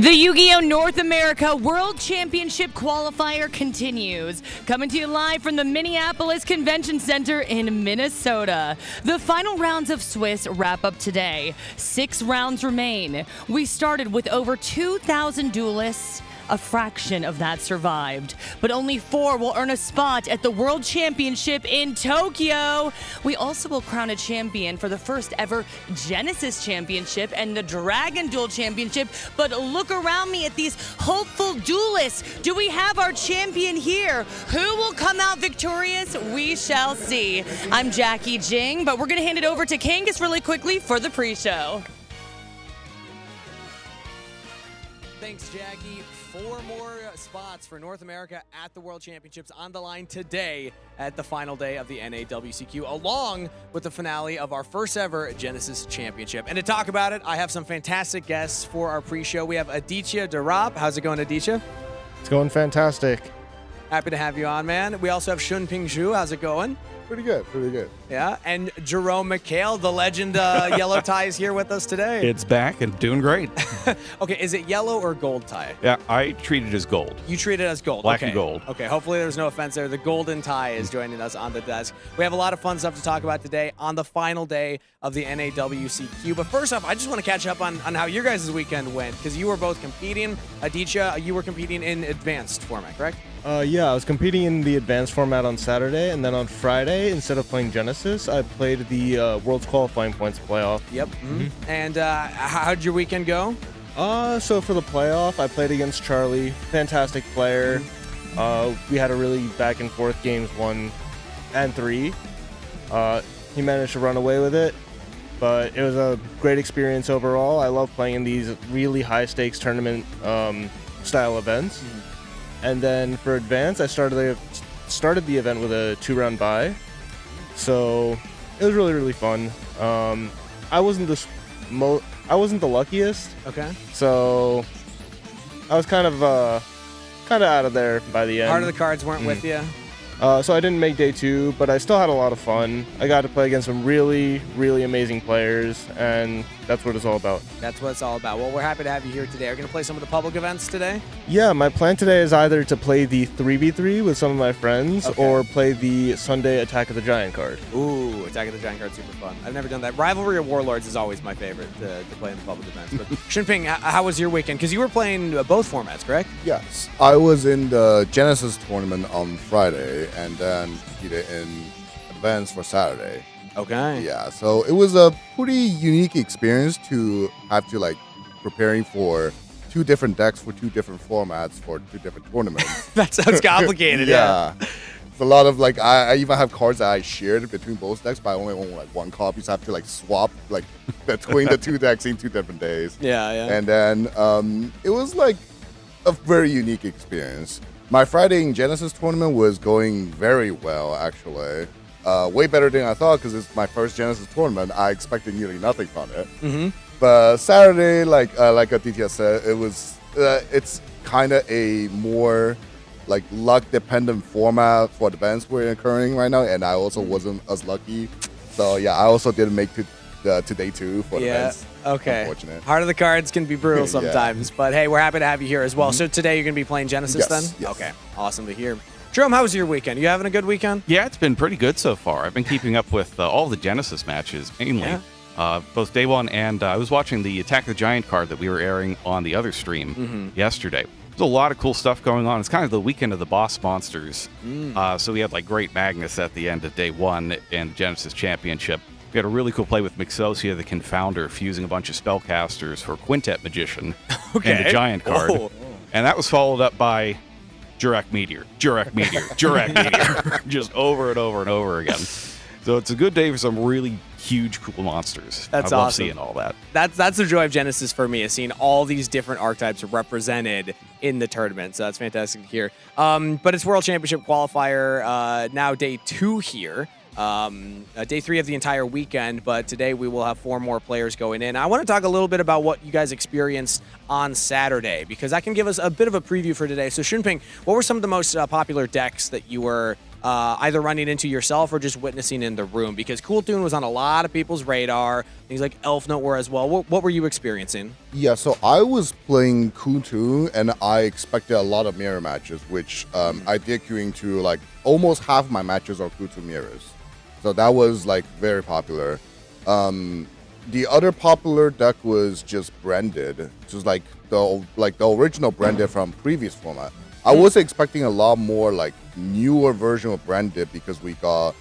The Yu-Gi-Oh! North America World Championship qualifier continues, coming to you live from the Minneapolis Convention Center in Minnesota. The final rounds of Swiss wrap up today. 6 rounds remain. We started with over 2,000 duelists. A fraction of that survived, but only 4 will earn a spot at the World Championship in Tokyo. We also will crown a champion for the first ever Genesis Championship and the Dragon Duel Championship. But look around me at these hopeful duelists. Do we have our champion here? Who will come out victorious? We shall see. I'm Jackie Jing, but we're going to hand it over to Kangas really quickly for the pre-show. Thanks, Jackie. 4 more spots for North America at the World Championships on the line today at the final day of the NAWCQ, along with the finale of our first ever Genesis Championship. And to talk about it, I have some fantastic guests for our pre-show. We have Aditya Darab. How's it going, Aditya? It's going fantastic. Happy to have you on, man. We also have Shunping Zhu. How's it going? Pretty good, pretty good. Yeah, and Jerome McHale, the legend yellow tie, is here with us today. It's back and doing great. Okay, is it yellow or gold tie? Yeah, I treat it as gold. You treat it as gold. Black okay. and gold. Okay, hopefully there's no offense there. The golden tie is joining us on the desk. We have a lot of fun stuff to talk about today on the final day of the NAWCQ. But first off, I just want to catch up on how your guys' weekend went, because you were both competing. Aditya, you were competing in advanced format, correct? Yeah, I was competing in the advanced format on Saturday, and then on Friday, instead of playing Genesis, I played the World's Qualifying Points playoff. Yep. Mm-hmm. And how'd your weekend go? So for the playoff, I played against Charlie. Fantastic player. We had a really back and forth games 1 and 3. He managed to run away with it, but it was a great experience overall. I love playing in these really high stakes tournament style events. Mm-hmm. And then for advance, I started the event with a 2-round bye, so it was really fun. I wasn't the luckiest. Okay. So I was kind of out of there by the end. Heart of the cards weren't with you. So I didn't make day 2, but I still had a lot of fun. I got to play against some really amazing players, and that's what it's all about. That's what it's all about. Well, we're happy to have you here today. Are you going to play some of the public events today? Yeah, my plan today is either to play the 3v3 with some of my friends, okay, or play the Sunday Attack of the Giant card. Ooh, Attack of the Giant card, super fun. I've never done that. Rivalry of Warlords is always my favorite to play in the public events. But Shunping, how was your weekend? Because you were playing both formats, correct? Yes, I was in the Genesis tournament on Friday, and then competed in advance for Saturday. Okay. Yeah, so it was a pretty unique experience to have to preparing for 2 different decks for 2 different formats for 2 different tournaments. That sounds complicated. Yeah. It's a lot of I even have cards that I shared between both decks, but I only own 1 copy, so I have to swap between the 2 decks in 2 different days. Yeah. And then it was a very unique experience. My Friday in Genesis tournament was going very well, actually. Way better than I thought, because it's my first Genesis tournament. I expected nearly nothing from it. Mm-hmm. But Saturday, like Aditya said, it was it's kind of a more luck-dependent format for the events we're occurring right now, and I also wasn't as lucky. So yeah, I also didn't make to day 2 for the events. Okay. Unfortunate. Heart of the cards can be brutal sometimes, but hey, we're happy to have you here as well. Mm-hmm. So today you're going to be playing Genesis then? Yes. Okay. Awesome to hear. Jerome, how was your weekend? You having a good weekend? Yeah, it's been pretty good so far. I've been keeping up with all the Genesis matches, mainly. Yeah. Both day 1 and I was watching the Attack of the Giant card that we were airing on the other stream yesterday. There's a lot of cool stuff going on. It's kind of the weekend of the boss monsters. So we had Great Magnus at the end of day 1 in the Genesis Championship. We had a really cool play with Mixosia, the Confounder, fusing a bunch of spellcasters for Quintet Magician and the Giant card. Oh. And that was followed up by Jurak Meteor, just over and over and over again. So it's a good day for some really huge, cool monsters. That's I love awesome. seeing all that. That's the joy of Genesis for me, is seeing all these different archetypes represented in the tournament. So that's fantastic to hear. But it's World Championship qualifier, now day 2 here. Day 3 of the entire weekend, but today we will have 4 more players going in. I want to talk a little bit about what you guys experienced on Saturday, because that can give us a bit of a preview for today. So Shunping, what were some of the most popular decks that you were either running into yourself or just witnessing in the room? Because Cool Tune was on a lot of people's radar. Things like Elf Note were as well. What were you experiencing? Yeah, so I was playing Kutu, and I expected a lot of mirror matches, which I did queuing to like almost half my matches are Kutu mirrors. So that was like very popular. The other popular deck was just Branded, which was like the original Branded from previous format. I was expecting a lot more like newer version of Branded because we got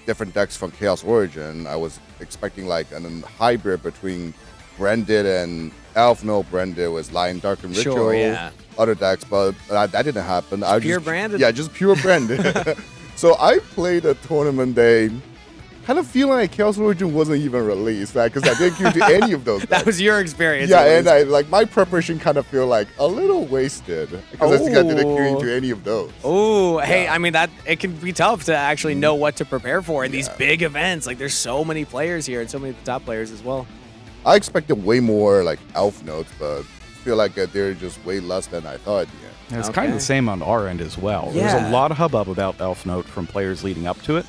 different decks from Chaos Origin. I was expecting like a hybrid between Branded and Elf No Branded with Lion Dark and Ritual, Sure, yeah. other decks, but that didn't happen. Pure Branded? Yeah, just pure Branded. So I played a tournament day, kind of feeling like Chaos Origin wasn't even released, because I didn't queue to any of those decks. That was your experience. Yeah, and I like my preparation kind of feel like a little wasted because I think I didn't queue into any of those. Oh, hey, I mean, that it can be tough to actually know what to prepare for in these big events. Like, there's so many players here and so many top players as well. I expected way more like Elf Notes, but I feel like they're just way less than I thought. And it's kind of the same on our end as well. Yeah. There's a lot of hubbub about Elf Note from players leading up to it,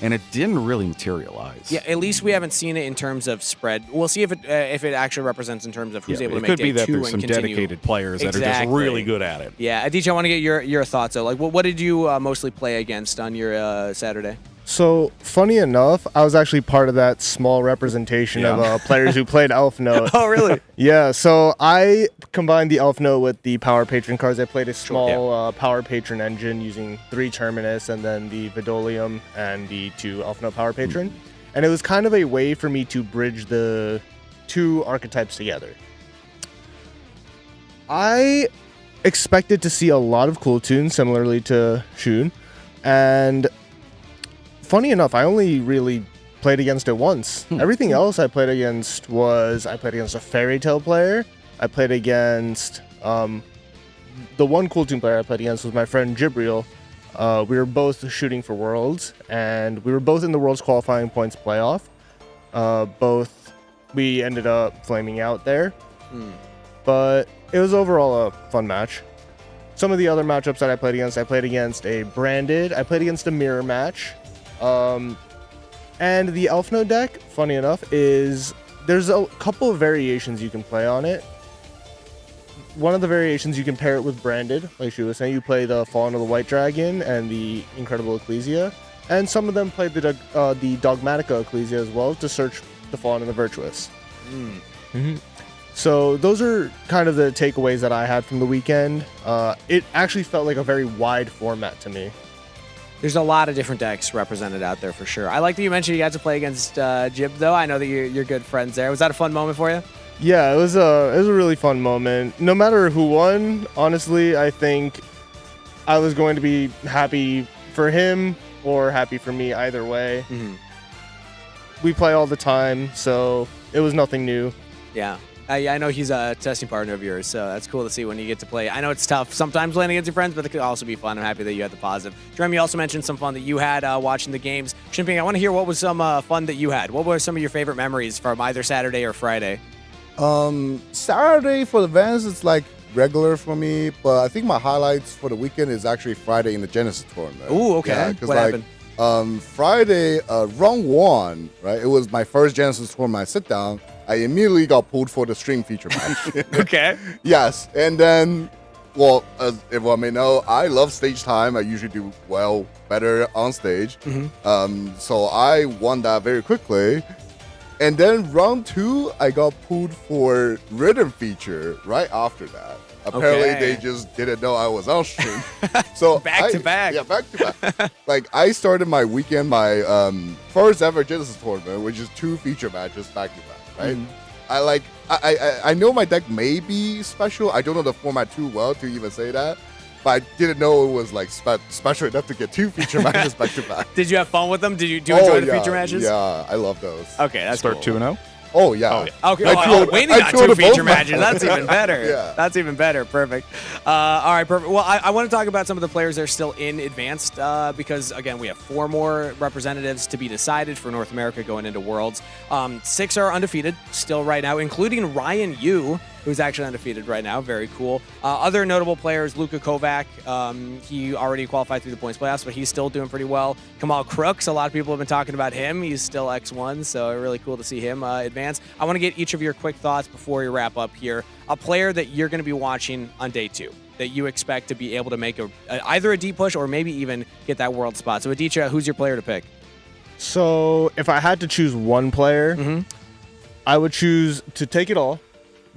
and it didn't really materialize. Yeah, at least we haven't seen it in terms of spread. We'll see if it actually represents in terms of who's able to make it could be day that two there's and some continue. dedicated players that are just Exactly. really good at it. Yeah, Adichie, I want to get your thoughts though. Like, what did you mostly play against on your Saturday? So, funny enough, I was actually part of that small representation of players who played Elf Note. Oh, really? Yeah, so I combined the Elf Note with the Power Patron cards. I played a small Power Patron engine using 3 Terminus and then the Vidolium and the 2 Elf Note Power Patron. And it was kind of a way for me to bridge the 2 archetypes together. I expected to see a lot of Cool Tunes, similarly to Shun, and funny enough, I only really played against it once. Everything else I played against a Fairy Tale player. I played against the one Cool Tune player I played against was my friend Jibriel. We were both shooting for Worlds, and we were both in the Worlds qualifying points playoff. We ended up flaming out there, but it was overall a fun match. Some of the other matchups that I played against a Branded. I played against a mirror match. And the Elf Note deck, funny enough, there's a couple of variations you can play on it. One of the variations, you can pair it with Branded, like she was saying. You play the Fallen of the White Dragon and the Incredible Ecclesia, and some of them played the Dogmatica Ecclesia as well to search the Fallen and the Virtuous. So those are kind of the takeaways that I had from the weekend. It actually felt like a very wide format to me. There's a lot of different decks represented out there for sure. I like that you mentioned you got to play against Jib, though. I know that you're good friends there. Was that a fun moment for you? Yeah, it was a really fun moment. No matter who won, honestly, I think I was going to be happy for him or happy for me either way. We play all the time, so it was nothing new. Yeah. I know he's a testing partner of yours, so that's cool to see when you get to play. I know it's tough sometimes playing against your friends, but it could also be fun. I'm happy that you had the positive. Jeremy, you also mentioned some fun that you had watching the games. Shimping, I want to hear what was some fun that you had. What were some of your favorite memories from either Saturday or Friday? Saturday for the events, it's like regular for me, but I think my highlights for the weekend is actually Friday in the Genesis tournament. Ooh, okay. Yeah, What happened? Friday, round 1, right? It was my first Genesis tournament. I sit down. I immediately got pulled for the stream feature match. Okay. Yes, and then, well, as everyone may know, I love stage time. I usually do better on stage. So I won that very quickly. And then round 2, I got pulled for rhythm feature right after that. Apparently, they just didn't know I was on stream. So Back to back. Yeah, back to back. Like, I started my weekend, my first ever Genesis tournament, which is 2 feature matches back to back. Right? I know my deck may be special. I don't know the format too well to even say that, but I didn't know it was like special enough to get 2 feature matches back to back. Did you have fun with them? Did you enjoy the feature matches? Yeah, I love those. Okay, that's Start cool. 2-0? Oh yeah. Okay. Waiting on 2 feature matches. That's even better. Yeah. That's even better. Perfect. All right, perfect. Well, I want to talk about some of the players that are still in advanced because, again, we have 4 more representatives to be decided for North America going into Worlds. 6 are undefeated still right now, including Ryan Yu. who's actually undefeated right now. Very cool. Other notable players, Luka Kovac. He already qualified through the points playoffs, but he's still doing pretty well. Kamal Crooks, a lot of people have been talking about him. He's still X1, so really cool to see him advance. I want to get each of your quick thoughts before we wrap up here. A player that you're going to be watching on day 2 that you expect to be able to make either a deep push or maybe even get that world spot. So Aditya, who's your player to pick? So if I had to choose one player, I would choose to take it all.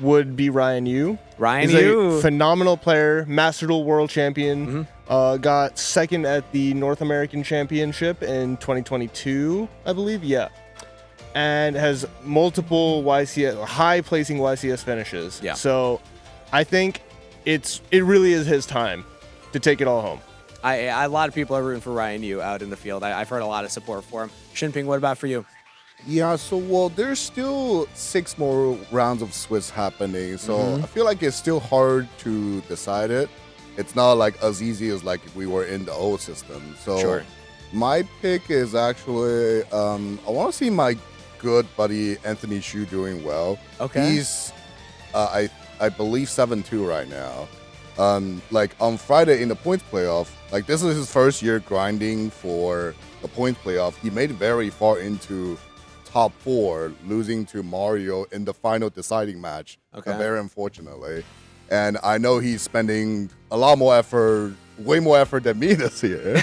Would be Ryan Yu. Ryan He's Yu, a phenomenal player, Master Duel World Champion. Got second at the North American Championship in 2022, I believe. Yeah, and has multiple YCS, high placing YCS finishes. Yeah. So I think it really is his time to take it all home. A lot of people are rooting for Ryan Yu out in the field. I've heard a lot of support for him. Shinping, what about for you? Yeah, so there's still 6 more rounds of Swiss happening, so I feel like it's still hard to decide it. It's not like as easy as like if we were in the old system. So my pick is actually I want to see my good buddy Anthony Xu doing well. Okay. He's I believe 7-2 right now. Like on Friday in the points playoff, like this is his first year grinding for the points playoff. He made it very far into top 4, losing to Mario in the final deciding match, very unfortunately. And I know he's spending a lot more effort, way more effort than me this year.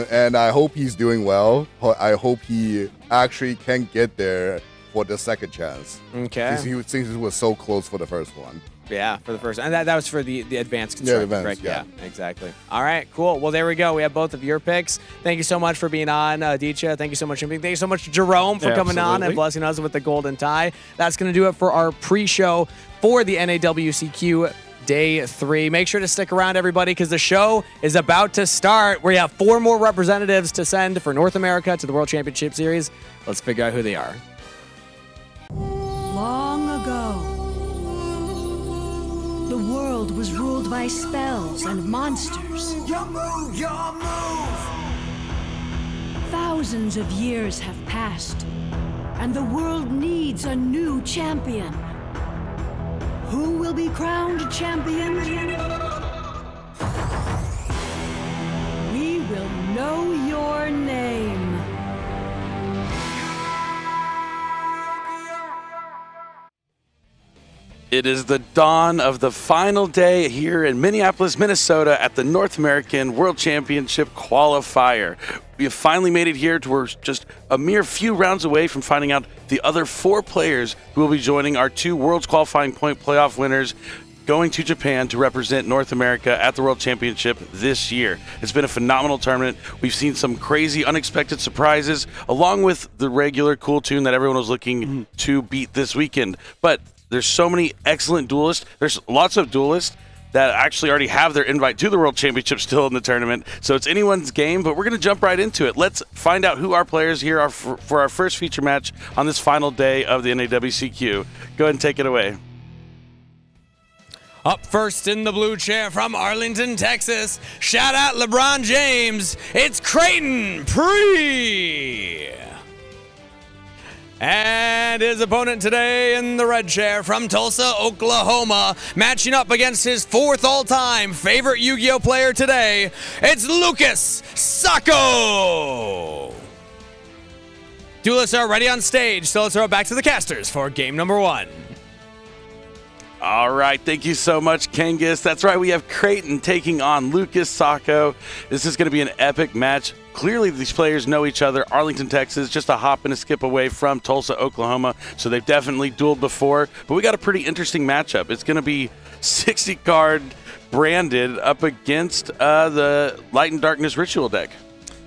And I hope he's doing well. I hope he actually can get there for the second chance. Okay. Since he was so close for the first one. Yeah, for the first, and that was for the advanced constructor, correct? Yeah, exactly. All right, cool. Well, there we go. We have both of your picks. Thank you so much for being on, Aditya. Thank you so much, Shinping. Thank you so much, Jerome, for coming on and blessing us with the golden tie. That's going to do it for our pre-show for the NAWCQ Day 3. Make sure to stick around, everybody, because the show is about to start. We have 4 more representatives to send for North America to the World Championship Series. Let's figure out who they are. Long ago, the world was ruled by spells and monsters. Your move! Your move! Thousands of years have passed, and the world needs a new champion. Who will be crowned champion? We will know your name. It is the dawn of the final day here in Minneapolis, Minnesota at the North American World Championship qualifier. We have finally made it here to we're just a mere few rounds away from finding out the other 4 players who will be joining our 2 Worlds qualifying point playoff winners going to Japan to represent North America at the World Championship this year. It's been a phenomenal tournament. We've seen some crazy, unexpected surprises, along with the regular cool tune that everyone was looking to beat this weekend. But there's so many excellent duelists. There's lots of duelists that actually already have their invite to the World Championship still in the tournament. So it's anyone's game, but we're going to jump right into it. Let's find out who our players here are for our first feature match on this final day of the NAWCQ. Go ahead and take it away. Up first in the blue chair from Arlington, Texas. Shout out LeBron James. It's Creighton Pre. And his opponent today in the red chair from Tulsa, Oklahoma, matching up against his 4th all-time favorite Yu-Gi-Oh player today, it's Lucas Sacco. Duelists are ready on stage, so let's throw it back to the casters for game number 1. All right, thank you so much, Kangas. That's right, we have Creighton taking on Lucas Sacco. This is going to be an epic match. Clearly, these players know each other. Arlington, Texas, just a hop and a skip away from Tulsa, Oklahoma, so they've definitely dueled before. But we got a pretty interesting matchup. It's going to be 60-card branded up against the Light and Darkness Ritual deck.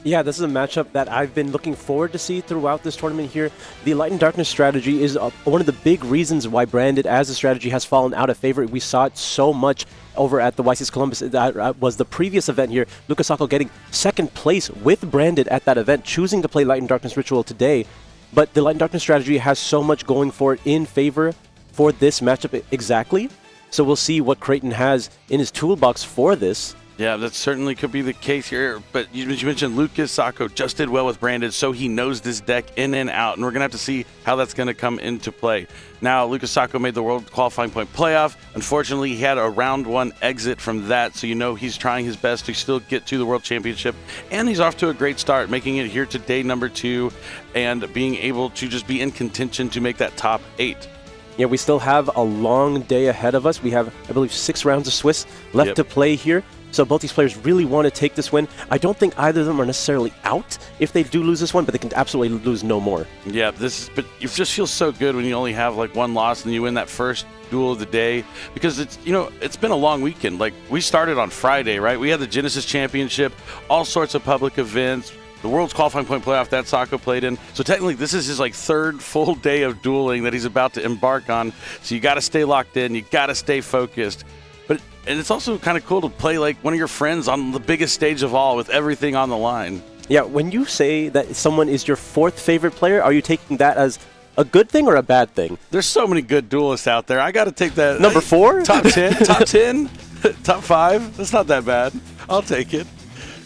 Yeah, this is a matchup that I've been looking forward to see throughout this tournament here. The Light and Darkness strategy is one of the big reasons why Branded as a strategy has fallen out of favor. We saw it so much over at the YCS Columbus. That was the previous event here. Lucas Sacco getting 2nd place with Branded at that event, choosing to play Light and Darkness Ritual today. But the Light and Darkness strategy has so much going for it in favor for this matchup exactly. So we'll see what Creighton has in his toolbox for this. Yeah, that certainly could be the case here. But you mentioned NAWCQ just did well with Branded, so he knows this deck in and out. And we're going to have to see how that's going to come into play. Now, NAWCQ made the World Qualifying Point Playoff. Unfortunately, he had a round 1 exit from that, so you know he's trying his best to still get to the World Championship. And he's off to a great start, making it here to day number 2 and being able to just be in contention to make that top 8. Yeah, we still have a long day ahead of us. We have, I believe, 6 rounds of Swiss left to play here. So both these players really want to take this win. I don't think either of them are necessarily out if they do lose this one, but they can absolutely lose no more. Yeah, but it just feels so good when you only have like 1 loss and you win that first duel of the day, because it's been a long weekend. Like, we started on Friday, right? We had the Genesis Championship, all sorts of public events, the World's Qualifying Point Playoff that Sako played in. So technically, this is his like 3rd full day of dueling that he's about to embark on. So you got to stay locked in. You got to stay focused. And it's also kind of cool to play like one of your friends on the biggest stage of all with everything on the line. Yeah, when you say that someone is your 4th favorite player, are you taking that as a good thing or a bad thing? There's so many good duelists out there. I got to take that. Number 4? Top 10? Top 10? Top 5? That's not that bad. I'll take it.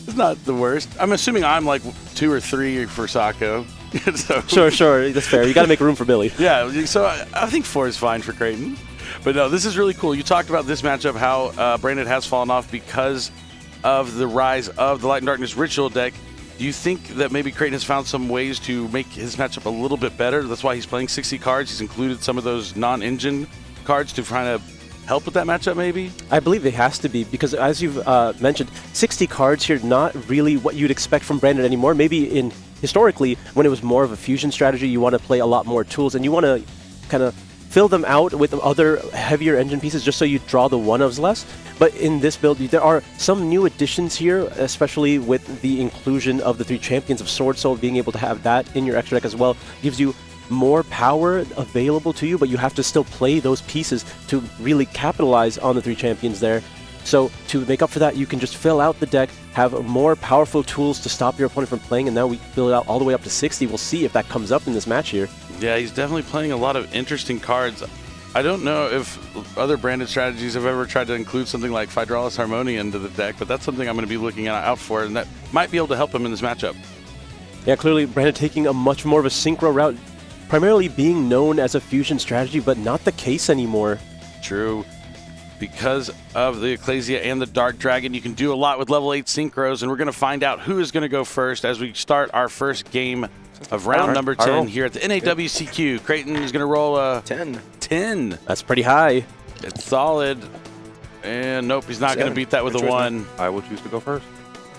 It's not the worst. I'm assuming I'm like 2 or 3 for Sako. So, Sure. That's fair. You got to make room for Billy. Yeah, so I think 4 is fine for Creighton. But no, this is really cool. You talked about this matchup, how Brandon has fallen off because of the rise of the Light and Darkness Ritual deck. Do you think that maybe Creighton has found some ways to make his matchup a little bit better? That's why he's playing 60 cards. He's included some of those non-engine cards to kind of help with that matchup, maybe? I believe it has to be, because as you've mentioned, 60 cards here, not really what you'd expect from Brandon anymore. Maybe historically, when it was more of a fusion strategy, you want to play a lot more tools, and you want to kind of fill them out with other heavier engine pieces just so you draw the one-ofs less. But in this build, there are some new additions here, especially with the inclusion of the 3 champions of Sword Soul. Being able to have that in your extra deck as well gives you more power available to you, but you have to still play those pieces to really capitalize on the 3 champions there. So to make up for that, you can just fill out the deck, have more powerful tools to stop your opponent from playing, and now we fill it out all the way up to 60. We'll see if that comes up in this match here. Yeah, he's definitely playing a lot of interesting cards. I don't know if other branded strategies have ever tried to include something like Phydralis Harmonia into the deck, but that's something I'm going to be looking out for, and that might be able to help him in this matchup. Yeah, clearly Brandon taking a much more of a synchro route, primarily being known as a fusion strategy, but not the case anymore. True. Because of the Ecclesia and the Dark Dragon, you can do a lot with level 8 synchros, and we're going to find out who is going to go first as we start our first game of round number 10 here at the NAWCQ. Creighton is going to roll a 10. That's pretty high. It's solid. And nope, he's not going to beat that with a 1. I will choose to go first.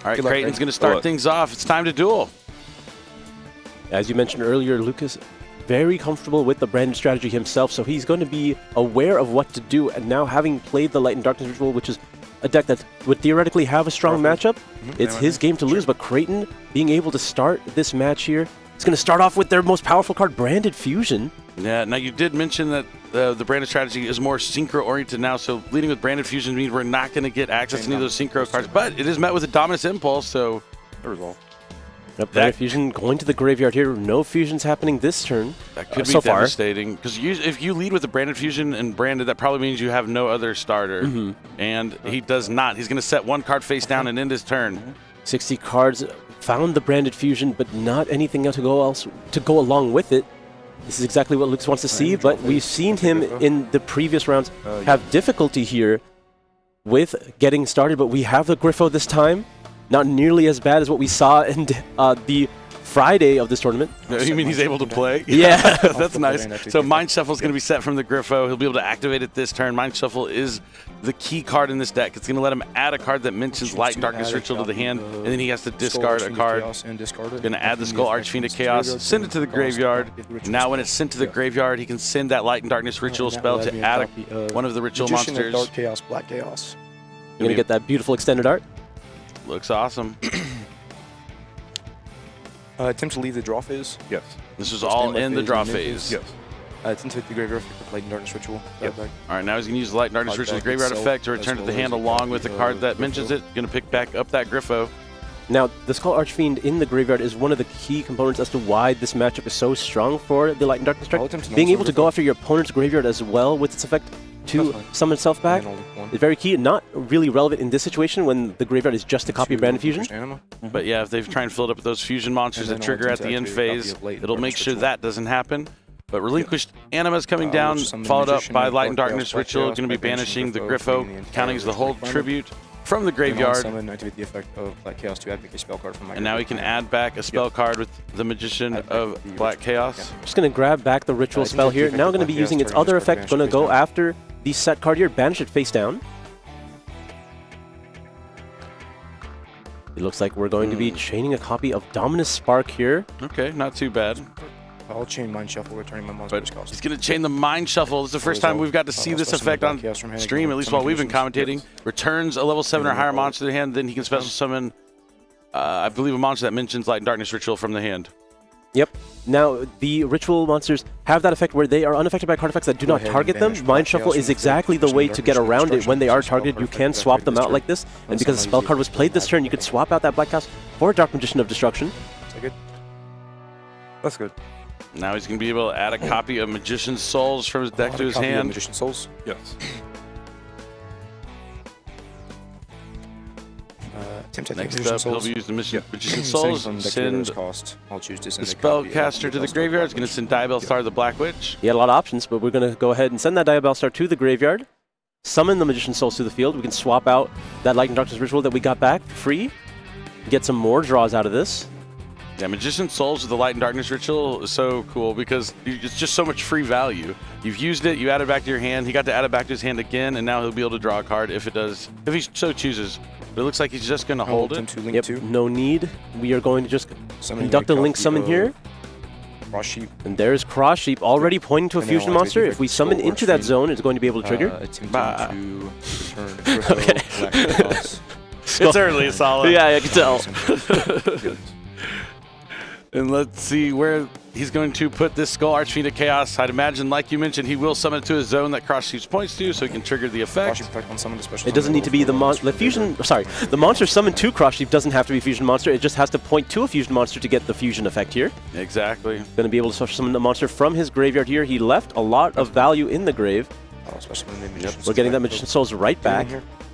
All right, Creighton's going to start things off. It's time to duel. As you mentioned earlier, Lucas, very comfortable with the branded strategy himself, so he's going to be aware of what to do. And now, having played the Light and Darkness Ritual, which is a deck that would theoretically have a strong matchup, it's his game to lose. But Creighton being able to start this match here, it's going to start off with their most powerful card, Branded Fusion. Yeah, now you did mention that the branded strategy is more synchro-oriented now, so leading with Branded Fusion means we're not going to get access to any of those synchro cards, but it is met with a Dominus Impulse, so the result. Yep, Branded Fusion going to the graveyard here. No fusions happening this turn. That could be so devastating, because if you lead with the Branded Fusion and Branded, that probably means you have no other starter, and he does not. He's going to set 1 card face down and end his turn. 60 cards, found the Branded Fusion, but not anything else to go along with it. This is exactly what Lucas wants to see, but we've seen him in the previous rounds have difficulty here with getting started, but we have the Griffo this time. Not nearly as bad as what we saw in the Friday of this tournament. You mean he's able to play? Yeah. That's nice. So Mind Shuffle is going to be set from the Griffo. He'll be able to activate it this turn. Mind Shuffle is the key card in this deck. It's going to let him add a card that mentions Light and Darkness Ritual to the hand, and then he has to discard a card. Going to add the Skull Archfiend to Chaos, send it to the graveyard. Now when it's sent to the graveyard, he can send that Light and Darkness Ritual spell to add one of the ritual monsters. Dark Chaos, Black Chaos. You're going to get that beautiful extended art. Looks awesome. Attempt to leave the draw phase. Yes. This is all in the draw phase. Yes. Attempt to hit the graveyard for Light and Darkness Ritual. Yep. All right, now he's going to use the Light and Darkness Ritual graveyard effect to return to the hand along with the card that mentions it. Going to pick back up that Griffo. Now, the Skull Archfiend in the graveyard is one of the key components as to why this matchup is so strong for the Light and Darkness deck. Being able to go after your opponent's graveyard as well with its effect to summon itself back. It's very key, not really relevant in this situation when the graveyard is just a copy of Branded Fusion. But yeah, if they try and fill it up with those fusion monsters that trigger at the end phase, it'll make sure that doesn't happen. But Relinquished Anima's coming down, followed up by Light and Darkness Ritual, going to be banishing the Griffo, counting as the whole tribute from the graveyard. And now he can add back a spell card with the Magician of Black Chaos. Just going to grab back the Ritual spell here. Now going to be using its other effect, going to go after the set card here, banish it face down. It looks like we're going to be chaining a copy of Dominus Spark here. Okay, not too bad. I'll chain Mind Shuffle, returning my monster's cost. He's going to chain the Mind Shuffle. This is the first time we've got to see this effect on stream, at least while we've been commentating. Returns a level 7 or higher monster to the hand, then he can special summon, I believe, a monster that mentions Light and Darkness Ritual from the hand. Yep. Now, the Ritual monsters have that effect where they are unaffected by card effects that do not target them. Mind Shuffle is exactly the way to get around it. When they are targeted, you can swap them out like this. And because the spell card was played this turn, you can swap out that Black Chaos for a Dark Magician of Destruction. Is that good? That's good. Now he's going to be able to add a copy of Magician's Souls from his deck to his hand. Magician's Souls? Yes. Next up, he'll be using Magician's Souls, send the Spellcaster to the graveyard. He's going to send Diabell Star to the Black Witch. He had a lot of options, but we're going to go ahead and send that Diabell Star to the graveyard. Summon the Magician's Souls to the field. We can swap out that Light and Darkness Ritual that we got back free. Get some more draws out of this. Yeah, Magician's Souls with the Light and Darkness Ritual is so cool because it's just so much free value. You've used it, you add it back to your hand. He got to add it back to his hand again, and now he'll be able to draw a card if he so chooses. But it looks like he's just going to hold it. Yep, no need. We are going to just conduct a Link Summon here. Cross Sheep. And there's Cross Sheep already pointing to a fusion monster. If we summon into that zone, it's going to be able to trigger. Okay. It's early, solid. Yeah, I can tell. And let's see where he's going to put this Skull Archfiend of Chaos. I'd imagine, like you mentioned, he will summon it to a zone that Cross Sheep points to, so he can trigger the effect. It doesn't need to be the fusion. Sorry, the monster summoned to Cross Sheep doesn't have to be a fusion monster. It just has to point to a fusion monster to get the fusion effect here. Exactly. Going to be able to summon the monster from his graveyard here. He left a lot of value in the grave. We're getting that Magician's Souls right back.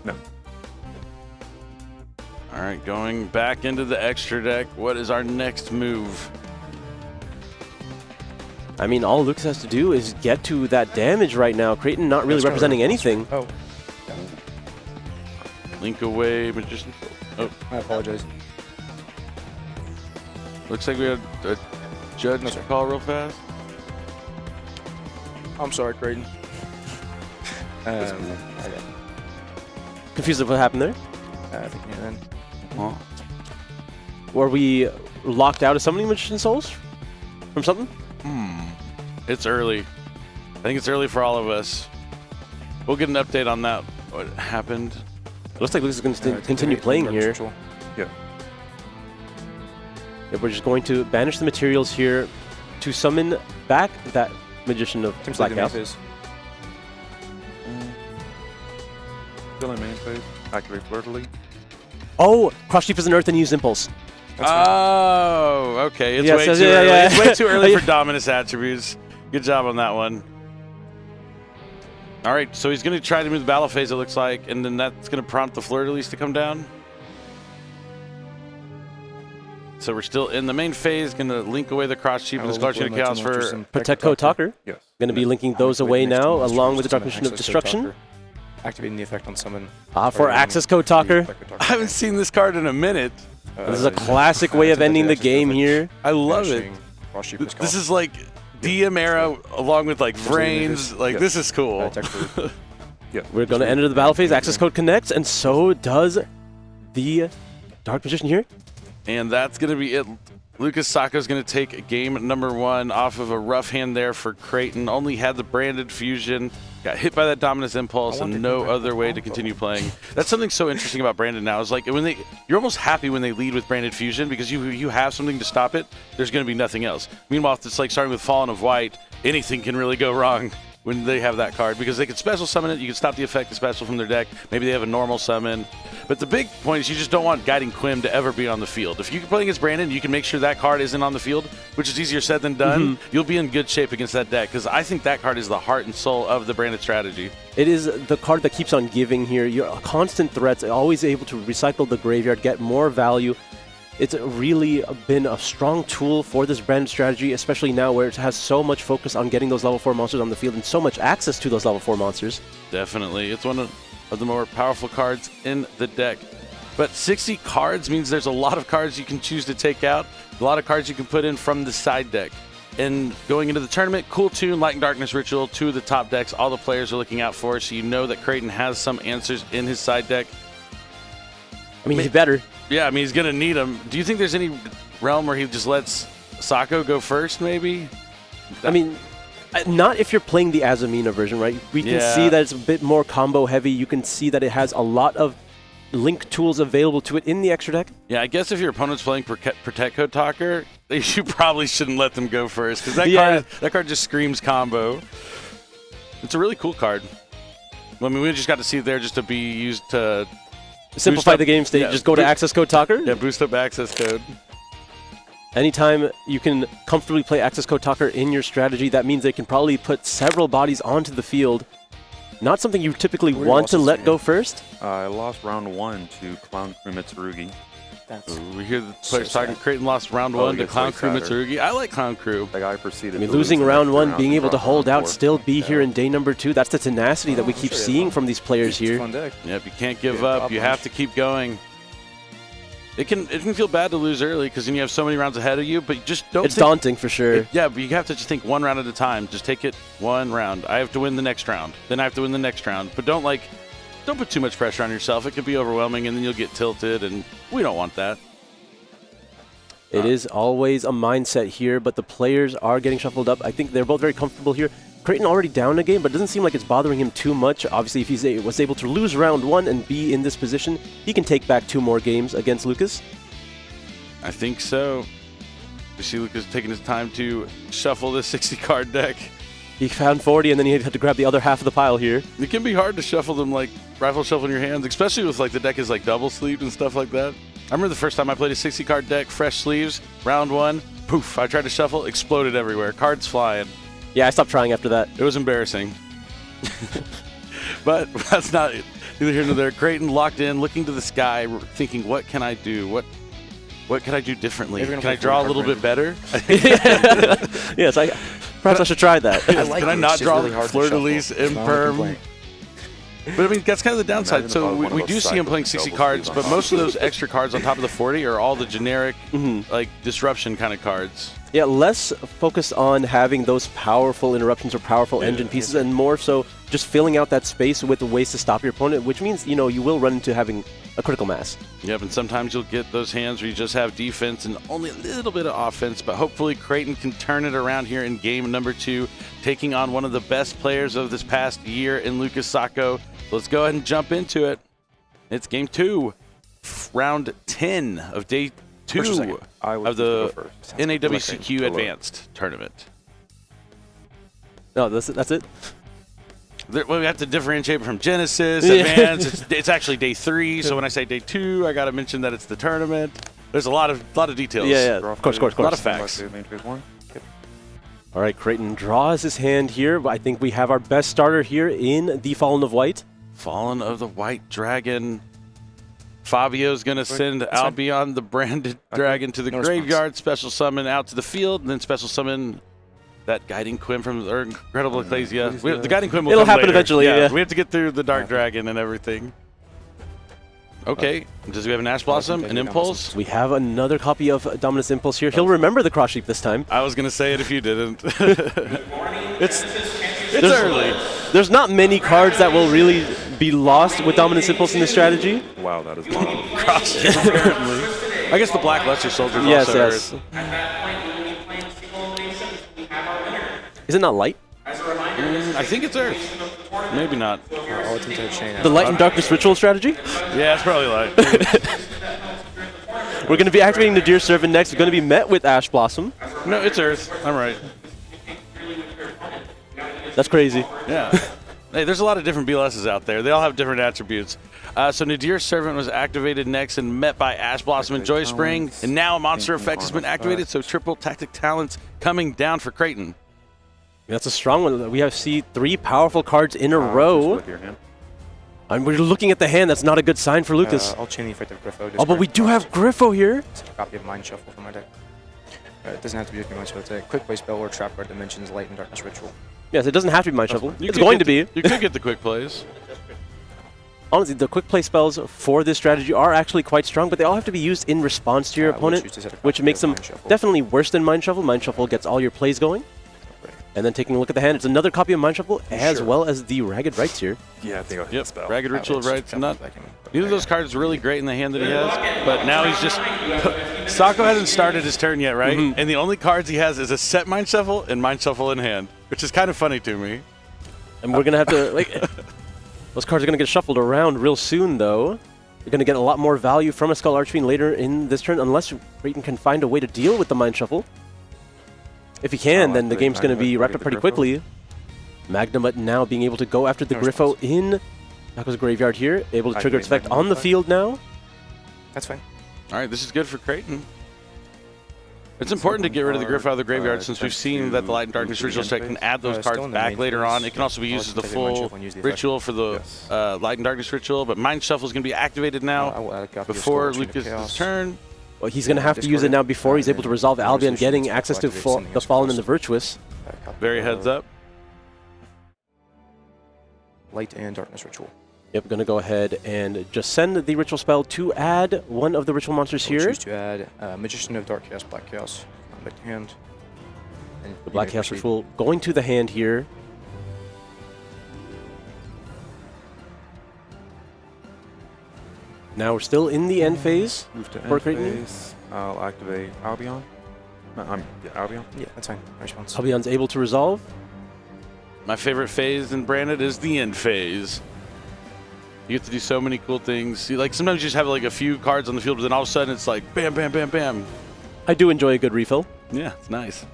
No. All right, going back into the extra deck. What is our next move? I mean, all Lucas has to do is get to that damage right now. Creighton not really representing anything. Oh. Link away, Magician's Souls. Oh, I apologize. Looks like we had a judge call real fast. I'm sorry, Creighton. Confused of what happened there? I think then. Huh? Were we locked out of summoning Magician's Souls from something? It's early. I think it's early for all of us. We'll get an update on that, what happened. It looks like Lucas is going to continue playing here. Yeah. We're just going to banish the materials here to summon back that Magician of Black Chaos. Still in main phase. Activate Flirtily. Oh, Cross Sheep is an Earth and use Impulse. Oh, okay. It's Yes, way yes, too yeah, early. yeah. It's way too early for Dominus attributes. Good job on that one. All right, so he's going to try to move the battle phase, it looks like, and then that's going to prompt the Fleur-de-Lis to come down. So we're still in the main phase, going to link away the Cross Sheep and the Scarlet Chain of Chaos for Protect Code Talker. Yes. Going to be linking those away now, along with the Dark Magician of Destruction. Activating the effect on summon. For Access Code Talker. I haven't seen this card in a minute. This is a classic way of ending the game here. I love it. This is like DM era along with like Vrains. Like, this is cool. We're going to enter the battle phase. Access Code connects, and so does the Dark Magician here. And that's going to be it. Lucas Sacco is going to take game number 1 off of a rough hand there for Creighton. Only had the Branded Fusion, got hit by that Dominus Impulse, and no other way to continue playing. That's something so interesting about Branded now. Is like when you're almost happy when they lead with Branded Fusion because you have something to stop it. There's going to be nothing else. Meanwhile, if it's like starting with Fallen of White, anything can really go wrong. when they have that card, because they can special summon it. You can stop the effect of special from their deck. Maybe they have a normal summon. But the big point is you just don't want Guiding Quim to ever be on the field. If you can play against Brandon, you can make sure that card isn't on the field, which is easier said than done. You'll be in good shape against that deck, because I think that card is the heart and soul of the Brandon strategy. It is the card that keeps on giving here. You're constant threats, always able to recycle the graveyard, get more value. It's really been a strong tool for this Brandon strategy, especially now where it has so much focus on getting those level 4 monsters on the field and so much access to those level 4 monsters. Definitely. It's one of the more powerful cards in the deck. But 60 cards means there's a lot of cards you can choose to take out, a lot of cards you can put in from the side deck. And going into the tournament, Cool Tune, Light and Darkness Ritual, 2 of the top decks all the players are looking out for, so you know that Creighton has some answers in his side deck. I mean, he's better. Yeah, I mean, he's going to need them. Do you think there's any realm where he just lets Sako go first, maybe? I mean, not if you're playing the Azamina version, right? We can see that it's a bit more combo heavy. You can see that it has a lot of link tools available to it in the extra deck. Yeah, I guess if your opponent's playing Protect Code Talker, you probably shouldn't let them go first, because that card just screams combo. It's a really cool card. I mean, we just got to see it there just to be used to simplify the game state. Just go to Access Code Talker. Yeah, boost up Access Code. Anytime you can comfortably play Access Code Talker in your strategy, that means they can probably put several bodies onto the field. Not something you typically want to let go first. I lost round 1 to Clown Crew Mitsurugi. We hear the players talking. Creighton lost round 1 to Clown Crew Mitsurugi. I like Clown Crew. The guy proceeded. I mean, losing round 1, being able to hold out, still be here in day number 2. That's the tenacity that we keep seeing from these players here. Yep, you can't give up. You have to keep going. It can feel bad to lose early because then you have so many rounds ahead of you, but you just don't. It's daunting for sure. Yeah, but you have to just think one round at a time. Just take it one round. I have to win the next round. Then I have to win the next round. But don't put too much pressure on yourself. It could be overwhelming, and then you'll get tilted, and we don't want that. It is always a mindset here, but the players are getting shuffled up. I think they're both very comfortable here. Creighton already down a game, but it doesn't seem like it's bothering him too much. Obviously, if he was able to lose round 1 and be in this position, he can take back 2 more games against Lucas. I think so. You see Lucas taking his time to shuffle this 60-card deck. He found 40, and then he had to grab the other half of the pile here. It can be hard to shuffle them like rifle shuffle in your hands, especially with the deck is double sleeved and stuff like that. I remember the first time I played a 60-card deck, fresh sleeves, round 1, poof, I tried to shuffle, exploded everywhere, cards flying. Yeah, I stopped trying after that. It was embarrassing. But that's not neither here nor there. Creighton locked in, looking to the sky, thinking, what can I do? What can I do differently? Can I draw a little bit better? Yes, perhaps I should try that. Can I not draw Fleur-de-Lis, Imperm? But I mean, that's kind of the downside. So we do see him playing 60 cards, but most of those extra cards on top of the 40 are all the generic, disruption kind of cards. Yeah, less focus on having those powerful interruptions or powerful engine pieces, and more so just filling out that space with ways to stop your opponent, which means, you will run into having a critical mass. Yep, and sometimes you'll get those hands where you just have defense and only a little bit of offense, but hopefully Creighton can turn it around here in game number 2, taking on one of the best players of this past year in Lucas Sako. Let's go ahead and jump into it. It's game 2, round 10 of day 2 of the NAWCQ Advanced Tournament. No, that's it? We have to differentiate from Genesis, Advanced. It's actually day 3, so when I say day 2, I got to mention that it's the tournament. There's a lot of details. Yeah, of course. A lot of facts. All right, Creighton draws his hand here, but I think we have our best starter here in the Fallen of White. Fallen of the White Dragon. Fabio's going to send Albion, the branded dragon, to the graveyard, special summon out to the field, and then special summon that Guiding Quim from the Incredible Ecclesia. The Guiding Quim will It'll come happen later. eventually, yeah. We have to get through the Dark Dragon and everything. Okay, does we have an Ash Blossom, an Impulse? We have another copy of Dominus Impulse here. He'll remember the Cross Sheep this time. I was going to say it if you didn't. It's early. There's not many cards that will really be lost with Dominus Impulse in this strategy. Wow, that is wild. Cross Sheep, apparently. I guess the Black Luster Soldier is also Earth. Is it not light? I think it's Earth. Maybe not. The Light and Darkness Ritual strategy? Yeah, it's probably light. We're going to be activating the Deer Servant next. We're going to be met with Ash Blossom. No, it's Earth. I'm right. That's crazy. Yeah. Hey, there's a lot of different BLSs out there. They all have different attributes. So Nadir's Servant was activated next and met by Ash Blossom and Joy Spring. And now a monster effect has been activated, so triple tactic talents coming down for Creighton. That's a strong one. We have see 3 powerful cards in a row. And we're looking at the hand. That's not a good sign for Lucas. I'll chain the effect of Griffo. Oh, but we do have Griffo here. It's a copy of Mind Shuffle from my deck. It doesn't have to be Mind Shuffle. It's a quick play spell or trap card that mentions Light and Darkness Ritual. Yes, it doesn't have to be Mind Shuffle. You It's going to be. You could get the quick plays. Honestly, the quick play spells for this strategy are actually quite strong, but they all have to be used in response to your opponent, which makes them definitely worse than Mind Shuffle. Mind Shuffle gets all your plays going. And then taking a look at the hand, it's another copy of Mind Shuffle, as well as the Ragged Rites here. Yeah, I think I'll hit the spell. Ragged Ritual of Rites. Neither of those cards are really great in the hand that he has, but now he's just... Sako hasn't started his turn yet, right? And the only cards he has is a set Mind Shuffle and Mind Shuffle in hand, which is kind of funny to me. And we're going to have to... like, those cards are going to get shuffled around real soon, though. You're going to get a lot more value from a Skull Archfiend later in this turn, unless Creighton can find a way to deal with the Mind Shuffle. If he can, then the game's going to be wrapped up pretty quickly. Magnamut now being able to go after the Griffo in Sako's graveyard here, able to trigger its effect on the field now. That's fine. All right, this is good for Creighton. It's important to get rid of the Griffo out of the graveyard since we've seen that the Light and Darkness Ritual set can add those cards back later on. It can also be used as the full ritual for the Light and Darkness Ritual, but Mind Shuffle is going to be activated now before Lucas' turn. Well, he's going to have to use it now before he's able to resolve Albion, getting access to the Fallen and the Virtuous. Very heads up. Light and Darkness Ritual. Yep, going to go ahead and just send the Ritual spell to add one of the Ritual monsters here. Choose to add Magician of Dark Chaos, Black Chaos, back to hand. And The Black Chaos Ritual going to the hand here. Now we're still in the end phase. Move to for end Creighton. phase. I'll activate Albion. Yeah, Albion. Yeah, that's fine. My response. Albion's able to resolve. My favorite phase in Branded is the end phase. You get to do so many cool things. See, like sometimes you just have like a few cards on the field, but then all of a sudden it's like bam, bam, bam, bam. I do enjoy a good refill. Yeah, it's nice.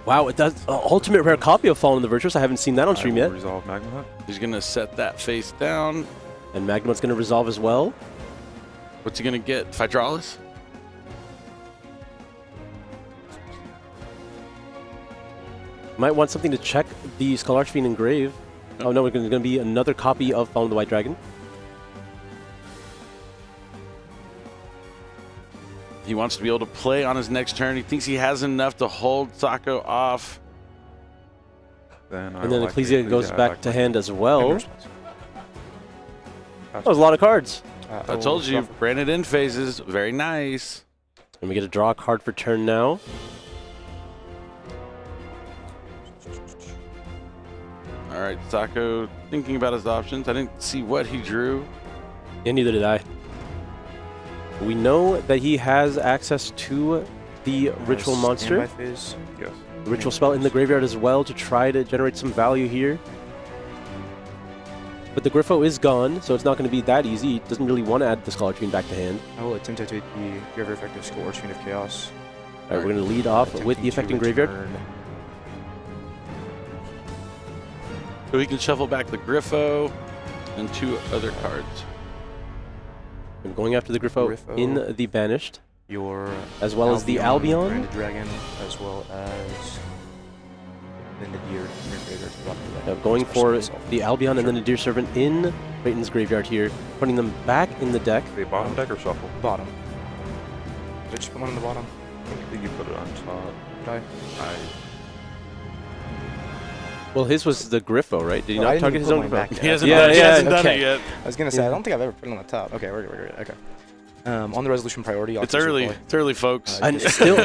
Wow, it does ultimate rare copy of Fallen and the Virtuous. I haven't seen that on stream yet. Resolve Magnamut. He's gonna set that face down. And Magnamut's going to resolve as well. What's he gonna get? Phydralis? Might want something to check the Skull Archfiend engrave. Oh no, it's going to be another copy of Fallen the White Dragon. He wants to be able to play on his next turn. He thinks he has enough to hold Sako off. Then And then Ecclesia goes back to hand as well. That was a lot of cards. I told you, Branded in phases. Very nice. And we get to draw a card for turn now. All right, Sako thinking about his options. I didn't see what he drew. Yeah, neither did I. We know that he has access to the Ritual monster. Phase. Yes. The Ritual spell in the graveyard as well to try to generate some value here. But the Griffo is gone, so it's not going to be that easy. He doesn't really want to add the Skull Archfiend back to hand. I will attempt to activate the Graveyard Effective Skull Archfiend of Chaos. All right, we're going to lead off with the Affecting Graveyard. So he can shuffle back the Griffo and 2 other cards. I'm going after the Griffo in the Banished. Your as well as the Albion. Branded Dragon, as well as the Nadir. Going for the Albion and the Nadir Servant in Creighton's graveyard here, putting them back in the deck. The bottom deck or shuffle? Bottom. Did you put one on the bottom? I think you put it on top. Did I? Well, his was the Griffo, right? Did he not target his own Griffo? He hasn't done it yet. I was going to say, I don't think I've ever put it on the top. Okay, we're good. Okay. On the resolution priority, it's early. It's early, folks. And still,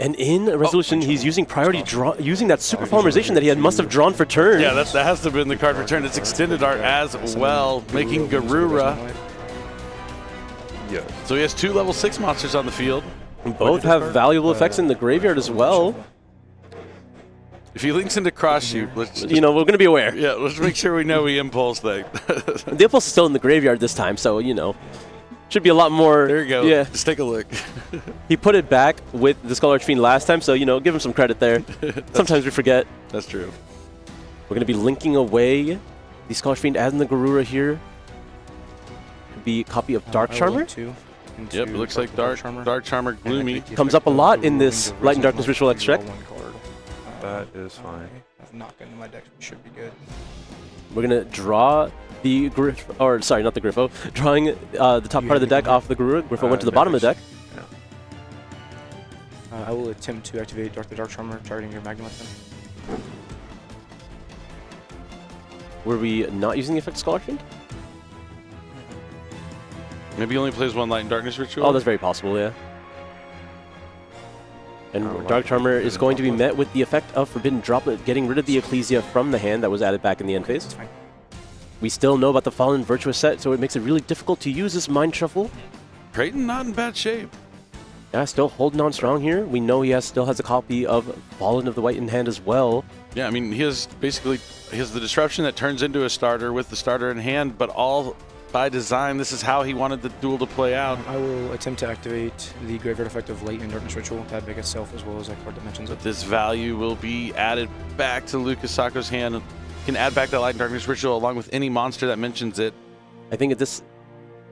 and in resolution, he's using priority draw, using that super polymerization that he must have drawn for turn. Yeah, that has to have been the card for turn. It's extended art as well, making Garura. Yes. So he has 2 level 6 monsters on the field. Both have valuable effects in the graveyard as well. If he links into cross shoot, let's we're going to be aware. Yeah, let's make sure we know we impulse thing. The impulse is still in the graveyard this time, so Should be a lot more. There you go. Yeah. Just take a look. He put it back with the Skull Archfiend last time, so, you know, give him some credit there. Sometimes we forget. That's true. We're going to be linking away the Skull Archfiend and the Garura here. Could be a copy of Dark Charmer. Yep, it looks like Dark Charmer Gloomy. Comes up a lot in this Light and Darkness Ritual extract. That is fine. I've knocked into my deck. Should be good. We're going to draw the Griffo, or sorry, not the Griffo, drawing the top part of the deck off the Garura. Griffo went to the bottom of the deck. I will attempt to activate the Dark Charmer, targeting your Magnum weapon. Were we not using the effect Skull Archfiend? Maybe he only plays one Light and Darkness Ritual. Oh, that's very possible, yeah. And Dark Charmer is going to be met with the effect of Forbidden Droplet, getting rid of the Ecclesia from the hand that was added back in the end phase. We still know about the Fallen Virtuous set, so it makes it really difficult to use this Mind Shuffle. Creighton not in bad shape. Yeah, still holding on strong here. We know he still has a copy of Fallen of the White in hand as well. Yeah, I mean, he has the Disruption that turns into a starter with the starter in hand, but all by design. This is how he wanted the duel to play out. I will attempt to activate the Graveyard effect of Light and Darkness Ritual, that big itself, as well as that card that mentions it. But this value will be added back to Lucas Sacco's hand. Can add back that Light and Darkness Ritual along with any monster that mentions it. I think at this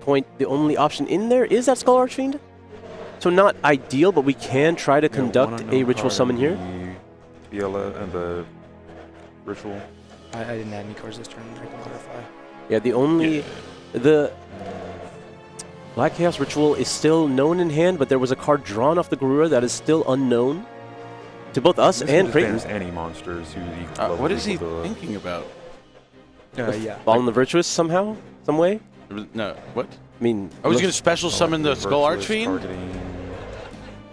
point, the only option in there is that Skull Archfiend. So not ideal, but we can try to conduct a ritual summon here. Viola and the ritual. I didn't add any cards this turn. I can modify. Yeah, the only... The Black Chaos Ritual is still known in hand, but there was a card drawn off the Garura that is still unknown to both us and Creighton. Any monsters who what is he thinking about? Yeah. Fallen the Virtuous somehow? Some way? No, what? I mean... I was going to special summon the Skull Archfiend?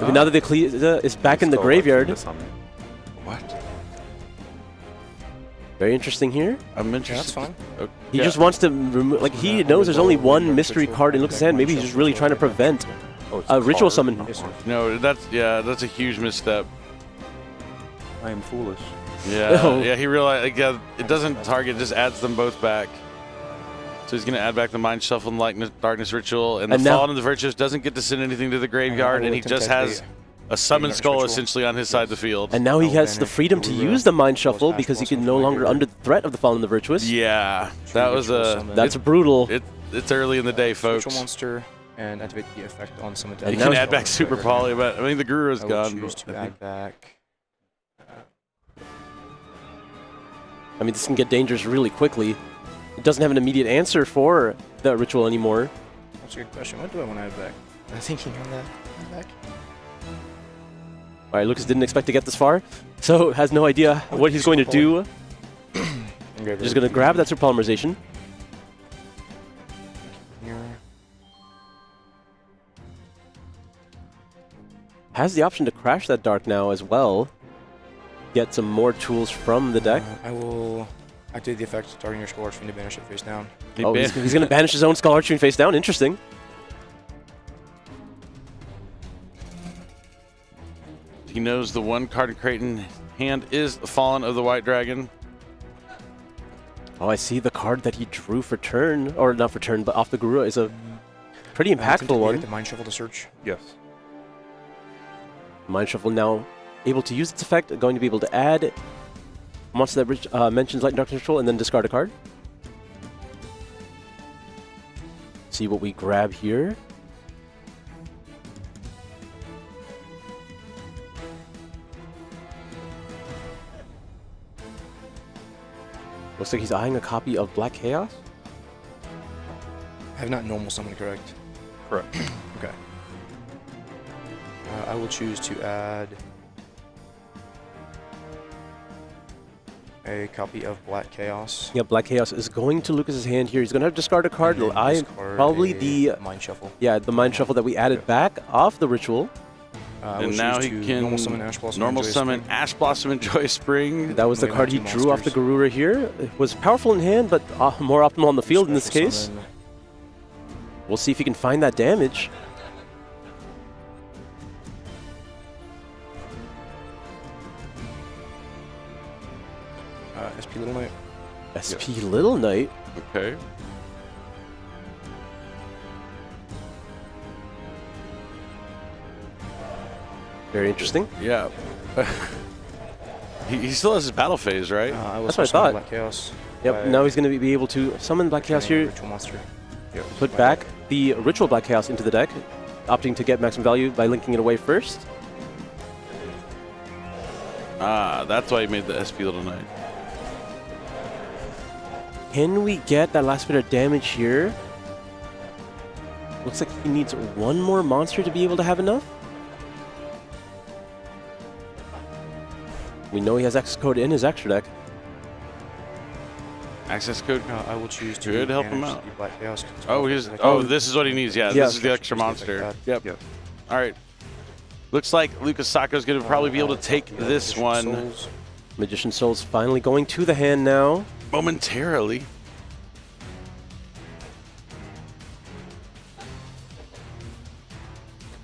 Okay, now that the Ecclesia is back in the graveyard. What? Very interesting here. I'm interested. Yeah, that's fine. Okay. He just wants to remove... Like, he knows there's only one mystery card in Lucas' hand. Maybe he's just really trying to prevent a ritual summon. No, that's a huge misstep. I am foolish. Yeah, yeah. He realized it doesn't target; it just adds them both back. So he's going to add back the Mind Shuffle and Light and Darkness Ritual, and the Fallen of the Virtuous doesn't get to send anything to the graveyard, and he just has a Summon Skull essentially on his side of the field. And now he has the freedom to use the Mind Shuffle because he can no longer under the threat of the Fallen of the Virtuous. Yeah, that was that's brutal. It's early in the day, folks. Virtual monster and activate the effect on some attack. You can add back Super Poly, but I mean the Guru's gone. Choose to add back. I mean, this can get dangerous really quickly. It doesn't have an immediate answer for the ritual anymore. That's a good question. What do I want to add back? I'm thinking on that. Back. All right, Lucas didn't expect to get this far, so has no idea what he's going to do. Just going to grab that Superpolymerization. Has the option to crash that Dark now as well. Get some more tools from the deck. I will activate the effect targeting your Skull Archfiend to banish it face down. Oh, he's going to banish his own Skull Archfiend face down. Interesting. He knows the one card in Creighton hand is the Fallen of the White Dragon. Oh, I see the card that he drew for turn, or not for turn, but off the Garura is a pretty impactful one. The Mind Shuffle to search. Yes. Mind Shuffle now able to use its effect, going to be able to add a monster that mentions Light and Darkness Ritual and then discard a card. See what we grab here. Looks like he's eyeing a copy of Black Chaos. I have not normal summoned, correct? Correct. Okay. I will choose to add a copy of Black Chaos. Yeah, Black Chaos is going to Lucas's hand here. He's going to have to discard a card. Probably the Mind Shuffle. Yeah, the Mind Shuffle that we added back off the ritual. And now he can normal summon Ash Blossom and Joyous Spring. That was the card he drew off the Garura here. It was powerful in hand, but more optimal on the field in this case. We'll see if he can find that damage. SP Little Knight. SP Little Knight? Okay. Very interesting. Yeah. he still has his battle phase, right? That's what I thought. Black Chaos. Yep, now he's going to be able to summon Black Chaos here, Ritual monster. Yep. put back the Ritual Black Chaos into the deck, opting to get maximum value by linking it away first. That's why he made the SP Little Knight. Can we get that last bit of damage here? Looks like he needs one more monster to be able to have enough. We know he has access code in his extra deck. Access code I will choose to could help him manage out. the Black Chaos. This is what he needs. Yeah, Yeah. this is the extra monster. Yep. All right. Looks like Lucas Sacco is going to probably be able to take this one Souls. Magician Soul's finally going to the hand now. momentarily.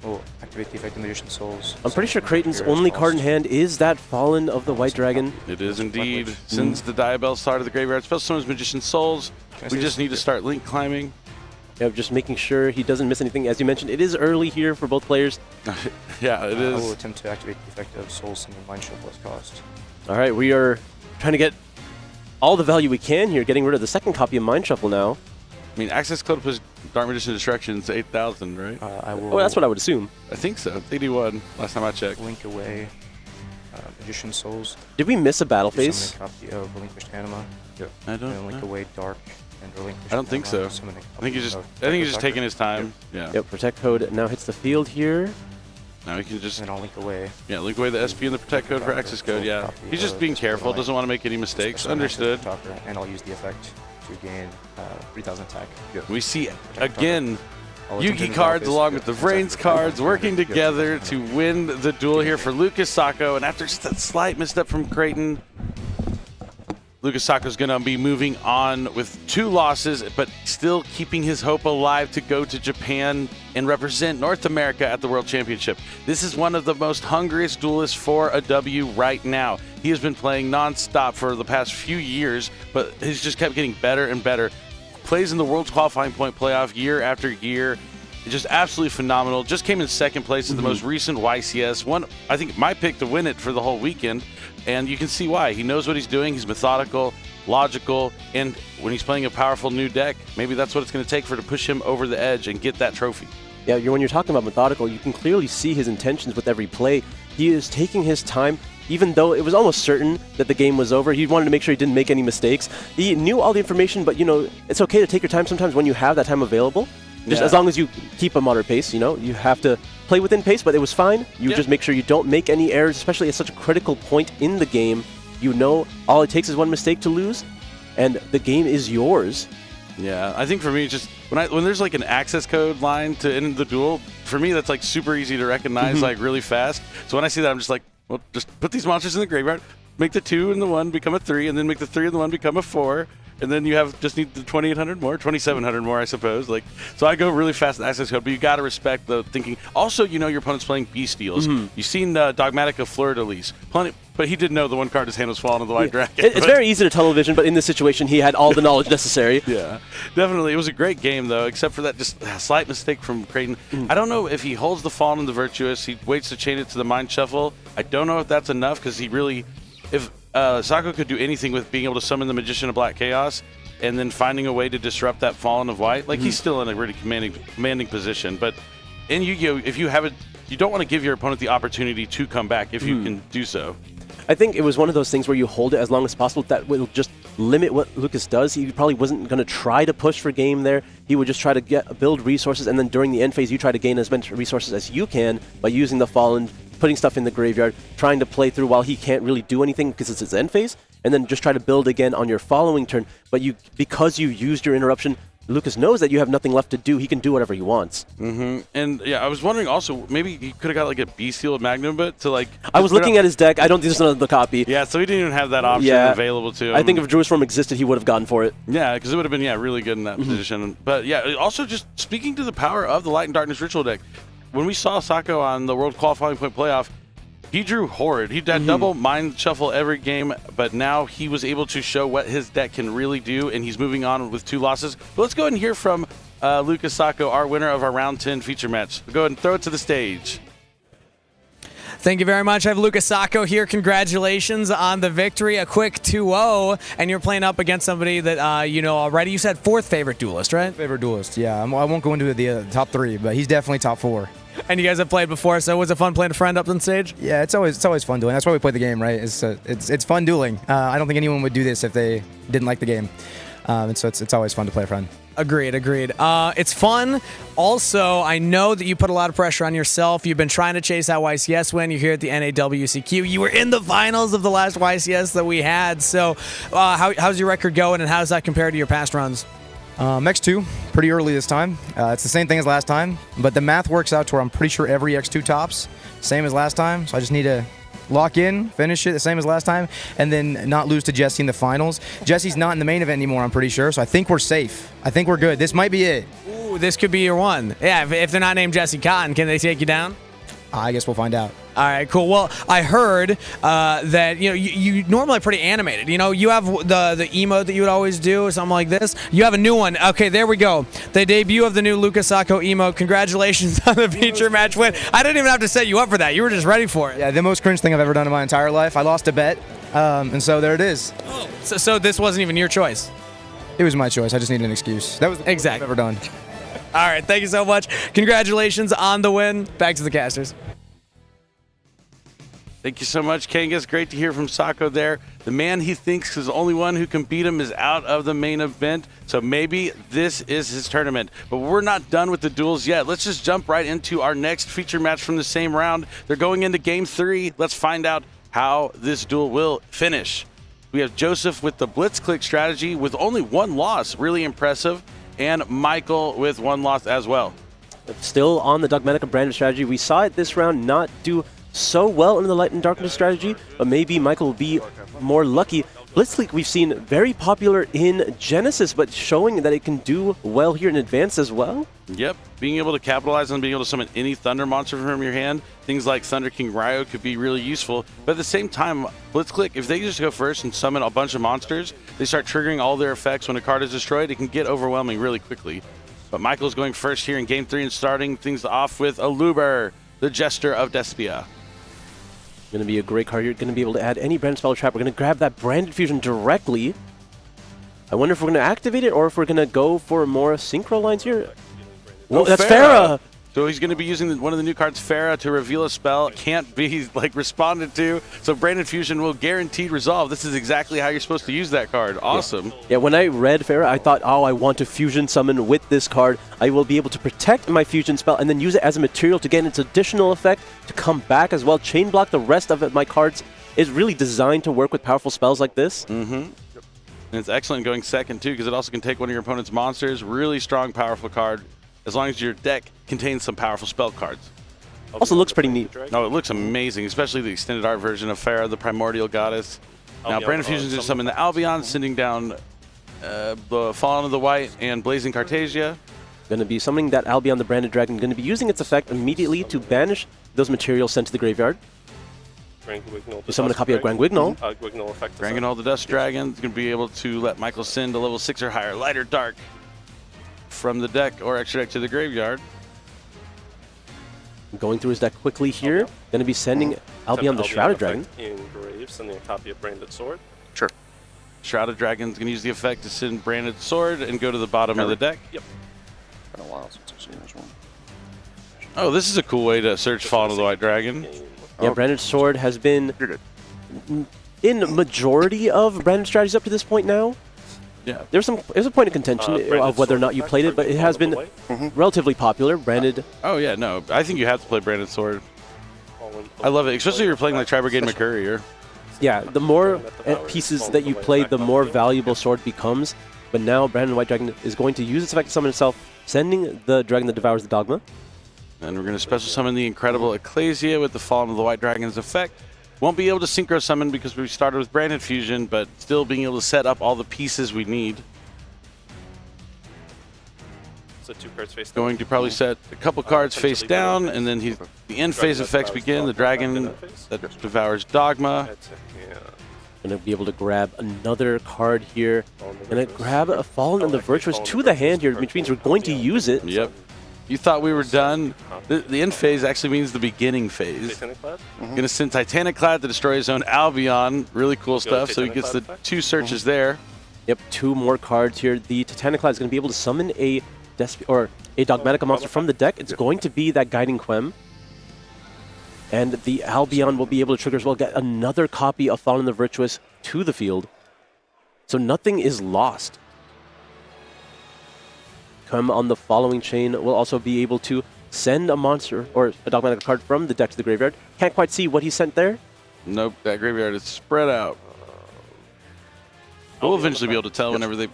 Oh, activate the effect of Magician Souls. I'm pretty sure Creighton's Hero's only Lost. card in hand is that Fallen of the White Dragon. It is indeed. Sends the Diabell side of the graveyard. Spell summons Magician Souls. We just need to start link climbing. Yeah, just making sure he doesn't miss anything. As you mentioned, it is early here for both players. Yeah, it I will is. attempt to activate the effect of Soul Sending Mind Shuffle as cost. All right, we are trying to get all the value we can here, getting rid of the second copy of Mind Shuffle now. I mean, access code was Dark Magician Destruction to 8,000, right? I will Oh, that's what I would assume. I think so. 81 last time I checked. link away Magician Souls. Did we miss a battle Summon phase? a copy of Relinquished Anima. I And don't link know. away Dark and Relinquished I don't think Anima. so. Summon a I think he's copy just of I think he's just Dark taking his time. Yeah. Yep, Protect Code now hits the field here. Now he can just And then I'll link away. link away the SP and the protect code for access code. Yeah. He's just being careful. Doesn't want to make any mistakes. Special Understood. Master Talker, and I'll use the effect to gain 3,000 attack. We see again I'll attempt Yugi to cards resolve along this. with the Vrains cards working together to win the duel here for Lucas Sacco. And after just that slight misstep from Creighton, Lucas Sacco is going to be moving on with 2 losses, but still keeping his hope alive to go to Japan and represent North America at the World Championship. This is one of the most hungriest duelists for a W right now. He has been playing nonstop for the past few years, but he's just kept getting better and better. Plays in the World's Qualifying Point playoff year after year. Just absolutely phenomenal. Just came in second place in the most recent YCS. One, I think, my pick to win it for the whole weekend. And you can see why. He knows what he's doing. He's methodical, logical, and when he's playing a powerful new deck, maybe that's what it's going to take to push him over the edge and get that trophy. Yeah, when you're talking about methodical, you can clearly see his intentions with every play. He is taking his time, even though it was almost certain that the game was over. He wanted to make sure he didn't make any mistakes. He knew all the information, but, it's okay to take your time sometimes when you have that time available. Just as long as you keep a moderate pace, you have to play within pace, but it was fine. You just make sure you don't make any errors, especially at such a critical point in the game. All it takes is one mistake to lose, and the game is yours. Yeah, I think for me, just when there's like an access code line to end the duel, for me that's like super easy to recognize, like really fast. So when I see that, I'm just like, well, just put these monsters in the graveyard, make the 2 and the 1 become a 3, and then make the 3 and the 1 become a 4. And then you just need the 2,800 more, 2,700 more, I suppose. So I go really fast in access code, but you got to respect the thinking. Also, your opponent's playing B-Steals. You've seen Dogmatica Fleur-de-Lis. But he did know the one card his hand was falling on the White Dragon. It's very easy to tunnel vision, but in this situation, he had all the knowledge necessary. Yeah, definitely. It was a great game, though, except for that just slight mistake from Creighton. I don't know if he holds the Fallen and the Virtuous. He waits to chain it to the Mind Shuffle. I don't know if that's enough, because if Sacco could do anything with being able to summon the Magician of Black Chaos and then finding a way to disrupt that Fallen of White, he's still in a really commanding position. But in Yu-Gi-Oh, if you have it, you don't want to give your opponent the opportunity to come back if you can do so. I think it was one of those things where you hold it as long as possible. That will just limit what Lucas does. He probably wasn't going to try to push for game there. He would just try to build resources, and then during the end phase, you try to gain as many resources as you can by using the Fallen, putting stuff in the graveyard, trying to play through while he can't really do anything because it's his end phase, and then just try to build again on your following turn. But because you used your interruption, Lucas knows that you have nothing left to do. He can do whatever he wants. And yeah, I was wondering also, maybe he could have got like a B-Steal Magnum bit to I was looking at his deck. I don't think there's another copy. Yeah, so he didn't even have that option available to him. I think if Druid's Form existed, he would have gone for it. Yeah, because it would have been really good in that position. But yeah, also just speaking to the power of the Light and Darkness Ritual deck, when we saw Sacco on the World Qualifying Point playoff, he drew horrid. He had double Mind Shuffle every game, but now he was able to show what his deck can really do, and he's moving on with 2 losses. But let's go ahead and hear from Lucas Sacco, our winner of our Round 10 feature match. Go ahead and throw it to the stage. Thank you very much. I have NAWCQ here. Congratulations on the victory. A quick 2-0, and you're playing up against somebody that you know already. You said 4th favorite duelist, right? Favorite duelist, yeah. I won't go into the top 3, but he's definitely top 4. And you guys have played before, so was it fun playing a friend up on stage? Yeah, it's always fun dueling. That's why we play the game, right? It's fun dueling. I don't think anyone would do this if they didn't like the game. And so it's always fun to play a friend. Agreed. It's fun. Also, I know that you put a lot of pressure on yourself. You've been trying to chase that YCS win. You're here at the NAWCQ. You were in the finals of the last YCS that we had. So how's your record going, and how does that compare to your past runs? X2, pretty early this time. It's the same thing as last time, but the math works out to where I'm pretty sure every X2 tops, same as last time. So I just need to lock in, finish it the same as last time, and then not lose to Jesse in the finals. Jesse's not in the main event anymore, I'm pretty sure, so I think we're safe. I think we're good. This might be it. Ooh, this could be your one. Yeah, if they're not named Jesse Cotton, can they take you down? I guess we'll find out. All right, cool. Well, I heard that you normally are pretty animated. You know, you have the emote that you would always do, or something like this. You have a new one. Okay, there we go. The debut of the new NAWCQ emote. Congratulations on the feature match win. I didn't even have to set you up for that. You were just ready for it. Yeah, the most cringe thing I've ever done in my entire life. I lost a bet, and so there it is. Oh, so this wasn't even your choice? It was my choice. I just needed an excuse. That was the exact I've ever done. All right, thank you so much. Congratulations on the win. Back to the casters. Thank you so much, Kangas. Great to hear from Sako there. The man he thinks is the only one who can beat him is out of the main event, so maybe this is his tournament. But we're not done with the duels yet. Let's just jump right into our next feature match from the same round. They're going into Game 3. Let's find out how this duel will finish. We have Joseph with the Blitzkrieg strategy with only 1 loss. Really impressive. And Michael with 1 loss as well. Still on the Dogmatica branded strategy. We saw it this round not do so well in the Light and Darkness strategy, but maybe Michael will be more lucky. Blitzkrieg we've seen very popular in Genesis, but showing that it can do well here in Advanced as well. Yep, being able to capitalize on being able to summon any Thunder monster from your hand, things like Thunder King Ryo could be really useful. But at the same time, Blitzkrieg, if they just go first and summon a bunch of monsters, they start triggering all their effects when a card is destroyed, it can get overwhelming really quickly. But Michael's going first here in Game 3 and starting things off with Aluber, the Jester of Despia. Going to be a great card. You're going to be able to add any branded spell or trap. We're going to grab that branded fusion directly. I wonder if we're going to activate it or if we're going to go for more synchro lines here. Oh, that's Farah! So he's going to be using one of the new cards, Farah, to reveal a spell. Can't be responded to. So Branded Fusion will guaranteed resolve. This is exactly how you're supposed to use that card. Awesome. Yeah, when I read Farah, I thought, oh, I want to fusion summon with this card. I will be able to protect my fusion spell and then use it as a material to get its additional effect to come back as well. Chain block the rest of my cards. Is really designed to work with powerful spells like this. Mm-hmm. And it's excellent going second, too, because it also can take one of your opponent's monsters. Really strong, powerful card, as long as your deck contains some powerful spell cards. Also looks pretty neat. No, it looks amazing, especially the extended art version of Farah, the Primordial Goddess. Now, Branded Fusion is going to summon the Albion, sending down the Fallen of the White and Blazing Cartesia. Going to be summoning that Albion, the Branded Dragon. Going to be using its effect immediately to banish those materials sent to the graveyard. You summon a copy of Grand Guignol. Granganol, the Dust Dragon, is going to be able to let Michael send a level 6 or higher Light or Dark from the deck or extra deck to the graveyard. Going through his deck quickly here. Going to be sending Albion the Shrouded Dragon. Sending a copy of Branded Sword. Sure. Shrouded Dragon's going to use the effect to send Branded Sword and go to the bottom of the deck. Yep. Been a while since I've seen this one. Oh, this is a cool way to search Fallen of the White Dragon. Yeah, Branded Sword has been in majority of Branded strategies up to this point now. Yeah. There's a point of contention of whether or not you played it, but it has been relatively popular. Branded. Oh, yeah, no. I think you have to play Branded Sword. I love it, especially if you're playing like Tri-Brigade McCurry. Yeah, the more pieces that you play, the more valuable Sword becomes. But now Branded White Dragon is going to use its effect to summon itself, sending the Dragon that Devours the Dogma. And we're going to special summon the Incredible Ecclesia with the Fallen of the White Dragon's effect. Won't be able to synchro summon because we started with Branded Fusion, but still being able to set up all the pieces we need. So 2 cards face down. Going to probably set a couple cards face down, and then the end phase effects begin. The Dragon that Devours Dogma. Going to be able to grab another card here. And grab a Fallen and the Virtuous to the hand here, which means we're going to use it. Yep. You thought we were done. The end phase actually means the beginning phase. Titaniclad? Gonna send Titaniclad to destroy his own Albion. Really cool stuff. So he gets the 2 searches there. Yep, 2 more cards here. The Titaniclad is going to be able to summon a Dogmatica monster from the deck. It's going to be that Guiding Quem. And the Albion will be able to trigger as well, get another copy of Fallen the Virtuous to the field. So nothing is lost. Quem on the following chain will also be able to send a monster or a Dogmatica card from the deck to the graveyard. Can't quite see what he sent there. Nope, that graveyard is spread out. We'll eventually be able to tell whenever they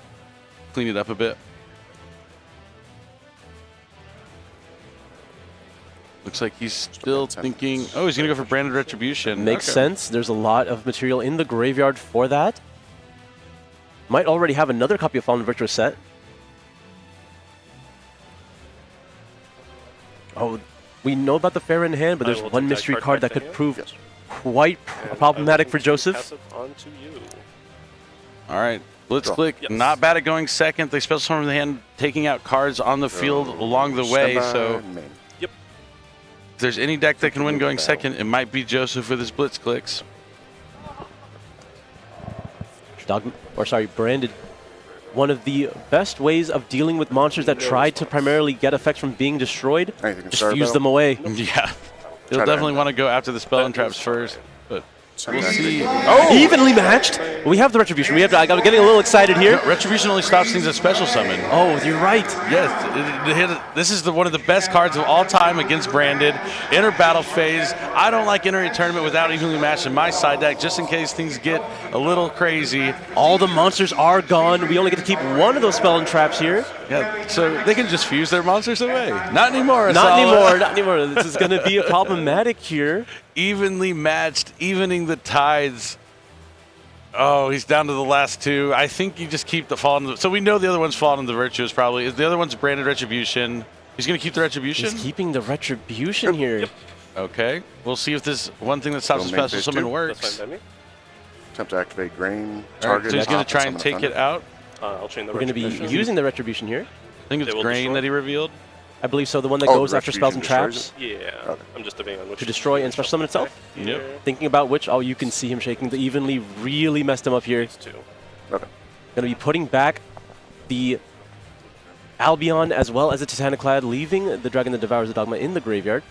clean it up a bit. Looks like he's still thinking, oh, he's going to go for Branded Retribution. Makes sense. There's a lot of material in the graveyard for that. Might already have another copy of Fallen Virtuous set. Oh, we know about the Fair in hand, but there's one mystery card that could prove quite problematic for Joseph. Pass it on to you. All right, Blitzclick, not bad at going second. They special summon the hand, taking out cards on the field along the way. So if there's any deck that can win going second, it might be Joseph with his Blitzclicks. Branded. One of the best ways of dealing with monsters that try to primarily get effects from being destroyed, just fuse them away. Yeah, he'll definitely want to go after the spell and traps first, but we'll see. Oh! Evenly matched. We have the Retribution. I'm getting a little excited here. No, Retribution only stops things at special summon. Oh, you're right. Yes, this is one of the best cards of all time against Branded. Enter battle phase. I don't like entering a tournament without evenly matched in my side deck, just in case things get a little crazy. All the monsters are gone. We only get to keep one of those spell and traps here. Yeah, so they can just fuse their monsters away. Not anymore. Not anymore. Not anymore. This is going to be problematic here. Evenly matched, evening the tides. Oh, he's down to the last 2. I think you just keep the Fallen. So we know the other one's Fallen in the Virtuous probably. The other one's Branded Retribution. He's going to keep the Retribution? He's keeping the Retribution here. Yep. Okay. We'll see if this one thing that stops the special summon works. Attempt to activate Grain. Target. So he's going to try and take it out. I'll chain the We're going to be using the Retribution here. I think it's Grain that he revealed. I believe so. The one that goes after spells and traps. Yeah. I'm just debating on which to destroy and special summon itself. Yep. Thinking about which. Oh, you can see him shaking. The evenly really messed him up here. Okay. Going to be putting back the Albion as well as the Titaniclad, leaving the Dragon that Devours the Dogma in the graveyard.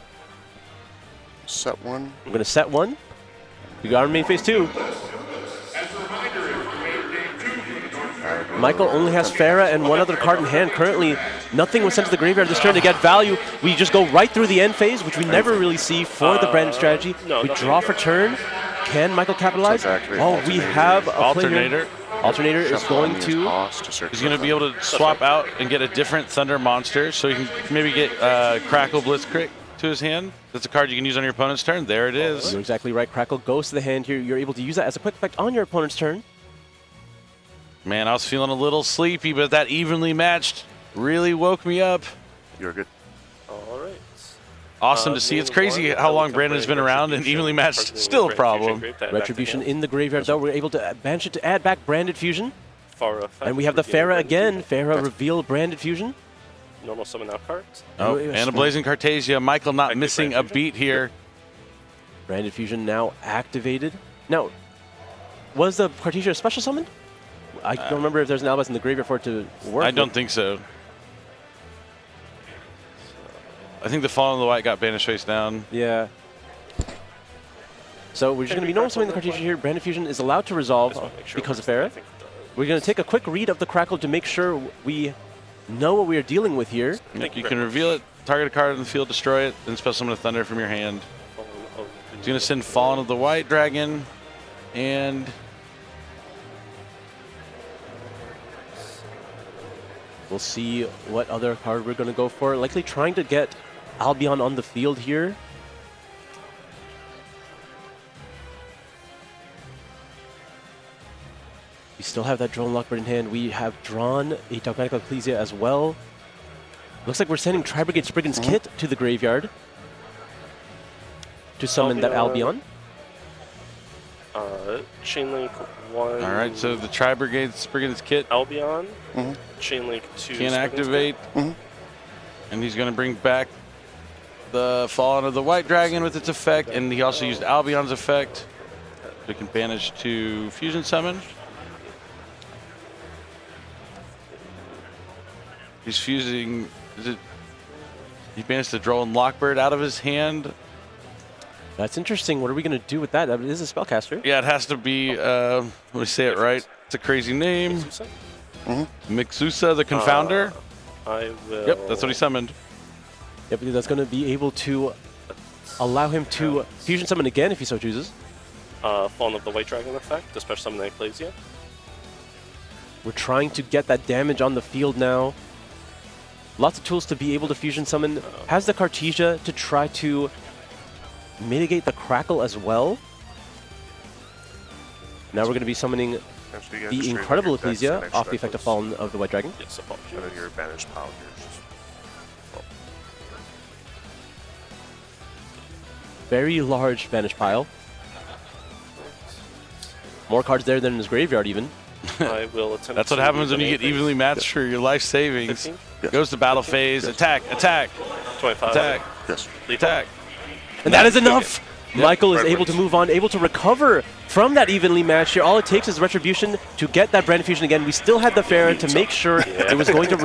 Set one. I'm going to set one. We got our main phase 2. Michael only has Farah and one other card in hand. Currently, nothing was sent to the graveyard this turn to get value. We just go right through the end phase, which we never really see for the Branded strategy. We draw for turn. Can Michael capitalize? Oh, we have a Alternator. Alternator is going to... He's going to be able to swap out and get a different Thunder monster, so he can maybe get Crackle Blitzclick to his hand. That's a card you can use on your opponent's turn. There it is. You're exactly right. Crackle goes to the hand here. You're able to use that as a quick effect on your opponent's turn. Man, I was feeling a little sleepy, but that evenly matched really woke me up. You're good. All right. Awesome to see. It's crazy how long Brandon's been around, and evenly matched still a problem. Retribution in the graveyard, though. We're able to manage it to add back Branded Fusion. And we have the Farah again. Farah reveal Branded Fusion. Normal summon out cards. Oh, and a Blazing Cartasia. Michael not missing a beat here. Branded Fusion now activated. Now, was the Cartasia special summoned? I don't remember if there's an Albus in the graveyard for it to work. I don't think so. I think the Fallen of the White got banished face down. Yeah. So we're just going to be normal summoning the Cartasia here. Branded Fusion is allowed to resolve because of Farah. We're going to take a quick read of the Crackle to make sure we know what we are dealing with here. You can reveal it, target a card in the field, destroy it, then special summon a Thunder from your hand. He's going to send Fallen of the White Dragon, and we'll see what other card we're going to go for. Likely trying to get Albion on the field here. We still have that Drone Lockbird in hand. We have drawn a Dogmatic Ecclesia as well. Looks like we're sending Tri-Brigade Spriggan's Kit to the graveyard to summon that Albion. Chainlink 1. All right, so the Tri-Brigade Spriggan's Kit. Albion. Chainlink 2. Can't activate. And he's going to bring back the Fallen of the White Dragon with its effect, and he also used Albion's effect. We can banish to Fusion Summon. He's fusing. He banished the Droll Lockbird out of his hand. That's interesting. What are we going to do with that? That is a spellcaster. Yeah, it has to be. Let me say it right. It's a crazy name. Mixusa the Confounder. I will. Yep, that's what he summoned. Yep, that's going to be able to allow him to Fusion Summon again if he so chooses. Fallen of the White Dragon effect, the special summon that Ecclesia. We're trying to get that damage on the field now. Lots of tools to be able to Fusion Summon. Has the Cartesia to try to mitigate the Crackle as well. Now we're going to be summoning the Incredible Ecclesia off the effect of Fallen of the White Dragon. Yes, apologies. And then your advantage pile here. Very large Vanish Pile. More cards there than in his graveyard even. I will attempt. That's what happens when you get evenly matched for your life savings. 15? Goes to battle phase, attack, attack, 25. attack, attack. And that is enough! Michael is able to move on, able to recover from that evenly matched here. All it takes is Retribution to get that Brand Fusion again. We still had the Pharah to make sure it was going to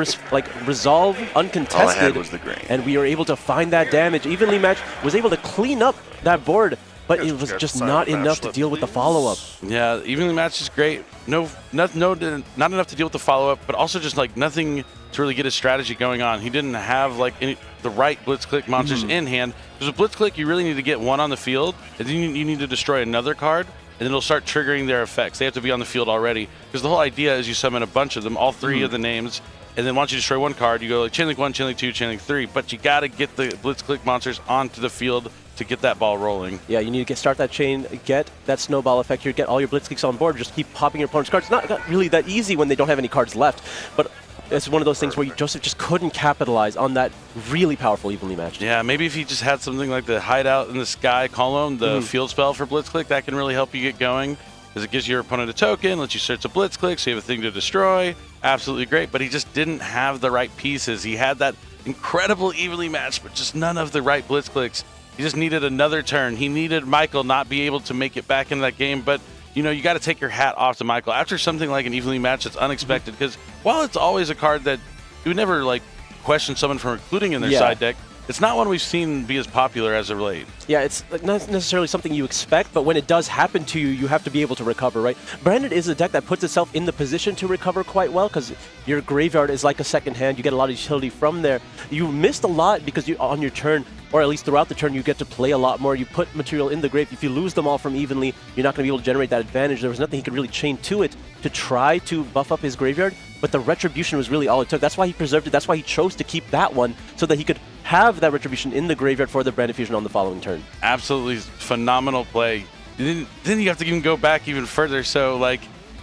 resolve uncontested. All I had was the grain. And we were able to find that damage. Evenly matched was able to clean up that board, but it was just not enough to deal with the follow-up. Yeah, evenly matched is great. Not enough to deal with the follow-up, but also just like nothing to really get his strategy going on. He didn't have like the right Blitzclick monsters in hand. Because with Blitzclick, you really need to get one on the field, and then you need to destroy another card, and then it'll start triggering their effects. They have to be on the field already. Because the whole idea is you summon a bunch of them, all three of the names, and then once you destroy one card, you go like Chain Link 1, Chain Link 2, Chain Link 3, but you got to get the Blitzclick monsters onto the field to get that ball rolling. Yeah, you need to start that chain, get that snowball effect here, get all your Blitzkicks on board, just keep popping your opponent's cards. Not really that easy when they don't have any cards left, but it's one of those things where Joseph just couldn't capitalize on that really powerful evenly matched. Yeah, maybe if he just had something like the Hideout in the Sky column, the field spell for Blitzclick, that can really help you get going. Because it gives your opponent a token, lets you search a Blitzclick, so you have a thing to destroy. Absolutely great, but he just didn't have the right pieces. He had that incredible evenly matched, but just none of the right Blitzclicks. He just needed another turn. He needed Michael not be able to make it back into that game, but you know, you got to take your hat off to Michael after something like an evenly match that's unexpected. Because while it's always a card that you would never like question someone from including in their side deck, it's not one we've seen be as popular as of late. Yeah, it's not necessarily something you expect, but when it does happen to you, you have to be able to recover, right? Branded is a deck that puts itself in the position to recover quite well because your graveyard is like a second hand. You get a lot of utility from there. You missed a lot because on your turn, or at least throughout the turn, you get to play a lot more. You put material in the grave. If you lose them all from evenly, you're not going to be able to generate that advantage. There was nothing he could really chain to it to try to buff up his graveyard, but the Retribution was really all it took. That's why he preserved it. That's why he chose to keep that one, so that he could have that Retribution in the graveyard for the Branded Fusion on the following turn. Absolutely phenomenal play. Then you have to even go back even further. So, like,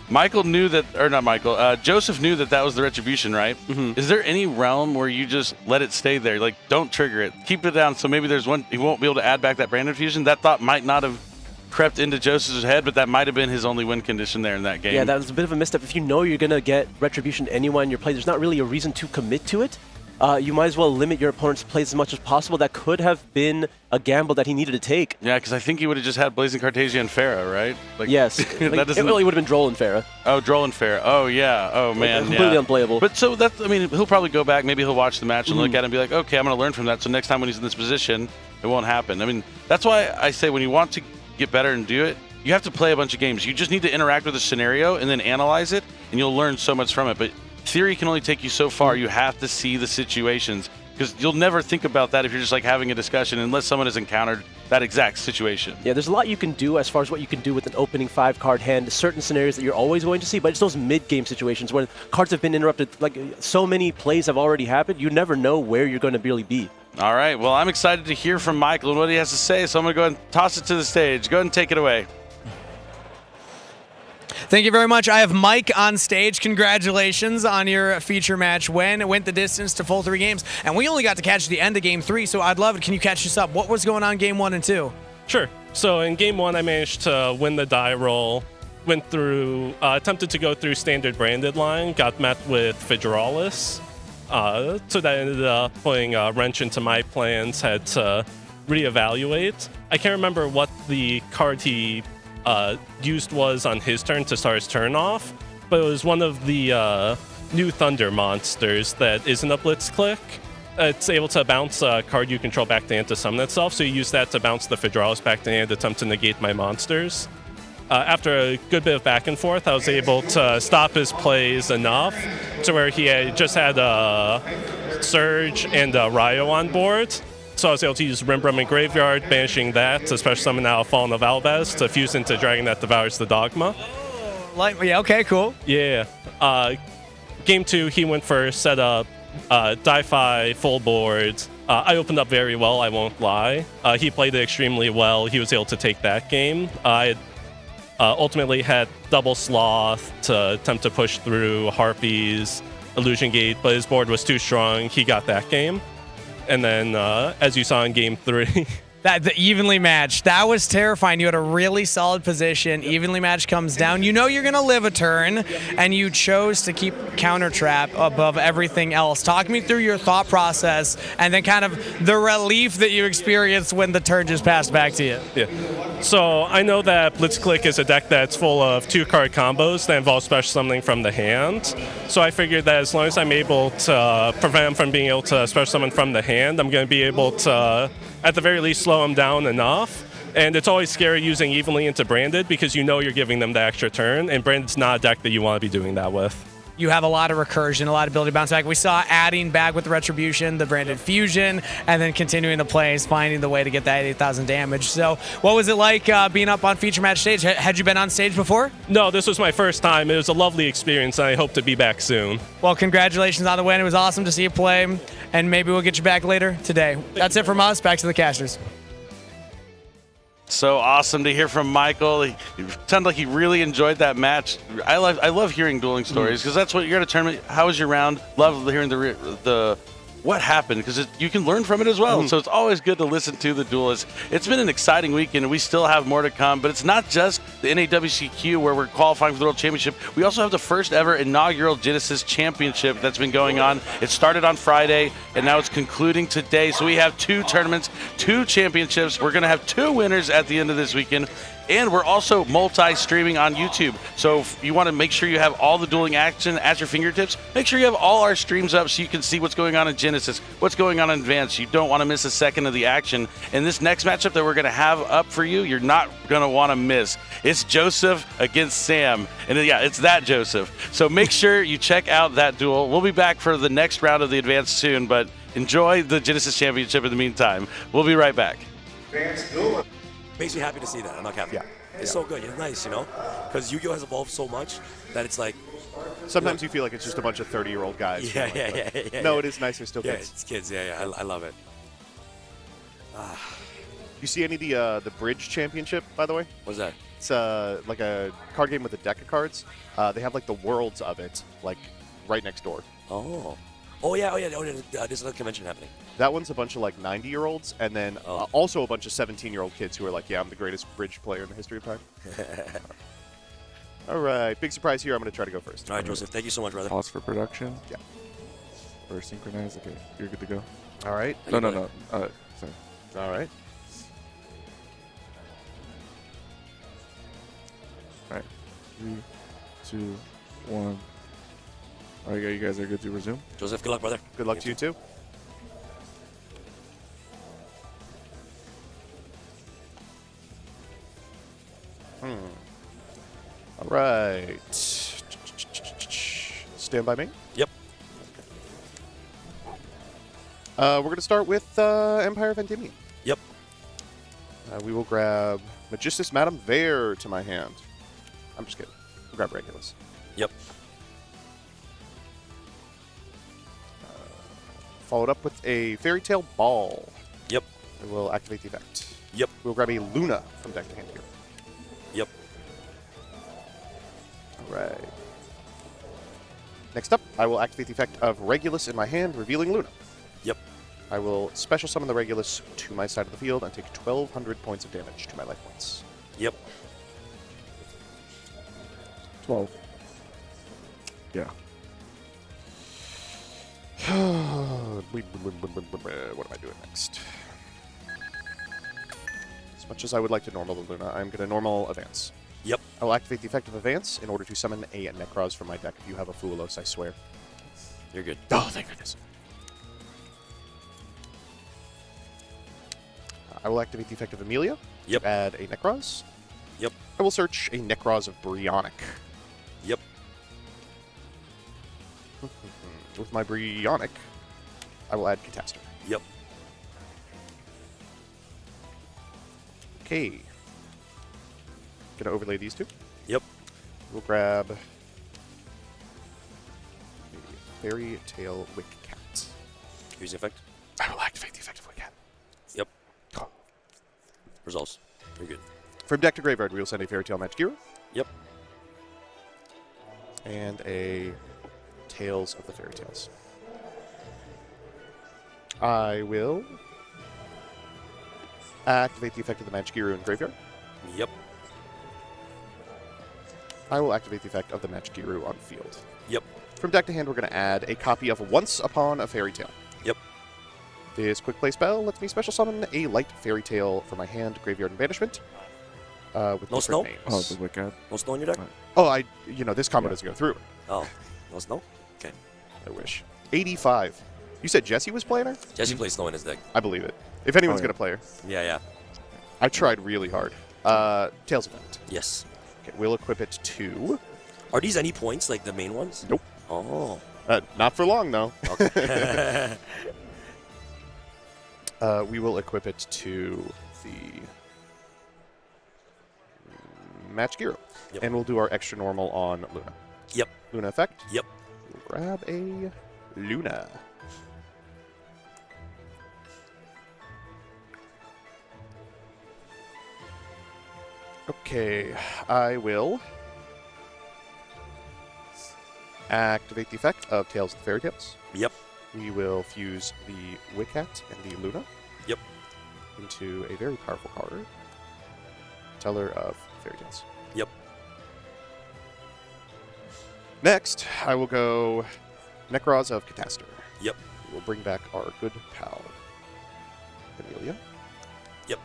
Michael knew that, or not Michael, Joseph knew that that was the Retribution, right? Is there any realm where you just let it stay there? Like, don't trigger it. Keep it down so maybe there's one, he won't be able to add back that Branded Fusion. That thought might not have crept into Joseph's head, but that might have been his only win condition there in that game. Yeah, that was a bit of a misstep. If you know you're going to get Retribution anywhere in your play, there's not really a reason to commit to it. You might as well limit your opponent's plays as much as possible. That could have been a gamble that he needed to take. Yeah, because I think he would have just had Blazing Cartesia and Pharah, right? Like, yes. That it really would have been Droll and Pharah. Oh, Droll and Pharah. Oh, yeah. Oh, man. Completely unplayable. But so that's, I mean, he'll probably go back. Maybe he'll watch the match and look at it and be like, okay, I'm going to learn from that. So next time when he's in this position, it won't happen. I mean, that's why I say when you want to get better and do it, you have to play a bunch of games. You just need to interact with the scenario and then analyze it, and you'll learn so much from it. But theory can only take you so far. You have to see the situations, because you'll never think about that if you're just like having a discussion unless someone has encountered that exact situation. Yeah, there's a lot you can do as far as what you can do with an opening 5-card hand. Certain scenarios that you're always going to see, but it's those mid-game situations when cards have been interrupted. Like, so many plays have already happened, you never know where you're going to really be. All right, well, I'm excited to hear from Michael and what he has to say, so I'm going to go ahead and toss it to the stage. Go ahead and take it away. Thank you very much. I have Mike on stage. Congratulations on your feature match win. It went the distance to full 3 games, and we only got to catch the end of Game 3, so I'd love it. Can you catch us up? What was going on Game 1 and 2? Sure. So in Game 1, I managed to win the die roll, went through, attempted to go through standard branded line, got met with Fideralis. So that ended up putting a wrench into my plans, had to reevaluate. I can't remember what the card he used was on his turn to start his turn off, but it was one of the new Thunder monsters that isn't a Blitz Click. It's able to bounce a card you control back to hand to summon itself, so you use that to bounce the Fidralis back to hand, attempt to negate my monsters. After a good bit of back and forth, I was able to stop his plays enough to where he just had a Surge and a Ryo on board. So I was able to use Rimbrum and Graveyard, banishing that to special summon out Fallen of Albaz to fuse into Dragon that devours the Dogma. Yeah, okay, cool. Yeah. Game 2, he went first, set up Die-Fi full board. I opened up very well, I won't lie. He played it extremely well. He was able to take that game. I ultimately had double Sloth to attempt to push through Harpies, Illusion Gate, but his board was too strong. He got that game. And then, as you saw in Game 3... The evenly matched. That was terrifying. You had a really solid position. Evenly matched comes down. You know you're going to live a turn, and you chose to keep counter trap above everything else. Talk me through your thought process and then kind of the relief that you experienced when the turn just passed back to you. Yeah. So I know that Blitzclick is a deck that's full of 2-card combos that involve special summoning from the hand. So I figured that as long as I'm able to prevent him from being able to special summon from the hand, I'm going to be able to, at the very least, slow him down enough. And it's always scary using evenly into Branded because you know you're giving them the extra turn, and Branded's not a deck that you want to be doing that with. You have a lot of recursion, a lot of ability to bounce back. We saw adding back with the Retribution, the Branded Fusion, and then continuing the plays, finding the way to get that 8,000 damage. So what was it like being up on feature match stage? Had you been on stage before? No, this was my first time. It was a lovely experience, and I hope to be back soon. Well, congratulations on the win. It was awesome to see you play, and maybe we'll get you back later today. That's it from us. Back to the casters. So awesome to hear from Michael. He sounded like he really enjoyed that match. I love hearing dueling stories because that's what you're at a tournament. How was your round? Love hearing the what happened because you can learn from it as well. So it's always good to listen to the duelists. It's been an exciting weekend, and we still have more to come. But it's not just the NAWCQ where we're qualifying for the World Championship. We also have the first ever inaugural Genesis Championship that's been going on. It started on Friday, and now it's concluding today. So we have 2 tournaments, 2 championships. We're going to have 2 winners at the end of this weekend. And we're also multi-streaming on YouTube. So if you want to make sure you have all the dueling action at your fingertips, make sure you have all our streams up so you can see what's going on in Genesis, what's going on in Advanced. You don't want to miss a second of the action. And this next matchup that we're going to have up for you, you're not going to want to miss. It's Joseph against Sam. And yeah, it's that Joseph. So make sure you check out that duel. We'll be back for the next round of the Advanced soon, but enjoy the Genesis Championship in the meantime. We'll be right back. Makes me happy to see that. I'm not happy. Yeah. It's so good. It's nice, you know? Because Yu-Gi-Oh! Has evolved so much that it's like... Sometimes you feel like it's just a bunch of 30-year-old guys. Yeah. No, it is nice. They're still kids. kids. It's kids. Yeah. I love it. You see any of the Bridge Championship, by the way? What's that? It's like a card game with a deck of cards. They have like the worlds of it, like right next door. Oh yeah. There's another convention happening. That one's a bunch of like 90-year-olds, and then also a bunch of 17-year-old kids who are like, yeah, I'm the greatest Bridge player in the history of time. All right, big surprise here. I'm going to try to go first. All right, Joseph, thank you so much, brother. Pause for production. Yeah. Or synchronize. Okay, you're good to go. All right. No. Sorry. All right. All right. 3, 2, 1. All right, you guys are good to resume. Joseph, good luck, brother. Good luck to you too. All right. Stand by me. Yep. We're going to start with Empire of Endymion. Yep. We will grab Magistus Madame Vare to my hand. I'm just kidding. We'll grab Regulus. Yep. Followed up with a Fairy Tale Ball. Yep. I will activate the effect. Yep. We'll grab a Luna from deck to hand here. Yep. All right. Next up, I will activate the effect of Regulus in my hand, revealing Luna. Yep. I will special summon the Regulus to my side of the field and take 1,200 points of damage to my life points. Yep. 12. Yeah. What am I doing next? As much as I would like to normal the Luna, I'm going to normal advance. Yep. I will activate the effect of advance in order to summon a Necroz from my deck. If you have a Fuelos, I swear. You're good. Oh, thank goodness. I will activate the effect of Amelia. Yep. Add a Necroz. Yep. I will search a Necroz of Brionic. Yep. With my Brionic, I will add Catastrophe. Yep. Okay. Gonna overlay these two. Yep. We'll grab a Fairy Tail Wick Cat. Use the effect. I will activate the effect of Wick Cat. Yep. Results. You're good. From deck to graveyard, we will send a Fairy Tail Magic Hero. Yep. And a Tales of the Fairy Tales. I will activate the effect of the Magic Hero in graveyard. Yep. I will activate the effect of the Magic Hero on field. Yep. From deck to hand, we're going to add a copy of Once Upon a Fairy Tale. Yep. This quick play spell lets me special summon a light fairy tale from my hand, graveyard, and banishment. With No snow? names. Oh, the Wicked. No snow in your deck? Oh, this combo doesn't go through. Oh, no snow? Okay. I wish. 85. You said Jesse was playing her? Jesse plays snow in his deck. I believe it. If anyone's going to play her. Yeah. I tried really hard. Tails Event. Yes. Okay, we'll equip it to... Are these any points, like the main ones? Nope. Oh. Not for long, though. Okay. We will equip it to the Magic Hero. Yep. And we'll do our extra normal on Luna. Yep. Luna effect. Yep. We'll grab a Luna. Okay, I will activate the effect of Tales of the Fairy Tales. Yep. We will fuse the Wicket and the Luna. Yep. Into a very powerful card. Teller of Fairy Tales. Yep. Next, I will go Necroz of Catastor. Yep. We'll bring back our good pal, Amelia. Yep.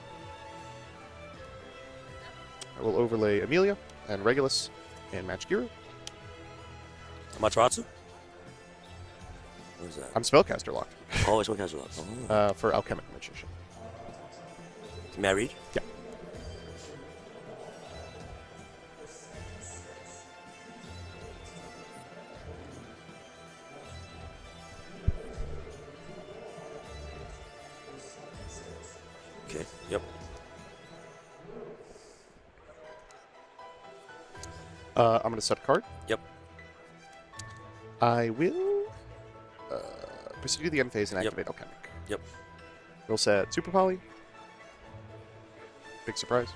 I will overlay Amelia and Regulus and Magic Hero. Amaterasu? What is that? I'm Spellcaster locked. Oh, it's Spellcaster locked. Oh. For Alchemic Magician. Married? Yeah. Okay, yep. I'm going to set a card. Yep. I will proceed to the end phase and activate Alchemic. Yep. We'll set Super Poly. Big surprise.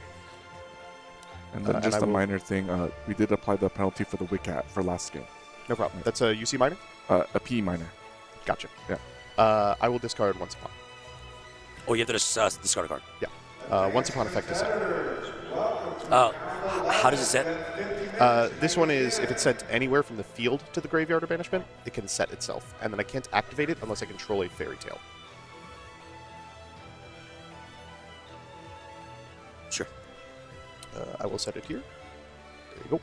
And then just a minor thing, we did apply the penalty for the Wicket for last game. No problem. That's a UC minor? A P minor. Gotcha. Yeah. I will discard Once Upon. Oh, you have to discard a card? Yeah. Once Upon effect is set. How does it set? This one is, if it's sent anywhere from the field to the graveyard or banishment, it can set itself. And then I can't activate it unless I control a Fairy Tale. Sure. I will set it here. There you go.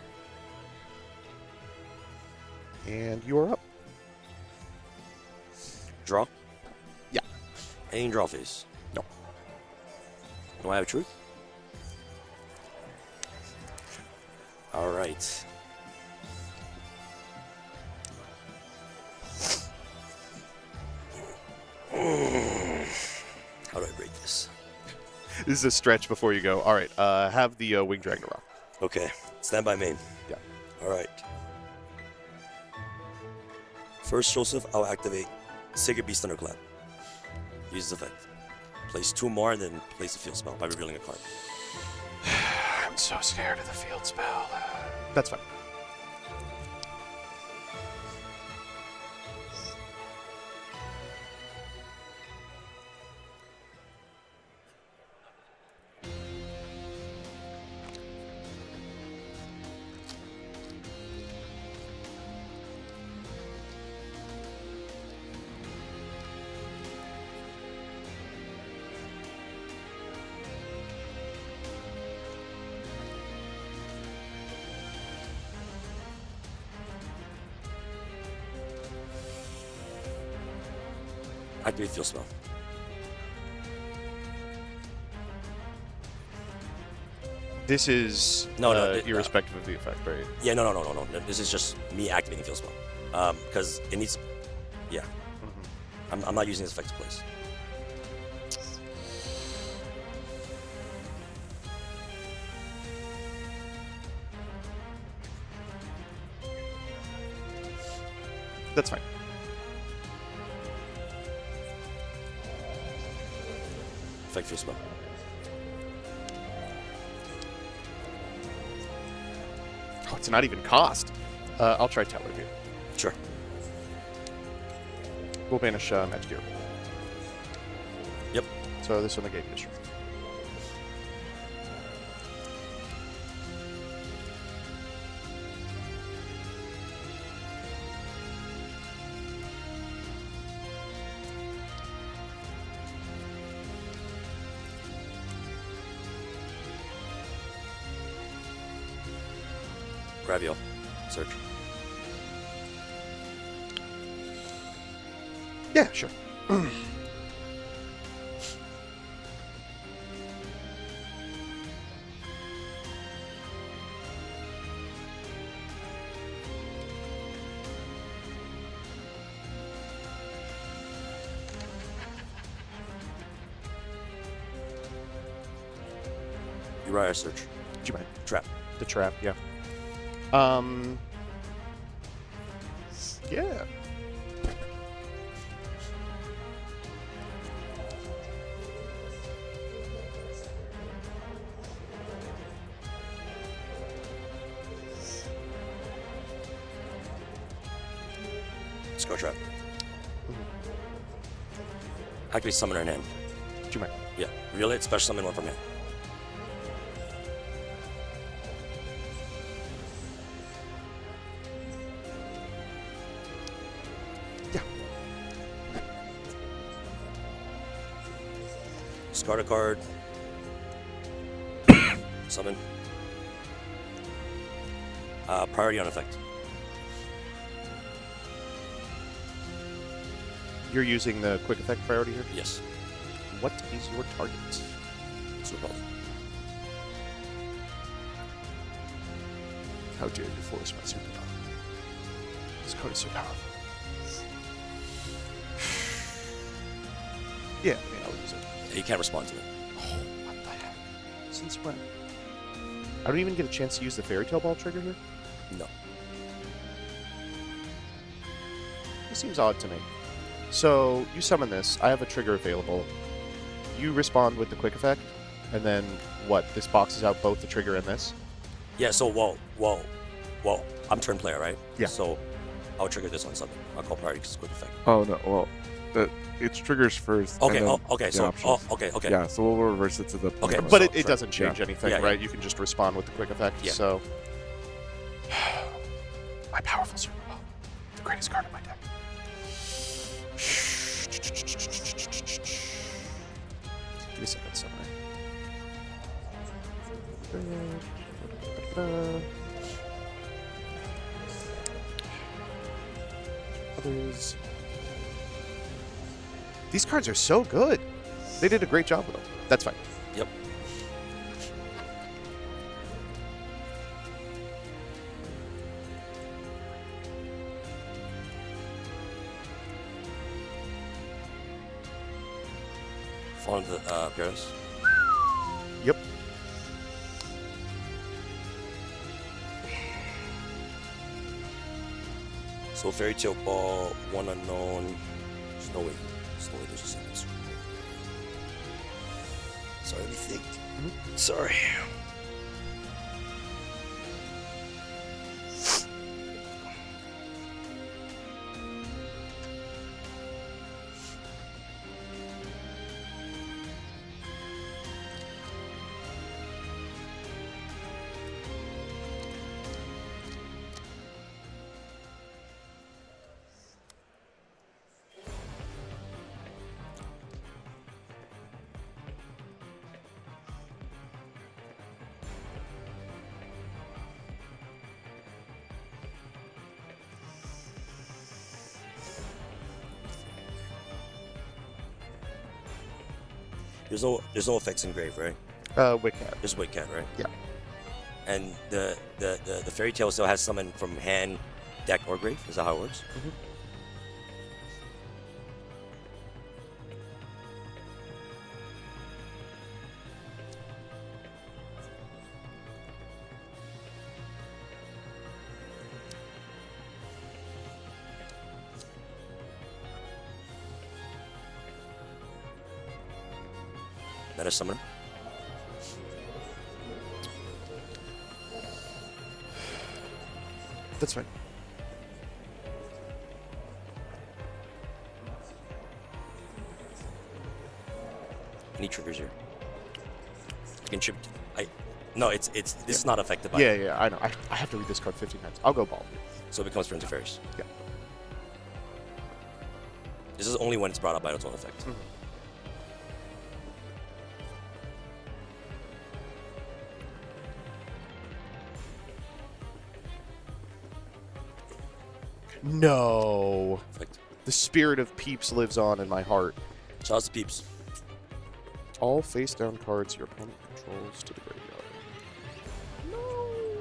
And you are up. Draw? Yeah. Any draw phase? No. Do I have truth? All right. How do I break this? This is a stretch before you go. All right. Have the Winged Dragon rock. Okay. Stand by main. Yeah. All right. First, Joseph, I'll activate Sacred Beast Thunderclap. Use this effect. Place 2 more, then place a field spell by revealing a card. I'm so scared of the field spell. That's fine. Activate field spell. This is irrespective of the effect, right? Yeah, no. This is just me activating field spell. Because it needs. Yeah. I'm not using this effect to place. That's fine. Effect field spell. Oh, it's not even cost. I'll try Teller here. Sure. We'll banish Magic Gear. Yep. So this will negate the issue. Gravio. Search. Yeah, sure. Uriah search. Do you mind? Trap. The trap, yeah. Yeah. Score trap. Activate summoner in hand. Do you mind? Yeah. Reel it, special summon one from hand. Discard a card. Summon. Priority on effect. You're using the quick effect priority here? Yes. What is your target? It's no problem. How dare you force my superpower? This card is so powerful. Yeah, I mean, I'll use it. You can't respond to it. Oh, what the heck? Since when? I don't even get a chance to use the Fairy Tale Ball trigger here? No. This seems odd to me. So, you summon this. I have a trigger available. You respond with the quick effect, and then what? This boxes out both the trigger and this? Yeah, so, whoa. I'm turn player, right? Yeah. So, I'll trigger this on something. I'll call priority because it's quick effect. Oh, no, well, it triggers first. Okay, and then okay, the so, options. okay. Yeah, so we'll reverse it to the... Okay, But so, it doesn't change anything, Yeah, right? yeah. You can just respond with the quick effect, Yeah. so... My powerful super ball. The greatest card in my deck. Give me a second, Summoner. Others. These cards are so good. They did a great job with them. That's fine. Yep. Fall into the Paradise. Yep. So Fairy Tale Ball, one unknown. There's no way there's a second. Sorry, let me think. Sorry. There's no effects in grave, right? Wicked. There's Wicked, right? Yeah. And the fairy tale still has summon from hand, deck, or grave. Is that how it works? Mm-hmm. Meta summoner. That's fine. Any triggers here? I can chip. No, it's this is not affected by. Yeah, I know. I have to read this card 15 times. I'll go ball. So it becomes Friends of Fairies. Yeah. This is only when it's brought up by its own effect. Mm-hmm. No. Perfect. The spirit of Peeps lives on in my heart. Shout out to Peeps. All face down cards your opponent controls to the graveyard. No.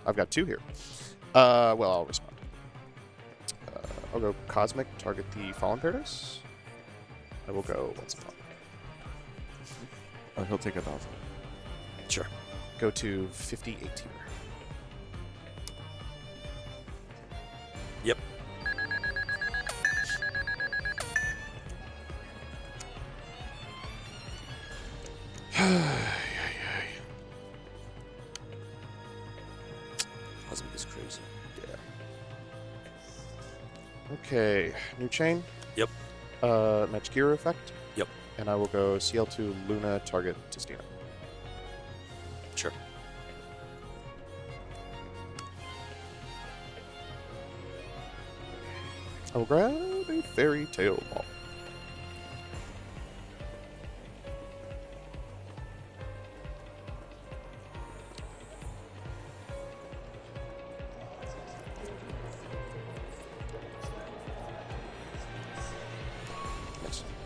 I've got 2 here. Well, I'll respond. I'll go Cosmic, target the Fallen Paradise. I will go once upon. He'll take 1,000. Sure. Go to 58 here. Yep. Cosmic is crazy. Yeah. Okay, new chain. Yep. Magic Hero effect. Yep. And I will go CL2 Luna, target Tistina. Sure. I will grab a Fairy Tale Ball.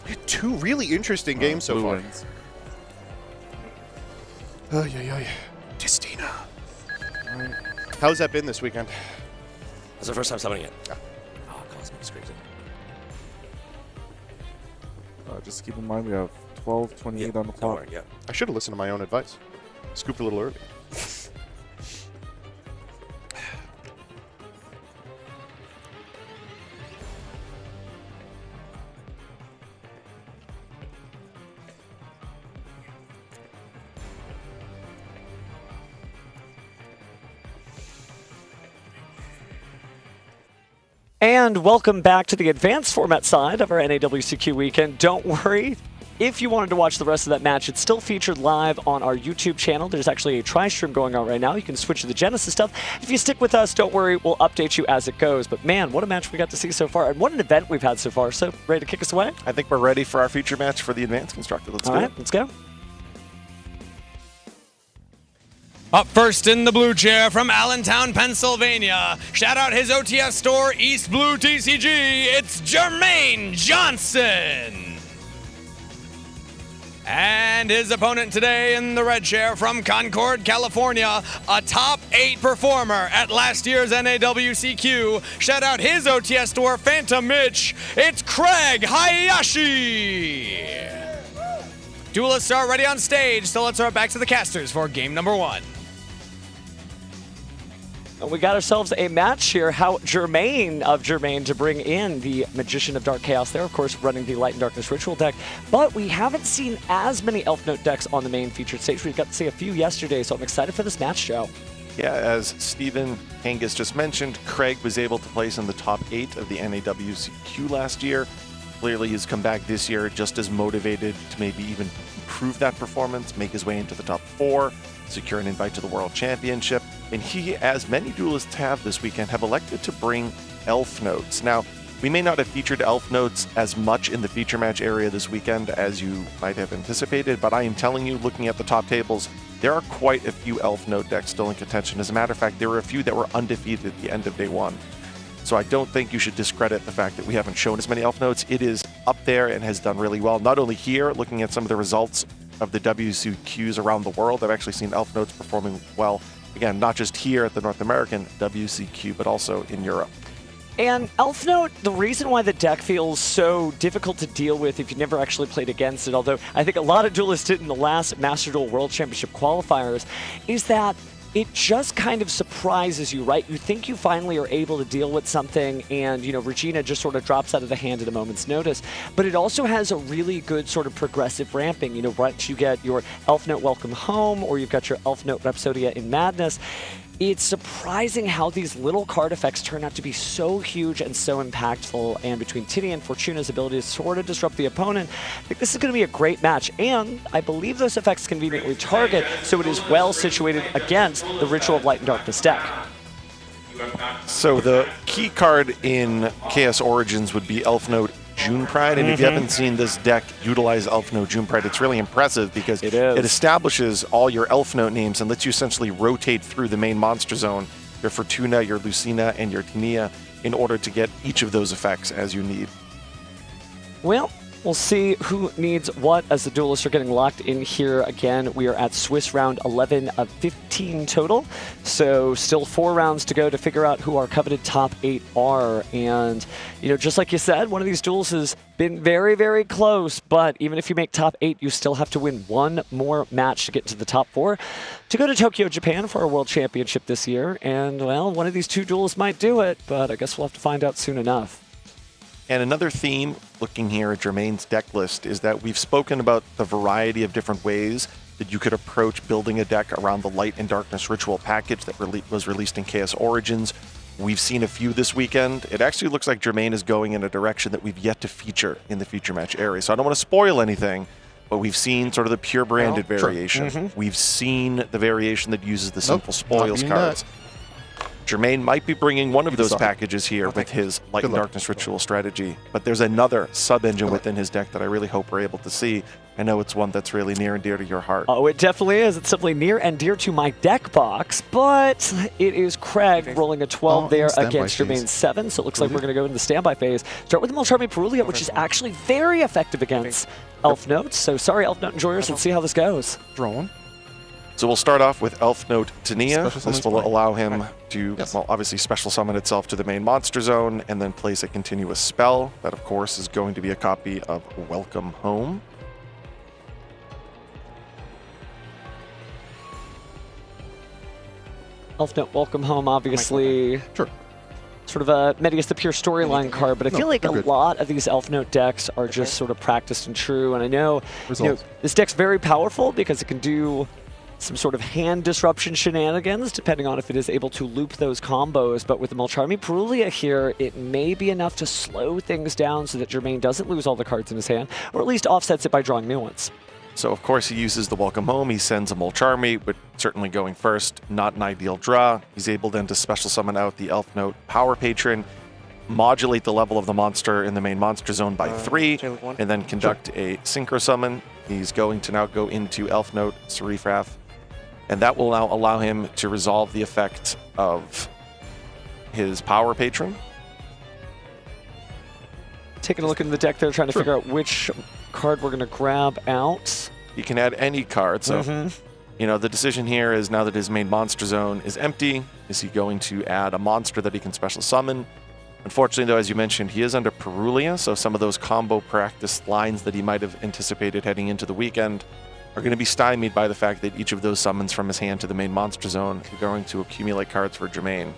We had 2 really interesting games so far. Wins. Yeah. Tistina. How's that been this weekend? That's the first time summoning it. Oh, Cosmic is crazy. Just keep in mind we have 12:28 on the clock. Yeah. I should have listened to my own advice. Scooped a little early. And welcome back to the advanced format side of our NAWCQ weekend. Don't worry, if you wanted to watch the rest of that match, it's still featured live on our YouTube channel. There's actually a tri-stream going on right now. You can switch to the Genesis stuff. If you stick with us, don't worry, we'll update you as it goes. But man, what a match we got to see so far, and what an event we've had so far. So, ready to kick us away? I think we're ready for our feature match for the Advanced Constructed. Let's go. All right, let's go. Up first in the blue chair from Allentown, Pennsylvania. Shout out his OTS store, East Blue TCG. It's Jermaine Johnson. And his opponent today in the red chair from Concord, California, a top 8 performer at last year's NAWCQ. Shout out his OTS store, Phantom Mitch. It's Craig Hayashi. Duelists are ready on stage, so let's throw it back to the casters for game number 1. And we got ourselves a match here. How Jermaine of Jermaine to bring in the Magician of Dark Chaos there, of course, running the Light and Darkness Ritual deck. But we haven't seen as many Elf Note decks on the main featured stage. We've got to see a few yesterday, so I'm excited for this match, Joe. Yeah, as Stephen Angus just mentioned, Craig was able to place in the top 8 of the NAWCQ last year. Clearly, he's come back this year just as motivated to maybe even improve that performance, make his way into the top 4, secure an invite to the World Championship. And he, as many duelists have this weekend, have elected to bring Elf Notes. Now, we may not have featured Elf Notes as much in the feature match area this weekend as you might have anticipated, but I am telling you, looking at the top tables, there are quite a few Elf Note decks still in contention. As a matter of fact, there were a few that were undefeated at the end of day 1. So I don't think you should discredit the fact that we haven't shown as many Elf Notes. It is up there and has done really well. Not only here, looking at some of the results of the WCQs around the world, I've actually seen Elf Notes performing well. Again, not just here at the North American WCQ, but also in Europe. And Elf Note, the reason why the deck feels so difficult to deal with if you never actually played against it, although I think a lot of duelists did in the last Master Duel World Championship qualifiers, is that it just kind of surprises you, right? You think you finally are able to deal with something and, you know, Regina just sort of drops out of the hand at a moment's notice. But it also has a really good sort of progressive ramping. You know, once you get your Elf Note Welcome Home or you've got your Elf Note Rhapsodia in Madness, it's surprising how these little card effects turn out to be so huge and so impactful. And between Tinny and Fortuna's ability to sort of disrupt the opponent, I think this is going to be a great match. And I believe those effects conveniently target, so it is well situated against the Ritual of Light and Darkness deck. So the key card in Chaos Origins would be Elf Note June Pride, and if you haven't seen this deck utilize Elf Note June Pride, it's really impressive because it establishes all your Elf Note names and lets you essentially rotate through the main monster zone, your Fortuna, your Lucina, and your Tinia, in order to get each of those effects as you need. Well, we'll see who needs what as the duelists are getting locked in here. Again, we are at Swiss round 11 of 15 total. So still 4 rounds to go to figure out who our coveted top 8 are. And, you know, just like you said, one of these duels has been very, very close. But even if you make top 8, you still have to win one more match to get to the top 4 to go to Tokyo, Japan for our World Championship this year. And, well, one of these 2 duelists might do it, but I guess we'll have to find out soon enough. And another theme, looking here at Jermaine's deck list, is that we've spoken about the variety of different ways that you could approach building a deck around the Light and Darkness Ritual package that was released in Chaos Origins. We've seen a few this weekend. It actually looks like Jermaine is going in a direction that we've yet to feature in the Future Match area. So I don't want to spoil anything, but we've seen sort of the pure branded variation. We've seen the variation that uses the simple spoils cards. Jermaine might be bringing one of those packages here with his Light and Darkness Ritual strategy, but there's another sub-engine within his deck that I really hope we're able to see. I know it's one that's really near and dear to your heart. Oh, it definitely is. It's definitely near and dear to my deck box, but it is Craig rolling a 12 there against Jermaine's 7, so it looks like we're going to go into the standby phase. Start with the Mulcharmy Perulia, which is actually very effective against Elf Notes. So sorry, Elf Note enjoyers. Let's see how this goes. Drawing. So we'll start off with Elf Note Tinia. This will allow him to, well, obviously special summon itself to the main monster zone and then place a continuous spell. That, of course, is going to be a copy of Welcome Home. Elf Note Welcome Home, obviously. Sure. Sort of a Medius the Pure storyline card, but I feel like a lot of these Elf Note decks are just sort of practiced and true. And I know, this deck's very powerful because it can do some sort of hand disruption shenanigans, depending on if it is able to loop those combos. But with the Mulcharmy Perulia here, it may be enough to slow things down so that Jermaine doesn't lose all the cards in his hand, or at least offsets it by drawing new ones. So, of course, he uses the Welcome Home. He sends a Mulcharmy, but certainly going first, not an ideal draw. He's able then to special summon out the Elf Note Power Patron, modulate the level of the monster in the main monster zone by 3, and then conduct a Synchro Summon. He's going to now go into Elf Note Serifrath, and that will now allow him to resolve the effect of his Power Patron. Taking a look in the deck there, trying to figure out which card we're going to grab out. You can add any card, so you know, the decision here is now that his main monster zone is empty, is he going to add a monster that he can special summon? Unfortunately, though, as you mentioned, he is under Perulia, so some of those combo practice lines that he might have anticipated heading into the weekend are going to be stymied by the fact that each of those summons from his hand to the main monster zone are going to accumulate cards for Jermaine.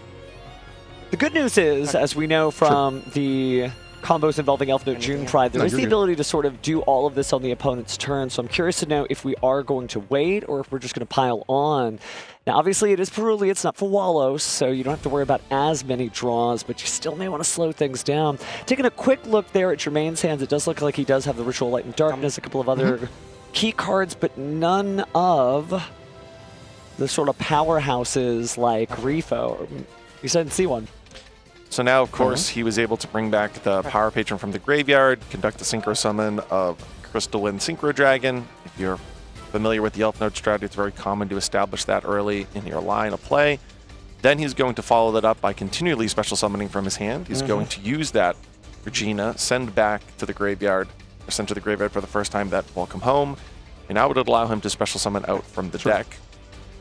The good news is, as we know from the combos involving Elf Note June Pride, there is the ability to sort of do all of this on the opponent's turn, so I'm curious to know if we are going to wait or if we're just going to pile on. Now, obviously, it is Perulia, it's not for Wallows, so you don't have to worry about as many draws, but you still may want to slow things down. Taking a quick look there at Jermaine's hands, it does look like he does have the Ritual Light and Darkness, a couple of other key cards, but none of the sort of powerhouses like Grifo. You didn't see one. So now, of course, he was able to bring back the Power Patron from the graveyard, conduct the Synchro Summon of Crystal Wind Synchro Dragon. If you're familiar with the Elf Note strategy, it's very common to establish that early in your line of play. Then he's going to follow that up by continually special summoning from his hand. He's going to use that Regina, send back to the graveyard, or send to the graveyard for the first time that Welcome Home. And now it would allow him to special summon out from the deck.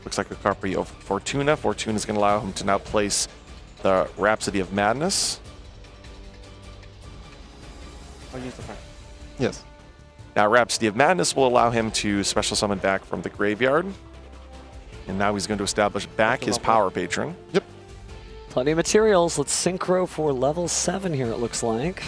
Looks like a copy of Fortuna. Fortuna is going to allow him to now place the Rhapsody of Madness. I'll use the front. Yes. Now Rhapsody of Madness will allow him to special summon back from the graveyard. And now he's going to establish back his Power Patron. Yep. Plenty of materials. Let's synchro for level 7 here, it looks like.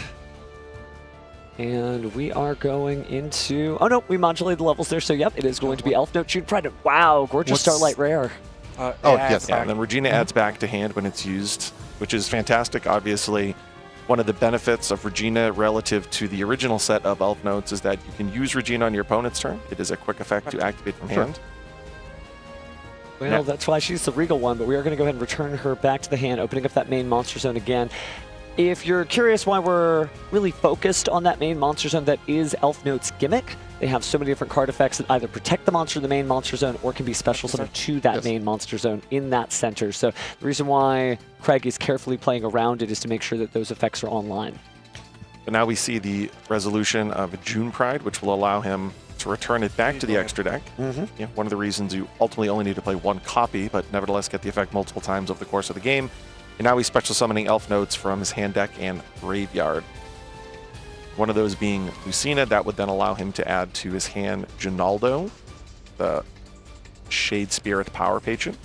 And we are going into... Oh, no, we modulated the levels there. So, yep, it is going to be Elf Note, June Pride. Wow, gorgeous Starlight Rare. Yes. And then Regina adds back to hand when it's used, which is fantastic. Obviously, one of the benefits of Regina relative to the original set of Elf Notes is that you can use Regina on your opponent's turn. It is a quick effect to activate from hand. Well, that's why she's the Regal one, but we are going to go ahead and return her back to the hand, opening up that main monster zone again. If you're curious why we're really focused on that main monster zone, that is Elf Note's gimmick. They have so many different card effects that either protect the monster in the main monster zone or can be special summoned to that main monster zone in that center. So the reason why Craig is carefully playing around it is to make sure that those effects are online. But now we see the resolution of June Pride, which will allow him to return it back to the extra deck. Yeah, one of the reasons you ultimately only need to play one copy, but nevertheless get the effect multiple times over the course of the game. And now he's special summoning Elf Notes from his hand deck and graveyard. One of those being Lucina, that would then allow him to add to his hand Ginaldo, the Shade Spirit Power Patron.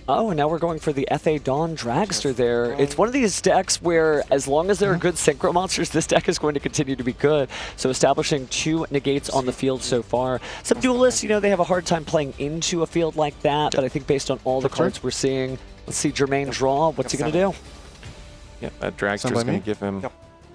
Oh, and now we're going for the FA Dawn Dragster there. It's one of these decks where, as long as there are good synchro monsters, this deck is going to continue to be good. So establishing 2 negates on the field so far. Some duelists, you know, they have a hard time playing into a field like that, but I think based on all the cards we're seeing, let's see Jermaine draw. What's he going to do? Yeah, that Dragster is going to give him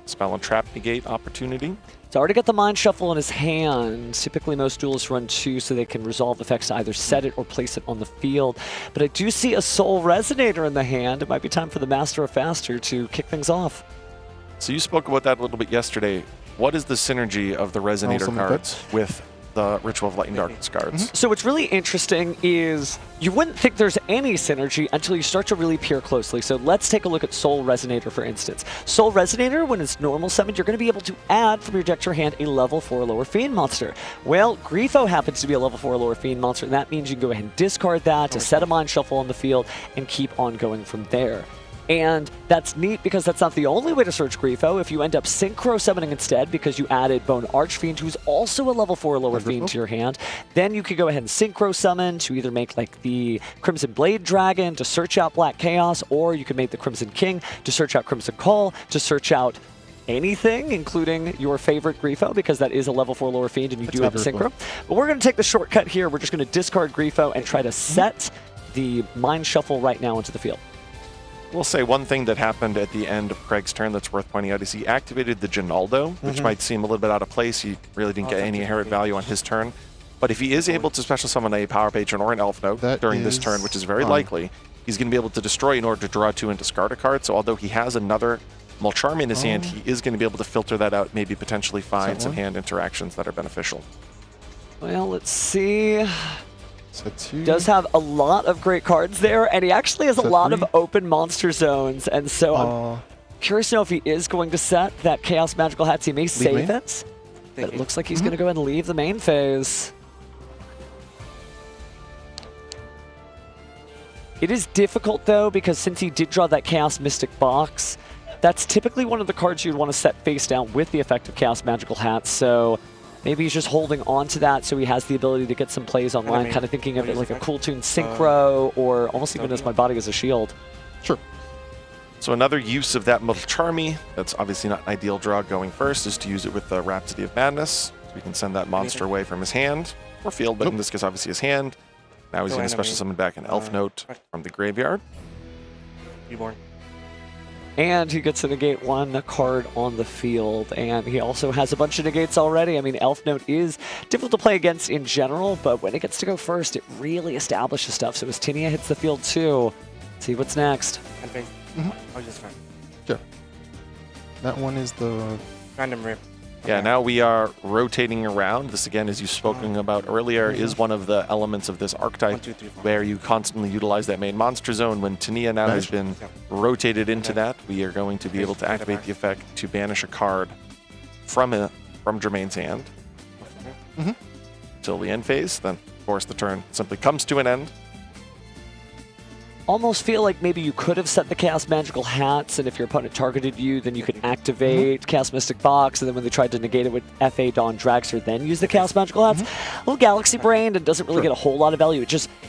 Spell and Trap negate opportunity. It's already got the Mind Shuffle in his hand. Typically, most duelists run 2 so they can resolve effects to either set it or place it on the field. But I do see a Soul Resonator in the hand. It might be time for the Master of Faster to kick things off. So you spoke about that a little bit yesterday. What is the synergy of the Resonator cards with the Ritual of Light and Darkness cards? So what's really interesting is you wouldn't think there's any synergy until you start to really peer closely. So let's take a look at Soul Resonator, for instance. Soul Resonator, when it's normal summoned, you're going to be able to add from your deck to your hand a level 4 lower fiend monster. Well, Grifo happens to be a level 4 lower fiend monster, and that means you can go ahead and discard that to set a Mind Shuffle on the field and keep on going from there. And that's neat because that's not the only way to search Grifo. If you end up synchro summoning instead because you added Bone Archfiend, who's also a level 4 lower fiend to your hand, then you could go ahead and synchro summon to either make like the Crimson Blade Dragon to search out Black Chaos, or you could make the Crimson King to search out Crimson Call, to search out anything, including your favorite Grifo, because that is a level 4 lower fiend and you do have a synchro. But we're going to take the shortcut here. We're just going to discard Grifo and try to set the Mind Shuffle right now into the field. We'll say one thing that happened at the end of Craig's turn that's worth pointing out is he activated the Ginaldo, which might seem a little bit out of place. He really didn't get any inherent value on his turn. But if he is able to special summon a Power Patron or an Elf Note during this turn, which is very likely, he's going to be able to destroy in order to draw 2 and discard a card. So although he has another Mulcharm in his hand, he is going to be able to filter that out, maybe potentially find some hand interactions that are beneficial. Well, let's see. Does have a lot of great cards there, and he actually has a lot of open monster zones, and so I'm curious to know if he is going to set that Chaos Magical Hats. He may save it, but it looks like he's going to go ahead and leave the main phase. It is difficult, though, because since he did draw that Chaos Mystic Box, that's typically one of the cards you'd want to set face down with the effect of Chaos Magical Hats, so maybe he's just holding on to that so he has the ability to get some plays online, kind of thinking of it like a Cool Tune Synchro or almost even as My Body as a Shield. Sure. So another use of that Mulcharmy, that's obviously not an ideal draw going first, is to use it with the Rhapsody of Madness. So we can send that monster away from his hand, or field, but in this case obviously his hand. Now he's going to special summon back an Elf Note from the graveyard. Reborn. And he gets to negate 1 card on the field, and he also has a bunch of negates already. I mean, Elf Note is difficult to play against in general, but when it gets to go first, it really establishes stuff. So as Tinia hits the field too, see what's next. I'll just run. Sure. That one is the Random Rip. Yeah, now we are rotating around. This, again, as you've spoken about earlier, is one of the elements of this archetype where you constantly utilize that main monster zone. When Tania now has been rotated into that, we are going to be able to activate the effect to banish a card from Jermaine's hand till the end phase. Then, of course, the turn simply comes to an end. Almost feel like maybe you could have set the Cast Magical Hats, and if your opponent targeted you, then you could activate Cast Mystic Box, and then when they tried to negate it with FA Dawn Dragster, then use the Cast Magical Hats. A little Galaxy Brained and doesn't really get a whole lot of value.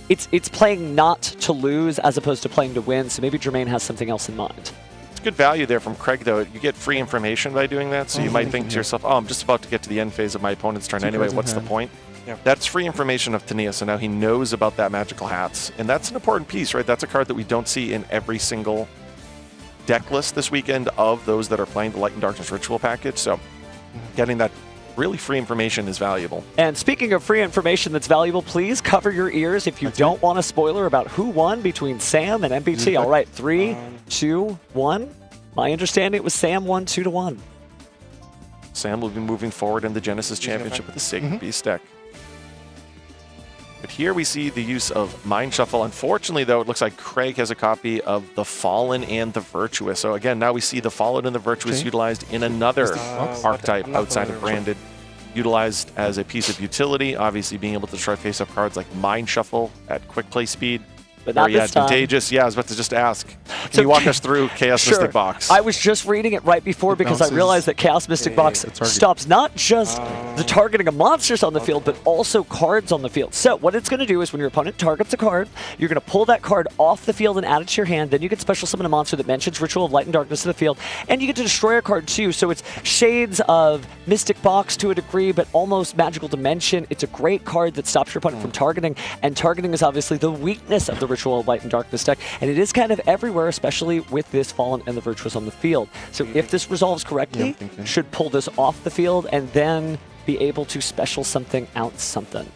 It's playing not to lose as opposed to playing to win, so maybe Jermaine has something else in mind. It's good value there from Craig, though. You get free information by doing that, so you might think to yourself, oh, I'm just about to get to the end phase of my opponent's turn anyway, what's the point? That's free information of Tania, so now he knows about that Magical Hats. And that's an important piece, right? That's a card that we don't see in every single deck list this weekend of those that are playing the Light and Darkness Ritual package. So getting that really free information is valuable. And speaking of free information that's valuable, please cover your ears if you don't want a spoiler about who won between Sam and MBT. All right, 3, 2, 1. My understanding it was Sam won 2-1. Sam will be moving forward in the Genesis Championship with the Sacred Beast deck. But here we see the use of Mind Shuffle. Unfortunately, though, it looks like Craig has a copy of the Fallen and the Virtuous. So again, now we see the Fallen and the Virtuous utilized in another archetype outside of Branded, utilized as a piece of utility. Obviously, being able to try face-up cards like Mind Shuffle at quick play speed. But not very this time. advantageous. Yeah, I was about to just ask. Can you walk us through Chaos Mystic Box? I was just reading it right before because I realized that Chaos Mystic Box stops not just the targeting of monsters on the field, but also cards on the field. So what it's going to do is when your opponent targets a card, you're going to pull that card off the field and add it to your hand. Then you can special summon a monster that mentions Ritual of Light and Darkness to the field, and you get to destroy a card too. So it's shades of Mystic Box to a degree, but almost Magical Dimension. It's a great card that stops your opponent from targeting, and targeting is obviously the weakness of the Ritual of Light and Darkness deck, and it is kind of everywhere, especially with this Fallen and the Virtuous on the field. So if this resolves correctly, should pull this off the field and then be able to special something out something.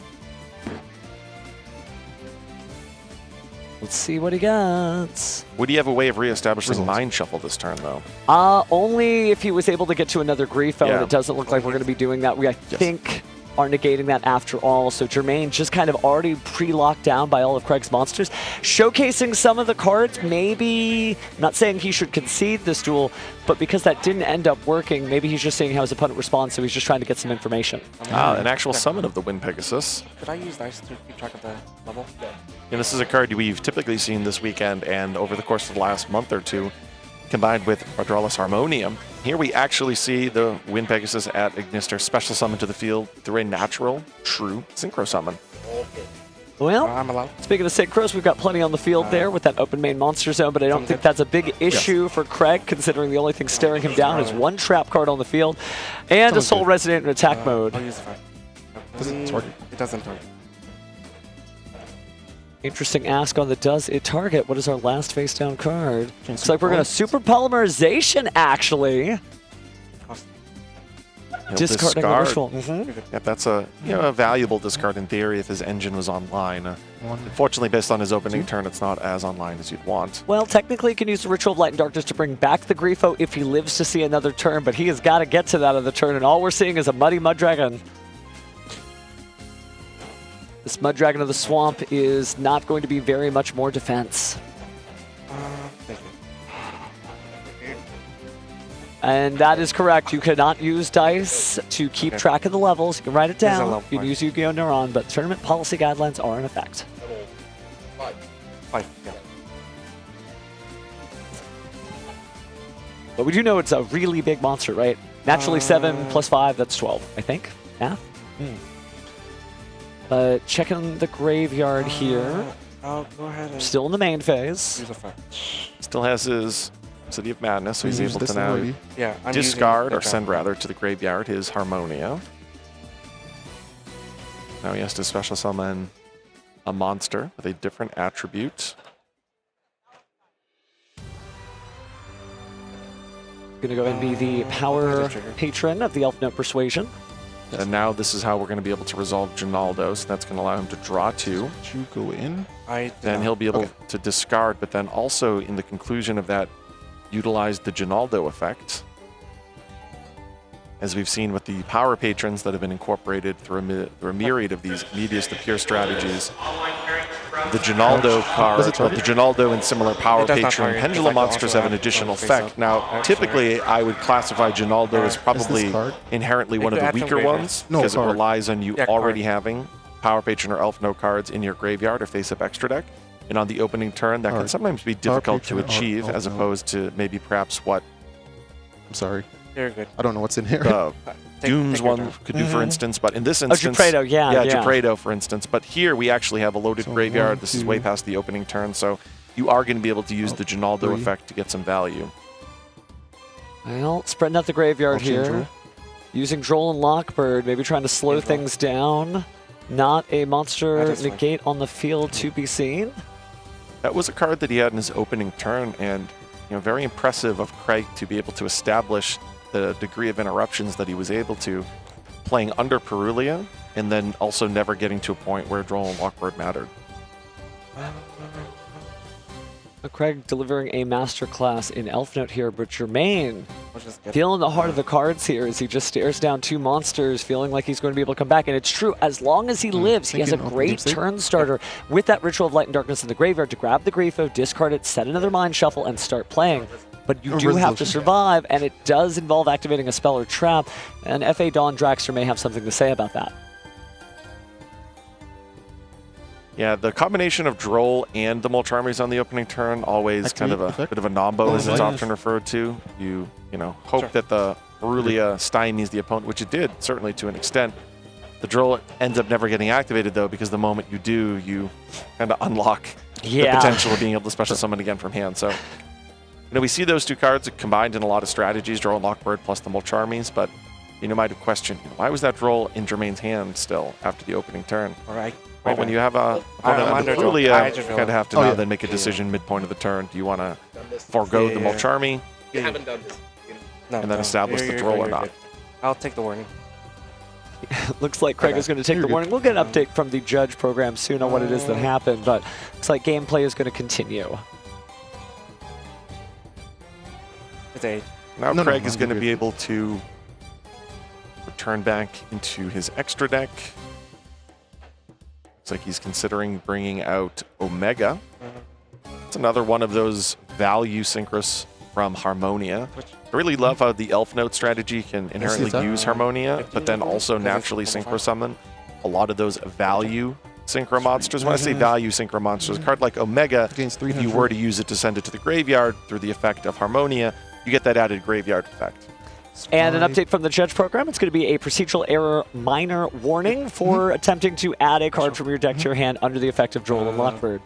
Let's see what he got. Would he have a way of reestablishing Mind Shuffle this turn, though? Only if he was able to get to another Grifo, and it doesn't look like we're going to be doing that. I think are negating that after all. So Jermaine just kind of already pre-locked down by all of Craig's monsters. Showcasing some of the cards, maybe, I'm not saying he should concede this duel, but because that didn't end up working, maybe he's just seeing how his opponent responds, so he's just trying to get some information. An actual summon of the Wind Pegasus. Could I use dice to keep track of the level? And this is a card we've typically seen this weekend and over the course of the last month or two, combined with Adralus Harmonium. Here we actually see the Wind Pegasus at Ignister special summon to the field through a natural, true Synchro Summon. Well, speaking of Synchros, we've got plenty on the field there with that open main monster zone, but I don't think that's a big issue for Craig, considering the only thing staring him down is one trap card on the field and a Soul Resident in attack mode. I'll use the 5. It doesn't target. Interesting ask on the does it target. What is our last face down card? Looks like we're going to Super Polymerization, actually. Discarding a ritual. Yeah, that's a valuable discard in theory if his engine was online. Unfortunately, based on his opening turn, it's not as online as you'd want. Well, technically, he can use the Ritual of Light and Darkness to bring back the Grifo if he lives to see another turn, but he has got to get to that other turn, and all we're seeing is a Muddy Mud Dragon. This Mud Dragon of the Swamp is not going to be very much more defense. And that is correct. You cannot use dice to keep track of the levels. You can write it down. You can use Yu-Gi-Oh! Neuron, but tournament policy guidelines are in effect. 5, yeah. But we do know it's a really big monster, right? Naturally 7 plus 5, that's 12, I think. Yeah? But checking the graveyard here. I'll go ahead and Still in the main phase. use a 5. Still has his City of Madness, so he's able to now I'm discard, or using send rather, to the graveyard his Harmonia. Now he has to special summon a monster with a different attribute. Going to go and be the power patron of the Elf Note Persuasion. And now this is how we're going to be able to resolve Ginaldo, so that's going to allow him to draw 2. You go in. Then he'll be able to discard, but then also in the conclusion of that, utilize the Ginaldo effect. as we've seen with the power patrons that have been incorporated through a myriad of these medius to pure strategies. The Ginaldo card, well, the Ginaldo and similar power patron pendulum monsters have an additional effect. Now, typically, I would classify Ginaldo as probably inherently one of the weaker ones because it relies on you already having power patron or elf note cards in your graveyard or face-up extra deck. And on the opening turn, that can sometimes be difficult to achieve as opposed to maybe perhaps what... I'm sorry. You're good. I don't know what's in here. Doom's one could do, for instance, but in this instance... Geprado, yeah. Geprado, for instance. But here, we actually have a loaded graveyard. This is way past the opening turn, so you are going to be able to use the Ginaldo effect to get some value. Well, spreading out the graveyard here. Using Droll and Lockbird, maybe trying to slow things down. Not a monster negate on the field to be seen. That was a card that he had in his opening turn, and very impressive of Craig to be able to establish the degree of interruptions that he was able to, playing under Perulia, and then also never getting to a point where Droll and Lockbird mattered. Craig delivering a masterclass in Elf Note here, but Jermaine feeling the heart of the cards here as he just stares down two monsters, feeling like he's going to be able to come back. And it's true, as long as he lives, he has a great turn starter with that Ritual of Light and Darkness in the graveyard to grab the Grifo, discard it, set another Mind Shuffle, and start playing. But you do have to survive, and it does involve activating a spell or trap, and F.A. Dawn Draxter may have something to say about that. Yeah, the combination of Droll and the Molcharmies on the opening turn, always kind of a bit of a nombo, as it's often referred to. You hope that the Perulia stymies the opponent, which it did, certainly to an extent. The Droll ends up never getting activated, though, because the moment you do, you kind of unlock the potential of being able to special summon again from hand. So, we see those two cards combined in a lot of strategies, Droll and Lockbird plus the Molcharmies, but you might have questioned, why was that Droll in Jermaine's hand still after the opening turn? All right. Well, when you have a Perulia, you kind of have to now then make a decision midpoint of the turn. Do you want to forego the Molcharmy and then establish the Droll or not? I'll take the warning. Looks like Craig is going to take the warning. We'll get an update from the judge program soon on what it is that happened, but looks like gameplay is going to continue. It's 8. Now Craig is going to be able to return back into his extra deck. Looks like he's considering bringing out Omega. It's another one of those value synchros from Harmonia. I really love how the Elf Note strategy can inherently use Harmonia, but then also naturally synchro summon a lot of those value synchro monsters. When I say value synchro monsters, a card like Omega, if you were to use it to send it to the graveyard through the effect of Harmonia, you get that added graveyard effect. And an update from the judge program. It's going to be a procedural error minor warning for attempting to add a card from your deck to your hand under the effect of Droll and Lockbird.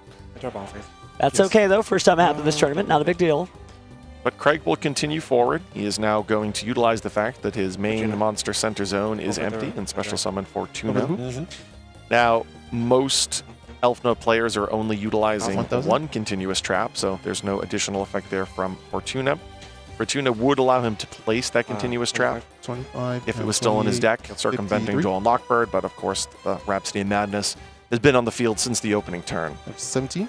That's okay, though. First time it happened in this tournament. Not a big deal. But Craig will continue forward. He is now going to utilize the fact that his main monster center zone is empty and special summon Fortuna. Now, most Elf Note players are only utilizing one continuous trap, so there's no additional effect there from Fortuna. Fortuna would allow him to place that continuous trap if it was still in his deck, circumventing Droll and Lockbird, but of course the Rhapsody of Madness has been on the field since the opening turn. 17.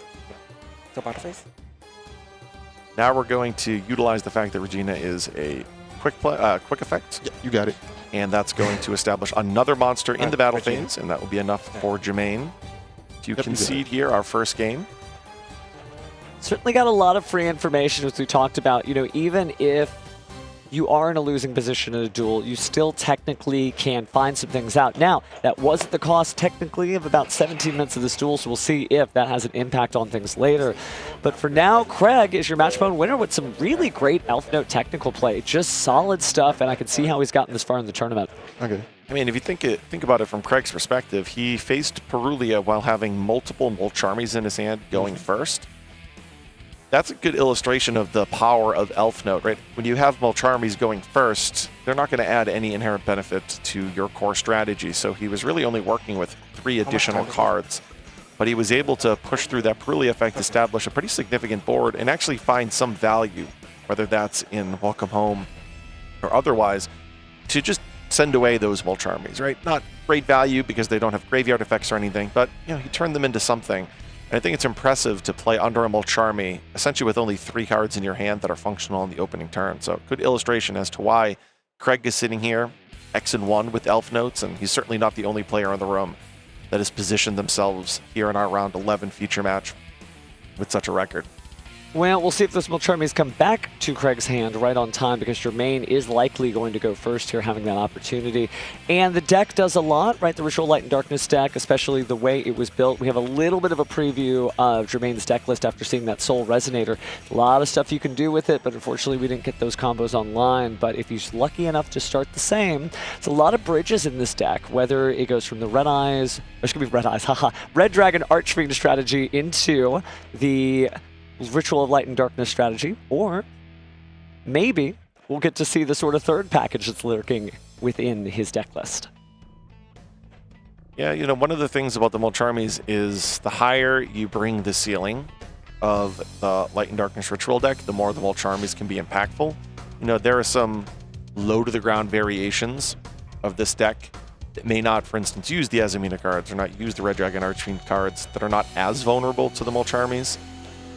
Now we're going to utilize the fact that Regina is a quick effect. You got it. And that's going to establish another monster in the battle phase, and that will be enough for Jermaine to concede here our first game. Certainly got a lot of free information, as we talked about. Even if you are in a losing position in a duel, you still technically can find some things out. Now, that was at the cost, technically, of about 17 minutes of this duel, so we'll see if that has an impact on things later. But for now, Craig is your match point winner with some really great Elf Note technical play. Just solid stuff, and I can see how he's gotten this far in the tournament. Okay. I mean, if you think about it from Craig's perspective, he faced Perulia while having multiple Molcharmies in his hand going first. That's a good illustration of the power of Elf Note, right? When you have Molcharmies going first, they're not going to add any inherent benefit to your core strategy. So he was really only working with 3 additional cards. But he was able to push through that Perulia effect, establish a pretty significant board, and actually find some value, whether that's in Welcome Home or otherwise, to just send away those Molcharmies, right? Not great value because they don't have graveyard effects or anything, but he turned them into something. And I think it's impressive to play under a Molcharmy, essentially with only 3 cards in your hand that are functional in the opening turn. So good illustration as to why Craig is sitting here, X and 1 with Elf Notes, and he's certainly not the only player in the room that has positioned themselves here in our round 11 feature match with such a record. Well, we'll see if those Molcharmies come back to Craig's hand right on time, because Jermaine is likely going to go first here, having that opportunity. And the deck does a lot, right? The Ritual Light and Darkness deck, especially the way it was built. We have a little bit of a preview of Jermaine's deck list after seeing that Soul Resonator. A lot of stuff you can do with it, but unfortunately we didn't get those combos online. But if he's lucky enough to start the same, it's a lot of bridges in this deck, whether it goes from the Red Dragon Archfiend strategy into the Ritual of Light and Darkness strategy, or maybe we'll get to see the sort of third package that's lurking within his deck list. Yeah, you know, one of the things about the Molcharmies is the higher you bring the ceiling of the Light and Darkness Ritual deck, the more the Molcharmies can be impactful. You know, there are some low-to-the-ground variations of this deck that may not, for instance, use the Azumina cards or not use the Red Dragon Archfiend cards that are not as vulnerable to the Molcharmies.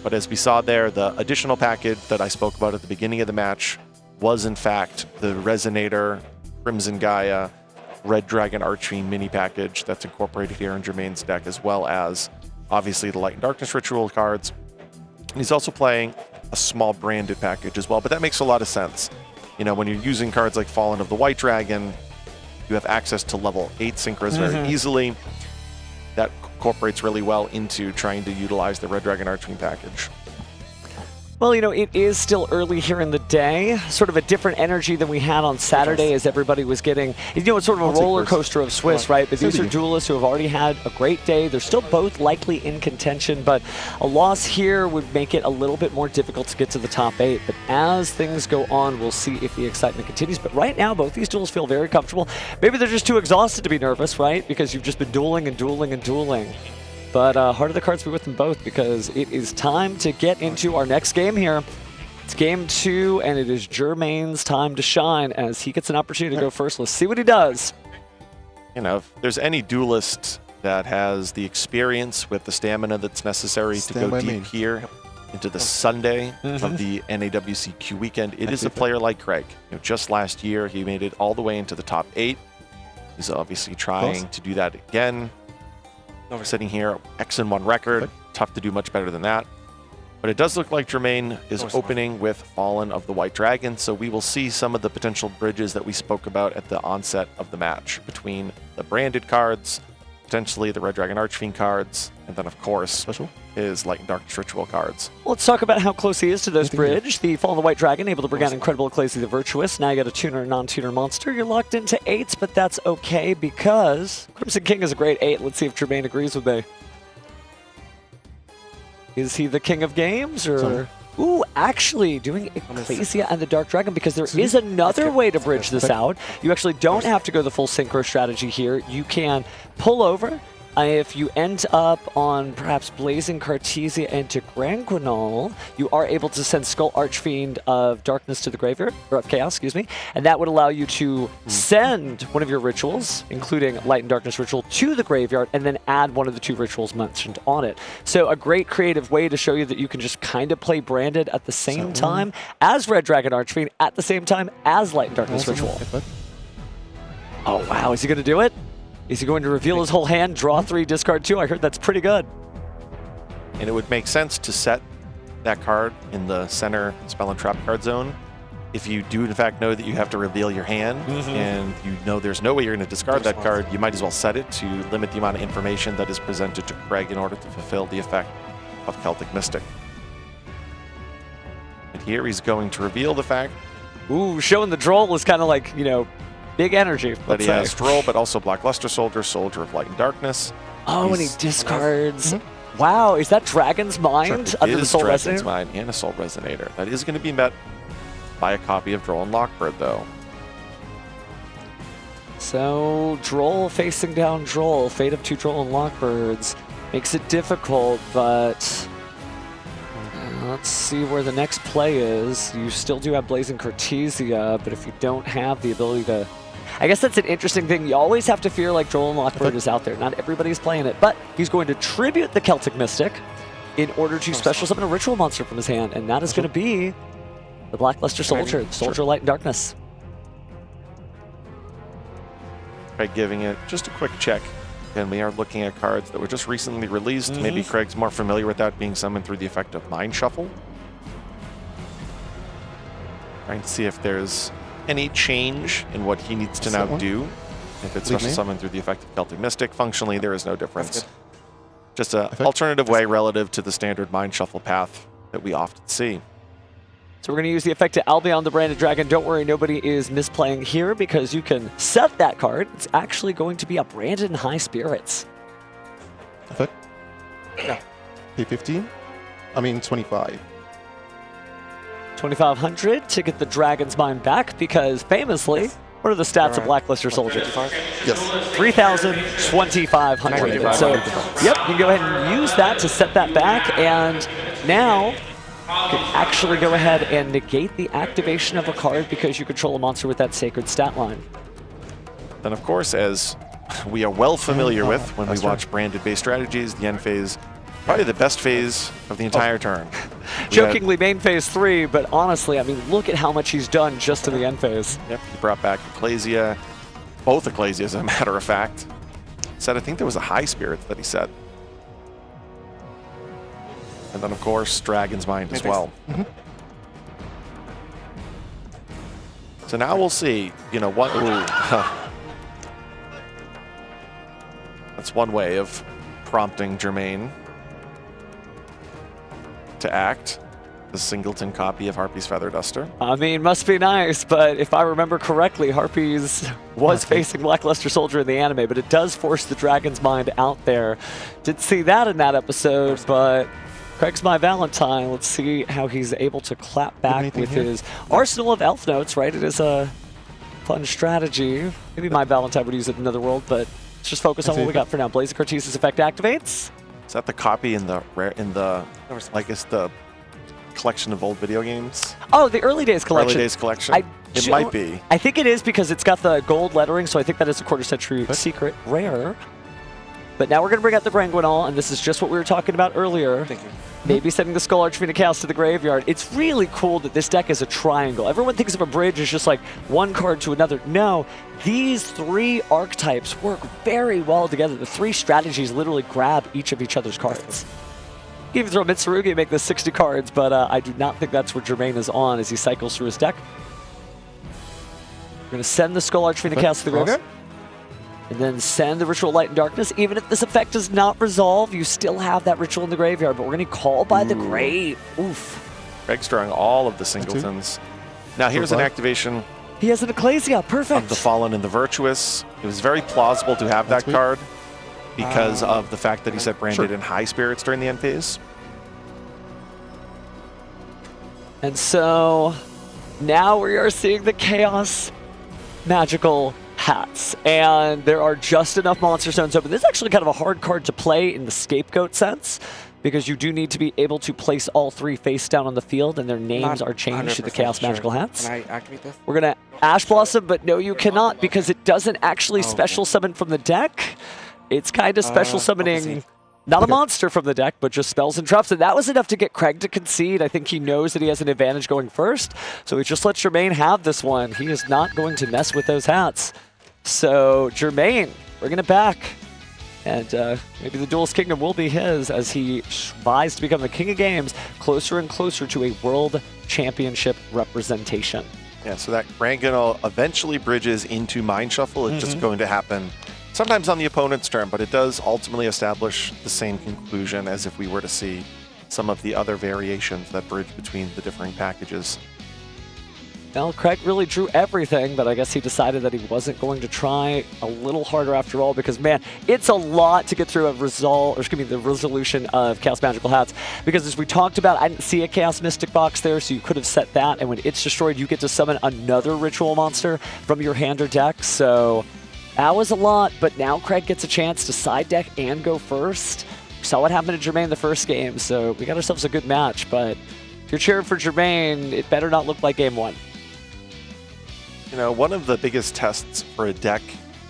But as we saw there, the additional package that I spoke about at the beginning of the match was, in fact, the Resonator, Crimson Gaia, Red Dragon Archfiend mini package that's incorporated here in Jermaine's deck, as well as, obviously, the Light and Darkness Ritual cards. And he's also playing a small branded package as well, but that makes a lot of sense. You know, when you're using cards like Fallen of the White Dragon, you have access to level 8 synchros very easily. That incorporates really well into trying to utilize the Red Dragon Archfiend package. Well, you know, it is still early here in the day. Sort of a different energy than we had on Saturday as everybody was getting, you know, it's sort of a roller coaster of Swiss, right? But these are duelists who have already had a great day. They're still both likely in contention, but a loss here would make it a little bit more difficult to get to the top 8. But as things go on, we'll see if the excitement continues. But right now, both these duels feel very comfortable. Maybe they're just too exhausted to be nervous, right? Because you've just been dueling and dueling and dueling. But heart of the cards be with them both, because it is time to get into our next game here. It's game 2, and it is Jermaine's time to shine as he gets an opportunity to go first. Let's see what he does. You know, if there's any duelist that has the experience with the stamina that's necessary to go deep here into the Sunday of the NAWCQ weekend, it is a player like Craig. You know, just last year, he made it all the way into the top 8. He's obviously trying to do that again. Sitting here, X and 1 record. Tough to do much better than that. But it does look like Jermaine is opening with Fallen of the White Dragon, so we will see some of the potential bridges that we spoke about at the onset of the match between the branded cards, potentially the Red Dragon Archfiend cards, and then, of course, his Light and Darkness Ritual cards. Let's talk about how close he is to this bridge. The Fall of the White Dragon, able to bring out Incredible Ecclesi the Virtuous. Now you got a tuner and non-tuner monster. You're locked into 8s, but that's okay because Crimson King is a great 8. Let's see if Jermaine agrees with me. Is he the king of games, or... Ooh, actually doing Ecclesia and the Dark Dragon, because there is another way to bridge this out. You actually don't have to go the full synchro strategy here. You can pull over. If you end up on perhaps Blazing Cartesia into Granquinol, you are able to send Skull Archfiend of Darkness to the graveyard, or of Chaos, excuse me, and that would allow you to send one of your rituals, including Light and Darkness Ritual, to the graveyard, and then add one of the 2 rituals mentioned on it. So a great creative way to show you that you can just kind of play branded at the same time as Red Dragon Archfiend, at the same time as Light and Darkness Ritual. Oh wow, is he going to do it? Is he going to reveal his whole hand, draw 3, discard 2? I heard that's pretty good. And it would make sense to set that card in the center spell and trap card zone. If you do, in fact, know that you have to reveal your hand, and you know there's no way you're going to discard that card, you might as well set it to limit the amount of information that is presented to Craig in order to fulfill the effect of Celtic Mystic. And here he's going to reveal the fact... Ooh, showing the droll is kind of like, you know, big energy. But he has Droll, but also Blackluster Soldier, Soldier of Light and Darkness. Oh, and he discards. Wow, is that Dragon's Mind under the Soul Resonator? Dragon's Mind and a Soul Resonator. That is going to be met by a copy of Droll and Lockbird, though. So, Droll facing down Droll. Fate of 2 Droll and Lockbirds makes it difficult, but... let's see where the next play is. You still do have Blazing Cartesia, but if you don't have the ability to... I guess that's an interesting thing. You always have to fear like Droll and Lockbird is out there. Not everybody's playing it, but he's going to tribute the Celtic Mystic in order to special summon a ritual monster from his hand, and that is going to be the Blackluster Soldier, Soldier of Light and Darkness. Craig giving it just a quick check. And we are looking at cards that were just recently released. Maybe Craig's more familiar with that being summoned through the effect of Mind Shuffle. Trying to see if there's any change in what he needs to now do. If it's special summoned through the effect of Celtic Mystic, functionally there is no difference. Just an alternative way relative to the standard Mind Shuffle path that we often see. So we're going to use the effect to Albion the Branded Dragon. Don't worry, nobody is misplaying here because you can set that card. It's actually going to be a Branded in High Spirits. Effect? Yeah. Pay 15? I mean 25. 2,500 to get the Dragon's Mind back because famously, what are the stats of Blackluster Soldier? Yes. 3,000, 2,500. So, yep, you can go ahead and use that to set that back, and now you can actually go ahead and negate the activation of a card because you control a monster with that sacred stat line. Then, of course, as we are well familiar with when we watch branded-based strategies, the end phase, probably the best phase of the entire turn. Jokingly, main phase 3, but honestly, I mean, look at how much he's done just in the end phase. Yep, he brought back Ecclesia, both Ecclesias, as a matter of fact. Said, I think there was a High Spirit that he set. And then, of course, Dragon's Mind as well. So now we'll see, you know, what... That's one way of prompting Jermaine to act. The singleton copy of Harpy's Feather Duster. I mean, must be nice, but if I remember correctly, Harpy's was facing Blackluster Soldier in the anime, but it does force the Dragon's Mind out there. Didn't see that in that episode, but Craig's My Valentine. Let's see how he's able to clap back with his arsenal of elf notes, right? It is a fun strategy. Maybe My Valentine would use it in another world, but let's just focus on what we got for now. Blaze of Cartese's effect activates. Is that the copy in the like it's the collection of old video games? Oh, the early days collection. Early days collection. It might be. I think it is because it's got the gold lettering, so I think that is a quarter century secret rare. But now we're going to bring out the Branguinol, and this is just what we were talking about earlier. Thank you. Maybe sending the Skull Archfiend Chaos to the graveyard. It's really cool that this deck is a triangle. Everyone thinks of a bridge as just like one card to another. No, these three archetypes work very well together. The three strategies literally grab each of each other's cards. You can throw Mitsurugi and make this 60 cards, but I do not think that's where Jermaine is on as he cycles through his deck. We're going to send the Skull Archfiend Chaos to the graveyard. And then send the Ritual Light and Darkness. Even if this effect does not resolve, you still have that Ritual in the graveyard, but we're going to call by the grave. Oof. Greg's drawing all of the singletons. Now here's an activation. He has an Ecclesia, perfect. Of the Fallen and the Virtuous. It was very plausible to have that card because of the fact that he set branded in High Spirits during the end phase. And so now we are seeing the Chaos Magical Hats, and there are just enough monster stones open. This is actually kind of a hard card to play in the scapegoat sense, because you do need to be able to place all three face down on the field, and their names are changed to the Chaos Magical Hats. Can I activate this? We're going to Ash Blossom, but no, you cannot, because it doesn't actually special summon from the deck. It's kind of special summoning not a monster from the deck, but just spells and traps. And that was enough to get Craig to concede. I think he knows that he has an advantage going first, so he just lets Jermaine have this one. He is not going to mess with those hats. So Jermaine, bringing it back. And maybe the Duelist Kingdom will be his as he strives to become the king of games, closer and closer to a world championship representation. Yeah, so that Branguinol eventually bridges into Mind Shuffle. It's just going to happen sometimes on the opponent's turn, but it does ultimately establish the same conclusion as if we were to see some of the other variations that bridge between the differing packages. Well, Craig really drew everything, but I guess he decided that he wasn't going to try a little harder after all, because, man, it's a lot to get through the resolution of Chaos Magical Hats, because as we talked about, I didn't see a Chaos Mystic box there, so you could have set that, and when it's destroyed, you get to summon another Ritual monster from your hand or deck, so that was a lot, but now Craig gets a chance to side deck and go first. We saw what happened to Jermaine the first game, so we got ourselves a good match, but if you're cheering for Jermaine, it better not look like game one. You know, one of the biggest tests for a deck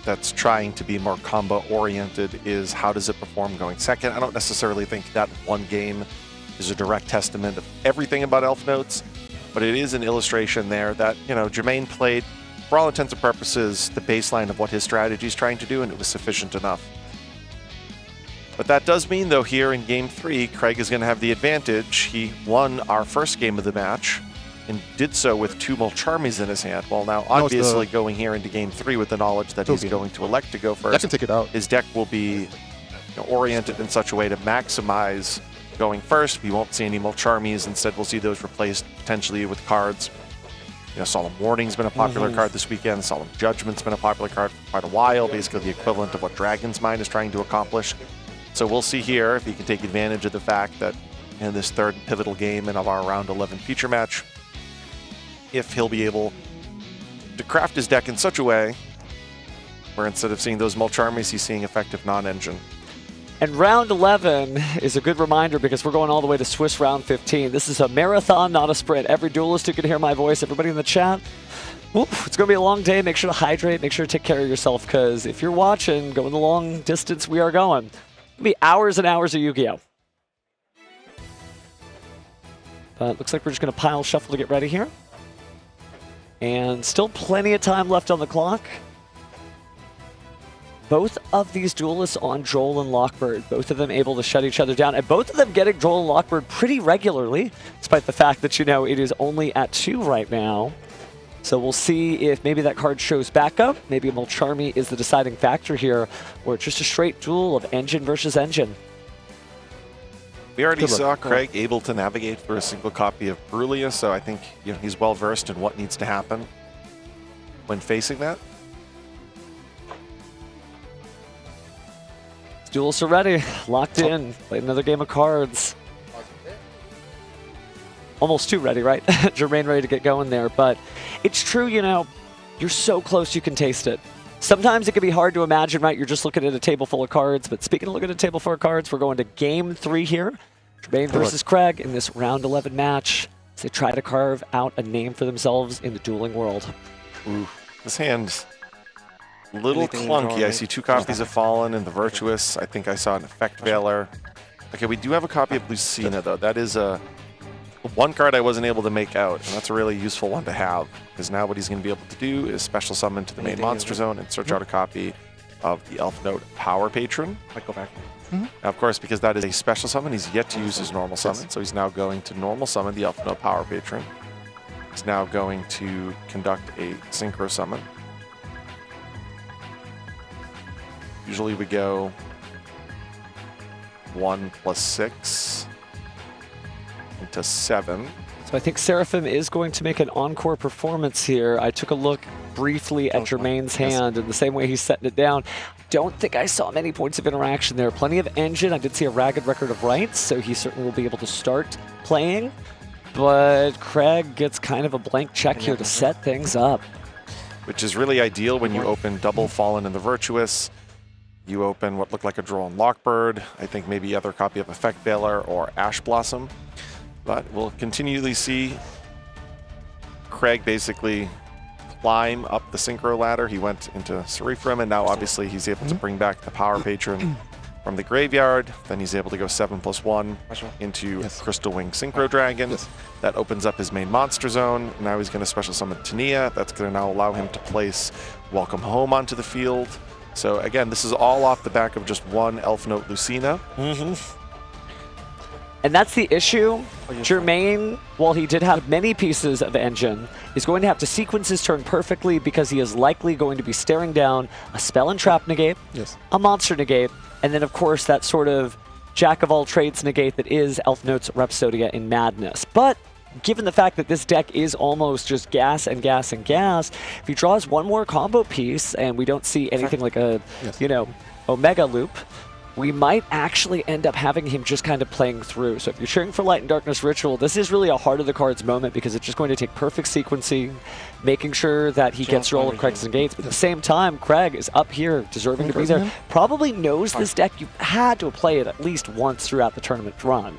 that's trying to be more combo-oriented is how does it perform going second. I don't necessarily think that one game is a direct testament of everything about Elf Notes, but it is an illustration there that, you know, Jermaine played for all intents and purposes, the baseline of what his strategy is trying to do, and it was sufficient enough. But that does mean, though, here in Game 3, Craig is going to have the advantage. He won our first game of the match and did so with 2 Mulcharmies in his hand. Well, now, obviously, going here into Game 3 with the knowledge that he's going to elect to go first, can take it out. His deck will be oriented in such a way to maximize going first. We won't see any Mulcharmies. Instead, we'll see those replaced potentially with cards. Solemn Warning's been a popular card this weekend. Solemn Judgment's been a popular card for quite a while, basically the equivalent of what Dragon's Mind is trying to accomplish. So we'll see here if he can take advantage of the fact that in this third pivotal game and of our round 11 feature match, if he'll be able to craft his deck in such a way where instead of seeing those Mulcharmies, he's seeing effective non-engine. And round 11 is a good reminder because we're going all the way to Swiss round 15. This is a marathon, not a sprint. Every duelist who can hear my voice, everybody in the chat, it's going to be a long day. Make sure to hydrate. Make sure to take care of yourself because if you're watching, going the long distance we are going, it'll be hours and hours of Yu-Gi-Oh! But looks like we're just going to pile shuffle to get ready here. And still plenty of time left on the clock. Both of these duelists on Droll and Lockbird, both of them able to shut each other down, and both of them getting Droll and Lockbird pretty regularly, despite the fact that, it is only at 2 right now. So we'll see if maybe that card shows back up. Maybe Mulcharmy is the deciding factor here, or it's just a straight duel of engine versus engine. We already saw Craig able to navigate through a single copy of Brulia, so I think he's well versed in what needs to happen when facing that. Duelists are ready, locked in, played another game of cards. Almost 2 ready, right? Jermaine ready to get going there, but it's true, you're so close you can taste it. Sometimes it can be hard to imagine, right? You're just looking at a table full of cards, but speaking of looking at a table full of cards, we're going to Game 3 here. Jermaine versus Craig in this round 11 match as they try to carve out a name for themselves in the dueling world. Ooh, this hand's a little clunky. I see 2 copies of Fallen and the Virtuous. I think I saw an Effect Veiler. Okay, we do have a copy of Lucina, though. That is one card I wasn't able to make out, and that's a really useful one to have, because now what he's going to be able to do is special summon to the main monster zone and search out a copy of the Elf Note Power Patron. Might go back. Now, of course, because that is a special summon, he's yet to use his normal summon, so he's now going to normal summon the Elf Note Power Patron. He's now going to conduct a Synchro Summon. Usually we go 1 + 6 into 7. So I think Seraphim is going to make an encore performance here. I took a look briefly at Jermaine's hand, and the same way he's setting it down, don't think I saw many points of interaction there. Plenty of engine. I did see a ragged record of rights, so he certainly will be able to start playing. But Craig gets kind of a blank check here to set things up. Which is really ideal when you open double Fallen and the Virtuous. You open what looked like a Droll and Lockbird. I think maybe other copy of Effect Veiler or Ash Blossom. But we'll continually see Craig basically climb up the Synchro ladder. He went into Serifrim, and now obviously he's able to bring back the Power Patron from the graveyard. Then he's able to go 7+1 into Crystal Wing Synchro Dragon. That opens up his main monster zone. Now he's going to special summon Tania. That's going to now allow him to place Welcome Home onto the field. So again, this is all off the back of just one Elf Note Lucina. And that's the issue. Jermaine, while he did have many pieces of engine, is going to have to sequence his turn perfectly because he is likely going to be staring down a spell and trap negate, a monster negate, and then of course that sort of jack of all trades negate that is Elf Note's Rhapsodia in Madness. But given the fact that this deck is almost just gas and gas and gas, if he draws one more combo piece and we don't see anything like a, Omega Loop, we might actually end up having him just kind of playing through. So if you're cheering for Light and Darkness Ritual, this is really a heart of the cards moment because it's just going to take perfect sequencing, making sure that he gets through all of Craig's negates. But at the same time, Craig is up here, deserving to be there. Probably knows this deck. You had to play it at least once throughout the tournament run.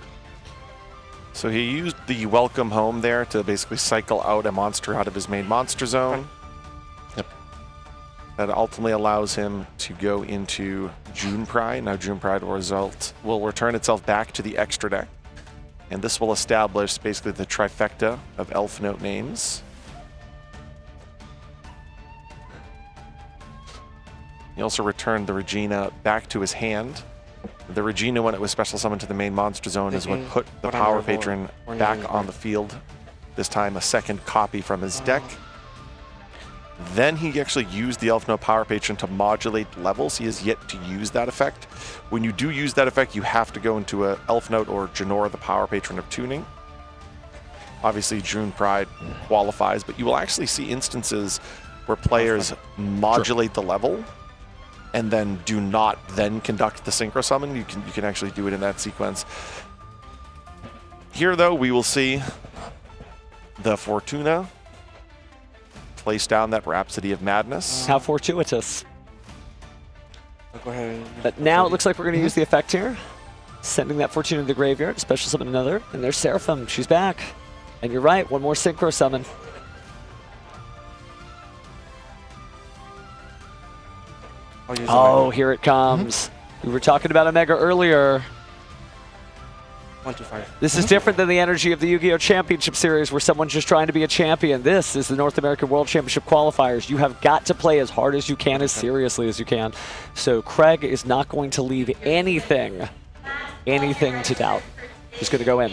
So he used the Welcome Home there to basically cycle out a monster out of his main monster zone. That ultimately allows him to go into June Pride. Now June Pride will return itself back to the extra deck. And this will establish basically the trifecta of Elf Note names. He also returned the Regina back to his hand. The Regina, when it was special summoned to the main monster zone, is what put the Power Patron back on the field. This time a second copy from his deck. Then he actually used the Elf Note Power Patron to modulate levels. He has yet to use that effect. When you do use that effect, you have to go into a Elf Note or Janora, the Power Patron of tuning. Obviously, June Pride qualifies, but you will actually see instances where players modulate the level and then do not then conduct the Synchro Summon. You can actually do it in that sequence. Here, though, we will see the Fortuna place down that Rhapsody of Madness. How fortuitous. Go ahead. But now it looks like we're going to use the effect here. Sending that Fortuna to the graveyard, special summon another. And there's Seraphim. She's back. And you're right, one more Synchro Summon. Oh, here it comes. We were talking about Omega earlier. 125. This is different than the energy of the Yu-Gi-Oh! Championship Series where someone's just trying to be a champion. This is the North American World Championship qualifiers. You have got to play as hard as you can, as seriously as you can. So Craig is not going to leave anything to doubt. He's going to go in.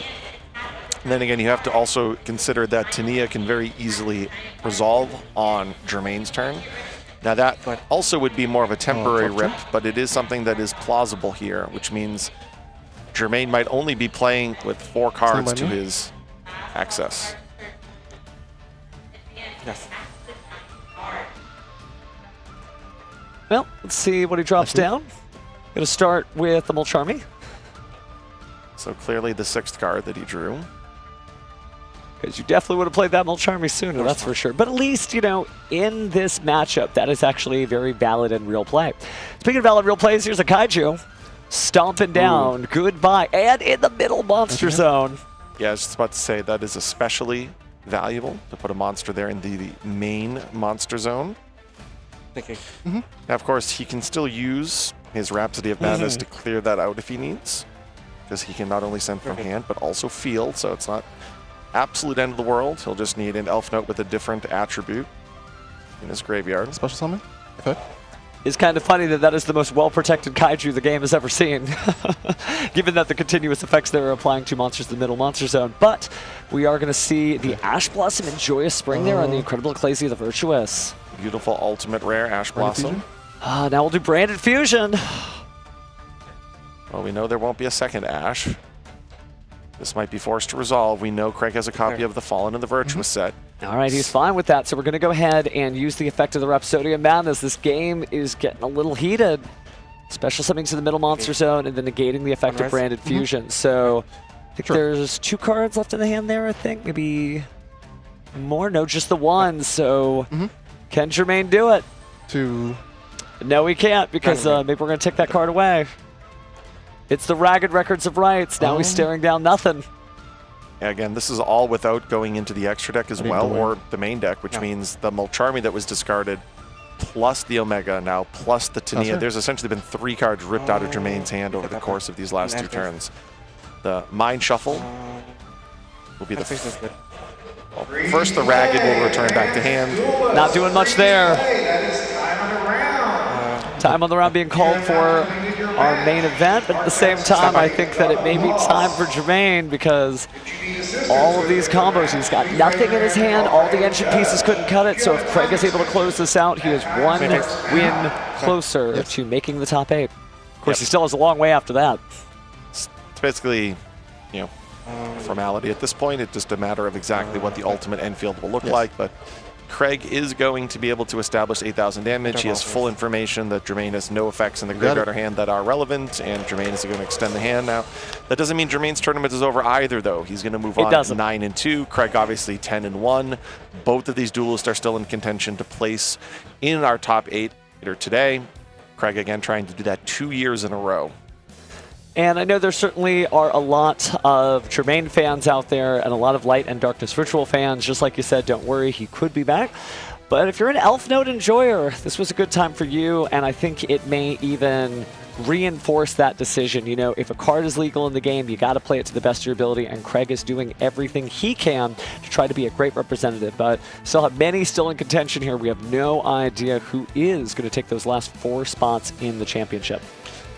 And then again, you have to also consider that Tania can very easily resolve on Jermaine's turn. Now that also would be more of a temporary rip, but it is something that is plausible here, which means Jermaine might only be playing with 4 cards to his access. Yes. Well, let's see what he drops down. Going to start with the Mulcharmy. So clearly the 6th card that he drew. Because you definitely would have played that Mulcharmy sooner, that's for sure. But at least, you know, in this matchup, that is actually a very valid and real play. Speaking of valid real plays, here's a Kaiju. Stomping down, goodbye, and in the middle monster zone. Yeah, I was just about to say that is especially valuable to put a monster there in the main monster zone. Okay. Now, of course, he can still use his Rhapsody of Madness to clear that out if he needs, because he can not only send from hand, but also field, so it's not absolute end of the world. He'll just need an Elf Note with a different attribute in his graveyard. Special summon? Okay. It's kind of funny that that is the most well-protected Kaiju the game has ever seen, given that the continuous effects there are applying to monsters in the middle monster zone. But we are going to see the Ash Blossom and Joyous Spring there on the Incredible Ecclesia the Virtuous. Beautiful ultimate rare Ash Blossom. Now we'll do Branded Fusion. Well, we know there won't be a second Ash. This might be forced to resolve. We know Craig has a copy of the Fallen and the Virtuous set. All right, he's fine with that. So we're going to go ahead and use the effect of the Rhapsody of Madness. This game is getting a little heated. Special summoning to the middle monster zone and then negating the effect of Branded Fusion. So I think there's 2 cards left in the hand there, I think. Maybe more? No, just the one. So can Jermaine do it? 2. No, he can't, because maybe we're going to take that card away. It's the Ragged Records of Rights. Now he's staring down nothing. Yeah, again, this is all without going into the extra deck as well, or the main deck, which means the Mulcharmy that was discarded, plus the Omega now, plus the Tania. There's essentially been 3 cards ripped out of Jermaine's hand over the course of these last 2 turns. The Mind Shuffle will be the first. The Ragged will return back to hand. Not doing much there. Time on the round being called for our main event, but at the same time, I think that it may be time for Jermaine, because all of these combos, he's got nothing in his hand. All the engine pieces couldn't cut it, so if Craig is able to close this out, he is 1 win closer to making the top 8. Of course, he still has a long way after that. It's basically, you know, formality at this point. It's just a matter of exactly what the ultimate end field will look like, but Craig is going to be able to establish 8,000 damage. He has full information that Jermaine has no effects in the graveyard or hand that are relevant, and Jermaine is going to extend the hand now. That doesn't mean Jermaine's tournament is over either, though. He's going to move on to 9-2. Craig obviously 10-1. Both of these duelists are still in contention to place in our top 8 today. Craig again trying to do that 2 years in a row. And I know there certainly are a lot of Jermaine fans out there and a lot of Light and Darkness Ritual fans. Just like you said, don't worry, he could be back. But if you're an Elf Note enjoyer, this was a good time for you, and I think it may even reinforce that decision. You know, if a card is legal in the game, you got to play it to the best of your ability, and Craig is doing everything he can to try to be a great representative. But still have many still in contention here. We have no idea who is going to take those last 4 spots in the championship.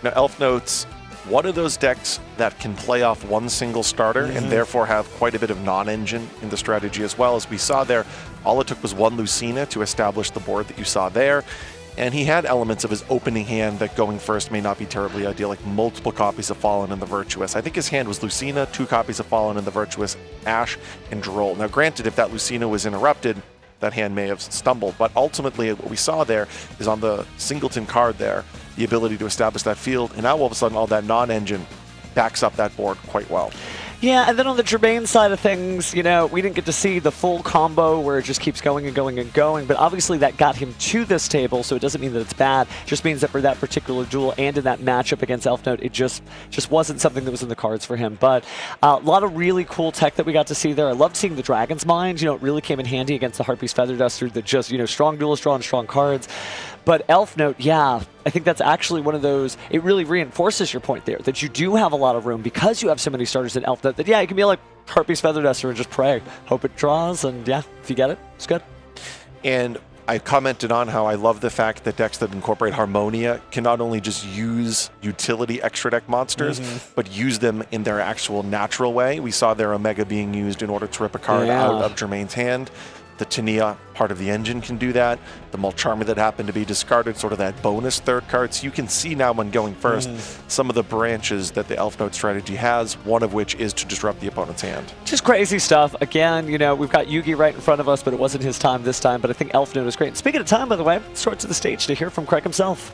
Now, Elf Notes, one of those decks that can play off one single starter and therefore have quite a bit of non-engine in the strategy as well. As we saw there, all it took was 1 Lucina to establish the board that you saw there. And he had elements of his opening hand that going first may not be terribly ideal, like multiple copies of Fallen and the Virtuous. I think his hand was Lucina, 2 copies of Fallen and the Virtuous, Ash, and Droll. Now granted, if that Lucina was interrupted, that hand may have stumbled. But ultimately, what we saw there is on the singleton card there, the ability to establish that field. And now all of a sudden, all that non-engine backs up that board quite well. Yeah, and then on the Germain side of things, you know, we didn't get to see the full combo where it just keeps going and going and going, but obviously that got him to this table, so it doesn't mean that it's bad. It just means that for that particular duel and in that matchup against Elf Note, it just wasn't something that was in the cards for him. But a lot of really cool tech that we got to see there. I loved seeing the Dragon's Mind. You know, it really came in handy against the Harpy's Feather Duster that just, you know, strong duelist draw and strong cards. But Elf Note, yeah, I think that's actually one of those, it really reinforces your point there, that you do have a lot of room because you have so many starters in Elf Note that, yeah, you can be like Harpy's Feather Duster and just pray. Hope it draws, and yeah, if you get it, it's good. And I commented on how I love the fact that decks that incorporate Harmonia can not only just use utility extra deck monsters, but use them in their actual natural way. We saw their Omega being used in order to rip a card out of Germain's hand. The Tania, part of the engine, can do that. The Mulcharmy that happened to be discarded, sort of that bonus third card. So you can see now when going first some of the branches that the Elf Note strategy has, one of which is to disrupt the opponent's hand. Just crazy stuff. Again, you know, we've got Yugi right in front of us, but it wasn't his time this time. But I think Elf Note is great. And speaking of time, by the way, let's start to the stage to hear from Craig himself.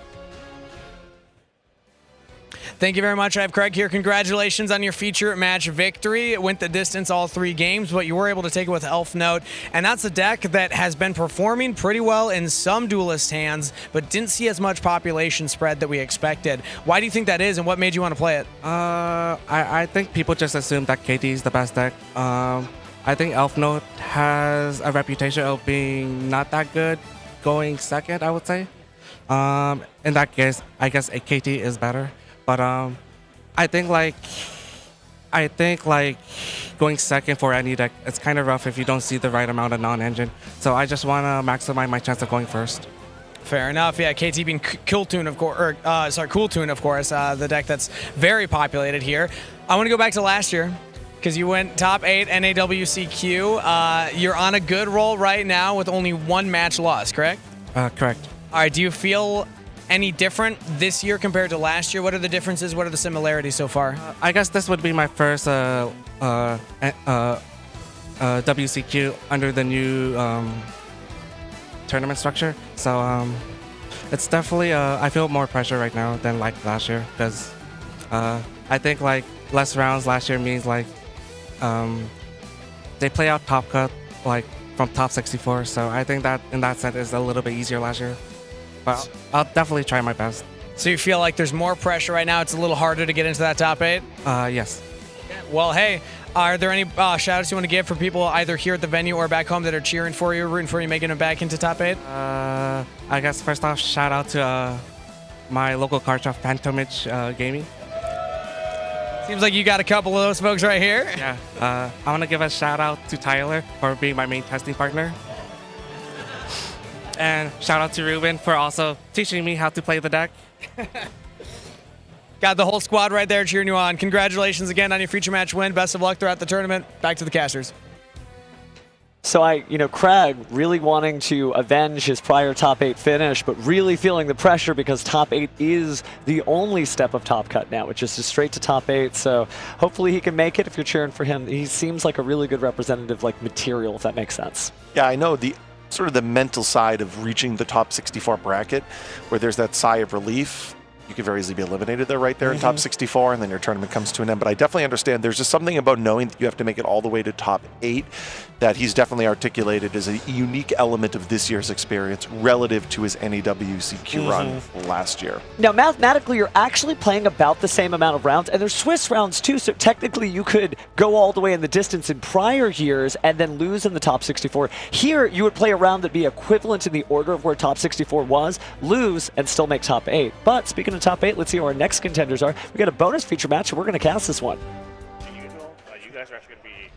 Thank you very much. I have Craig here. Congratulations on your feature match victory. It went the distance all 3 games, but you were able to take it with Elf Note. And that's a deck that has been performing pretty well in some duelist hands, but didn't see as much population spread that we expected. Why do you think that is, and what made you want to play it? I think people just assume that KT is the best deck. I think Elf Note has a reputation of being not that good going second, I would say. In that case, I guess a KT is better. But I think going second for any deck, it's kind of rough if you don't see the right amount of non-engine. So I just want to maximize my chance of going first. Fair enough. Yeah, KT being Cool Tune, of course. The deck that's very populated here. I want to go back to last year because you went top 8 NAWCQ. You're on a good roll right now with only 1 match lost, correct? Correct. All right. Do you feel any different this year compared to last year? What are the differences? What are the similarities so far? I guess this would be my first WCQ under the new tournament structure. So it's definitely, I feel more pressure right now than like last year because I think like less rounds last year means like they play out top cut like from top 64. So I think that in that sense is a little bit easier last year. But I'll definitely try my best. So you feel like there's more pressure right now? It's a little harder to get into that top 8? Yes. Well, hey, are there any shout-outs you want to give for people either here at the venue or back home that are cheering for you, rooting for you, making it back into top 8? I guess first off, shout out to my local card shop, Phantomage Gaming. Seems like you got a couple of those folks right here. Yeah. I want to give a shout out to Tyler for being my main testing partner. And shout out to Ruben for also teaching me how to play the deck. Got the whole squad right there cheering you on. Congratulations again on your feature match win. Best of luck throughout the tournament. Back to the casters. So Craig really wanting to avenge his prior top 8 finish, but really feeling the pressure because top 8 is the only step of top cut now, which is just straight to top 8. So hopefully he can make it if you're cheering for him. He seems like a really good representative, like material, if that makes sense. Yeah, I know the sort of the mental side of reaching the top 64 bracket where there's that sigh of relief. you could very easily be eliminated there right there in top 64, and then your tournament comes to an end. But I definitely understand there's just something about knowing that you have to make it all the way to top 8 that he's definitely articulated as a unique element of this year's experience relative to his NAWCQ run last year. Now, mathematically, you're actually playing about the same amount of rounds, and there's Swiss rounds too, so technically you could go all the way in the distance in prior years and then lose in the top 64. Here, you would play a round that'd be equivalent in the order of where top 64 was, lose, and still make top 8. But speaking of top 8, let's see who our next contenders are. We got a bonus feature match, and we're going to cast this one. You guys are actually going to be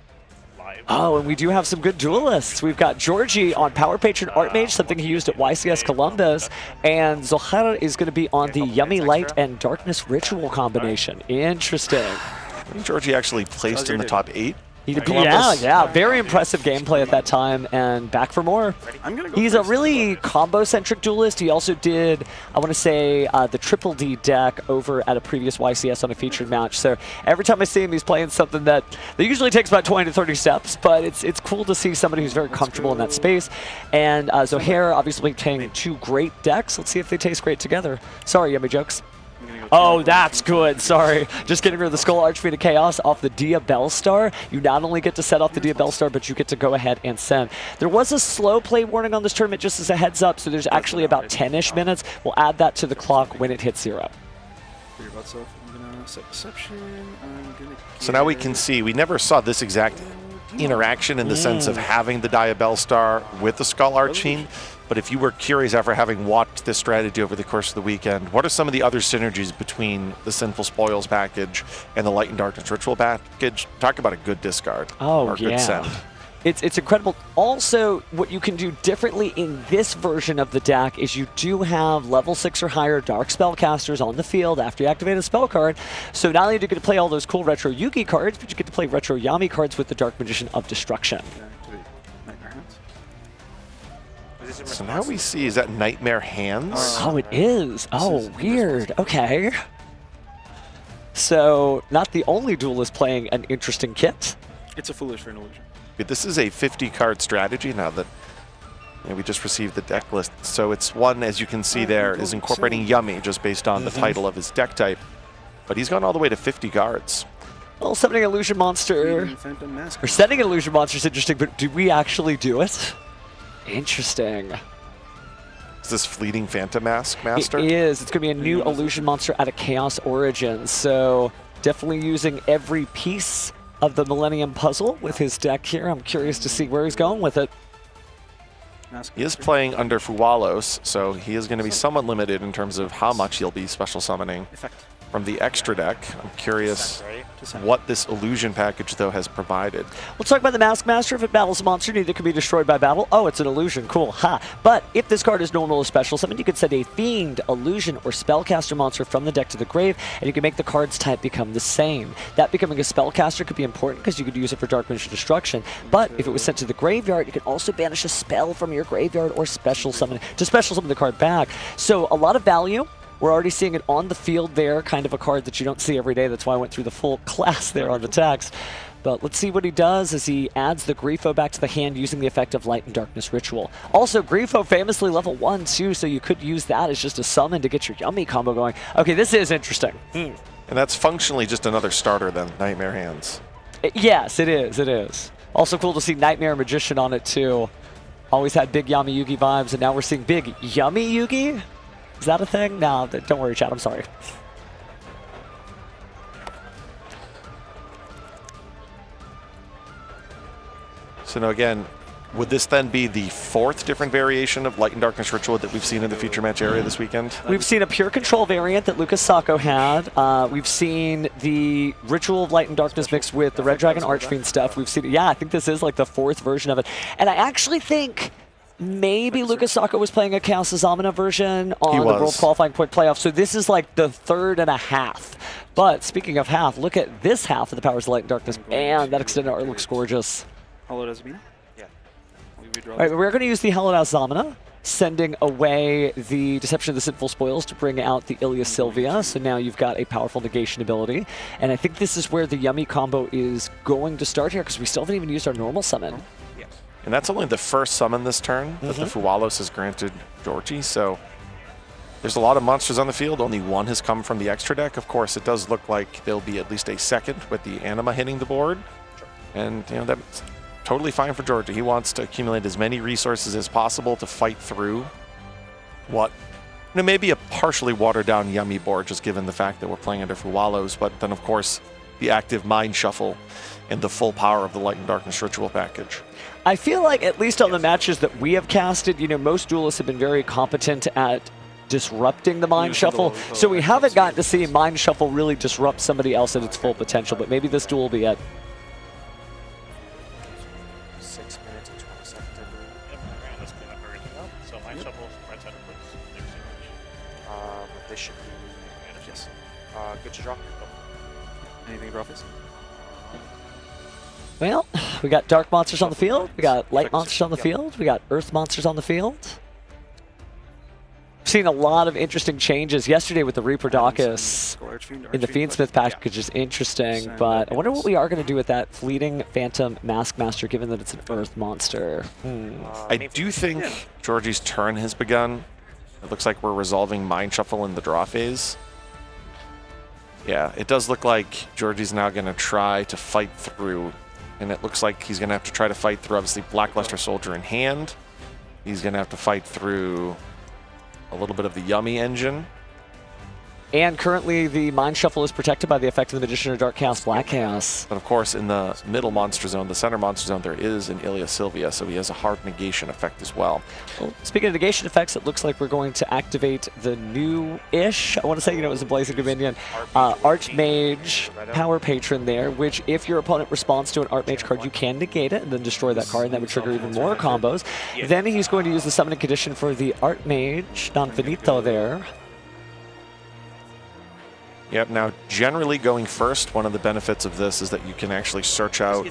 live. Oh, and we do have some good duelists. We've got Georgie on Power Patron Archmage, something he used at YCS Columbus, and Zohara is going to be on the Yummy Light and Darkness Ritual combination. Interesting. I think Georgie actually placed in the top 8. Yeah, very impressive gameplay at that time, and back for more. He's a really combo-centric duelist. He also did, I want to say, the Triple D deck over at a previous YCS on a featured match. So every time I see him, he's playing something that usually takes about 20 to 30 steps, but it's cool to see somebody who's very comfortable in that space. And Zohair obviously playing 2 great decks. Let's see if they taste great together. Sorry, Yummy Jokes. Oh, that's good. Sorry. Just getting rid of the Skull Archfiend of Chaos off the Dia Bellstar. You not only get to set off the Dia Bellstar, but you get to go ahead and send. There was a slow play warning on this tournament, just as a heads up, so there's actually about 10-ish minutes. We'll add that to the clock when it hits 0. So now we can see, we never saw this exact interaction in the sense of having the Dia Bellstar with the Skull Archfiend. But if you were curious after having watched this strategy over the course of the weekend, what are some of the other synergies between the Sinful Spoils package and the Light and Darkness Ritual package? Talk about a good discard. Oh, or a good send. It's incredible. Also, what you can do differently in this version of the deck is you do have level 6 or higher Dark Spellcasters on the field after you activate a spell card. So not only do you get to play all those cool Retro Yugi cards, but you get to play Retro Yami cards with the Dark Magician of Destruction. So now we see, is that Nightmare Hands? Oh, it is. Oh, weird. Okay. So, not the only duelist playing an interesting kit. It's a foolish for an illusion. This is a 50-card strategy now that we just received the deck list. So it's one, as you can see there, is incorporating Yummy just based on the title of his deck type. But he's gone all the way to 50 cards. Well, summoning Illusion Monster, or setting an Illusion Monster is interesting, but do we actually do it? Interesting. Is this Fleeting Phantom Master? It is. It's going to be a new Illusion Monster out of Chaos Origins. So definitely using every piece of the Millennium Puzzle with his deck here. I'm curious to see where he's going with it. He is playing under Fuwalos, so he is going to be somewhat limited in terms of how much he'll be special summoning from the extra deck. I'm curious what this illusion package, though, has provided. We'll talk about the Mask Master. If it battles a monster, neither can be destroyed by battle. Oh, it's an illusion. Cool. Ha. But if this card is normal or special summon, you can send a Fiend, Illusion, or Spellcaster monster from the deck to the grave, and you can make the card's type become the same. That becoming a Spellcaster could be important because you could use it for Dark Magician Destruction. But if it was sent to the graveyard, you can also banish a spell from your graveyard or special summon the card back. So a lot of value. We're already seeing it on the field there, kind of a card that you don't see every day. That's why I went through the full class there on the text. But let's see what he does as he adds the Grifo back to the hand using the effect of Light and Darkness Ritual. Also, Grifo famously level 1 too, so you could use that as just a summon to get your Yummy combo going. Okay, this is interesting. And that's functionally just another starter then, Nightmare Hands. Yes, it is. It is. Also cool to see Nightmare Magician on it too. Always had big Yami Yugi vibes, and now we're seeing big Yummy Yugi? Is that a thing? No, don't worry, chat. I'm sorry. So now again, would this then be the 4th different variation of Light and Darkness Ritual that we've seen in the feature match area this weekend? We've seen a pure control variant that Lucas Sacco had. We've seen the Ritual of Light and Darkness mixed with the Red Dragon Archfiend stuff. We've seen, yeah, I think this is like the 4th version of it. And I actually think maybe Lucas Sacco was playing a Chaos Azamina version on the World Qualifying Point Playoff, so this is like the 3rd and a half. But speaking of half, look at this half of the Powers of Light and Darkness. Man, that extended art looks gorgeous. Hallowed Azamina? Yeah. All right, we're going to use the Hallowed Azamina, sending away the Deception of the Sinful Spoils to bring out the Ilia Sylvia. So now you've got a powerful negation ability. And I think this is where the Yummy combo is going to start here, because we still haven't even used our normal summon. And that's only the first summon this turn that the Fuwalos has granted Georgie, so There's a lot of monsters on the field. Only one has come from the extra deck. Of course, it does look like there'll be at least a second with the Anima hitting the board. And, you know, that's totally fine for Georgia. He wants to accumulate as many resources as possible to fight through what, you know, maybe a partially watered-down Yummy board, just given the fact that we're playing under Fuwalos. But then, of course, the active Mind Shuffle and the full power of the Light and Darkness Ritual package. I feel like, at least on the matches that we have casted, you know, most duelists have been very competent at disrupting the Mind Shuffle, so we haven't gotten to see Mind Shuffle really disrupt somebody else at its full potential, but maybe this duel will be it. 6 minutes and 20 seconds, I believe. Yep, and let's clean up everything up. So Mind Shuffle, right side of This should be... Yes. Good to draw. Anything to draw face? Well, we got dark monsters on the field, we got light monsters on the field, we got earth monsters on the field. Seen a lot of interesting changes yesterday with the Reaper Dawkus in the Fiendsmith package is interesting, but I wonder what we are going to do with that fleeting Phantom Maskmaster, given that it's an Earth monster. I do think Georgie's turn has begun. It looks like we're resolving Mind Shuffle in the draw phase. Yeah, it does look like Georgie's now going to try to fight through, and it looks like he's going to have to try to fight through, obviously, Blackluster Soldier in hand. He's going to have to fight through a little bit of the Yummy engine. And currently the Mind Shuffle is protected by the effect of the Magician of Dark Chaos, Black Chaos. But of course, in the middle monster zone, the center monster zone, there is an Ilya Sylvia, so he has a hard negation effect as well. Well, speaking of negation effects, it looks like we're going to activate the new-ish, I want to say, you know, it was a Blazing Dominion, Archmage Power Patron there, which if your opponent responds to an Archmage card, you can negate it and then destroy that card, and that would trigger even more combos. Then he's going to use the summoning condition for the Archmage Non-Finito there. Yep, now generally going first, one of the benefits of this is that you can actually search out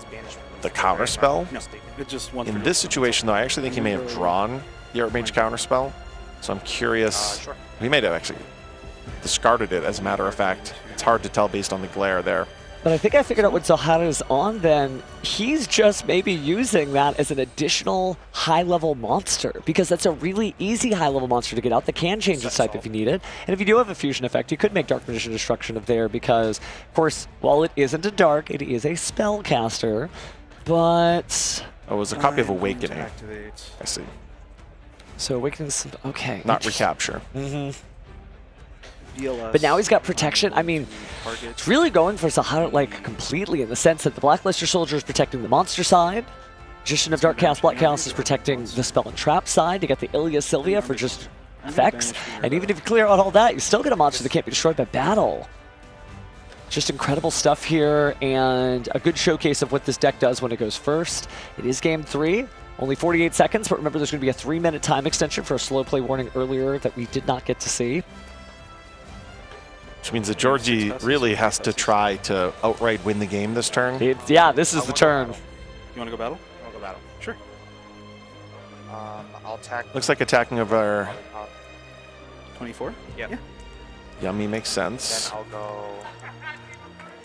the counterspell. In this situation, though, I actually think he may have drawn the Archmage counterspell. So I'm curious. He may have actually discarded it, as a matter of fact. It's hard to tell based on the glare there. But I think I figured out what Zohara's on then. He's just maybe using that as an additional high-level monster, because that's a really easy high-level monster to get out that can change its type if you need it. And if you do have a fusion effect, you could make Dark Magician Destruction of there because, of course, while it isn't a dark, it is a spellcaster, but... Oh, it was a copy of Awakening. I see. So Awakening's... okay. Not Recapture. But now he's got protection. I mean, it's really going for Zohara like completely in the sense that the Blackluster Soldier is protecting the monster side. Magician of Dark Chaos, Black Chaos is protecting the spell and trap side. You got the Ilya Sylvia for just effects. And even if you clear out all that, you still get a monster that can't be destroyed by battle. Just incredible stuff here, and a good showcase of what this deck does when it goes first. It is game 3. Only 48 seconds, but remember there's going to be a 3-minute time extension for a slow play warning earlier that we did not get to see. Which means that Georgie really has to try to outright win the game this turn. Yeah, this is the turn. You want to go battle? I'll go battle. Sure. I'll attack. Looks like attacking over 24? Yeah. Yummy makes sense. Then I'll go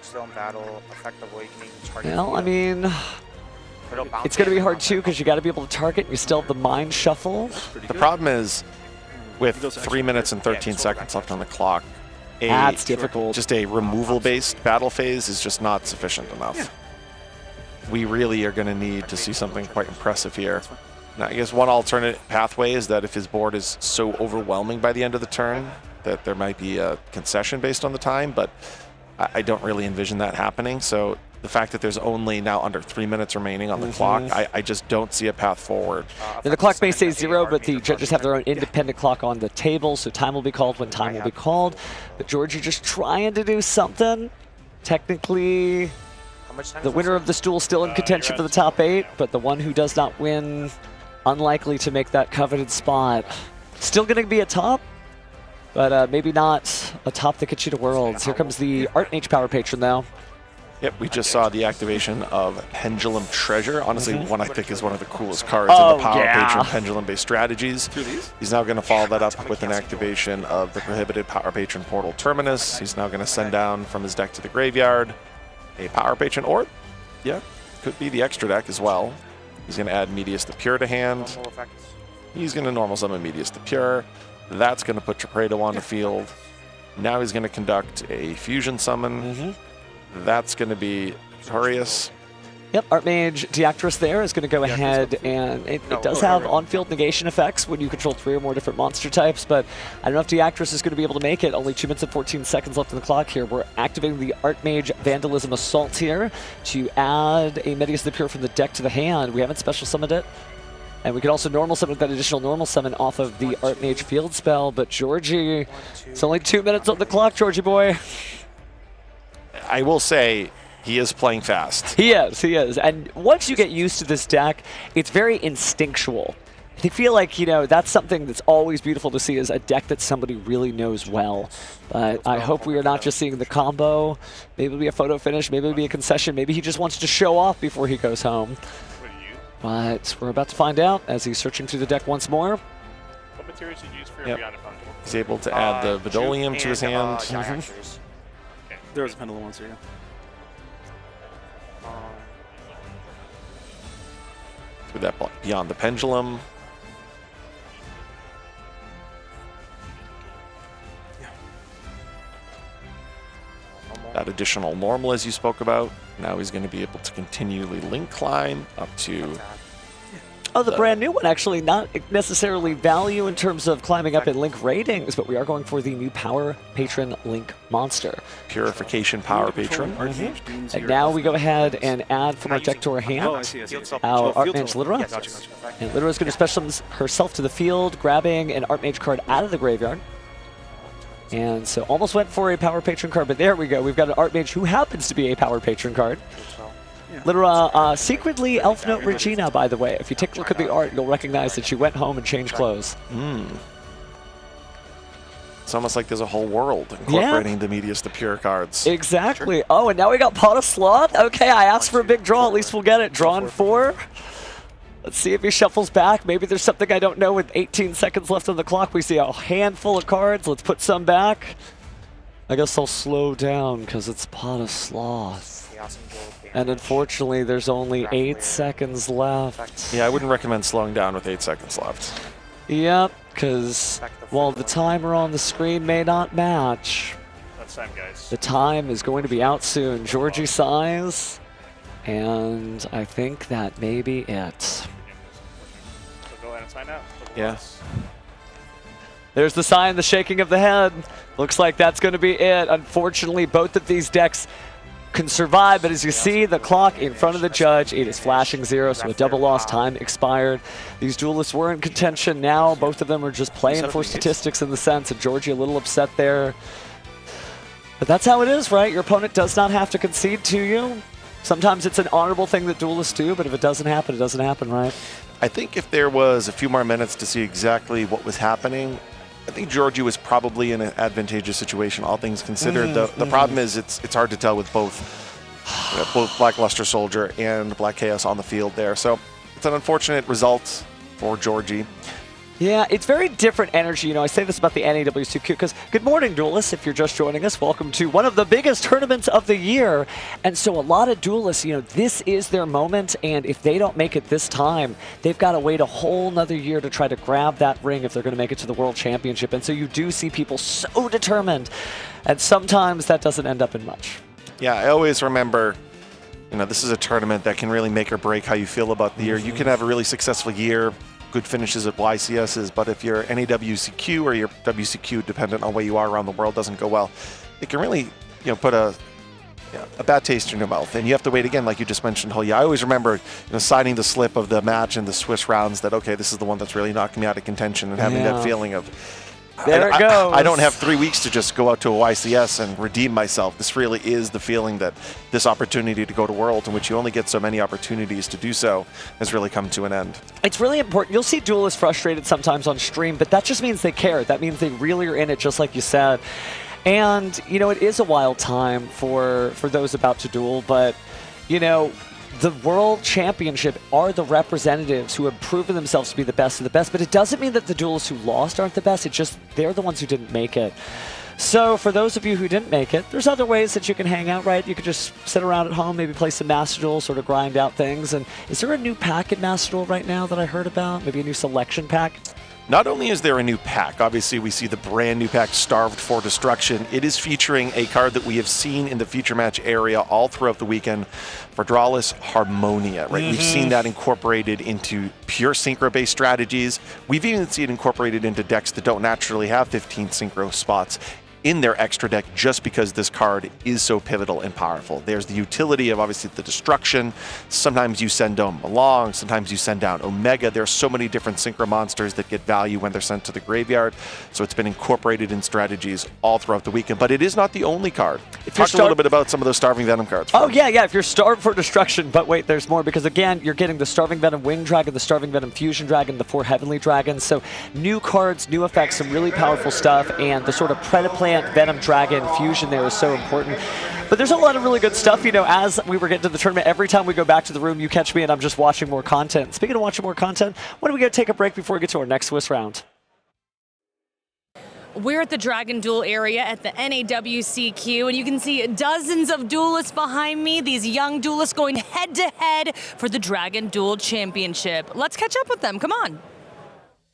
still in battle, effect of Awakening, target. Well, I mean, it's going to be hard too because you got to be able to target and you still have the Mind Shuffle. The problem is with 3 minutes and 13 seconds left on the clock, that's difficult. Just a removal-based battle phase is just not sufficient enough. We really are going to need to see something quite impressive here. Now, I guess one alternate pathway is that if his board is so overwhelming by the end of the turn that there might be a concession based on the time, but I don't really envision that happening. So the fact that there's only now under 3 minutes remaining on the clock, I just don't see a path forward. And the clock may say 0, but the judges have their own independent clock on the table, so time will be called when time will be called. But Georgie just trying to do something. Technically, the winner of this duel still in contention for the top 8, but the one who does not win, unlikely to make that coveted spot. Still going to be a top, but maybe not a top that gets you to Worlds. Here comes the Archmage Power Patron, though. Yep, we just saw the activation of Pendulum Treasure. Honestly, one I think is one of the coolest cards in the Power Patron Pendulum-based strategies. He's now going to follow that up with an activation of the prohibited Power Patron Portal Terminus. He's now going to send down from his deck to the graveyard a Power Patron, or, yeah, could be the extra deck as well. He's going to add Medius the Pure to hand. He's going to normal summon Medius the Pure. That's going to put Trapredo on the field. Now he's going to conduct a fusion summon. That's going to be Victorious. Yep, Archmage Deactress there is going to go ahead, and it does have on-field negation effects when you control 3 or more different monster types, but I don't know if Deactress is going to be able to make it. Only 2 minutes and 14 seconds left on the clock here. We're activating the Archmage Vandalism Assault here to add a Medius the Pure from the deck to the hand. We haven't special summoned it. And we could also normal summon with that additional normal summon off of the Archmage field spell, but Georgie, it's only 2 minutes on the clock, Georgie boy. I will say, he is playing fast. He is. And once you get used to this deck, it's very instinctual. I feel like, that's something that's always beautiful to see, is a deck that somebody really knows well. But I hope we are not just seeing the combo. Maybe it'll be a photo finish, maybe it'll be a concession, maybe he just wants to show off before he goes home. But we're about to find out as he's searching through the deck once more. What materials did you use for your Beyond Fundamental? He's able to add the Vidolium to his hand. There was a pendulum once here. With that Beyond the Pendulum. That additional normal, as you spoke about. Now he's going to be able to continually link climb up to... Oh, the brand new one, actually, not necessarily value in terms of climbing up in Link ratings, but we are going for the new Power Patron Link monster. Purification Power Patron. And now we go ahead and add from our deck to our hand our Archmage Lidra. And Lidra is going to special herself to the field, grabbing an Archmage card out of the graveyard. And so almost went for a Power Patron card, but there we go. We've got an Archmage who happens to be a Power Patron card. Lidra, secretly Elf Note Regina, by the way. If you take a look at the art, you'll recognize that she went home and changed clothes. It's almost like there's a whole world incorporating the Medius the Pure cards. Exactly. Oh, and now we got Pot of Sloth. Okay, I asked for a big draw. At least we'll get it. Drawn 4. Let's see if he shuffles back. Maybe there's something I don't know. With 18 seconds left on the clock, we see a handful of cards. Let's put some back. I guess I'll slow down because it's Pot of Sloth. And unfortunately, there's only 8 seconds left. Yeah, I wouldn't recommend slowing down with 8 seconds left. Yep, because while the timer on the screen may not match, That's time, guys. the time is going to be out soon. Georgie sighs, and I think that may be it. So go ahead and sign out. Yes. There's the sign, the shaking of the head. Looks like that's going to be it. Unfortunately, both of these decks can survive, but as you see the clock in front of the judge, it is flashing 0, so a double loss time expired. These duelists were in contention. Now both of them are just playing for statistics in the sense of Georgie a little upset there. But that's how it is, right? Your opponent does not have to concede to you. Sometimes it's an honorable thing that duelists do, but if it doesn't happen, right? I think if there was a few more minutes to see exactly what was happening, I think Georgie was probably in an advantageous situation, all things considered. The problem is it's hard to tell with both Black Luster Soldier and Black Chaos on the field there. So it's an unfortunate result for Georgie. Yeah, it's very different energy. I say this about the NAWCQ because good morning, duelists. If you're just joining us, welcome to one of the biggest tournaments of the year. And so a lot of duelists, this is their moment. And if they don't make it this time, they've got to wait a whole nother year to try to grab that ring if they're going to make it to the World Championship. And so you do see people so determined. And sometimes that doesn't end up in much. Yeah, I always remember, this is a tournament that can really make or break how you feel about the year. You can have a really successful year, good finishes at YCSs, but if your NAWCQ or your WCQ, dependent on where you are around the world, doesn't go well, it can really, put a bad taste in your mouth. And you have to wait again, like you just mentioned, Hoya. I always remember signing the slip of the match in the Swiss rounds that, okay, this is the one that's really knocking me out of contention, and having that feeling of, there it goes. I don't have 3 weeks to just go out to a YCS and redeem myself. This really is the feeling that this opportunity to go to Worlds, in which you only get so many opportunities to do so, has really come to an end. It's really important. You'll see duelists frustrated sometimes on stream, but that just means they care. That means they really are in it, just like you said. And, it is a wild time for those about to duel, but, the World Championship are the representatives who have proven themselves to be the best of the best, but it doesn't mean that the duelists who lost aren't the best. It's just they're the ones who didn't make it. So for those of you who didn't make it, there's other ways that you can hang out, right? You could just sit around at home, maybe play some Master Duel, sort of grind out things. And is there a new pack in Master Duel right now that I heard about? Maybe a new selection pack? Not only is there a new pack, obviously we see the brand new pack Starved for Destruction, it is featuring a card that we have seen in the feature match area all throughout the weekend for Duelists, Harmonia, right? We've seen that incorporated into pure synchro-based strategies. We've even seen it incorporated into decks that don't naturally have 15 synchro spots in their extra deck just because this card is so pivotal and powerful. There's the utility of obviously the destruction. Sometimes you send down Malong, sometimes you send down Omega. There are so many different synchro monsters that get value when they're sent to the graveyard. So it's been incorporated in strategies all throughout the weekend. But it is not the only card. Talk a little bit about some of those Starving Venom cards. Oh, yeah, if you're starved for destruction, but wait, there's more, because again, you're getting the Starving Venom Wing Dragon, the Starving Venom Fusion Dragon, the 4 Heavenly Dragons, so new cards, new effects, some really powerful stuff, and the sort of Predaplant Venom Dragon fusion there is so important. But there's a lot of really good stuff, you know, as we were getting to the tournament, every time we go back to the room, you catch me and I'm just watching more content. Speaking of watching more content, when are we going to take a break before we get to our next Swiss round? We're at the Dragon Duel area at the NAWCQ, and you can see dozens of duelists behind me, these young duelists going head-to-head for the Dragon Duel Championship. Let's catch up with them, come on.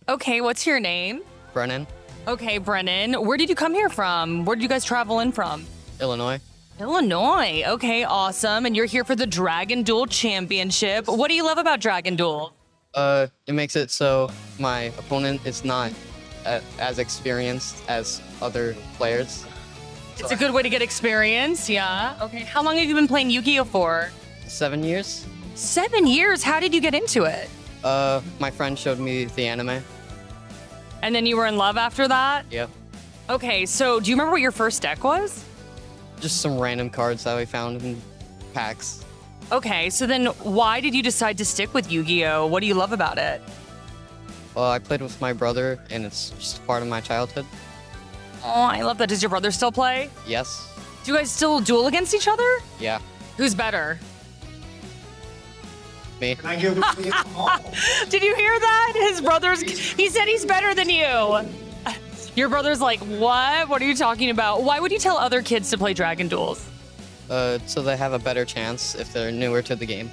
Okay, what's your name? Brennan, Okay, Brennan, where did you come here from? Where did you guys travel in from? Illinois. Illinois, okay, awesome. And you're here for the Dragon Duel Championship. What do you love about Dragon Duel? It makes it so my opponent is not as experienced as other players. It's a good way to get experience, yeah. Okay, how long have you been playing Yu-Gi-Oh for? 7 years. 7 years? How did you get into it? My friend showed me the anime. And then you were in love after that? Yep. Okay, so do you remember what your first deck was? Just some random cards that we found in packs. Okay, so then why did you decide to stick with Yu-Gi-Oh? What do you love about it? Well, I played with my brother, and it's just part of my childhood. Oh, I love that. Does your brother still play? Yes. Do you guys still duel against each other? Yeah. Who's better? Me. Did you hear that? His brother's, he said he's better than you. Your brother's like, what? What are you talking about? Why would you tell other kids to play Dragon Duels? So they have a better chance if they're newer to the game.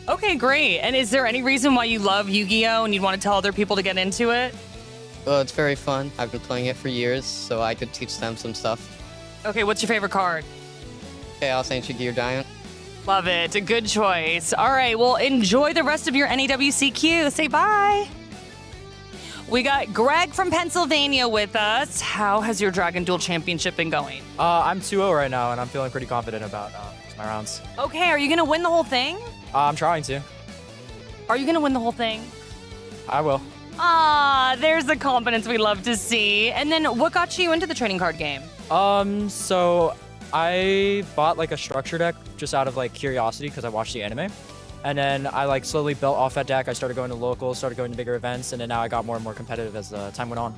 Okay, great. And is there any reason why you love Yu-Gi-Oh! And you'd want to tell other people to get into it? Well, it's very fun. I've been playing it for years, so I could teach them some stuff. Okay, what's your favorite card? Chaos Ancient Gear Giant. Love it. A good choice. All right, well, enjoy the rest of your NAWCQ. Say bye. We got Greg from Pennsylvania with us. How has your Dragon Duel Championship been going? I'm 2-0 right now, and I'm feeling pretty confident about my rounds. Okay, are you going to win the whole thing? I'm trying to. Are you going to win the whole thing? I will. Ah, there's the confidence we love to see. And then what got you into the trading card game? So I bought like a structure deck just out of like curiosity because I watched the anime. And then I like slowly built off that deck. I started going to locals, started going to bigger events, and then now I got more and more competitive as time went on.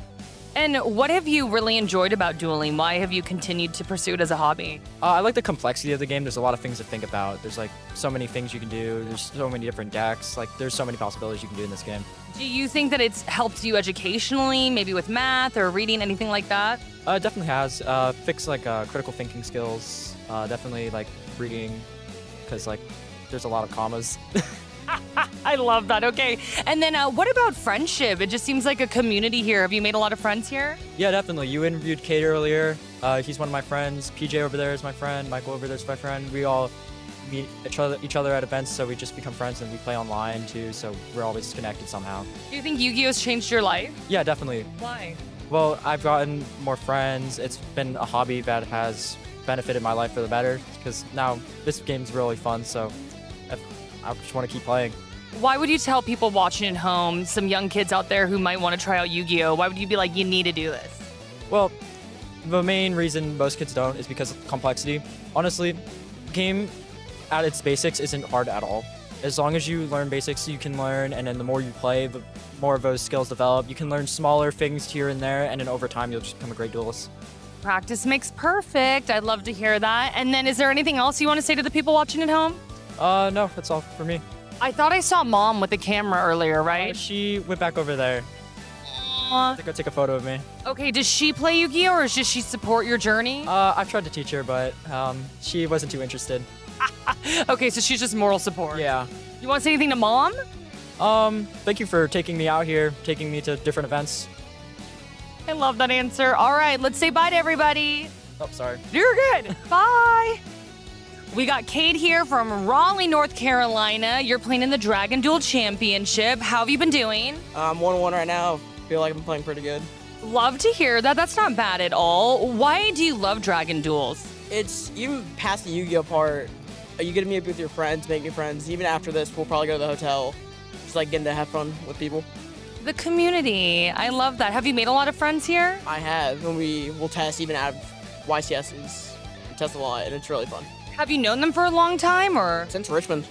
And what have you really enjoyed about dueling? Why have you continued to pursue it as a hobby? I like the complexity of the game. There's a lot of things to think about. There's like so many things you can do. There's so many different decks. Like there's so many possibilities you can do in this game. Do you think that it's helped you educationally, maybe with math or reading, anything like that? It definitely has. Fixed like critical thinking skills. Definitely like reading, because like there's a lot of commas. I love that. Okay. And then what about friendship? It just seems like a community here. Have you made a lot of friends here? Yeah, definitely. You interviewed Kate earlier. He's one of my friends. PJ over there is my friend. Michael over there is my friend. We all meet each other at events, so we just become friends, and we play online too, so we're always connected somehow. Do you think Yu-Gi-Oh's changed your life? Yeah, definitely. Why? Well, I've gotten more friends. It's been a hobby that has benefited my life for the better, because now this game's really fun, so I just want to keep playing. Why would you tell people watching at home, some young kids out there who might want to try out Yu-Gi-Oh, why would you be like, you need to do this? Well, the main reason most kids don't is because of complexity. Honestly, game at its basics isn't hard at all. As long as you learn basics, you can learn, and then the more you play, the more of those skills develop. You can learn smaller things here and there, and then over time, you'll just become a great duelist. Practice makes perfect. I'd love to hear that. And then is there anything else you want to say to the people watching at home? No, that's all for me. I thought I saw Mom with the camera earlier, right? She went back over there. Aww. To go take a photo of me. Okay, does she play Yu-Gi-Oh, or does she support your journey? I've tried to teach her, but she wasn't too interested. Okay, so she's just moral support. Yeah. You want to say anything to Mom? Thank you for taking me out here, taking me to different events. I love that answer. All right, let's say bye to everybody. Oh, sorry. You're good. Bye. We got Cade here from Raleigh, North Carolina. You're playing in the Dragon Duel Championship. How have you been doing? I'm 1-1 right now. Feel like I'm playing pretty good. Love to hear that. That's not bad at all. Why do you love Dragon Duels? It's even past the Yu-Gi-Oh part. You get to meet up with your friends, make new friends. Even after this, we'll probably go to the hotel. Just like getting to have fun with people. The community. I love that. Have you made a lot of friends here? I have, and we'll test even out of YCSs. We test a lot, and it's really fun. Have you known them for a long time, or? Since Richmond.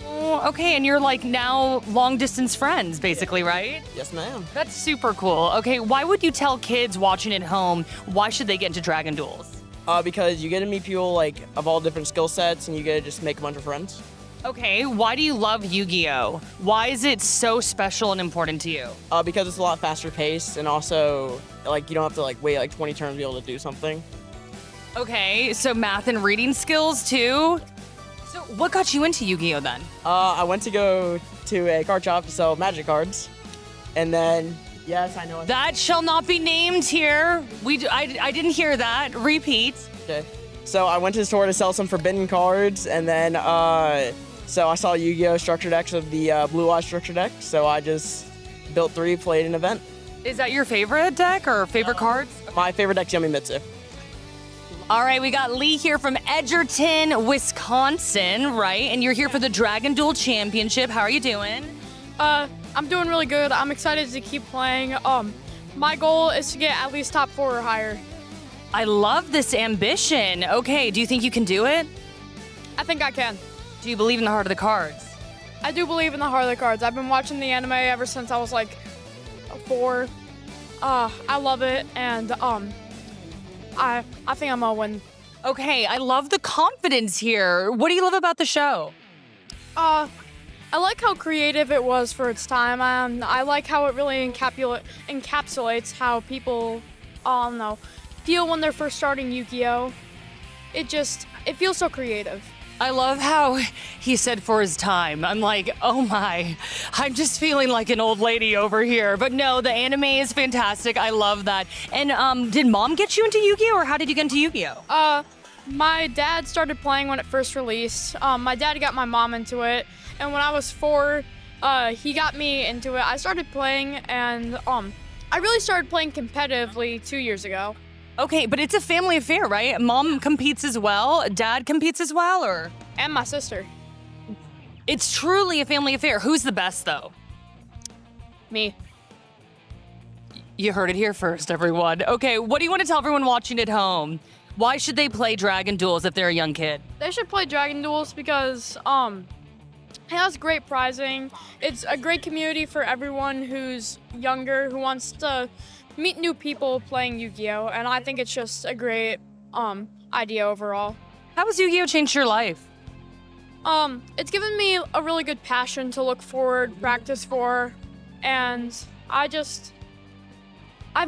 Oh, okay, and you're like now long-distance friends, basically, right? Yes, ma'am. That's super cool. Okay, why would you tell kids watching at home, why should they get into Dragon Duels? Because you get to meet people like of all different skill sets, and you get to just make a bunch of friends. Okay, why do you love Yu-Gi-Oh? Why is it so special and important to you? Because it's a lot faster paced, and also like you don't have to like wait like 20 turns to be able to do something. Okay, so math and reading skills too. So what got you into Yu-Gi-Oh then? I went to go to a card shop to sell magic cards, and then yes, I know. That shall not be named here. I didn't hear that. Repeat. Okay. So I went to the store to sell some forbidden cards, and then so I saw Yu-Gi-Oh structure decks of the Blue Eye structure deck. So I just built 3, played an event. Is that your favorite deck or favorite cards? My favorite deck's Yummy Mitsu. All right, we got Lee here from Edgerton, Wisconsin, right? And you're here for the Dragon Duel Championship. How are you doing? I'm doing really good. I'm excited to keep playing. My goal is to get at least top 4 or higher. I love this ambition. Okay, do you think you can do it? I think I can. Do you believe in the heart of the cards? I do believe in the heart of the cards. I've been watching the anime ever since I was like 4. I love it, and I think I'm gonna win. Okay, I love the confidence here. What do you love about the show? I like how creative it was for its time, and I like how it really encapsulates how people, feel when they're first starting Yu-Gi-Oh. It feels so creative. I love how he said for his time. I'm like, oh my, I'm just feeling like an old lady over here. But no, the anime is fantastic. I love that. And did mom get you into Yu-Gi-Oh, or how did you get into Yu-Gi-Oh? My dad started playing when it first released. My dad got my mom into it, and when I was 4, he got me into it. I started playing, and I really started playing competitively 2 years ago. Okay, but it's a family affair, right? Mom competes as well, dad competes as well, or? And my sister. It's truly a family affair. Who's the best, though? Me. You heard it here first, everyone. Okay, what do you want to tell everyone watching at home? Why should they play Dragon Duels if they're a young kid? They should play Dragon Duels because it has great prizing. It's a great community for everyone who's younger, who wants to meet new people playing Yu-Gi-Oh, and I think it's just a great idea overall. How has Yu-Gi-Oh changed your life? It's given me a really good passion to look forward, practice for, and I've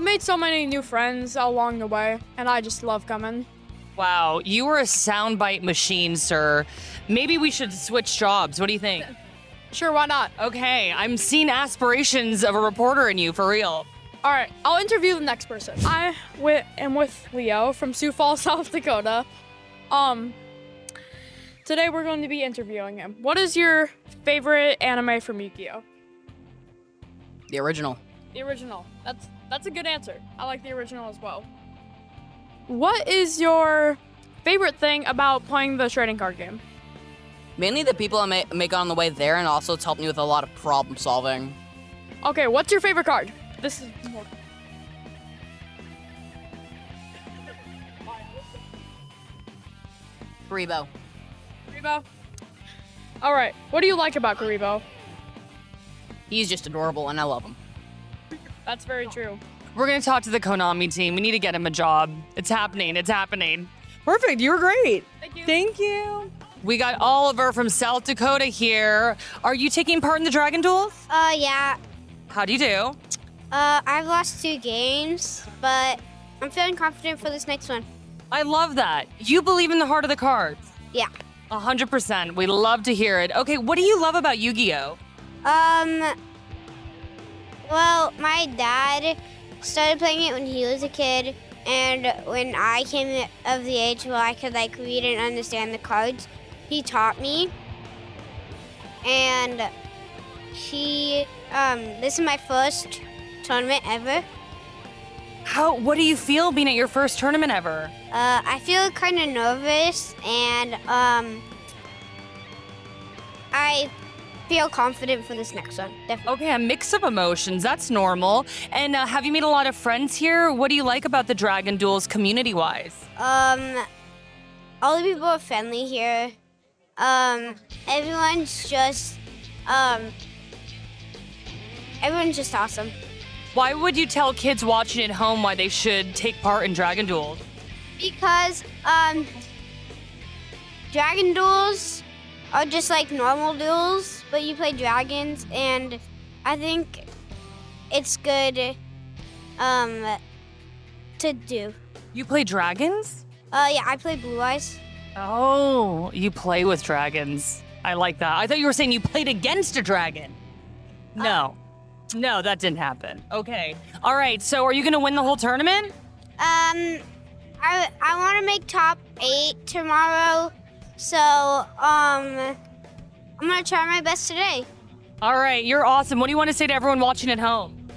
made so many new friends along the way, and I just love coming. Wow, you are a soundbite machine, sir. Maybe we should switch jobs. What do you think? Sure, why not? Okay, I'm seeing aspirations of a reporter in you, for real. All right, I'll interview the next person. I am with Leo from Sioux Falls, South Dakota. Today we're going to be interviewing him. What is your favorite anime from Yu-Gi-Oh? The original. The original. That's a good answer. I like the original as well. What is your favorite thing about playing the trading card game? Mainly the people I make on the way there, and also it's helped me with a lot of problem solving. Okay, what's your favorite card? This is more. Karibo. Karibo? All right, what do you like about Karibo? He's just adorable, and I love him. That's very true. We're going to talk to the Konami team. We need to get him a job. It's happening. It's happening. Perfect. You were great. Thank you. Thank you. We got Oliver from South Dakota here. Are you taking part in the Dragon Duels? Yeah. How do you do? I've lost 2 games, but I'm feeling confident for this next one. I love that. You believe in the heart of the cards. Yeah. 100%. We love to hear it. Okay, what do you love about Yu-Gi-Oh? Well, my dad started playing it when he was a kid, and when I came of the age where I could like read and understand the cards, he taught me. And this is my first tournament ever. What do you feel being at your first tournament ever? I feel kind of nervous, and I feel confident for this next one. Definitely. Okay, a mix of emotions. That's normal. And have you made a lot of friends here? What do you like about the Dragon Duels community-wise? All the people are friendly here. Everyone's just awesome. Why would you tell kids watching at home why they should take part in Dragon Duels? Because Dragon Duels are just like normal duels, but you play dragons, and I think it's good to do. You play dragons? Yeah, I play Blue Eyes. Oh, you play with dragons. I like that. I thought you were saying you played against a dragon. No, that didn't happen. Okay. All right, so are you going to win the whole tournament? I want to make top 8 tomorrow, so I'm going to try my best today. All right, you're awesome. What do you want to say to everyone watching at home?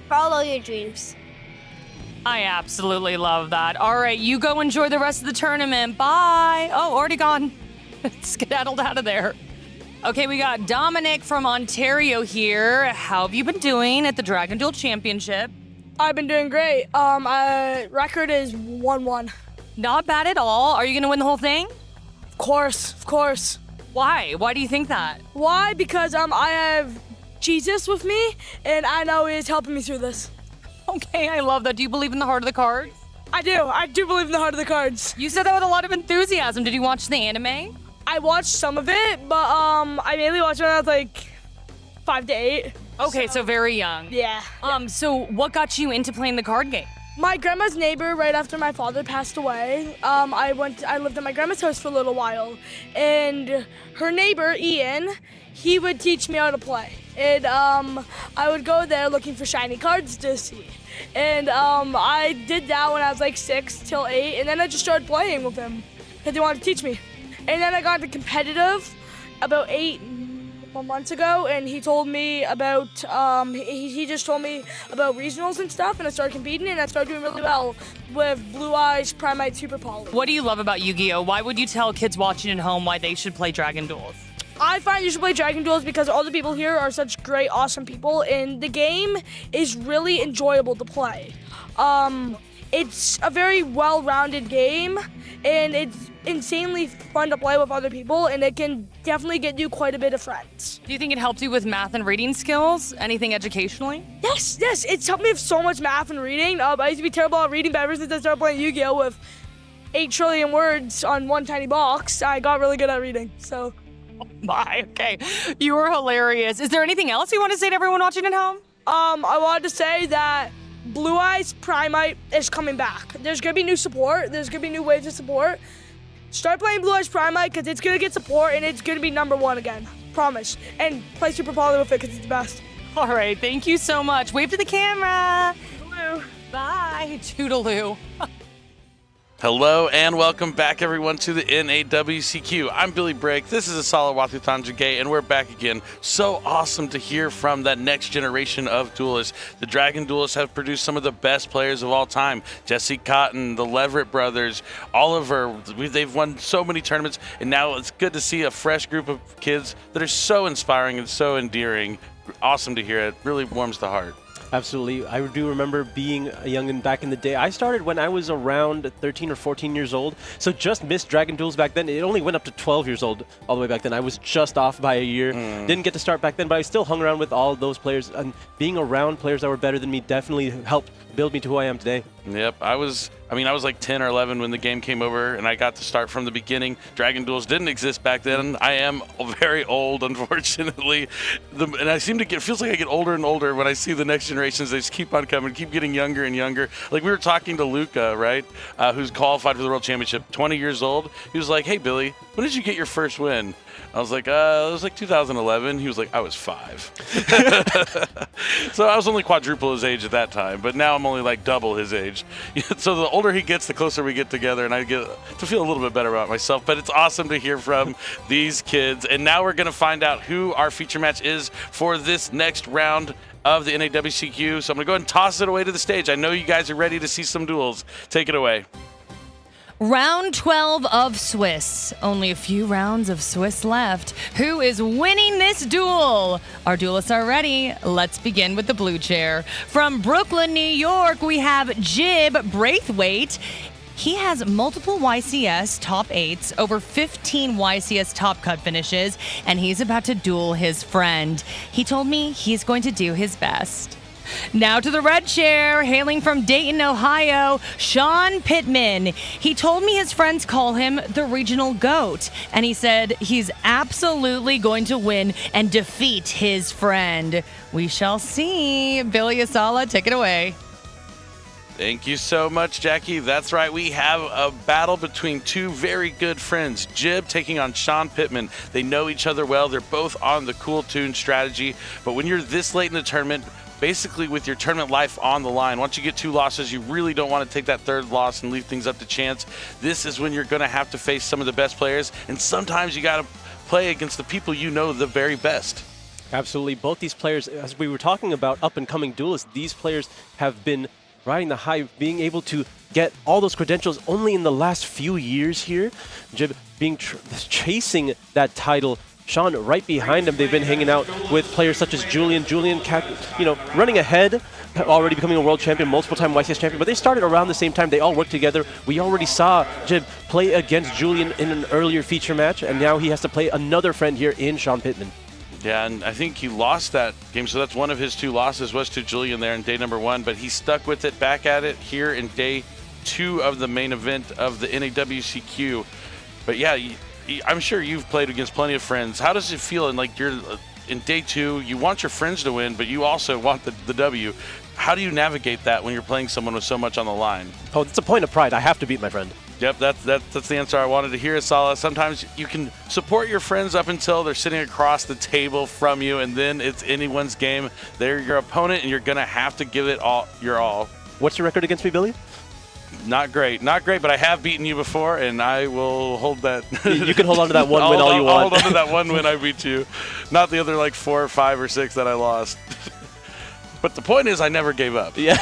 Follow your dreams. I absolutely love that. All right, you go enjoy the rest of the tournament. Bye. Oh, already gone. Skedaddled out of there. Okay, we got Dominic from Ontario here. How have you been doing at the Dragon Duel Championship? I've been doing great. My record is 1-1. Not bad at all. Are you going to win the whole thing? Of course. Why? Why do you think that? Why? Because I have Jesus with me, and I know he's helping me through this. Okay, I love that. Do you believe in the heart of the cards? I do believe in the heart of the cards. You said that with a lot of enthusiasm. Did you watch the anime? I watched some of it, but I mainly watched it when I was like 5 to 8. Okay, so very young. Yeah. So what got you into playing the card game? My grandma's neighbor, right after my father passed away, I lived at my grandma's house for a little while, and her neighbor, Ian, he would teach me how to play. And I would go there looking for shiny cards to see. And I did that when I was like 6 till 8, and then I just started playing with him because he wanted to teach me. And then I got into competitive about 8 months ago, and he told me about, he just told me about regionals and stuff, and I started competing, and I started doing really well with Blue Eyes, Primite, Super Poly. What do you love about Yu-Gi-Oh? Why would you tell kids watching at home why they should play Dragon Duels? I find you should play Dragon Duels because all the people here are such great, awesome people, and the game is really enjoyable to play. It's a very well-rounded game, and it's insanely fun to play with other people, and it can definitely get you quite a bit of friends. Do you think it helped you with math and reading skills? Anything educationally? Yes, it's helped me with so much math and reading. I used to be terrible at reading, but ever since I started playing Yu-Gi-Oh! With 8 trillion words on one tiny box, I got really good at reading, so... Oh my, okay. You were hilarious. Is there anything else you want to say to everyone watching at home? I wanted to say that Blue Eyes Primite is coming back. There's going to be new support. There's going to be new waves of support. Start playing Blue Eyes Primite because it's going to get support and it's going to be #1 again. Promise. And play Super Poly with it because it's the best. All right, thank you so much. Wave to the camera. Toodaloo. Bye. Toodaloo. Hello and welcome back, everyone, to the NAWCQ. I'm Billy Bragg. This is officialyugiohtcg, and we're back again. So awesome to hear from that next generation of duelists. The Dragon Duelists have produced some of the best players of all time. Jesse Cotton, the Leverett brothers, Oliver. They've won so many tournaments, and now it's good to see a fresh group of kids that are so inspiring and so endearing. Awesome to hear. It really warms the heart. Absolutely. I do remember being a youngin' back in the day. I started when I was around 13 or 14 years old, so just missed Dragon Duels back then. It only went up to 12 years old all the way back then. I was just off by a year. Didn't get to start back then, but I still hung around with all those players, and being around players that were better than me definitely helped build me to who I am today. Yep, I was like 10 or 11 when the game came over, and I got to start from the beginning. Dragon Duels didn't exist back then. I am very old, unfortunately. And I seem to it feels like I get older and older when I see the next generations. They just keep on coming, keep getting younger and younger. Like, we were talking to Luca, right, who's qualified for the World Championship, 20 years old. He was like, hey, Billy, when did you get your first win? I was like, it was like 2011. He was like, I was 5. So I was only quadruple his age at that time, but now I'm only like double his age. So the older he gets, the closer we get together, and I get to feel a little bit better about myself. But it's awesome to hear from these kids. And now we're going to find out who our feature match is for this next round of the NAWCQ. So I'm going to go ahead and toss it away to the stage. I know you guys are ready to see some duels. Take it away. Round 12 of Swiss. Only a few rounds of Swiss left. Who is winning this duel? Our duelists are ready. Let's begin with the blue chair. From Brooklyn, New York, we have Jib Braithwaite. He has multiple YCS top 8s, over 15 YCS top cut finishes, and he's about to duel his friend. He told me he's going to do his best. Now to the red chair, hailing from Dayton, Ohio, Sean Pittman. He told me his friends call him the regional GOAT, and he said he's absolutely going to win and defeat his friend. We shall see. Billy Asala, take it away. Thank you so much, Jackie. That's right. We have a battle between two very good friends. Jib taking on Sean Pittman. They know each other well. They're both on the Cool Tune strategy. But when you're this late in the tournament, basically with your tournament life on the line, once you get 2 losses, you really don't want to take that 3rd loss and leave things up to chance. This is when you're going to have to face some of the best players. And sometimes you got to play against the people you know the very best. Absolutely. Both these players, as we were talking about up-and-coming duelists, these players have been riding the high, being able to get all those credentials only in the last few years here. Jib being chasing that title. Sean right behind him. They've been hanging out with players such as Julian. Julian, running ahead, already becoming a world champion, multiple-time YCS champion. But they started around the same time. They all worked together. We already saw Jib play against Julian in an earlier feature match, and now he has to play another friend here in Sean Pittman. Yeah, and I think he lost that game, so that's one of his 2 losses was to Julian there in day number 1, but he stuck with it, back at it here in day 2 of the main event of the NAWCQ. But yeah, I'm sure you've played against plenty of friends. How does it feel in like you're in day 2, you want your friends to win, but you also want the W. How do you navigate that when you're playing someone with so much on the line? Oh, it's a point of pride. I have to beat my friend. Yep, that's the answer I wanted to hear, Asala. Sometimes you can support your friends up until they're sitting across the table from you, and then it's anyone's game. They're your opponent, and you're going to have to give it all your all. What's your record against me, Billy? Not great, but I have beaten you before, and I will hold that. You can hold on to that one win all you want. I'll hold on to that one win I beat you, not the other like 4 or 5 or 6 that I lost. But the point is, I never gave up. Yeah,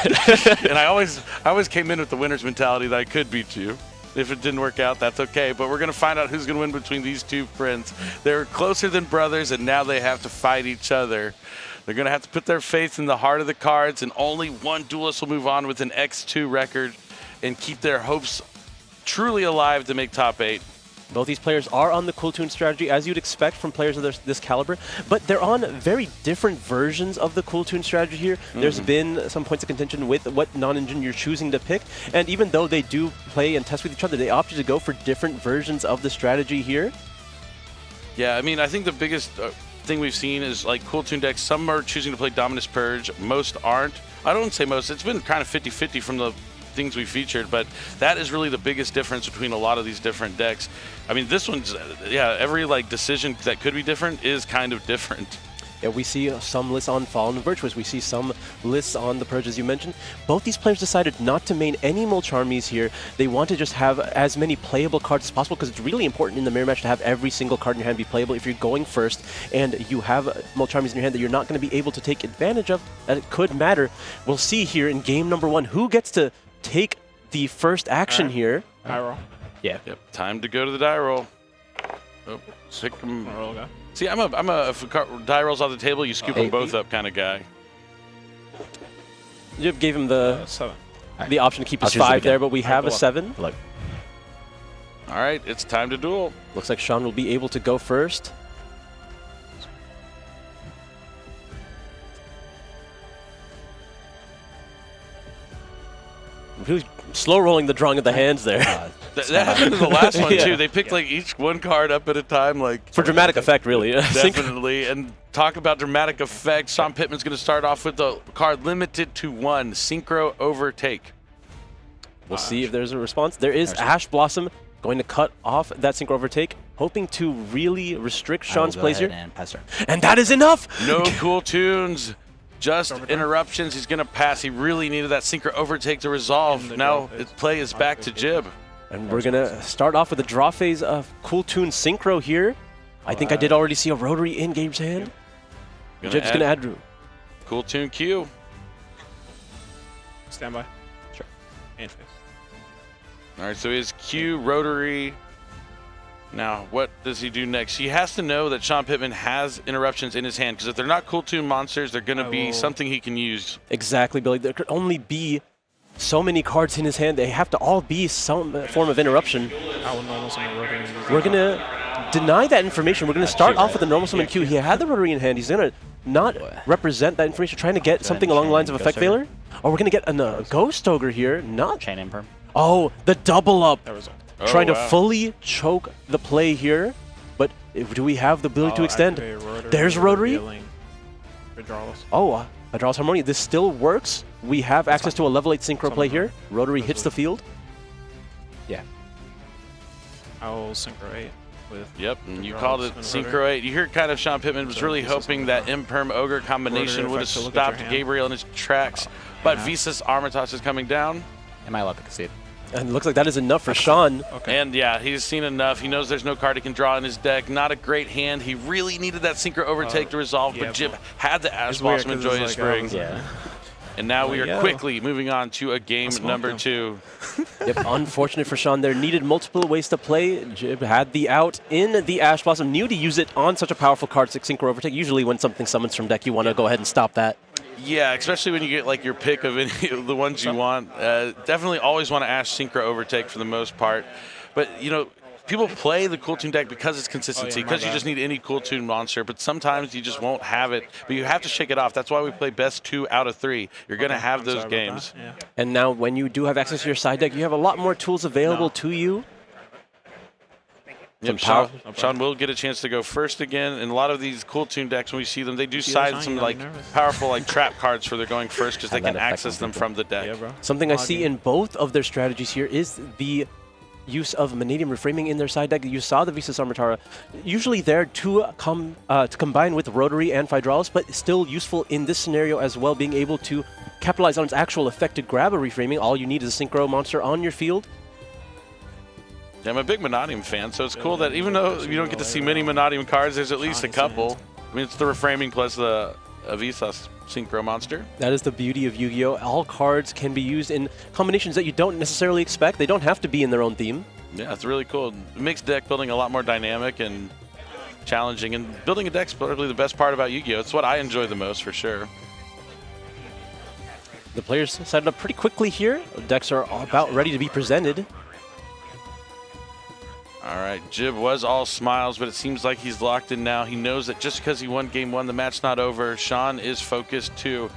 and I always came in with the winner's mentality that I could beat you. If it didn't work out, that's okay. But we're going to find out who's going to win between these 2 friends. They're closer than brothers, and now they have to fight each other. They're going to have to put their faith in the heart of the cards, and only one duelist will move on with an X2 record and keep their hopes truly alive to make top 8. Both these players are on the Cool Tune strategy, as you'd expect from players of this caliber, but they're on very different versions of the Cool Tune strategy here. There's been some points of contention with what non-engine you're choosing to pick, and even though they do play and test with each other, they opted to go for different versions of the strategy here. Yeah, I mean, I think the biggest thing we've seen is like Cool Tune decks, some are choosing to play Dominus Purge, most aren't. I don't say most, it's been kind of 50-50 from the things we featured, but that is really the biggest difference between a lot of these different decks. I mean, this one's, every like decision that could be different is kind of different. Yeah, we see some lists on Fallen and Virtuous. We see some lists on the Purge, as you mentioned. Both these players decided not to main any Mulcharmies here. They want to just have as many playable cards as possible, because it's really important in the mirror match to have every single card in your hand be playable. If you're going first and you have Mulcharmies in your hand that you're not going to be able to take advantage of, that it could matter. We'll see here in game number 1 who gets to take the first action here. Die roll. Yeah. Yep. Time to go to the die roll. Oh, sick 'em. See, I'm a if die rolls off the table, you scoop them both up kind of guy. You gave him the option to keep his 5 there, but we have a 7. All right, it's time to duel. Looks like Sean will be able to go first. Who's slow rolling the drawing of the hands there? That happened in the last one too. They picked like each one card up at a time, like for dramatic effect, really. Definitely. And talk about dramatic effect. Sean Pittman's going to start off with the card limited to 1, Synchro Overtake. We'll see if there's a response. There is Ash Blossom going to cut off that Synchro Overtake. hoping to really restrict Sean's plays here. And pass turn. And that is enough! No cool tunes. Just interruptions. He's going to pass. He really needed that synchro overtake to resolve. Now his play is back to Jib. And we're going to start off with a draw phase of Cool Tune Synchro here. I think I did already see a rotary in Gabe's hand. Jib's going to add Cool Tune Q. Stand by. Sure. And face. All right, so his Q rotary. Now, what does he do next? He has to know that Sean Pittman has interruptions in his hand, because if they're not Cool Tune monsters, they're going to be something he can use. Exactly, Billy. There could only be so many cards in his hand. They have to all be some form of interruption. We're going to deny that information. We're going to start off with the normal summon Q. He had the rotary in hand. He's going to not represent that information, trying to get something along the lines of Effect Veiler. Or we're going to get a Ghost Ogre here. Not Chain Imperm. Oh, the double up. Trying to wow. fully choke the play here. But do we have the ability to extend? There's rotary. Oh, Hydraulis Harmonia. This still works. We have access to a level 8 synchro play here. Rotary hits the field. Yeah. I'll synchro 8 with. Yep, and you called it Synchro 8. You hear kind of Sean Pittman was really hoping that Imperm Ogre combination would have stopped Gabriel in his tracks. But Visas Armitage is coming down. Am I allowed to concede? And it looks like that is enough for Sean. And yeah, he's seen enough. He knows there's no card he can draw in his deck. Not a great hand. He really needed that synchro overtake to resolve, but Jib had the Ash Blossom enjoy his spring. And now we are quickly moving on to a game number 2. Yep, unfortunate for Sean there. Needed multiple ways to play. Jib had the out in the Ash Blossom. Knew to use it on such a powerful card, synchro overtake. Usually when something summons from deck, you want to go ahead and stop that. Yeah, especially when you get like your pick of any of the ones you want. Definitely always want to Ash Synchro Overtake for the most part. But, you know, people play the Cool Tune deck because it's consistency, because you just need any Cool Tune monster. But sometimes you just won't have it. But you have to shake it off. That's why we play best 2 out of 3. You're going to have those games. And now when you do have access to your side deck, you have a lot more tools available to you. Yep, Sean will get a chance to go first again. And a lot of these Cool Tune decks, when we see them, they do side some like powerful like trap cards for they're going first, because they can access them from the deck. Something I see in both of their strategies here is the use of Vanadium Reframing in their side deck. You saw the Visas Armatara. Usually there to combine with Rotary and Hydraulis, but still useful in this scenario as well, being able to capitalize on its actual effect to grab a Reframing. All you need is a Synchro monster on your field. Yeah, I'm a big Monadium fan, so it's cool that even though you don't get to see many Monadium cards, there's at least a couple. I mean, it's the Reframing plus the Visas Synchro monster. That is the beauty of Yu-Gi-Oh! All cards can be used in combinations that you don't necessarily expect. They don't have to be in their own theme. Yeah, it's really cool. It makes deck building a lot more dynamic and challenging. And building a deck's probably the best part about Yu-Gi-Oh! It's what I enjoy the most, for sure. The players set it up pretty quickly here. The decks are about ready to be presented. All right, Jib was all smiles, but it seems like he's locked in now. He knows that just because he won game 1, the match's not over. Sean is focused too.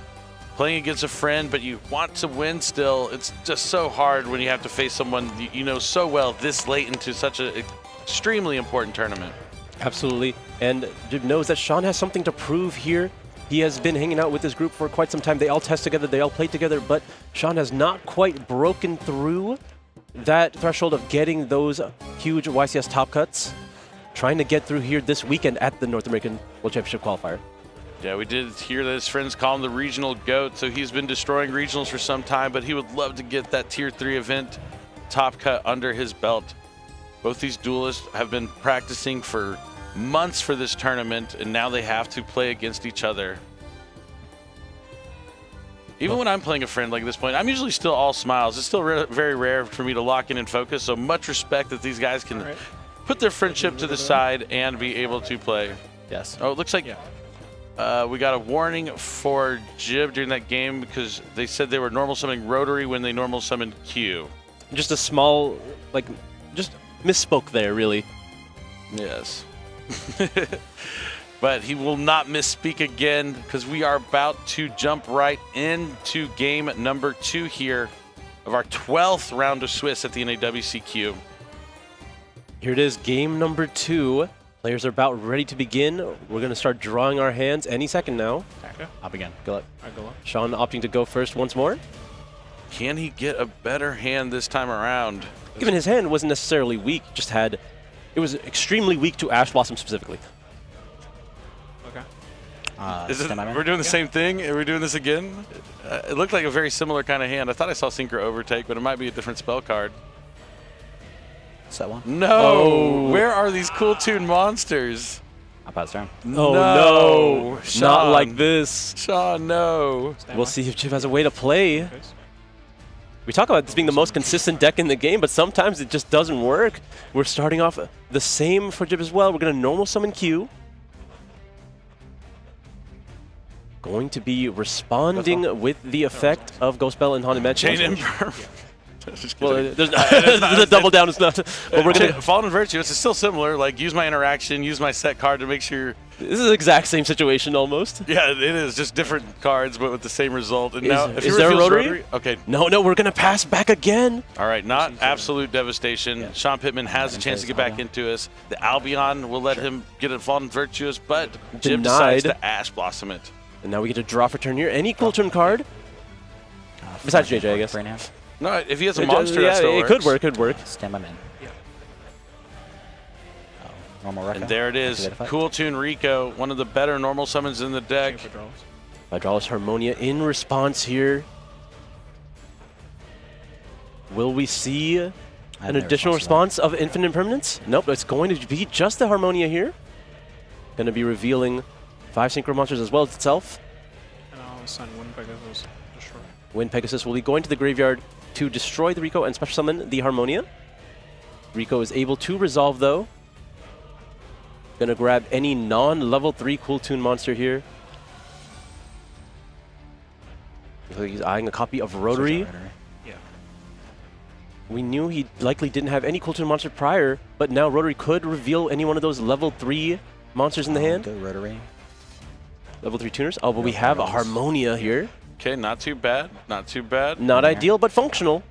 Playing against a friend, but you want to win still. It's just so hard when you have to face someone you know so well this late into such an extremely important tournament. Absolutely, and Jib knows that Sean has something to prove here. He has been hanging out with this group for quite some time. They all test together, they all play together, but Sean has not quite broken through that threshold of getting those huge YCS top cuts, trying to get through here this weekend at the North American World Championship qualifier. Yeah, we did hear that his friends call him the regional GOAT, so he's been destroying regionals for some time, but he would love to get that Tier 3 event top cut under his belt. Both these duelists have been practicing for months for this tournament, and now they have to play against each other. Even when I'm playing a friend like this point, I'm usually still all smiles. It's still very rare for me to lock in and focus, so much respect that these guys can put their friendship to the side and be able to play. Yes. Oh, it looks like we got a warning for Jib during that game because they said they were normal summoning Rotary when they normal summoned Q. Just a small, like, just misspoke there, really. Yes. But he will not misspeak again because we are about to jump right into game number 2 here of our 12th round of Swiss at the NAWCQ. Here it is, game number 2. Players are about ready to begin. We're going to start drawing our hands any second now. Okay. I'll begin. Good luck. I go up. Sean opting to go first once more. Can he get a better hand this time around? Even his hand wasn't necessarily weak, just had it was extremely weak to Ash Blossom specifically. Okay. We're doing the same thing? Are we doing this again? It looked like a very similar kind of hand. I thought I saw Synchro Overtake, but it might be a different spell card. Set one. No! Oh. Where are these Cool Tune monsters? I'll pass turn. Oh no! Sean. Not like this. Sean, no. We'll see if Jib has a way to play. We talk about this being the most consistent deck in the game, but sometimes it just doesn't work. We're starting off the same for Jib as well. We're going to normal summon Q. Going to be responding with the effect of Ghost Bell and Haunted Mansion. Chain Emperor. Well, there's a double down. It's not. But we're gonna Fallen Virtuous is still similar. Like, use my interaction, use my set card to make sure. This is the exact same situation almost. Yeah, it is. Just different cards, but with the same result. And now, if is you there a refuse rotary? Okay. No, we're going to pass back again. All right, not absolute devastation. Yeah. Sean Pittman has a chance to get back into us. The Albion will let him get a Fallen Virtuous, but Jim decides to Ash Blossom it. And now we get to draw for turn here. Any cool turn card? Besides JJ, I guess. No, if he has a monster, that still works. It could work. Stand my man. Normal record. And there it is. Cool Tune Rico, one of the better normal summons in the deck. Hydraulis Harmonia in response here. Will we see an additional response of Infinite Impermanence? Nope, it's going to be just the Harmonia here. Going to be revealing 5 Synchro Monsters as well as itself. And I'll send Wind Pegasus. Destroy. Wind Pegasus will be going to the graveyard to destroy the Rico and special summon the Harmonia. Rico is able to resolve though. Gonna grab any non-level 3 Cool Tune monster here. He's eyeing a copy of Rotary. Yeah. We knew he likely didn't have any Cool Tune monster prior, but now Rotary could reveal any one of those level 3 monsters in the hand. Good Rotary. Level 3 tuners. Oh, but we have a Harmonia here. Okay, not too bad. Not too bad. Not ideal, but functional.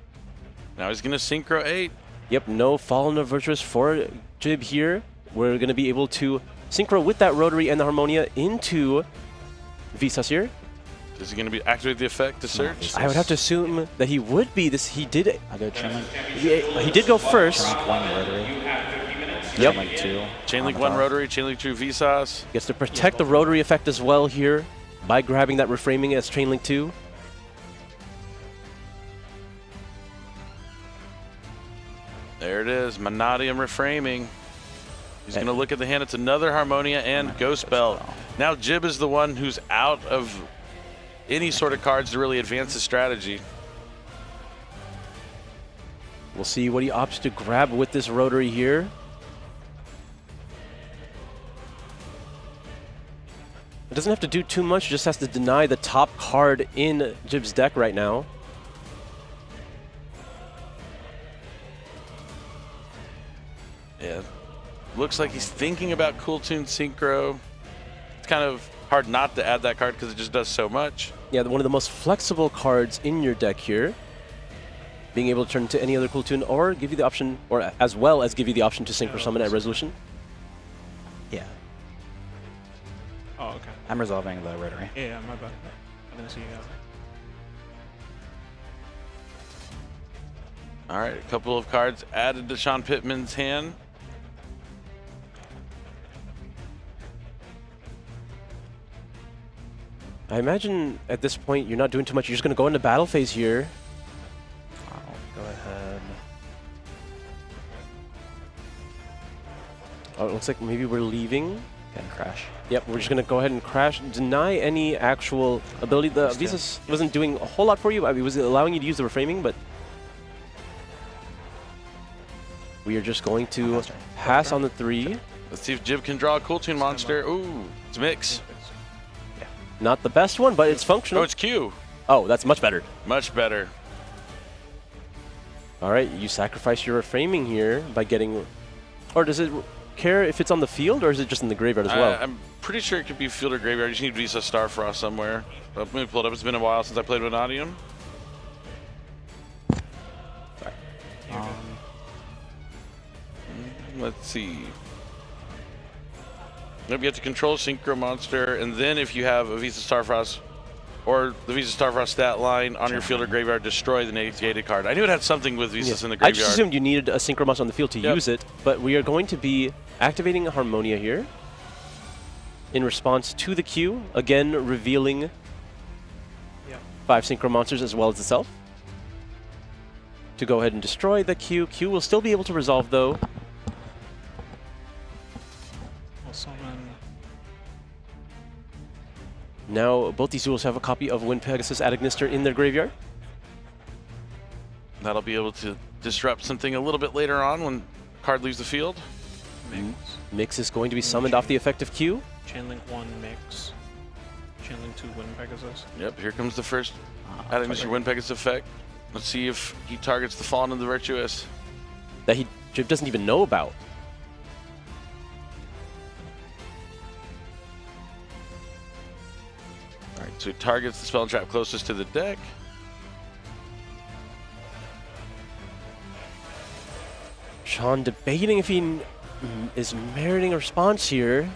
Now he's going to Synchro 8. Yep, no Fallen of Virtuous for Jib here. We're going to be able to Synchro with that Rotary and the Harmonia into Visas here. Is he going to be activate the effect to search? I would have to assume that he would be. He did. I'll go Chainlink. He did go first. Chainlink 1 Rotary. Yep. Chainlink 2. Chainlink 1 Rotary, Chainlink 2 Visas. Gets to protect the Rotary effect as well here by grabbing that reframing as Chainlink 2. There it is, Monadium reframing. He's going to look at the hand. It's another Harmonia and Ghost Bell. Now Jib is the one who's out of any sort of cards to really advance his strategy. We'll see what he opts to grab with this Rotary here. It doesn't have to do too much, just has to deny the top card in Jib's deck right now. Yeah, looks like he's thinking about Cool Tune Synchro. It's kind of hard not to add that card because it just does so much. Yeah, one of the most flexible cards in your deck here. Being able to turn into any other Cool Tune or give you the option, or as well as give you the option to Synchro Summon at Resolution. Yeah. Oh, okay. I'm resolving the Rotary. Yeah, my bad. I didn't see you guys. All right, a couple of cards added to Sean Pittman's hand. I imagine at this point you're not doing too much. You're just going to go into battle phase here. I'll go ahead. Oh, it looks like maybe we're leaving. And crash. Yep, we're just going to go ahead and crash. Deny any actual ability. The Visas wasn't doing a whole lot for you. I mean, it was allowing you to use the reframing, but we are just going to pass on the 3. Let's see if Jib can draw a Cool Tune monster. Ooh, it's Mix. Not the best one, but it's functional. Oh, it's Q. Oh, that's much better. Much better. All right, you sacrifice your reframing here by getting... Or does it care if it's on the field, or is it just in the graveyard as well? I'm pretty sure it could be field or graveyard. You just need Visa Starfrost somewhere. Let me pull it up. It's been a while since I played with Monadium. Sorry. Let's see. Maybe you have to control Synchro Monster, and then if you have a Visa Starfrost or the Visa Starfrost stat line on your field or graveyard, destroy the negated card. I knew it had something with Visas in the I graveyard. just assumed you needed a Synchro Mouse on the field to use it, but we are going to be activating Harmonia here in response to the Q, again revealing 5 Synchro Monsters as well as itself. To go ahead and destroy the Q. Q will still be able to resolve though. Now both these duels have a copy of Wind Pegasus Adagnister in their graveyard. That'll be able to disrupt something a little bit later on when card leaves the field. Mix is going to be summoned off the effective Q. Chainlink 1 Mix. Chainlink 2 Wind Pegasus. Yep, here comes the first Adagnister Wind Pegasus effect. Let's see if he targets the Fallen of the Virtuous. That he doesn't even know about. Alright, so he targets the spell trap closest to the deck. Sean debating if he is meriting a response here.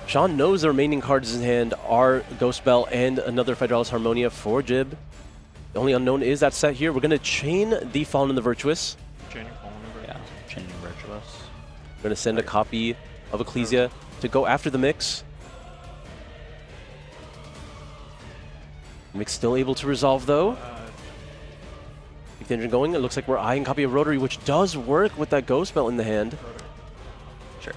Sean knows the remaining cards in hand are Ghost Bell and another Hydraulis Harmonia for Jib. The only unknown is that set here. We're going to chain the Fallen and the Virtuous. Chaining Fallen and Virtuous. Yeah, chaining Virtuous. We're going to send a copy of Ecclesia to go after the Mix. Mix still able to resolve though. Keep the engine going. It looks like we're eyeing a copy of Rotary, which does work with that Ghost Bell in the hand. Sure.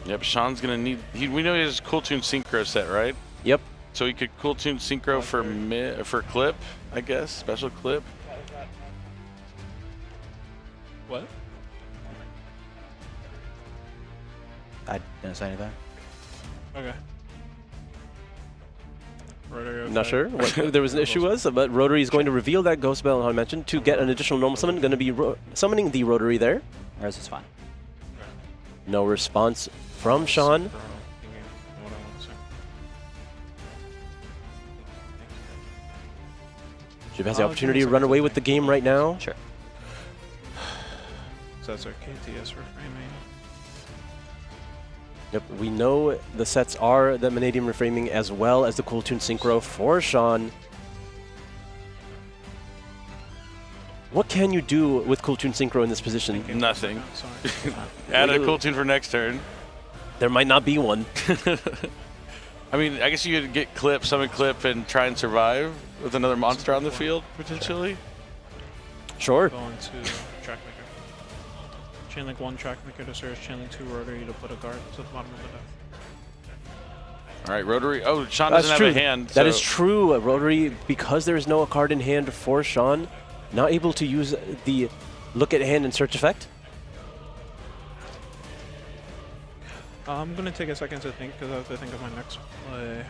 Yep, Sean's gonna need. We know he has Cool Tune Synchro set, right? Yep. So he could Cool Tune Synchro for clip, I guess, special clip. What? I didn't say anything. Okay. Rotary Not sure what there was an issue was, but Rotary is going to reveal that Ghost Bell, I mentioned, to get an additional normal summon. Going to be summoning the Rotary there. Whereas it's fine. No response from Sean. Jib has the opportunity to run away with the game right now. Sure. So that's our KTS reframing. Yep, we know the sets are the Vanadium Reframing as well as the Cool Tune Synchro for Sean. What can you do with Cool Tune Synchro in this position? Nothing. Add a Cool Tune for next turn. There might not be one. I mean, I guess you could get clip, summon clip, and try and survive with another monster on the field, potentially. Sure. Go into Trackmaker. Chainlink 1 Trackmaker to search, Chainlink 2 Rotary to put a guard to the bottom of the deck. All right, Rotary. Oh, Sean doesn't have a hand. That is true. Rotary, because there is no card in hand for Sean, not able to use the look at hand and search effect. I'm going to take a second to think because I have to think of my next play.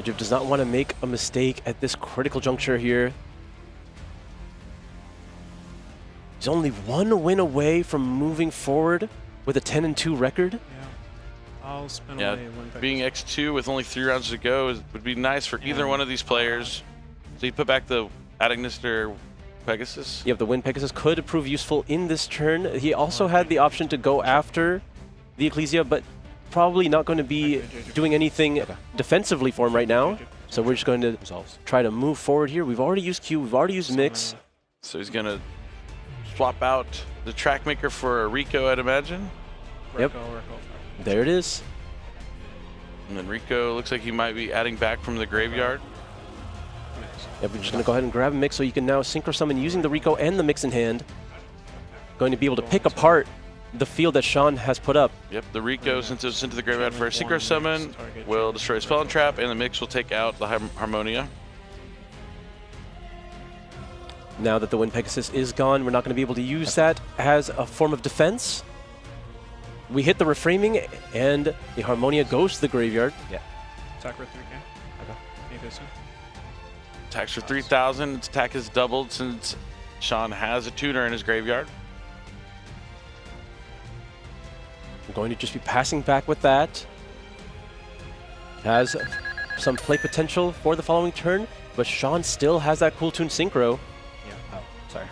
Jib does not want to make a mistake at this critical juncture here. He's only one win away from moving forward with a 10-2 record. I'll spin Yeah, away one being X2 with only 3 rounds to go would be nice for either one of these players. So you put back the Adagnister Pegasus. Yep, the Wind Pegasus could prove useful in this turn. He also had the option to go after the Ecclesia, but probably not going to be doing anything defensively for him right now. So we're just going to try to move forward here. We've already used Q, we've already used Mix. So he's going to swap out the Trackmaker for a Rico, I'd imagine. Yep. There it is. And then Rico looks like he might be adding back from the graveyard. Yep, we're just going to go ahead and grab a Mix so you can now Synchro Summon using the Rico and the Mix in hand. Going to be able to pick apart the field that Sean has put up. Yep, the Rico, since it was sent to the graveyard for a Synchro Summon, will destroy Spell and Trap, and the Mix will take out the Harmonia. Now that the Wind Pegasus is gone, we're not going to be able to use that as a form of defense. We hit the Reframing, and the Harmonia goes to the graveyard. Yeah. Attack for 3k. Okay. Attacks for 3,000. Its attack is doubled since Sean has a tuner in his graveyard. We're going to just be passing back with that. Has some play potential for the following turn, but Sean still has that Cool Tune Synchro. Yeah. Oh, sorry.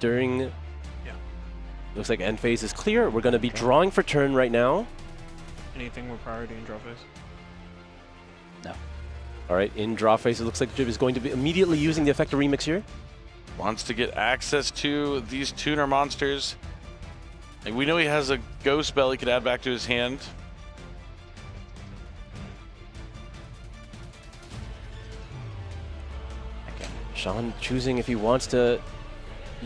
during... Looks like end phase is clear. We're going to be drawing for turn right now. Anything with priority in draw phase? No. All right, in draw phase, it looks like Jib is going to be immediately using the Effector Remix here. Wants to get access to these tuner monsters. And we know he has a Ghost Spell he could add back to his hand. Sean choosing if he wants to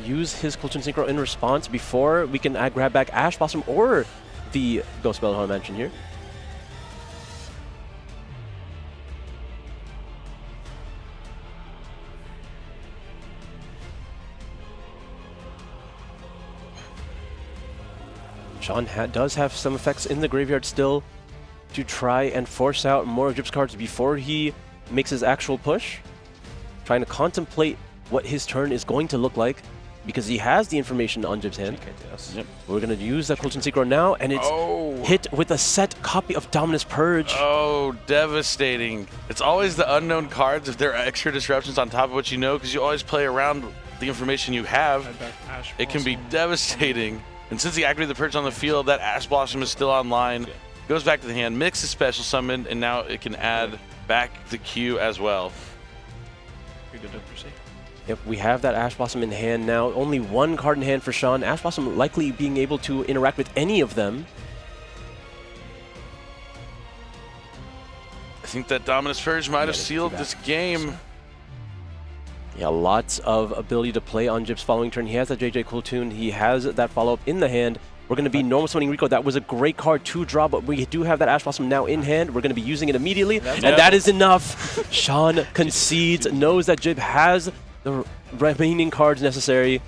use his Kultun Synchro in response before we can grab back Ash Blossom or the Ghost Spell I mentioned here. Sean does have some effects in the graveyard still to try and force out more of Jib's cards before he makes his actual push. Trying to contemplate what his turn is going to look like because he has the information on Jib's hand. Yep. We're going to use that Kultun Synchro now, and it's hit with a set copy of Dominus Purge. Oh, devastating. It's always the unknown cards if there are extra disruptions on top of what you know, because you always play around the information you have. It can be devastating. And since he activated the Purge on the field, that Ash Blossom is still online. Goes back to the hand, mixes Special Summon, and now it can add back the queue as well. Yep, we have that Ash Blossom in hand now. Only one card in hand for Sean. Ash Blossom likely being able to interact with any of them. I think that Dominus Purge might have sealed this game. Yeah, lots of ability to play on Jib's following turn. He has that JJ Kultun. He has that follow-up in the hand. We're going to be normal summoning Rico. That was a great card to draw, but we do have that Ash Blossom now in hand. We're going to be using it immediately, and that is enough. Sean concedes, knows that Jib has the remaining cards necessary,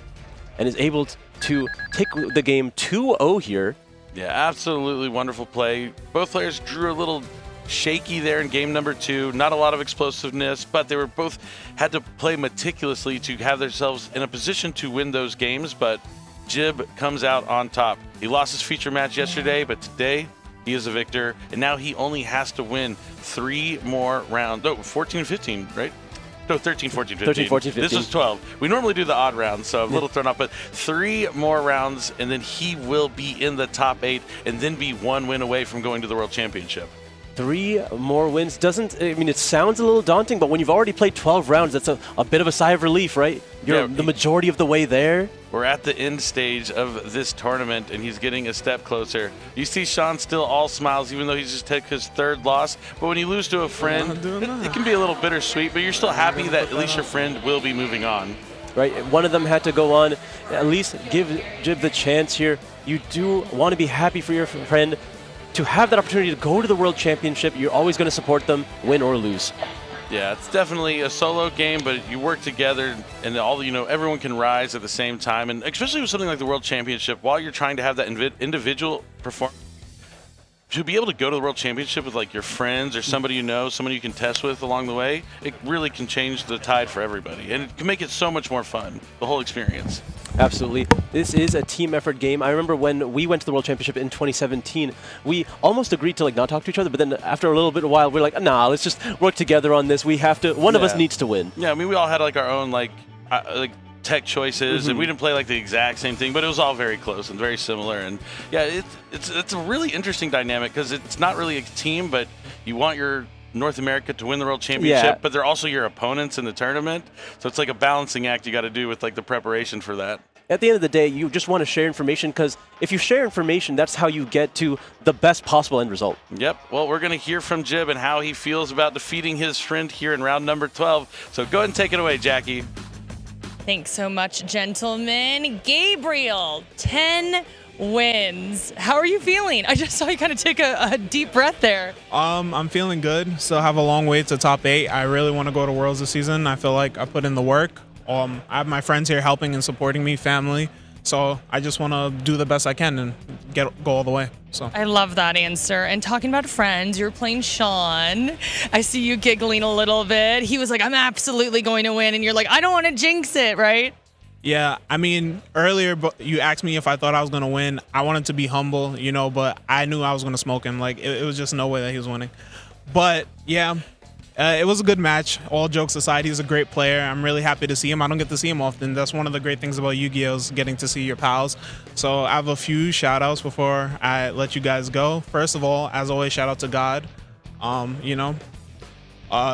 and is able to take the game 2-0 here. Yeah, absolutely wonderful play. Both players drew a little shaky there in game number 2. Not a lot of explosiveness, but they were both had to play meticulously to have themselves in a position to win those games, but Jib comes out on top. He lost his feature match yesterday, but today he is a victor, and now he only has to win 3 more rounds. No, 14-15, right? No, 13, 14, 15. 13, 14, 15. This was 12. We normally do the odd rounds, so I'm a little thrown off, but 3 more rounds, and then he will be in the top 8, and then be 1 win away from going to the World Championship. 3 more wins doesn't, I mean, it sounds a little daunting, but when you've already played 12 rounds, that's a bit of a sigh of relief, right? You're the majority of the way there. We're at the end stage of this tournament, and he's getting a step closer. You see Sean still all smiles, even though he's just took his 3rd loss. But when you lose to a friend, it can be a little bittersweet, but you're still happy that at least your friend will be moving on. Right, one of them had to go on. At least give Jib the chance here. You do want to be happy for your friend. To have that opportunity to go to the World Championship, you're always going to support them, win or lose. Yeah, it's definitely a solo game, but you work together, and everyone can rise at the same time. And especially with something like the World Championship, while you're trying to have that individual performance, to be able to go to the World Championship with like your friends or somebody you know, someone you can test with along the way, it really can change the tide for everybody, and it can make it so much more fun, the whole experience. Absolutely. This is a team effort game. I remember when we went to the World Championship in 2017, we almost agreed to like not talk to each other, but then after a little bit of a while, we're like, nah, let's just work together on this. We have to, one of us needs to win. Yeah, I mean, we all had like our own like tech choices, and we didn't play like the exact same thing, but it was all very close and very similar. And yeah, it's a really interesting dynamic because it's not really a team, but you want your North America to win the World Championship, but they're also your opponents in the tournament. So it's like a balancing act you got to do with like the preparation for that. At the end of the day, you just want to share information, because if you share information, that's how you get to the best possible end result. Yep. Well, we're going to hear from Jib and how he feels about defeating his friend here in round number 12. So go ahead and take it away, Jackie. Thanks so much, gentlemen. Gabriel, 10 wins. How are you feeling? I just saw you kind of take a deep breath there. I'm feeling good. Still have a long way to top 8. I really want to go to Worlds this season. I feel like I put in the work. I have my friends here helping and supporting me, family. So I just want to do the best I can and go all the way. So I love that answer. And talking about friends, you're playing Sean. I see you giggling a little bit. He was like, I'm absolutely going to win. And you're like, I don't want to jinx it, right? Yeah, I mean, earlier you asked me if I thought I was going to win. I wanted to be humble, but I knew I was going to smoke him. Like, it was just no way that he was winning. But, yeah, It was a good match. All jokes aside, he's a great player. I'm really happy to see him. I don't get to see him often. That's one of the great things about Yu-Gi-Oh! Is getting to see your pals. So I have a few shout-outs before I let you guys go. First of all, as always, shout out to God. You know.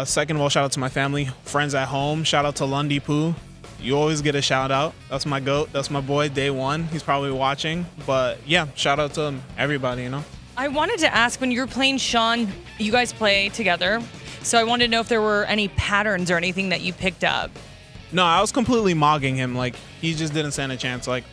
Second of all, shout out to my family, friends at home. Shout out to Lundy Poo. You always get a shout out. That's my GOAT. That's my boy, day one. He's probably watching. But yeah, shout out to everybody, you know. I wanted to ask, when you were playing Sean, you guys play together. So I wanted to know if there were any patterns or anything that you picked up. No, I was completely mogging him. Like, he just didn't stand a chance. Like,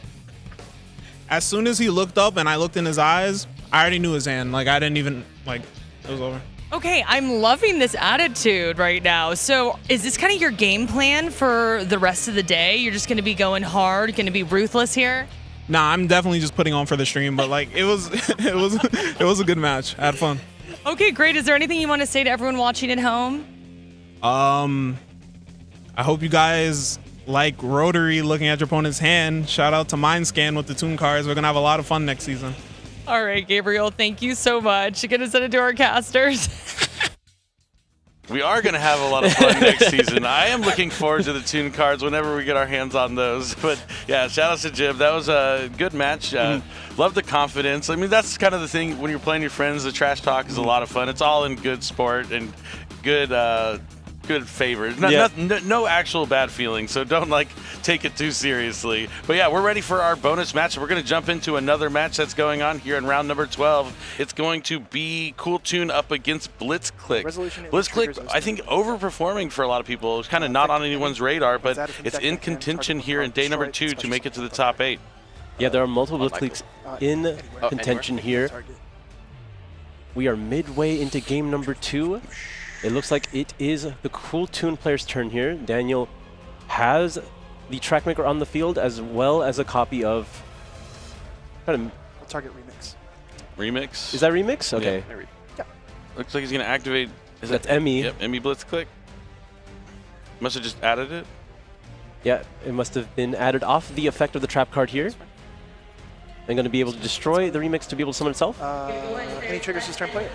as soon as he looked up and I looked in his eyes, I already knew his hand. Like, I didn't even, like, it was over. Okay, I'm loving this attitude right now. So is this kind of your game plan for the rest of the day? You're just going to be going hard, going to be ruthless here? Nah, I'm definitely just putting on for the stream. But, like, it was it was a good match. I had fun. Okay, great. Is there anything you want to say to everyone watching at home? I hope you guys like Rotary looking at your opponent's hand. Shout out to Mindscan with the Toon cards. We're going to have a lot of fun next season. All right, Gabriel, thank you so much. You're going to send it to our casters. We are going to have a lot of fun next season. I am looking forward to the Toon cards whenever we get our hands on those. But yeah, shout out to Jib. That was a good match. Love the confidence. I mean, that's kind of the thing when you're playing your friends. The trash talk is a lot of fun. It's all in good sport and good good favor. No actual bad feelings, so don't like take it too seriously. But yeah, we're ready for our bonus match. We're going to jump into another match that's going on here in round number 12. It's going to be Cool Tune up against Blitzclick. Blitzclick, I think, overperforming for a lot of people. It's kind of not on anyone's radar, but it's in contention here in day number 2 to make it to the top 8. Yeah, there are multiple Blitzclicks in contention here. We are midway into game number 2. It looks like it is the Cool Tune player's turn here. Daniel has the Trackmaker on the field as well as a copy of... Target Remix. Remix? Is that Remix? Okay. Yeah. Looks like he's going to activate... That's Emmy. Yep, Emmy Blitzclick. Must have just added it. Yeah, it must have been added off the effect of the trap card here. I'm going to be able to destroy the Remix to be able to summon itself. Any triggers this turn play?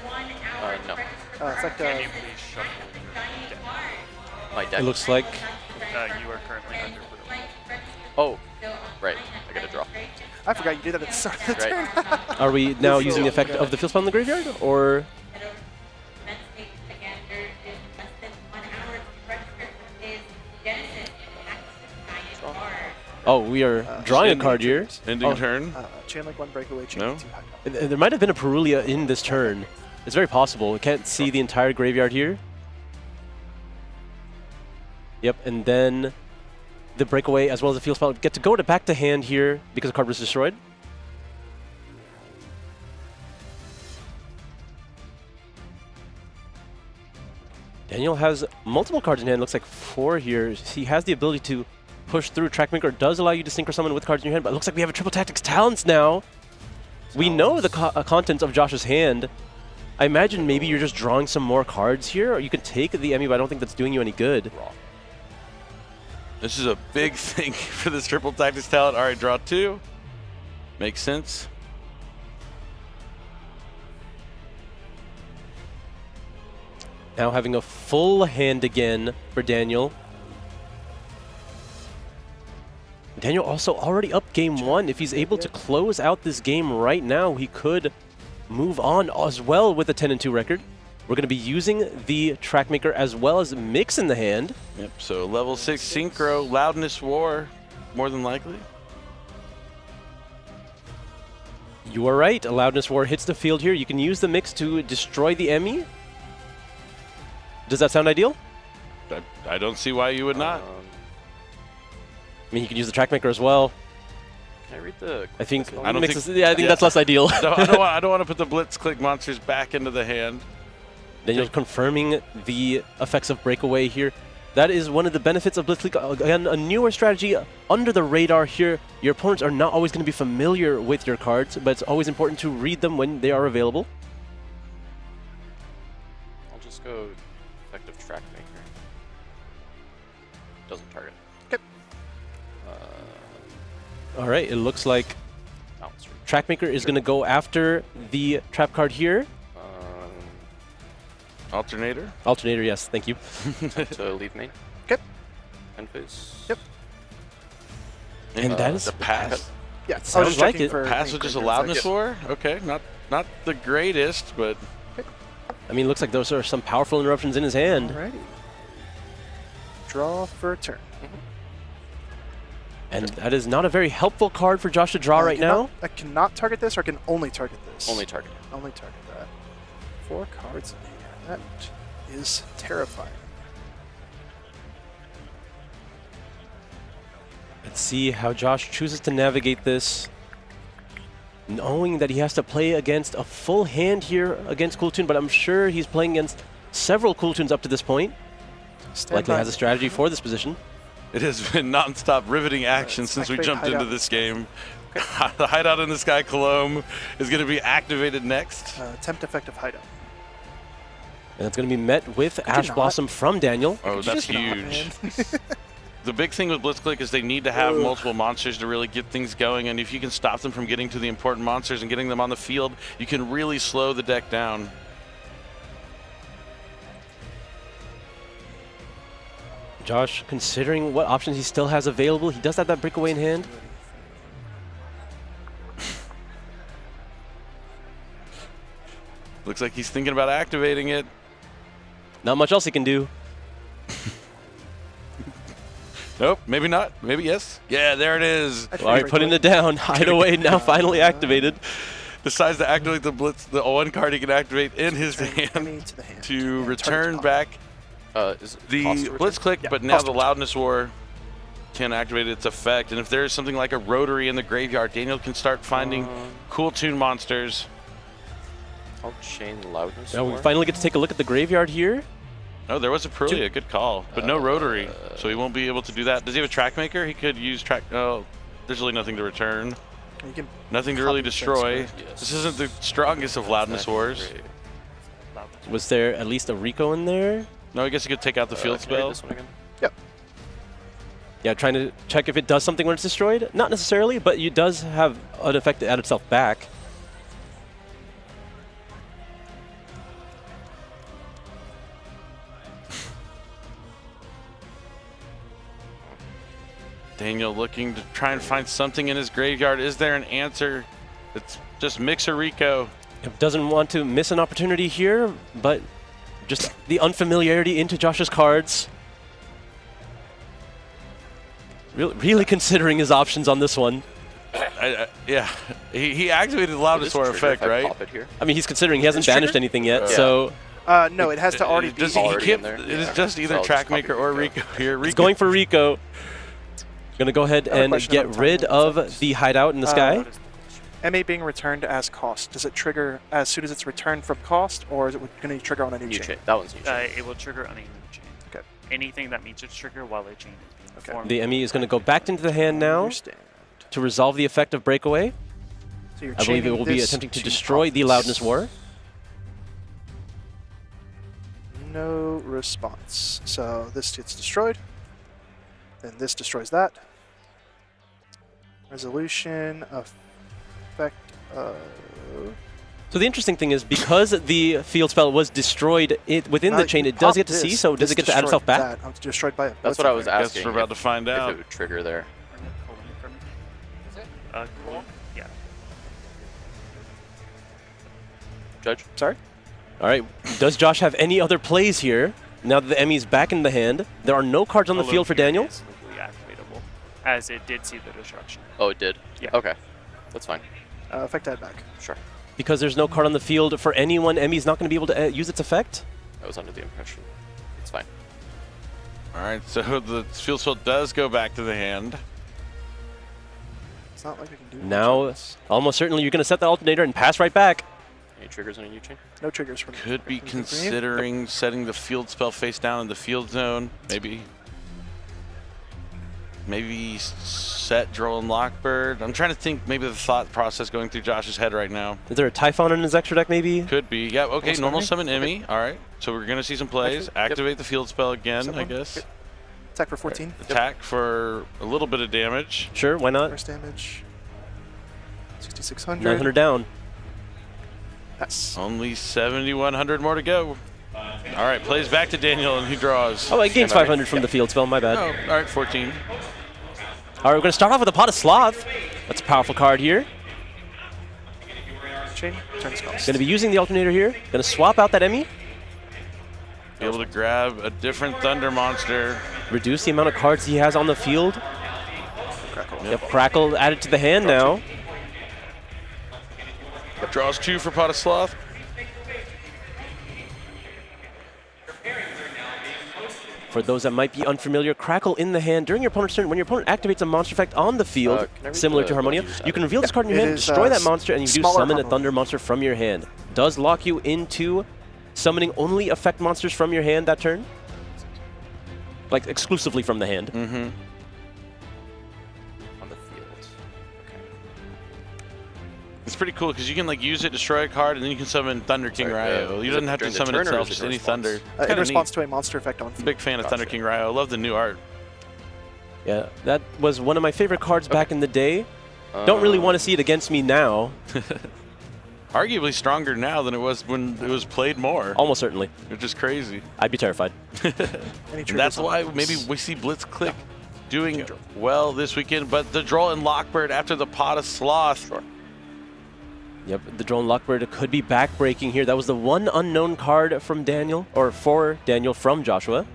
No. Effect, Can you please shuffle my deck? It looks like... you are currently under... Oh, right. I got to draw. I forgot you did that at the start of the turn. Are we now using the effect of the field spell in the graveyard, or...? Oh, we are drawing a card here. Ending turn. Chain like 1 breakaway, chain No? 2 There might have been a Perulia in this turn. It's very possible. We can't see the entire graveyard here. Yep, and then the breakaway as well as the field spell get to go to back to hand here because the card was destroyed. Daniel has multiple cards in hand. Looks like 4 here. He has the ability to push through. Trackmaker does allow you to synchro summon with cards in your hand, but it looks like we have a Triple Tactics Talents now. We know the contents of Josh's hand. I imagine maybe you're just drawing some more cards here, or you can take the Emmy, but I don't think that's doing you any good. This is a big thing for this Triple Tactics Talent. All right, draw 2. Makes sense. Now having a full hand again for Daniel. Daniel also already up game 1. If he's able to close out this game right now, he could move on as well with a 10-2 record. We're going to be using the Trackmaker as well as Mix in the hand. Yep, so level 6 Synchro, Loudness War, more than likely. You are right. A Loudness War hits the field here. You can use the Mix to destroy the Emmy. Does that sound ideal? I don't see why you would not. I mean, you can use the Trackmaker as well. Can I read the... I think I don't think, yeah, I think that's less ideal. No, I don't want to put the Blitzclick monsters back into the hand. Daniel confirming the effects of Breakaway here. That is one of the benefits of Blitzclick. Again, a newer strategy under the radar here. Your opponents are not always going to be familiar with your cards, but it's always important to read them when they are available. I'll just go effective Trackmaker. Doesn't target. All right, it looks like Trackmaker is going to go after the trap card here. Alternator? Alternator, yes, thank you. So leave main. Okay. End phase. Yep. And that is the pass. Yeah, sounds like it. Pass with just a loudness war? Okay, not the greatest, but... I mean, it looks like those are some powerful interruptions in his hand. Alrighty. Draw for a turn. And that is not a very helpful card for Josh to draw right now. I cannot target this, or I can only target this? Only target. Only target that. 4 cards in here. That is terrifying. Let's see how Josh chooses to navigate this, knowing that he has to play against a full hand here against Cool Tune, but I'm sure he's playing against several Cool Tunes up to this point. Likely has a strategy for this position. It has been non-stop riveting action since we jumped into this game. The hideout in the Sky Colombe is going to be activated next. Attempt effective hideout. And it's going to be met with Ash Blossom from Daniel. Oh, that's huge. The big thing with Blitzclick is they need to have multiple monsters to really get things going, and if you can stop them from getting to the important monsters and getting them on the field, you can really slow the deck down. Josh, considering what options he still has available, he does have that breakaway in hand. Looks like he's thinking about activating it. Not much else he can do. Nope, maybe not. Maybe yes. Yeah, there it is. All right, putting it down. Hideaway now finally activated. Decides to activate the Blitz, the one card he can activate in his hand to return back the Blitzclick, but now the Loudness War can activate its effect. And if there is something like a Rotary in the graveyard, Daniel can start finding Cool Tune monsters. I'll chain Loudness Now War. we finally get to take a look at the graveyard here. Oh, there was a Pearly, a good call, but no Rotary, so he won't be able to do that. Does he have a Track Maker? He could use Track. Oh, there's really nothing to return. Nothing to really destroy. This isn't the strongest of Loudness Wars. Was there at least a Rico in there? No, I guess he could take out the field spell. Yep. Yeah, trying to check if it does something when it's destroyed. Not necessarily, but it does have an effect to add itself back. Daniel looking to try and find something in his graveyard. Is there an answer? It's just mix or Rico. Doesn't want to miss an opportunity here, but just the unfamiliarity into Josh's cards. Really considering his options on this one. Yeah, he activated the Loudness War effect, right? I mean, he's considering he hasn't banished anything yet, so... no, it has to already be in there. It is just either Track Maker or Rico here. He's going for Rico. Gonna go ahead and get rid of the hideout in the sky. MA being returned as cost. Does it trigger as soon as it's returned from cost, or is it going to trigger on a new chain? That one's new chain. It will trigger on a new chain. Okay. Anything that meets its trigger while a chain is being formed. The ME is going to go back into the hand now to resolve the effect of breakaway. So you're I believe it will be attempting to destroy the Loudness War. No response. So this gets destroyed. Then this destroys that. Resolution effect. So the interesting thing is, because the field spell was destroyed within the chain, it does get to see, so does it get to add itself back? I'm destroyed by it. That's what I was asking. Guess we're about to find out. If it would trigger there. Cool. Yeah. Judge? Sorry? All right, does Josh have any other plays here? Now that the Emmy's back in the hand, there are no cards on the field for Daniel. It's legally activatable, as it did see the destruction. Oh, it did? Yeah. Okay. That's fine. Effect add back. Sure. Because there's no card on the field for anyone, Emmy's not going to be able to use its effect? I was under the impression. It's fine. All right, so the field spell does go back to the hand. It's not like we can do Now, almost certainly you're going to set the alternator and pass right back. Any triggers on a new chain? No triggers from Could be considering setting the field spell face down in the field zone. Maybe set Droll and Lockbird. I'm trying to think maybe the thought process going through Josh's head right now. Is there a Typhon in his extra deck maybe? Could be. Yeah, okay, normal summon Emmy. All right, so we're going to see some plays. Activate the field spell again, I guess. Yep. Attack for 14. Attack for a little bit of damage. Sure, why not? First damage. 6,600. 900 down. Yes. Only 7,100 more to go. All right, plays back to Daniel, and he draws. Oh, it gains 500 from the field spell. My bad. Oh, all right, 14. All right, we're going to start off with a Pot of Sloth. That's a powerful card here. Chain, turn spells. Going to be using the alternator here. Going to swap out that Emmy. Be able to grab a different Thunder monster. Reduce the amount of cards he has on the field. Crackle. Yep, Crackle added to the hand now. Draws 2 for Pot of Sloth. For those that might be unfamiliar, Crackle in the hand during your opponent's turn. When your opponent activates a monster effect on the field, similar to Harmonia, you can reveal this card in your hand, destroy that monster, and you do summon a Thunder monster from your hand. Does lock you into summoning only effect monsters from your hand that turn? Like exclusively from the hand. Mm-hmm. On the field. Okay. It's pretty cool because you can like use it, destroy a card, and then you can summon Thunder King Ryo. You doesn't have to summon itself, just any Thunder. In response to a monster effect on field. Big fan of Thunder King Ryo. I love the new art. Yeah, that was one of my favorite cards back in the day. Don't really want to see it against me now. Arguably stronger now than it was when it was played more. Almost certainly. Which is crazy. I'd be terrified. And that's why maybe we see Blitzkrieg doing well this weekend. But the draw in Lockbird after the Pot of Sloth. Sure. Yep, the Drone Lockbird could be backbreaking here. That was the one unknown card from Daniel, or for Daniel from Joshua.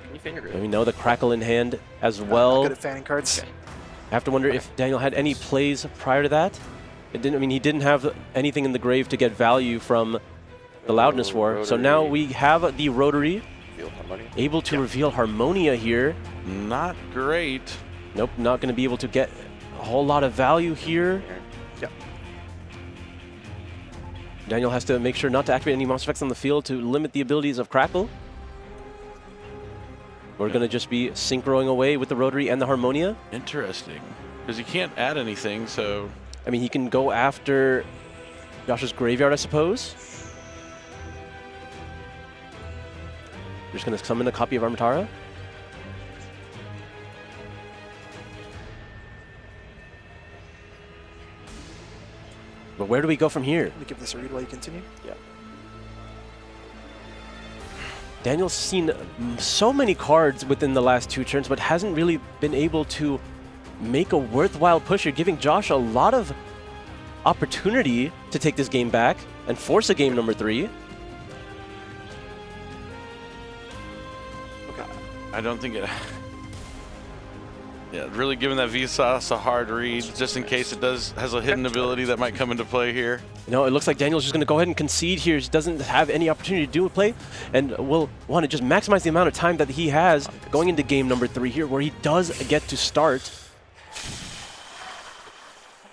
Can you fan your grid? And we know the Crackle in hand as well. Good at fanning cards. Okay. I have to wonder if Daniel had any plays prior to that. It didn't. I mean, he didn't have anything in the grave to get value from the Loudness War. So now we have the Rotary able to reveal Harmonia here. Not great. Nope, not going to be able to get a whole lot of value here. Yep. Daniel has to make sure not to activate any monster effects on the field to limit the abilities of Crackle. We're going to just be synchroing away with the Rotary and the Harmonia. Interesting. Because he can't add anything, so... I mean, he can go after Josh's Graveyard, I suppose. We're just going to summon a copy of Armatara. But where do we go from here? Let me give this a read while you continue. Yeah. Daniel's seen so many cards within the last 2 turns, but hasn't really been able to make a worthwhile push. You're giving Josh a lot of opportunity to take this game back and force a game number 3. Okay. I don't think it... Yeah, really giving that Vsauce a hard read, just in case it has a hidden ability that might come into play here. No, it looks like Daniel's just going to go ahead and concede here. He doesn't have any opportunity to do a play, and will want to just maximize the amount of time that he has going into game number 3 here, where he does get to start.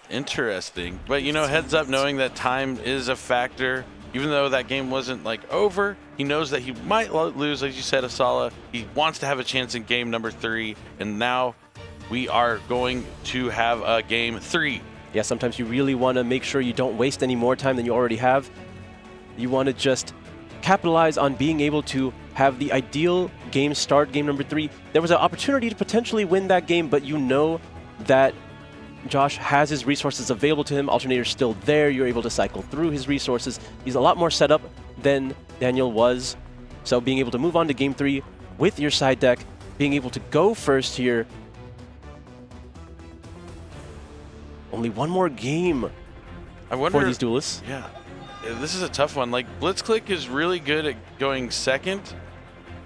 Interesting. But, you know, heads up, knowing that time is a factor. Even though that game wasn't, like, over, he knows that he might lose, as you said, Asala. He wants to have a chance in game number 3, and now we are going to have a game 3. Yeah, sometimes you really want to make sure you don't waste any more time than you already have. You want to just capitalize on being able to have the ideal game start, game number 3. There was an opportunity to potentially win that game, but you know that Josh has his resources available to him. Alternator's still there. You're able to cycle through his resources. He's a lot more set up than Daniel was. So being able to move on to game 3 with your side deck, being able to go first here. Only one more game for these duelists. Yeah, this is a tough one. Like, Blitzkrieg is really good at going second.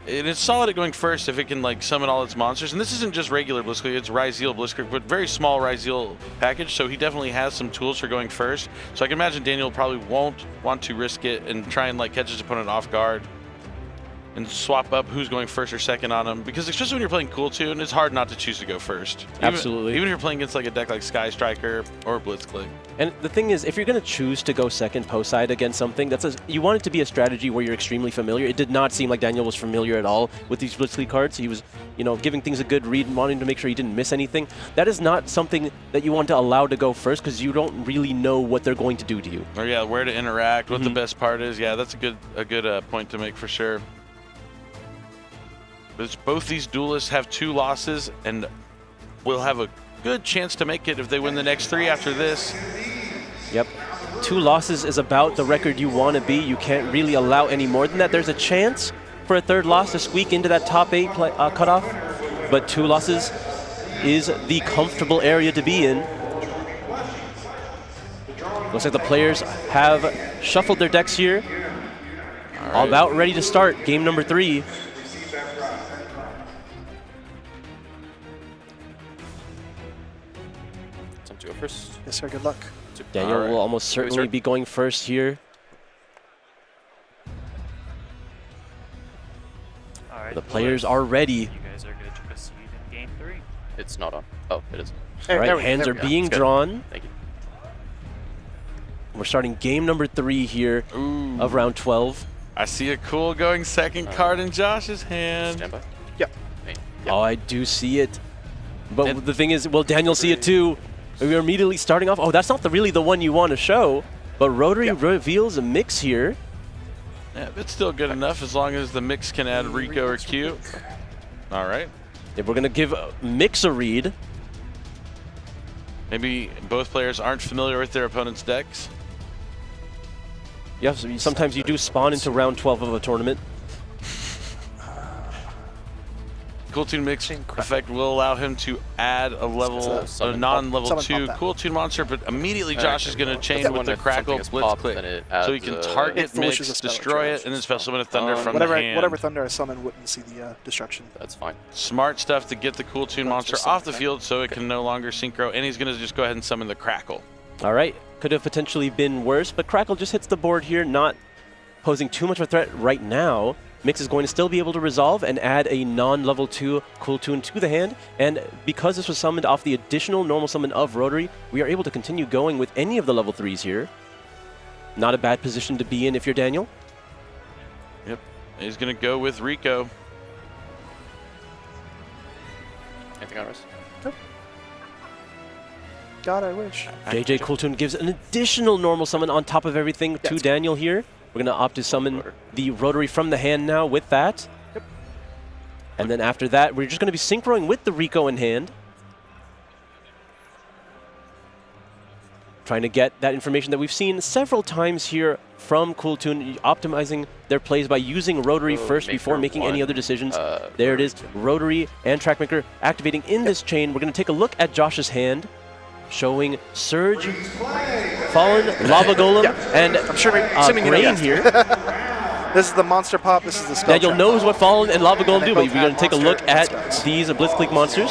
It is solid at going first if it can, like, summon all its monsters. And this isn't just regular Blitzkrieg, it's Ryzeal Blitzkrieg, but very small Ryzeal package, so he definitely has some tools for going first. So I can imagine Daniel probably won't want to risk it and try and, like, catch his opponent off guard and swap up who's going first or second on him. Because especially when you're playing Cool Tune, it's hard not to choose to go first. Absolutely. Even if you're playing against, like, a deck like Sky Striker or Blitzkrieg. And the thing is, if you're going to choose to go second post side against something, you want it to be a strategy where you're extremely familiar. It did not seem like Daniel was familiar at all with these Blitzkrieg cards. He was, you know, giving things a good read and wanting to make sure he didn't miss anything. That is not something that you want to allow to go first because you don't really know what they're going to do to you. Or yeah, where to interact, what the best part is. Yeah, that's a good point to make for sure. But both these duelists have 2 losses and will have a good chance to make it if they win the next 3 after this. Yep. 2 losses is about the record you want to be. You can't really allow any more than that. There's a chance for a 3rd loss to squeak into that top 8 cutoff, but 2 losses is the comfortable area to be in. Looks like the players have shuffled their decks here. All about ready to start game number 3. Time to go first. Yes, sir. Good luck. Daniel will almost certainly be going first here. Alright, The players are ready. You guys are good to proceed in game 3. It's not on. Oh, it is. All right, hands are being drawn. Thank you. We're starting game number 3 here of round 12. I see a cool going second card in Josh's hand. Stand by. Yep. Oh, I do see it. But the thing is, will Daniel see it too? We're immediately starting off. Oh, that's not really the one you want to show. But Rotary reveals a mix here. Yeah, it's still good enough as long as the mix can add Rico or Q. All right. If we're going to give Mix a read. Maybe both players aren't familiar with their opponent's decks. Yeah, so sometimes you do spawn into round 12 of a tournament. Cool Tune Mix effect will allow him to add a non-level 2 Cool Tune monster, but immediately Josh is going to chain with the Crackle Blitz Click, so he can target Mix, destroy it, and then special summon a Thunder from the hand. Whatever Thunder I summon wouldn't see the destruction. That's fine. Smart stuff to get the Cool Tune monster off the field so it can no longer synchro, and he's going to just go ahead and summon the Crackle. All right, could have potentially been worse, but Crackle just hits the board here, not posing too much of a threat right now. Mix is going to still be able to resolve and add a non-level 2 Cool Tune to the hand, and because this was summoned off the additional normal summon of Rotary, we are able to continue going with any of the level 3s here. Not a bad position to be in if you're Daniel. Yep, he's going to go with Rico. Anything on Russ? Nope. God, I wish. JJ Cool Tune gives an additional normal summon on top of everything to Daniel here. We're going to opt to summon the Rotary from the hand now with that. Yep. And then after that, we're just going to be synchroing with the Rico in hand. Trying to get that information that we've seen several times here from Cool Tune, optimizing their plays by using Rotary first before making any other decisions. There it is, Rotary and Trackmaker activating in this chain. We're going to take a look at Josh's hand, showing Surge, Fallen, Lava Golem, and I'm sure assuming Grain here. This is the Monster Pop, this is the Spell Daniel Trap knows Pop. what Fallen and Lava Golem do, but we're going to take a look at monster. these Blitzclick monsters.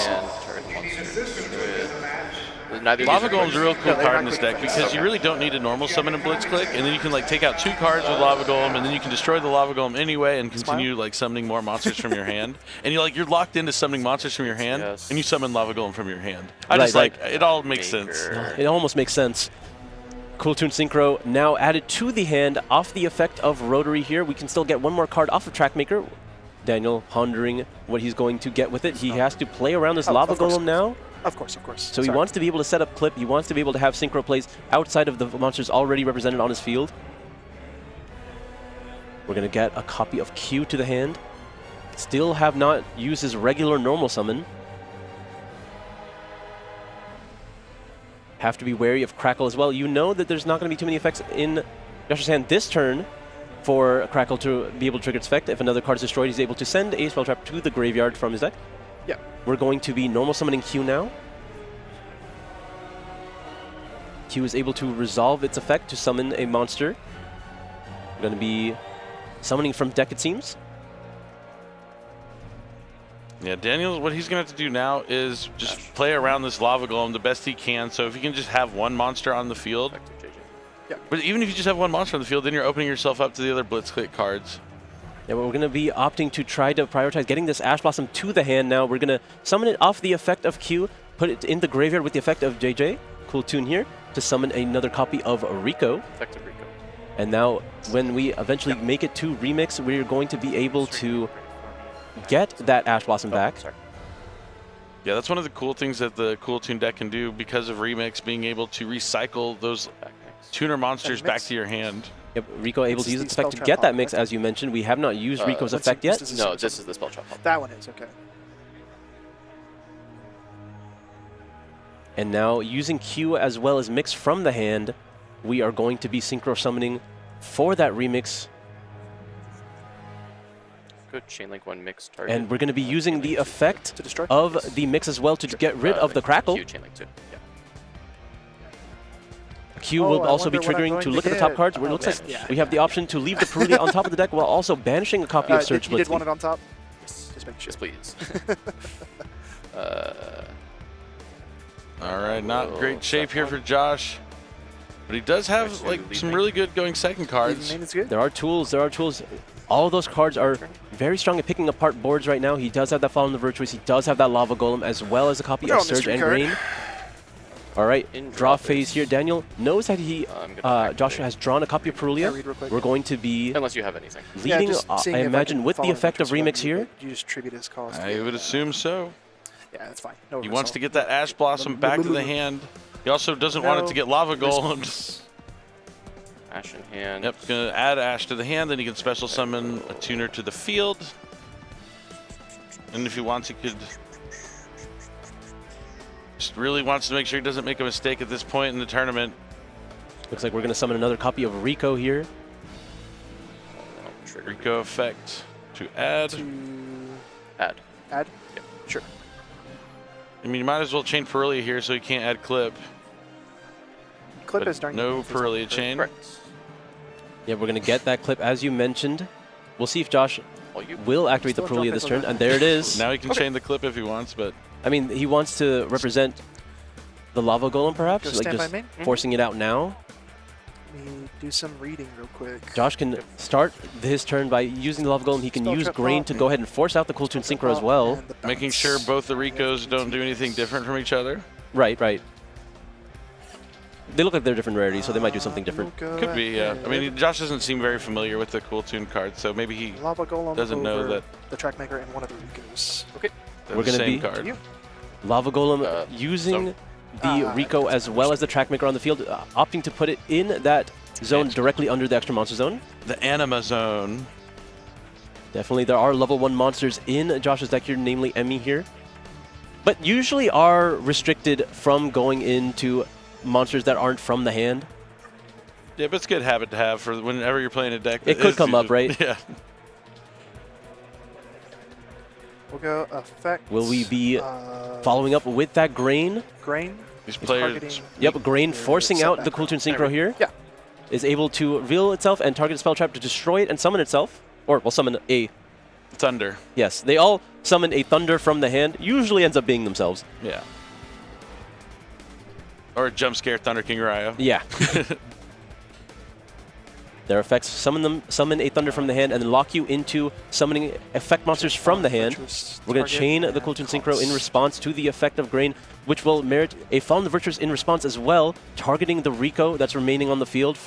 Lava Golem's a real cool card in this deck because you really don't need a normal summon and Blitzclick, and then you can like take out 2 cards with Lava Golem, and then you can destroy the Lava Golem anyway and continue like summoning more monsters from your hand. And you're locked into summoning monsters from your hand, and you summon Lava Golem from your hand. It all makes sense. It almost makes sense. Cool Tune Synchro now added to the hand off the effect of Rotary here. We can still get one more card off of Trackmaker. Daniel pondering what he's going to get with it. He has to play around this Lava Golem now. Of course. So he wants to be able to set up clip. He wants to be able to have synchro plays outside of the monsters already represented on his field. We're going to get a copy of Q to the hand. Still have not used his regular normal summon. Have to be wary of Crackle as well. You know that there's not going to be too many effects in Josh's hand this turn for Crackle to be able to trigger its effect. If another card is destroyed, he's able to send a spell trap to the graveyard from his deck. Yeah. We're going to be normal summoning Q now. Q is able to resolve its effect to summon a monster. We're going to be summoning from deck, it seems. Yeah, Daniel, what he's going to have to do now is just play around this Lava Golem the best he can. So if he can just have one monster on the field. Yeah. But even if you just have one monster on the field, then you're opening yourself up to the other Blitzclick cards. Yeah, but we're going to be opting to try to prioritize getting this Ash Blossom to the hand now. We're going to summon it off the effect of Q, put it in the graveyard with the effect of JJ. Cool Tune here to summon another copy of Rico. Effect of Rico. And now, when we eventually make it to Remix, we're going to be able to get that Ash Blossom back. Yeah, that's one of the cool things that the Cool Tune deck can do because of Remix, being able to recycle those tuner monsters back to your hand. Yep, Rico able to use its effect to get that mix, as you mentioned. We have not used Rico's effect yet. No, this is the spell trap. That one is, okay. And now, using Q as well as mix from the hand, we are going to be synchro summoning for that remix. Good chain link 1 mix target. And we're going to be using the effect of the mix as well to get rid of the crackle. Q chain link 2. Yeah. Q will also be triggering to look at the top cards. Where it looks like we have the option to leave the Perulia on top of the deck while also banishing a copy of Surge You did Blitzkrieg. want it on top? Just make sure. Yes, please. All right, not great shape here for Josh. But he does have like some really good going second cards. There are tools. All of those cards are very strong at picking apart boards right now. He does have that Fall on the Virtuous. He does have that Lava Golem as well as a copy of Surge and Grain. All right, draw phase here. Daniel knows that Joshua has drawn a copy of Perulia. We're going to be unless you have anything. Leading, I imagine, with the effect of Remix here. You just tribute his cost. I would assume so. Yeah, that's fine. No He wants to get that Ash Blossom back to the hand. He also doesn't want it to get Lava Golems. Ash in hand. Yep, gonna add Ash to the hand, then he can special summon a tuner to the field. And if he wants, he could just really wants to make sure he doesn't make a mistake at this point in the tournament. Looks like we're gonna summon another copy of Rico here. Rico effect to add. Add. Add? Yep. Sure. I mean, you might as well chain Perulia here so he can't add clip. Clip But is darn no Perulia chain. Yeah, we're going to get that clip as you mentioned. We'll see if Josh will activate the Perulia this turn, and there it is. Now he can chain the clip if he wants, but... I mean, he wants to represent the Lava Golem, perhaps? Go Like stand by just main? forcing it out now. Let me do some reading real quick. Josh can start his turn by using the Lava Golem. He can use Grain to go ahead and force out the Cool Tune Synchro as well. Making sure both the Ricos don't do anything different from each other. Right, right. They look like they're different rarities, so they might do something different. Could be, yeah. I mean, Josh doesn't seem very familiar with the Cool Tune cards, so maybe he Lava Golem doesn't know over that the track maker and one of the Ricos. Okay. they're We're the going to same be card. Lava Golem using the Rico as well as the Trackmaker on the field, opting to put it in that zone directly under the extra monster zone. The Anima Zone. Definitely, there are level 1 monsters in Josh's deck here, namely Emmy here. But usually are restricted from going into monsters that aren't from the hand. Yeah, but it's a good habit to have for whenever you're playing a deck. It could come up, right? Yeah. We'll go effect. Will we be following up with that Grain? Grain? These players. Yep, Grain forcing out the Cool Tune Synchro here. Yeah. Is able to reveal itself and target a spell trap to destroy it and summon itself. Or, well, summon a... Thunder. Yes, they all summon a Thunder from the hand. Usually ends up being themselves. Yeah. Or a jump scare Thunder King Ryo. Yeah. Their effects summon a Thunder from the hand and then lock you into summoning effect monsters from the hand. We're going to chain the Cool Tune Synchro in response to the effect of Grain, which will merit a Fall on the Virtuous in response as well, targeting the Rico that's remaining on the field.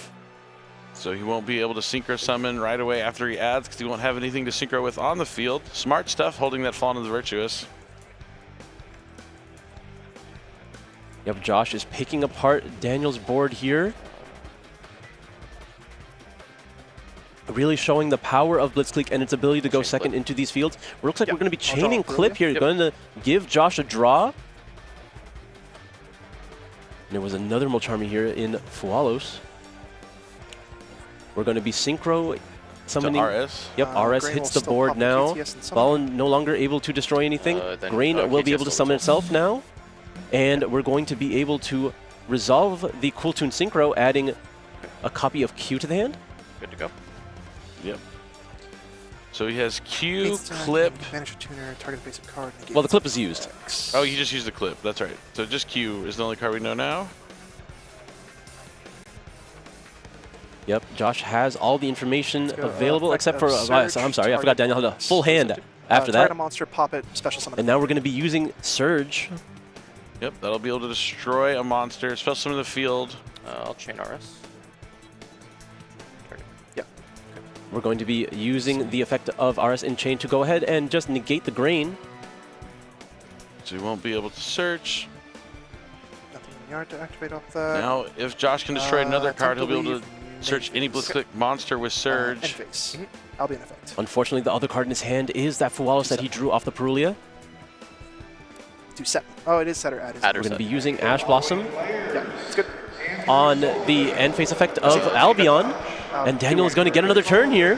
So he won't be able to synchro summon right away after he adds because he won't have anything to synchro with on the field. Smart stuff holding that Fall on the Virtuous. Yep, Josh is picking apart Daniel's board here. Really showing the power of Blitzkrieg and its ability to go second into these fields. It looks like we're going to be chaining Clip here, going to give Josh a draw. And there was another Molcharmi here in Fualos. We're going to be synchro summoning. RS? Yep, RS hits the board now. Fallen no longer able to destroy anything. Grain will be able to summon itself now. And we're going to be able to resolve the Cool Tune Synchro, adding a copy of Q to the hand. Good to go. Yep. So he has Q, Clip. Banish a tuner, target basic card. Well, the Clip is used. Oh, he just used the Clip. That's right. So just Q is the only card we know now. Yep, Josh has all the information available except for... I'm sorry, I forgot Daniel had a full hand after that. Target a monster, pop it, special summon. And now we're going to be using Surge. Yep, that'll be able to destroy a monster, special summon the field. I'll chain RS. Yeah. We're going to be using the effect of RS in Chain to go ahead and just negate the Grain. So he won't be able to search. Nothing in the yard to activate off that. Now, if Josh can destroy another card, he'll be able to search any Blitzkrieg monster with Surge. I'll be in effect. Unfortunately, the other card in his hand is that Fualos that he drew off the Perulia. Do set. Oh, it is set or add. We're going to be using Ash Blossom. Yeah, it's good. on the end phase effect of Albion. And Daniel is going to get another turn here.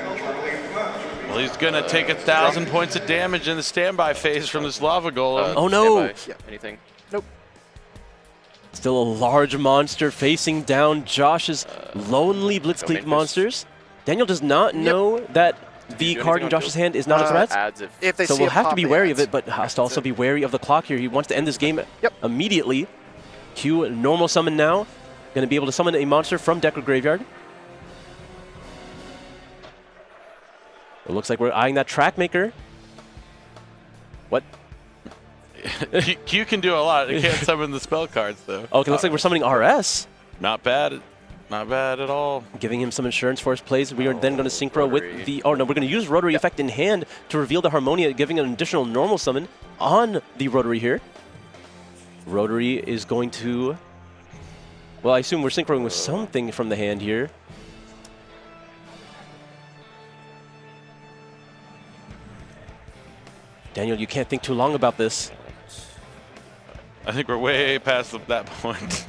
Well, he's going to take 1,000 points of damage in the standby phase from this lava golem. Oh no! Anything? Nope. Still a large monster facing down Josh's lonely Blitzkrieg monsters. Daniel does not know that the card in Josh's hand is not a threat. If they so see we'll a have to pop, be they wary ads. of it, but has to also be wary of the clock here. He wants to end this game immediately. Q normal summon now. Going to be able to summon a monster from deck or graveyard. It looks like we're eyeing that track maker. What? Q can do a lot. It can't summon the spell cards, though. Okay, looks like we're summoning RS. Not bad. Not bad at all. Giving him some insurance for his plays. We are then going to synchro with the... Oh, no, we're going to use Rotary Effect in hand to reveal the Harmonia, giving an additional normal summon on the Rotary here. Rotary is going to... Well, I assume we're synchroing with something from the hand here. Daniel, you can't think too long about this. I think we're way past that point.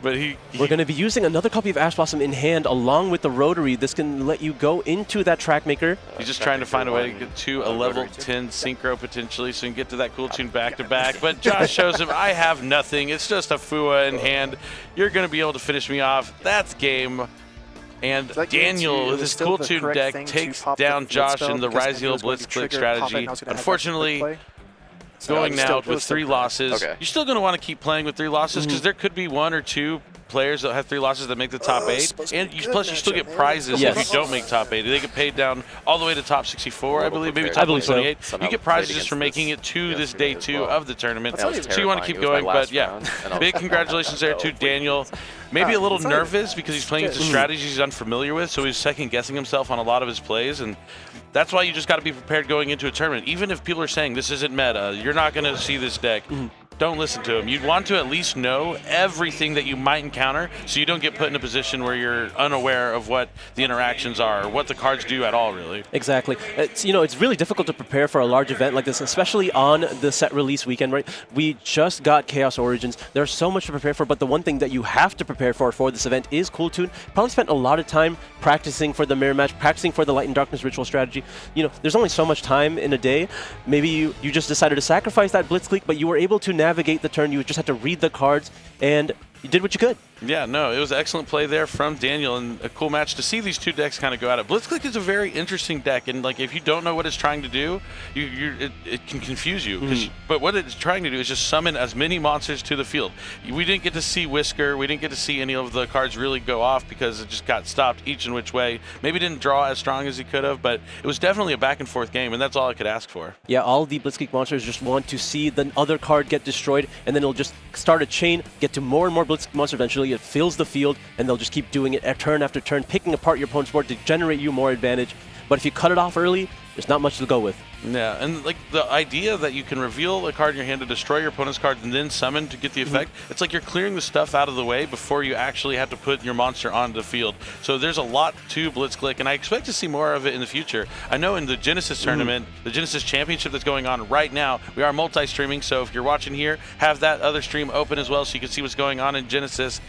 But we're going to be using another copy of Ash Blossom in hand along with the Rotary. This can let you go into that track maker. He's just trying to find a way to get to a level 10 synchro potentially so he can get to that cool tune back to back. But Josh shows him, I have nothing. It's just a Fua in hand. You're going to be able to finish me off. That's game. And Daniel, with his cool tune deck, takes down Josh in the Rise Heal Blitz Click strategy. Unfortunately, going now with 3 losses. You're still going to want to keep playing with 3 losses because there could be 1 or 2 players that have 3 losses that make the top 8. And plus, you still get prizes if you don't make top 8. They get paid down all the way to top 64, I believe, maybe top 28. You get prizes just for making it to this day 2 of the tournament. So you want to keep going. But yeah, big congratulations there to Daniel. Maybe a little nervous because he's playing into strategies he's unfamiliar with, so he's second-guessing himself on a lot of his plays. And that's why you just got to be prepared going into a tournament. Even if people are saying this isn't meta, you're not going to see this deck. Don't listen to him. You'd want to at least know everything that you might encounter so you don't get put in a position where you're unaware of what the interactions are or what the cards do at all, really. Exactly. It's, you know, it's really difficult to prepare for a large event like this, especially on the set release weekend, right? We just got Chaos Origins. There's so much to prepare for, but the one thing that you have to prepare for this event is Cool Tune. Probably spent a lot of time practicing for the mirror match, practicing for the Light and Darkness ritual strategy. You know, there's only so much time in a day. Maybe you just decided to sacrifice that Blitzkrieg, but you were able to navigate the turn. You just had to read the cards, and you did what you could. Yeah, no, it was an excellent play there from Daniel, and a cool match to see these 2 decks kind of go at it. Blitzkrieg is a very interesting deck, and like if you don't know what it's trying to do, it can confuse you. But what it's trying to do is just summon as many monsters to the field. We didn't get to see Whisker. We didn't get to see any of the cards really go off because it just got stopped each and which way. Maybe didn't draw as strong as he could have, but it was definitely a back and forth game, and that's all I could ask for. Yeah, all the Blitzkrieg monsters just want to see the other card get destroyed, and then it'll just start a chain, get to more and more Blitzkrieg monsters. Eventually, it fills the field, and they'll just keep doing it turn after turn, picking apart your opponent's board to generate you more advantage. But if you cut it off early, there's not much to go with. Yeah, and like the idea that you can reveal a card in your hand to destroy your opponent's card and then summon to get the effect, it's like you're clearing the stuff out of the way before you actually have to put your monster onto the field. So there's a lot to Blitzkrieg, and I expect to see more of it in the future. I know in the Genesis tournament, the Genesis Championship that's going on right now, we are multi-streaming, so if you're watching here, have that other stream open as well so you can see what's going on in Genesis.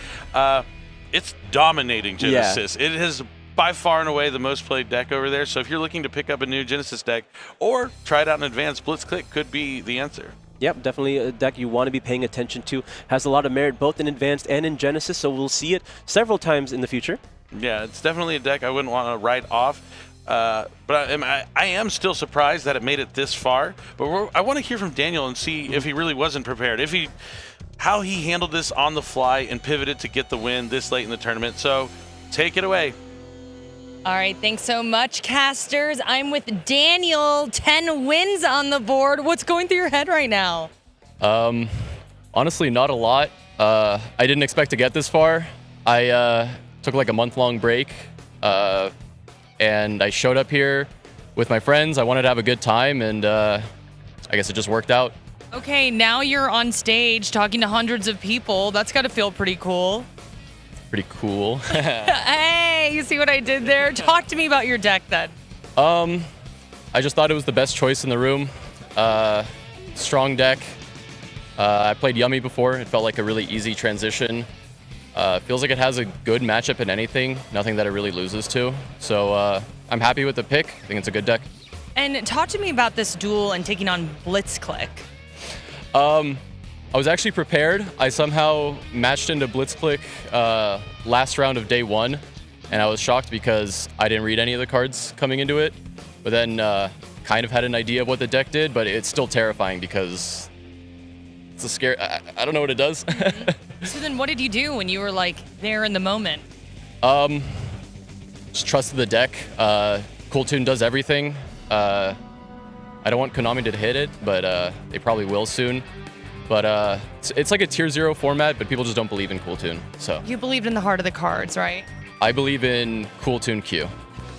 It's dominating Genesis. Yeah. It has by far and away the most played deck over there. So if you're looking to pick up a new Genesis deck or try it out in advance, Blitzkrieg could be the answer. Yep, definitely a deck you want to be paying attention to. Has a lot of merit both in Advanced and in Genesis, so we'll see it several times in the future. Yeah, it's definitely a deck I wouldn't want to write off. But I am still surprised that it made it this far. But I want to hear from Daniel and see if he really wasn't prepared. How he handled this on the fly and pivoted to get the win this late in the tournament. So take it away. All right, thanks so much, casters. I'm with Daniel. 10 wins on the board. What's going through your head right now? Honestly, not a lot. I didn't expect to get this far. I took like a month-long break, and I showed up here with my friends. I wanted to have a good time, and I guess it just worked out. Okay, now you're on stage talking to hundreds of people. That's got to feel pretty cool. Pretty cool. Hey, you see what I did there? Talk to me about your deck then. I just thought it was the best choice in the room. Strong deck. I played Yummy before. It felt like a really easy transition. Feels like it has a good matchup in anything, nothing that it really loses to. So I'm happy with the pick. I think it's a good deck. And talk to me about this duel and taking on Blitzclick. I was actually prepared. I somehow matched into Blitzclick last round of day 1, and I was shocked because I didn't read any of the cards coming into it. But then kind of had an idea of what the deck did, but it's still terrifying because it's a scary. I don't know what it does. So then what did you do when you were like there in the moment? Just trusted the deck. Cool Tune does everything. I don't want Konami to hit it, but they probably will soon. But it's like a tier 0 format, but people just don't believe in Cool Tune. So You believed in the heart of the cards, right? I believe in Cool Tune Q.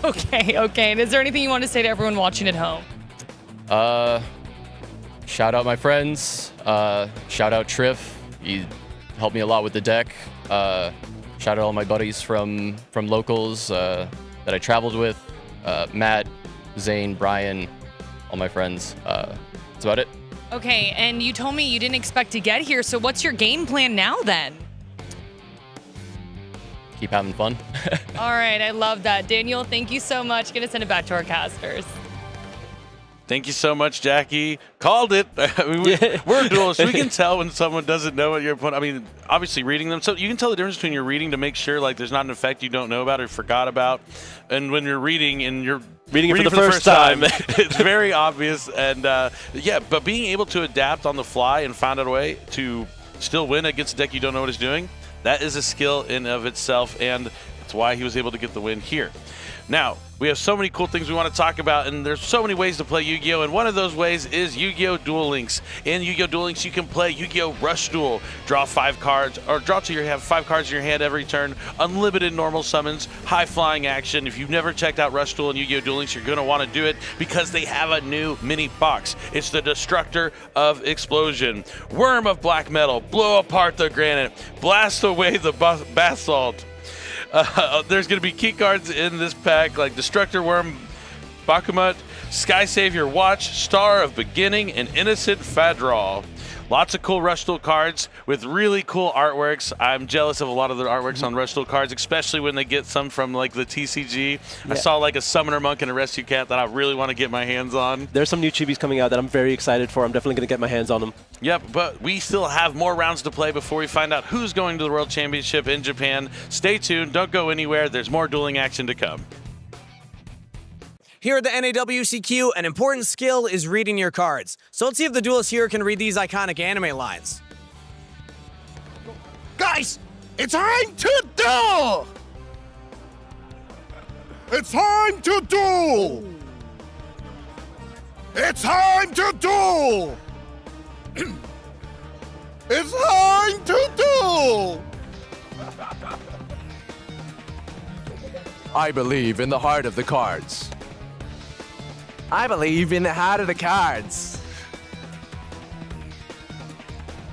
Okay. And is there anything you want to say to everyone watching at home? Shout out my friends. Shout out Triff. He helped me a lot with the deck. Shout out all my buddies from locals that I traveled with. Matt, Zane, Brian, all my friends. That's about it. Okay, and you told me you didn't expect to get here, so what's your game plan now then? Keep having fun. All right, I love that. Daniel, thank you so much. Gonna send it back to our casters. Thank you so much, Jackie. Called it. I mean, we're duelists. We can tell when someone doesn't know what your opponent. I mean, obviously reading them. So you can tell the difference between your reading to make sure like there's not an effect you don't know about or forgot about, and when you're reading and you're reading it for the first time. It's very obvious. And yeah, but being able to adapt on the fly and find out a way to still win against a deck you don't know what it's doing, that is a skill in of itself, and it's why he was able to get the win here. Now, we have so many cool things we want to talk about, and there's so many ways to play Yu-Gi-Oh! And one of those ways is Yu-Gi-Oh! Duel Links. In Yu-Gi-Oh! Duel Links, you can play Yu-Gi-Oh! Rush Duel. Draw 5 cards, or draw till you have 5 cards in your hand every turn. Unlimited normal summons, high-flying action. If you've never checked out Rush Duel and Yu-Gi-Oh! Duel Links, you're going to want to do it because they have a new mini box. It's the Destructor of Explosion. Worm of Black Metal. Blow apart the granite. Blast away the basalt. There's going to be key cards in this pack like Destructor Worm, Bakumut, Sky Savior Watch, Star of Beginning, and Innocent Fadral. Lots of cool Rush Duel cards with really cool artworks. I'm jealous of a lot of the artworks on Rush Duel cards, especially when they get some from like the TCG. I saw like a Summoner Monk and a Rescue Cat that I really want to get my hands on. There's some new chibis coming out that I'm very excited for. I'm definitely going to get my hands on them. Yep, but we still have more rounds to play before we find out who's going to the World Championship in Japan. Stay tuned. Don't go anywhere. There's more dueling action to come. Here at the NAWCQ, an important skill is reading your cards. So let's see if the duelist here can read these iconic anime lines. Guys, it's time to duel! It's time to duel! It's time to duel! It's time to duel! I believe in the heart of the cards. I believe in the heart of the cards.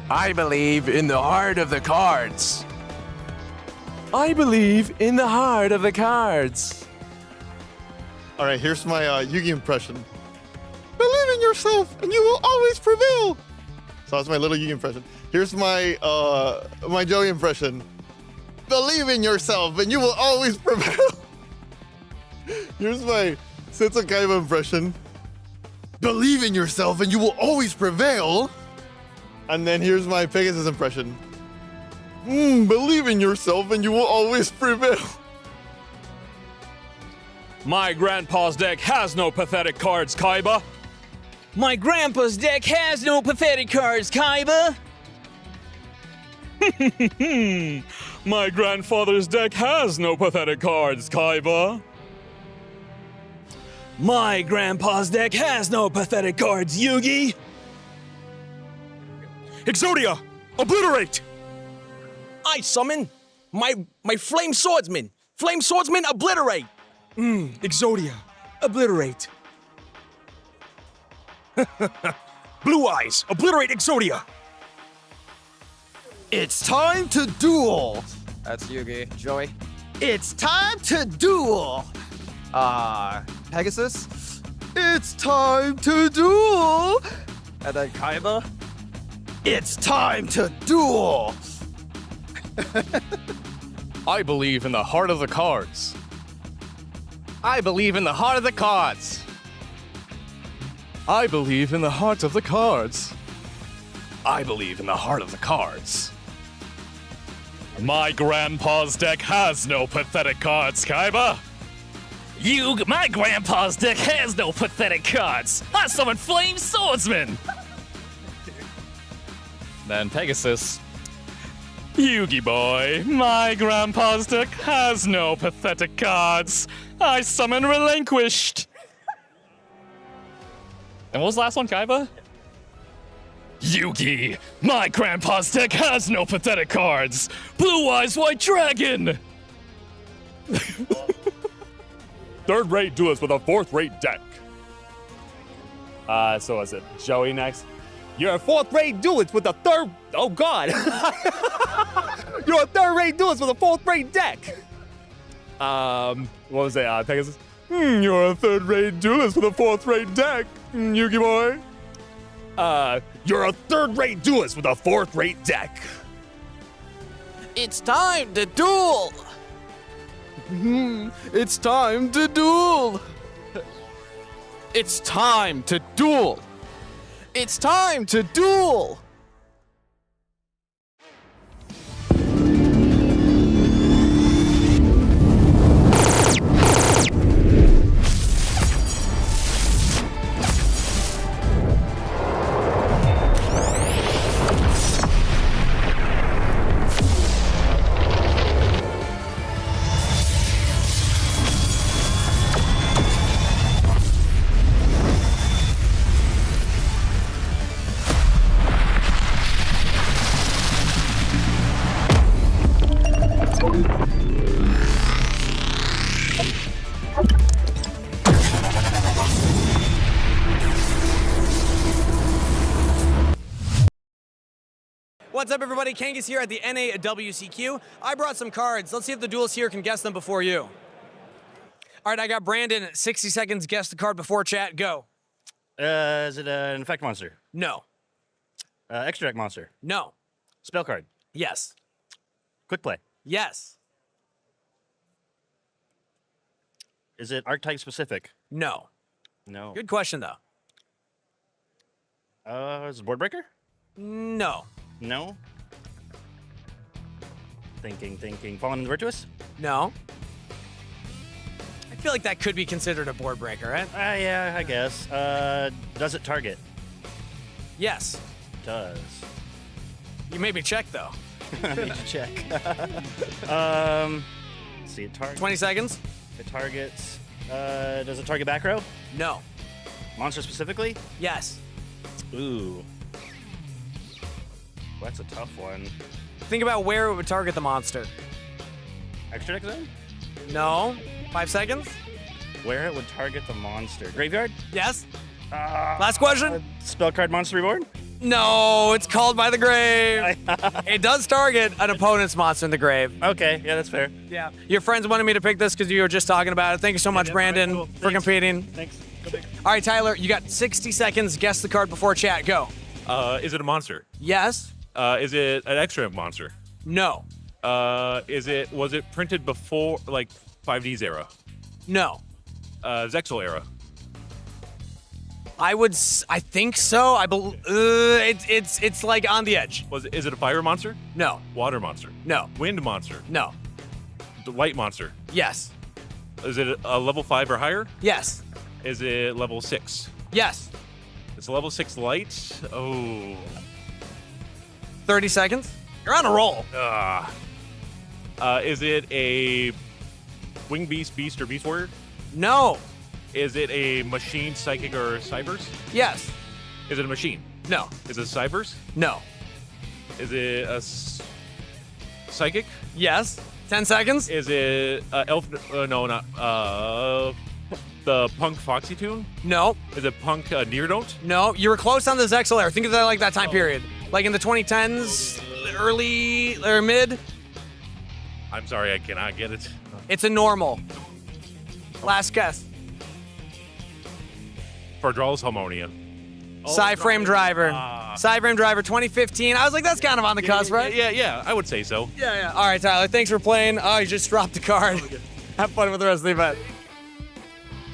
I believe in the heart of the cards. I believe in the heart of the cards. All right, here's my Yu-Gi impression. Believe in yourself and you will always prevail. So that's my little Yu-Gi impression. Here's my my Joey impression. Believe in yourself and you will always prevail. Here's my Setsu Kaiba impression. Believe in yourself and you will always prevail. And then here's my Pegasus impression. Believe in yourself and you will always prevail. My grandpa's deck has no pathetic cards, Kaiba. My grandpa's deck has no pathetic cards, Kaiba. My grandfather's deck has no pathetic cards, Kaiba. My grandpa's deck has no pathetic cards, Yugi. Exodia, obliterate! I summon my flame swordsman. Flame swordsman, obliterate. Exodia, Obliterate. Blue Eyes, obliterate Exodia! It's time to duel. That's Yugi. Joey. It's time to duel. Pegasus. It's time to duel. And then Kaiba. It's time to duel. I believe in the heart of the cards. I believe in the heart of the cards. I believe in the heart of the cards. I believe in the heart of the cards. My grandpa's deck has no pathetic cards, Kaiba. My grandpa's deck has no pathetic cards. I summon Flame Swordsman. Then Pegasus. Yugi boy, my grandpa's deck has no pathetic cards. I summon Relinquished. And what was the last one, Kaiba? Yugi, my grandpa's deck has no pathetic cards. Blue Eyes White Dragon. Third-rate duelist with a fourth-rate deck. So is it Joey next? You're a fourth-rate duelist with a third... Oh, God. You're a third-rate duelist with a fourth-rate deck. What was it, Pegasus? You're a third-rate duelist with a fourth-rate deck, Yugi boy. You're a third-rate duelist with a fourth-rate deck. It's time to duel! It's time to duel! It's time to duel! It's time to duel! What's up, everybody? Kangas here at the NAWCQ. I brought some cards. Let's see if the duelists here can guess them before you. All right, I got Brandon. 60 seconds. Guess the card before chat. Go. Is it an effect monster? No. Extra deck monster? No. Spell card? Yes. Quick play? Yes. Is it archetype specific? No. No. Good question, though. Is it board breaker? No. No. Thinking. Fallen into Virtuous? No. I feel like that could be considered a board breaker, right? Yeah, I guess. Does it target? Yes. Does. You made me check, though. I need to check. Let's see, it targets. 20 seconds. It targets. Does it target back row? No. Monster specifically? Yes. Ooh. Well, that's a tough one. Think about where it would target the monster. Extra deck zone? No. 5 seconds. Where it would target the monster. Graveyard? Yes. Last question. Spell card monster reborn? No, it's called by the grave. It does target an opponent's monster in the grave. Okay, yeah, that's fair. Yeah. Your friends wanted me to pick this because you were just talking about it. Thank you so much, Brandon, cool. for competing. Thanks. All right, Tyler, you got 60 seconds. Guess the card before chat. Go. Is it a monster? Yes. Is it an extra monster? No. Was it printed before, like, 5D's era? No. Zexal era? I think so. It's like on the edge. Is it a fire monster? No. Water monster? No. Wind monster? No. The light monster? Yes. Is it a level 5 or higher? Yes. Is it level 6? Yes. It's a level 6 light? Oh. 30 seconds. You're on a roll. Is it a wing beast, or beast warrior? No. Is it a machine, psychic, or cybers? Yes. Is it a machine? No. Is it cybers? No. Is it a psychic? Yes. 10 seconds. Is it elf? No, not the punk Foxy Tune? No. Is it punk Neardont? No. You were close on the Zexal era. Think of that like that time period, like in the 2010s, early or mid. I'm sorry, I cannot get it. It's a normal. Last guess. Fardrell's Harmonia. Side frame driver. Side frame driver 2015. I was like, that's kind of on the cusp, right? Yeah, I would say so. Yeah. All right, Tyler, thanks for playing. Oh, you just dropped a card. Have fun with the rest of the event.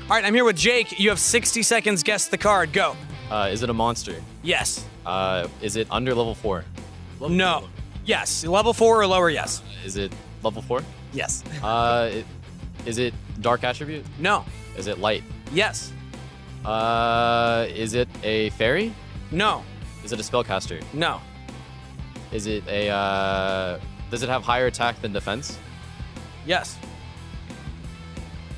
All right, I'm here with Jake. You have 60 seconds. Guess the card. Go. Is it a monster? Yes. Is it under level 4? No. Yes. Level 4 or lower, yes. Is it level 4? Yes. Is it dark attribute? No. Is it light? Yes. Is it a fairy? No. Is it a spellcaster? No. Is it a, does it have higher attack than defense? Yes.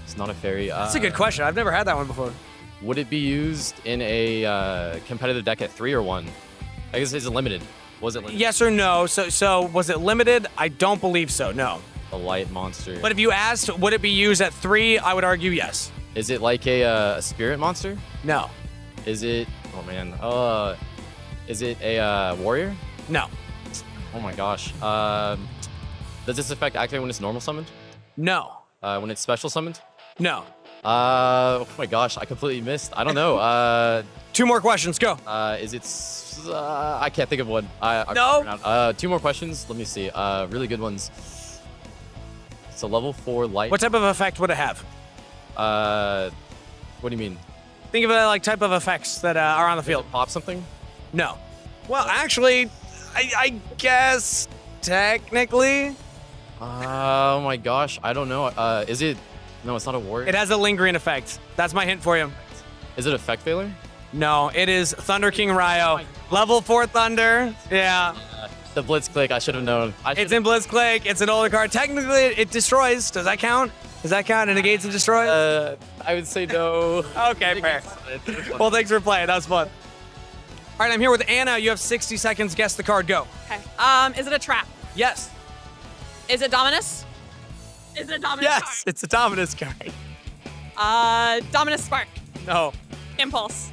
It's not a fairy. That's a good question. I've never had that one before. Would it be used in a competitive deck at 3 or 1? I guess is it limited? Was it limited? Yes or no? So was it limited? I don't believe so, no. A light monster. But if you asked, would it be used at 3, I would argue yes. Is it like a spirit monster? No. Is it, oh man, is it a warrior? No. Oh my gosh. Does this effect activate when it's normal summoned? No. When it's special summoned? No. Oh my gosh, I completely missed. I don't know. 2 more questions, go. Is it, I can't think of one. No. 2 more questions, let me see. Really good ones. It's a level 4 light. What type of effect would it have? What do you mean? Think of it like type of effects that are on the field. Pop something? No. Well, actually, I guess technically. Oh my gosh, I don't know. Is it? No, it's not a warrior. It has a lingering effect. That's my hint for you. Is it effect failure? No, it is Thunder King Ryo. Level 4 Thunder. Yeah. The Blitzclick, I should have known. It's in Blitzclick. It's an older card. Technically, it destroys. Does that count? Does that count? It negates and destroys? I would say no. Okay, fair. Well, thanks for playing. That was fun. All right, I'm here with Anna. You have 60 seconds. Guess the card. Go. Okay. Is it a trap? Yes. Is it Dominus? Is it a Dominus Yes, it's a Dominus card. Dominus Spark. No. Impulse.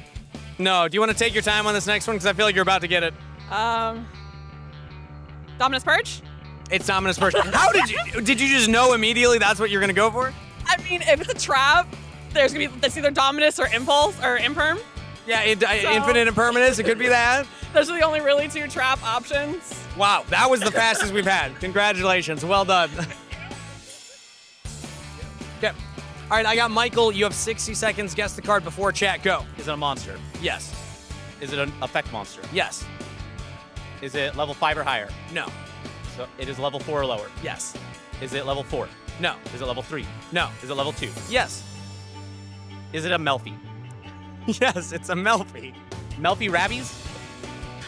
No. Do you want to take your time on this next one? Because I feel like you're about to get it. Dominus Purge? It's Dominus Purge. How did you just know immediately that's what you're going to go for? I mean, if it's a trap, there's going to be, that's either Dominus or Impulse or Imperm. Yeah, Infinite Impermanence. It could be that. Those are the only really 2 trap options. Wow, that was the fastest we've had. Congratulations. Well done. Okay. All right, I got Michael. You have 60 seconds. Guess the card before chat. Go. Is it a monster? Yes. Is it an effect monster? Yes. Is it level 5 or higher? No. So it is level 4 or lower? Yes. Is it level 4? No. Is it level 3? No. Is it level 2? Yes. Is it a Melfi? Yes, it's a Melfi. Melfi Rabbies?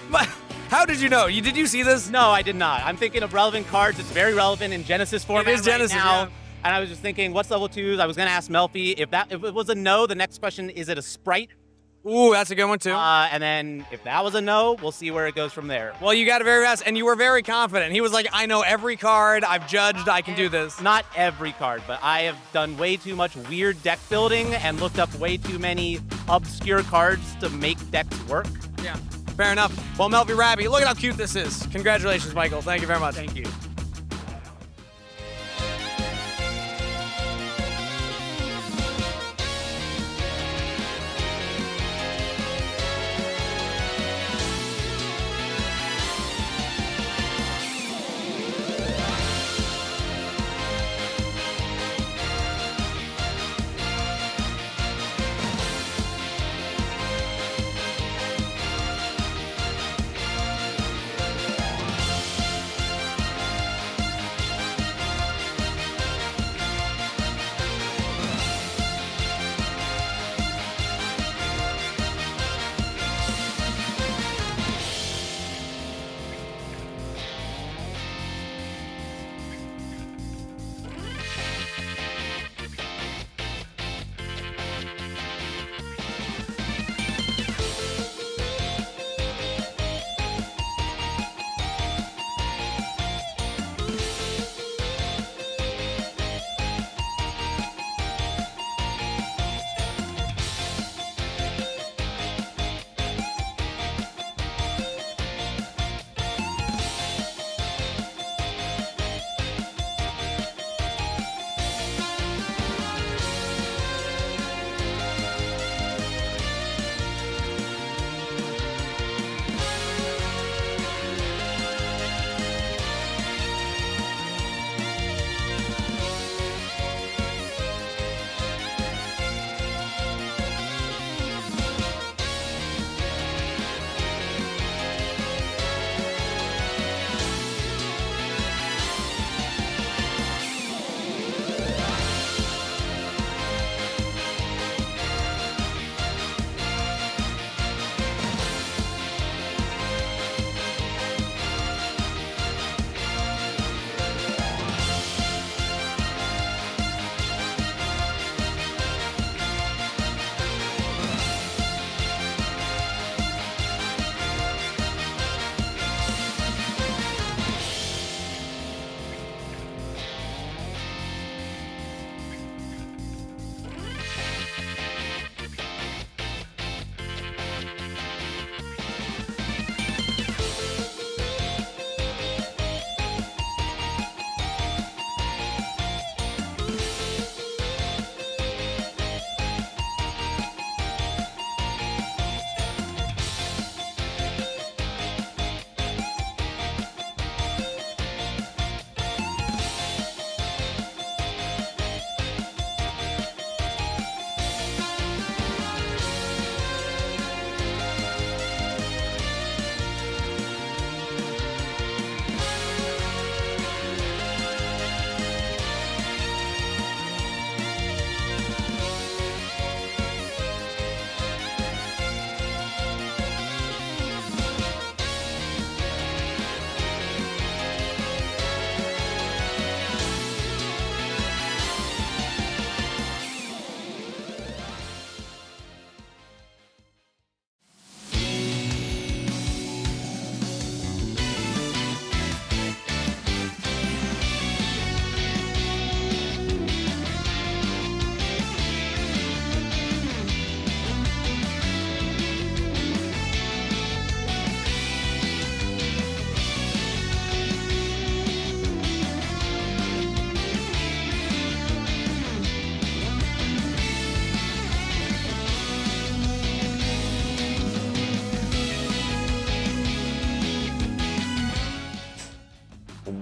What? How did you know? Did you see this? No, I did not. I'm thinking of relevant cards. It's very relevant in Genesis format It is Genesis, right now. yeah. And I was just thinking, what's level 2s? I was going to ask Melfi. If it was a no, the next question, is it a Sprite? Ooh, that's a good one, too. And then if that was a no, we'll see where it goes from there. Well, you got it very fast, and you were very confident. He was like, I know every card. I've judged. I can do this. Not every card, but I have done way too much weird deck building and looked up way too many obscure cards to make decks work. Yeah, fair enough. Well, Melfi Rabby, look at how cute this is. Congratulations, Michael. Thank you very much. Thank you.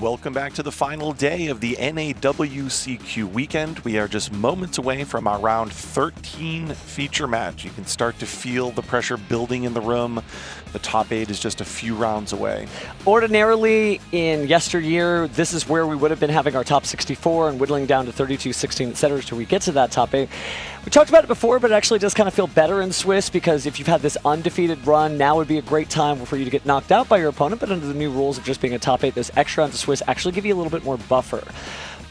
welcome back to the final day of the NAWCQ weekend. We are just moments away from our round 13 feature match. You can start to feel the pressure building in the room. The top 8 is just a few rounds away. Ordinarily, in yesteryear, this is where we would have been having our top 64 and whittling down to 32, 16, etc. till we get to that top 8. We talked about it before, but it actually does kind of feel better in Swiss because if you've had this undefeated run, now would be a great time for you to get knocked out by your opponent, but under the new rules of just being a top 8, those extra rounds of Swiss actually give you a little bit more buffer.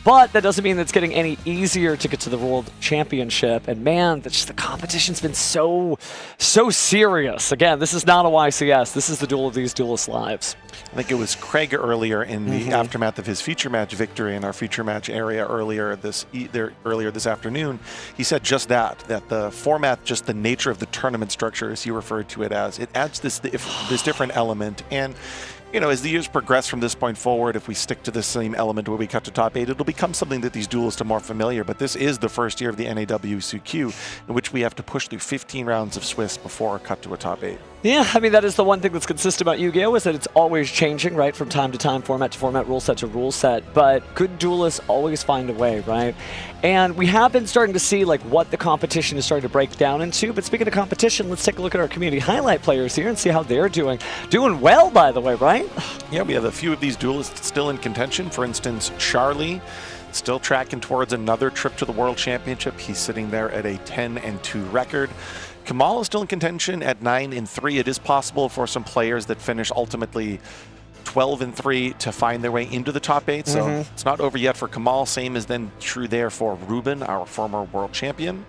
But that doesn't mean that it's getting any easier to get to the World Championship. And man, the competition's been so serious. Again, this is not a YCS. This is the duel of these duelist lives. I think it was Craig earlier in the aftermath of his feature match victory in our feature match area earlier this afternoon. He said just that the format, just the nature of the tournament structure, as he referred to it as, it adds this different element. And you know, as the years progress from this point forward, if we stick to the same element where we cut to top 8, it'll become something that these duelists are more familiar. But this is the first year of the NAWCQ in which we have to push through 15 rounds of Swiss before a cut to a top 8. Yeah, I mean, that is the one thing that's consistent about Yu-Gi-Oh! Is that it's always changing, right, from time to time, format to format, rule set to rule set. But good duelists always find a way, right? And we have been starting to see like what the competition is starting to break down into. But speaking of competition, let's take a look at our community highlight players here and see how they're doing. Doing well, by the way, right? Yeah, we have a few of these duelists still in contention. For instance, Charlie, still tracking towards another trip to the World Championship. He's sitting there at a 10-2 record. Kamal is still in contention at 9-3. It is possible for some players that finish ultimately 12-3 to find their way into the top 8. So it's not over yet for Kamal. Same is then true there for Ruben, our former world champion.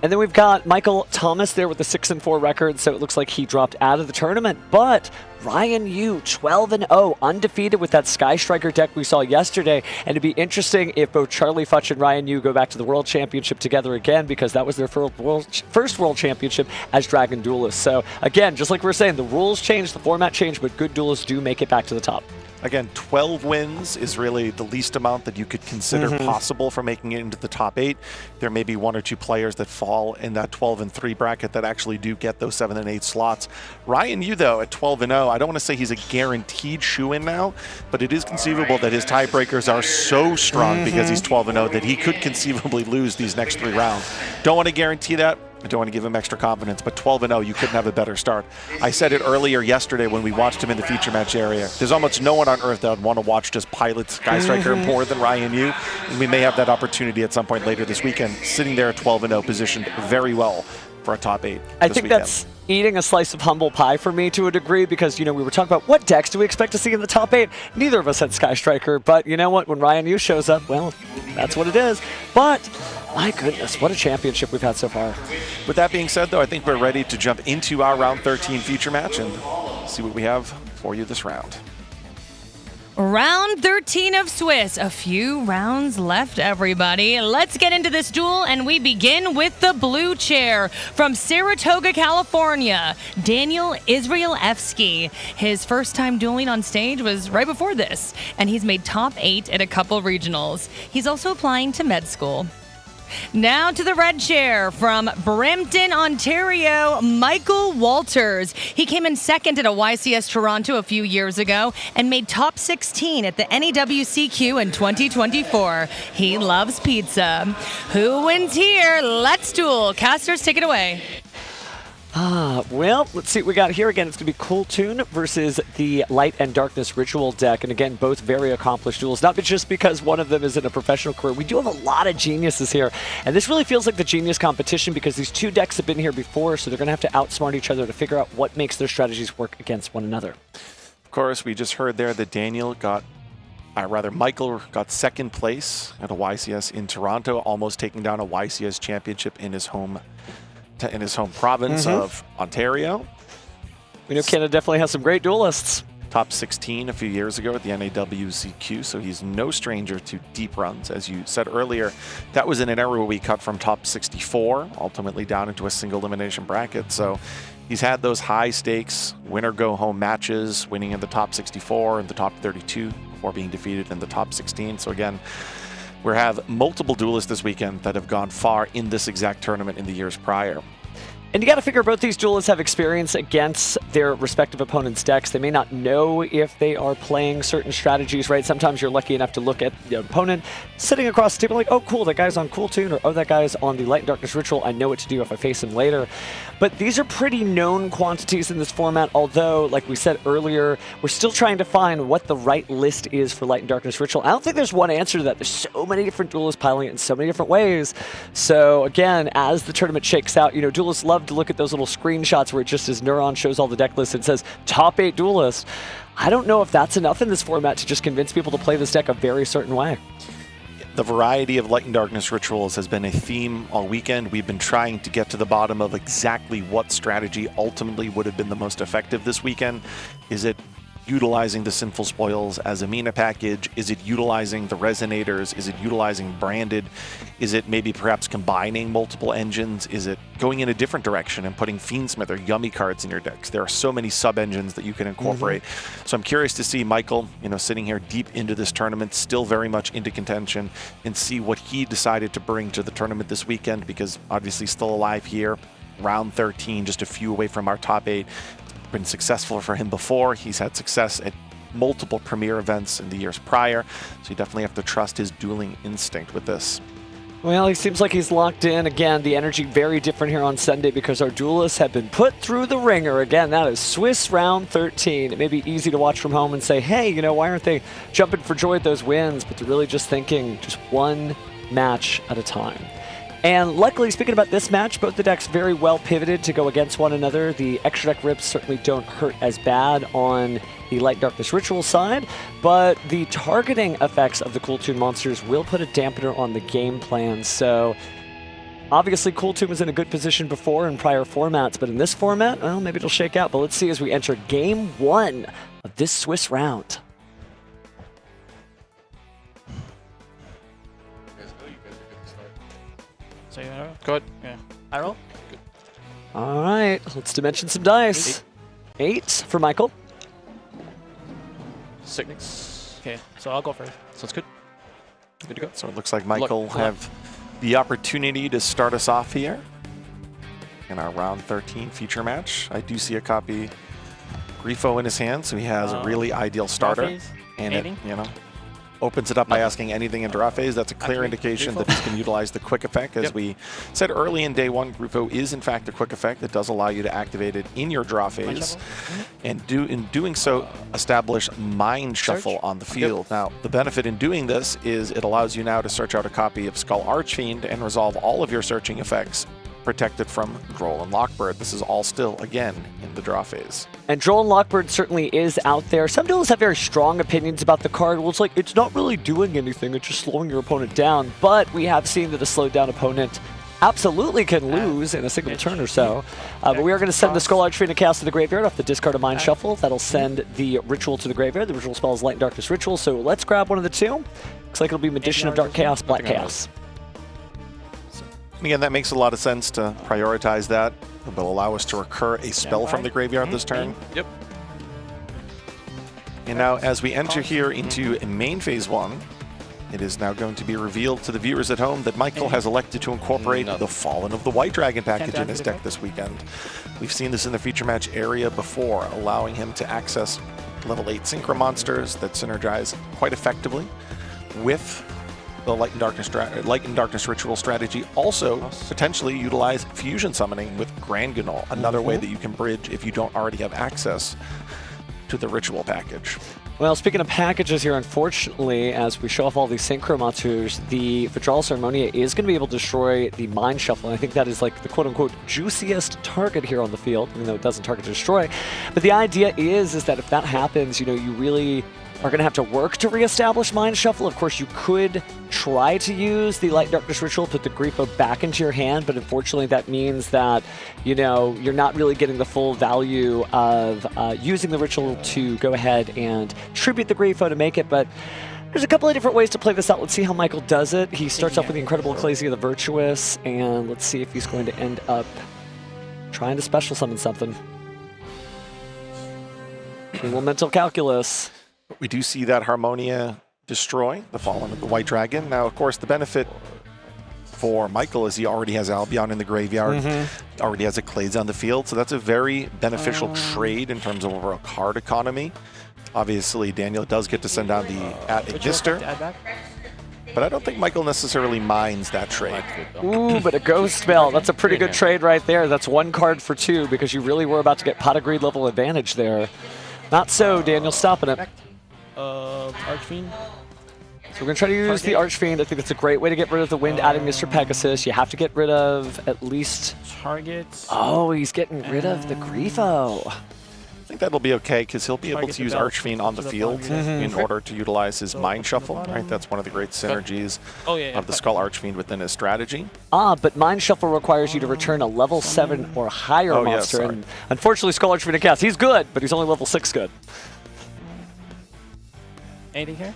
And then we've got Michael Thomas there with the 6-4 record, so it looks like he dropped out of the tournament. But Ryan Yu, 12-0, undefeated with that Sky Striker deck we saw yesterday. And it'd be interesting if both Charlie Futch and Ryan Yu go back to the World Championship together again, because that was their first World Championship as Dragon Duelists. So again, just like we were saying, the rules change, the format changed, but good duelists do make it back to the top. Again, 12 wins is really the least amount that you could consider possible for making it into the top 8. There may be 1 or 2 players that fall in that 12-3 bracket that actually do get those 7 and 8 slots. Ryan Yu, though, at 12-0, I don't want to say he's a guaranteed shoe-in now, but it is conceivable that his tiebreakers are so strong because he's 12-0 that he could conceivably lose these next 3 rounds. Don't want to guarantee that. I don't want to give him extra confidence, but 12-0, you couldn't have a better start. I said it earlier yesterday when we watched him in the feature match area. There's almost no one on earth that would want to watch just pilot Sky Striker more than Ryan Yu, and we may have that opportunity at some point later this weekend, sitting there at 12-0, positioned very well for a top 8. I think that's eating a slice of humble pie for me to a degree, because, you know, we were talking about what decks do we expect to see in the top 8. Neither of us had Sky Striker, but you know what? When Ryan Yu shows up, well, that's what it is. But my goodness, what a championship we've had so far. With that being said, though, I think we're ready to jump into our round 13 feature match and see what we have for you this round. Round 13 of Swiss. A few rounds left, everybody. Let's get into this duel, and we begin with the blue chair from Saratoga, California, Daniel Israelevsky. His first time dueling on stage was right before this, and he's made top 8 at a couple regionals. He's also applying to med school. Now to the red chair from Brampton, Ontario, Michael Walters. He came in second at a YCS Toronto a few years ago and made top 16 at the NAWCQ in 2024. He loves pizza. Who wins here? Let's duel. Casters, take it away. Well, let's see what we got here. Again, it's going to be Cool Tune versus the Light and Darkness Ritual deck. And again, both very accomplished duels. Not just because one of them is in a professional career. We do have a lot of geniuses here. And this really feels like the genius competition because these 2 decks have been here before, so they're going to have to outsmart each other to figure out what makes their strategies work against one another. Of course, we just heard there that Michael got second place at a YCS in Toronto, almost taking down a YCS championship in his home province of Ontario. We know Canada definitely has some great duelists. Top 16 a few years ago at the NAWCQ, so he's no stranger to deep runs. As you said earlier, that was in an era where we cut from top 64, ultimately down into a single elimination bracket. So he's had those high stakes winner-go-home matches, winning in the top 64 and the top 32 before being defeated in the top 16. So again, we have multiple duelists this weekend that have gone far in this exact tournament in the years prior. And you got to figure both these duelists have experience against their respective opponents' decks. They may not know if they are playing certain strategies, right? Sometimes you're lucky enough to look at the opponent sitting across the table like, oh, cool, that guy's on Cool Tune, or oh, that guy's on the Light and Darkness Ritual. I know what to do if I face him later. But these are pretty known quantities in this format, although, like we said earlier, we're still trying to find what the right list is for Light and Darkness Ritual. I don't think there's one answer to that. There's so many different duelists piling it in so many different ways. So again, as the tournament shakes out, you know, duelists love to look at those little screenshots where it just as Neuron shows all the deck lists and says top 8 duelists. I don't know if that's enough in this format to just convince people to play this deck a very certain way. The variety of Light and Darkness rituals has been a theme all weekend. We've been trying to get to the bottom of exactly what strategy ultimately would have been the most effective this weekend. Is it utilizing the Sinful Spoils as a Mina package? Is it utilizing the Resonators? Is it utilizing Branded? Is it maybe perhaps combining multiple engines? Is it going in a different direction and putting Fiendsmith or Yummy cards in your decks? There are so many sub-engines that you can incorporate. So I'm curious to see Michael, you know, sitting here deep into this tournament, still very much into contention, and see what he decided to bring to the tournament this weekend, because obviously still alive here, round 13, just a few away from our top 8. Been successful for him before. He's had success at multiple premier events in the years prior, so you definitely have to trust his dueling instinct with this. Well, he seems like he's locked in. Again, the energy very different here on Sunday because our duelists have been put through the ringer. Again, that is Swiss round 13. It may be easy to watch from home and say, hey, you know, why aren't they jumping for joy at those wins? But they're really just thinking just one match at a time. And luckily, speaking about this match, both the decks very well pivoted to go against one another. The extra deck rips certainly don't hurt as bad on the Light Darkness Ritual side, but the targeting effects of the Cool Tune monsters will put a dampener on the game plan. So obviously, Cool Tune was in a good position before in prior formats, but in this format, well, maybe it'll shake out. But let's see as we enter Game 1 of this Swiss round. So you wanna roll? Go ahead. Yeah. I roll? Good. All right, let's dimension some dice. 8 for Michael. 6. Okay, so I'll go first. Sounds good. Good to go. So it looks like Michael will have the opportunity to start us off here in our round 13 feature match. I do see a copy Grifo in his hand, so he has a really ideal starter. And it, you know, opens it up by asking anything in draw phase. That's a clear indication that he's going to utilize the quick effect. As we said early in day 1, Grifo is in fact a quick effect that does allow you to activate it in your draw phase. And in doing so, establish Mind Shuffle on the field. Now, the benefit in doing this is it allows you now to search out a copy of Skull Archfiend and resolve all of your searching effects protected from Droll and Lockbird. This is all still, again, in the draw phase. And Droll and Lockbird certainly is out there. Some duelists have very strong opinions about the card. Well, it's like, it's not really doing anything. It's just slowing your opponent down. But we have seen that a slowed down opponent absolutely can lose in a single turn or so. But we are going to send the Skull Archfiend to cast to the graveyard off the discard of Mind Shuffle. That'll send the ritual to the graveyard. The ritual spell is Light and Darkness Ritual. So let's grab one of the two. Looks like it'll be Magician of Dark Chaos, Black Chaos. And again, that makes a lot of sense to prioritize that. It will allow us to recur a spell from the graveyard this turn. Yep. And now, as we enter here into main phase 1, it is now going to be revealed to the viewers at home that Michael has elected to incorporate the Fallen of the White Dragon package in his deck this weekend. We've seen this in the feature match area before, allowing him to access level 8 Synchro monsters that synergize quite effectively with the Light and Darkness Ritual strategy. Also, potentially utilize Fusion Summoning with Granganol, another way that you can bridge if you don't already have access to the Ritual package. Well, speaking of packages here, unfortunately, as we show off all these Synchro monsters, the Vidralis Harmonia is going to be able to destroy the Mind Shuffle. And I think that is like the quote-unquote juiciest target here on the field, even though it doesn't target to destroy. But the idea is that if that happens, you know, you really are going to have to work to reestablish Mind Shuffle. Of course, you could try to use the Light Darkness Ritual, put the Grifo back into your hand, but unfortunately that means that, you know, you're not really getting the full value of using the Ritual to go ahead and tribute the Grifo to make it, but there's a couple of different ways to play this out. Let's see how Michael does it. He starts off with the Incredible Ecclesia the Virtuous, and let's see if he's going to end up trying to special summon something. A little mental calculus. We do see that Harmonia destroy the Fallen of the White Dragon. Now, of course, the benefit for Michael is he already has Albion in the graveyard, already has a Clays on the field, so that's a very beneficial trade in terms of overall card economy. Obviously, Daniel does get to send down the Ignister, but I don't think Michael necessarily minds that trade. Ooh, but a Ghost Spell. That's a pretty good trade right there. That's 1 card for 2 because you really were about to get Pot of Greed level advantage there. Not so, Daniel stopping it. Archfiend. So we're going to try to use the Archfiend. I think it's a great way to get rid of the Wind, adding Mr. Pegasus. You have to get rid of at least... Targets. Oh, he's getting rid of the Grifo. I think that'll be okay because he'll be able to use Archfiend on the field in order to utilize his Mind Shuffle, right? That's one of the great synergies of the Skull Archfiend within his strategy. But Mind Shuffle requires you to return a level 7 or higher monster. And unfortunately, Skull Archfiend cast. He's good, but he's only level 6 good. Anything here?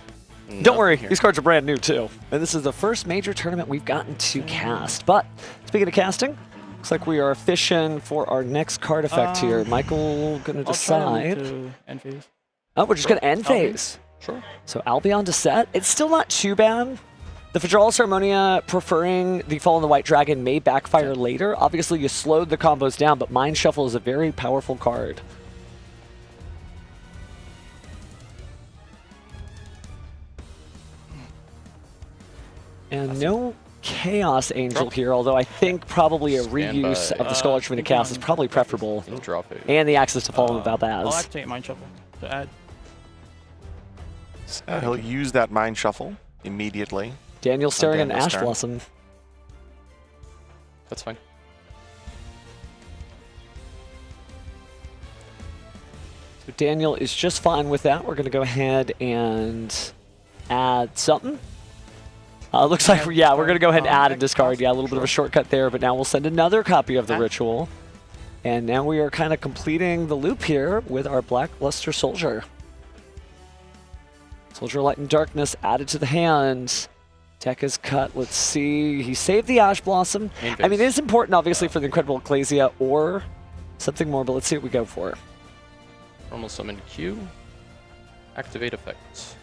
Don't worry, these cards are brand new too. And this is the first major tournament we've gotten to cast. But speaking of casting, looks like we are fishing for our next card effect here. Michael gonna decide. End phase. Oh, we're just gonna end phase. Sure. So Albion to set. It's still not too bad. The Federal Harmonia preferring the Fall of the White Dragon may backfire later. Obviously, you slowed the combos down, but Mind Shuffle is a very powerful card. And no Chaos Angel here, although I think probably a reuse of the Skull Archfiend cast is probably preferable. And the access to Fallen Valdez. I'll activate Mind Shuffle to add. He'll use that Mind Shuffle immediately. Daniel staring at Ash Blossom. That's fine. So Daniel is just fine with that. We're going to go ahead and add something. Looks like, yeah, we're going to go ahead and add and discard. Yeah, a little bit of a shortcut there, but now we'll send another copy of the ritual. And now we are kind of completing the loop here with our Blackluster Soldier. Soldier Light and Darkness added to the hand. Deck is cut. Let's see. He saved the Ash Blossom. I mean, it is important, obviously, for the Incredible Ecclesia or something more, but let's see what we go for. Normal summon Q. Activate effects.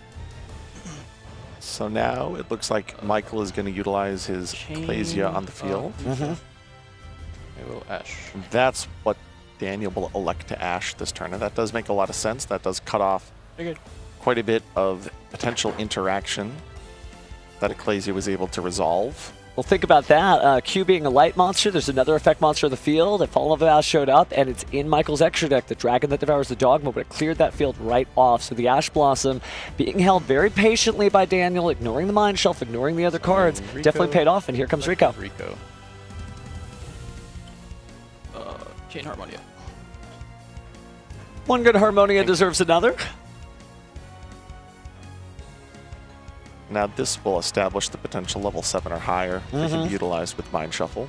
So now it looks like Michael is going to utilize his Ecclesia on the field. I will Ash. That's what Daniel will elect to Ash this turn, and that does make a lot of sense. That does cut off quite a bit of potential interaction that Ecclesia was able to resolve. Well, think about that. Q being a light monster, there's another effect monster on the field. If Fallen Valdez showed up, and it's in Michael's extra deck, the Dragon that Devours the Dogma, but it cleared that field right off. So the Ash Blossom being held very patiently by Daniel, ignoring the Mind Shelf, ignoring the other cards, definitely paid off, and here comes Rico. Chain Harmonia. One good Harmonia deserves another. Now this will establish the potential level 7 or higher that can be utilized with Mind Shuffle.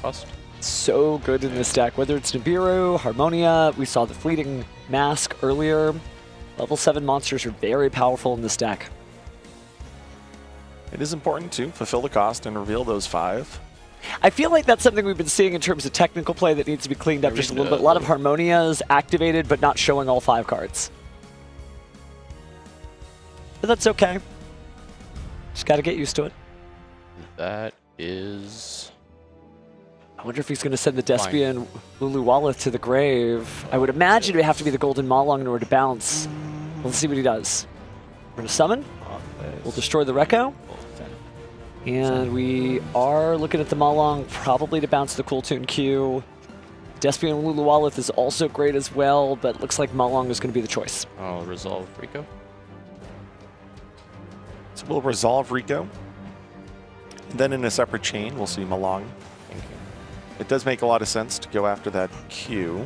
Cost. So good in this deck, whether it's Nibiru, Harmonia, we saw the Fleeting Mask earlier. Level 7 monsters are very powerful in this deck. It is important to fulfill the cost and reveal those 5. I feel like that's something we've been seeing in terms of technical play that needs to be cleaned up just a little bit. A lot of Harmonias activated, but not showing all 5 cards. But that's okay. Just got to get used to it. That is... I wonder if he's going to send the Despian Lulu Walleth to the grave. I would imagine it would have to be the Golden Malong in order to bounce. Let's see what he does. We're going to summon. We'll destroy the Rekko. And we are looking at the Malong probably to bounce the Cool Tune Q. Despian Lulu Walleth is also great as well, but looks like Malong is going to be the choice. I'll resolve Rico. So we'll resolve Rico. And then in a separate chain, we'll see Malong. Thank you. It does make a lot of sense to go after that Q.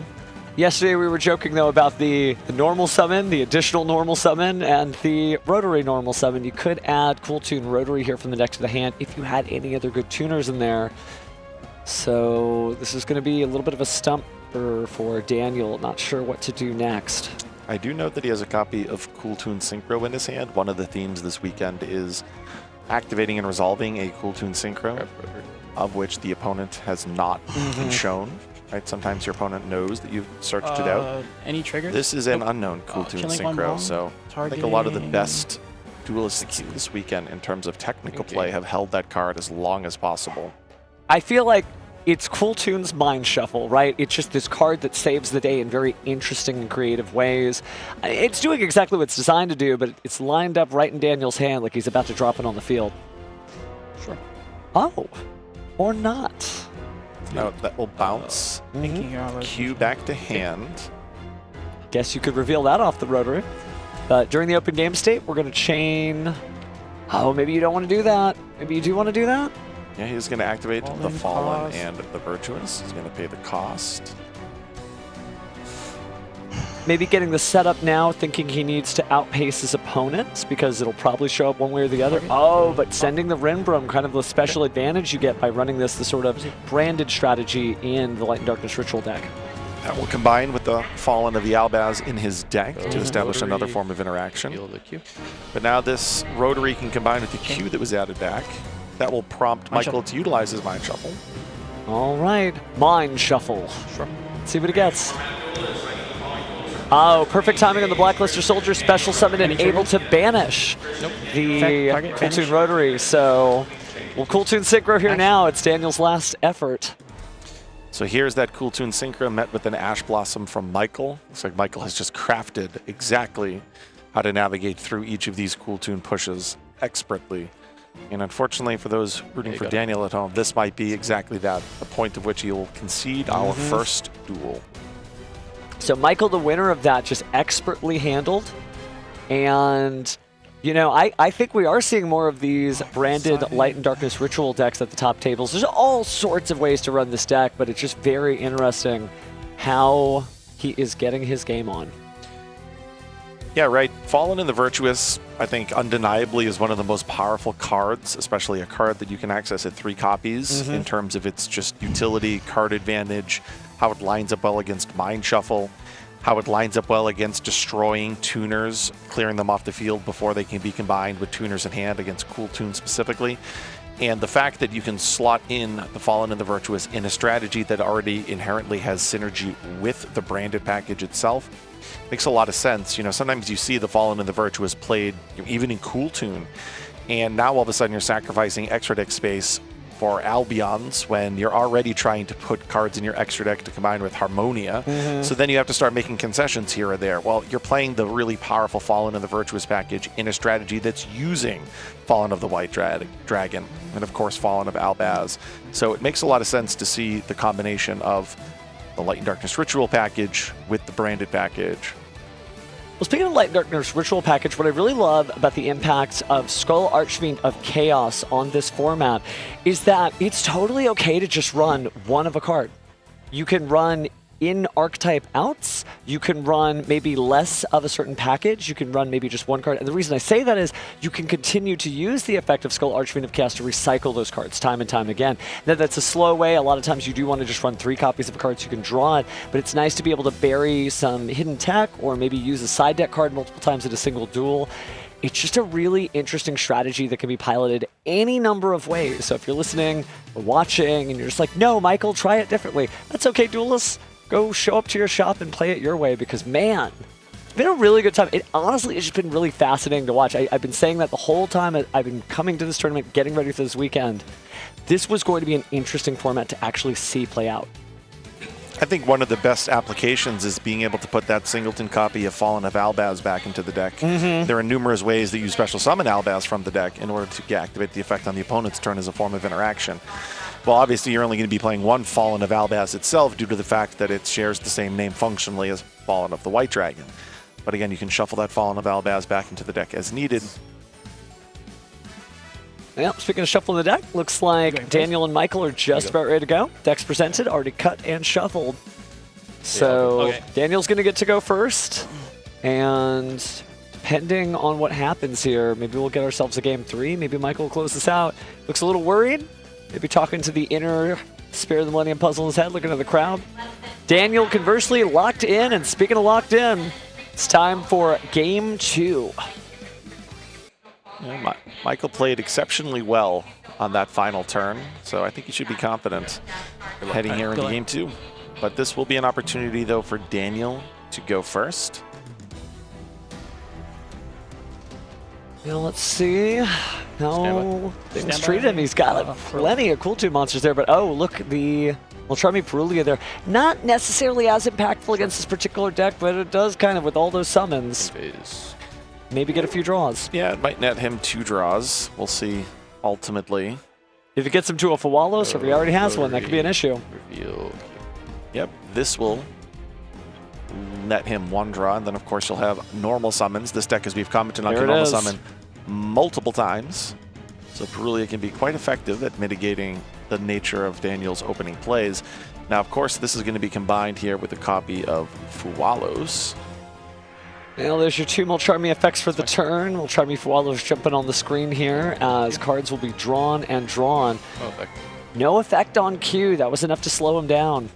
Yesterday we were joking, though, about the normal summon, the additional normal summon, and the rotary normal summon. You could add Cool Tune Rotary here from the deck to the hand if you had any other good tuners in there. So this is going to be a little bit of a stumper for Daniel. Not sure what to do next. I do note that he has a copy of Cool Tune Synchro in his hand. One of the themes this weekend is activating and resolving a Cool Tune Synchro, of which the opponent has not been shown. Right? Sometimes your opponent knows that you've searched it out. Any triggers? This is an unknown Cool Tune Synchro, so I think a lot of the best Duelists this weekend in terms of technical play have held that card as long as possible. I feel like it's Cool Tunes Mind Shuffle, right? It's just this card that saves the day in very interesting and creative ways. It's doing exactly what it's designed to do, but it's lined up right in Daniel's hand like he's about to drop it on the field. Sure. Oh, or not. Now that will bounce. Cue back to hand. Guess you could reveal that off the rotary. But during the open game state, we're going to chain... Oh, maybe you don't want to do that. Maybe you do want to do that? Yeah, he's going to activate the Fallen and the Virtuous. He's going to pay the cost. Maybe getting the setup now, thinking he needs to outpace his opponents because it'll probably show up one way or the other. Oh, but sending the Renbrum, kind of the special advantage you get by running this, the sort of branded strategy in the Light and Darkness Ritual deck. That will combine with the Fallen of the Albaz in his deck to establish another form of interaction. But now this Rotary can combine with the Q that was added back. That will prompt Michael to utilize his Mind Shuffle. All right, Mind Shuffle. Sure. Let's see what he gets. Oh, perfect timing on the Blacklister Soldier, special summon and able to banish the Cool Tune Rotary. So, well, Cool Tune Synchro here now. It's Daniel's last effort. So here's that Cool Tune Synchro met with an Ash Blossom from Michael. Looks like Michael has just crafted exactly how to navigate through each of these Cool Tune pushes expertly. And unfortunately for those rooting for Daniel at home, this might be exactly that, the point of which he will concede our first duel. So Michael, the winner of that, just expertly handled. And, you know, I think we are seeing more of these branded Light and Darkness Ritual decks at the top tables. There's all sorts of ways to run this deck, but it's just very interesting how he is getting his game on. Yeah, right. Fallen and the Virtuous, I think, undeniably is one of the most powerful cards, especially a card that you can access at 3 copies in terms of its just utility, card advantage, how it lines up well against Mind Shuffle, how it lines up well against destroying tuners, clearing them off the field before they can be combined with tuners in hand against Cool Tune specifically. And the fact that you can slot in the Fallen and the Virtuous in a strategy that already inherently has synergy with the branded package itself makes a lot of sense. You know, sometimes you see the Fallen and the Virtuous played even in Cool Tune, and now all of a sudden you're sacrificing extra deck space for Albions when you're already trying to put cards in your extra deck to combine with Harmonia. So then you have to start making concessions here or there. Well, you're playing the really powerful Fallen and the Virtuous package in a strategy that's using Fallen of the White Dragon and, of course, Fallen of Albaz. So it makes a lot of sense to see the combination of the Light and Darkness Ritual package with the branded package. Well, speaking of Light and Darkness Ritual package, what I really love about the impact of Skull Archfiend of Chaos on this format is that it's totally okay to just run one of a card. You can run in archetype outs, you can run maybe less of a certain package, you can run maybe just one card. And the reason I say that is you can continue to use the effect of Skull Archfiend of Chaos to recycle those cards time and time again. Now, that's a slow way. A lot of times you do want to just run 3 copies of a card so you can draw it, but it's nice to be able to bury some hidden tech or maybe use a side deck card multiple times in a single duel. It's just a really interesting strategy that can be piloted any number of ways. So if you're listening or watching and you're just like, no, Michael, try it differently, that's okay, Duelists. Go show up to your shop and play it your way because, man, it's been a really good time. It honestly has just been really fascinating to watch. I've been saying that the whole time I've been coming to this tournament, getting ready for this weekend. This was going to be an interesting format to actually see play out. I think one of the best applications is being able to put that singleton copy of Fallen of Albaz back into the deck. There are numerous ways that you special summon Albaz from the deck in order to activate the effect on the opponent's turn as a form of interaction. Well, obviously, you're only going to be playing one Fallen of Albaz itself due to the fact that it shares the same name functionally as Fallen of the White Dragon. But again, you can shuffle that Fallen of Albaz back into the deck as needed. Well, speaking of shuffling the deck, looks like Daniel and Michael are just about ready to go. Decks presented, already cut and shuffled. So Daniel's going to get to go first. And depending on what happens here, maybe we'll get ourselves a game 3. Maybe Michael will close this out. Looks a little worried. Maybe talking to the inner Spirit of the Millennium puzzle in his head, looking at the crowd. Daniel, conversely, locked in. And speaking of locked in, it's time for game 2. Yeah, Michael played exceptionally well on that final turn, so I think he should be confident heading here into game 2. But this will be an opportunity, though, for Daniel to go first. Now let's see how things treat him. He's got plenty of Cool Toon monsters there, but oh, look, the Ultrami Perulia there. Not necessarily as impactful against this particular deck, but it does kind of, with all those summons, maybe get a few draws. Yeah, it might net him 2 draws. We'll see ultimately. If he gets him to a Fawalos, or if he already has one, that could be an issue. Yep, this will net him 1 draw, and then of course you'll have normal summons. This deck, as we've commented on, can normal summon multiple times. So Perulia can be quite effective at mitigating the nature of Daniel's opening plays. Now, of course, this is going to be combined here with a copy of Fuwalos. Well, there's your 2 Molcharmi effects for the turn. Molcharmi Fuwalos jumping on the screen here as cards will be drawn and drawn. No effect. No effect on Q. That was enough to slow him down.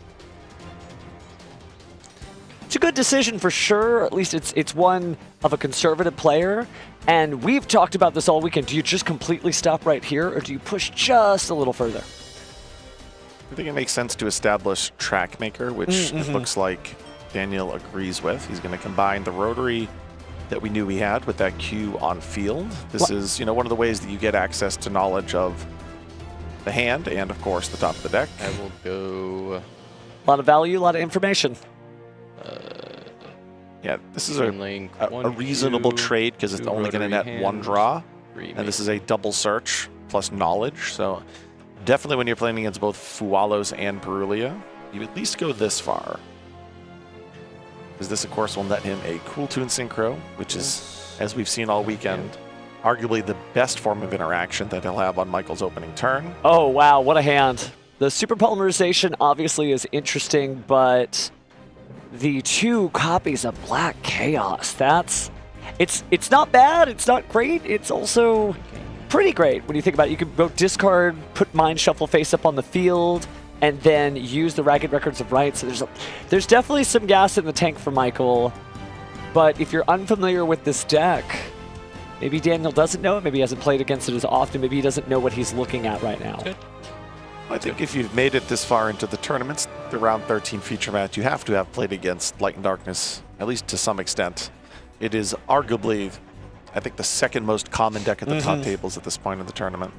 It's a good decision for sure. At least it's one of a conservative player. And we've talked about this all weekend. Do you just completely stop right here, or do you push just a little further? I think it makes sense to establish Trackmaker, which it looks like Daniel agrees with. He's going to combine the rotary that we knew we had with that Q on field. This is, you know, one of the ways that you get access to knowledge of the hand and, of course, the top of the deck. I will go... A lot of value, a lot of information. Yeah, this is a reasonable trade because it's only going to net 1 draw. And this is a double search plus knowledge. So definitely when you're playing against both Fuwalos and Perulia, you at least go this far. Because this, of course, will net him a Cool Toon Synchro, which is, as we've seen all weekend, arguably the best form of interaction that he'll have on Michael's opening turn. Oh, wow, what a hand. The Super Polymerization obviously is interesting, but the 2 copies of Black Chaos, it's not bad, it's not great, it's also pretty great when you think about it. You can go discard, put Mind Shuffle face up on the field, and then use the Ragged Records of Right. So there's definitely some gas in the tank for Michael, but if you're unfamiliar with this deck, maybe Daniel doesn't know it, maybe he hasn't played against it as often, maybe he doesn't know what he's looking at right now. I think if you've made it this far into the tournaments, the round 13 feature match, you have to have played against Light and Darkness, at least to some extent. It is arguably, I think, the 2nd most common deck at the top tables at this point in the tournament.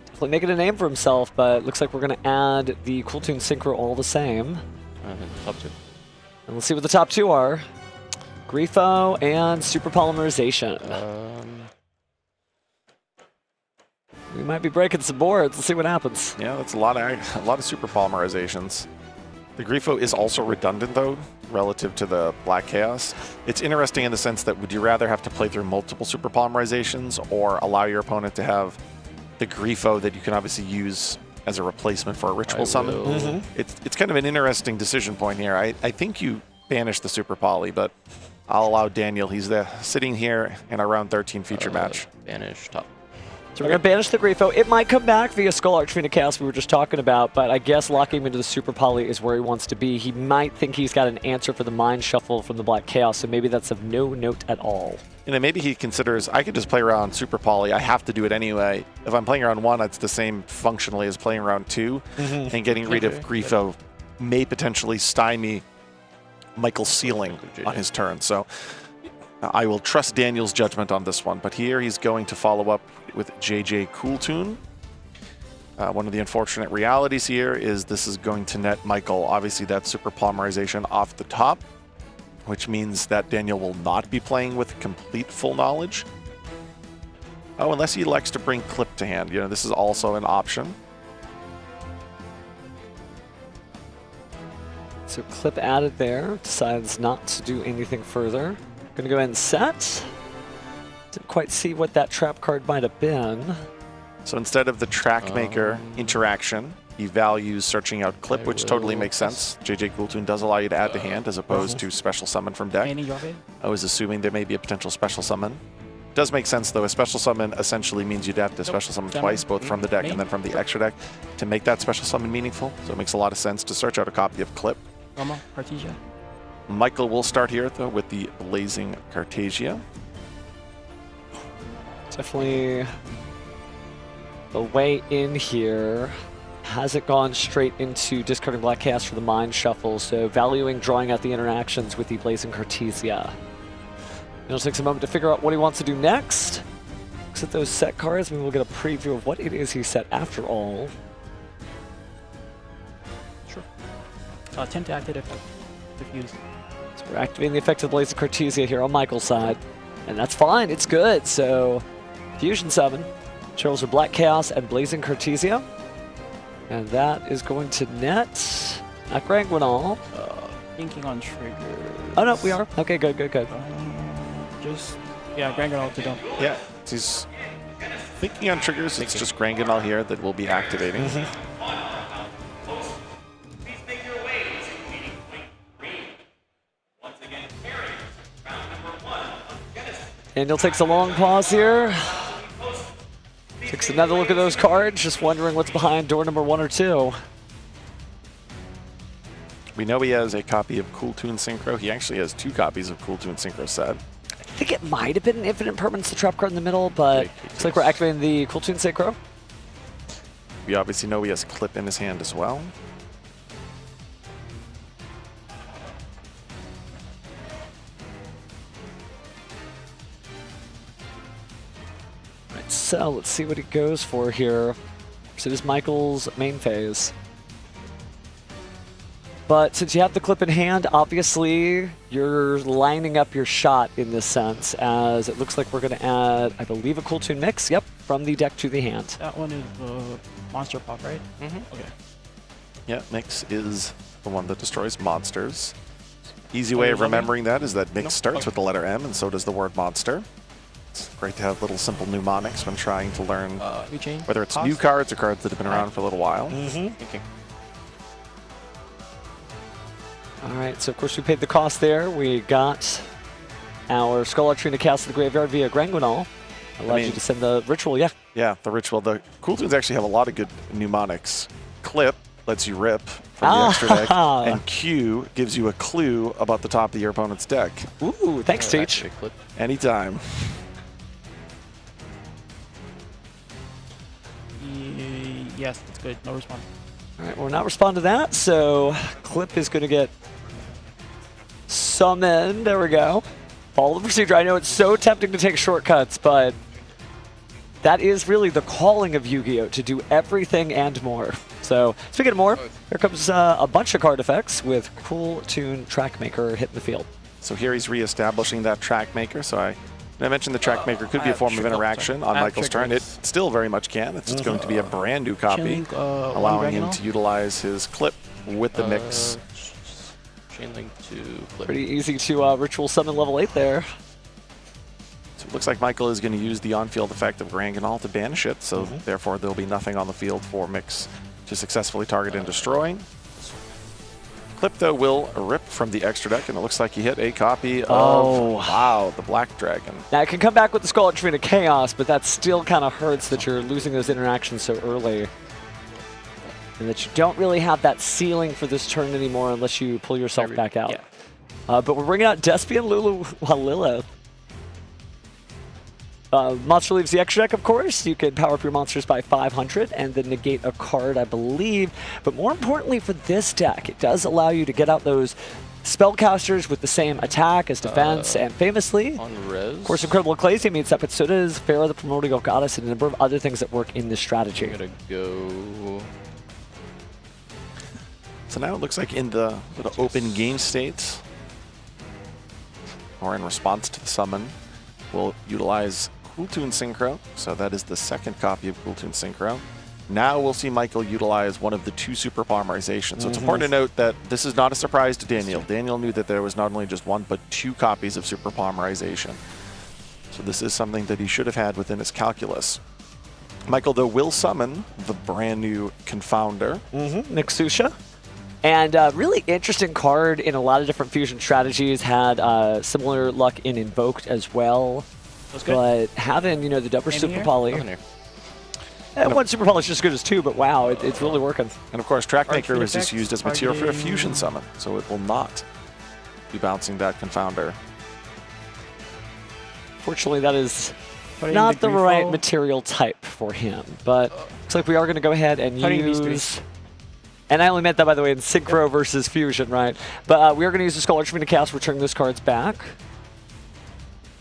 Definitely making a name for himself, but it looks like we're going to add the Cool Toon Synchro all the same. Top 2. And let's see what the top 2 are. Grifo and Super Polymerization. We might be breaking some boards. Let's see what happens. Yeah, that's a lot of Super Polymerizations. The Grifo is also redundant, though, relative to the Black Chaos. It's interesting in the sense that would you rather have to play through multiple Super Polymerizations or allow your opponent to have the Grifo that you can obviously use as a replacement for a Ritual Summon? It's kind of an interesting decision point here. I think you banish the Super Poly, but I'll allow Daniel. He's sitting here in a round 13 feature match. Banish top. So we're going to banish the Grifo. It might come back via Skull Archfiend Chaos we were just talking about, but I guess locking him into the Super Poly is where he wants to be. He might think he's got an answer for the Mind Shuffle from the Black Chaos, so maybe that's of no note at all. And then maybe he considers, I could just play around Super Poly. I have to do it anyway. If I'm playing around 1, it's the same functionally as playing around 2. And getting rid of Grifo may potentially stymie Michael's ceiling on his turn. So I will trust Daniel's judgment on this one. But here he's going to follow up with JJ Cool Toon. One of the unfortunate realities here is this is going to net Michael, obviously, that Super Polymerization off the top, which means that Daniel will not be playing with complete full knowledge. Oh, unless he elects to bring Clip to hand. You know, this is also an option. So Clip added there, decides not to do anything further. Gonna go ahead and set. Didn't quite see what that trap card might have been. So instead of the Trackmaker interaction, he values searching out Clip, which totally makes sense. JJ Cool Toon does allow you to add to hand as opposed to special summon from deck. I was assuming there may be a potential special summon. Does make sense, though. A special summon essentially means you'd have to special summon twice, both from the deck and then from the extra deck, to make that special summon meaningful. So it makes a lot of sense to search out a copy of Clip. Michael will start here, though, with the Blazing Cartesia. Definitely the way in here. Hasn't gone straight into discarding Black Chaos for the Mind Shuffle, so valuing drawing out the interactions with the Blazing Cartesia. It'll take a moment to figure out what he wants to do next. Looks at those set cards. Maybe we'll get a preview of what it is he set after all. Sure. Attempt to activate diffuse. So we're activating the effect of Blaze of Cartesia here on Michael's side. And that's fine. It's good. So Fusion 7. Charles are Black Chaos and Blazing Cartesia. And that is going to net at Granguinal. Thinking on trigger. Oh, no, we are. Okay, good. Just, yeah, Granguinal to dump. Yeah, he's thinking on triggers. It's just Granguinal here that we'll be activating. Daniel takes a long pause here. Takes another look at those cards, just wondering what's behind door number 1 or 2. We know he has a copy of Cool Toon Synchro. He actually has 2 copies of Cool Toon Synchro set. I think it might have been an Infinite Permanence, the trap card in the middle, but looks like we're activating the Cool Toon Synchro. We obviously know he has Clip in his hand as well. Right, so let's see what he goes for here. So this is Michael's main phase. But since you have the clip in hand, obviously you're lining up your shot in this sense, as it looks like we're going to add, I believe, a Cool Toon mix. Yep, from the deck to the hand. That one is monster pop, right? Mm-hmm. Okay. Yeah, mix is the one that destroys monsters. Easy way of remembering that is that mix starts with the letter M, and so does the word monster. It's great to have little simple mnemonics when trying to learn whether it's new cards or cards that have been around for a little while. All right, so of course we paid the cost there. We got our Skull Artrina cast to the graveyard via Granguinal. Allowed you to send the ritual, yeah. Yeah, the ritual. The Cool Toons actually have a lot of good mnemonics. Clip lets you rip from the extra deck, and Q gives you a clue about the top of your opponent's deck. Ooh, thanks, Teach. Anytime. Yes, that's good. No response. All right, we'll not respond to that, so Clip is going to get summoned. There we go. Follow the procedure. I know it's so tempting to take shortcuts, but that is really the calling of Yu-Gi-Oh! To do everything and more. So, speaking of more, here comes a bunch of card effects with Cool Toon Trackmaker hitting the field. So here he's reestablishing that Trackmaker. So I mentioned the Trackmaker could be a form of interaction on Michael's turn. It still very much can. It's just going to be a brand new copy, allowing him to utilize his Clip with the mix. Chainlink to Clip. Pretty easy to ritual summon level 8 there. So it looks like Michael is going to use the on-field effect of Granguinal to banish it, so therefore there'll be nothing on the field for Mix to successfully target and destroy. Clip, though, will rip from the extra deck, and it looks like he hit a copy of, wow, the Black Dragon. Now, it can come back with the Skull Artrina Chaos, but that still kind of hurts that you're losing those interactions so early. And that you don't really have that ceiling for this turn anymore unless you pull yourself back out. But we're bringing out Despian, Lulu, Lilith. Monster leaves the extra deck, of course. You can power up your monsters by 500 and then negate a card, I believe. But more importantly for this deck, it does allow you to get out those spellcasters with the same attack as defense. And famously, of course, Incredible Ecclesia meets up, but so does Pharaoh the Primordial Goddess and a number of other things that work in this strategy. I'm gonna go. So now it looks like in the open game state, or in response to the summon, we'll utilize Cool Toon Synchro. So that is the second copy of Cool Toon Synchro. Now we'll see Michael utilize one of the 2 super polymerizations. So it's important to note that this is not a surprise to Daniel. Daniel knew that there was not only just 1, but 2 copies of super polymerization. So this is something that he should have had within his calculus. Michael, though, will summon the brand new Confounder. Nixusha. And really interesting card in a lot of different fusion strategies. Had similar luck in Invoked as well. But having, the double super poly. One super poly is just as good as 2, but wow, it's really working. And of course, Trackmaker is just used as material for a fusion summon, so it will not be bouncing that Confounder. Fortunately, that is not the right material type for him, but looks like we are going to go ahead and use... And I only meant that, by the way, in Synchro versus Fusion, right? But we are going to use the Skull Artrina Cast, returning those cards back.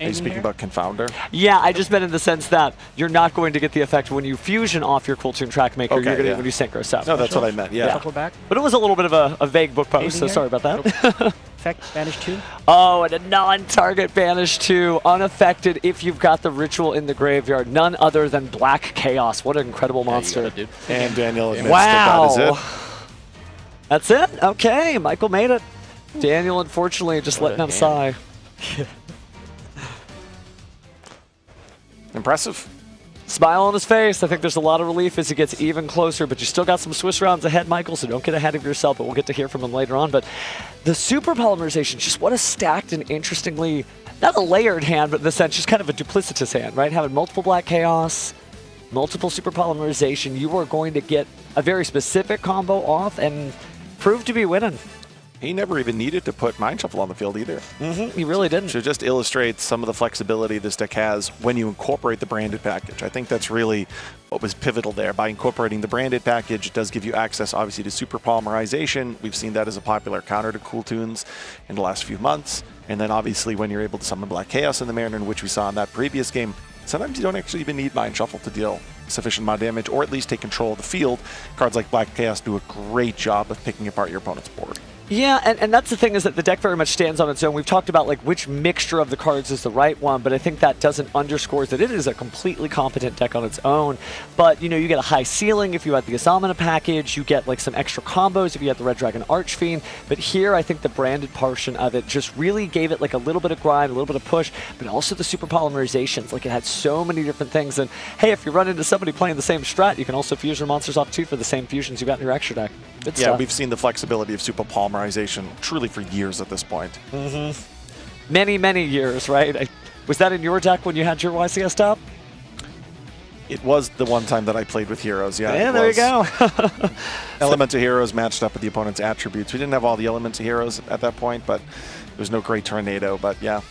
Are you speaking about Confounder? Yeah, I just meant in the sense that you're not going to get the effect when you fusion off your Cool Tune Track Maker. Okay, you're going to yeah. when you Synchro Set. No, that's what I meant, yeah. Back. But it was a little bit of a vague book post, so sorry about that. Effect, banish 2. Oh, and a non-target banish 2, unaffected if you've got the ritual in the graveyard. None other than Black Chaos. What an incredible monster. Dude. And Daniel admits Wow. that is it. That's it? Okay, Michael made it. Daniel, unfortunately, just letting him sigh. Impressive. Smile on his face. I think there's a lot of relief as he gets even closer, but you still got some Swiss rounds ahead, Michael, so don't get ahead of yourself, but we'll get to hear from him later on. But the super polymerization, just what a stacked and interestingly, not a layered hand, but in the sense, just kind of a duplicitous hand, right? Having multiple Black Chaos, multiple super polymerization, you are going to get a very specific combo off and prove to be winning. He never even needed to put Mind Shuffle on the field either. He really didn't. So it just illustrates some of the flexibility this deck has when you incorporate the branded package. I think that's really what was pivotal there. By incorporating the branded package, it does give you access, obviously, to super polymerization. We've seen that as a popular counter to Cool Tunes in the last few months. And then, obviously, when you're able to summon Black Chaos in the manner in which we saw in that previous game, sometimes you don't actually even need Mind Shuffle to deal sufficient amount of damage, or at least take control of the field. Cards like Black Chaos do a great job of picking apart your opponent's board. Yeah, and that's the thing, is that the deck very much stands on its own. We've talked about like which mixture of the cards is the right one, but I think that doesn't underscore that it is a completely competent deck on its own. But, you know, you get a high ceiling if you had the Asamana package, you get like some extra combos if you had the Red Dragon Archfiend, but here I think the branded portion of it just really gave it like a little bit of grind, a little bit of push, but also the super polymerizations. Like, it had so many different things, and hey, if you run into somebody playing the same strat, you can also fuse your monsters off too for the same fusions you got in your extra deck. Good Yeah, stuff. we've seen the flexibility of super polymerization truly for years at this point. Many, many years, right? Was that in your deck when you had your YCS top? It was the one time that I played with heroes, yeah. Yeah, it there you was. go. Elements of heroes matched up with the opponent's attributes. We didn't have all the elements of heroes at that point, but there was no great tornado. But yeah,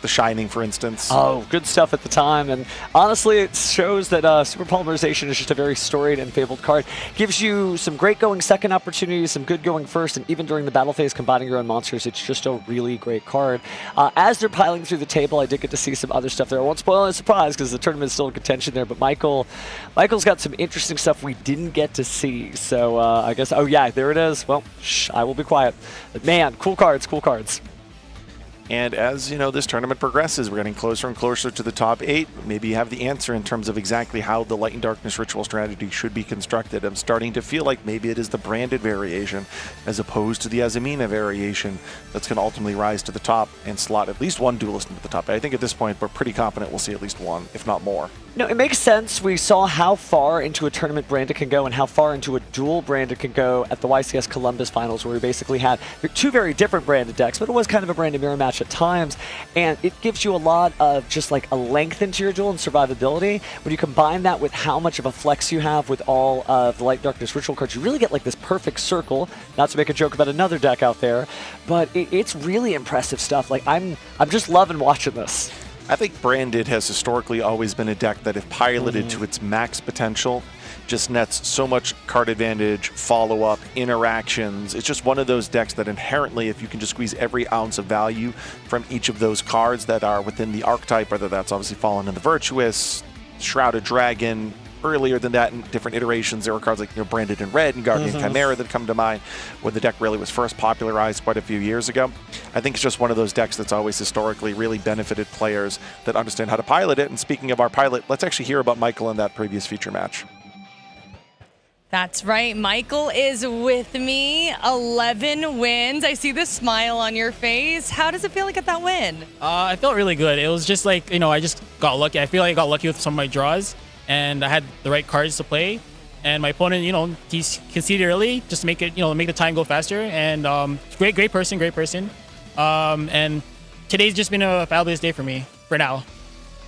the Shining, for instance. Oh, good stuff at the time. And honestly, it shows that super polymerization is just a very storied and fabled card. Gives you some great going second opportunities, some good going first, and even during the battle phase, combining your own monsters, it's just a really great card. As they're piling through the table, I did get to see some other stuff there. I won't spoil any surprise because the tournament's still in contention there, but Michael's got some interesting stuff we didn't get to see. So I guess, oh yeah, there it is. Well, I will be quiet. But man, cool cards, cool cards. And as you know, this tournament progresses, we're getting closer and closer to the top 8. Maybe you have the answer in terms of exactly how the Light and Darkness ritual strategy should be constructed. I'm starting to feel like maybe it is the branded variation as opposed to the Azamina variation that's going to ultimately rise to the top and slot at least one duelist into the top 8. I think at this point we're pretty confident we'll see at least one, if not more. No, it makes sense. We saw how far into a tournament branded can go and how far into a dual branded can go at the YCS Columbus Finals, where we basically had two very different branded decks, but it was kind of a branded mirror match at times, and it gives you a lot of just like a length into your duel and survivability. When you combine that with how much of a flex you have with all of the Light Darkness ritual cards, you really get like this perfect circle. Not to make a joke about another deck out there, but it's really impressive stuff. Like, I'm just loving watching this. I think branded has historically always been a deck that, if piloted to its max potential, just nets so much card advantage, follow-up, interactions. It's just one of those decks that inherently, if you can just squeeze every ounce of value from each of those cards that are within the archetype, whether that's obviously Fallen in the Virtuous, Shrouded Dragon. Earlier than that, in different iterations, there were cards like, you know, Branded in Red and Guardian Chimera that come to mind when the deck really was first popularized quite a few years ago. I think it's just one of those decks that's always historically really benefited players that understand how to pilot it. And speaking of our pilot, let's actually hear about Michael in that previous feature match. That's right. Michael is with me. 11 wins. I see the smile on your face. How does it feel to get that win? I felt really good. It was just like, I just got lucky. I feel like I got lucky with some of my draws, and I had the right cards to play. And my opponent, he conceded early just to make it, make the time go faster. And great person. And today's just been a fabulous day for me, for now.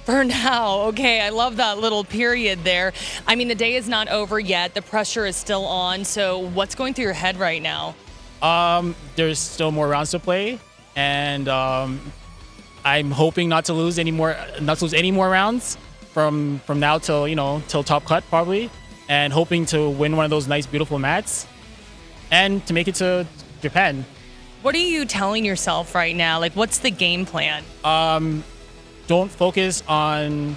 For now. Okay, I love that little period there. I mean, the day is not over yet. The pressure is still on. So what's going through your head right now? There's still more rounds to play, and I'm hoping not to lose any more rounds from now till top cut probably, and hoping to win one of those nice beautiful mats and to make it to Japan. What are you telling yourself right now? Like, what's the game plan? don't focus on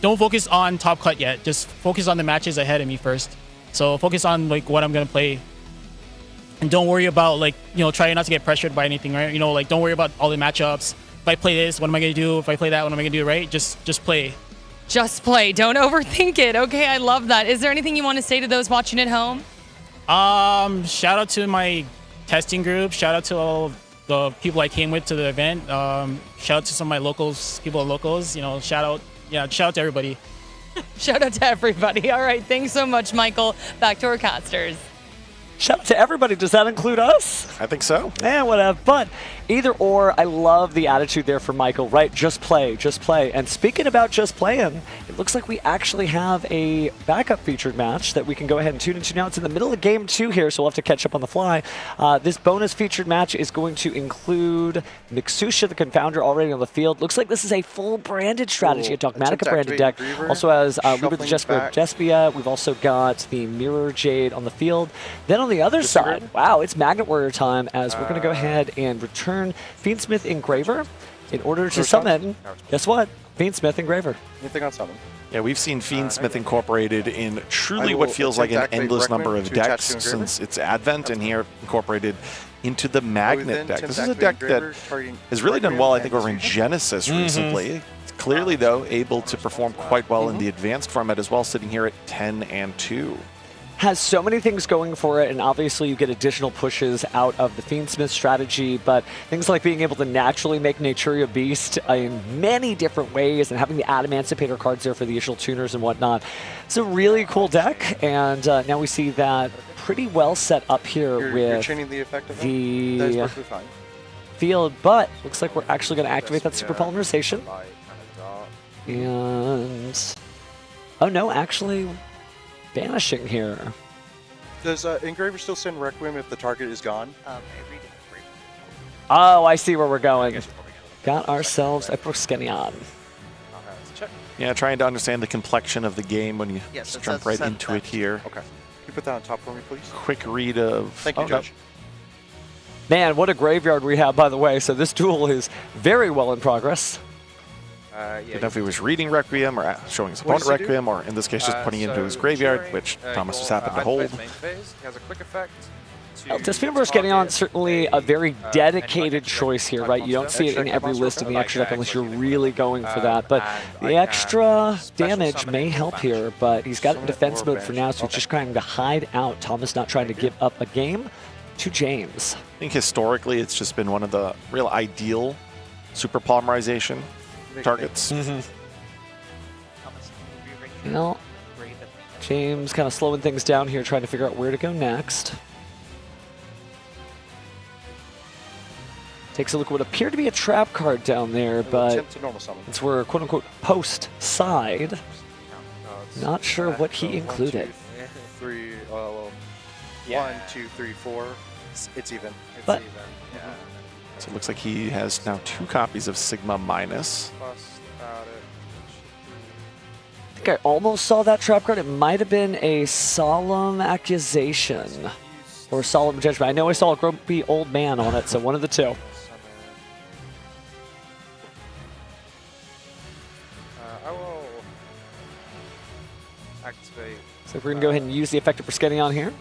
top cut yet. Just focus on the matches ahead of me first. So focus on like what I'm gonna play, and don't worry about like try not to get pressured by anything, right? Like don't worry about all the matchups. If I play this, what am I gonna do? If I play that, what am I gonna do? Right? Just play. Just play. Don't overthink it. Okay, I love that. Is there anything you want to say to those watching at home? Shout out to my testing group. Shout out to all the people I came with to the event. Shout out to some of my locals, people at locals. Shout out to everybody. Shout out to everybody. All right, thanks so much, Michael. Back to our casters. Shout out to everybody. Does that include us? I think so. Yeah, whatever. But either or, I love the attitude there for Michael, right? Just play, just play. And speaking about just playing, it looks like we actually have a backup featured match that we can go ahead and tune into now. It's in the middle of game 2 here, so we'll have to catch up on the fly. This bonus featured match is going to include Mixusha, the Confounder, already on the field. Looks like this is a full branded strategy, a Dogmatica branded deck. Also has Luber the Jespia. We've also got the Mirror Jade on the field. Then on the other side, wow, it's Magnet Warrior time, as we're going to go ahead and return Fiendsmith Engraver in order to summon, guess what? Fiendsmith Engraver. Anything on summon? Yeah, we've seen Fiendsmith incorporated in truly what feels like an endless number of decks since its advent, and here incorporated into the Magnet deck. This is a deck that has really done well, I think, over in Genesis recently. Clearly, though, able to perform quite well in the advanced format as well, sitting here at 10-2. Has so many things going for it, and obviously you get additional pushes out of the Fiendsmith strategy, but things like being able to naturally make Naturia Beast in many different ways and having the Adamancipator cards there for the additional tuners and whatnot. It's a really cool deck, and now we see that pretty well set up here with the, effect of the field, but looks like we're actually going to activate that Super Polymerization. And, oh no, actually, vanishing here. Does Engraver still send Requiem if the target is gone? Oh, I see where we're going. Got ourselves a Proskenion. Yeah, trying to understand the complexion of the game when you just jump right into it here. Okay. Can you put that on top for me, please? Quick read of... Thank you, Judge. Man, what a graveyard we have, by the way. So this duel is very well in progress. I don't know if he was reading Requiem or showing his opponent Requiem, or in this case just putting it into his graveyard, which Thomas just happened to hold. Despina Proskenion certainly a very dedicated choice here, right? You don't see it in every list in the extra deck unless you're really going for that. But the extra damage may help here, but he's got it in defense mode for now, so he's just trying to hide out. Thomas not trying to give up a game to James. I think historically it's just been one of the real ideal super polymerization targets. Well, James kind of slowing things down here, trying to figure out where to go next. Takes a look at what appeared to be a trap card down there, but since we're quote-unquote post-side, not sure what he included. 1, 2, 3, 4. It's even. But so it looks like he has now 2 copies of Sigma Minus. I think I almost saw that trap card. It might have been a Solemn Accusation or Solemn Judgment. I know I saw a grumpy old man on it, so one of the two. I will activate. So we're going to go ahead and use the effect of Proskenion here.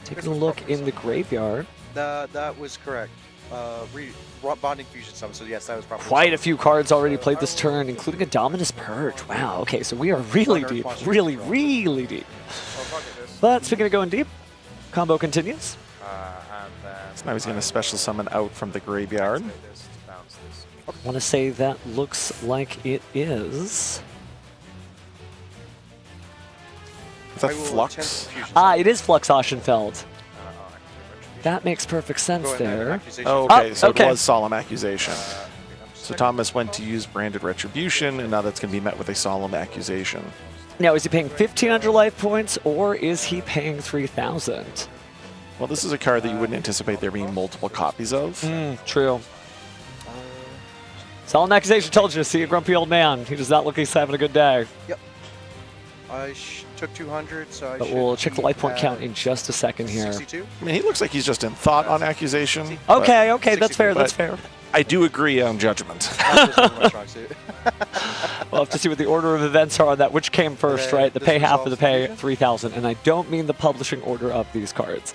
Taking a look in the graveyard. That was correct. Bonding Fusion Summon, so yes, that was probably... Quite a few cards already played this turn, including a Dominus Purge. Wow, okay, so we are really deep. Really deep. But speaking of going deep, combo continues. So now he's going to special summon out from the graveyard. I want to say that looks like it is... Is that Flux? It is Flux Ashenfeld. That makes perfect sense there. Oh, okay, so it was Solemn Accusation. So Thomas went to use Branded Retribution, and now that's going to be met with a Solemn Accusation. Now, is he paying 1,500 life points, or is he paying 3,000? Well, this is a card that you wouldn't anticipate there being multiple copies of. True. Solemn Accusation told you to see a grumpy old man. He does not look like he's having a good day. Yep. I took 200, so I But should we'll check the be life point at count in just a second here. 62? I mean, he looks like he's just in thought on accusation. Okay, okay, that's fair, that's but fair. I do agree on judgment. We'll have to see what the order of events are on that. Which came first, right? The pay half of the pay 3,000. And I don't mean the publishing order of these cards.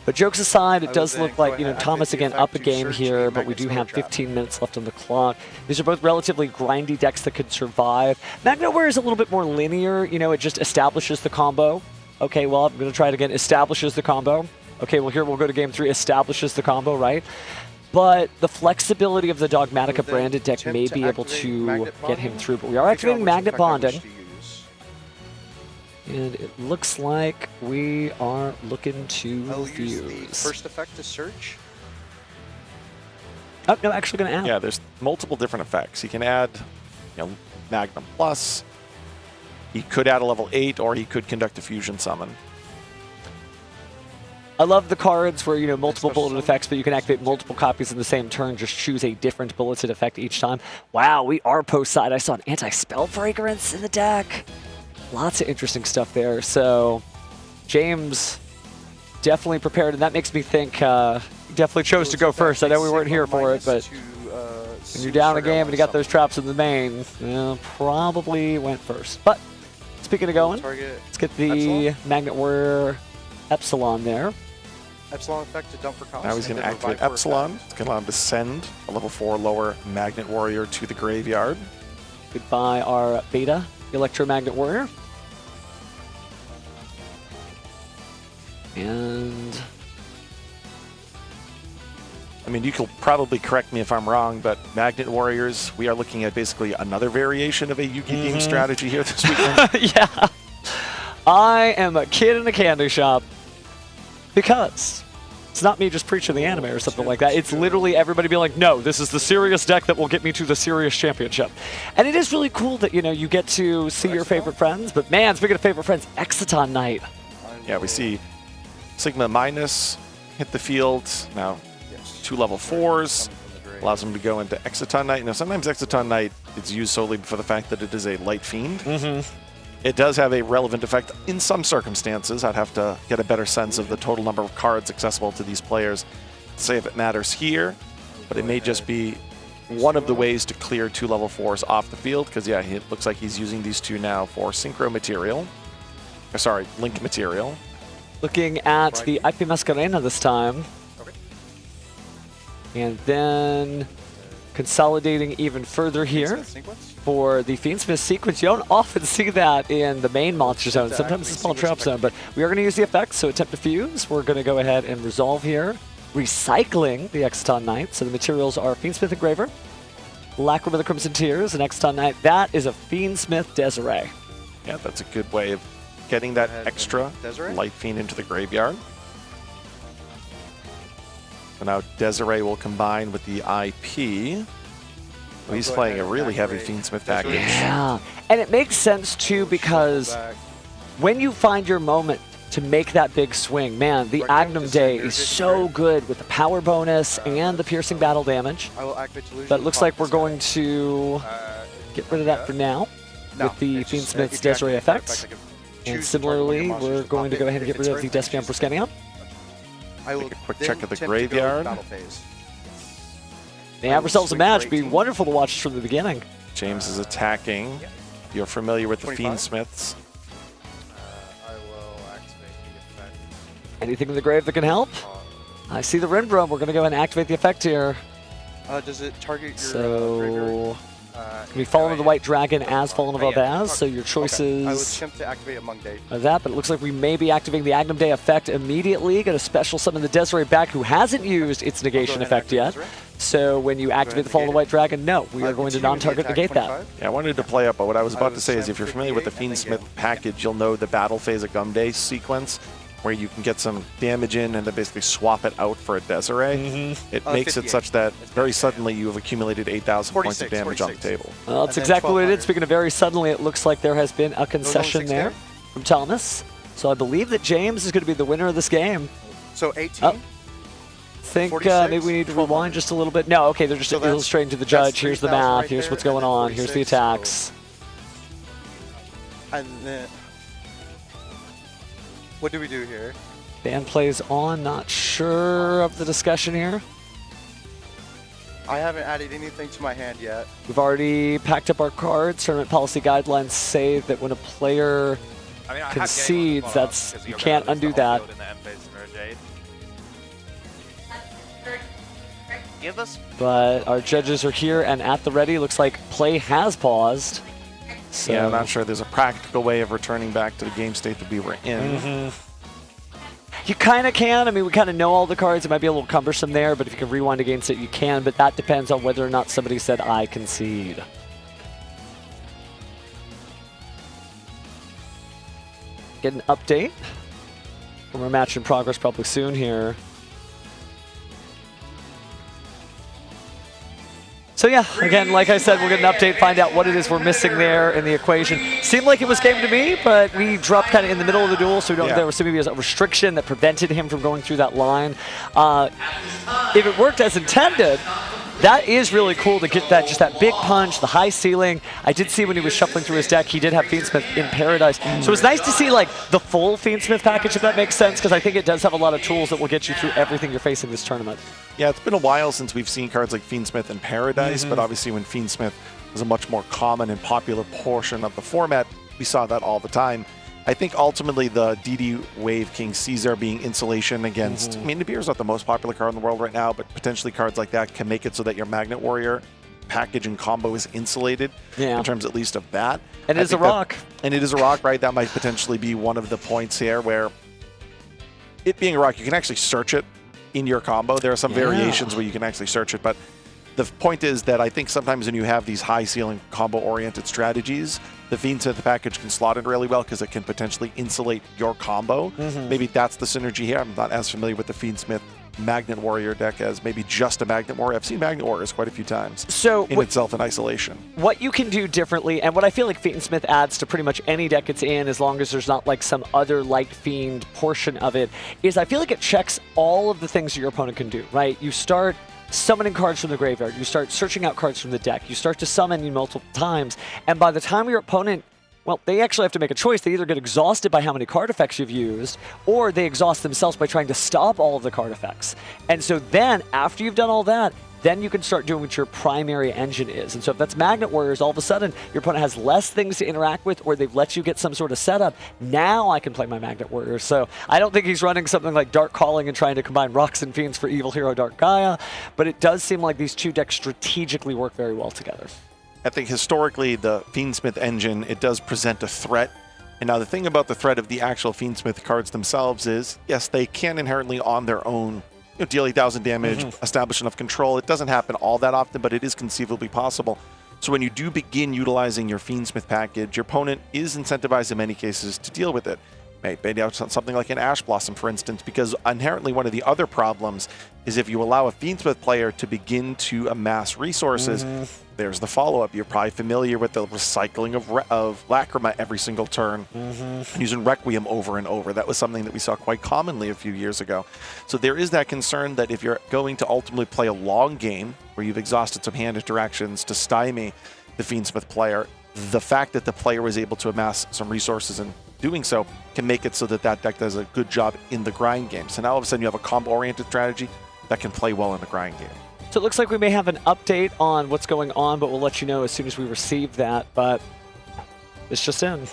But jokes aside, it does look like, Thomas again up a game here, but we do have 15 minutes left on the clock. These are both relatively grindy decks that could survive. Magnet Warrior is a little bit more linear. It just establishes the combo. Okay, well, I'm going to try it again. Establishes the combo. Okay, well, here we'll go to game 3. Establishes the combo, right? But the flexibility of the Dogmatica branded deck may be able to get him through. But we are activating Magnet Bonding. And it looks like we are looking to fuse. First effect to search. Oh, no, actually going to add. Yeah, there's multiple different effects. He can add, Magnum Plus. He could add a level 8, or he could conduct a fusion summon. I love the cards where, multiple bullet effects, but you can activate multiple copies in the same turn. Just choose a different bulleted effect each time. Wow, we are post-side. I saw an anti-spell fragrance in the deck. Lots of interesting stuff there. So James definitely prepared, and that makes me think definitely chose to go first. I know we weren't here for it, but when you're down a game and you got those traps in the main, probably went first. But speaking of going, let's get the Magnet Warrior Epsilon there. Epsilon effect to dump for cost. Now he's going to activate Epsilon. It's going to allow him to send a level 4 lower Magnet Warrior to the graveyard. Goodbye our Beta Electromagnet Warrior. And I mean, you could probably correct me if I'm wrong, but Magnet Warriors, we are looking at basically another variation of a Yugi game strategy here this weekend. Yeah. I am a kid in a candy shop because it's not me just preaching the anime or something like that. It's literally everybody being like, no, this is the serious deck that will get me to the serious championship. And it is really cool that, you get to see your favorite friends. But man, speaking of favorite friends, Exciton Knight. Yeah, we see Sigma Minus hit the field. Now, 2 level 4s. Allows him to go into Exciton Knight. Now, sometimes Exciton Knight is used solely for the fact that it is a light fiend. It does have a relevant effect in some circumstances. I'd have to get a better sense of the total number of cards accessible to these players to say if it matters here, but it may just be one of the ways to clear 2 level 4s off the field, because, yeah, it looks like he's using these 2 now for Synchro Material. Sorry, Link Material. Looking at the IP Mascarena this time. And then consolidating even further here for the Fiendsmith sequence. You don't often see that in the main monster zone. Sometimes it's called trap zone, but we are going to use the effects. So attempt to fuse. We're going to go ahead and resolve here. Recycling the Exciton Knight. So the materials are Fiendsmith Engraver, Lacquer with the Crimson Tears, and Exciton Knight. That is a Fiendsmith Desiree. Yeah, that's a good way of getting that extra light fiend into the graveyard. So now Desiree will combine with the IP. Oh, he's playing a really heavy Fiendsmith package. Yeah, and it makes sense too, because when you find your moment to make that big swing, man, the Agnum Day is so good with the power bonus and the piercing battle damage. But it looks like we're going to get rid of that for now with the Fiendsmith's Desiree effects. And similarly, we're going to go ahead and get rid of the Despion Proscenium. Take a quick check of the graveyard. They have ourselves a match. It'd be wonderful to watch from the beginning. James is attacking. If you're familiar with the Fiendsmiths. Anything in the grave that can help? I see the Renbrum. We're going to go ahead and activate the effect here. Does it target your so we Fallen of the White Dragon as Fallen of As, so your choices I would attempt to activate Among Day. Of that, but it looks like we may be activating the Agnum Day effect immediately. Get a special summon the Desiree back, who hasn't used its negation effect yet. So when you activate the Fallen of the White Dragon, no, we are going to non-target negate that. Yeah, I wanted to play up, but what I was about to say is if you're familiar with the Fiendsmith package, you'll know the Battle Phase of Gum Day sequence, where you can get some damage in and then basically swap it out for a Desiree. It makes it such that very suddenly you have accumulated 8,000 points of damage on the table. Well, that's exactly what it is. Speaking of very suddenly, it looks like there has been a concession there from Thomas. So I believe that James is going to be the winner of this game. So 18? I think maybe we need to rewind just a little bit. No, okay, they're just illustrating to the judge. Here's the math. Here's what's going on. Here's the attacks. And then What do we do here? Band plays on, not sure of the discussion here. I haven't added anything to my hand yet. We've already packed up our cards. Tournament policy guidelines say that when a player concedes, you can't undo that. Give us. But our judges are here and at the ready. Looks like play has paused. So yeah, I'm not sure there's a practical way of returning back to the game state that we were in. You kind of can. I mean, we kind of know all the cards. It might be a little cumbersome there, but if you can rewind against it, you can. But that depends on whether or not somebody said, I concede. Get an update from our match in progress probably soon here. So yeah, again, like I said, we'll get an update, find out what it is we're missing there in the equation. Seemed like it was game to me, but we dropped kind of in the middle of the duel, so we don't, there was maybe a restriction that prevented him from going through that line. If it worked as intended, that is really cool to get that, just that big punch, the high ceiling. I did see when he was shuffling through his deck, he did have Fiendsmith in Paradise. So it's nice to see like the full Fiendsmith package, if that makes sense, because I think it does have a lot of tools that will get you through everything you're facing this tournament. Yeah, it's been a while since we've seen cards like Fiendsmith and Paradise, but obviously when Fiendsmith was a much more common and popular portion of the format, we saw that all the time. I think ultimately the DD Wave King Caesar being insulation against, I mean, Nibiru is not the most popular card in the world right now, but potentially cards like that can make it so that your Magnet Warrior package and combo is insulated in terms at least of that. And it is a rock. And it is a rock, right? That might potentially be one of the points here where it being a rock, you can actually search it in your combo. There are some variations where you can actually search it, but the point is that I think sometimes when you have these high ceiling combo-oriented strategies, the Fiendsmith package can slot in really well because it can potentially insulate your combo. Maybe that's the synergy here. I'm not as familiar with the Fiendsmith Magnet Warrior deck as maybe just a Magnet Warrior. I've seen Magnet Warriors quite a few times in itself in isolation. What you can do differently, and what I feel like Fiendsmith adds to pretty much any deck it's in, as long as there's not like some other light fiend portion of it, is I feel like it checks all of the things your opponent can do, right? You start summoning cards from the graveyard, you start searching out cards from the deck, you start to summon you multiple times, and by the time your opponent, well, they actually have to make a choice. They either get exhausted by how many card effects you've used, or they exhaust themselves by trying to stop all of the card effects. And so then, after you've done all that, then you can start doing what your primary engine is. And so if that's Magnet Warriors, all of a sudden, your opponent has less things to interact with, or they've let you get some sort of setup. Now I can play my Magnet Warriors. So I don't think he's running something like Dark Calling and trying to combine Rocks and Fiends for Evil Hero Dark Gaia, but it does seem like these two decks strategically work very well together. I think historically the Fiendsmith engine, it does present a threat. And now the thing about the threat of the actual Fiendsmith cards themselves is, yes, they can inherently on their own deal 8,000 damage, establish enough control. It doesn't happen all that often, but it is conceivably possible. So when you do begin utilizing your Fiendsmith package, your opponent is incentivized in many cases to deal with it. Maybe something like an Ash Blossom, for instance, because inherently one of the other problems is if you allow a Fiendsmith player to begin to amass resources, there's the follow-up. You're probably familiar with the recycling of Lacrima every single turn, using Requiem over and over. That was something that we saw quite commonly a few years ago. So there is that concern that if you're going to ultimately play a long game where you've exhausted some hand interactions to stymie the Fiendsmith player, the fact that the player was able to amass some resources and doing so can make it so that that deck does a good job in the grind game. So now all of a sudden you have a combo-oriented strategy that can play well in the grind game. So it looks like we may have an update on what's going on, but we'll let you know as soon as we receive that. But it's just in.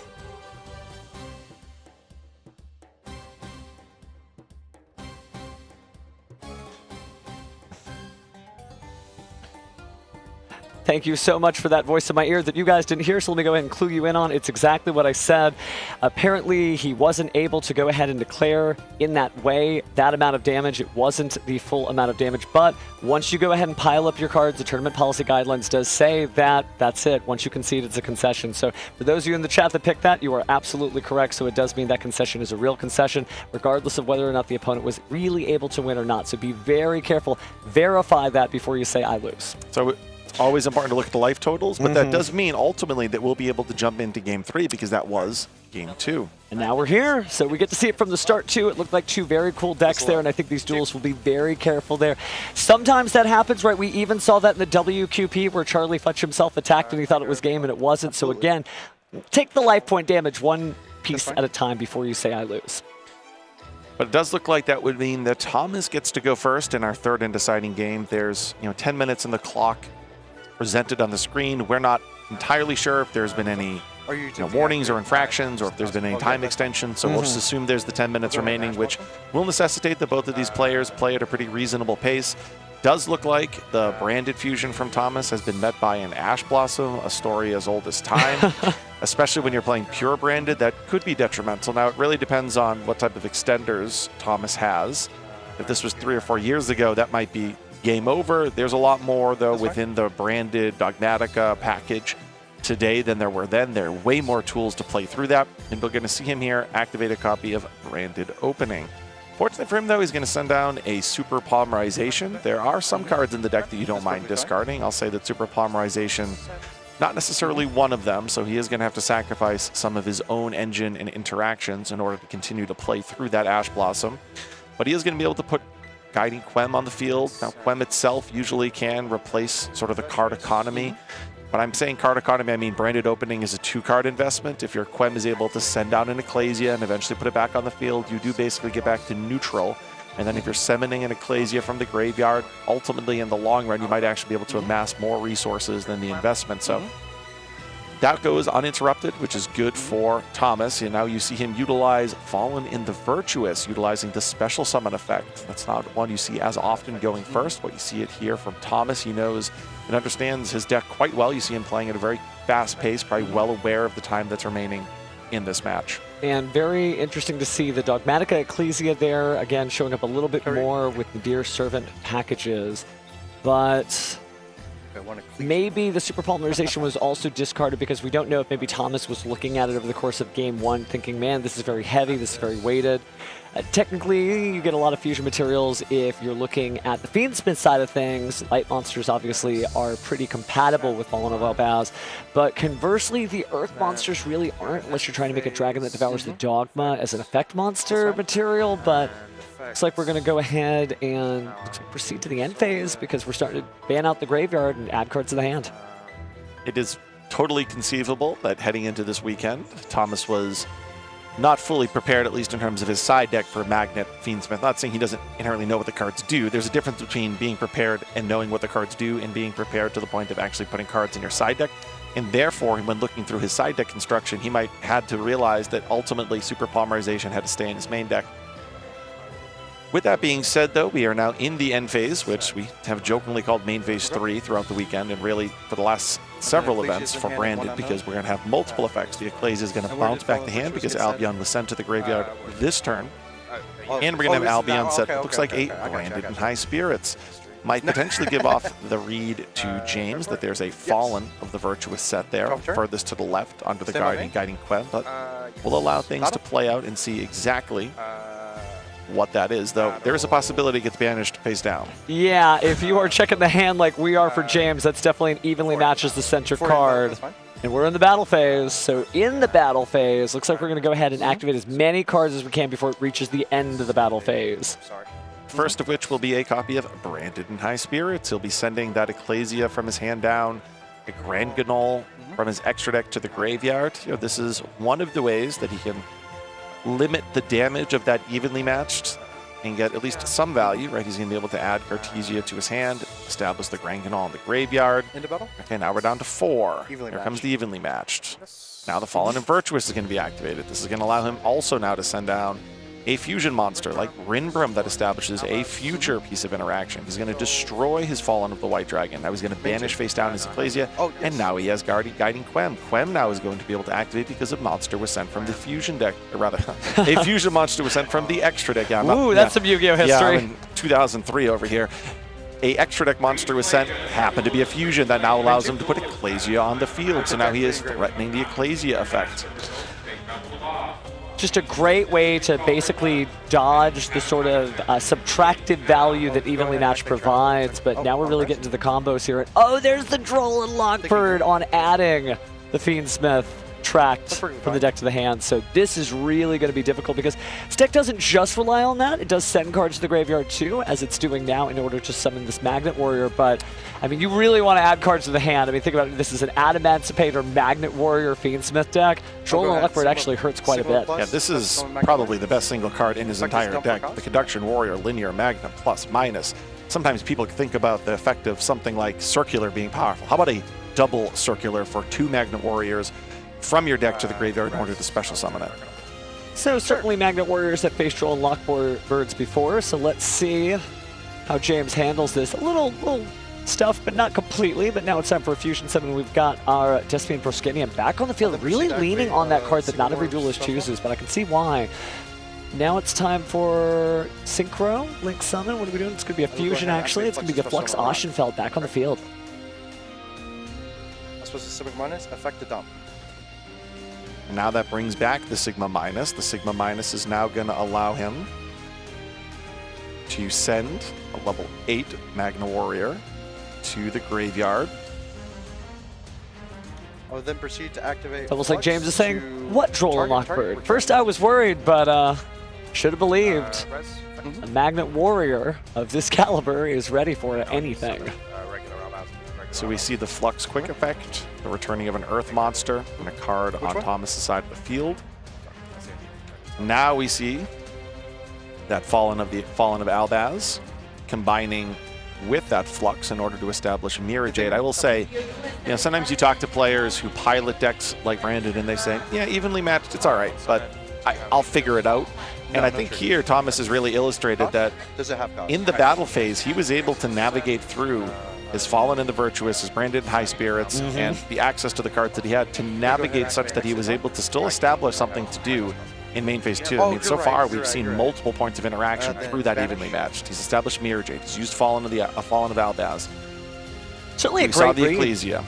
Thank you so much for that voice in my ear that you guys didn't hear, so let me go ahead and clue you in on. It's exactly what I said. Apparently, he wasn't able to go ahead and declare in that way that amount of damage. It wasn't the full amount of damage, but once you go ahead and pile up your cards, the tournament policy guidelines does say that that's it. Once you concede, it's a concession. So for those of you in the chat that picked that, you are absolutely correct. So it does mean that concession is a real concession, regardless of whether or not the opponent was really able to win or not. So be very careful. Verify that before you say, I lose. So always important to look at the life totals, but that does mean ultimately that we'll be able to jump into Game 3 because that was Game 2. And now we're here, so we get to see it from the start too. It looked like two very cool decks there, and I think these duels will be very careful there. Sometimes that happens, right? We even saw that in the WQP where Charlie Futch himself attacked and he thought it was game and it wasn't. So again, take the life point damage one piece at a time before you say I lose. But it does look like that would mean that Thomas gets to go first in our third and deciding game. There's 10 minutes in the clock presented on the screen. We're not entirely sure if there's been any warnings or infractions, or if there's been any time extension. So we'll just assume there's the 10 minutes remaining, which will necessitate that both of these players play at a pretty reasonable pace. Does look like the branded fusion from Thomas has been met by an Ash Blossom, a story as old as time. Especially when you're playing pure branded, that could be detrimental. Now, it really depends on what type of extenders Thomas has. If this was 3 or 4 years ago, that might be game over. There's a lot more, though, within the branded Dogmatica package today than there were then. There are way more tools to play through that, and we're going to see him here activate a copy of Branded Opening. Fortunately for him, though, he's going to send down a Super Polymerization. There are some cards in the deck that you don't mind discarding. I'll say that Super Polymerization, not necessarily one of them, so he is going to have to sacrifice some of his own engine and interactions in order to continue to play through that Ash Blossom. But he is going to be able to put Guiding Quem on the field. Now, Quem itself usually can replace sort of the card economy. When I'm saying card economy, I mean Branded Opening is a 2-card investment. If your Quem is able to send out an Ecclesia and eventually put it back on the field, you do basically get back to neutral. And then if you're summoning an Ecclesia from the graveyard, ultimately in the long run, you might actually be able to amass more resources than the investment. So that goes uninterrupted, which is good for Thomas. And now you see him utilize Fallen in the Virtuous, utilizing the special summon effect. That's not one you see as often going first, but you see it here from Thomas. He knows and understands his deck quite well. You see him playing at a very fast pace, probably well aware of the time that's remaining in this match. And very interesting to see the Dogmatica Ecclesia there, again, showing up a little bit more with the Dear Servant packages. But maybe the Super Polymerization was also discarded because we don't know if maybe Thomas was looking at it over the course of game one thinking, man, this is very heavy, this is very weighted. Technically, you get a lot of fusion materials if you're looking at the Fiendsmith side of things. Light monsters obviously are pretty compatible with Fallen of Wild Boughs, but conversely, the Earth monsters really aren't unless you're trying to make a dragon that devours the Dogma as an effect monster material, but looks like we're going to go ahead and proceed to the end phase because we're starting to ban out the graveyard and add cards to the hand. It is totally conceivable that heading into this weekend, Thomas was not fully prepared, at least in terms of his side deck for Magnet Fiendsmith. Not saying he doesn't inherently know what the cards do. There's a difference between being prepared and knowing what the cards do and being prepared to the point of actually putting cards in your side deck. And therefore, when looking through his side deck construction, he might had to realize that ultimately Super Polymerization had to stay in his main deck. With that being said, though, we are now in the end phase, which we have jokingly called main phase 3 throughout the weekend, and really for the last several events for Branded, because we're going to have multiple effects. The Ecclesia is going to bounce back the hand because Albion was sent to the graveyard this turn. And we're going to have Albion set, looks like 8 Branded in High Spirits. Might potentially give off the read to James that there's a Fallen of the Virtuous set there, furthest to the left under the Guiding Quem, but we'll allow things to play out and see exactly what that is, though there is a possibility it gets banished face down. Yeah, if you are checking the hand like we are for James, that's definitely an evenly matches the center card. And we're in the battle phase, so in the battle phase, looks like we're going to go ahead and activate as many cards as we can before it reaches the end of the battle phase. First of which will be a copy of Branded in High Spirits. He'll be sending that Ecclesia from his hand down, a Grand Ganol from his extra deck to the graveyard. This is one of the ways that he can limit the damage of that evenly matched and get at least some value, right? He's going to be able to add Cartesia to his hand, establish the Grand Ganol in the graveyard. Into battle? Okay, now we're down to 4. Here comes the evenly matched. Now the Fallen and Virtuous is going to be activated. This is going to allow him also now to send down a fusion monster like Rinbrim that establishes a future piece of interaction. He's going to destroy his Fallen of the White Dragon. Now he's going to banish face down his Ecclesia, and now he has Guiding Quem. Quem now is going to be able to activate because a monster was sent from the fusion deck, or rather, a fusion monster was sent from the extra deck. Ooh, that's some Yu-Gi-Oh history. Yeah, I'm in 2003 over here. A extra deck monster was sent, happened to be a fusion that now allows him to put Ecclesia on the field. So now he is threatening the Ecclesia effect. Just a great way to basically dodge the sort of subtractive value that Evenly Matched provides, but now we're really getting to the combos here. And, oh, there's the Droll and Lockbird on adding the Fiendsmith. subtract from the deck to the hand. So this is really going to be difficult because this deck doesn't just rely on that. It does send cards to the graveyard too, as it's doing now in order to summon this Magnet Warrior. But I mean, you really want to add cards to the hand. I mean, think about it. This is an Adamancipator, Magnet Warrior, Fiendsmith deck. Dueling Luckbird actually hurts quite a bit. Yeah, this is probably the best single card in his entire deck. The Conduction Warrior, Linear Magnet, plus, minus. Sometimes people think about the effect of something like Circular being powerful. How about a double Circular for 2 Magnet Warriors from your deck to the graveyard in order to special summon it? So certainly Magnet Warriors have faced Dueling Luckbirds before, so let's see how James handles this. A little stuff, but not completely. But now it's time for a Fusion Summon. We've got our Despian Proskinian back on the field, really leaning on that card that not every duelist chooses, but I can see why. Now it's time for Synchro, Link Summon. What are we doing? It's going to be a Fusion, actually. It's going to be a Flux Ashenfeld back on the field. That's supposed to Sigma minus, affect the dump. And now that brings back the Sigma minus. The Sigma minus is now going to allow him to send a level 8 Magna Warrior to the graveyard. I would then proceed to activate. It's almost like James is saying, what Dueling Luckbird? First I was worried, but should have believed. A Magnet Warrior of this caliber is ready for anything. So we see the Flux Quick effect, the returning of an Earth monster, and a card on Thomas's side of the field. Now we see that Fallen of Albaz combining with that Flux in order to establish Mirror Jade. I will say, you know, sometimes you talk to players who pilot decks like Brandon and they say, yeah, evenly matched, it's all right, but I'll figure it out. And I think here Thomas has really illustrated that in the battle phase, he was able to navigate through his Fallen and the Virtuous, his Branded High Spirits, and the access to the cards that he had to navigate such that he was able to still establish something to do in main phase 2. I mean, so far we've seen multiple points of interaction through that evenly matched. He's established Mirror Jade. He's used Fallen of Albaz. Certainly a great saw the read. Ecclesia.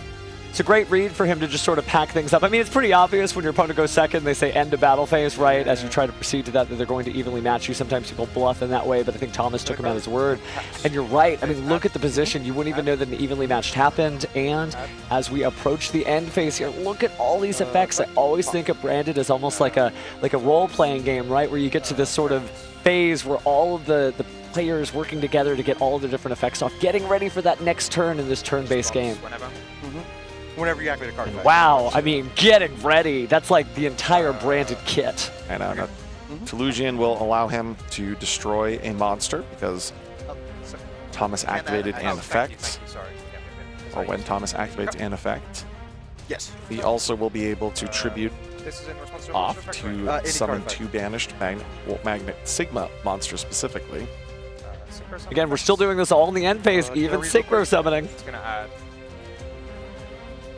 It's a great read for him to just sort of pack things up. I mean, it's pretty obvious when your opponent goes second, they say end of battle phase, right? As you try to proceed to that they're going to evenly match you. Sometimes people bluff in that way, but I think Thomas took him at his word. And you're right. I mean, look at the position. You wouldn't even know that an evenly matched happened. And as we approach the end phase here, look at all these effects. I always think of Branded as almost like a role-playing game, right? Where you get to this sort of phase where all of the players working together to get all the different effects off, getting ready for that next turn in this turn-based game. Whenever you activate a card. Wow, I mean, getting ready. That's like the entire Branded kit. And Telusian will allow him to destroy a monster because Thomas activated an effect. Or when Thomas activates an effect. Yes. He also will be able to tribute off to summon 2 banished Magnet Sigma monsters specifically. Again, we're still doing this all in the end phase, even synchro summoning.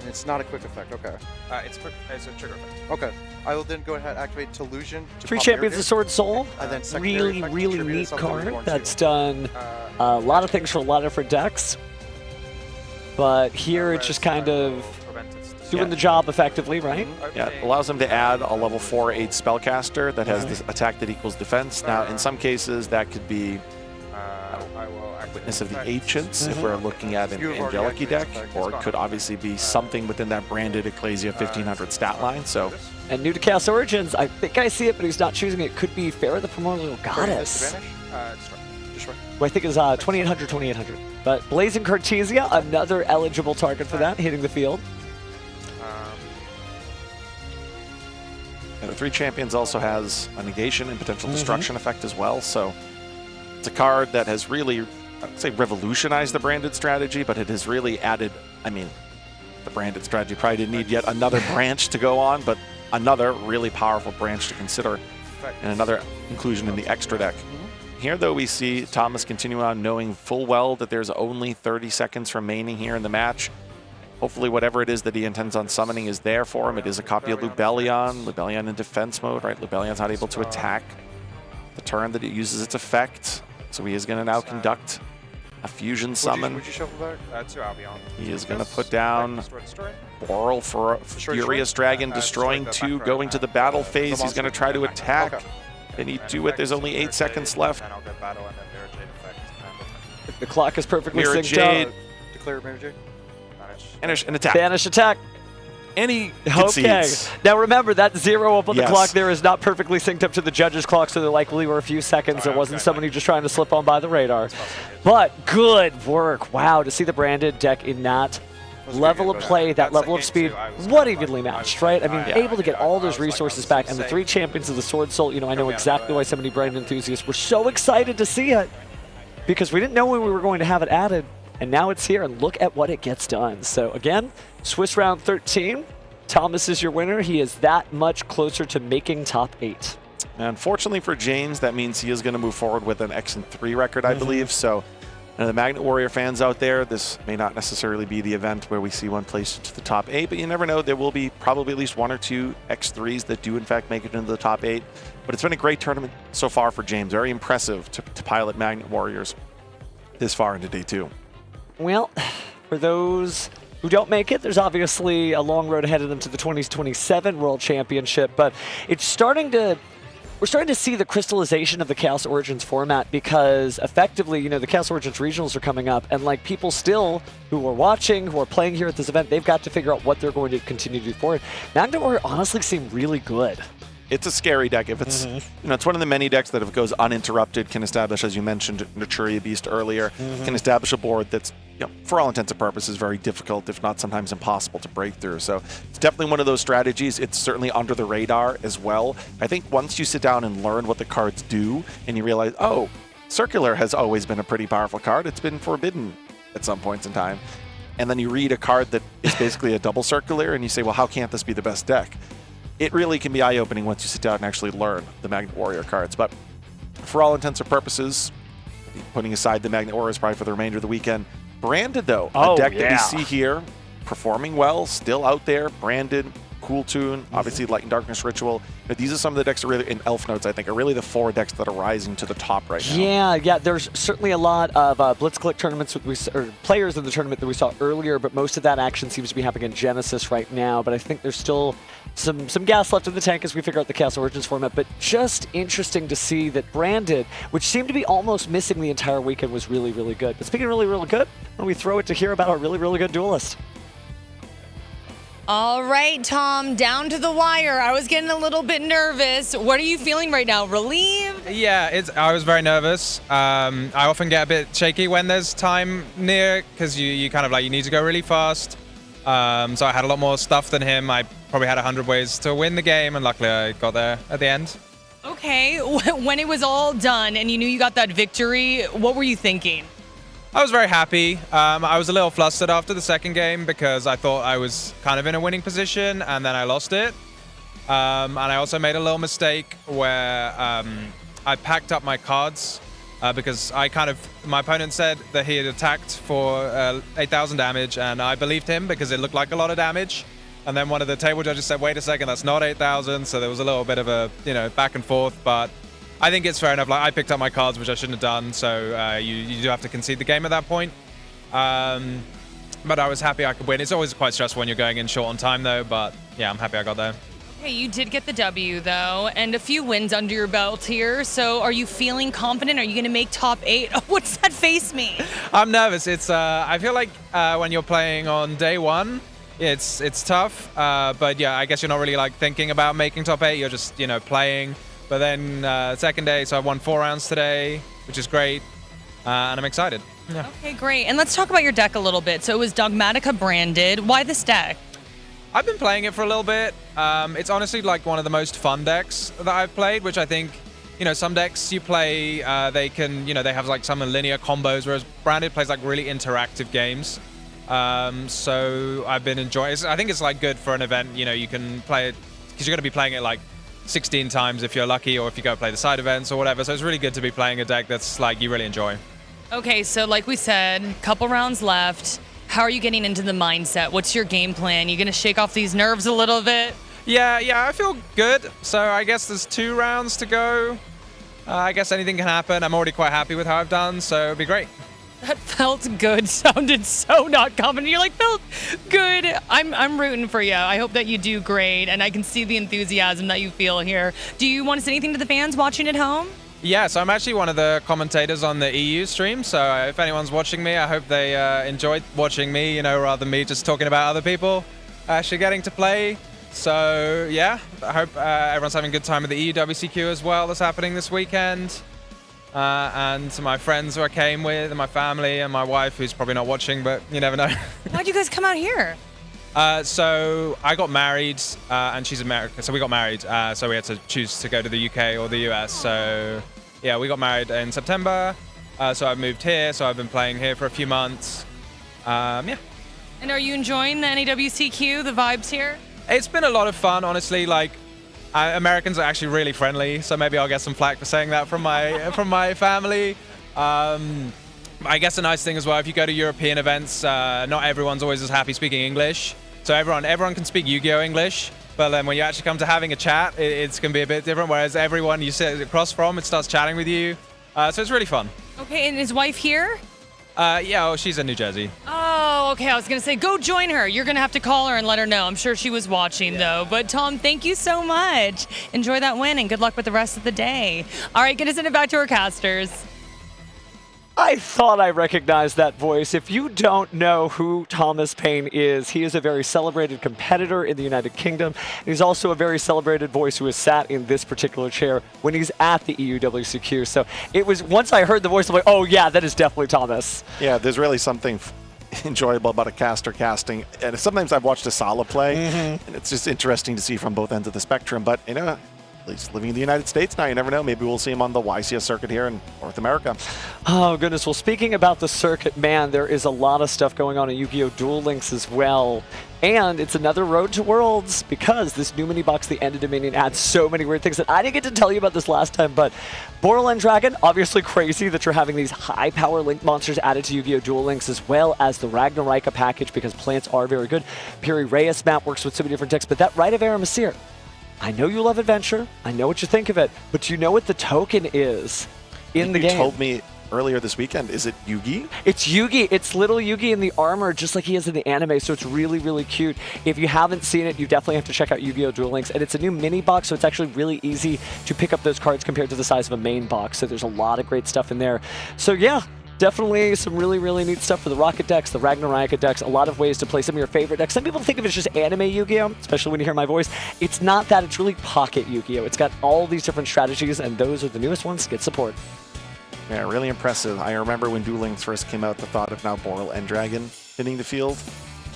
It's not a quick effect, okay. It's a trigger effect. Okay. I will then go ahead and activate Telusian. 3 Champions of Sword Soul. Really, really neat card that's done a lot of things for a lot of different decks. But here it's just kind of doing the job effectively, right? Yeah, it allows him to add a level 4/8 spellcaster that has this attack that equals defense. Now, in some cases, that could be Witness of the Ancients, if we're looking at an Angelic deck, or it could obviously be something within that Branded Ecclesia 1500 stat line. So, and new to Chaos Origins, I think I see it, but he's not choosing it. Could be Pharaoh the Primordial Goddess. Who I think is 2800, 2800. But Blazing Cartesia, another eligible target for that, hitting the field. And the 3 Champions also has a negation and potential destruction effect as well. So it's a card that has really, I'd say, revolutionized the Branded strategy, but it has really added, I mean, the Branded strategy probably didn't need yet another branch to go on, but another really powerful branch to consider and another inclusion in the extra deck. Here, though, we see Thomas continue on knowing full well that there's only 30 seconds remaining here in the match. Hopefully whatever it is that he intends on summoning is there for him. It is a copy of Lubellion. Lubellion in defense mode, right? Lubellion's not able to attack the turn that it uses its effect. So he is going to now conduct a fusion summon. Would you shuffle back? 2 Albion. He is going to put down Boral for Furious Dragon, destroying 2, going to the battle phase. He's going to try to attack. Can he do it? There's only 8 seconds left. The clock is perfectly Mirror synced Jade. up. Declare Mirror Jade. Banish and attack. Banish attack. Any Okay. concedes. Now remember, that 0 up on the Yes. clock there is not perfectly synced up to the judge's clock, so there likely were a few seconds. It wasn't somebody just trying to slip on by the radar. But good work. Wow, to see the branded deck in that level of play, that level of speed, what evenly matched, right? I mean, able to get all those resources back, and the 3 champions of the Sword Soul, you know, I know exactly why so many brand enthusiasts were so excited to see it, because we didn't know when we were going to have it added, and now it's here, and look at what it gets done. So again, Swiss round 13, Thomas is your winner. He is that much closer to making top 8. Unfortunately for James, that means he is going to move forward with an X3 record, I believe. So the Magnet Warrior fans out there, this may not necessarily be the event where we see one placed into the top 8, but you never know. There will be probably at least 1 or 2 X3s that do in fact make it into the top 8. But it's been a great tournament so far for James. Very impressive to pilot Magnet Warriors this far into day 2. Well, for those who don't make it, there's obviously a long road ahead of them to the 2027 World Championship, but it's starting to... We're starting to see the crystallization of the Chaos Origins format, because effectively, you know, the Chaos Origins regionals are coming up, and like people still who are watching, who are playing here at this event, they've got to figure out what they're going to continue to do forward. Magnet Warrior honestly seem really good. It's a scary deck. If it's, you know, it's one of the many decks that if it goes uninterrupted can establish, as you mentioned, Naturia Beast earlier, can establish a board that's, you know, for all intents and purposes, very difficult, if not sometimes impossible to break through. So it's definitely one of those strategies. It's certainly under the radar as well. I think once you sit down and learn what the cards do, and you realize, oh, Circular has always been a pretty powerful card. It's been forbidden at some points in time. And then you read a card that is basically a double Circular, and you say, well, how can't this be the best deck? It really can be eye-opening once you sit down and actually learn the Magnet Warrior cards. But for all intents and purposes, putting aside the Magnet Warriors probably for the remainder of the weekend, Branded, though, a deck that we see here, performing well, still out there, Branded, Cool Tune, obviously Light and Darkness Ritual. But these are some of the decks that really, in Elf Notes, I think, are really the 4 decks that are rising to the top right now. Yeah, there's certainly a lot of Blitzclick tournaments or players in the tournament that we saw earlier, but most of that action seems to be happening in Genesis right now. But I think there's still some gas left in the tank as we figure out the Chaos Origins format. But just interesting to see that Branded, which seemed to be almost missing the entire weekend, was really, really good. But speaking of really, really good, why don't we throw it to hear about our really, really good duelist? All right, Tom, down to the wire. I was getting a little bit nervous. What are you feeling right now? Relieved? Yeah, I was very nervous. I often get a bit shaky when there's time near, because you kind of like, you need to go really fast. So I had a lot more stuff than him. I probably had 100 ways to win the game, and luckily I got there at the end. Okay, when it was all done and you knew you got that victory, what were you thinking? I was very happy. I was a little flustered after the second game because I thought I was kind of in a winning position, and then I lost it. And I also made a little mistake where I packed up my cards because my opponent said that he had attacked for 8,000 damage, and I believed him because it looked like a lot of damage. And then one of the table judges said, wait a second, that's not 8,000. So there was a little bit of a, back and forth, but I think it's fair enough. Like, I picked up my cards, which I shouldn't have done, so you do have to concede the game at that point. But I was happy I could win. It's always quite stressful when you're going in short on time, though, but yeah, I'm happy I got there. Okay, you did get the W, though, and a few wins under your belt here. So are you feeling confident? Are you going to make top 8? What's that face mean? I'm nervous. It's I feel like when you're playing on day 1, it's tough. But yeah, I guess you're not really like thinking about making top 8. You're just, playing. But then second day, so I won 4 rounds today, which is great, and I'm excited. Yeah. Okay, great. And let's talk about your deck a little bit. So it was Dogmatica Branded. Why this deck? I've been playing it for a little bit. It's honestly like one of the most fun decks that I've played, which I think, some decks you play, they can, they have like some linear combos, whereas Branded plays like really interactive games. So I've been enjoying it. I think it's like good for an event, you can play it, because you're going to be playing it like 16 times if you're lucky, or if you go play the side events or whatever. So it's really good to be playing a deck that's like you really enjoy. Okay, so like we said, couple rounds left. How are you getting into the mindset? What's your game plan? You gonna shake off these nerves a little bit? Yeah, I feel good. So I guess there's 2 rounds to go. I guess anything can happen. I'm already quite happy with how I've done, so it'll be great. That felt good. Sounded so not confident. You're like, felt good. I'm rooting for you. I hope that you do great, and I can see the enthusiasm that you feel here. Do you want to say anything to the fans watching at home? Yeah, so I'm actually one of the commentators on the EU stream, so if anyone's watching me, I hope they enjoyed watching me, rather than me just talking about other people. actually getting to play. So yeah, I hope everyone's having a good time at the EUWCQ as well that's happening this weekend. And to my friends who I came with, and my family, and my wife, who's probably not watching, but you never know. How'd you guys come out here? So I got married, and she's American, so we got married. So we had to choose to go to the UK or the US. So yeah, we got married in September. So I moved here, so I've been playing here for a few months. Yeah. And are you enjoying the NAWCQ, the vibes here? It's been a lot of fun, honestly. Like, Americans are actually really friendly, so maybe I'll get some flack for saying that from my family. I guess a nice thing as well, if you go to European events, not everyone's always as happy speaking English. So everyone can speak Yu-Gi-Oh! English, but then when you actually come to having a chat, it's going to be a bit different, whereas everyone you sit across from, it starts chatting with you. So it's really fun. Okay, and is wife here? Yeah, she's in New Jersey. Oh, okay. I was going to say, go join her. You're going to have to call her and let her know. I'm sure she was watching, though. But, Tom, thank you so much. Enjoy that win, and good luck with the rest of the day. All right, going to send it back to our casters. I thought I recognized that voice. If you don't know who Thomas Paine is, he is a very celebrated competitor in the United Kingdom. He's also a very celebrated voice who has sat in this particular chair when he's at the EUWCQ. So it was, once I heard the voice, I'm like, oh yeah, that is definitely Thomas. Yeah, there's really something enjoyable about a caster casting. And sometimes I've watched a Sala play, and it's just interesting to see from both ends of the spectrum. But, you know, at least living in the United States now, you never know. Maybe we'll see him on the YCS circuit here in North America. Oh, goodness. Well, speaking about the circuit, man, there is a lot of stuff going on in Yu-Gi-Oh! Duel Links as well. And it's another road to Worlds because this new mini box, the End of Dominion, adds so many weird things that I didn't get to tell you about this last time. But Borderland Dragon, obviously crazy that you're having these high power link monsters added to Yu-Gi-Oh! Duel Links, as well as the Ragnarika package because plants are very good. Piri Reyes map works with so many different decks, but that Rite of Aramasir, I know you love adventure. I know what you think of it, but do you know what the token is in the game? You told me earlier this weekend. Is it Yugi? It's Yugi. It's little Yugi in the armor, just like he is in the anime, so it's really, really cute. If you haven't seen it, you definitely have to check out Yu-Gi-Oh! Duel Links, and it's a new mini box, so it's actually really easy to pick up those cards compared to the size of a main box, so there's a lot of great stuff in there. So yeah, definitely some really, really neat stuff for the Rocket decks, the Ragnarika decks, a lot of ways to play some of your favorite decks. Some people think of it as just anime Yu-Gi-Oh!, especially when you hear my voice. It's not that, it's really pocket Yu-Gi-Oh! It's got all these different strategies, and those are the newest ones. Get support. Yeah, really impressive. I remember when Dueling first came out, the thought of now Boral and Dragon hitting the field.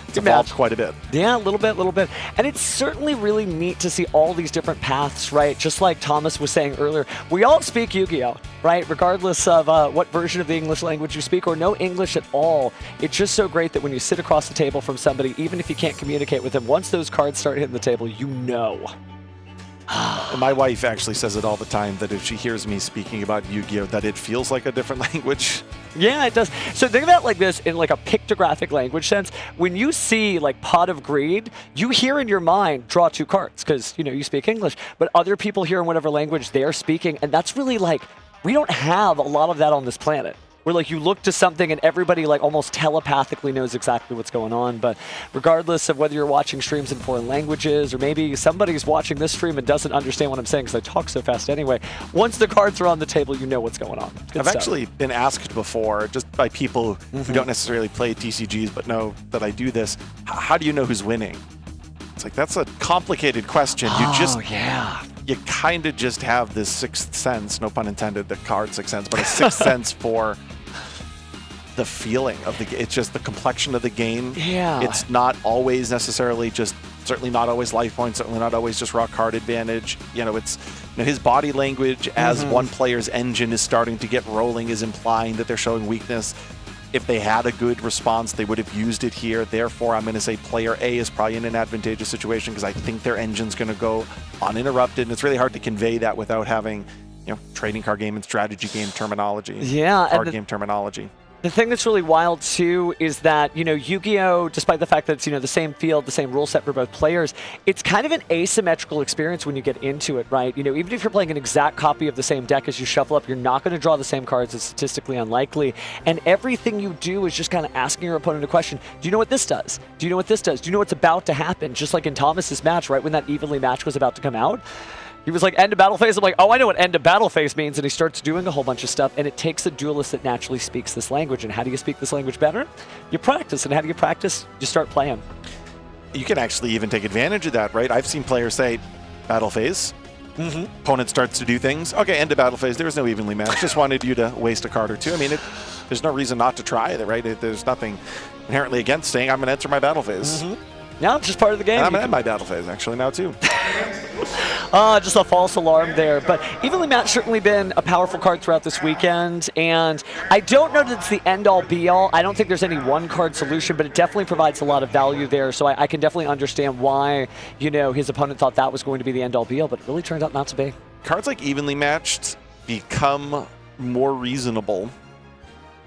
It's evolved quite a bit. Yeah, a little bit. And it's certainly really neat to see all these different paths, right? Just like Thomas was saying earlier, we all speak Yu-Gi-Oh!, right? Regardless of what version of the English language you speak or no English at all. It's just so great that when you sit across the table from somebody, even if you can't communicate with them, once those cards start hitting the table, you know. And my wife actually says it all the time, that if she hears me speaking about Yu-Gi-Oh!, that it feels like a different language. Yeah, it does. So think about it like this in like a pictographic language sense. When you see like Pot of Greed, you hear in your mind, draw two cards, because, you know, you speak English, but other people hear in whatever language they're speaking, and that's really like, we don't have a lot of that on this planet. Where like you look to something and everybody like almost telepathically knows exactly what's going on. But regardless of whether you're watching streams in foreign languages or maybe somebody's watching this stream and doesn't understand what I'm saying because I talk so fast anyway, once the cards are on the table, you know what's going on. Good I've stuff. actually been asked before, just by people who don't necessarily play TCGs but know that I do this, how do you know who's winning? It's like, that's a complicated question. You kind of just have this sixth sense, no pun intended, the card sixth sense, but a sixth sense for the feeling of the game. It's just the complexion of the game. Yeah. It's not always necessarily just, certainly not always life points, certainly not always just raw card advantage. You know, it's, you know, his body language as one player's engine is starting to get rolling is implying that they're showing weakness. If they had a good response, they would have used it here. Therefore, I'm going to say player A is probably in an advantageous situation because I think their engine's going to go uninterrupted. And it's really hard to convey that without having, you know, trading card game and strategy game terminology. Yeah. Card game terminology. The thing that's really wild, too, is that, you know, Yu-Gi-Oh!, despite the fact that it's, you know, the same field, the same rule set for both players, it's kind of an asymmetrical experience when you get into it, right? You know, even if you're playing an exact copy of the same deck as you shuffle up, you're not going to draw the same cards. It's statistically unlikely. And everything you do is just kind of asking your opponent a question. Do you know what this does? Do you know what this does? Do you know what's about to happen? Just like in Thomas's match, right when that evenly match was about to come out. He was like, end of battle phase. I'm like, oh, I know what end of battle phase means. And he starts doing a whole bunch of stuff. And it takes a duelist that naturally speaks this language. And how do you speak this language better? You practice. And how do you practice? You start playing. you can actually even take advantage of that, right? I've seen players say, battle phase. Opponent starts to do things. Okay, end of battle phase. There was no evenly matched. Just wanted you to waste a card or two. I mean, there's no reason not to try it, right? There's nothing inherently against saying I'm going to enter my battle phase. Yeah, it's just part of the game. And I'm going to end my battle phase, actually, now, too. Just a false alarm there. But evenly matched certainly been a powerful card throughout this weekend. And I don't know that it's the end-all, be-all. I don't think there's any one-card solution, but it definitely provides a lot of value there. So I can definitely understand why, his opponent thought that was going to be the end-all, be-all, but it really turned out not to be. Cards like evenly matched become more reasonable,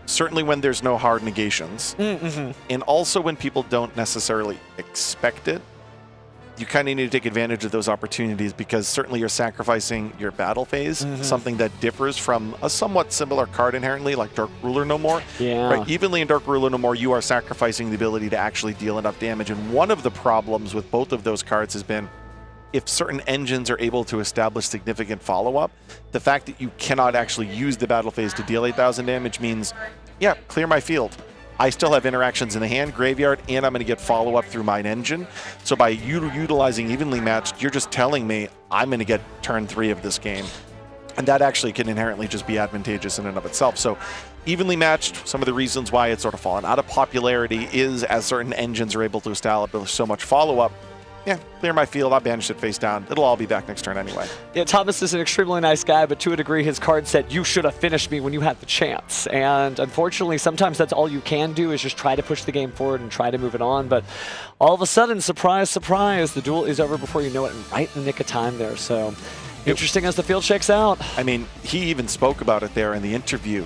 certainly when there's no hard negations, and also when people don't necessarily expect it. You kind of need to take advantage of those opportunities because certainly you're sacrificing your battle phase, something that differs from a somewhat similar card inherently, like Dark Ruler No More. Yeah. Right? Evenly in Dark Ruler No More, you are sacrificing the ability to actually deal enough damage. And one of the problems with both of those cards has been if certain engines are able to establish significant follow-up, the fact that you cannot actually use the battle phase to deal 8,000 damage means, yeah, clear my field. I still have interactions in the hand, graveyard, and I'm going to get follow-up through mine engine. So by utilizing evenly matched, you're just telling me I'm going to get turn 3 of this game. And that actually can inherently just be advantageous in and of itself. So evenly matched, some of the reasons why it's sort of fallen out of popularity is as certain engines are able to establish so much follow-up, yeah, clear my field, I'll banish it face down. It'll all be back next turn anyway. Yeah, Thomas is an extremely nice guy, but to a degree, his card said, you should have finished me when you had the chance. And unfortunately, sometimes that's all you can do is just try to push the game forward and try to move it on. But all of a sudden, surprise, surprise, the duel is over before you know it, and right in the nick of time there. So interesting as the field shakes out. I mean, he even spoke about it there in the interview.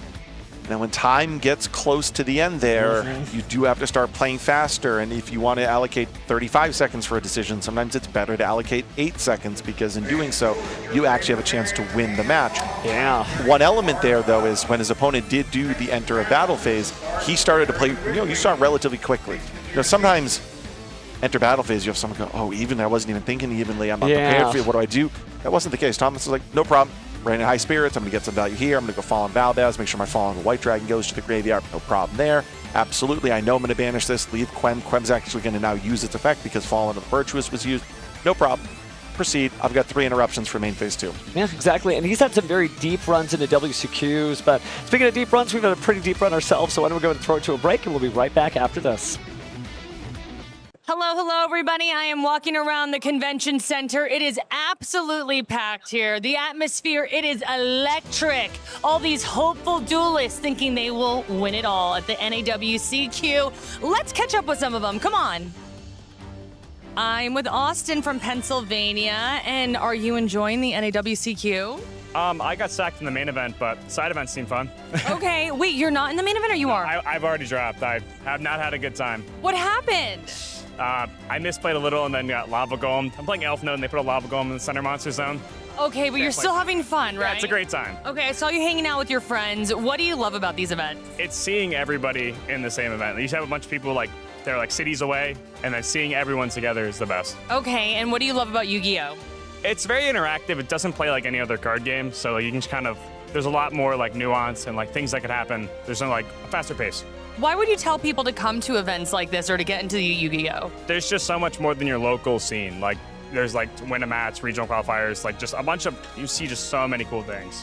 Now, when time gets close to the end there, you do have to start playing faster. And if you want to allocate 35 seconds for a decision, sometimes it's better to allocate 8 seconds because in doing so, you actually have a chance to win the match. Yeah. One element there, though, is when his opponent did do the enter a battle phase, he started to play, you start relatively quickly. Sometimes enter battle phase, you have someone go, oh, even, I wasn't even thinking evenly, I'm not prepared for it, what do I do? That wasn't the case. Thomas was like, no problem. Ran in high spirits, I'm going to get some value here. I'm going to go Fallen Valdez, make sure my Fallen White Dragon goes to the graveyard. No problem there. Absolutely, I know I'm going to banish this. Leave Quem. Quem's actually going to now use its effect because Fallen of the Virtuous was used. No problem. Proceed. I've got 3 interruptions for main phase 2. Yeah, exactly. And he's had some very deep runs into WCQs. But speaking of deep runs, we've had a pretty deep run ourselves. So why don't we go and throw it to a break, and we'll be right back after this. Hello, everybody. I am walking around the convention center. It is absolutely packed here. The atmosphere, it is electric. All these hopeful duelists thinking they will win it all at the NAWCQ. Let's catch up with some of them. Come on. I'm with Austin from Pennsylvania. And are you enjoying the NAWCQ? I got sacked in the main event, but side events seem fun. Okay, wait, you're not in the main event or you are? I've already dropped. I have not had a good time. What happened? I misplayed a little and then got Lava Golem. I'm playing Elf Node and they put a Lava Golem in the center monster zone. Okay, but you're still having fun, right? Yeah, it's a great time. Okay, I saw you hanging out with your friends. What do you love about these events? It's seeing everybody in the same event. You used to have a bunch of people they're like cities away, and then seeing everyone together is the best. Okay, and what do you love about Yu-Gi-Oh? It's very interactive. It doesn't play like any other card game, so you can just there's a lot more nuance and things that could happen. There's no a faster pace. Why would you tell people to come to events like this or to get into Yu-Gi-Oh? There's just so much more than your local scene. There's to win a match, regional qualifiers, just a bunch of, you see just so many cool things.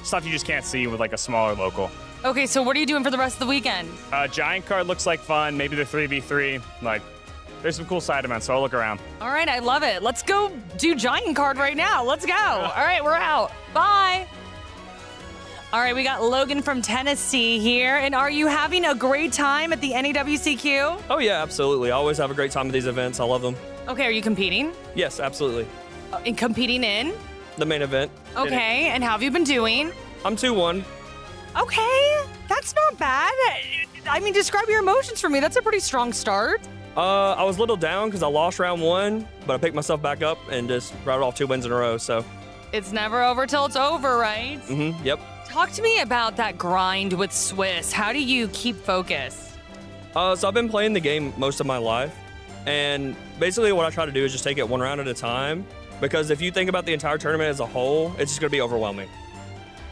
Stuff you just can't see with a smaller local. Okay, so what are you doing for the rest of the weekend? Giant card looks like fun. Maybe the 3v3. There's some cool side events, so I'll look around. All right, I love it. Let's go do Giant card right now. Let's go. All right, we're out. Bye. All right, we got Logan from Tennessee here. And are you having a great time at the NAWCQ? Oh, yeah, absolutely. I always have a great time at these events. I love them. Okay, are you competing? Yes, absolutely. And competing in? The main event. Okay, and how have you been doing? I'm 2-1. Okay, that's not bad. I mean, describe your emotions for me. That's a pretty strong start. I was a little down because I lost round 1, but I picked myself back up and just routed off 2 wins in a row, so. It's never over till it's over, right? Mm-hmm, yep. Talk to me about that grind with Swiss. How do you keep focus? So I've been playing the game most of my life, and basically what I try to do is just take it 1 round at a time, because if you think about the entire tournament as a whole, it's just going to be overwhelming.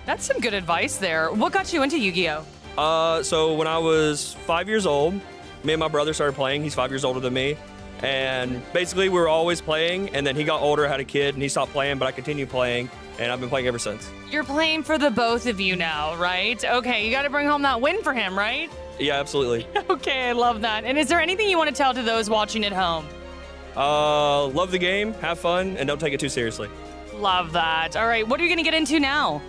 That's some good advice there. What got you into Yu-Gi-Oh? So when I was 5 years old, me and my brother started playing. He's 5 years older than me. And basically, we were always playing, and then he got older, had a kid, and he stopped playing, but I continued playing, and I've been playing ever since. You're playing for the both of you now, right? Okay, you got to bring home that win for him, right? Yeah, absolutely. Okay, I love that. And is there anything you want to tell to those watching at home? Love the game, have fun, and don't take it too seriously. Love that. All right, what are you going to get into now?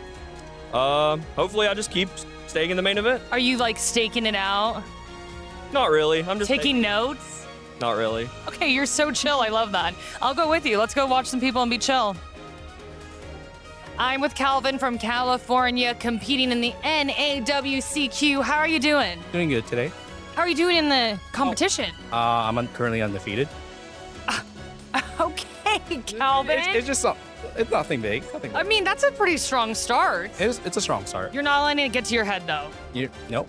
Hopefully I'll just keep staying in the main event. Are you like staking it out? Not really. I'm just taking notes? Not really. Okay, you're so chill. I love that. I'll go with you. Let's go watch some people and be chill. I'm with Calvin from California, competing in the NAWCQ. How are you doing? Doing good today. How are you doing in the competition? I'm currently undefeated. Okay, Calvin. It's just it's nothing big. Nothing big. I mean, that's a pretty strong start. It's a strong start. You're not letting it get to your head, though. Nope.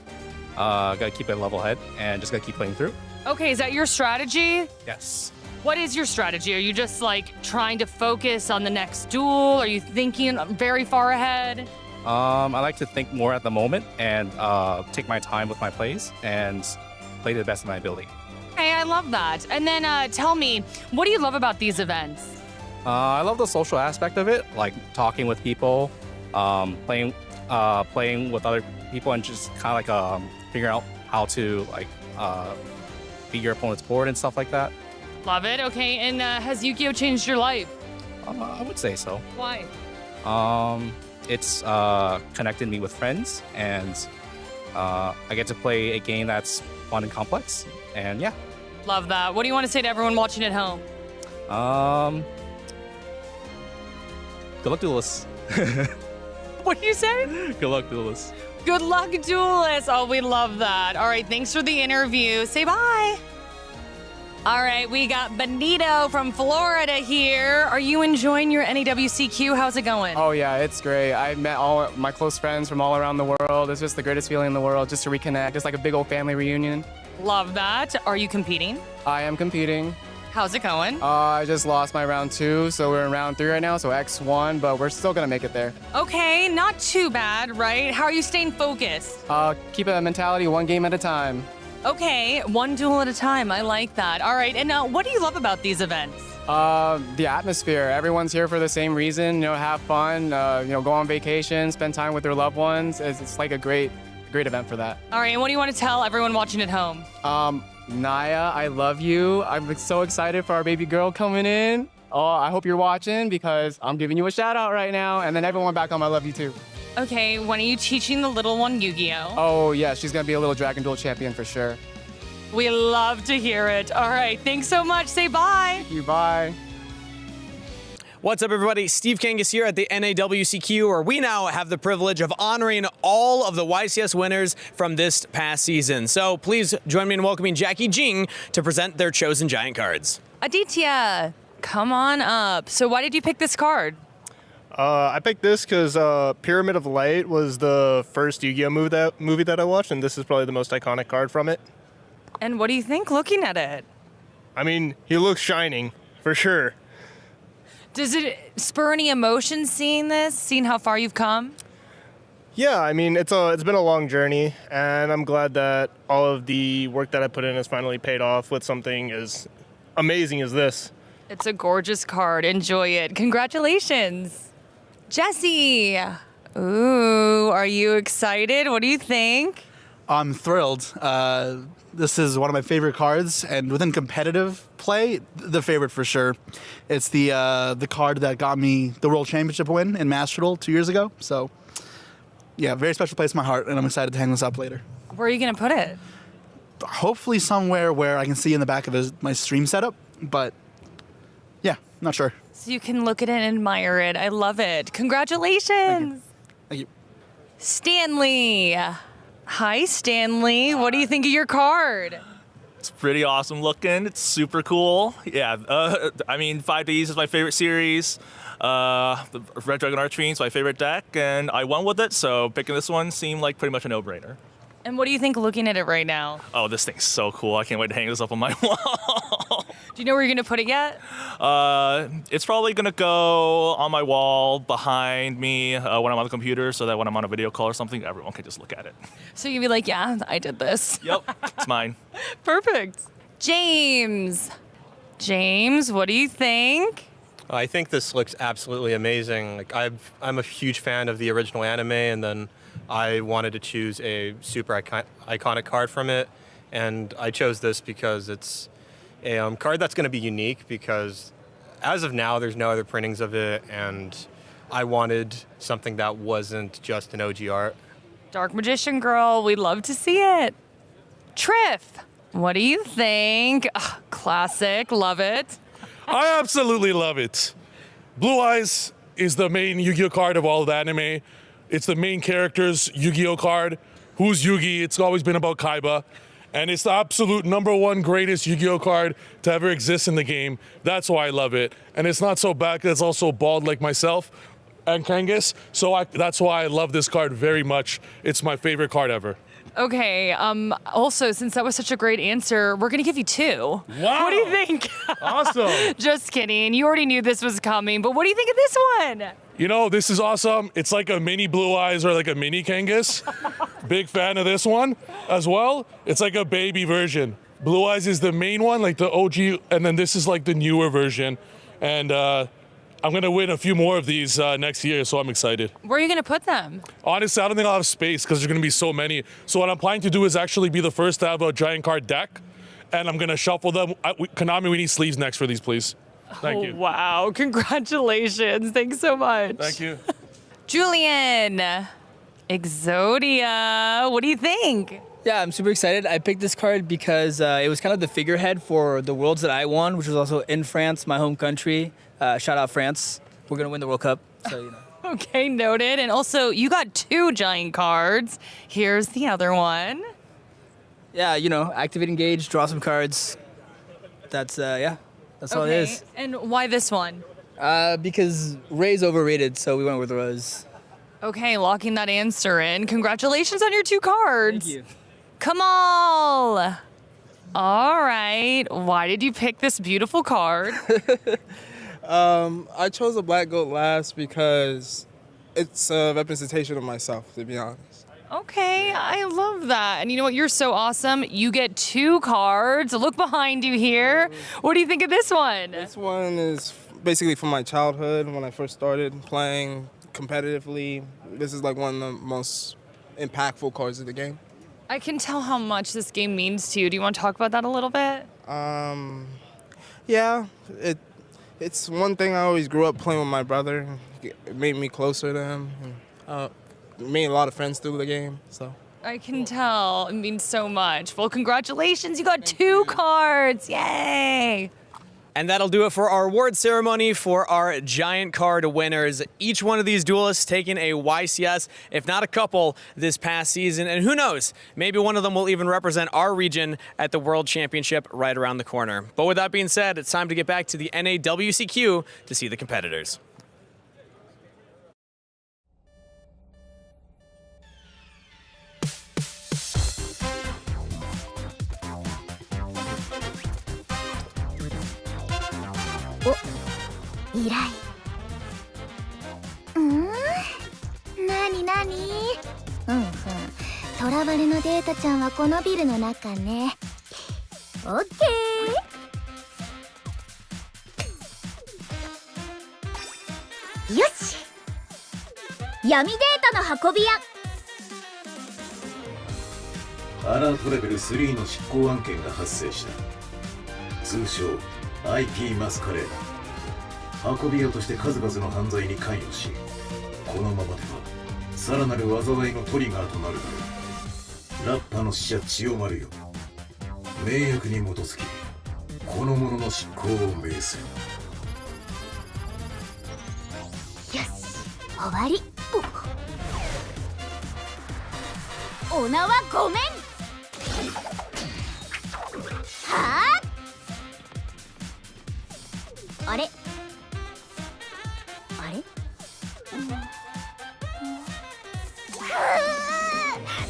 Gotta keep a level head and just gotta keep playing through. Okay, is that your strategy? Yes. What is your strategy? Are you just like trying to focus on the next duel? Are you thinking very far ahead? I like to think more at the moment and take my time with my plays and play to the best of my ability. Okay, I love that. And then tell me, what do you love about these events? I love the social aspect of it, like talking with people, playing with other people, and just kind of like figuring out how to like beat your opponent's board and stuff like that. Love it. Okay, and has Yu-Gi-Oh changed your life? I would say so. Why? It's connected me with friends, and I get to play a game that's fun and complex, and yeah. Love that. What do you want to say to everyone watching at home? Good luck, Duelists. What do you say? Good luck, Duelists. Good luck, Duelists. Oh, we love that. All right, thanks for the interview. Say bye. All right, we got Benito from Florida here. Are you enjoying your NAWCQ? How's it going? Oh, yeah, it's great. I met all my close friends from all around the world. It's just the greatest feeling in the world, just to reconnect, just like a big old family reunion. Love that. Are you competing? I am competing. How's it going? I just lost my round 2, so we're in round 3 right now, so X1, but we're still gonna make it there. Okay, not too bad, right? How are you staying focused? Keep a mentality one game at a time. Okay, one duel at a time. I like that. All right, and what do you love about these events? The atmosphere. Everyone's here for the same reason, have fun, go on vacation, spend time with their loved ones. It's like a great event for that. All right, and what do you want to tell everyone watching at home? Naya, I love you. I'm so excited for our baby girl coming in. Oh, I hope you're watching because I'm giving you a shout out right now. And then everyone back home, I love you too. Okay, when are you teaching the little one Yu-Gi-Oh? Oh, yeah, she's going to be a little Dragon Duel champion for sure. We love to hear it. All right, thanks so much. Say bye. Thank you, bye. What's up, everybody? Steve Kangas here at the NAWCQ, where we now have the privilege of honoring all of the YCS winners from this past season. So please join me in welcoming Jackie Jing to present their chosen giant cards. Aditya, come on up. So why did you pick this card? I picked this because Pyramid of Light was the first Yu-Gi-Oh movie that I watched, and this is probably the most iconic card from it. And what do you think looking at it? I mean, he looks shining, for sure. Does it spur any emotions seeing this, seeing how far you've come? Yeah, I mean, it's been a long journey, and I'm glad that all of the work that I put in has finally paid off with something as amazing as this. It's a gorgeous card. Enjoy it. Congratulations. Jesse. Ooh, are you excited? What do you think? I'm thrilled. This is one of my favorite cards, and within competitive play, the favorite for sure. It's the card that got me the World Championship win in Master Duel 2 years ago. So, yeah, very special place in my heart, and I'm excited to hang this up later. Where are you going to put it? Hopefully somewhere where I can see in the back of my stream setup, but yeah, not sure. So you can look at it and admire it. I love it. Congratulations. Thank you. Stanley. Hi, Stanley. What do you think of your card? It's pretty awesome looking. It's super cool. Yeah, I mean, 5Ds is my favorite series. The Red Dragon Archfiend is my favorite deck, and I won with it, so picking this one seemed like pretty much a no-brainer. And what do you think looking at it right now? Oh, this thing's so cool. I can't wait to hang this up on my wall. Do you know where you're going to put it yet? It's probably going to go on my wall behind me when I'm on the computer, so that when I'm on a video call or something, everyone can just look at it. So you'd be like, yeah, I did this. Yep, it's mine. Perfect. James. James, what do you think? I think this looks absolutely amazing. Like I'm a huge fan of the original anime, and then I wanted to choose a super iconic card from it, and I chose this because it's a card that's going to be unique because as of now, there's no other printings of it, and I wanted something that wasn't just an OG art. Dark Magician Girl, we'd love to see it. Triff, what do you think? Ugh, classic, love it. I absolutely love it. Blue Eyes is the main Yu-Gi-Oh card of all of the anime. It's the main character's Yu-Gi-Oh card. Who's Yugi? It's always been about Kaiba. And it's the absolute #1 greatest Yu-Gi-Oh card to ever exist in the game. That's why I love it. And it's not so bad because it's also bald like myself and Kangas. So that's why I love this card very much. It's my favorite card ever. Okay, also, since that was such a great answer, we're gonna give you 2. Wow. What do you think? Awesome. Just kidding. You already knew this was coming, but what do you think of this one? You know, this is awesome. It's like a mini Blue Eyes or like a mini Kangas. Big fan of this one as well. It's like a baby version. Blue Eyes is the main one, like the OG, and then this is like the newer version. And I'm gonna win a few more of these next year, so I'm excited. Where are you gonna put them? Honestly, I don't think I'll have space because there's gonna be so many. So what I'm planning to do is actually be the first to have a giant card deck, and I'm gonna shuffle them. Konami, we need sleeves next for these, please. Thank you. Wow, congratulations. Thanks so much. Thank you. Julian, Exodia, what do you think? Yeah, I'm super excited. I picked this card because it was kind of the figurehead for the Worlds that I won, which was also in France, my home country. Shout out France. We're going to win the World Cup. So, you know. Okay, noted. And also, you got 2 giant cards. Here's the other one. Yeah, you know, activate, engage, draw some cards. That's, yeah, that's all it is. And why this one? Because Ray's overrated, so we went with Rose. Okay, locking that answer in. Congratulations on your 2 cards. Thank you. Kamal. All right. Why did you pick this beautiful card? I chose a black goat last because it's a representation of myself, to be honest. Okay, I love that. And you know what? You're so awesome. You get 2 cards. Look behind you here. What do you think of this one? This one is basically from my childhood when I first started playing competitively. This is like one of the most impactful cards of the game. I can tell how much this game means to you. Do you want to talk about that a little bit? Yeah, it's one thing I always grew up playing with my brother. It made me closer to him. Made a lot of friends through the game, so. I can tell. It means so much. Well, congratulations. You got 2 cards. Yay. And that'll do it for our award ceremony for our giant card winners. Each one of these duelists taking a YCS, if not a couple, this past season. And who knows, maybe one of them will even represent our region at the World Championship right around the corner. But with that being said, it's time to get back to the NAWCQ to see the competitors. Oh, トラバルのデータちゃんはこのビルの中ね。オッケー。よし。闇データの運び屋。アラートレベル3の執行案件が発生した。通称 IP マスカレード。運び屋として数々の犯罪に関与し、このままではさらなる災いのトリガーとなるだろう。ラッパの使者千代丸よ、命役に基づきこの者の執行を命する。よし、終わり。お名はごめん。はあ。あれ。あれ。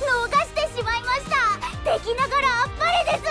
逃してしまいました。敵ながらあっぱれです。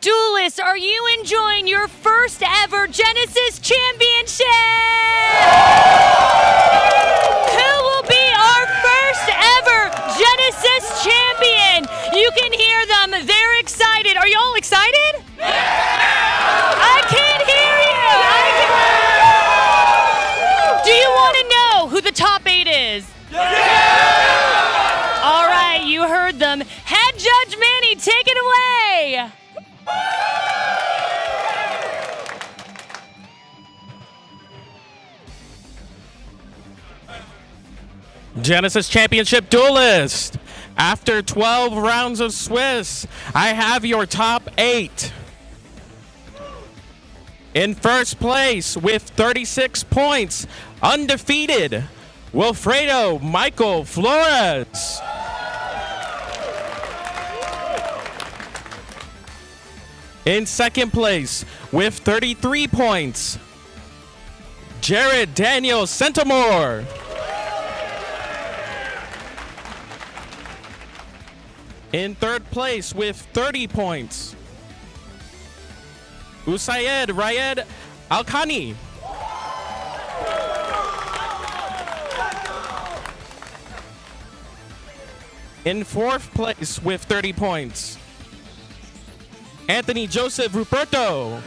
Duelists, are you enjoying your first ever Genesis Championship? Who will be our first ever Genesis Champion? You can hear them. They're excited. Are y'all excited? I can't hear you. Do you want to know who the top 8 is? All right, you heard them. Head Judge Manny, take it away. Genesis Championship Duelist. After 12 rounds of Swiss, I have your top 8. In first place with 36 points, undefeated, Wilfredo Michael Flores. In second place with 33 points, Jared Daniel Centimore. In third place with 30 points, Usayed Rayed Alkhani. In fourth place with 30 points, Anthony Joseph Ruperto.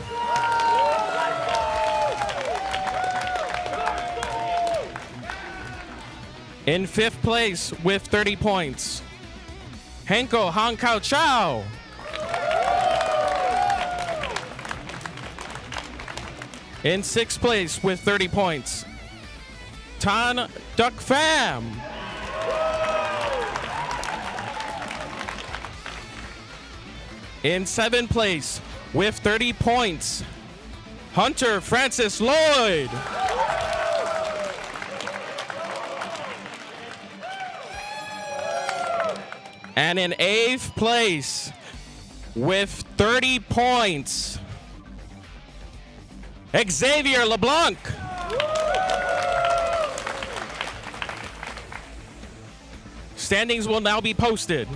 In fifth place with 30 points, Henko Hong Kao Chao. In sixth place with 30 points, Tan Duck Pham. In seventh place with 30 points, Hunter Francis Lloyd. And in eighth place with 30 points, Xavier LeBlanc. Standings will now be posted.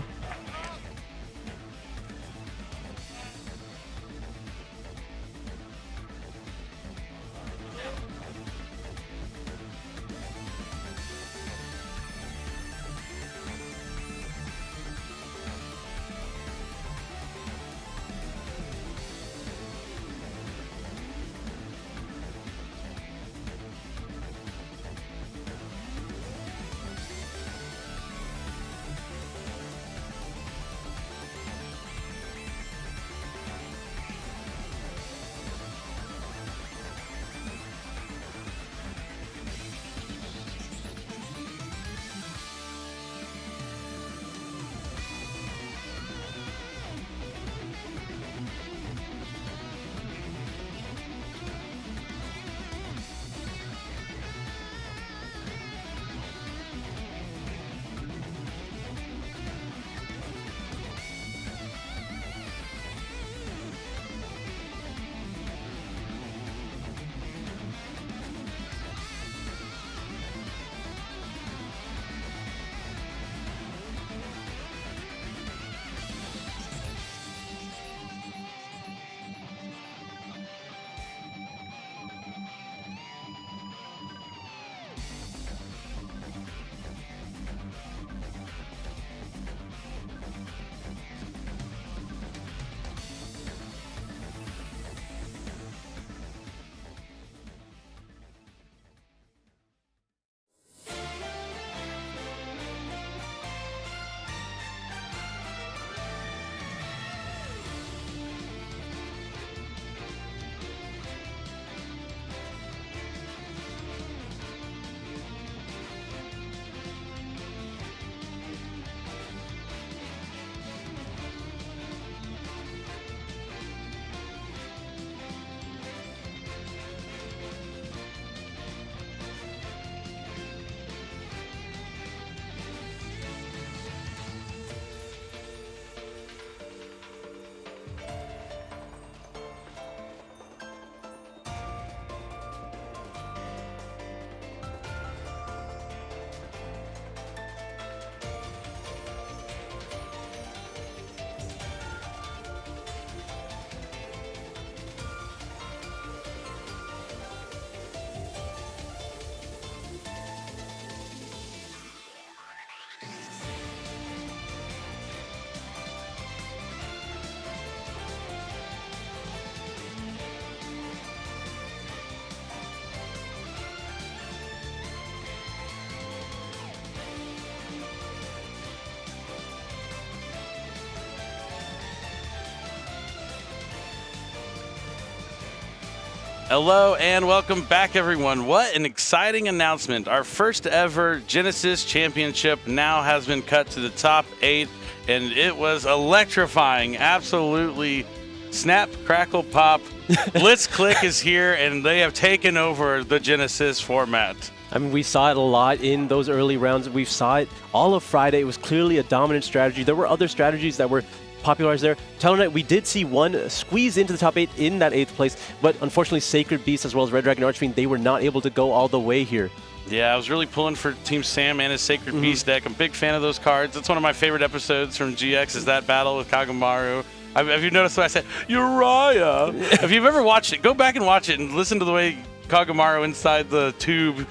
Hello and welcome back, everyone. What an exciting announcement. Our first ever Genesis Championship now has been cut to the top 8, and it was electrifying. Absolutely snap, crackle, pop. Blitzclick is here, and they have taken over the Genesis format. I mean, we saw it a lot in those early rounds. We saw it all of Friday. It was clearly a dominant strategy. There were other strategies that were popularized there. Talonite, we did see one squeeze into the top 8 in that 8th place, but unfortunately Sacred Beast as well as Red Dragon Archfiend, they were not able to go all the way here. Yeah, I was really pulling for Team Sam and his Sacred Beast deck. I'm a big fan of those cards. It's one of my favorite episodes from GX is that battle with Kagamaru. Have you noticed what I said? Uriah! If you've ever watched it, go back and watch it and listen to the way Kagamaru inside the tube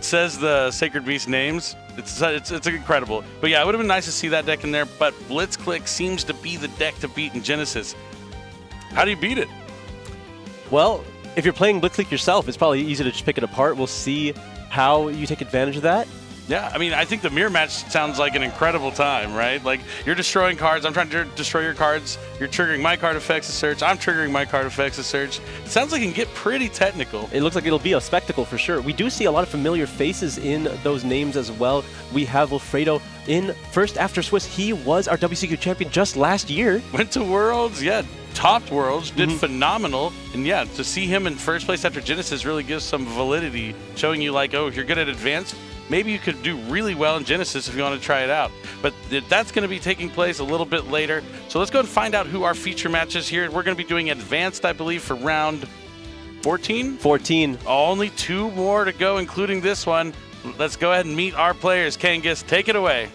says the Sacred Beast names. It's incredible. But yeah, it would have been nice to see that deck in there, but Blitzclick seems to be the deck to beat in Genesis. How do you beat it? Well, if you're playing Blitzclick yourself, it's probably easy to just pick it apart. We'll see how you take advantage of that. Yeah, I mean, I think the mirror match sounds like an incredible time, right? Like, you're destroying cards, I'm trying to destroy your cards, you're triggering my card effects to search, I'm triggering my card effects to search. It sounds like it can get pretty technical. It looks like it'll be a spectacle for sure. We do see a lot of familiar faces in those names as well. We have Wilfredo in first after Swiss. He was our WCQ champion just last year. Went to Worlds, yeah, topped Worlds, did phenomenal. And yeah, to see him in first place after Genesis really gives some validity, showing you like, oh, if you're good at Advanced, maybe you could do really well in Genesis if you want to try it out. But that's going to be taking place a little bit later. So let's go and find out who our feature matches here. We're going to be doing Advanced, I believe, for round 14? 14. Only 2 more to go, including this one. Let's go ahead and meet our players. Kangas, take it away.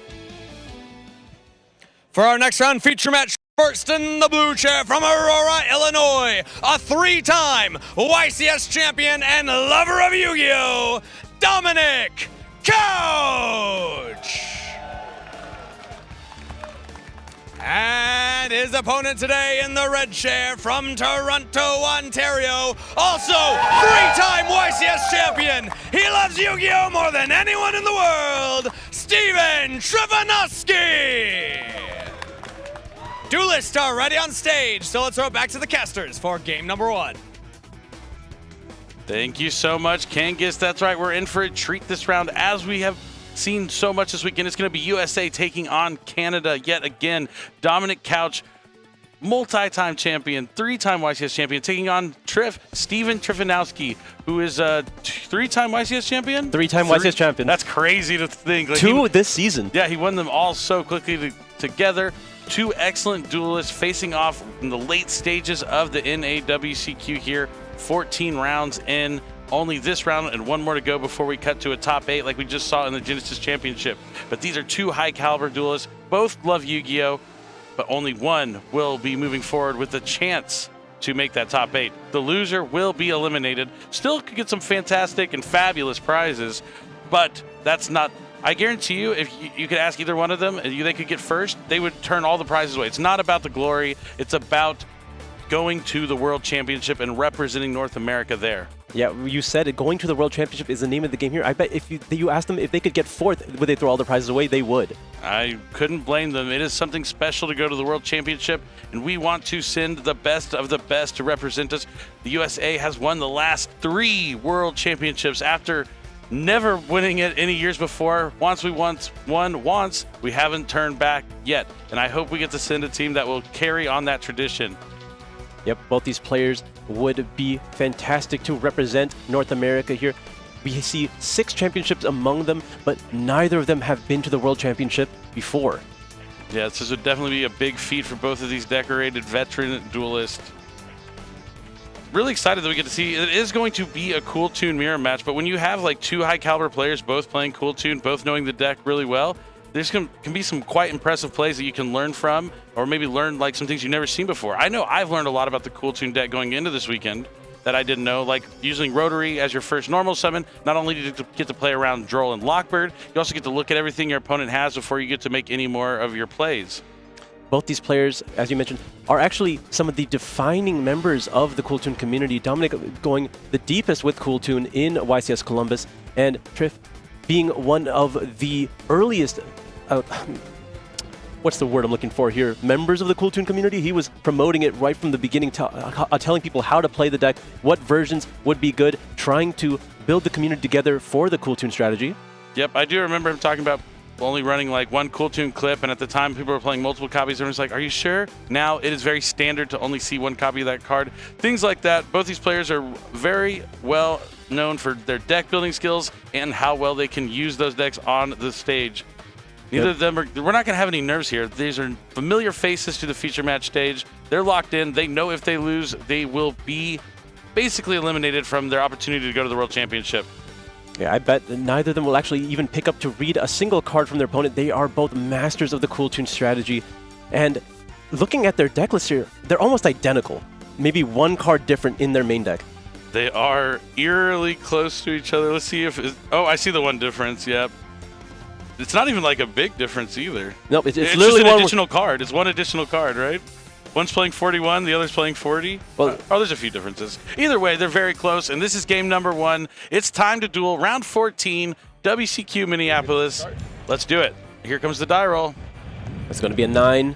For our next round feature match, first in the blue chair from Aurora, Illinois, a 3-time YCS champion and lover of Yu-Gi-Oh!, Dominic Couch! And his opponent today in the red chair from Toronto, Ontario, also 3-time YCS champion. He loves Yu-Gi-Oh! More than anyone in the world, Steven Trivanowski! Duelists are ready on stage, so let's throw it back to the casters for game number 1. Thank you so much, Kangas. That's right, we're in for a treat this round. As we have seen so much this weekend, it's going to be USA taking on Canada yet again. Dominic Couch, multi-time champion, 3-time YCS champion, taking on Steven Trivanowski, who is a 3-time YCS champion? 3-time YCS champion. That's crazy to think. Like, 2 this season. Yeah, he won them all so quickly together. 2 excellent duelists facing off in the late stages of the NAWCQ here. 14 rounds in, only this round and 1 more to go before we cut to a top 8 like we just saw in the Genesis Championship. But these are 2 high caliber duelists, both love Yu-Gi-Oh!, but only one will be moving forward with a chance to make that top 8. The loser will be eliminated. Still could get some fantastic and fabulous prizes, but that's not, I guarantee you, if you could ask either one of them and they could get first, they would turn all the prizes away. It's not about the glory, it's about going to the World Championship and representing North America there. Yeah, you said it. Going to the World Championship is the name of the game here. I bet if you asked them if they could get 4th, would they throw all the prizes away? They would. I couldn't blame them. It is something special to go to the World Championship, and we want to send the best of the best to represent us. The USA has won the last 3 World Championships after never winning it any years before. Once we won, we haven't turned back yet. And I hope we get to send a team that will carry on that tradition. Yep, both these players would be fantastic to represent North America here. We see 6 championships among them, but neither of them have been to the World Championship before. Yeah, this would definitely be a big feat for both of these decorated veteran duelists. Really excited that we get to see, it is going to be a Cool Tune mirror match, but when you have like 2 high caliber players both playing Cool Tune, both knowing the deck really well, there's can be some quite impressive plays that you can learn from, or maybe learn like some things you've never seen before. I know I've learned a lot about the Cool Tune deck going into this weekend that I didn't know, like using Rotary as your first normal summon. Not only do you get to play around Droll and Lockbird, you also get to look at everything your opponent has before you get to make any more of your plays. Both these players, as you mentioned, are actually some of the defining members of the Cool Tune community. Dominic going the deepest with Cool Tune in YCS Columbus, and Triff being one of the earliest what's the word I'm looking for here? Members of the Cool Toon community. He was promoting it right from the beginning, telling people how to play the deck, what versions would be good, trying to build the community together for the Cool Toon strategy. Yep, I do remember him talking about only running like one Cool Toon clip, and at the time people were playing multiple copies. Everyone's like, are you sure? Now it is very standard to only see one copy of that card. Things like that. Both these players are very well known for their deck building skills and how well they can use those decks on the stage. Neither of them we're not going to have any nerves here. These are familiar faces to the feature match stage. They're locked in. They know if they lose, they will be basically eliminated from their opportunity to go to the World Championship. Yeah, I bet that neither of them will actually even pick up to read a single card from their opponent. They are both masters of the Cool Toon strategy. And looking at their deck list here, they're almost identical. Maybe one card different in their main deck. They are eerily close to each other. Let's see if... Oh, I see the one difference, yep. It's not even like a big difference either. Nope, it's just literally an additional card. It's one additional card, right? One's playing 41, the other's playing 40. Well, there's a few differences. Either way, they're very close, and this is game number 1. It's time to duel. Round 14, WCQ Minneapolis. Let's do it. Here comes the die roll. It's going to be a 9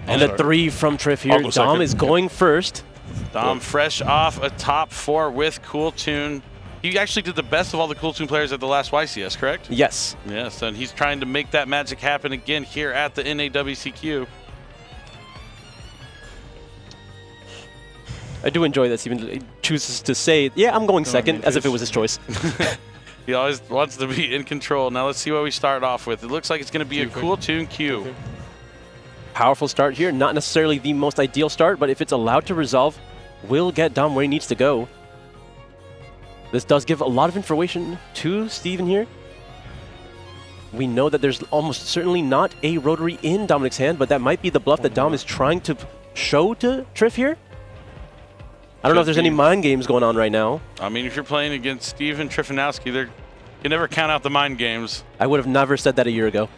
and a 3 from Triff here. Dom is going first. Dom fresh off a top 4 with Cool Toon. He actually did the best of all the Cool Toon players at the last YCS, correct? Yes. Yes, and he's trying to make that magic happen again here at the NAWCQ. I do enjoy that Steven chooses to say, yeah, I'm going second, as if it was his choice. He always wants to be in control. Now let's see what we start off with. It looks like it's going to be a Cool Toon Q. Powerful start here. Not necessarily the most ideal start, but if it's allowed to resolve, will get Dom where he needs to go. This does give a lot of information to Steven here. We know that there's almost certainly not a rotary in Dominic's hand, but that might be the bluff that Dom is trying to show to Triff here. I don't know if there's any mind games going on right now. I mean, if you're playing against Steven Trifanowski, you never count out the mind games. I would have never said that a year ago.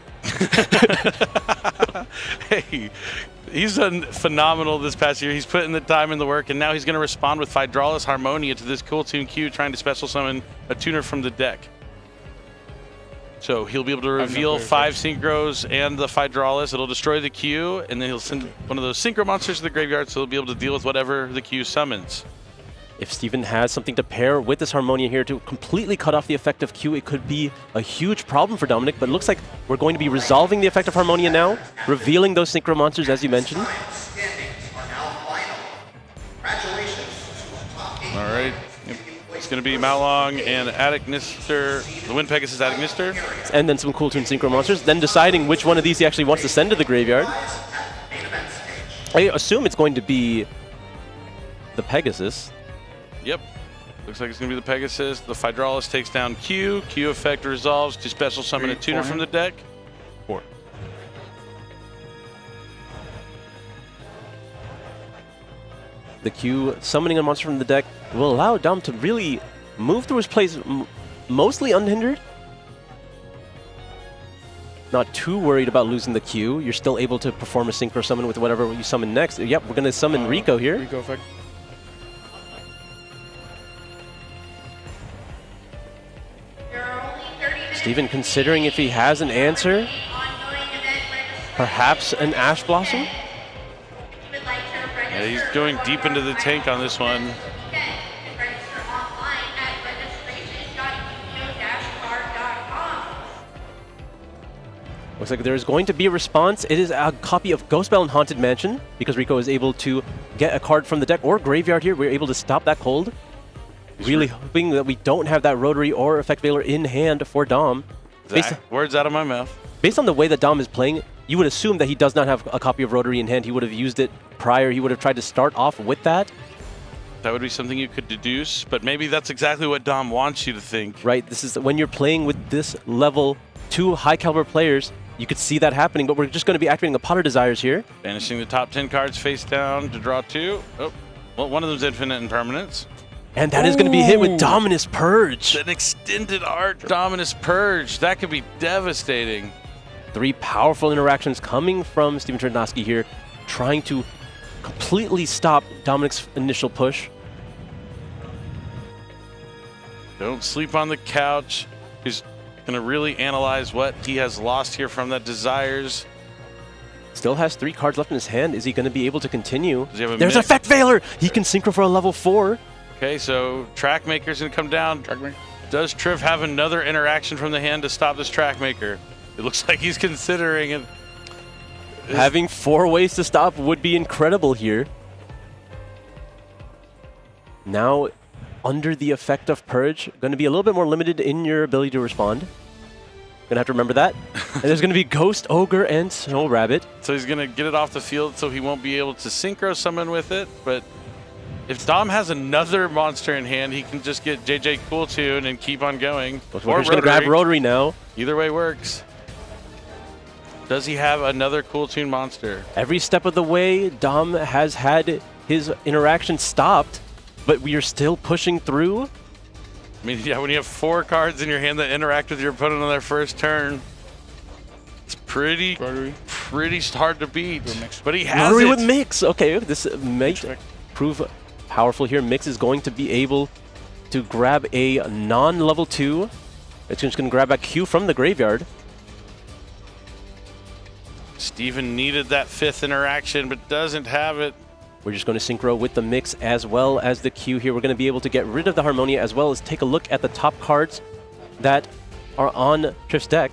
Hey, he's done phenomenal this past year. He's put in the time and the work, and now he's going to respond with Hydraulis Harmonia to this Cool Toon Q, trying to special summon a tuner from the deck. So he'll be able to reveal 5 Synchros and the Hydraulis. It'll destroy the Q, and then he'll send one of those Synchro monsters to the graveyard, so he'll be able to deal with whatever the Q summons. If Steven has something to pair with this Harmonia here to completely cut off the effect of Q, it could be a huge problem for Dominic, but it looks like we're going to be resolving the effect of Harmonia now, revealing those Synchro monsters, as you mentioned. All right. It's going to be Malong and Attic Nister, the Wind Pegasus Attic Nister. And then some Cool Toon Synchro monsters, then deciding which one of these he actually wants to send to the graveyard. I assume it's going to be the Pegasus. Yep. Looks like it's going to be the Pegasus. The Hydraulis takes down Q. Q effect resolves to special summon a tuner from the deck. 4. The Q summoning a monster from the deck will allow Dom to really move through his plays mostly unhindered. Not too worried about losing the Q. You're still able to perform a Synchro summon with whatever you summon next. Yep, we're going to summon Rico here. Rico effect. Steven considering if he has an answer. Perhaps an Ash Blossom? Yeah, he's going deep into the tank on this one. Looks like there's going to be a response. It is a copy of Ghostbell and Haunted Mansion, because Rico is able to get a card from the deck or graveyard here. We're able to stop that cold. Really hoping that we don't have that Rotary or Effect Veiler in hand for Dom. Words out of my mouth. Based on the way that Dom is playing, you would assume that he does not have a copy of Rotary in hand. He would have used it prior. He would have tried to start off with that. That would be something you could deduce, but maybe that's exactly what Dom wants you to think. Right. This is when you're playing with this level 2 high caliber players, you could see that happening, but we're just going to be activating the Potter Desires here. Banishing the top 10 cards face down to draw 2. Oh, well, one of them's infinite in permanence. And that is going to be hit with Dominus Purge. An extended art Dominus Purge. That could be devastating. 3 powerful interactions coming from Steven Trifanowski here, trying to completely stop Dominic's initial push. Don't sleep on the couch. He's going to really analyze what he has lost here from that Desires. Still has 3 cards left in his hand. Is he going to be able to continue? Does he have a There's mix? Effect Veiler! He can synchro for a level 4. Okay, so Trackmaker's going to come down. Does Triv have another interaction from the hand to stop this Trackmaker? It looks like he's considering it. Having 4 ways to stop would be incredible here. Now, under the effect of Purge, going to be a little bit more limited in your ability to respond. Gonna have to remember that. And there's gonna be Ghost, Ogre, and Snow Rabbit. So he's gonna get it off the field so he won't be able to synchro summon with it, but if Dom has another monster in hand, he can just get JJ Cool Tune and keep on going. We're just gonna grab Rotary now. Either way works. Does he have another Cool Tune monster? Every step of the way, Dom has had his interaction stopped, but we are still pushing through. I mean, yeah, when you have 4 cards in your hand that interact with your opponent on their first turn, it's pretty hard to beat. But he has Rotary it. with Mix. Okay, this may prove powerful here. Mix is going to be able to grab a non-level 2. It's just going to grab a Q from the graveyard. Steven needed that 5th interaction, but doesn't have it. We're just going to synchro with the Mix as well as the Q here. We're going to be able to get rid of the Harmonia as well as take a look at the top cards that are on Trif's deck.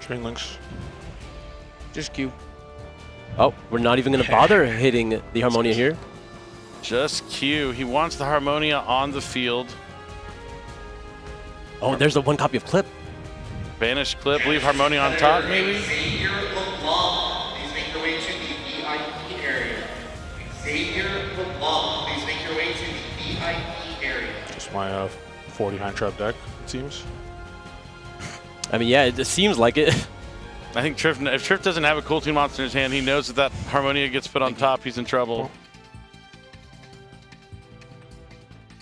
Chain links. Just Q. Oh, we're not even going to bother hitting the Harmonia here. Just Q. He wants the Harmonia on the field. Oh, there's the 1 copy of Clip. Banish Clip, leave Harmonia on top, maybe? Xavier LeBlanc, please make your way to the VIP area. Xavier LeBlanc, please make your way to the VIP area. Just my 49 trap deck, it seems. I mean, yeah, it seems like it. I think if Triff doesn't have a Cool Tune monster in his hand, he knows that Harmonia gets put on top, he's in trouble.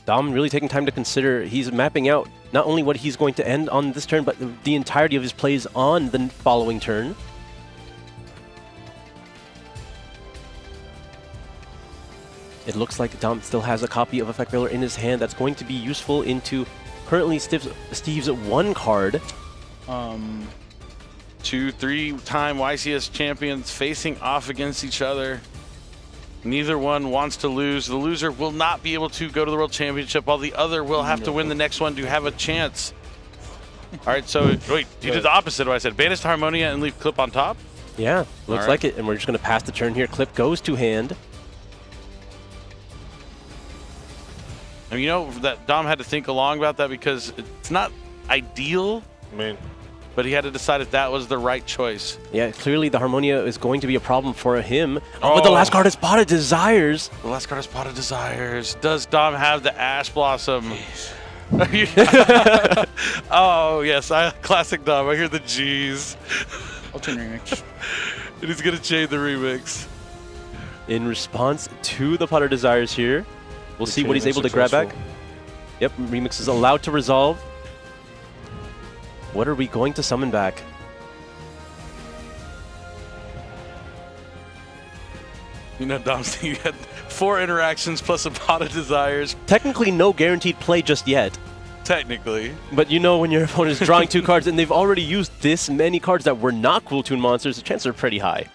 Dom really taking time to consider. He's mapping out not only what he's going to end on this turn, but the entirety of his plays on the following turn. It looks like Dom still has a copy of Effect Veiler in his hand that's going to be useful into currently Steve's 1 card. 2 3-time YCS champions facing off against each other. Neither one wants to lose. The loser will not be able to go to the World Championship, while the other will have to win the next one to have a chance. All right, so wait, you did the opposite of what I said. Banish Harmonia and leave Clip on top? Yeah, looks like it. And we're just going to pass the turn here. Clip goes to hand. And you know that Dom had to think along about that because it's not ideal. But he had to decide if that was the right choice. Yeah, clearly the Harmonia is going to be a problem for him. Oh, but the last card is Pot of Desires. The last card is Pot of Desires. Does Dom have the Ash Blossom? Oh, yes, classic Dom. I hear the G's. Ultimate remix. And he's going to chain the remix. In response to the Pot of Desires here, we'll see what he's able to grab back. Yep, remix is allowed to resolve. What are we going to summon back? You know, Dom, you had 4 interactions plus a Pot of Desires. Technically no guaranteed play just yet. Technically. But you know when your opponent is drawing 2 cards and they've already used this many cards that were not Cool Tune monsters, the chances are pretty high.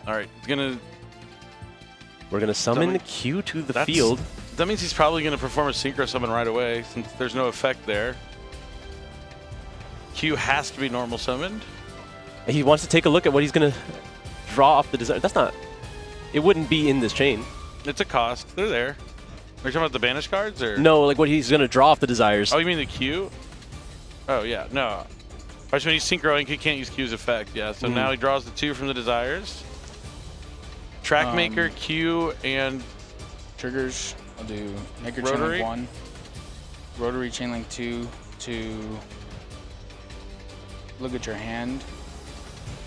All right, we're gonna summon Q to the field. That means he's probably going to perform a Synchro Summon right away, since there's no effect there. Q has to be normal summoned. He wants to take a look at what he's going to draw off the desire. That's not... It wouldn't be in this chain. It's a cost. They're there. Are you talking about the banish cards? Or? No, like what he's going to draw off the desires. Oh, you mean the Q? Oh, yeah. No. When he's synchroing, he can't use Q's effect. Yeah, so now he draws the 2 from the desires. Trackmaker, Q, and... Triggers. I'll do Maker Rotary? Chainlink 1, Rotary Chainlink 2 to look at your hand,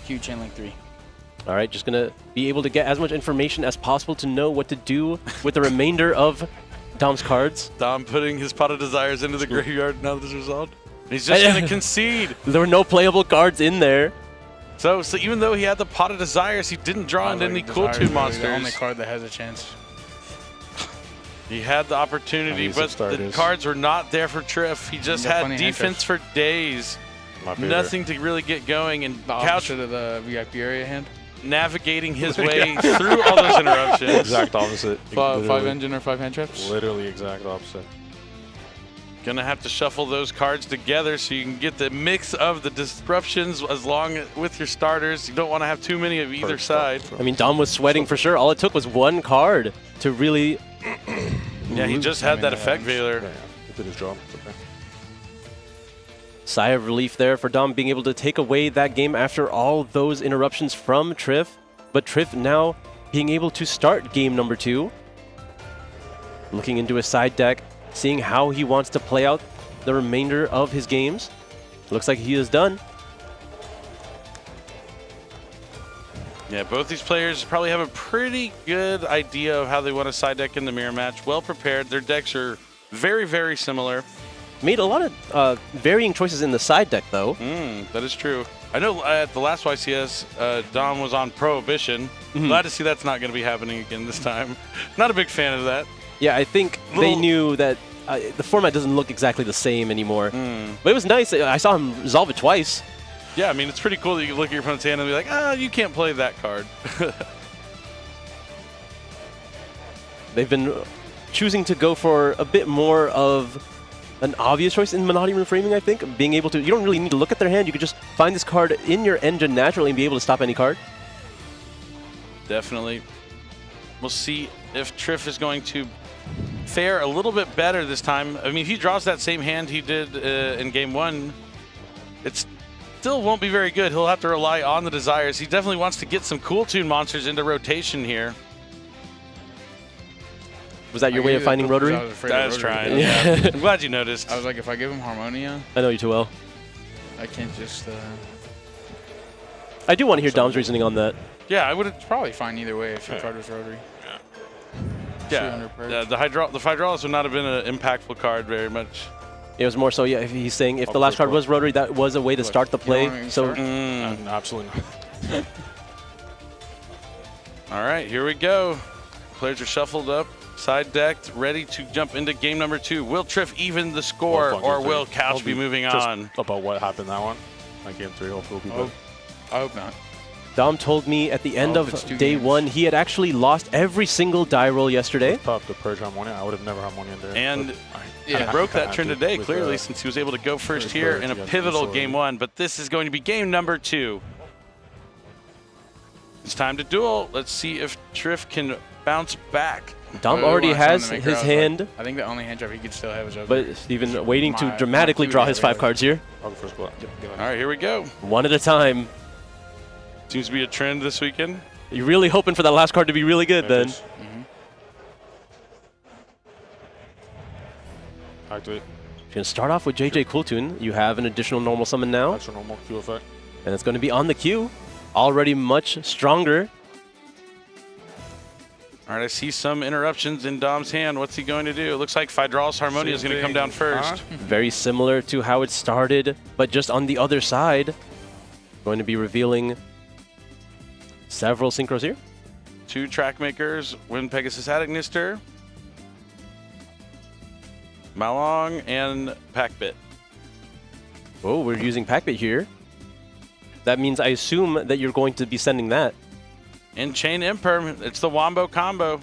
Q Chainlink 3. All right, just going to be able to get as much information as possible to know what to do with the remainder of Dom's cards. Dom putting his Pot of Desires into the graveyard now that it's resolved. He's just going to concede. There were no playable cards in there. So even though he had the Pot of Desires, he didn't draw into any Cool Tune monsters. The only card that has a chance. He had the opportunity, but the cards were not there for Triff. He just had defense for days. Nothing to really get going, and Couch of the VIP area hand. Navigating his way through all those interruptions. Exact opposite. 5 engine or 5 hand traps. Literally exact opposite. Gonna have to shuffle those cards together so you can get the mix of the disruptions as long with your starters. You don't want to have too many of either side. I mean, Dom was sweating for sure. All it took was one card to really. Yeah, he just had that effect veiler. Yeah, he did his job. Okay. Sigh of relief there for Dom being able to take away that game after all those interruptions from Triff. But Triff now being able to start game number 2. Looking into his side deck, seeing how he wants to play out the remainder of his games. Looks like he is done. Yeah, both these players probably have a pretty good idea of how they want to side deck in the mirror match. Well prepared. Their decks are very, very similar. Made a lot of varying choices in the side deck, though. That is true. I know at the last YCS, Dom was on Prohibition. Glad to see that's not going to be happening again this time. Not a big fan of that. Yeah, I think they knew that the format doesn't look exactly the same anymore. But it was nice. I saw him resolve it twice. Yeah, I mean, it's pretty cool that you can look at your opponent's hand and be like, you can't play that card. They've been choosing to go for a bit more of an obvious choice in Menotti reframing, I think. Being able to, you don't really need to look at their hand. You could just find this card in your engine naturally and be able to stop any card. Definitely. We'll see if Triff is going to fare a little bit better this time. I mean, if he draws that same hand he did in game 1, it still won't be very good. He'll have to rely on the desires. He definitely wants to get some Cool Tune monsters into rotation here. Was that your way of finding Rotary? I was trying, yeah. I'm glad you noticed. I was like, if I give him Harmonia, I know you too well. I can't just... I do want to hear Dom's reasoning on that. Yeah, I would. It's probably fine either way if your card was Rotary. Yeah, the Hydraulis would not have been an impactful card very much. It was more so, yeah, he's saying if the last card was Rotary, that was a way to start the play. So Absolutely not. All right, here we go. Players are shuffled up, side decked, ready to jump into game number 2. Will Triff even the score, or will Couch be moving on? About what happened that one. Like game 3, hopefully will be good. I hope not. Dom told me at the end of day 1 he had actually lost every single die roll yesterday. Tough to purge Harmonia. I would have never Harmonia in there. And he broke that trend today, clearly, since he was able to go first here in a pivotal game 1. But this is going to be game number 2. It's time to duel. Let's see if Triff can bounce back. Dom already has his hand. Like, I think the only hand trap he could still have is over. But Steven waiting to dramatically draw his 5 cards here. All right, here we go. One at a time. Seems to be a trend this weekend. You're really hoping for that last card to be really good then. Activate. You're going to start off with JJ Cooltoon. You have an additional normal summon now. Extra normal Q effect. And it's going to be on the queue. Already much stronger. All right, I see some interruptions in Dom's hand. What's he going to do? It looks like Hydraulis Harmonia is going to come down first. Very similar to how it started, but just on the other side. Going to be revealing several synchros here. 2 track makers, Wind Pegasus Adagnister, Malong, and Packbit. Oh, we're using Packbit here. That means I assume that you're going to be sending that. And Chain Imperm, it's the Wombo combo.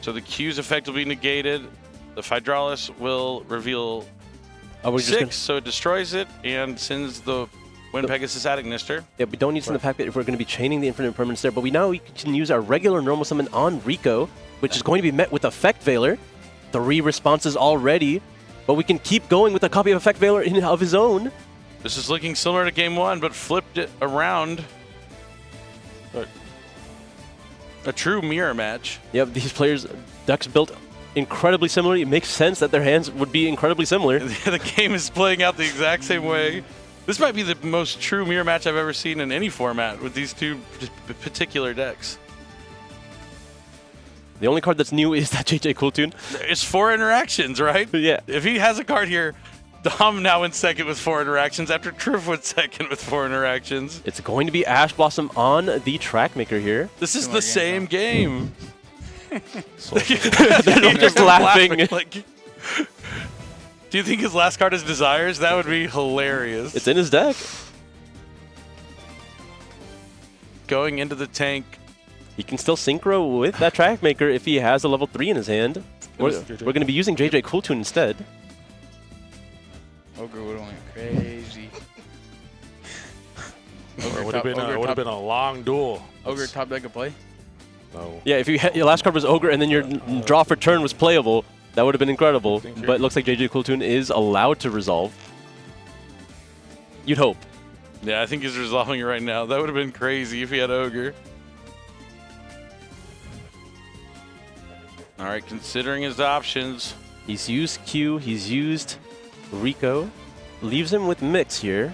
So the Q's effect will be negated. The Hydraulis will reveal 6, so it destroys it and sends the Wind Pegasus Adagnister. Yeah, we don't need to send the Packbit if we're going to be chaining the Infinite Impermanence there, but we can use our regular normal summon on Rico, which is going to be met with Effect Veiler. 3 responses already, but we can keep going with a copy of Effect Veiler of his own. This is looking similar to game 1, but flipped it around. A true mirror match. Yep, these players' decks built incredibly similar. It makes sense that their hands would be incredibly similar. The game is playing out the exact same way. This might be the most true mirror match I've ever seen in any format with these 2 particular decks. The only card that's new is that JJ Cooltoon. It's 4 interactions, right? Yeah. If he has a card here, Dom now in second with 4 interactions after Triff went second with 4 interactions. It's going to be Ash Blossom on the Trackmaker here. This is the same game. They're just laughing. Like, do you think his last card is Desires? That would be hilarious. It's in his deck. Going into the tank. He can still synchro with that Trackmaker if he has a level 3 in his hand. We're going to be using JJ Cooltoon instead. Ogre would have went crazy. It would have been a long duel. Ogre top deck of play? No. Yeah, if your last card was Ogre and then your draw for turn was playable, that would have been incredible. But it looks like JJ Cooltoon is allowed to resolve. You'd hope. Yeah, I think he's resolving it right now. That would have been crazy if he had Ogre. All right, considering his options. He's used Q, he's used Rico. Leaves him with Mix here.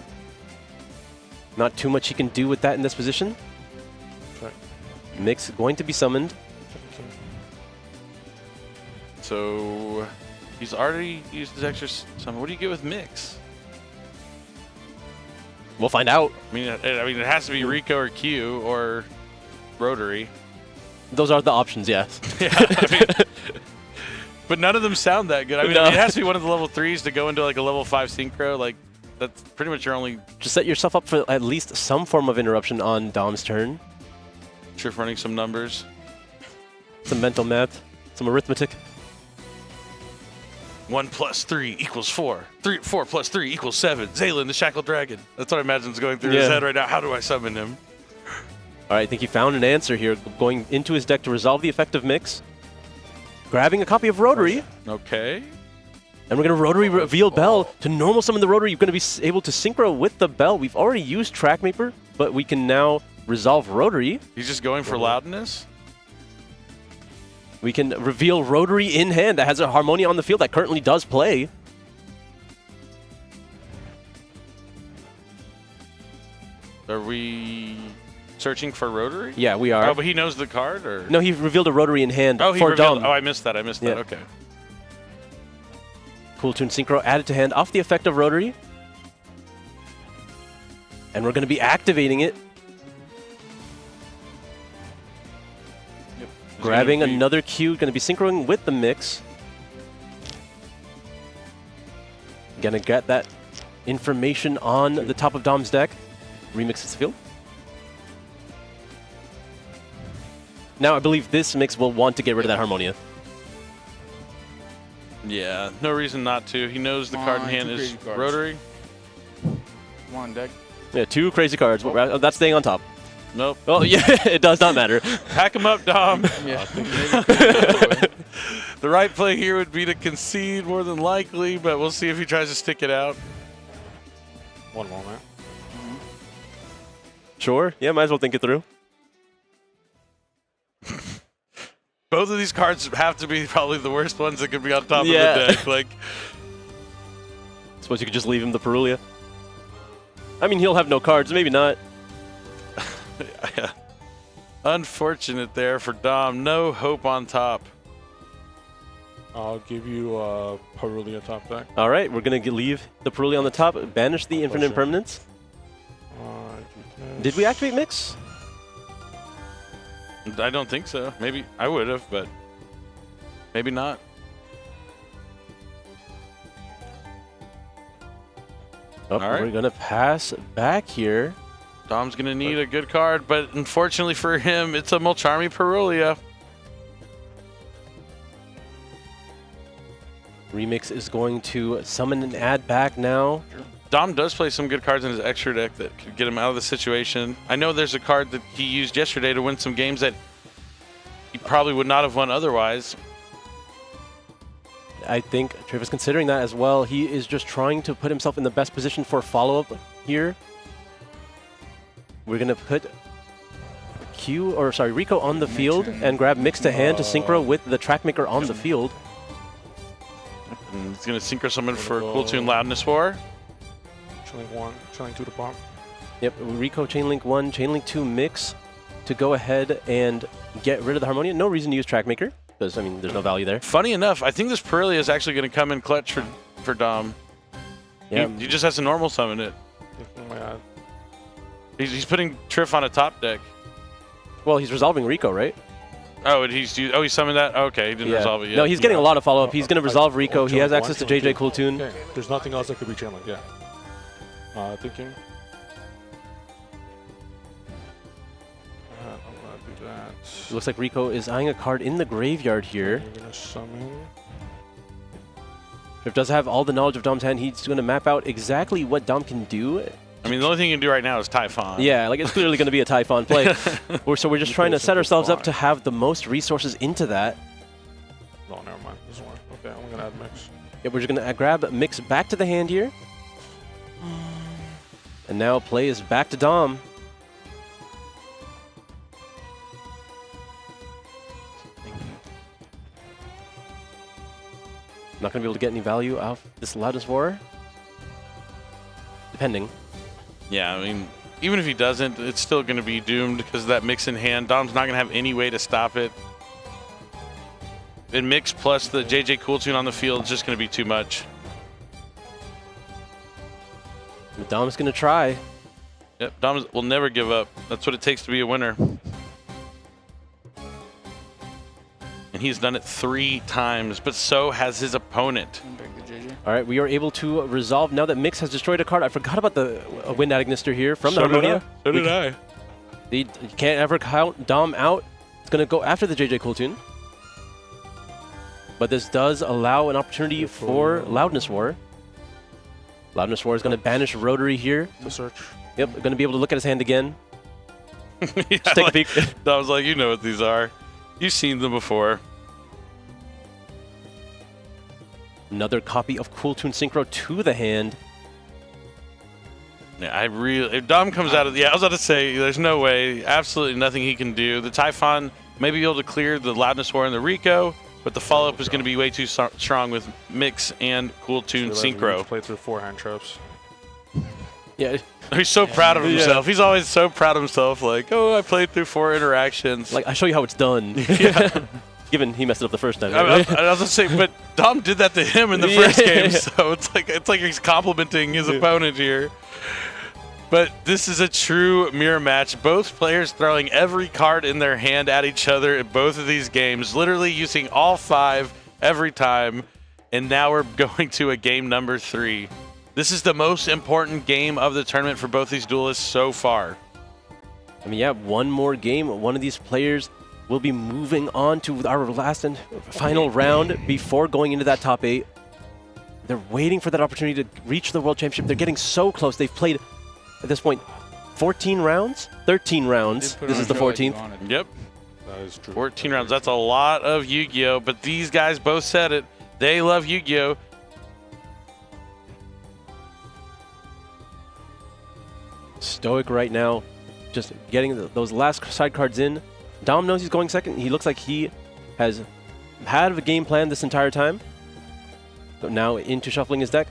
Not too much he can do with that in this position. Okay. Mix going to be summoned. So he's already used his extra summon. What do you get with Mix? We'll find out. I mean, it has to be Rico or Q or Rotary. Those are the options, yes. Yeah, I mean, but none of them sound that good. I mean, No. it has to be one of the level 3s to go into like a level 5 synchro. Like, that's pretty much your only... Just set yourself up for at least some form of interruption on Dom's turn. Triff running some numbers. Some mental math. Some arithmetic. 1 plus 3 equals 4. 4 plus 3 equals 7. Zaylin, the Shackled Dragon. That's what I imagine is going through his head right now. How do I summon him? All right, I think he found an answer here. Going into his deck to resolve the effective Mix. Grabbing a copy of Rotary. Okay. And we're going to Rotary reveal Bell. To normal summon the Rotary, you're going to be able to synchro with the Bell. We've already used Trackmaker, but we can now resolve Rotary. He's just going for loudness? We can reveal Rotary in hand that has a Harmonia on the field that currently does play. Are we searching for Rotary? Yeah, we are. Oh, but he knows the card? Or No, he revealed a Rotary in hand oh, he for revealed. Dom. Oh, I missed that. Yeah. Okay. Cooltoon Synchro added to hand off the effect of Rotary. And we're going to be activating it. Yep. Grabbing another Q, going to be synchroing with the Mix. Going to get that information on the top of Dom's deck. Remix his field. Now I believe this Mix will want to get rid of that Harmonia. Yeah, no reason not to. He knows the card in hand is Rotary. Come on, deck. Yeah, 2 crazy cards. That's staying on top. Nope. Oh, yeah, it does not matter. Pack him up, Dom. Yeah. The right play here would be to concede more than likely, but we'll see if he tries to stick it out. One moment. Sure. Yeah, might as well think it through. Both of these cards have to be probably the worst ones that could be on top of Yeah. the deck. Like, Suppose you could just leave him the Perulia. I mean, he'll have no cards. Maybe not. yeah. Unfortunate there for Dom. No hope on top. I'll give you Perulia top deck. All right, we're going to leave the Perulia on the top, banish the Infinite Impermanence. Did we activate Mix? I don't think so. Maybe I would have, but maybe not. Oh, All right. We're going to pass back here. Dom's going to need a good card, but unfortunately for him, it's a Mulcharmy Perulia. Remix is going to summon and add back now. Dom does play some good cards in his extra deck that could get him out of the situation. I know there's a card that he used yesterday to win some games that he probably would not have won otherwise. I think Travis considering that as well. He is just trying to put himself in the best position for follow-up here. We're going to put Rico on the field and grab Mix to hand to synchro with the Trackmaker on the field. And he's going to synchro summon for Cooltoon Loudness War. Chainlink 1, Chainlink 2 to pop. Yep, Rico Chainlink 1, Chainlink 2 Mix to go ahead and get rid of the Harmonia. No reason to use Trackmaker, because, I mean, there's no value there. Funny enough, I think this Perulia is actually going to come in clutch for Dom. Yeah. He just has to normal summon it. He's putting Triff on a top deck. Well, he's resolving Rico, right? Oh, and he summoned that? Okay, he didn't resolve it yet. No, he's getting a lot of follow-up. He's going to resolve Rico. He has access to JJ Cooltoon. Okay. There's nothing else that could be chilling, yeah. Thinking. I'm going to do that. Looks like Rico is eyeing a card in the graveyard here. You're going to summon. Triff does have all the knowledge of Dom's hand. He's going to map out exactly what Dom can do. I mean, the only thing you can do right now is Typhon. Yeah, like it's clearly going to be a Typhon play. So we're just trying to set ourselves up to have the most resources into that. No, never mind. This one. Okay, I'm going to add Mix. Yeah, we're just going to grab Mix back to the hand here. And now play is back to Dom. Not going to be able to get any value out of this Loudness War. Depending. Yeah, I mean, even if he doesn't, it's still going to be doomed because of that Mix in hand. Dom's not going to have any way to stop it. And Mix plus the JJ Cooltoon on the field is just going to be too much. Dom's going to try. Yep, Dom will never give up. That's what it takes to be a winner. And he's done it 3 times, but so has his opponent. All right, we are able to resolve now that Mix has destroyed a card. I forgot about the Wind Agnister here from the Harmonia. So did I. You can't ever count Dom out. It's going to go after the JJ Cooltoon. But this does allow an opportunity for Loudness War. Loudness War is going to banish Rotary here. The search. Yep, going to be able to look at his hand again. Yeah, just take a peek. Dom's like, you know what these are. You've seen them before. Another copy of Cooltoon Synchro to the hand. Yeah, if Dom comes out of I was about to say, there's no way, absolutely nothing he can do. The Typhon may be able to clear the Loudness War and the Rico, but the follow-up is going to be way too strong with Mix and Cooltoon Synchro. Play through 4 hand traps. Yeah. He's so proud of himself. He's always so proud of himself, like, oh, I played through 4 interactions. Like, I show you how it's done. Yeah. Given he messed it up the first time. I was going to say, but Dom did that to him in the first game, so it's like he's complimenting his opponent here. But this is a true mirror match. Both players throwing every card in their hand at each other in both of these games, literally using all 5 every time. And now we're going to a game number 3. This is the most important game of the tournament for both these duelists so far. I mean, yeah, one more game. One of these players will be moving on to our last and final round before going into that top 8. They're waiting for that opportunity to reach the World Championship. They're getting so close. They've played, at this point, 14 rounds? 13 rounds. This is the 14th. Yep. That is true. 14 rounds. That's a lot of Yu-Gi-Oh! But these guys both said it. They love Yu-Gi-Oh! Stoic right now, just getting those last side cards in. Dom knows he's going second. He looks like he has had a game plan this entire time. So now into shuffling his deck.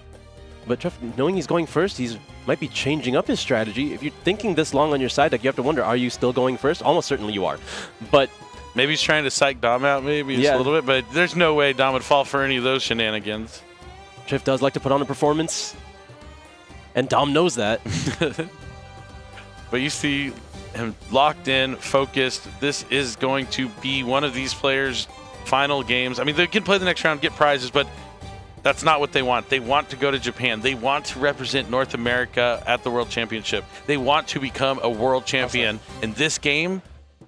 But Trev, knowing he's going first, he's might be changing up his strategy. If you're thinking this long on your side deck, you have to wonder, are you still going first? Almost certainly you are. But maybe he's trying to psych Dom out maybe just a little bit, but there's no way Dom would fall for any of those shenanigans. Trev does like to put on a performance, and Dom knows that. But you see him locked in, focused. This is going to be one of these players' final games. I mean, they can play the next round, get prizes, but that's not what they want. They want to go to Japan. They want to represent North America at the World Championship. They want to become a world champion. And this game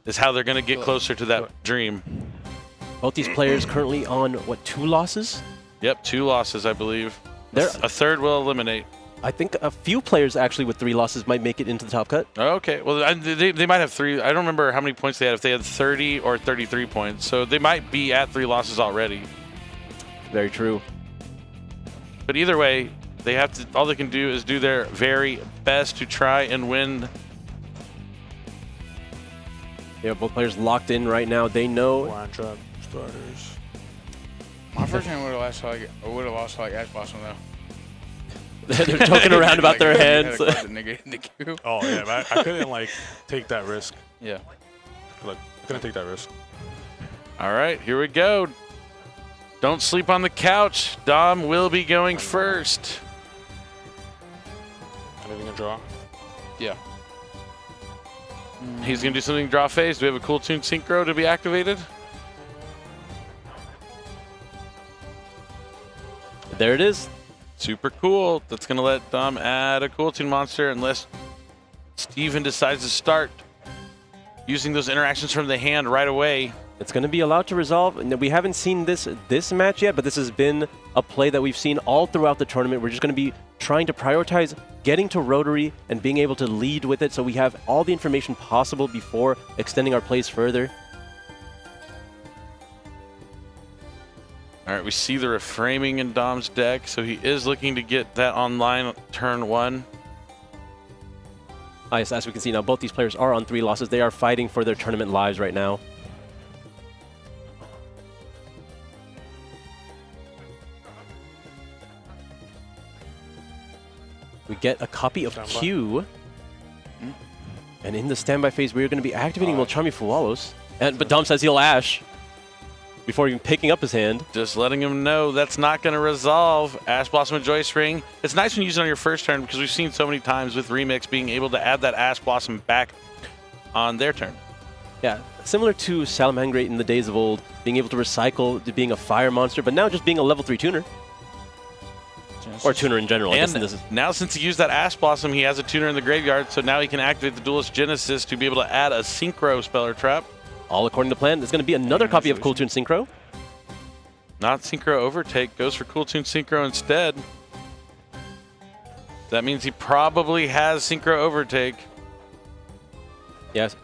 is how they're going to get closer to that dream. Both these players currently on, what, 2 losses? Yep, 2 losses, I believe. There, a third will eliminate. I think a few players actually with 3 losses might make it into the top cut. Okay, well, they might have 3. I don't remember how many points they had, if they had 30 or 33 points. So they might be at 3 losses already. Very true. But either way, they have to. All they can do is do their very best to try and win. Yeah, both players locked in right now. They know. One trap starters. My first hand would have lost like Ash Blossom though. They're joking around about their hands. Oh yeah, but I couldn't like take that risk. Yeah. Look, I couldn't take that risk. All right, here we go. Don't sleep on the couch. Dom will be going first. Anything a draw? Yeah. He's going to do something draw phase. Do we have a Cool Tune Synchro to be activated? There it is. Super cool. That's going to let Dom add a Cool Tune monster unless Steven decides to start using those interactions from the hand right away. It's going to be allowed to resolve. We haven't seen this match yet, but this has been a play that we've seen all throughout the tournament. We're just going to be trying to prioritize getting to Rotary and being able to lead with it so we have all the information possible before extending our plays further. All right, we see the reframing in Dom's deck, so he is looking to get that online turn 1. Yes, as we can see now, both these players are on 3 losses. They are fighting for their tournament lives right now. We get a copy of Q. And in the standby phase, we're going to be activating Mulchammy Fualos. But Dom says he'll Ash before even picking up his hand. Just letting him know that's not going to resolve. Ash Blossom and Joy Spring. It's nice when you use it on your first turn because we've seen so many times with Remix being able to add that Ash Blossom back on their turn. Yeah, similar to Salamangreat in the days of old, being able to recycle to being a fire monster, but now just being a level 3 tuner. Or tuner in general. And now since he used that Ash Blossom, he has a tuner in the graveyard, so now he can activate the Duelist Genesis to be able to add a Synchro spell or trap. All according to plan. There's going to be another copy of Cool Tune Synchro. Not Synchro Overtake, goes for Cool Tune Synchro instead. That means he probably has Synchro Overtake. Yes,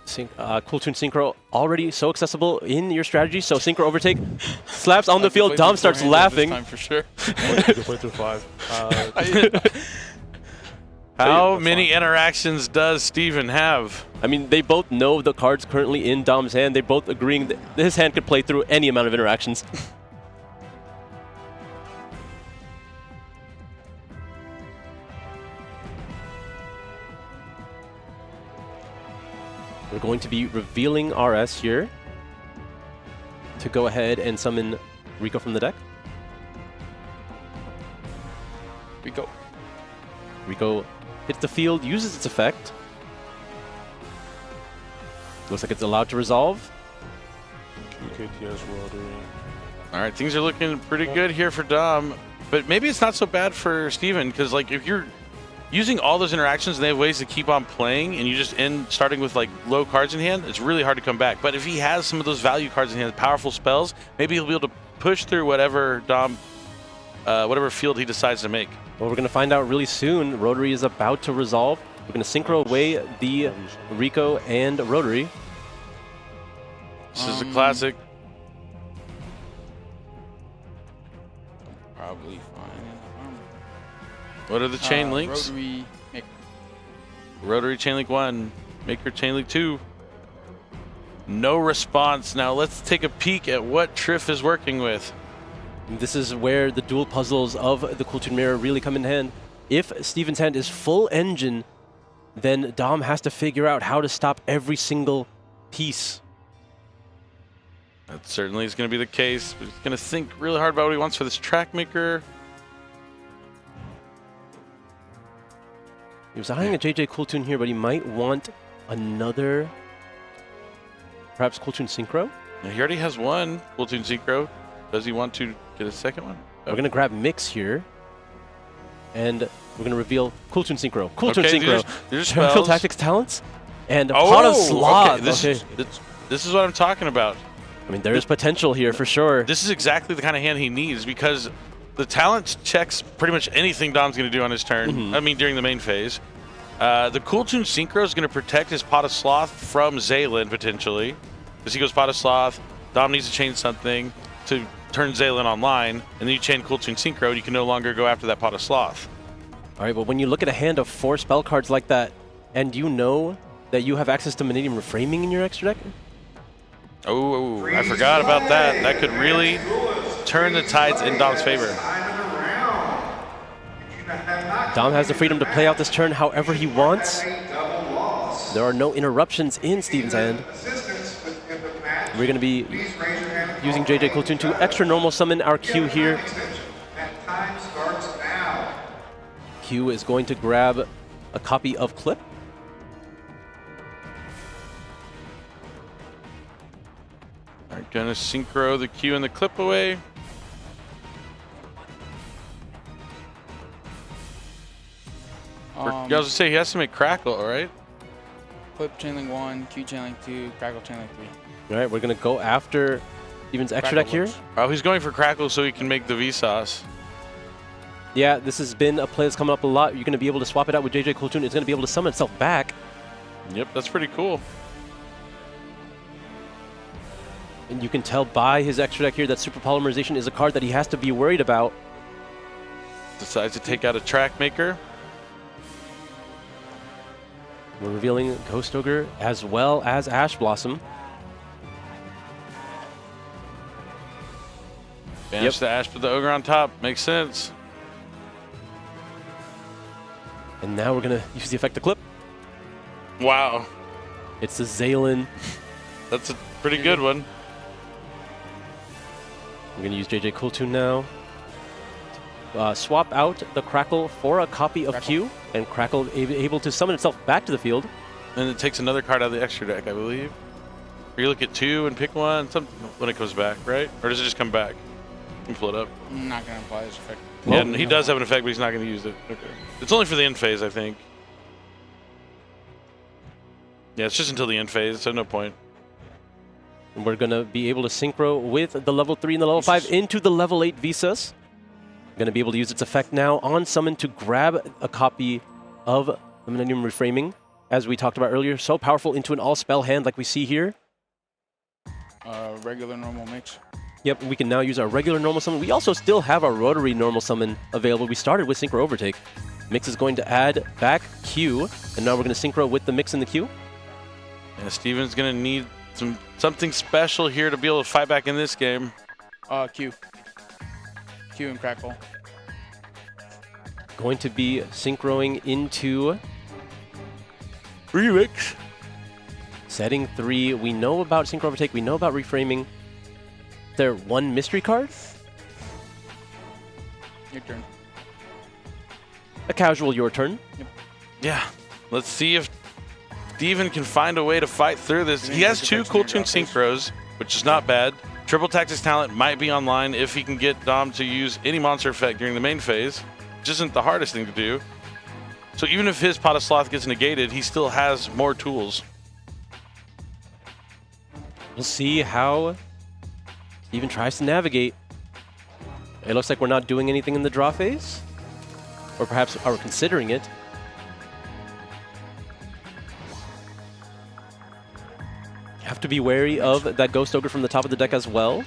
Cool Tune Synchro already so accessible in your strategy. So Synchro Overtake slaps on the field. Dom starts laughing. Time for sure. Play through 5. How many interactions does Steven have? I mean, they both know the cards currently in Dom's hand. They're both agreeing that his hand could play through any amount of interactions. We're going to be revealing RS here to go ahead and summon Rico from the deck. Rico hits the field, uses its effect. Looks like it's allowed to resolve. All right, things are looking pretty good here for Dom, but maybe it's not so bad for Steven, because like if you're using all those interactions and they have ways to keep on playing and you just end starting with like low cards in hand, it's really hard to come back. But if he has some of those value cards in hand, powerful spells, maybe he'll be able to push through whatever whatever field he decides to make. Well, we're going to find out really soon. Rotary is about to resolve. We're going to synchro away the Rico and Rotary. This is a classic. Probably fine. What are the chain links? Rotary, Rotary Chain Link 1, Maker Chain Link 2. No response. Now let's take a peek at what Triff is working with. This is where the dual puzzles of the Cool Tune Mirror really come in hand. If Steven's hand is full engine, then Dom has to figure out how to stop every single piece. That certainly is going to be the case. He's going to think really hard about what he wants for this track maker. He was eyeing a JJ Cool Tune here, but he might want another, perhaps Cool Tune Synchro? Now, he already has one Cool Tune Synchro. Does he want to get a second one? We're going to grab Mix here, and we're going to reveal Cool Tune Synchro. Cool Tune Synchro. There's Terrestrial Tactics Talents, and Pot of Sloth. Okay. This is what I'm talking about. I mean, there is potential here for sure. This is exactly the kind of hand he needs because the talent checks pretty much anything Dom's going to do on his turn. I mean, during the main phase. The Cool Tune Synchro is going to protect his Pot of Sloth from Zaylin potentially. Because he goes Pot of Sloth, Dom needs to change something to turn Zaylin online, and then you chain Cool Tune Synchro, and you can no longer go after that Pot of Sloth. All right, well, when you look at a hand of 4 spell cards like that, and you know that you have access to Vanadium Reframing in your extra deck? Oh, I forgot about that. That could really turn the tides in Dom's favor. Dom has the freedom to play out this turn however he wants. There are no interruptions in Steven's hand. We're going to be using JJ Cool Tune to extra normal summon our Q here. Q is going to grab a copy of Clip. All right, gonna synchro the Q and the Clip away. I was gonna say he has to make Crackle, right? Clip channeling 1, Q channeling 2, Crackle channeling 3. All right, we're going to go after Steven's extra deck here. Oh, he's going for Crackle so he can make the Vsauce. Yeah, this has been a play that's coming up a lot. You're going to be able to swap it out with JJ Cooltoon. It's going to be able to summon itself back. Yep, that's pretty cool. And you can tell by his extra deck here that Super Polymerization is a card that he has to be worried about. Decides to take out a Track Maker. We're revealing Ghost Ogre as well as Ash Blossom. Banish the Ash, put the Ogre on top. Makes sense. And now we're going to use the effect of Clip. Wow. It's the Zaylin. That's a pretty good one. I'm going to use JJ Cooltoon now. Swap out the Crackle for a copy of Q, and Crackle able to summon itself back to the field. And it takes another card out of the extra deck, I believe. Or you look at 2 and pick one when it comes back, right? Or does it just come back? You can pull it up. I'm not going to apply this effect. Yeah, and he does have an effect, but he's not going to use it. Okay. It's only for the end phase, I think. Yeah, it's just until the end phase, so no point. And we're going to be able to synchro with the level 3 and the level 5 into the level 8 Visas. Going to be able to use its effect now on summon to grab a copy of the Millennium Reframing, as we talked about earlier. So powerful into an all-spell hand like we see here. Regular normal mix. Yep, we can now use our regular normal summon. We also still have our rotary normal summon available. We started with Synchro Overtake. Mix is going to add back Q, and now we're going to synchro with the Mix and the Q. Yeah, Steven's going to need something special here to be able to fight back in this game. Q. Q and Crackle. Going to be synchroing into Remix. Setting 3. We know about Synchro Overtake. We know about Reframing. Is there one mystery card? Your turn. A casual your turn. Yep. Yeah. Let's see if Steven can find a way to fight through this. He has 2 Cooltoon Synchros, which is not bad. Triple Tactics Talent might be online if he can get Dom to use any monster effect during the main phase, which isn't the hardest thing to do. So even if his Pot of Sloth gets negated, he still has more tools. We'll see how Steven tries to navigate. It looks like we're not doing anything in the draw phase, or perhaps are considering it. Have to be wary of that Ghost Ogre from the top of the deck as well.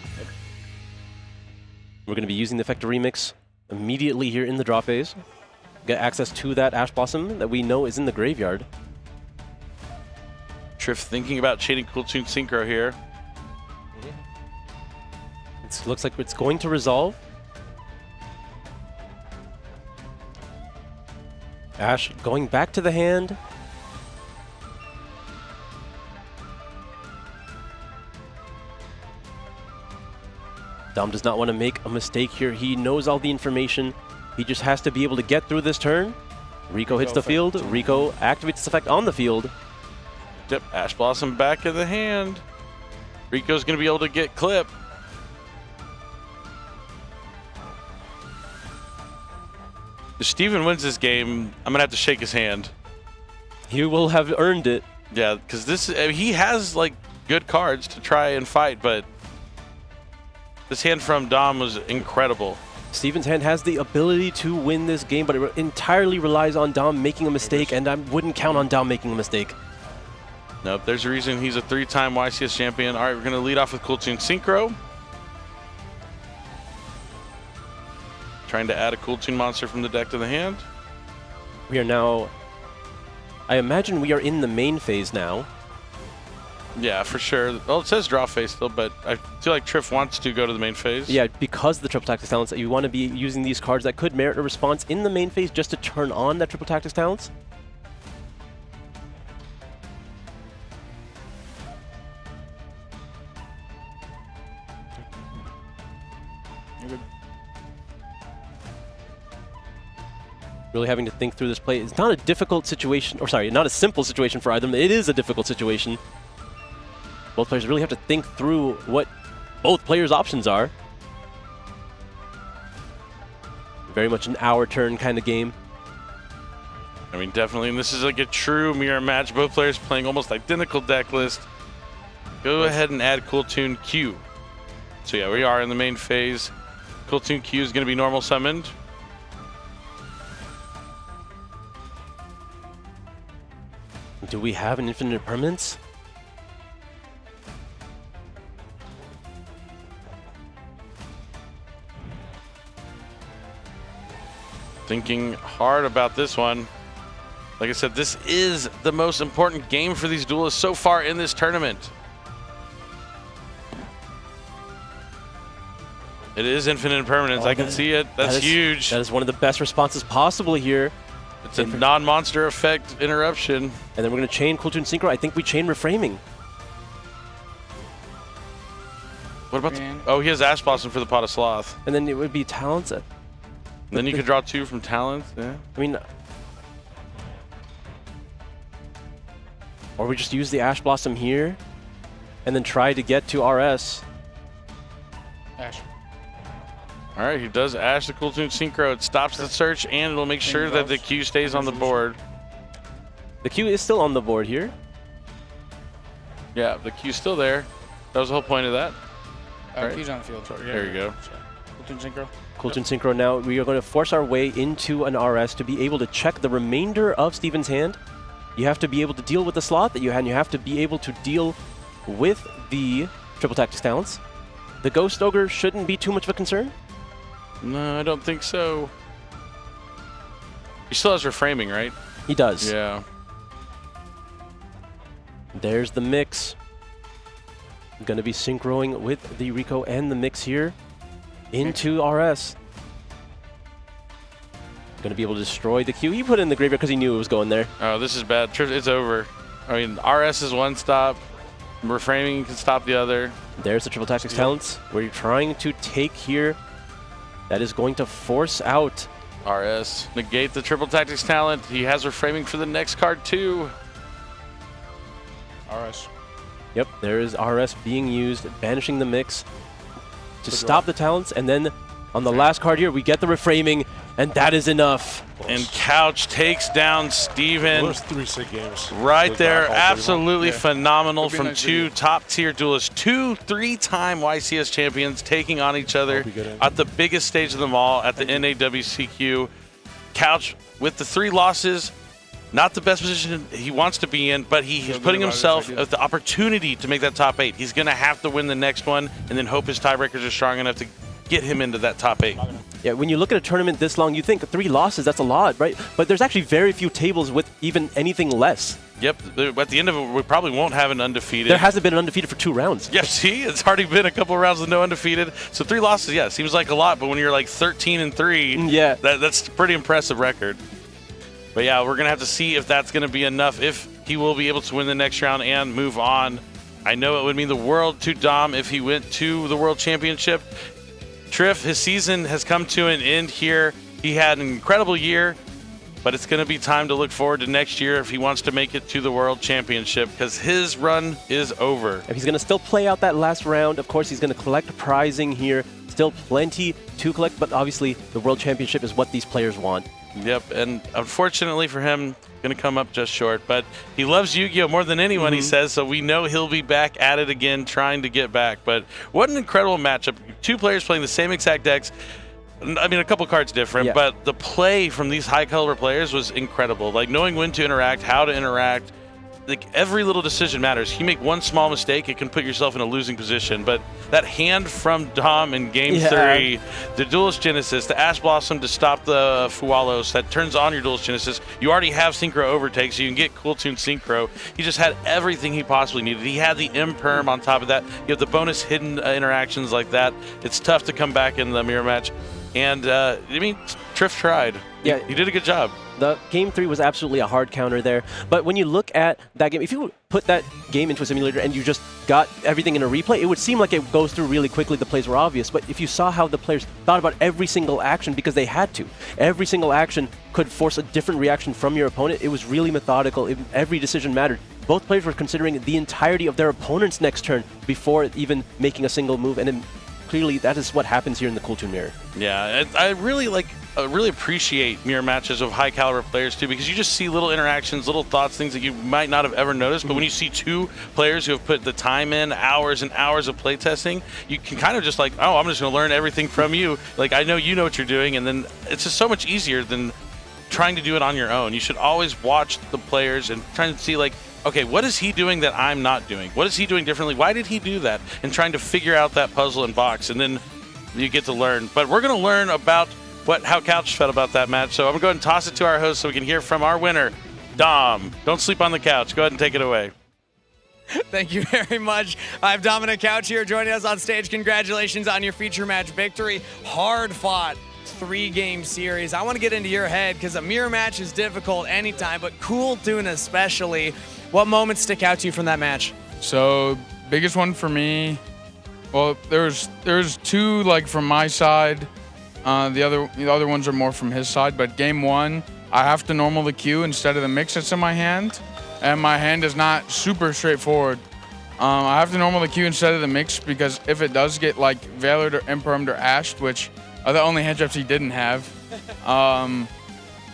We're going to be using the effect of Remix immediately here in the draw phase. Get access to that Ash Blossom that we know is in the graveyard. Triff thinking about chaining Cooltoon Synchro here. It looks like it's going to resolve. Ash going back to the hand. Dom does not want to make a mistake here. He knows all the information. He just has to be able to get through this turn. Rico hits the field. Rico activates this effect on the field. Yep, Ash Blossom back in the hand. Rico's going to be able to get Clip. If Steven wins this game, I'm going to have to shake his hand. He will have earned it. Yeah, because he has like good cards to try and fight, but this hand from Dom was incredible. Steven's hand has the ability to win this game, but it entirely relies on Dom making a mistake, and I wouldn't count on Dom making a mistake. Nope, there's a reason he's a 3-time YCS champion. All right, we're going to lead off with Cooltoon Synchro. Trying to add a Cooltoon monster from the deck to the hand. We are now... I imagine we are in the main phase now. Yeah, for sure. Well, it says draw phase still, but I feel like Triff wants to go to the main phase. Yeah, because the Triple Tactics Talents, you want to be using these cards that could merit a response in the main phase just to turn on that Triple Tactics Talents. Really having to think through this play. It's not a difficult situation, or sorry, not a simple situation for either of them. It is a difficult situation. Both players really have to think through what both players' options are. Very much an our turn kind of game. I mean, definitely, and this is like a true mirror match. Both players playing almost identical deck list. Go ahead and add Cool Tune Q. So yeah, we are in the main phase. Cool Tune Q is going to be normal summoned. Do we have an infinite permanence? Thinking hard about this one. Like I said, this is the most important game for these duelists so far in this tournament. It is infinite impermanence. I can see it. That's huge. That is one of the best responses possible here. It's a non-monster effect interruption. And then we're going to chain Cool Tune Synchro. I think we chain Reframing. What about oh, he has Ash Blossom for the Pot of Sloth. And then it would be Talents. And then you could draw 2 from Talents. Yeah. I mean, or we just use the Ash Blossom here and then try to get to RS. Ash. All right, he does Ash the Cool Tune Synchro. It stops the search, and it'll make sure that the Q stays on the board. The Q is still on the board here. Yeah, the Q's still there. That was the whole point of that. Right. Q's on the field. There you go. Cool Tune Synchro. Cool Tune Synchro. Now we are going to force our way into an RS to be able to check the remainder of Steven's hand. You have to be able to deal with the slot that you had, and you have to be able to deal with the Triple Tactics Talents. The Ghost Ogre shouldn't be too much of a concern. No, I don't think so. He still has Reframing, right? He does. Yeah. There's the mix. Going to be synchroing with the Rico and the mix here into RS. Going to be able to destroy the Q. He put it in the graveyard because he knew it was going there. Oh, this is bad. It's over. I mean, RS is one stop. Reframing can stop the other. There's the Triple Tactics Talents, where you're trying to take here. That is going to force out RS. Negate the Triple Tactics Talent. He has Reframing for the next card, too. RS. Yep, there is RS being used, banishing the mix to stop the talents, and then on the last card here, we get the Reframing, and that is enough. And Couch takes down Steven. Those 3 sick games. Right there, absolutely phenomenal from 2 top-tier duelists. 2 3-time YCS champions taking on each other at the biggest stage of them all at the NAWCQ. Couch with the 3 losses. Not the best position he wants to be in, but he's putting himself at the opportunity to make that top 8. He's going to have to win the next one and then hope his tiebreakers are strong enough to get him into that top 8. Yeah, when you look at a tournament this long, you think 3 losses, that's a lot, right? But there's actually very few tables with even anything less. Yep, at the end of it, we probably won't have an undefeated. There hasn't been an undefeated for 2 rounds. Yeah, see, it's already been a couple of rounds with no undefeated. So 3 losses, yeah, seems like a lot, but when you're like 13-3, yeah, that's a pretty impressive record. But yeah, we're going to have to see if that's going to be enough, if he will be able to win the next round and move on. I know it would mean the world to Dom if he went to the World Championship. Triff, his season has come to an end here. He had an incredible year, but it's going to be time to look forward to next year if he wants to make it to the World Championship, because his run is over. If he's going to still play out that last round, of course he's going to collect prizing here. Still plenty to collect, but obviously the World Championship is what these players want. Yep, and unfortunately for him, going to come up just short. But he loves Yu-Gi-Oh! More than anyone, he says, so we know he'll be back at it again, trying to get back. But what an incredible matchup. 2 players playing the same exact decks. I mean, a couple cards different, but the play from these high-caliber players was incredible. Like, knowing when to interact, how to interact. Like, every little decision matters. You make one small mistake, it can put yourself in a losing position. But that hand from Dom in Game 3, the Duelist Genesis, the Ash Blossom to stop the Fualos, that turns on your Duelist Genesis. You already have Synchro Overtake, so you can get Cool Tune Synchro. He just had everything he possibly needed. He had the Imperm on top of that. You have the bonus hidden interactions like that. It's tough to come back in the mirror match. And, I mean, Triff tried. Yeah. He did a good job. The game 3 was absolutely a hard counter there. But when you look at that game, if you put that game into a simulator and you just got everything in a replay, it would seem like it goes through really quickly, the plays were obvious. But if you saw how the players thought about every single action, because they had to, every single action could force a different reaction from your opponent. It was really methodical. Every decision mattered. Both players were considering the entirety of their opponent's next turn before even making a single move, and then clearly that is what happens here in the Cool Toon Mirror. Yeah, I really really appreciate mirror matches of high caliber players too, because you just see little interactions, little thoughts, things that you might not have ever noticed. But when you see two players who have put the time in, hours and hours of playtesting, you can kind of just like, oh, I'm just going to learn everything from you. Like, I know you know what you're doing, and then it's just so much easier than trying to do it on your own. You should always watch the players and trying to see, like, okay, what is he doing that I'm not doing? What is he doing differently? Why did he do that? And trying to figure out that puzzle and box, and then you get to learn. But we're going to learn about how Couch felt about that match. So I'm going to go ahead and toss it to our host so we can hear from our winner, Dom. Don't sleep on the couch. Go ahead and take it away. Thank you very much. I have Dominic Couch here joining us on stage. Congratulations on your feature match victory. Hard fought 3-game series. I want to get into your head because a mirror match is difficult anytime, but Cool Toon especially. What moments stick out to you from that match? So biggest one for me, well, there's two like from my side. The other ones are more from his side. But game 1, I have to normal the Q instead of the mix that's in my hand, and my hand is not super straightforward. I have to normal the Q instead of the mix because if it does get like Veilered or Impermed or Ashed, which are the only hand traps he didn't have,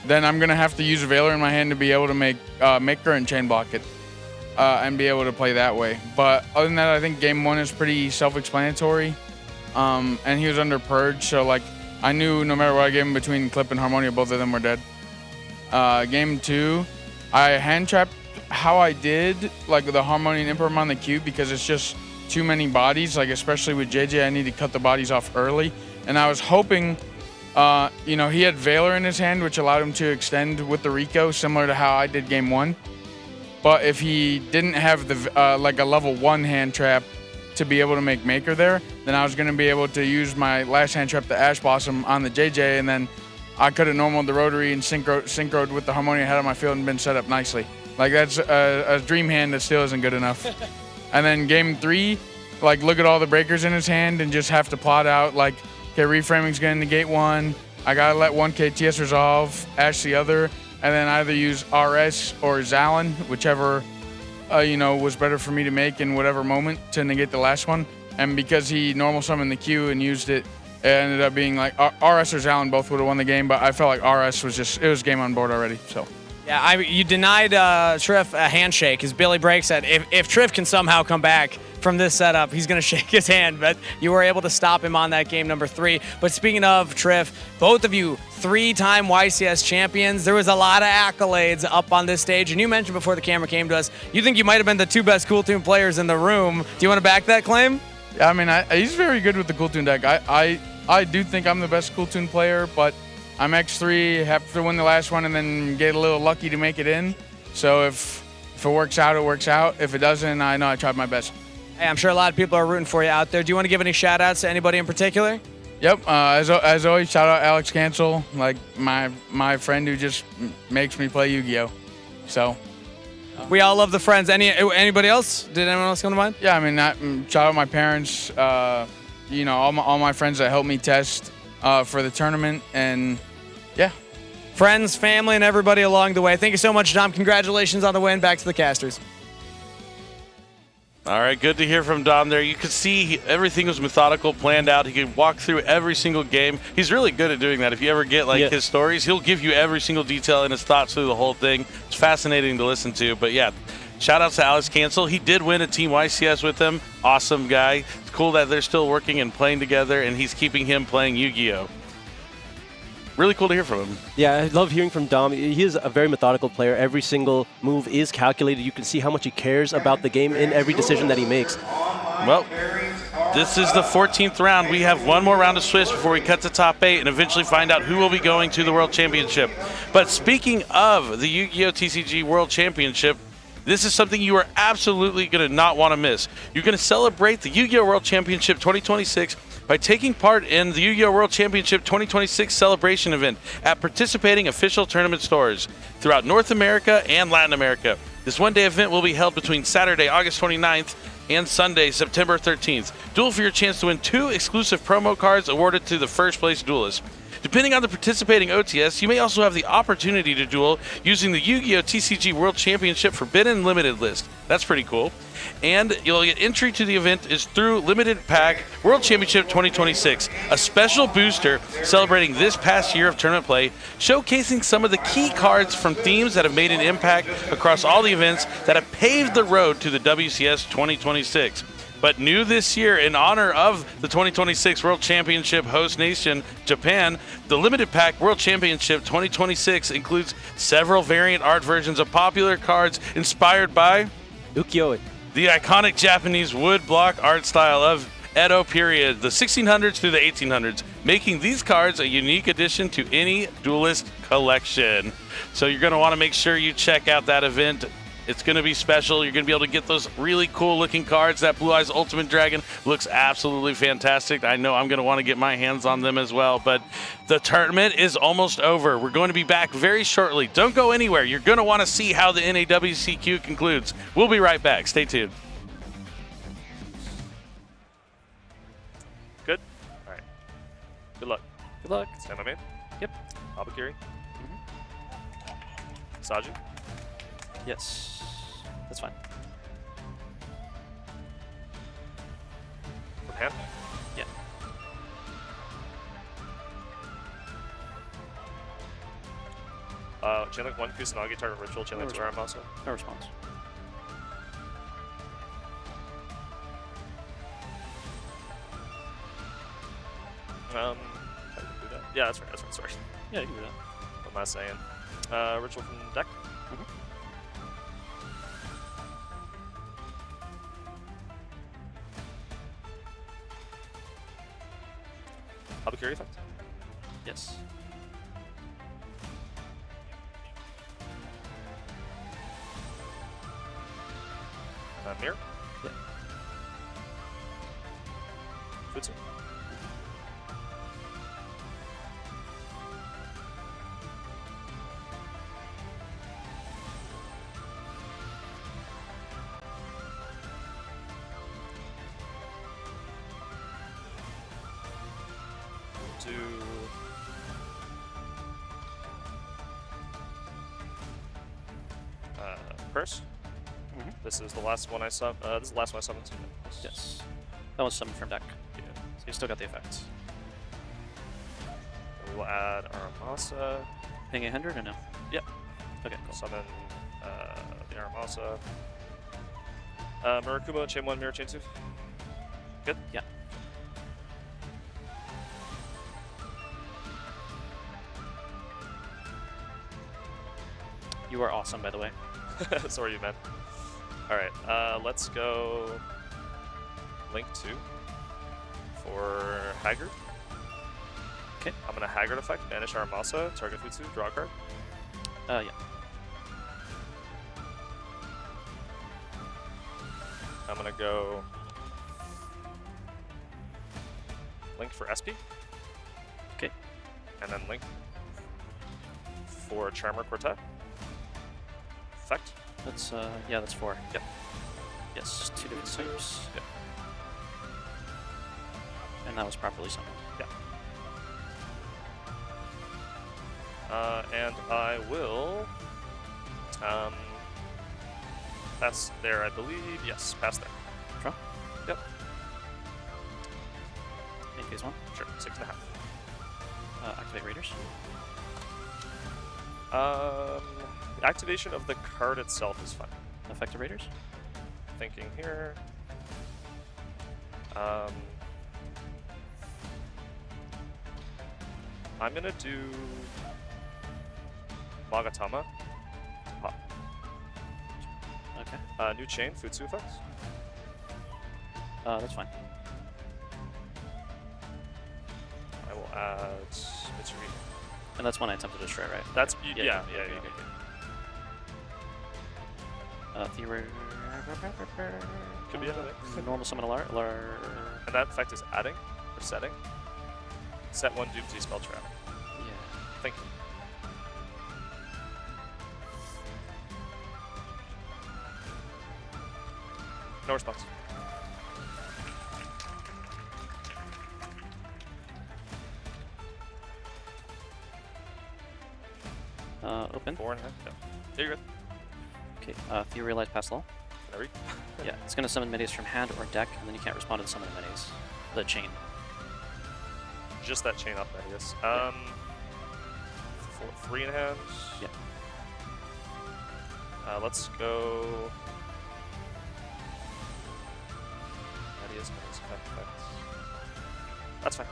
then I'm gonna have to use a Veiler in my hand to be able to make Maker and chain block it, and be able to play that way. But other than that, I think game 1 is pretty self-explanatory, and he was under Purge, so like I knew no matter what I gave him between Clip and Harmonia, both of them were dead. Game 2, I hand trapped how I did, like the Harmonia and Imperm on the cube, because it's just too many bodies. Like especially with JJ, I need to cut the bodies off early, and I was hoping. You know, he had Veiler in his hand, which allowed him to extend with the Rico, similar to how I did game 1. But if he didn't have the like a level 1 hand trap to be able to make Maker there, then I was going to be able to use my last hand trap, the Ash Blossom, on the JJ, and then I could have normaled the Rotary and synchroed with the Harmonia head on my field and been set up nicely. Like that's a dream hand that still isn't good enough. And then game 3, like look at all the breakers in his hand and just have to plot out like, okay, reframing's going to negate 1. I got to let 1K TS resolve, Ash the other, and then either use RS or Zalin, whichever, you know, was better for me to make in whatever moment to negate the last one. And because he normal summoned the Q and used it, it ended up being like RS or Zalin both would have won the game, but I felt like RS was just, it was game on board already, so. Yeah, you denied Triff a handshake because Billy Brake said if Triff can somehow come back from this setup, he's going to shake his hand, but you were able to stop him on that game number 3. But speaking of Triff, both of you 3-time YCS champions. There was a lot of accolades up on this stage, and you mentioned before the camera came to us, you think you might have been the 2 best Cool Toon players in the room. Do you want to back that claim? Yeah, I mean, he's very good with the Cool Toon deck. I do think I'm the best Cool Toon player, but I'm X3, have to win the last one and then get a little lucky to make it in. So if it works out, it works out. If it doesn't, I know I tried my best. Hey, I'm sure a lot of people are rooting for you out there. Do you want to give any shout-outs to anybody in particular? Yep. As always, shout out Alex Cancel, like my friend who just makes me play Yu-Gi-Oh! So. We all love the friends. Anybody else? Did anyone else come to mind? Yeah, I mean, shout out my parents, you know, all my friends that helped me test for the tournament, and yeah. Friends, family, and everybody along the way. Thank you so much, Dom. Congratulations on the win. Back to the casters. All right, good to hear from Dom there. You could see everything was methodical, planned out. He could walk through every single game. He's really good at doing that. If you ever get like his stories, he'll give you every single detail and his thoughts through the whole thing. It's fascinating to listen to. But yeah, shout out to Alex Cancel. He did win a Team YCS with him. Awesome guy. It's cool that they're still working and playing together, and he's keeping him playing Yu-Gi-Oh! Really cool to hear from him. Yeah, I love hearing from Dom. He is a very methodical player. Every single move is calculated. You can see how much he cares about the game in every decision that he makes. Well, this is the 14th round. We have one more round of Swiss before we cut to top 8 and eventually find out who will be going to the World Championship. But speaking of the Yu-Gi-Oh! TCG World Championship, this is something you are absolutely going to not want to miss. You're going to celebrate the Yu-Gi-Oh! World Championship 2026 by taking part in the Yu-Gi-Oh! World Championship 2026 celebration event at participating official tournament stores throughout North America and Latin America. This one-day event will be held between Saturday, August 29th and Sunday, September 13th. Duel for your chance to win 2 exclusive promo cards awarded to the first place duelist. Depending on the participating OTS, you may also have the opportunity to duel using the Yu-Gi-Oh! TCG World Championship Forbidden Limited list. That's pretty cool. And you'll get entry to the event is through Limited Pack World Championship 2026, a special booster celebrating this past year of tournament play, showcasing some of the key cards from themes that have made an impact across all the events that have paved the road to the WCS 2026. But new this year, in honor of the 2026 World Championship host nation, Japan, the Limited Pack World Championship 2026 includes several variant art versions of popular cards inspired by ukiyo-e, the iconic Japanese wood block art style of Edo period, the 1600s through the 1800s, making these cards a unique addition to any Duelist collection. So you're going to want to make sure you check out that event. It's going to be special. You're going to be able to get those really cool looking cards. That Blue Eyes Ultimate Dragon looks absolutely fantastic. I know I'm going to want to get my hands on them as well, but the tournament is almost over. We're going to be back very shortly. Don't go anywhere. You're going to want to see how the NAWCQ concludes. We'll be right back. Stay tuned. Good? All right. Good luck. Good luck. Stand my man? Yep. Abakiri? Saju? Yes. That's fine. From hand? Yeah. Chain link 1, Kusanagi, target ritual, chain link 2, Aramasa. No response. I can do that. Yeah, that's right, sorry. Yeah, you can do that. What am I saying? Ritual from deck? Abakiri effect? Yes. Mirror? Yeah. Futsu? Purse. This is the last one I saw. This is the last one I summoned. Yes. That was summoned from deck. Yeah. So you still got the effects. And we will add Aramasa. Ping 800 or no? Yep. Okay, cool. Summon the Aramasa. Murakumo, chain 1, mirror, chain 2. Good? Yeah. You are awesome, by the way. So are you, man. Alright, let's go Link 2 for Haggard. Okay. I'm gonna Haggard effect, banish Aramasa, target Futsu, draw a card. Yeah. I'm gonna go Link for SP. Okay. And then Link for Charmer Quartet. Effect. That's yeah, that's 4. Yep. Yes, just 2 different types. Yep. And that was properly summoned. Yeah. And I will pass there, I believe. Yes, pass there. Draw? Yep. In phase 1? Sure, 6.5. Activate Raiders. The activation of the card itself is fine. Effective Raiders? Thinking here. I'm gonna do Magatama. Pop. Okay. New chain, Futsu effects. That's fine. I will add Mitsuri. And that's one I attempted to destroy, right? That's Okay. yeah. Theory. Could be anything. Normal summon alert. And that effect is adding or setting. Set 1 Doomsday spell trap. Yeah. Thank you. No response. Open. 4.5. No. Yeah, you're good. Okay. Theorialize pass lull. There we Yeah, it's going to summon minis from hand or deck, and then you can't respond to the summon minis. The chain. Just that chain up there, yes. 3 in hand. Yeah. Let's go. That is effect. That's fine.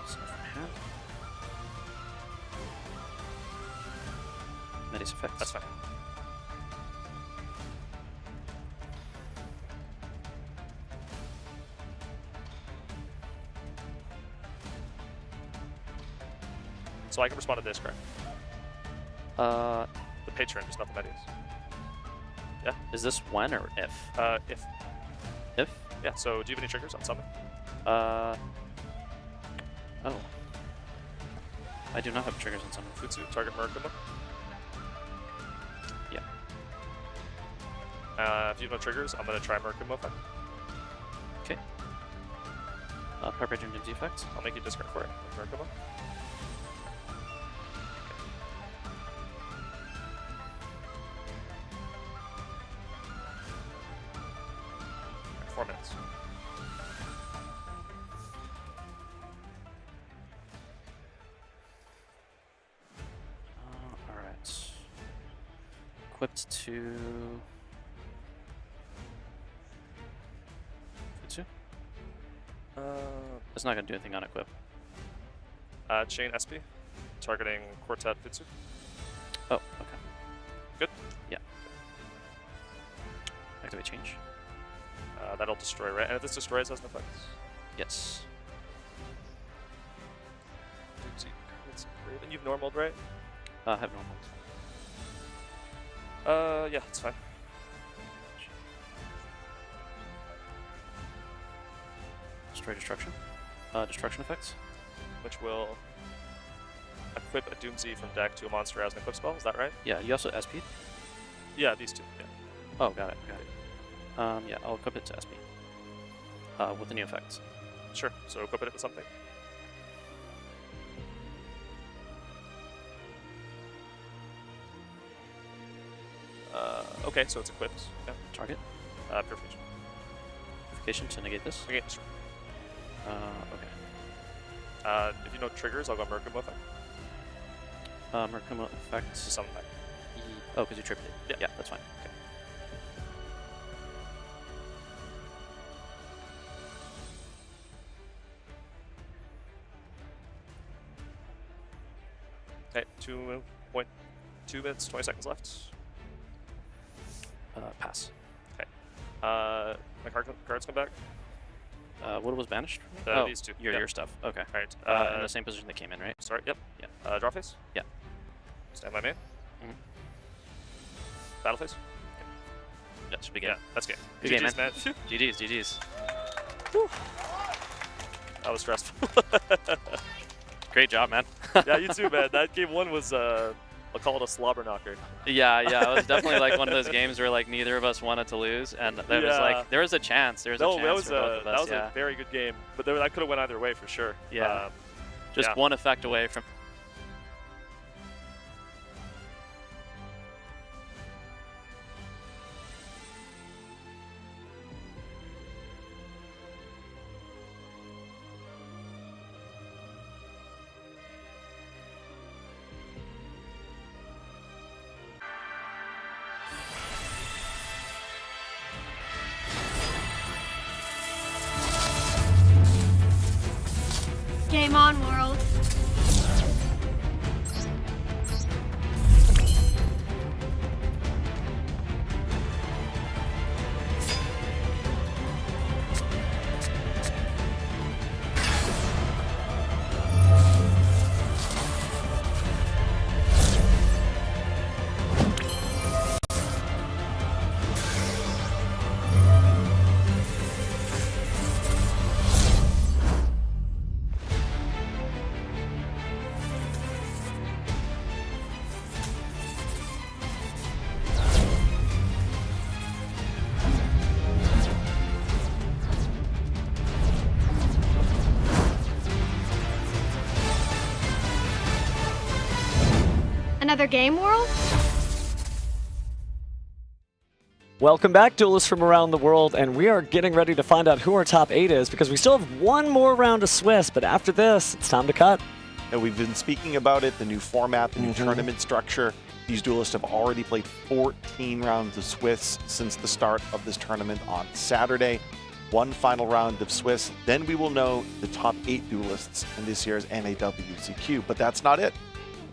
So from hand. Minis effects. That's fine. So I can respond to this, correct? The patron, just not the medias. Yeah? Is this when or if? If. If? Yeah, so do you have any triggers on summon? Oh. I do not have triggers on summon. Futsu, target Murkuma. Yeah. If you have no triggers, I'm going to try Murkuma effect. Okay. Preparation Doomsday effect. I'll make you discard for it. Murkuma. 4 minutes. Alright. Equipped to... Futsu? It's not going to do anything on equip. Chain SP, targeting Quartet Futsu. Oh, okay. Good? Yeah. Activate change. That'll destroy, right? And if this destroys, has no effects? Yes. And you've normaled, right? Have normal. Yeah, it's fine. Destroy destruction. Destruction effects. Which will equip a Doomsday from deck to a monster as an equip spell, is that right? Yeah, you also SP? Yeah, these two, yeah. Oh, got it, yeah, I'll equip it to SP. With the new effects. Sure, so equip it with something. Okay, so it's equipped. Yeah. Target? Purification. Purification to negate this? Negate this. Okay. If you know triggers, I'll go Murkuma effect. Murkuma effect. To summon back. Oh, because you tripped it. Yeah. Yeah, that's fine. Okay. Okay, 2.2 minutes, 20 seconds left. Pass. Okay. My cards come back. What was banished? These two. Your stuff. Okay. Alright. In the same position they came in, right? Sorry, yep. Yeah. Draw phase? Yeah. Stand my main. Mm-hmm. Battle phase? Yeah, should be good. Yeah, that's game. Good game, GG's, man. GG's. That was stressful. Great job, man. Yeah, you too, man. That game 1 was, I'll call it a slobber knocker. Yeah, it was definitely like one of those games where like neither of us wanted to lose, and there was like there was a chance. There was a chance for both of us. That was a very good game, but that could have went either way for sure. Yeah, just one effect away from. Game on, world. Another game, World? Welcome back, duelists from around the world, and we are getting ready to find out who our top 8 is because we still have one more round of Swiss, but after this, it's time to cut. And we've been speaking about it, the new format, the new tournament structure. These duelists have already played 14 rounds of Swiss since the start of this tournament on Saturday. One final round of Swiss, then we will know the top 8 duelists in this year's NAWCQ, but that's not it.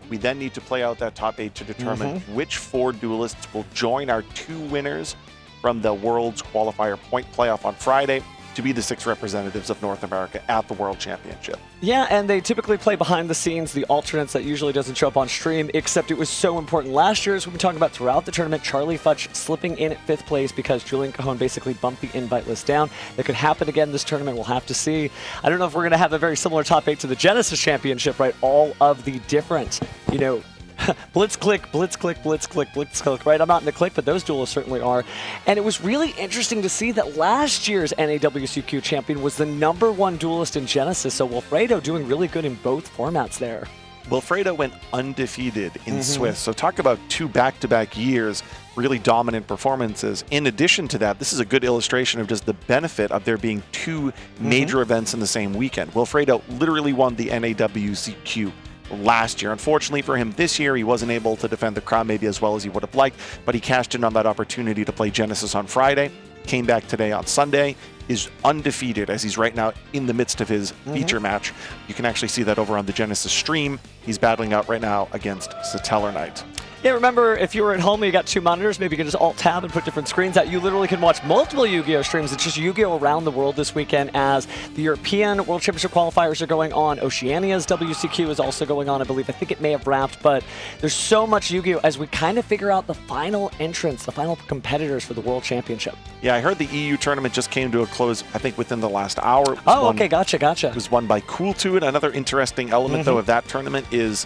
We then need to play out that top 8 to determine which 4 duelists will join our 2 winners from the World's Qualifier Point Playoff on Friday to be the 6 representatives of North America at the World Championship. Yeah, and they typically play behind the scenes, the alternates that usually doesn't show up on stream, except it was so important last year, as we've been talking about throughout the tournament, Charlie Futch slipping in at 5th place because Julian Cajon basically bumped the invite list down. That could happen again this tournament, we'll have to see. I don't know if we're going to have a very similar top 8 to the Genesis Championship, right? All of the different, you know, blitz click, blitz click, blitz click, blitz click, right? I'm not in the click, but those duelists certainly are. And it was really interesting to see that last year's NAWCQ champion was the #1 duelist in Genesis, so Wilfredo doing really good in both formats there. Wilfredo went undefeated in Swiss, so talk about 2 back-to-back years, really dominant performances. In addition to that, this is a good illustration of just the benefit of there being 2 major events in the same weekend. Wilfredo literally won the NAWCQ last year. Unfortunately for him this year, he wasn't able to defend the crown maybe as well as he would have liked, but he cashed in on that opportunity to play Genesis on Friday, came back today on Sunday, is undefeated as he's right now in the midst of his feature match. You can actually see that over on the Genesis stream. He's battling out right now against Satellar Knight. Yeah, remember, if you were at home and you got 2 monitors, maybe you can just Alt-Tab and put different screens out. You literally can watch multiple Yu-Gi-Oh! Streams. It's just Yu-Gi-Oh! Around the world this weekend as the European World Championship qualifiers are going on. Oceania's WCQ is also going on, I believe. I think it may have wrapped, but there's so much Yu-Gi-Oh! As we kind of figure out the final entrants, the final competitors for the World Championship. Yeah, I heard the EU tournament just came to a close, I think, within the last hour. Oh, okay, gotcha. It was won by Cooltude. Another interesting element, though, of that tournament is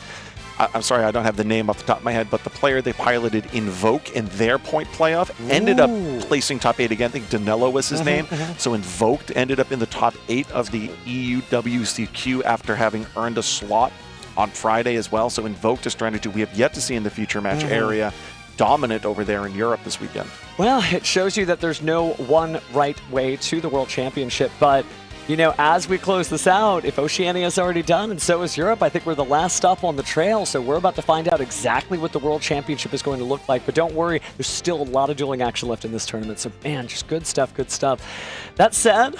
I'm sorry, I don't have the name off the top of my head, but the player they piloted, Invoke, in their point playoff, ended up placing top 8 again. I think Danilo was his name. So Invoked ended up in the top 8 of the EU WCQ after having earned a slot on Friday as well. So Invoked is trying to do, we have yet to see in the future match area, dominant over there in Europe this weekend. Well, it shows you that there's no one right way to the World Championship, but you know, as we close this out, if Oceania is already done and so is Europe, I think we're the last stop on the trail. So we're about to find out exactly what the World Championship is going to look like. But don't worry, there's still a lot of dueling action left in this tournament. So, man, just good stuff, good stuff. That said,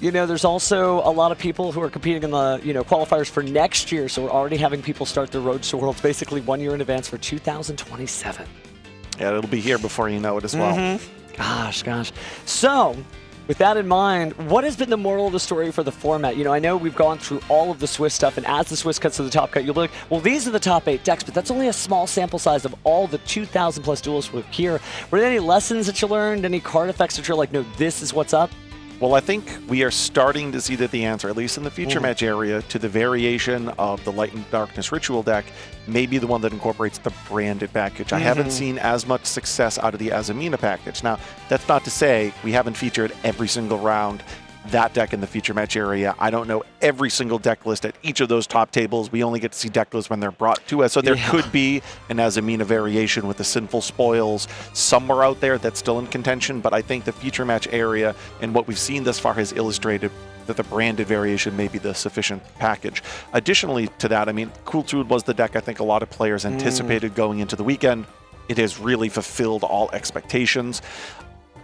you know, there's also a lot of people who are competing in the, you know, qualifiers for next year. So we're already having people start their road to Worlds basically 1 year in advance for 2027. Yeah, it'll be here before you know it as well. Gosh. So, with that in mind, what has been the moral of the story for the format? You know, I know we've gone through all of the Swiss stuff, and as the Swiss cuts to the top cut, you'll be like, well, these are the top 8 decks, but that's only a small sample size of all the 2,000 plus duelists we're here. Were there any lessons that you learned, any card effects that you're like, no, this is what's up? Well, I think we are starting to see that the answer, at least in the feature match area, to the variation of the Light and Darkness Ritual deck may be the one that incorporates the branded package. I haven't seen as much success out of the Azamina package. Now, that's not to say we haven't featured every single round that deck in the feature match area. I don't know every single deck list at each of those top tables. We only get to see deck lists when they're brought to us. So there could be an Azamina variation with the Sinful Spoils somewhere out there that's still in contention. But I think the feature match area and what we've seen thus far has illustrated that the branded variation may be the sufficient package. Additionally to that, I mean, Cooltude was the deck I think a lot of players anticipated going into the weekend. It has really fulfilled all expectations.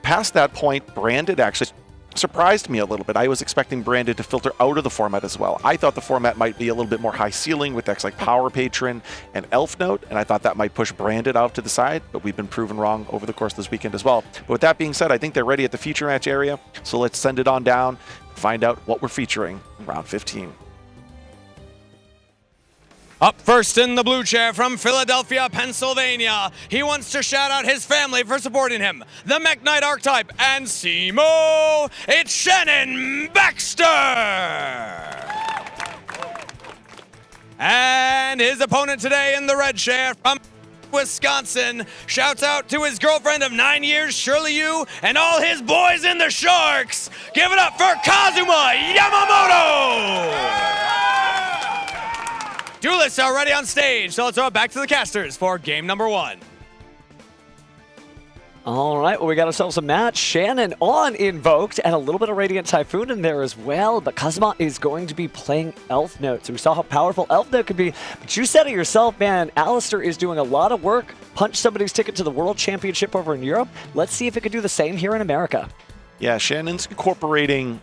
Past that point, branded actually surprised me a little bit. I was expecting branded to filter out of the format as well. I thought the format might be a little bit more high ceiling with decks like Power Patron and Elf Note, and I thought that might push branded out to the side, but we've been proven wrong over the course of this weekend as well. But with that being said, I think they're ready at the feature match area, so let's send it on down and find out what we're featuring in round 15. Up first in the blue chair from Philadelphia, Pennsylvania. He wants to shout out his family for supporting him. The Mech Knight archetype and Simo, it's Shannon Baxter! And his opponent today in the red chair from Wisconsin shouts out to his girlfriend of 9 years, Shirley Yu, and all his boys in the Sharks. Give it up for Kazuma Yamamoto! Duelists are already on stage, so let's throw it back to the casters for game number 1. All right, well, we got ourselves a match. Shannon on Invoked, and a little bit of Radiant Typhoon in there as well, but Kazuma is going to be playing Elf Note, so we saw how powerful Elf Note could be, but you said it yourself, man. Alistair is doing a lot of work, punched somebody's ticket to the World Championship over in Europe. Let's see if it could do the same here in America. Yeah, Shannon's incorporating,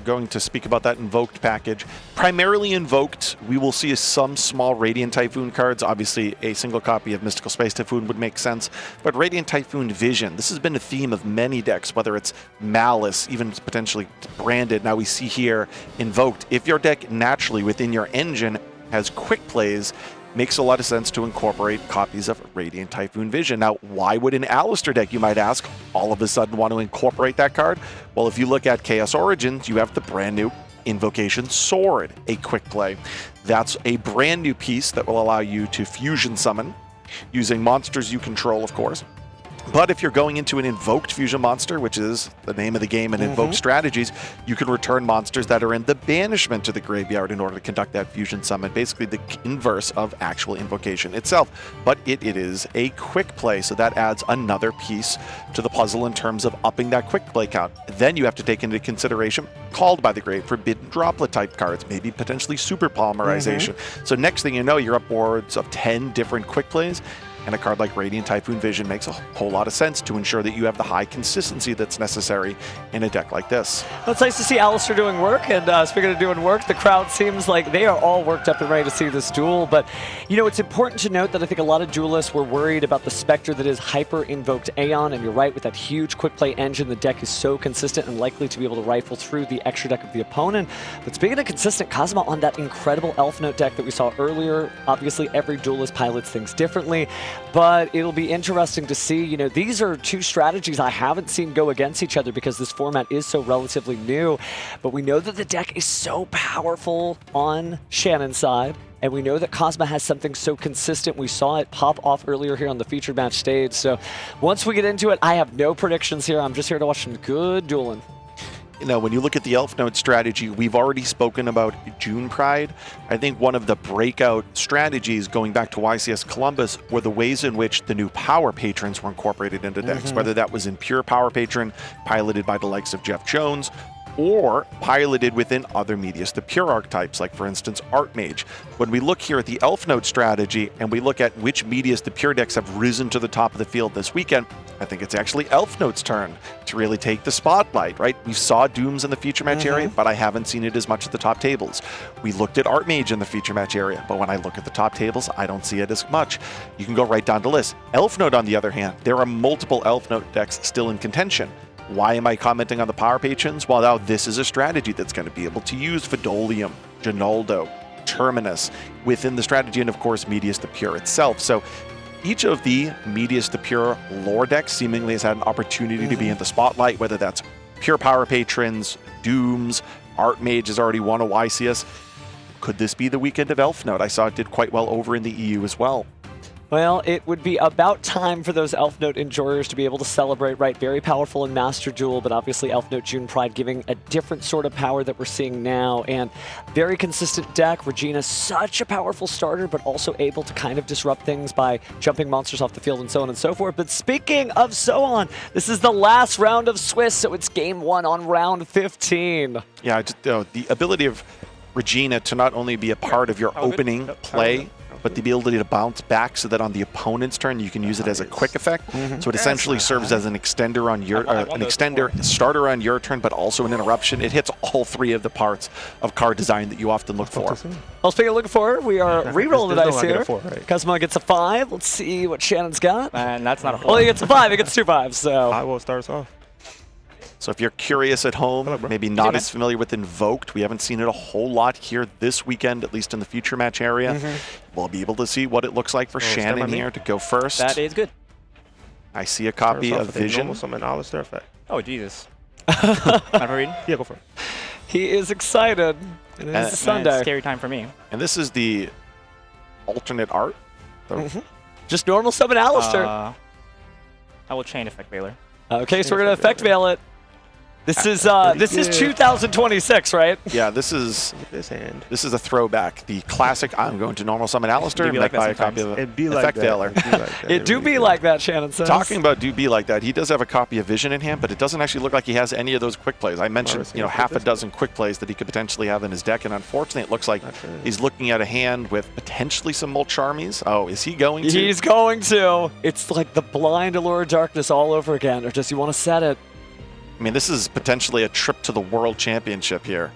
going to speak about that Invoked package. Primarily Invoked, we will see some small Radiant Typhoon cards. Obviously, a single copy of Mystical Space Typhoon would make sense. But Radiant Typhoon Vision, this has been a theme of many decks, whether it's Malice, even potentially branded. Now we see here Invoked. If your deck naturally within your engine has quick plays, makes a lot of sense to incorporate copies of Radiant Typhoon Vision. Now, why would an Alistair deck, you might ask, all of a sudden want to incorporate that card? Well, if you look at Chaos Origins, you have the brand new Invocation Sword, a quick play. That's a brand new piece that will allow you to fusion summon using monsters you control, of course. But if you're going into an Invoked Fusion Monster, which is the name of the game in Invoked Strategies, you can return monsters that are in the banishment to the graveyard in order to conduct that fusion summon, basically the inverse of actual Invocation itself. But it is a quick play, so that adds another piece to the puzzle in terms of upping that quick play count. Then you have to take into consideration Called by the Grave, Forbidden Droplet type cards, maybe potentially Super Polymerization. So next thing you know, you're upwards of 10 different quick plays. And a card like Radiant Typhoon Vision makes a whole lot of sense to ensure that you have the high consistency that's necessary in a deck like this. Well, it's nice to see Alistair doing work, and speaking of doing work, the crowd seems like they are all worked up and ready to see this duel, but it's important to note that I think a lot of duelists were worried about the specter that is hyper-invoked Aeon, and you're right, with that huge quick play engine, the deck is so consistent and likely to be able to rifle through the extra deck of the opponent. But speaking of consistent, Kazuma on that incredible Elf Note deck that we saw earlier, obviously every duelist pilots things differently, but it'll be interesting to see, these are two strategies I haven't seen go against each other because this format is so relatively new, but we know that the deck is so powerful on Shannon's side, and we know that Kazuma has something so consistent. We saw it pop off earlier here on the featured match stage, so once we get into it, I have no predictions here. I'm just here to watch some good dueling. When you look at the Elf Note strategy, we've already spoken about June Pride. I think one of the breakout strategies going back to YCS Columbus were the ways in which the new Power Patrons were incorporated into decks, whether that was in pure Power Patron, piloted by the likes of Jeff Jones, or piloted within other medias, the pure archetypes, like for instance Archmage. When we look here at the Elf Note strategy and we look at which medias the pure decks have risen to the top of the field this weekend, I think it's actually Elf Note's turn to really take the spotlight, right? We saw Dooms in the feature match area, but I haven't seen it as much at the top tables. We looked at Archmage in the feature match area, but when I look at the top tables, I don't see it as much. You can go right down the list. Elf Note, on the other hand, there are multiple Elf Note decks still in contention. Why am I commenting on the Power Patrons? Well, now this is a strategy that's going to be able to use Fidolium, Ginaldo, Terminus within the strategy, and of course, Medius the Pure itself. So each of the Medius the Pure lore decks seemingly has had an opportunity to be in the spotlight, whether that's pure Power Patrons, Dooms, Archmage has already won a YCS. Could this be the weekend of Elf Note? I saw it did quite well over in the EU as well. Well, it would be about time for those Elf Note enjoyers to be able to celebrate, right? Very powerful in Master Duel, but obviously Elf Note June Pride giving a different sort of power that we're seeing now, and very consistent deck. Regina, such a powerful starter, but also able to kind of disrupt things by jumping monsters off the field and so on and so forth. But speaking of so on, this is the last round of Swiss, so it's game 1 on round 15. Yeah, the ability of Regina to not only be a part of your opening play, but the ability to bounce back so that on the opponent's turn you can use it as a quick effect. So it essentially serves as an extender on your starter on your turn, but also an interruption. It hits all 3 of the parts of card design that you often look for. Well, speaking of looking for, we are re-rolling the dice here. Kazuma gets a 5. Let's see what Shannon's got. And that's not a 4. Well, he gets a 5. He gets 2 5s. So I will start us off. So if you're curious at home, maybe not as familiar with Invoked, we haven't seen it a whole lot here this weekend, at least in the future match area. We'll be able to see what it looks like for Shannon here to go first. That is good. I see a copy of Vision. Summon Alistair effect. Oh, Jesus. I'm reading? Yeah, go for it. He is excited. It is a Sunday. Scary time for me. And this is the alternate art. Just normal summon Alistair. I will chain effect Veiler. Okay, so we're going to effect veil it. This is 2026, right? Yeah, this is a throwback. The classic. I'm going to normal summon Alistair and buy a copy of Effect Veiler. It do be like that, Shannon says. Talking about do be like that, he does have a copy of Vision in hand, but it doesn't actually look like he has any of those quick plays. I mentioned, half a dozen quick plays that he could potentially have in his deck, and unfortunately, it looks like he's looking at a hand with potentially some Mulch Armies. Oh, is he going to? He's going to. It's like the blind Allure of Darkness all over again, or does he want to set it? I mean, this is potentially a trip to the World Championship here.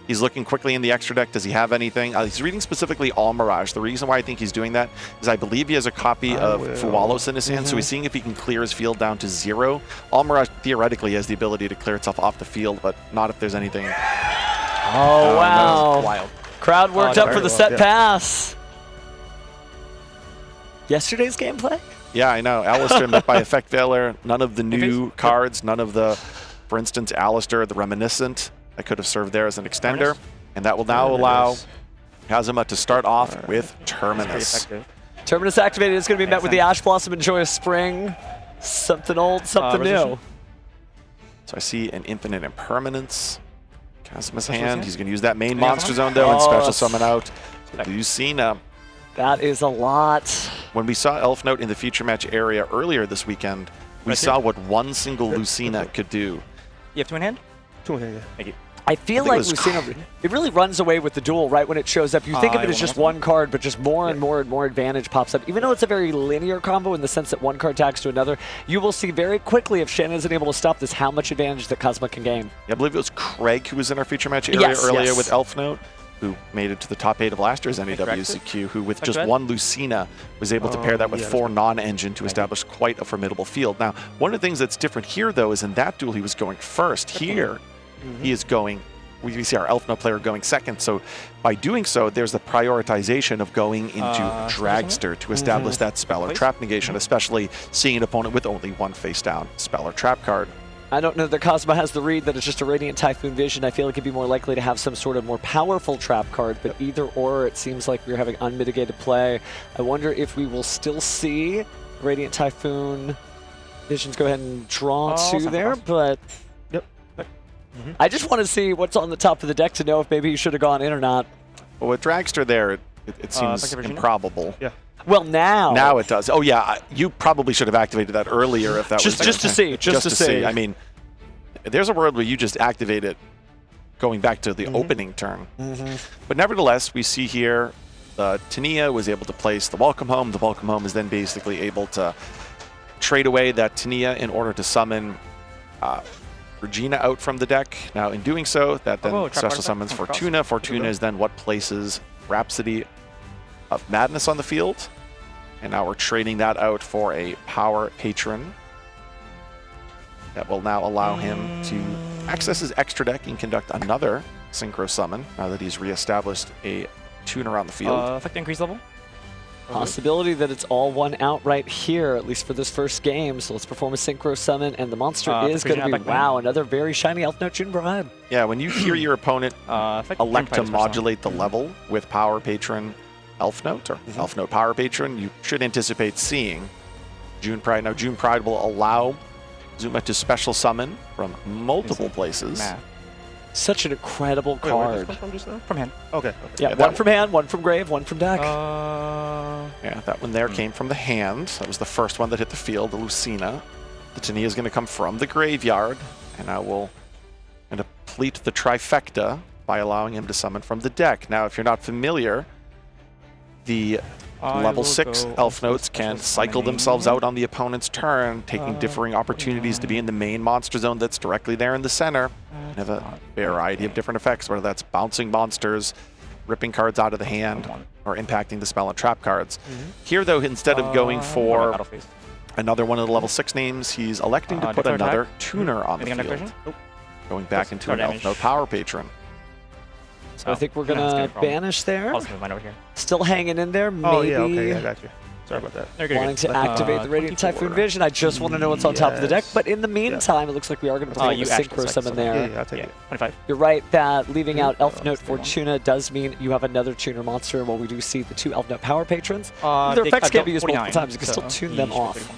He's looking quickly in the extra deck. Does he have anything? He's reading specifically All Mirage. The reason why I think he's doing that is I believe he has a copy of Fualos in his hand, so he's seeing if he can clear his field down to 0. All Mirage theoretically has the ability to clear itself off the field, but not if there's anything. Oh, wow. Wild. Crowd worked up for the set pass. Yesterday's gameplay? Yeah, I know. Alistair met by Effect Veiler. None of the new cards, none of the, for instance, Alistair, the Reminiscent, that could have served there as an extender. And that will now allow Kazuma to start off with Terminus. Terminus activated. It's going to be met with the Ash Blossom and Joyous Spring. Something old, something new. So I see an Infinite Impermanence. Kazuma's hand. He's going to use that main Monster Zone, though, and special summon out Lucina. That is a lot. When we saw Elf Note in the feature match area earlier this weekend, we saw what one single Lucina could do. You have 2 in hand? 2 in hand, yeah. Thank you. I feel like Lucina, it really runs away with the duel, right, when it shows up. You think of it as just one card, but just more and more and more advantage pops up. Even though it's a very linear combo in the sense that one card tags to another, you will see very quickly if Shannon isn't able to stop this how much advantage that Kazuma can gain. Yeah, I believe it was Craig who was in our feature match area earlier with Elf Note, who made it to the top 8 of last year's NAWCQ, who with just one Lucina was able to pair that with 4 non-engine to establish quite a formidable field. Now, one of the things that's different here, though, is in that duel he was going first. Here, he is going, we see our Elf Note player going second, so by doing so, there's the prioritization of going into Dragster to establish that spell or trap negation, especially seeing an opponent with only one face-down spell or trap card. I don't know that Kazuma has the read that it's just a Radiant Typhoon Vision. I feel like he'd be more likely to have some sort of more powerful trap card, but either or, it seems like we're having unmitigated play. I wonder if we will still see Radiant Typhoon Visions go ahead and draw 2 there, but I just want to see what's on the top of the deck to know if maybe he should have gone in or not. Well, with Dragster there, it seems improbable. Yeah. Well, now it does. Oh yeah, you probably should have activated that earlier if that was just to see. Just to see. I mean, there's a world where you just activate it going back to the opening turn. But nevertheless, we see here Tania was able to place the Welcome Home. The Welcome Home is then basically able to trade away that Tania in order to summon Regina out from the deck. Now, in doing so, that then special summons Fortuna. Fortuna is then what places Rhapsody of Madness on the field. And now we're trading that out for a Power Patron. That will now allow him to access his extra deck and conduct another Synchro Summon now that he's reestablished a tuner on the field. Effect increase level? Possibility that it's all one out right here, at least for this first game. So let's perform a Synchro Summon, and the monster is going to be, wow, another very shiny Elf Note June Bride. Yeah, when you hear your opponent elect to modulate the level with Power Patron Elf Note, or Elf Note Power Patron, you should anticipate seeing June Pride. Now, June Pride will allow Zuma to special summon from multiple places. Such an incredible card. From hand. Okay. Yeah, one from hand, one from grave, one from deck. Yeah, that one there came from the hand. That was the first one that hit the field, the Lucina. The Tania is going to come from the graveyard, and I will complete the trifecta by allowing him to summon from the deck. Now, if you're not familiar, the level 6 Elf Notes can cycle themselves out on the opponent's turn, taking differing opportunities to be in the main monster zone that's directly there in the center. And have a variety of different effects, whether that's bouncing monsters, ripping cards out of the hand, or impacting the spell and trap cards. Here, though, instead of going for another one of the level 6 names, he's electing to put another tuner on the field, going back into an Elf Note Power Patron. So I think we're going to banish there. I'll move mine over here. Still hanging in there. Maybe. Oh, yeah, okay, I got you. Sorry about that. Wanting to activate the Radiant Typhoon Vision. I just want to know what's on top of the deck. But in the meantime, it looks like we are going to play a Synchro Summon there. Yeah, I'll take it. 25. You're right that leaving out Elf Note Fortuna does mean you have another tuner monster. While we do see the 2 Elf Note Power Patrons, their effects can be used multiple times. You can still tune them off.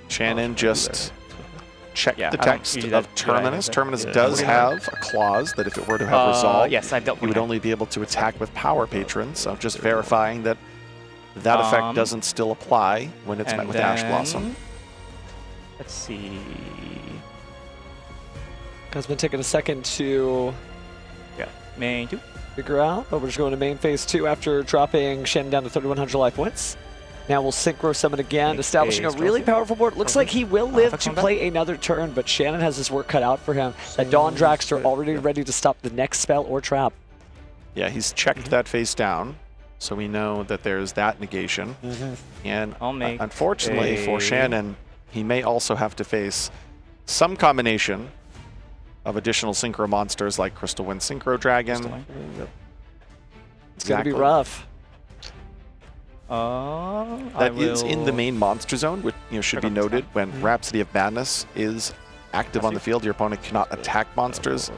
Shannon just check Yeah, the I don't text usually of do that Terminus. either. Terminus Yeah. does have a clause that if it were to have resolved, yes, I've dealt you would with that. only be able to attack with Power Patron. So just verifying that that effect doesn't still apply when it's met with Ash Blossom. Let's see. It's been taking a second to main 2. figure out, but we're just going to main phase 2 after dropping Shen down to 3,100 life points. Now we'll Synchro Summon again, establishing a really powerful board. Looks like he will live to play another turn, but Shannon has his work cut out for him. That Dawn Dragster already ready to stop the next spell or trap. Yeah, he's checked that face down, so we know that there's that negation. And unfortunately for Shannon, he may also have to face some combination of additional Synchro monsters like Crystal Wind Synchro Dragon. It's going to be rough. That is in the main monster zone, which should be noted. When Rhapsody of Madness is active on the field, your opponent cannot attack monsters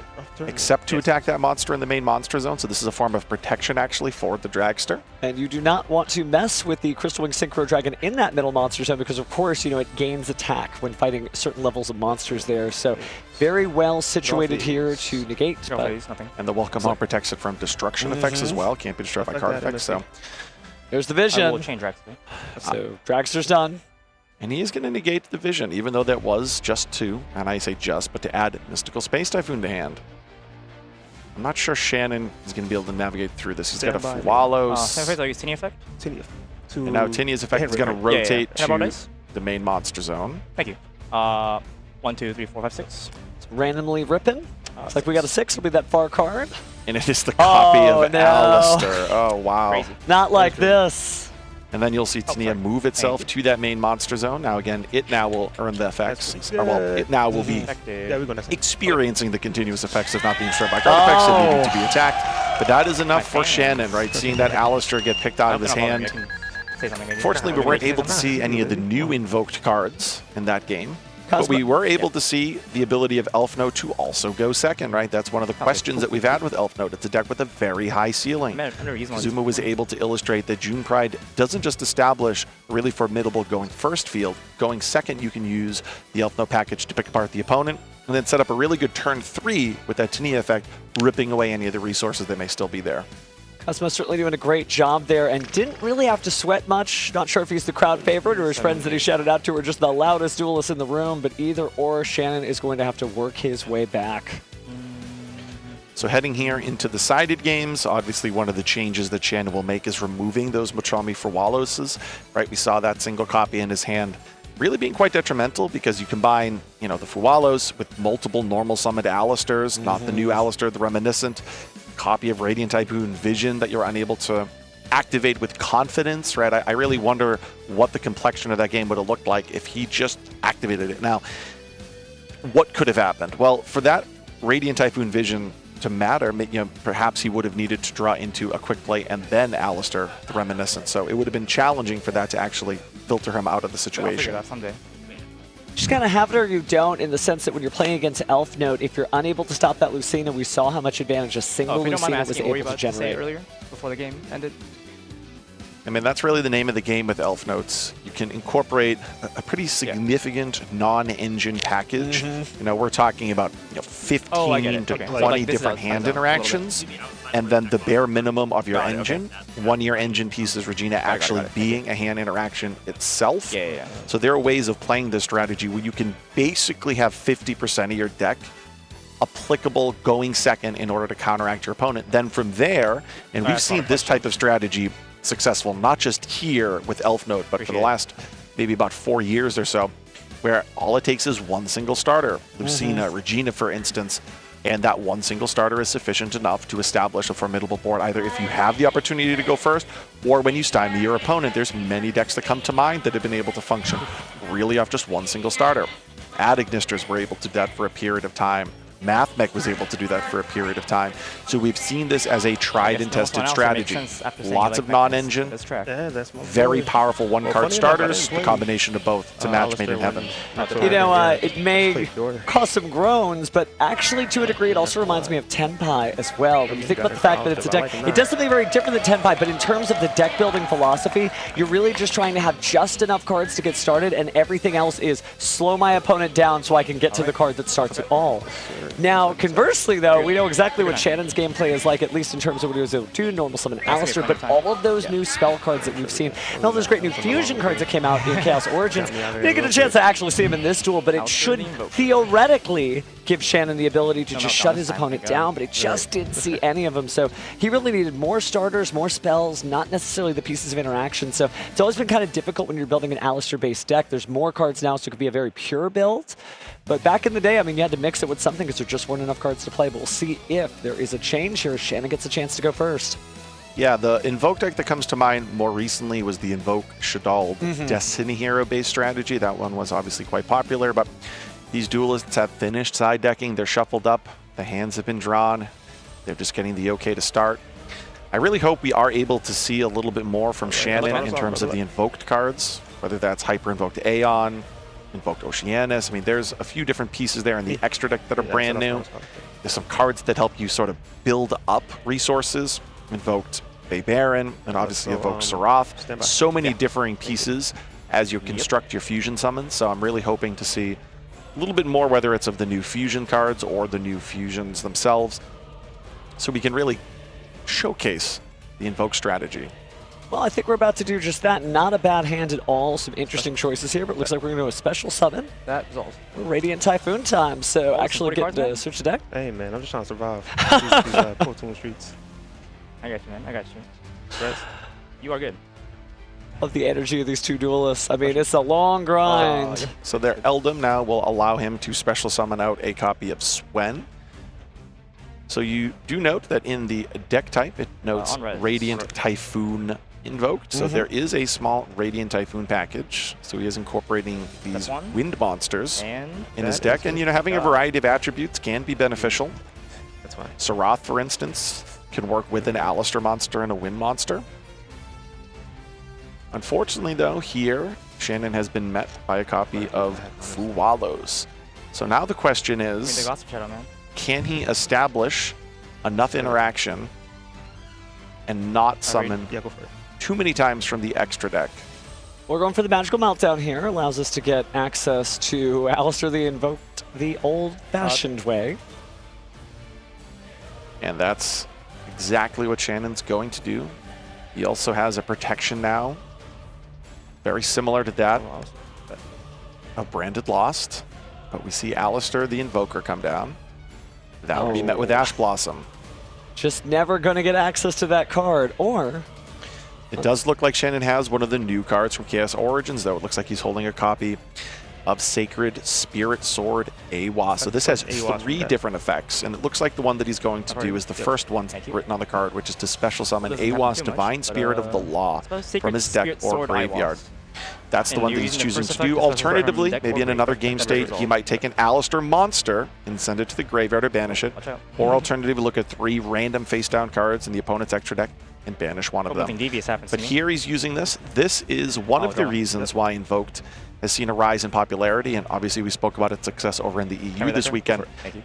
except to attack that monster in the main monster zone. So this is a form of protection actually for the Dragster. And you do not want to mess with the Crystal Wing Synchro Dragon in that middle monster zone because, of course, it gains attack when fighting certain levels of monsters there. So very well situated here to negate. And the Welcome Home protects it from destruction effects as well. Can't be destroyed by card effects. So there's the vision. I will chain Dragster. So Dragster's done. And he is going to negate the vision, even though that was just 2, and I say just, but to add Mystical Space Typhoon to hand. I'm not sure Shannon is going to be able to navigate through this. He's got a Fualos. Same phase, I'll use Tinny effect. And now Tinny's effect is going to rotate to the main monster zone. Thank you. 1, 2, 3, 4, 5, 6. It's randomly ripping. It's like we got a 6. It'll be that far card. And it is the copy of no. Alistair. Oh, wow. Crazy. Not like this. And then you'll see Tania move itself to that main monster zone. Now again, it now will earn the effects. Or, well, it now will be experiencing the continuous effects of not being struck by card effects and needing to be attacked. But that is enough for Shannon, right? Seeing that Alistair get picked out of his hand. Fortunately, we weren't able to see any of the new invoked cards in that game. But we were able to see the ability of Elf Note to also go second, right? That's one of the questions that we've had with Elf Note. It's a deck with a very high ceiling. Zuma was able to illustrate that June Pride doesn't just establish a really formidable going first field. Going second, you can use the Elf Note package to pick apart the opponent and then set up a really good turn 3 with that Tania effect, ripping away any of the resources that may still be there. Cosmo's certainly doing a great job there and didn't really have to sweat much. Not sure if he's the crowd favorite or his friends that he shouted out to are just the loudest duelists in the room, but either or, Shannon is going to have to work his way back. So heading here into the sided games, obviously one of the changes that Shannon will make is removing those Matrami Fualoses, right? We saw that single copy in his hand really being quite detrimental because you combine, the Fualos with multiple normal summoned Alistairs, not the new Alistair, the Reminiscent, copy of Radiant Typhoon Vision that you're unable to activate with confidence, right? I really wonder what the complexion of that game would have looked like if he just activated it. Now, what could have happened? Well, for that Radiant Typhoon Vision to matter, perhaps he would have needed to draw into a quick play and then Alistair, the Reminiscent. So it would have been challenging for that to actually filter him out of the situation. I'll figure that someday. Just kind of have it or you don't, in the sense that when you're playing against Elf Note, if you're unable to stop that Lucina, we saw how much advantage a single Lucina was able to generate. Earlier, before the game ended. I mean, that's really the name of the game with Elf Notes. You can incorporate a pretty significant non-engine package. We're talking about 15 to 20 different hand interactions. And then the bare minimum of your engine. One of your engine pieces, Regina, actually being a hand interaction itself. So there are ways of playing this strategy where you can basically have 50% of your deck applicable going second in order to counteract your opponent. Then from there, and we've seen this type of strategy successful, not just here with Elf Note, but for the last maybe about 4 years or so, where all it takes is one single starter. Lucina, Regina, for instance, and that one single starter is sufficient enough to establish a formidable board, either if you have the opportunity to go first, or when you stymie your opponent. There's many decks that come to mind that have been able to function really off just one single starter. Adignisters were able to do that for a period of time. Mathmech was able to do that for a period of time. So we've seen this as a tried and tested strategy. Lots of non-engine, very powerful one-card starters, the combination of both to match made in heaven. You know, it may cause some groans, but actually to a degree it also reminds me of Tenpai as well. When you think about the fact that it's a deck, it does something very different than Tenpai, but in terms of the deck building philosophy, you're really just trying to have just enough cards to get started, and everything else is slow my opponent down so I can get to the card that starts it all. Now, conversely, though, we know exactly what Shannon's gameplay is like, at least in terms of what he was able to do, normal summon Alistair, but all of those new spell cards that we've seen, and all those great new fusion cards that came out in Chaos Origins, we didn't get a chance to actually see him in this duel, but it should theoretically give Shannon the ability to just shut his opponent down, but it just didn't see any of them, so he really needed more starters, more spells, not necessarily the pieces of interaction, so it's always been kind of difficult when you're building an Alistair-based deck. There's more cards now, so it could be a very pure build. But back in the day, I mean, you had to mix it with something because there just weren't enough cards to play. But we'll see if there is a change here. Shannon gets a chance to go first. Yeah, the Invoke deck that comes to mind more recently was the Invoke Shaddoll Destiny Hero-based strategy. That one was obviously quite popular, but these duelists have finished side decking. They're shuffled up. The hands have been drawn. They're just getting the okay to start. I really hope we are able to see a little bit more from Shannon in terms of the invoked cards, whether that's Hyper-Invoked Aeon, Invoked Oceanus. I mean, there's a few different pieces there in the extra deck that are brand new. There's some cards that help you sort of build up resources. Invoked Bay Baron, and obviously Invoked Sarath. So many differing pieces as you construct your fusion summons, so I'm really hoping to see a little bit more, whether it's of the new fusion cards or the new fusions themselves, so we can really showcase the Invoke strategy. Well, I think we're about to do just that. Not a bad hand at all. Some interesting choices here, but it looks like we're going to do a special summon. That is awesome. Radiant Typhoon time, so actually get to search the deck. Hey, man, I'm just trying to survive these Pokemon streets. I got you, man. I got you. You are good. Love the energy of these two duelists. I mean, it's a long grind. So their Eldum now will allow him to special summon out a copy of Swen. So you do note that in the deck type, it notes Radiant Typhoon invoked. So there is a small Radiant Typhoon package. So he is incorporating these wind monsters in his deck. And, you know, having a variety of attributes can be beneficial. That's fine. Sarath, for instance, can work with an Alistair monster and a wind monster. Unfortunately, though, here, Shannon has been met by a copy of Fuwalos. So now the question is, can he establish enough interaction and not summon too many times from the extra deck? We're going for the Magical Meltdown here. Allows us to get access to Alistair the Invoked the old-fashioned way. And that's exactly what Shannon's going to do. He also has a protection now, very similar to that of Branded Lost. But we see Alistair the Invoker come down. That will be met with Ash Blossom. Just never going to get access to that card, or... It does look like Shannon has one of the new cards from Chaos Origins, though. It looks like he's holding a copy of Sacred Spirit Sword Awa. So this has 3 different effects, and it looks like the one that he's going to do is the first one written on the card, which is to special summon Awa's Divine Spirit of the Law from his deck or graveyard. That's the one that he's choosing to do. Alternatively, maybe in another game state, he might take an Alistair monster and send it to the graveyard or banish it. Or alternatively, look at 3 random face-down cards in the opponent's extra deck and banish one of them. But here he's using this. This is one of the reasons why Invoked has seen a rise in popularity, and obviously we spoke about its success over in the EU this weekend.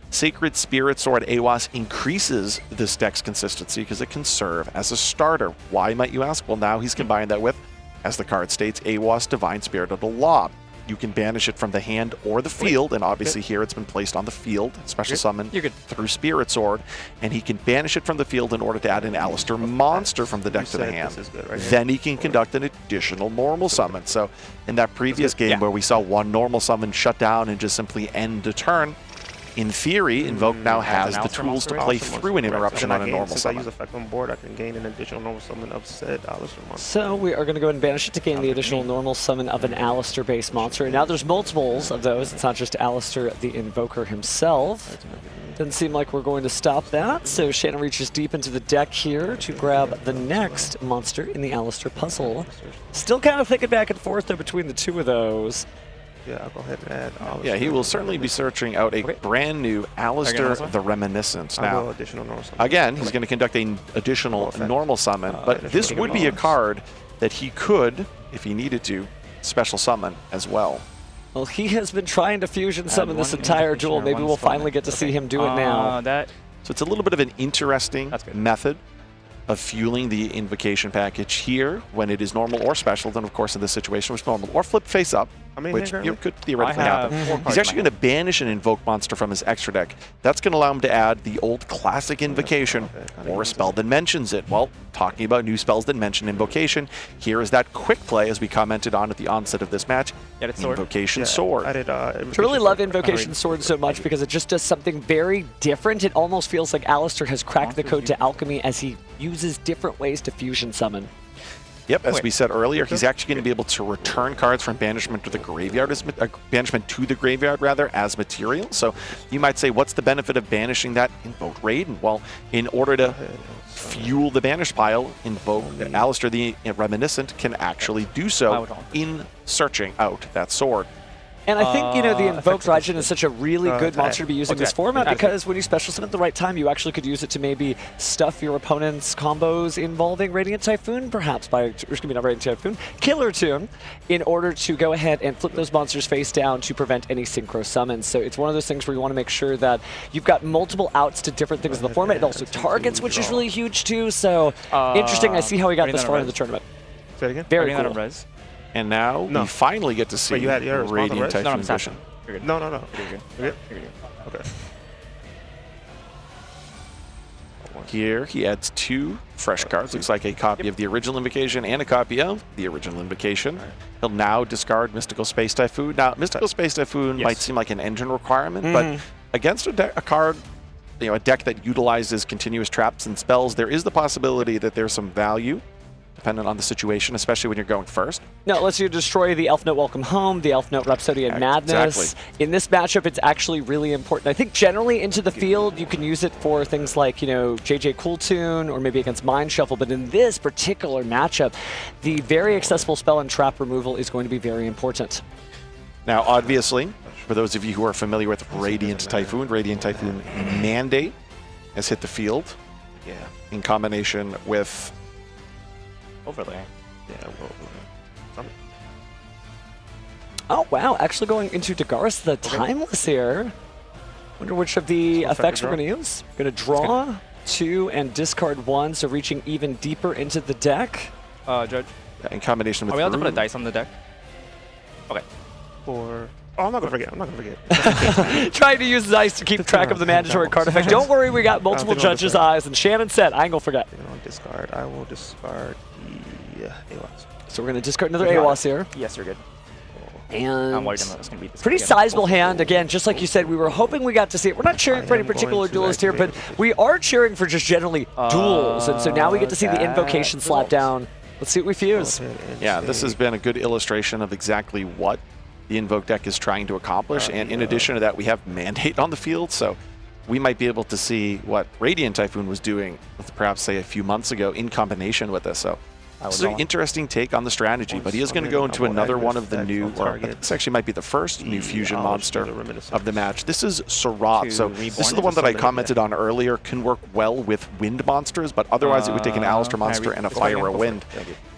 Sacred Spirit Sword Awas increases this deck's consistency because it can serve as a starter. Why, might you ask? Well, now he's combined that with, as the card states, Awas Divine Spirit of the Law. You can banish it from the hand or the field, and obviously here it's been placed on the field, special summon through Spirit Sword, and he can banish it from the field in order to add an Alistair monster from the deck to the hand. Then he can conduct an additional normal summon. So in that previous game where we saw one normal summon shut down and just simply end a turn, in theory, Invoke now has the tools to play through an interruption on a normal summon. Since I use effect on board, I can gain an additional normal summon of said Alistair monster. So we are going to go ahead and banish it to gain the additional normal summon of an Alistair-based monster. And now there's multiples of those. It's not just Alistair the Invoker himself. Doesn't seem like we're going to stop that. So Shannon reaches deep into the deck here to grab the next monster in the Alistair puzzle. Still kind of thinking back and forth though between the two of those. Yeah, I'll go ahead and add Alistair. Yeah, he will certainly be searching out a brand new Alistair the Reminiscent. Now, additional normal summon. again, he's going to conduct an additional normal summon, but this would be a card that he could, if he needed to, special summon as well. Well, he has been trying to fusion summon this entire duel. Maybe we'll finally get to see him do it now. So it's a little bit of an interesting method of fueling the invocation package here when it is normal or special. Then, of course, in this situation, it's normal or flip face up, which could theoretically happen. He's actually going to banish an invoke monster from his extra deck. That's going to allow him to add the old classic invocation or a spell that mentions it. Well, talking about new spells that mention invocation, here is that quick play, as we commented on at the onset of this match. Invocation Sword. I really love Invocation Sword so much because it just does something very different. It almost feels like Alistair has cracked the code to alchemy as he uses different ways to fusion summon. Yep, as we said earlier, he's actually going to be able to return cards from banishment to the graveyard, as as material. So you might say, what's the benefit of banishing that Invoke Raiden? Well, in order to fuel the banished pile, Invoke Alistair the Reminiscent can actually do so in searching out that sword. And I think, the Invoked Raijin is such a really good monster to be using this format because when you special summon at the right time, you actually could use it to maybe stuff your opponent's combos involving Radiant Typhoon, perhaps by, not Radiant Typhoon, Killer Tune, in order to go ahead and flip those monsters face down to prevent any synchro summons. So it's one of those things where you want to make sure that you've got multiple outs to different things in the format. It also targets, which is really huge too. So interesting. I see how he got this far in the tournament. Say it again? Very cool. And now we finally get to see Radiant Typhoon Vision. No. You're good. Okay. Here he adds 2 fresh cards. Looks like a copy of the original Invocation and a copy of the original Invocation. He'll now discard Mystical Space Typhoon. Now, Mystical Space Typhoon might seem like an engine requirement, but against a card, a deck that utilizes continuous traps and spells, there is the possibility that there's some value, depending on the situation, especially when you're going first. Now, let's you destroy the Elf Note Welcome Home, the Elf Note Rhapsodian Madness. Exactly. In this matchup, it's actually really important. I think generally into the field, you can use it for things like, JJ Cool Tune or maybe against Mind Shuffle. But in this particular matchup, the very accessible spell and trap removal is going to be very important. Now, obviously, for those of you who are familiar with Radiant Typhoon Mandate has hit the field in combination with Overlay. Oh, wow. Actually going into Dagaris the Timeless here. Wonder which of the effects we're going to use. Going to draw 2 and discard 1, so reaching even deeper into the deck. Judge. In combination with Are we allowed to put a dice on the deck? Okay. I'm not going to forget. Trying to use the dice to keep track of the mandatory card effect. Don't worry, we got multiple judges' eyes, and Shannon said, I ain't going to forget. Discard. I will discard the AWAS. So we're going to discard another AWAS here. Yes, you're good. And I'm worried it's going to be this pretty sizable hand. Again, just like you said, we were hoping we got to see it. We're not cheering for any particular duelist here, but we are cheering for just generally duels. And so now we get to see the invocation slap down. Let's see what we fuse. Yeah, this has been a good illustration of exactly what the Invoke deck is trying to accomplish. And in addition to that, we have Mandate on the field. So we might be able to see what Radiant Typhoon was doing, perhaps say a few months ago, in combination with this. So this is an interesting take on the strategy, but he is going to go into another one of the new, or this actually might be the first new fusion monster of the match. This is Surat. So this is the one that I commented on earlier, can work well with wind monsters, but otherwise it would take an Alistair monster and a fire or a wind.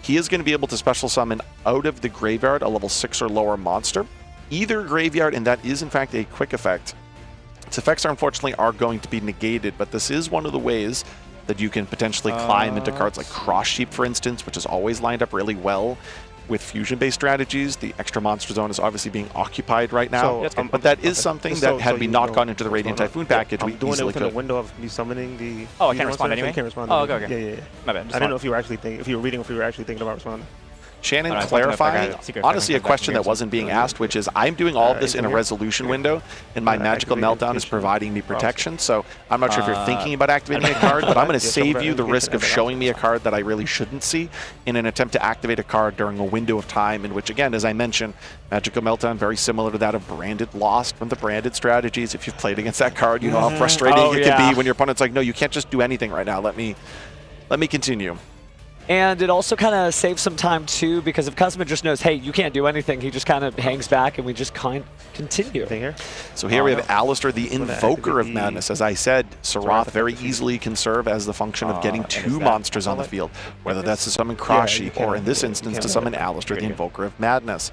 He is going to be able to special summon out of the graveyard a level 6 or lower monster, either graveyard, and that is in fact a quick effect. Its effects unfortunately are going to be negated, but this is one of the ways that you can potentially climb into cards like Cross Sheep, for instance, which is always lined up really well with fusion-based strategies. The extra monster zone is obviously being occupied right now, but that is something that had we not gone into the Radiant Typhoon package, we easily could. The window of me summoning the. Oh, I can't respond anyway. You can't respond. Oh, okay. Yeah. My bad. I didn't know if you were actually thinking, if you were reading, if you were actually thinking about responding. Shannon clarifying, honestly, a question that wasn't being asked, which is, I'm doing all of this in a resolution window, and my Magical Meltdown is providing me protection, so I'm not sure if you're thinking about activating a card, but I'm going to save you the risk of showing me a card that I really shouldn't see in an attempt to activate a card during a window of time in which, again, as I mentioned, Magical Meltdown, very similar to that of Branded Lost from the Branded strategies. If you've played against that card, you know how frustrating it can be when your opponent's like, no, you can't just do anything right now. Let me continue. And it also kind of saves some time too, because if Kazuma just knows, hey, you can't do anything, he just kind of hangs back and we just continue. So here we have Alistair, the Invoker of Madness. As I said, Sarath very easily can serve as the function of getting 2 monsters on the field, whether that's to summon Cross Sheep or in this instance to summon Alistair, the Invoker of Madness.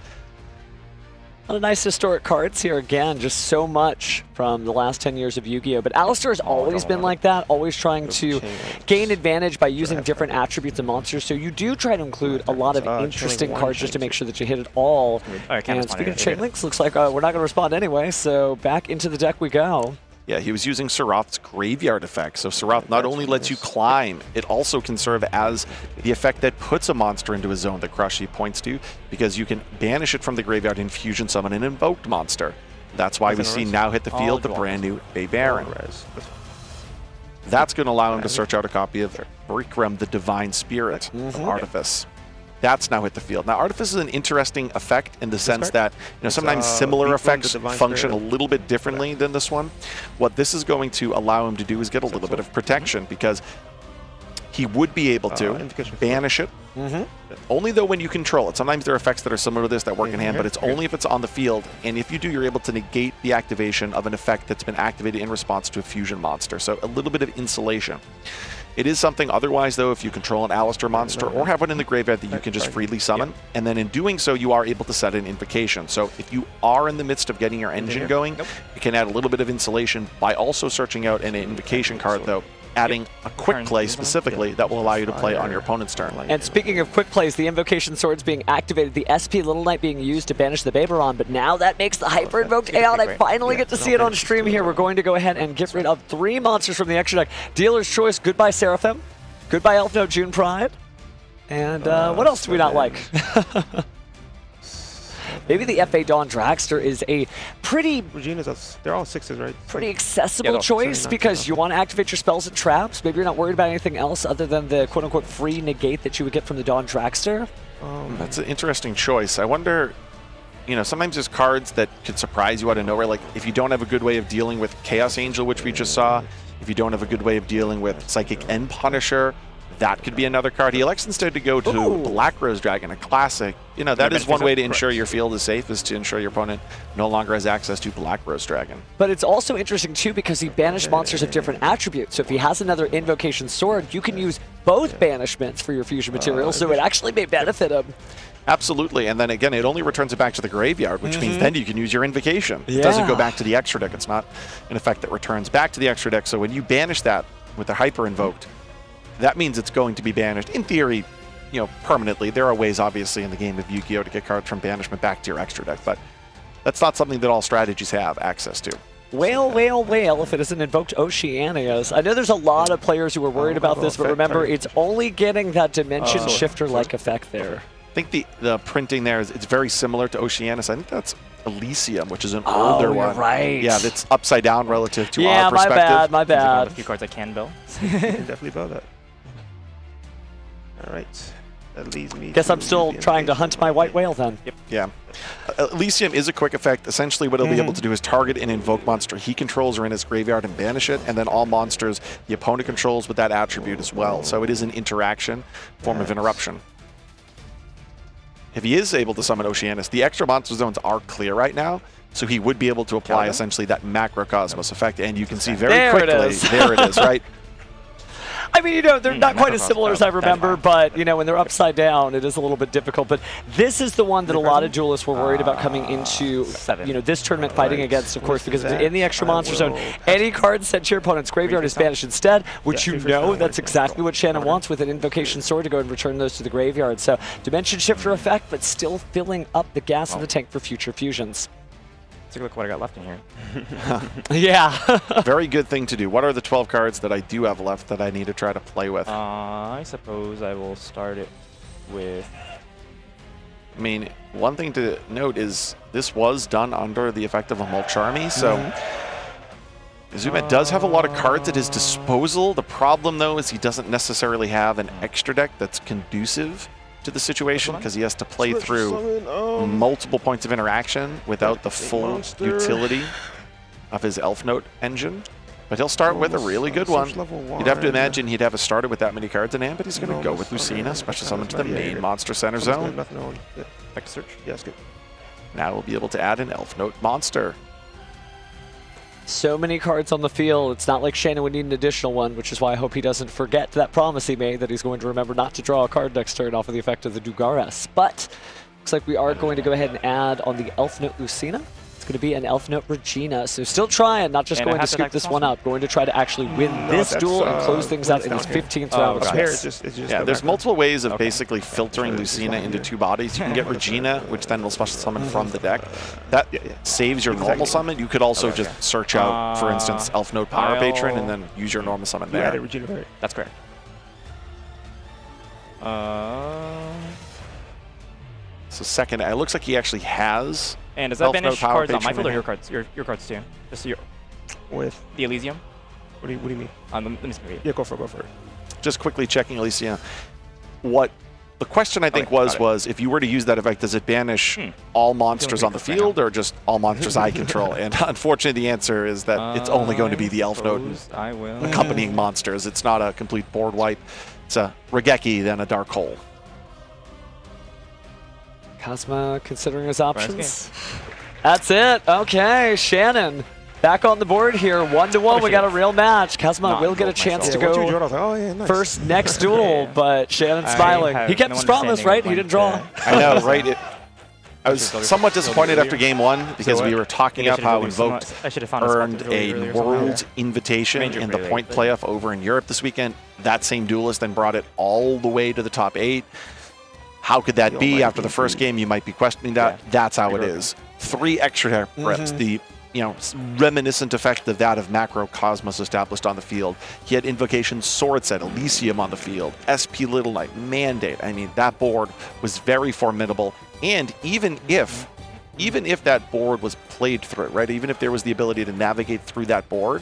A lot of nice historic cards here again, just so much from the last 10 years of Yu-Gi-Oh! But Alistair has always been like that, always trying to gain advantage by using different attributes of monsters. So you do try to include a lot of interesting cards just to make sure that you hit it all. And speaking of chain links, looks like we're not going to respond anyway, so back into the deck we go. Yeah, he was using Sarath's Graveyard effect. So Sarath not only lets you climb, it also can serve as the effect that puts a monster into a zone that Crush Sheep points to, because you can banish it from the graveyard and fusion summon an invoked monster. That's why we see now hit the field the brand new Bay Baron. That's going to allow him to search out a copy of Brikram, the Divine Spirit of Artifice. That's now hit the field. Now, Artifice is an interesting effect in the sense that sometimes similar effects function a little bit differently than this one. What this is going to allow him to do is get a little bit of protection, because he would be able to banish it, only though when you control it. Sometimes there are effects that are similar to this that work in hand, but it's only if it's on the field. And if you do, you're able to negate the activation of an effect that's been activated in response to a fusion monster. So a little bit of insulation. It is something otherwise, though, if you control an Alistair monster or have one in the graveyard that you can just freely summon. And then in doing so, you are able to set an invocation. So if you are in the midst of getting your engine going, you can add a little bit of insulation by also searching out an invocation card, though, adding a quick play specifically that will allow you to play on your opponent's turn. And speaking of quick plays, the Invocation Sword's being activated, the SP Little Knight being used to banish the Baberon, but now that makes the Hyper Invoked Aeon. I finally get to see it on stream here. We're going to go ahead and get rid of 3 monsters from the extra deck. Dealer's Choice, goodbye Seraphim, goodbye Elf Note June Pride, and what else do we not like? Maybe the FA Dawn Dragster is a pretty... They're all 6s, right? Pretty accessible choice, because you want to activate your spells and traps. Maybe you're not worried about anything else other than the quote-unquote free negate that you would get from the Dawn Dragster. That's an interesting choice. I wonder, sometimes there's cards that could surprise you out of nowhere. Like if you don't have a good way of dealing with Chaos Angel, which we just saw, if you don't have a good way of dealing with Psychic End Punisher, that could be another card. He elects instead to go to Black Rose Dragon, a classic. That is one way to ensure your field is safe, is to ensure your opponent no longer has access to Black Rose Dragon. But it's also interesting, too, because he banished monsters of different attributes. So if he has another Invocation Sword, you can use both banishments for your fusion material, so it actually may benefit him. Absolutely, and then again, it only returns it back to the graveyard, which means then you can use your Invocation. It doesn't go back to the extra deck. It's not an effect that returns back to the extra deck. So when you banish that with the Hyper Invoked, that means it's going to be banished, in theory, permanently. There are ways, obviously, in the game of Yu-Gi-Oh! To get cards from banishment back to your extra deck, but that's not something that all strategies have access to. Whale, whale, whale, if it isn't invoked Oceanias. I know there's a lot of players who are worried about this, but remember, it's only getting that Dimension Shifter-like effect there. I think the printing there it's very similar to Oceanus. I think that's Elysium, which is an older one. Right. Yeah, that's upside down relative to our perspective. Yeah, my bad. A few cards I can build. You can definitely build that. All right. That leads me. Guess I'm still trying to hunt my white whale then. Yep. Yeah. Elysium is a quick effect. Essentially, what he'll be able to do is target an invoke monster he controls or in his graveyard and banish it, and then all monsters the opponent controls with that attribute as well. So it is an interaction form of interruption. If he is able to summon Oceanus, the extra monster zones are clear right now, so he would be able to apply essentially that Macrocosmos effect, and you can see very quickly, there it is, right? I mean, they're not quite as similar as I remember, but, when they're upside down, it is a little bit difficult. But this is the one that a lot of duelists were worried about coming into, this tournament fighting against, of course, because in the extra monster zone, any card sent to your opponent's graveyard is banished instead, which that's exactly what Shannon wants with an Invocation Sword to go and return those to the graveyard. So, Dimension Shifter effect, but still filling up the gas in the tank for future fusions. Take a look at what I got left in here. Yeah. Very good thing to do. What are the 12 cards that I do have left that I need to try to play with? I suppose I will start it with... I mean, one thing to note is this was done under the effect of a Mulch Army, so Azuma does have a lot of cards at his disposal. The problem, though, is he doesn't necessarily have an extra deck that's conducive to the situation, because he has to play through multiple points of interaction without the full utility of his Elf Note engine. But he'll start with a really good one. Level You'd have to 1. imagine he'd have started with that many cards in hand, but he's going to go with Lucina, special summon to the main monster center zone. Nothing on. Back to search. Yeah, that's good. Now we'll be able to add an Elf Note monster. So many cards on the field. It's not like Shannon would need an additional one, which is why I hope he doesn't forget that promise he made that he's going to remember not to draw a card next turn off of the effect of the Dugaras. But looks like we are going to go ahead and add on the Elf Note Lucina. It's going to be an Elf Note Regina. So still trying, not just going to scoop this one out, going to try to actually win this duel and close things out in his 15th round. Yeah, there's multiple ways of basically filtering Lucina into 2 bodies. You can get Regina, which then will special summon from the deck. That saves your normal summon. You could also just search out, for instance, Elf Note Power Patron and then use your normal summon there. Yeah, Regina, that's correct. So second, it looks like he actually has. And does that banish cards on my field or your cards? Your cards too. Just your with the Elysium. What do you mean? Let me see. Yeah, go for it. Just quickly checking Elysium. What the question I think was if you were to use that effect, does it banish all monsters on the field or just all monsters I control? And unfortunately, the answer is that it's only going to be the Elf Note and accompanying monsters. It's not a complete board wipe. It's a Regeki, then a Dark Hole. Cosma considering his options. That's it. Okay, Shannon back on the board here. 1-1. We got a real match. Cosma will get a chance to go first next duel, but Shannon's smiling. He kept his promise, right? He didn't draw. I know, right? I was somewhat disappointed after game 1 because we were talking up how Invoked earned a world invitation in the point playoff over in Europe this weekend. That same Duelist then brought it all the way to the top 8. How could that be? After the first game, you might be questioning that. That's how it is. 3 extra reps, the reminiscent effect of that of Macro Cosmos established on the field. He had Invocation Sword Set, Elysium on the field, SP Little Knight, Mandate. I mean, that board was very formidable. And even if that board was played through, right? Even if there was the ability to navigate through that board,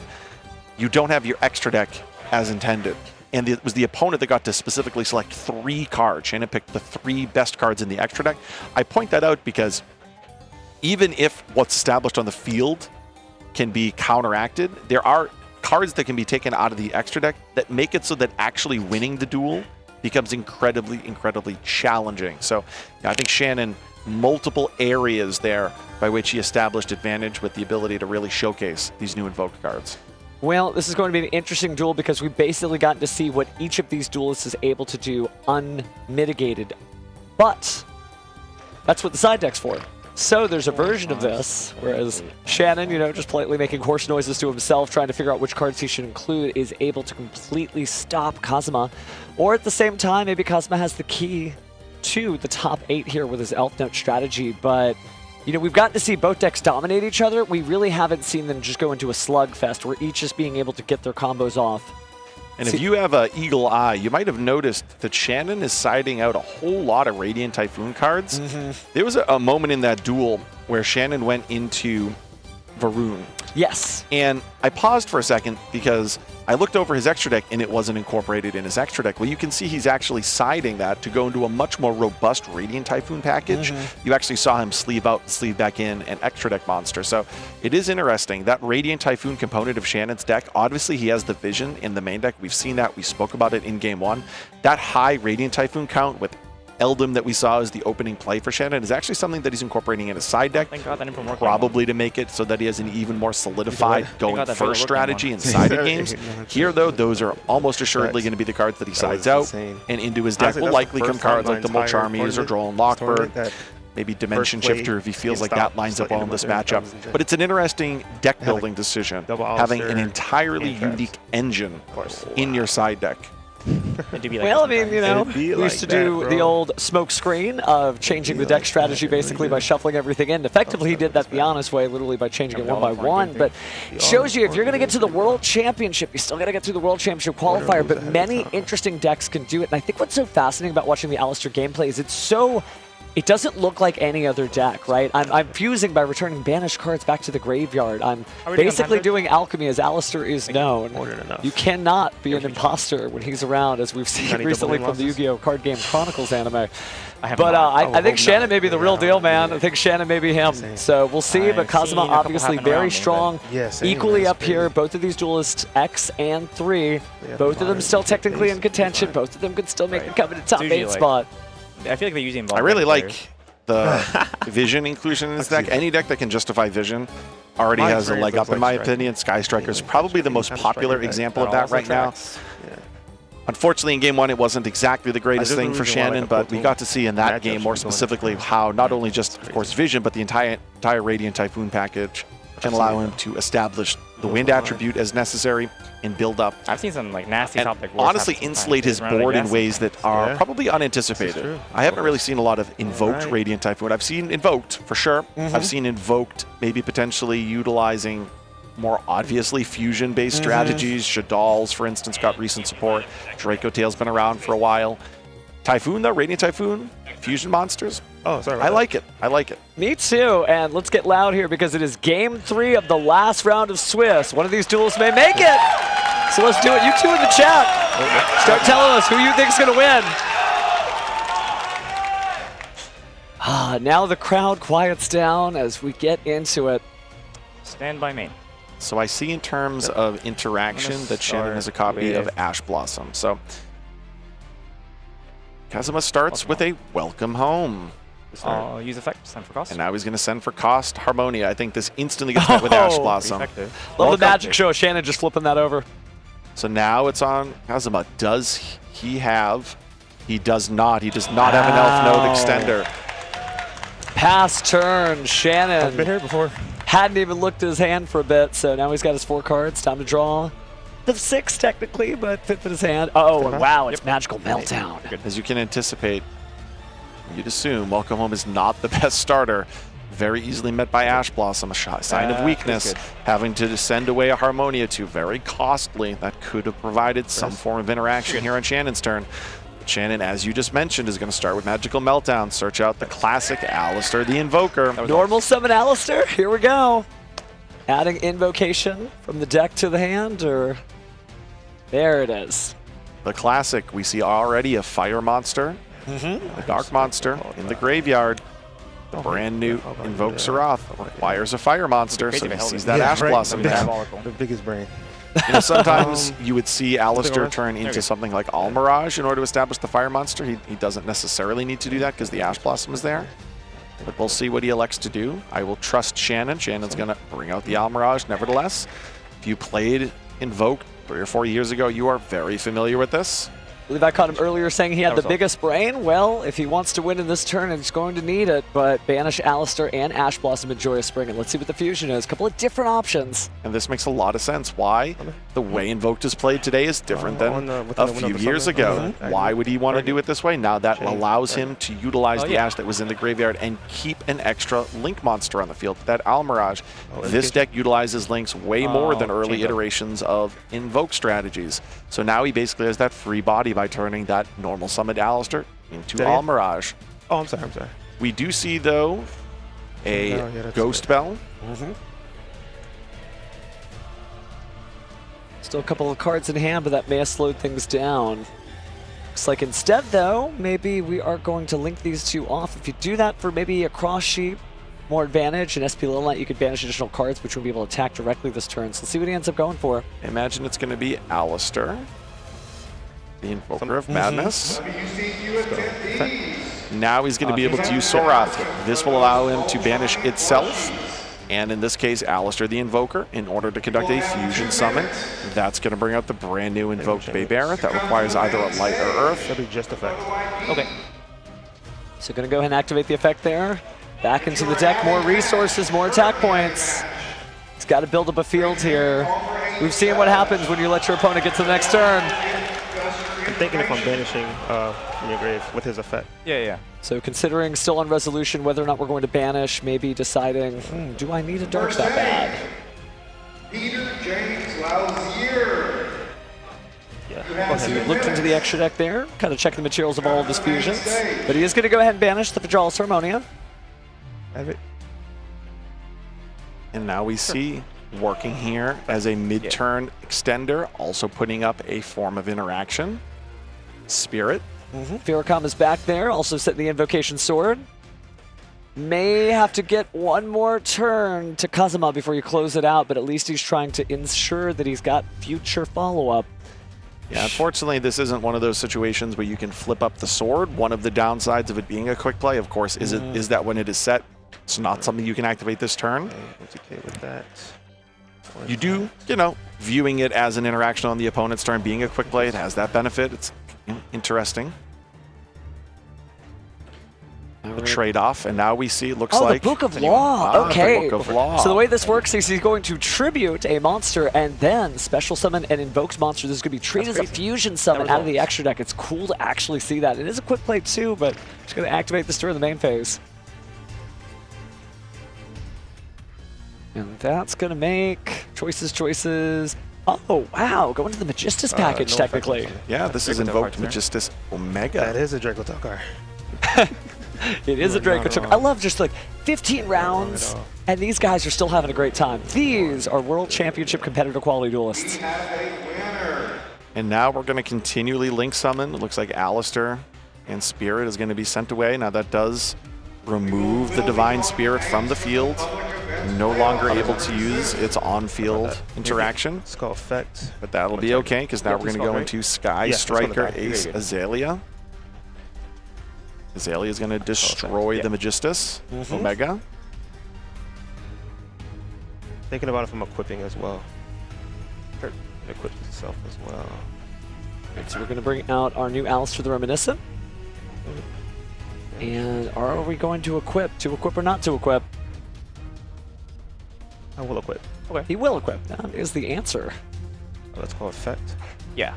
you don't have your extra deck as intended. And it was the opponent that got to specifically select 3 cards. Shannon picked the 3 best cards in the extra deck. I point that out because even if what's established on the field can be counteracted, there are cards that can be taken out of the extra deck that make it so that actually winning the duel becomes incredibly, incredibly challenging. So I think Shannon, multiple areas there by which he established advantage with the ability to really showcase these new invoked cards. Well, this is going to be an interesting duel because we basically got to see what each of these duelists is able to do unmitigated. But that's what the side deck's for. So there's a version of this, whereas Shannon, just politely making horse noises to himself, trying to figure out which cards he should include, is able to completely stop Cosma. Or at the same time, maybe Cosma has the key to the top 8 here with his Elf Note strategy, but we've gotten to see both decks dominate each other. We really haven't seen them just go into a slugfest where each is being able to get their combos off. And if you have an eagle eye, you might have noticed that Shannon is siding out a whole lot of Radiant Typhoon cards. There was a moment in that duel where Shannon went into Varun. Yes. And I paused for a second because I looked over his extra deck and it wasn't incorporated in his extra deck. Well, you can see he's actually siding that to go into a much more robust Radiant Typhoon package. You actually saw him sleeve out and sleeve back in an extra deck monster. So it is interesting. That Radiant Typhoon component of Shannon's deck, obviously he has the vision in the main deck. We've seen that. We spoke about it in game 1. That high Radiant Typhoon count with Eldom that we saw as the opening play for Shannon is actually something that he's incorporating in his side deck, probably to make it so that he has an even more solidified going first strategy inside the games. Here, though, those are almost assuredly going to be the cards that he sides out, and into his deck will likely come cards like the Mulcharmies or Droll Lockbird, maybe Dimension Shifter if he feels like that lines up well in this matchup. But it's an interesting deck building decision, having an entirely unique engine in your side deck. Well, I mean, we used to do the old smoke screen of changing the deck strategy basically by shuffling everything in. Effectively, he did that the honest way, literally by changing it one by one. But it shows you if you're going to get to the World Championship, you still got to get through the World Championship qualifier. But many interesting decks can do it. And I think what's so fascinating about watching the Alistair gameplay is it's so it doesn't look like any other deck, right? I'm fusing by returning banished cards back to the graveyard. I'm basically doing alchemy as Alistair is known. You cannot be an imposter when he's around, as we've seen recently from the Yu-Gi-Oh! Card Game Chronicles anime. But I think Shannon may be the real deal, man. I think Shannon may be him. So we'll see, but Kazuma obviously very strong. Equally up here, both of these duelists, X and 3, both of them still technically in contention. Both of them could still make the coveted top 8 spot. I feel like they're using. I really like the vision inclusion in this deck. Any deck that can justify vision already has a leg up, in my opinion. Sky Striker is probably the most popular example of that right now. Unfortunately, in Game 1, it wasn't exactly the greatest thing for Shannon, but we got to see in that game more specifically how not only just, of course, vision, but the entire Radiant Typhoon package can allow him to establish the wind attribute as necessary and build up. I've seen some like nasty top deck. Honestly, insulate his board in ways that are probably unanticipated. I haven't really seen a lot of invoked Radiant Typhoon. I've seen invoked for sure. I've seen invoked maybe potentially utilizing more obviously fusion-based strategies. Shadal's, for instance, got recent support. Draco Tail's been around for a while. Typhoon, though, Radiant Typhoon, fusion monsters. Oh, sorry. I like it. I like it. Me too. And let's get loud here because it is Game 3 of the last round of Swiss. One of these duels may make it. So let's do it. You two in the chat, start telling us who you think's going to win. Now the crowd quiets down as we get into it. Stand by main. So I see in terms of interaction that Shannon has a copy of Ash Blossom. So Kazuma starts with a welcome home. Use effect, send for cost. And now he's going to send for cost Harmonia. I think this instantly gets met with Ash Blossom. Love the magic show. Shannon just flipping that over. So now it's on Kazuma. Does he have? He does not. He does not have an Elf Node Extender. Pass turn. Shannon. I've been here before. Hadn't even looked at his hand for a bit, so now he's got his 4 cards. Time to draw the 6 technically, but fit with his hand. Oh, and wow, it's Magical Meltdown. As you can anticipate, you'd assume Welcome Home is not the best starter. Very easily met by Ash Blossom, a sign of weakness. Having to send away a Harmonia to very costly. That could have provided some form of interaction here on Shannon's turn. Shannon, as you just mentioned, is going to start with Magical Meltdown. Search out the classic Alistair the Invoker. Normal summon Alistair. Here we go. Adding Invocation from the deck to the hand, or there it is. The classic. We see already a Fire Monster, a Dark Monster in the graveyard. The brand new Invoke Sarath requires a Fire Monster, so he sees that Ash Blossom down. The biggest brain. You know, sometimes you would see Alistair turn into something like Almirage in order to establish the Fire Monster. He doesn't necessarily need to do that because the Ash Blossom is there. But we'll see what he elects to do. I will trust Shannon. Shannon's going to bring out the Almirage nevertheless. If you played Invoke 3 or 4 years ago, you are very familiar with this. I believe I caught him earlier saying he had the biggest brain. Well, if he wants to win in this turn, he's going to need it. But banish Alistair and Ash Blossom in Joyous Spring. And let's see what the fusion is. A couple of different options. And this makes a lot of sense. Why? The way Invoked is played today is different than a few years ago. Why would he want to do it this way? Now that allows him to utilize the Ash that was in the graveyard and keep an extra Link monster on the field, that Almirage. This deck utilizes Links way more than early iterations of Invoke strategies. So now he basically has that free body by turning that normal summoned Alistair into Almirage. Oh, I'm sorry. We do see, though, a Ghost Bell. Still a couple of cards in hand, but that may have slowed things down. Looks like instead, though, maybe we are going to link these two off. If you do that for maybe a cross sheep, more advantage, and SP Little Knight, you could banish additional cards, which will be able to attack directly this turn. So let's see what he ends up going for. Imagine it's going to be Alistair, the Invoker of Madness. Now he's going to be able to use Sorath. This will allow him to banish itself, and in this case, Alistair the Invoker, in order to conduct a fusion summon. That's going to bring out the brand new Invoked Baybareth that requires either a light or earth. That'll be just effect. Okay. So going to go ahead and activate the effect there. Back into the deck, more resources, more attack points. He's got to build up a field here. We've seen what happens when you let your opponent get to the next turn. I'm thinking if I'm banishing from your grave with his effect. Yeah. So considering still on resolution whether or not we're going to banish, maybe deciding, do I need a dark that bad? Peter James Lausier. Yeah. So he looked into the extra deck there, kind of check the materials of all of his fusions. But he is going to go ahead and banish the Vidralis Harmonia. And now we see working here as a mid-turn extender, also putting up a form of interaction. Spirit. Viracom is back there, also setting the Invocation Sword. May have to get one more turn to Kazuma before you close it out, but at least he's trying to ensure that he's got future follow-up. Yeah, unfortunately, this isn't one of those situations where you can flip up the sword. One of the downsides of it being a quick play, of course, is that when it is set, it's not something you can activate this turn. Okay with that. You do, viewing it as an interaction on the opponent's turn, being a quick play, it has that benefit. It's interesting. The trade-off, and now we see it looks like... the Book of Law. Okay. The Book of Law. So the way this works is he's going to tribute a monster and then special summon an invoked monster. This is going to be treated as a fusion summon out of the extra deck. It's cool to actually see that. It is a quick play too, but it's going to activate this during the main phase. And that's going to make choices. Oh, wow. Going to the Magistus package, technically. Yeah, this is invoked Magistus Omega. That is a Draco Talkar. It is a Draco Talkar. I love just like 15 rounds, and these guys are still having a great time. These are World Championship competitor quality duelists. And now we're going to continually link summon. It looks like Alistair and Spirit is going to be sent away. Now that does remove the Divine Spirit from the field. No longer able to use its on-field interaction. Skull effect. But that'll be okay, because now we're going to go into Sky Striker Ace Azalea. Azalea is going to destroy the Magistus Omega. Thinking about it from equipping as well. It equips itself as well. Right, so we're going to bring out our new Alistair the Reminiscent. And are we going to equip? To equip or not to equip? I will equip. Okay. He will equip. That is the answer. Oh, that's called effect. Yeah.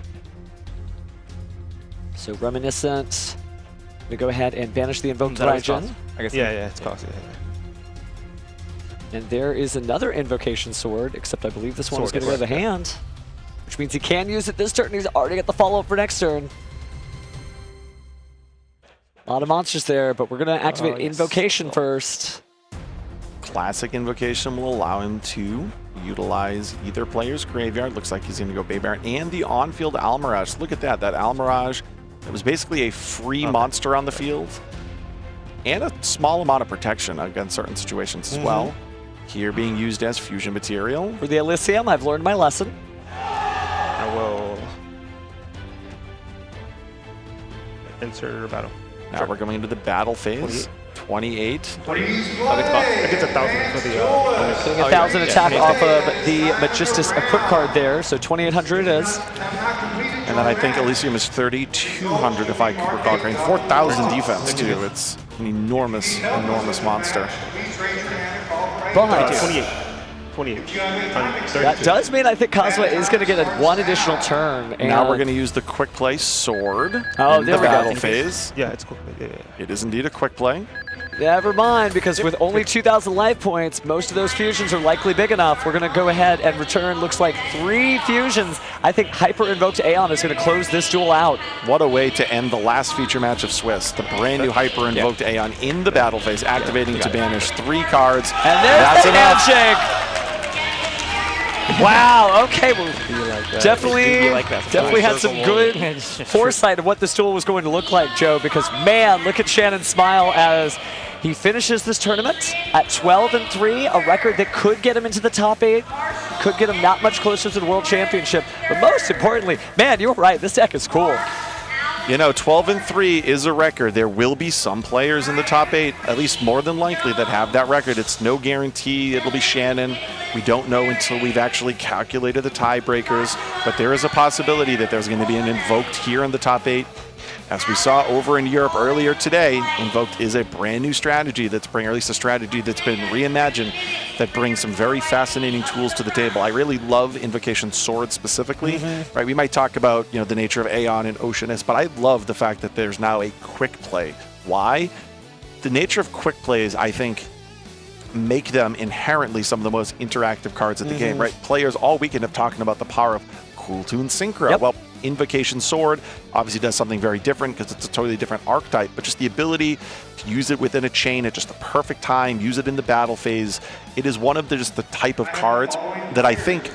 So Reminiscent. We go ahead and banish the invoked Raijin. I guess. Yeah, it's costly. And there is another Invocation Sword, except I believe this one is going to go to the hand, which means he can use it this turn. He's already got the follow-up for next turn. A lot of monsters there, but we're going to activate Invocation first. Classic Invocation will allow him to utilize either player's graveyard. Looks like he's going to go Bay Baron and the on-field Almirage. Look at that. That Almirage, it was basically a free monster on the field and a small amount of protection against certain situations as well. Here being used as fusion material. For the Elysium, I've learned my lesson. I will enter battle. Now we're going into the battle phase. 28. I get 1,000 for the... Getting 1,000 attack off of the Magistus equip card there, so 2,800 it is. And then I think Elysium is 3,200 if I recall correctly. 4,000 defense too. It's an enormous monster. But 28. That does mean I think Kazuma is going to get one additional turn. And now we're going to use the quick play sword in there the we battle go. phase. Yeah, it's quick. Yeah. It is indeed a quick play. Never mind, because with only 2,000 life points, most of those fusions are likely big enough. We're going to go ahead and return, looks like 3 fusions. I think Hyper Invoked Aeon is going to close this duel out. What a way to end the last feature match of Swiss. The brand new Hyper Invoked Aeon in the battle phase, activating to banish 3 cards. And there's the handshake! Wow, okay, well, definitely had some good foresight of what this duel was going to look like, Joe, because man, look at Shannon smile as he finishes this tournament at 12-3, a record that could get him into the top 8, could get him not much closer to the World Championship, but most importantly, man, you're right, this deck is cool. You know, 12-3 is a record. There will be some players in the top 8, at least more than likely, that have that record. It's no guarantee it'll be Shannon. We don't know until we've actually calculated the tiebreakers, but there is a possibility that there's going to be an Invoked here in the top 8. As we saw over in Europe earlier today, Invoked is a brand new strategy that's bringing, or at least a strategy that's been reimagined, that brings some very fascinating tools to the table. I really love Invocation Sword specifically. Right? We might talk about the nature of Aeon and Oceanus, but I love the fact that there's now a quick play. Why? The nature of quick plays, I think, make them inherently some of the most interactive cards in the game. Right? Players all weekend have talking about the power of Cool Tune Synchro. Well, Invocation Sword obviously does something very different because it's a totally different archetype, but just the ability to use it within a chain at just the perfect time, use it in the battle phase. It is one of just the type of cards that I think,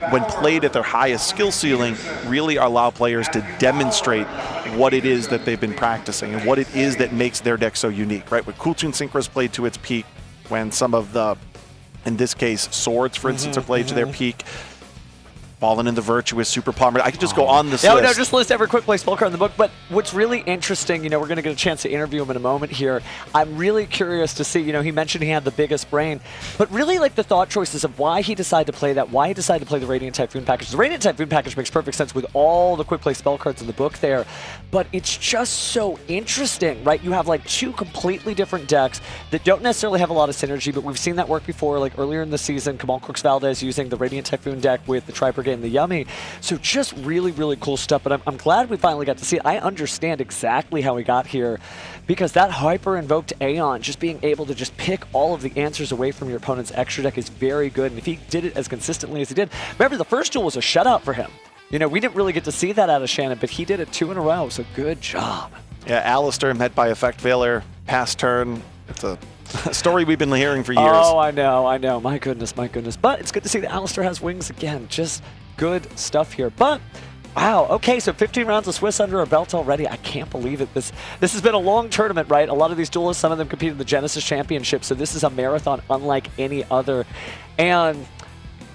when played at their highest skill ceiling, really allow players to demonstrate what it is that they've been practicing and what it is that makes their deck so unique, right? When Cool Toon Synchros played to its peak, when some of the, in this case, swords, for instance, are played to their peak, Fallen in the Virtuous, Super Palmer. I could just go on this list. No, just list every quick play spell card in the book. But what's really interesting, we're going to get a chance to interview him in a moment here. I'm really curious to see, he mentioned he had the biggest brain, but really like the thought choices of why he decided to play that, why he decided to play the Radiant Typhoon package. The Radiant Typhoon package makes perfect sense with all the quick play spell cards in the book there, but it's just so interesting, right? You have like two completely different decks that don't necessarily have a lot of synergy, but we've seen that work before, like earlier in the season, Kamal Crooks Valdez using the Radiant Typhoon deck with the Tri-Brigade and the Yummy. So just really, really cool stuff, but I'm glad we finally got to see it. I understand exactly how we got here, because that hyper-invoked Aeon, just being able to just pick all of the answers away from your opponent's extra deck is very good, and if he did it as consistently as he did, remember the first duel was a shutout for him. We didn't really get to see that out of Shannon, but he did it 2 in a row, so good job. Yeah, Alistair met by Effect Veiler, pass turn. It's a story we've been hearing for years. Oh, I know. My goodness. But it's good to see that Alistair has wings again. Just good stuff here. But wow, okay, so 15 rounds of Swiss under our belt already. I can't believe it. This has been a long tournament, right? A lot of these duelists, some of them compete in the Genesis Championship, so this is a marathon unlike any other. And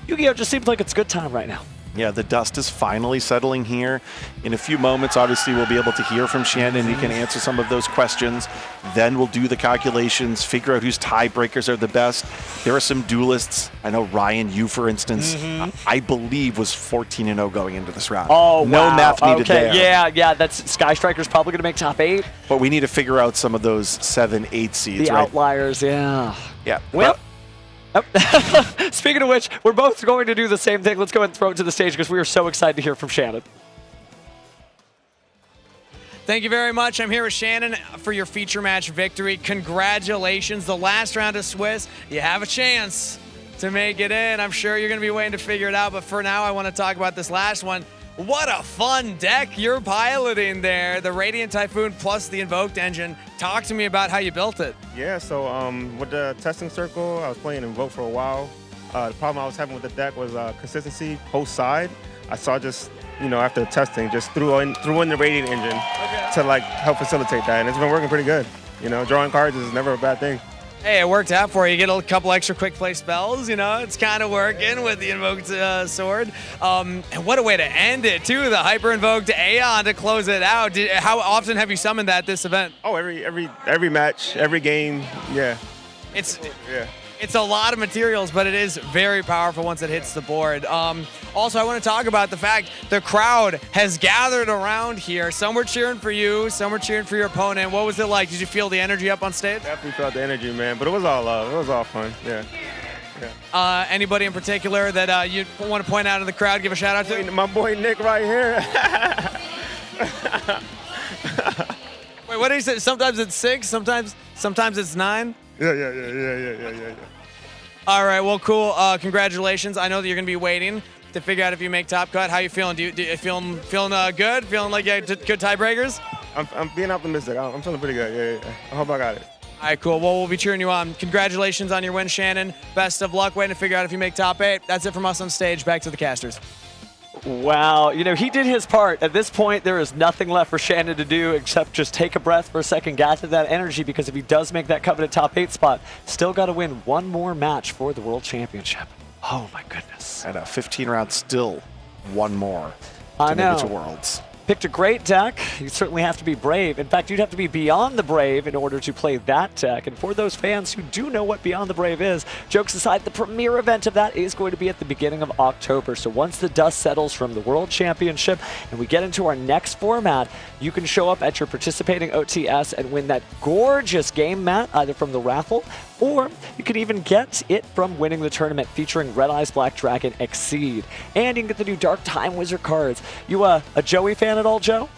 Yu-Gi-Oh! Just seems like it's a good time right now. Yeah, the dust is finally settling here. In a few moments, obviously, we'll be able to hear from Shannon. He can answer some of those questions. Then we'll do the calculations, figure out whose tiebreakers are the best. There are some duelists. I know Ryan, you, for instance, I believe was 14-0 going into this round. Oh, no wow. math needed there. Yeah, that's Sky Striker's probably going to make top 8. But we need to figure out some of those 7, 8 seeds, the right? Outliers, yeah. Yeah. Well, speaking of which, we're both going to do the same thing. Let's go ahead and throw it to the stage because we are so excited to hear from Shannon. Thank you very much. I'm here with Shannon for your feature match victory. Congratulations. The last round of Swiss, you have a chance to make it in. I'm sure you're going to be waiting to figure it out, but for now, I want to talk about this last one. What a fun deck you're piloting there. The Radiant Typhoon plus the Invoked Engine. Talk to me about how you built it. Yeah, so with the testing circle, I was playing Invoke for a while. The problem I was having with the deck was consistency post side. I saw just, after the testing, just threw in the Radiant Engine to help facilitate that, and it's been working pretty good. Drawing cards is never a bad thing. Hey, it worked out for you. You get a couple extra quick play spells, it's kind of working with the Invoked Sword. And what a way to end it, too, the Hyper Invoked Aeon to close it out. How often have you summoned that this event? Oh, every match, every game, yeah. It's a lot of materials, but it is very powerful once it hits the board. Also, I want to talk about the fact the crowd has gathered around here. Some were cheering for you, some were cheering for your opponent. What was it like? Did you feel the energy up on stage? Definitely felt the energy, man, but it was all love. It was all fun, yeah. Anybody in particular that you want to point out in the crowd, give a shout out to? My boy Nick right here. Wait, what did he say? Sometimes it's 6, sometimes it's 9? Yeah. All right, well, cool. Congratulations. I know that you're going to be waiting to figure out if you make top cut. How you feeling? Do you feeling good? Feeling like you had good tiebreakers? I'm being optimistic. I'm feeling pretty good. Yeah. I hope I got it. All right, cool. Well, we'll be cheering you on. Congratulations on your win, Shannon. Best of luck. Waiting to figure out if you make top 8. That's it from us on stage. Back to the casters. Wow, he did his part. At this point, there is nothing left for Shannon to do except just take a breath for a second, gather that energy, because if he does make that coveted top 8 spot, still got to win one more match for the World Championship. Oh my goodness. And a 15 round, still one more to make it to Worlds. Picked a great deck. You certainly have to be brave. In fact, you'd have to be beyond the brave in order to play that deck. And for those fans who do know what Beyond the Brave is, jokes aside, the premier event of that is going to be at the beginning of October. So once the dust settles from the World Championship and we get into our next format, you can show up at your participating OTS and win that gorgeous game mat, either from the raffle, or you can even get it from winning the tournament featuring Red Eyes Black Dragon Exceed. And you can get the new Dark Time Wizard cards. You a Joey fan at all, Joe?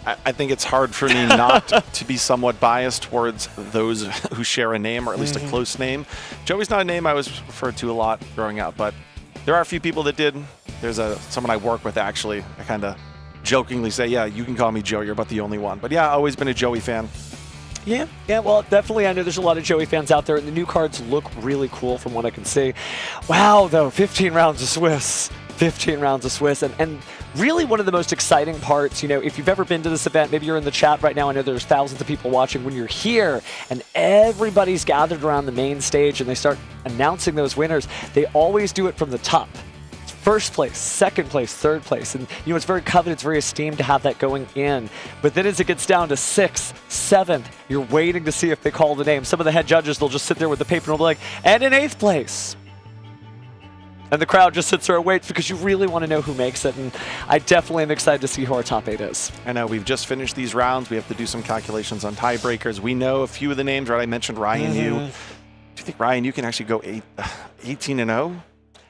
I think it's hard for me not to be somewhat biased towards those who share a name, or at least a close name. Joey's not a name I was referred to a lot growing up, but there are a few people that did. There's someone I work with, actually. I kind of jokingly say, yeah, you can call me Joe. You're about the only one. But yeah, always been a Joey fan. Yeah, well, definitely. I know there's a lot of Joey fans out there, and the new cards look really cool from what I can see. Wow, though, 15 rounds of Swiss. 15 rounds of Swiss, and really one of the most exciting parts, if you've ever been to this event, maybe you're in the chat right now, I know there's thousands of people watching, when you're here and everybody's gathered around the main stage and they start announcing those winners, they always do it from the top. First place, second place, third place, and it's very coveted, it's very esteemed to have that going in. But then as it gets down to 6th, 7th, you're waiting to see if they call the name. Some of the head judges, they'll just sit there with the paper and they'll be like, and in 8th place. And the crowd just sits there and waits because you really want to know who makes it. And I definitely am excited to see who our top 8 is. I know we've just finished these rounds. We have to do some calculations on tiebreakers. We know a few of the names, right? I mentioned Ryan Yu. Do you think Ryan Yu can actually go 18-0?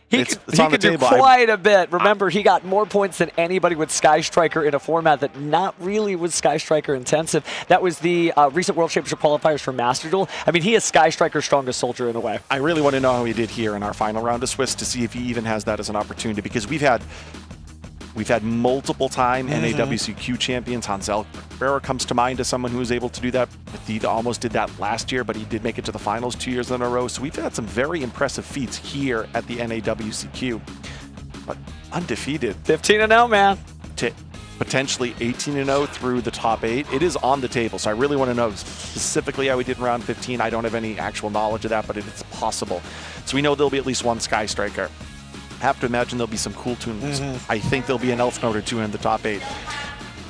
He could do quite a bit. Remember, he got more points than anybody with Sky Striker in a format that not really was Sky Striker intensive. That was the recent World Championship qualifiers for Master Duel. I mean, he is Sky Striker's strongest soldier in a way. I really want to know how he did here in our final round of Swiss to see if he even has that as an opportunity, because we've had multiple-time NAWCQ champions. Hansel Pereira comes to mind as someone who was able to do that. He almost did that last year, but he did make it to the finals 2 years in a row. So we've had some very impressive feats here at the NAWCQ. But undefeated. 15-0, man. To potentially 18-0 through the top 8. It is on the table, so I really want to know specifically how we did in round 15. I don't have any actual knowledge of that, but it's possible. So we know there'll be at least one Sky Striker. Have to imagine there'll be some cool tunes. I think there'll be an elf note or two in the top 8.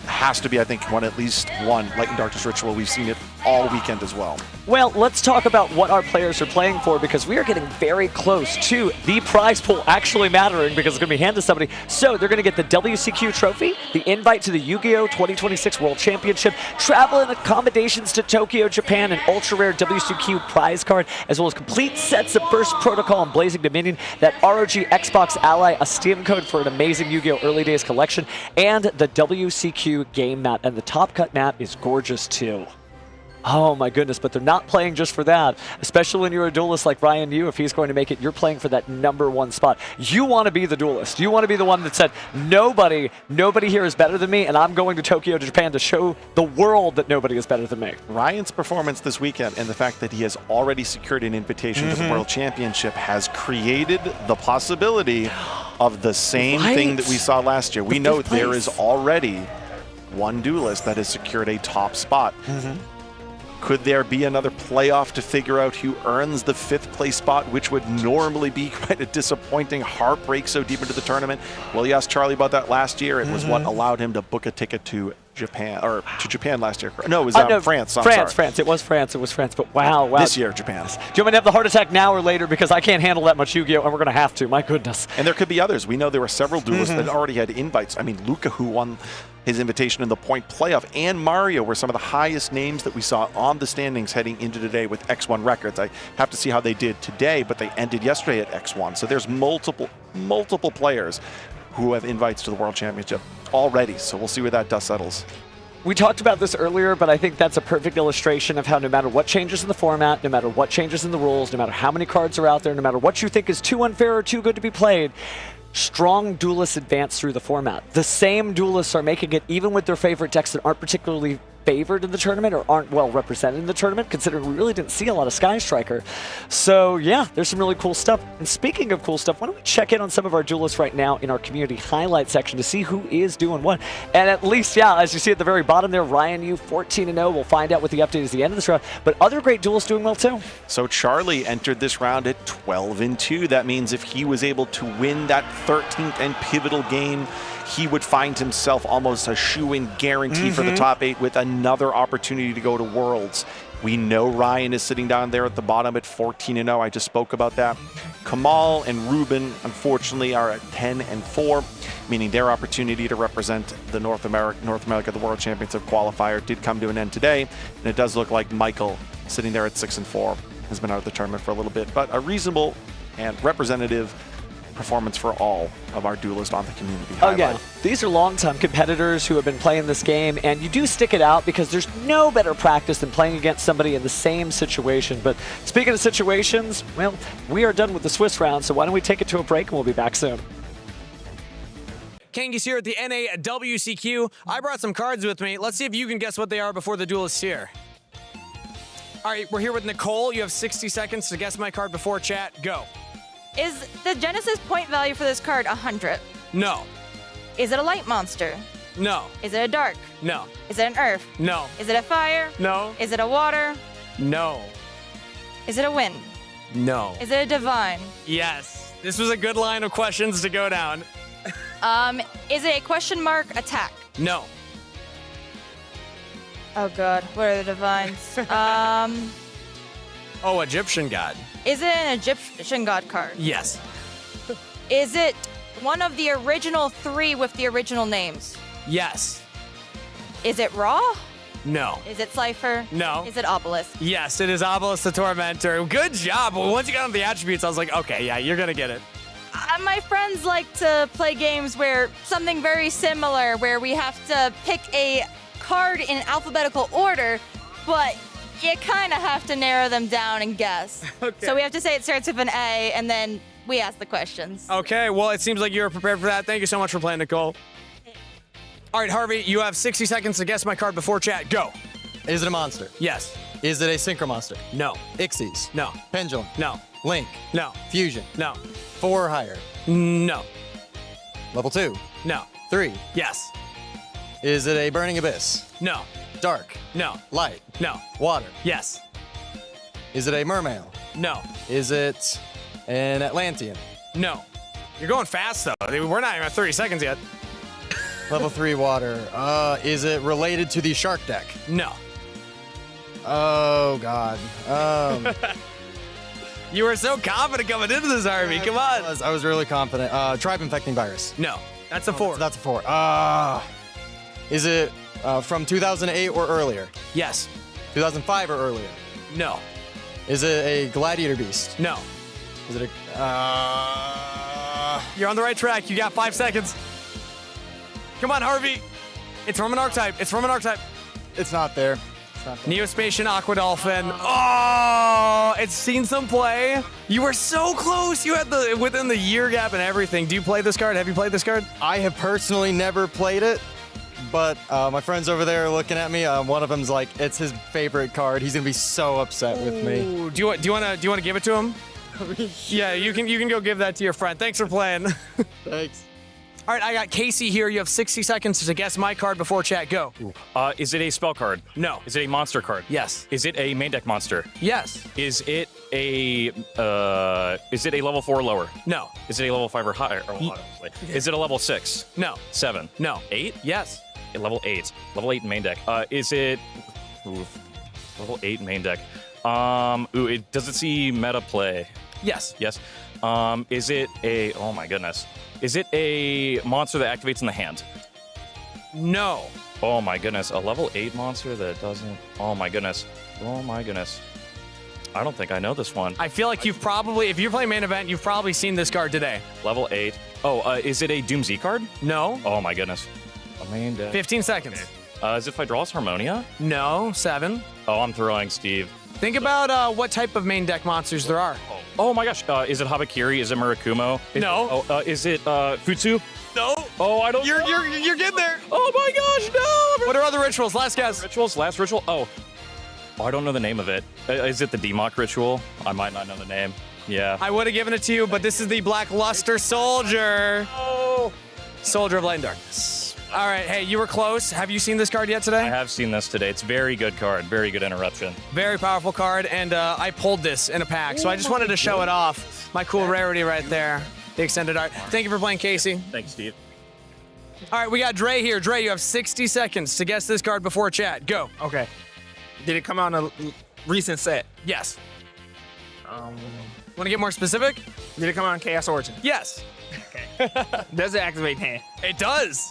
Has to be, I think, at least one Light and Darkness Ritual. We've seen it all weekend as well. Well, let's talk about what our players are playing for, because we are getting very close to the prize pool actually mattering, because it's going to be handed to somebody. So they're going to get the WCQ trophy, the invite to the Yu-Gi-Oh! 2026 World Championship, travel and accommodations to Tokyo, Japan, an ultra-rare WCQ prize card, as well as complete sets of Burst Protocol and Blazing Dominion, that ROG Xbox Ally, a Steam code for an amazing Yu-Gi-Oh! Early Days collection, and the WCQ game map. And the Top Cut map is gorgeous too. Oh my goodness, but they're not playing just for that, especially when you're a duelist like Ryan Yu. If he's going to make it, you're playing for that #1 spot. You want to be the duelist. You want to be the one that said, nobody here is better than me, and I'm going to Tokyo, Japan to show the world that nobody is better than me. Ryan's performance this weekend and the fact that he has already secured an invitation to the World Championship has created the possibility of the same thing that we saw last year. We know there is already one duelist that has secured a top spot. Could there be another playoff to figure out who earns the 5th place spot, which would normally be quite a disappointing heartbreak so deep into the tournament? Well, you asked Charlie about that last year. It was what allowed him to book a ticket to Japan, or to Japan last year. No, it was France. France. It was France. But wow. This year, Japan. Do you want me to have the heart attack now or later? Because I can't handle that much Yu-Gi-Oh! And we're going to have to. My goodness. And there could be others. We know there were several duelists that already had invites. I mean, Luca, who won his invitation in the point playoff, and Mario were some of the highest names that we saw on the standings heading into today with X1 records. I have to see how they did today, but they ended yesterday at X1. So there's multiple players who have invites to the World Championship already. So we'll see where that dust settles. We talked about this earlier, but I think that's a perfect illustration of how no matter what changes in the format, no matter what changes in the rules, no matter how many cards are out there, no matter what you think is too unfair or too good to be played, strong duelists advance through the format. The same duelists are making it even with their favorite decks that aren't particularly favored in the tournament or aren't well represented in the tournament, considering we really didn't see a lot of Sky Striker. So yeah, there's some really cool stuff. And speaking of cool stuff, why don't we check in on some of our duelists right now in our community highlight section to see who is doing what. And at least, yeah, as you see at the very bottom there, Ryan Yu 14-0. We'll find out what the update is at the end of this round. But other great duelists doing well too. So Charlie entered this round at 12-2. That means if he was able to win that 13th and pivotal game, he would find himself almost a shoe-in guarantee for the top 8 with another opportunity to go to Worlds. We know Ryan is sitting down there at the bottom at 14-0. I just spoke about that. Kamal and Ruben, unfortunately, are at 10-4, meaning their opportunity to represent the North America, the World Championship qualifier, did come to an end today. And it does look like Michael, sitting there at 6-4, has been out of the tournament for a little bit. But a reasonable and representative performance for all of our duelists on the community highlight. Yeah, these are long-time competitors who have been playing this game, and you do stick it out because there's no better practice than playing against somebody in the same situation. But speaking of situations, well, we are done with the Swiss round, so why don't we take it to a break and we'll be back soon. Kangi's here at the NAWCQ. I brought some cards with me. Let's see if you can guess what they are before the Duelists here. All right, we're here with Nicole. You have 60 seconds to guess my card before chat. Go. Is the Genesis point value for this card 100? No. Is it a light monster? No. Is it a dark? No. Is it an earth? No. Is it a fire? No. Is it a water? No. Is it a wind? No. Is it a divine? Yes. This was a good line of questions to go down. Is it a question mark attack? No. Oh god, what are the divines? Oh, Egyptian god. Is it an Egyptian god card? Yes. Is it one of the original 3 with the original names? Yes. Is it Ra? No. Is it Cypher? No. Is it Obelisk? Yes, it is Obelisk the Tormentor. Good job. Well, once you got on the attributes, I was like, okay, yeah, you're gonna get it. My friends like to play games where something very similar, where we have to pick a card in alphabetical order, but you kind of have to narrow them down and guess. Okay. So we have to say it starts with an A, and then we ask the questions. Okay, well, it seems like you were prepared for that. Thank you so much for playing, Nicole. All right, Harvey, you have 60 seconds to guess my card before chat. Go. Is it a monster? Yes. Is it a synchro monster? No. Ixies? No. Pendulum? No. Link? No. Fusion? No. 4 or higher? No. Level 2? No. 3? Yes. Is it a Burning Abyss? No. Dark? No. Light? No. Water? Yes. Is it a Mermail? No. Is it an Atlantean? No. You're going fast, though. We're not even at 30 seconds yet. Level 3 water. Is it related to the shark deck? No. Oh, God. You were so confident coming into this, Harvey. Come on. I was really confident. Tribe infecting virus. No. That's a 4. That's a 4. Is it from 2008 or earlier? Yes. 2005 or earlier? No. Is it a gladiator beast? No. Is it You're on the right track. You got 5 seconds. Come on, Harvey. It's from an archetype. It's from an archetype. It's not there. Neospatian Aqua Dolphin. Oh, it's seen some play. You were so close. You had within the year gap and everything. Do you play this card? Have you played this card? I have personally never played it, but my friends over there are looking at me. One of them's like, it's his favorite card. He's gonna be so upset with me. Ooh, do you want to give it to him? Yeah, you can go give that to your friend. Thanks for playing. Thanks. All right, I got Casey here. You have 60 seconds to guess my card before chat. Go. Is it a spell card? No. Is it a monster card? Yes. Is it a main deck monster? Yes. Is it a level 4 or lower? No. Is it a level 5 or higher? Is it a level 6? No. 7? No. 8? Yes. A level 8. Level 8 main deck. Is it level 8 main deck? Does it see meta play? Yes. Yes. Is it a? Oh my goodness. Is it a monster that activates in the hand? No. Oh my goodness. A level 8 monster that doesn't. Oh my goodness. Oh my goodness. I don't think I know this one. I feel like you've probably, if you're playing main event, you've probably seen this card today. Level 8. Oh, is it a Doom Z card? No. Oh my goodness. A main deck. 15 seconds. Is it Hydraulis Harmonia? No. 7. Oh, I'm throwing, Steve. Think about what type of main deck monsters there are. Oh my gosh. Is it Habakiri? Is it Murakumo? No. Is it Futsu? No. Oh, I don't know. You're getting there. Oh my gosh, no. What are other rituals? Last guess. Last ritual? Oh, I don't know the name of it. Is it the Demok ritual? I might not know the name. Yeah. I would have given it to you, but this is the Black Luster Soldier. Oh. Soldier of Light and Darkness. All right, hey, you were close. Have you seen this card yet today? I have seen this today. It's a very good card. Very good interruption. Very powerful card, and I pulled this in a pack, so I just wanted to show it off. My cool rarity right there. The extended art. Thank you for playing, Casey. Thanks, Steve. All right, we got Dre here. Dre, you have 60 seconds to guess this card before chat. Go. Okay. Did it come out in a recent set? Yes. Want to get more specific? Did it come out in Chaos Origin? Yes. Okay. Does it activate hand? It does.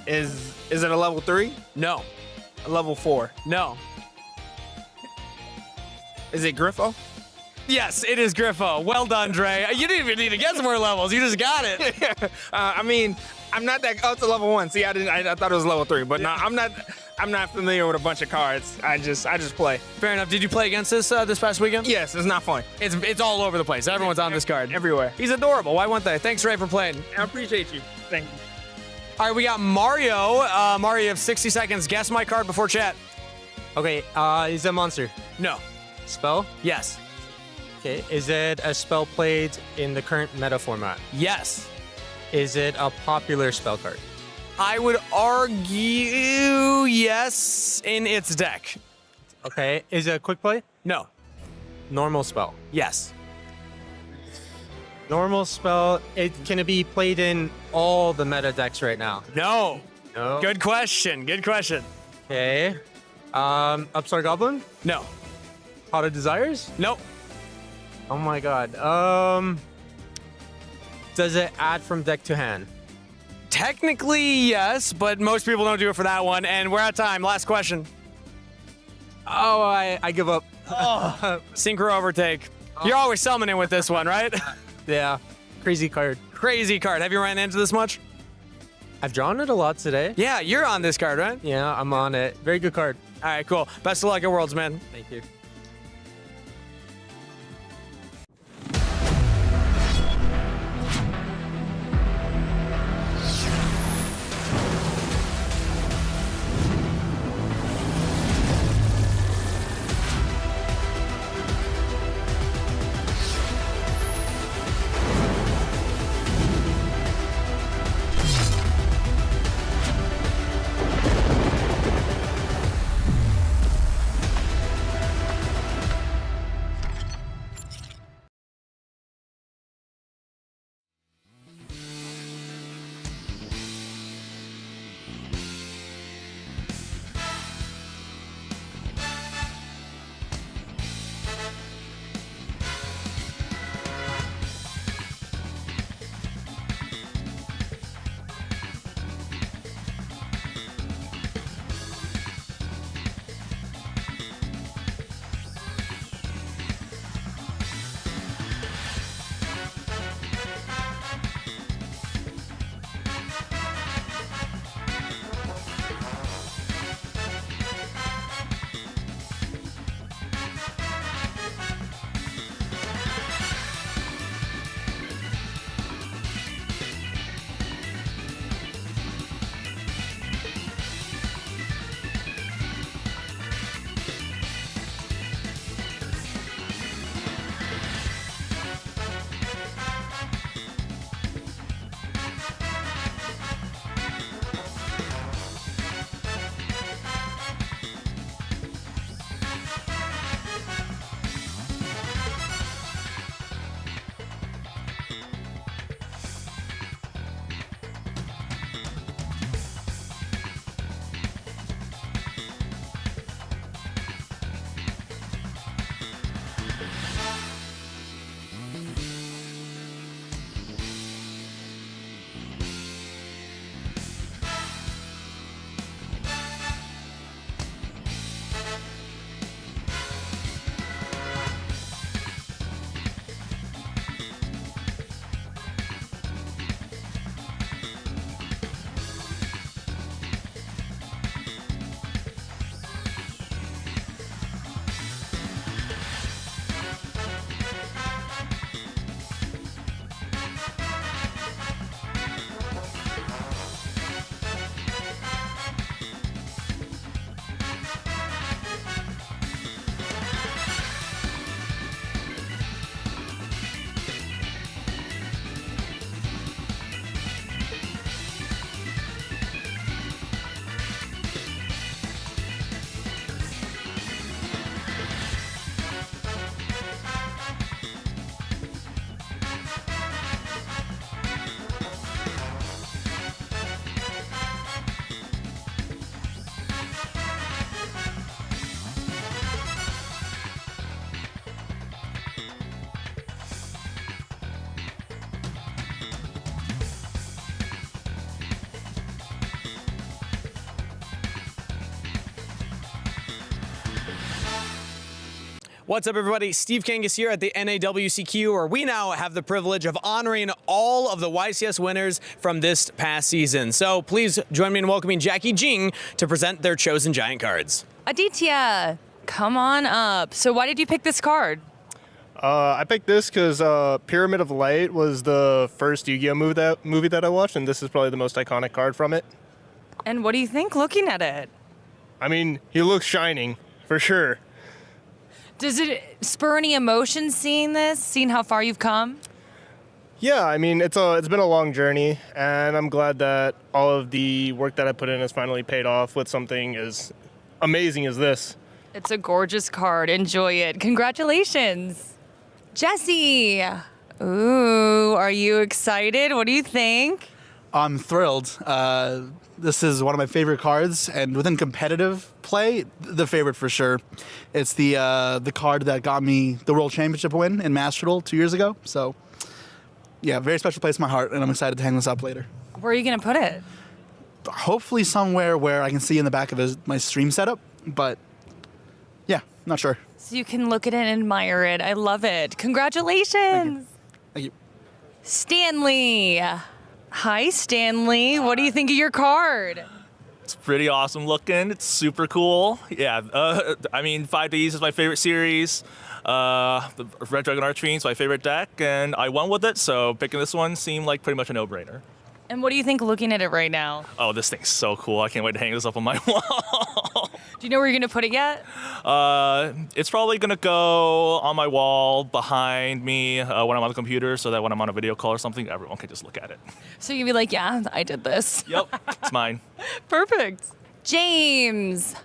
Is it a level 3? No. A level 4? No. Is it Griffo? Yes, it is Griffo. Well done, Dre. You didn't even need to get some more levels. You just got it. I mean, I'm not that. Oh, it's a level 1. See, I thought it was level 3, but no, I'm not. I'm not familiar with a bunch of cards. I just play. Fair enough. Did you play against this this past weekend? Yes, it's not fun. It's all over the place. Everyone's on this card. Everywhere. He's adorable. Why wouldn't they? Thanks, Ray, for playing. I appreciate you. Thank you. All right, we got Mario. Mario, you have 60 seconds. Guess my card before chat. Okay, is it a monster? No. Spell? Yes. Okay, is it a spell played in the current meta format? Yes. Is it a popular spell card? I would argue yes in its deck. Okay, is it a quick play? No. Normal spell? Yes. Normal spell, can it be played in all the meta decks right now? No. No? Good question. Good question. Okay. Upstart Goblin? No. Pot of Desires? Nope. Oh my god. Does it add from deck to hand? Technically, yes, but most people don't do it for that one. And we're out of time. Last question. Oh, I give up. Synchro overtake. You're always summoning with this one, right? Yeah. Crazy card. Crazy card. Have you ran into this much? I've drawn it a lot today. Yeah, you're on this card, right? Yeah, I'm on it. Very good card. All right, cool. Best of luck at Worlds, man. Thank you. What's up, everybody? Steve Kangas here at the NAWCQ, where we now have the privilege of honoring all of the YCS winners from this past season. So please join me in welcoming Jackie Jing to present their chosen giant cards. Aditya, come on up. So why did you pick this card? I picked this because Pyramid of Light was the first Yu-Gi-Oh movie that I watched, and this is probably the most iconic card from it. And what do you think looking at it? I mean, he looks shining, for sure. Does it spur any emotions seeing this, seeing how far you've come? Yeah, I mean, it's been a long journey, and I'm glad that all of the work that I put in has finally paid off with something as amazing as this. It's a gorgeous card. Enjoy it. Congratulations. Jesse. Ooh, are you excited? What do you think? I'm thrilled. This is one of my favorite cards, and within competitive play, the favorite for sure. It's the card that got me the World Championship win in Master Duel 2 years ago. So, yeah, very special place in my heart, and I'm excited to hang this up later. Where are you going to put it? Hopefully somewhere where I can see in the back of my stream setup, but yeah, not sure. So you can look at it and admire it. I love it. Congratulations. Thank you. Stanley. Hi, Stanley. What do you think of your card? It's pretty awesome looking. It's super cool. Yeah, I mean, 5Ds is my favorite series. The Red Dragon Archery is my favorite deck, and I won with it, so picking this one seemed like pretty much a no-brainer. And what do you think looking at it right now? Oh, this thing's so cool. I can't wait to hang this up on my wall. Do you know where you're going to put it yet? It's probably going to go on my wall behind me when I'm on the computer, so that when I'm on a video call or something, everyone can just look at it. So you'll be like, yeah, I did this. Yep, it's mine. Perfect. James.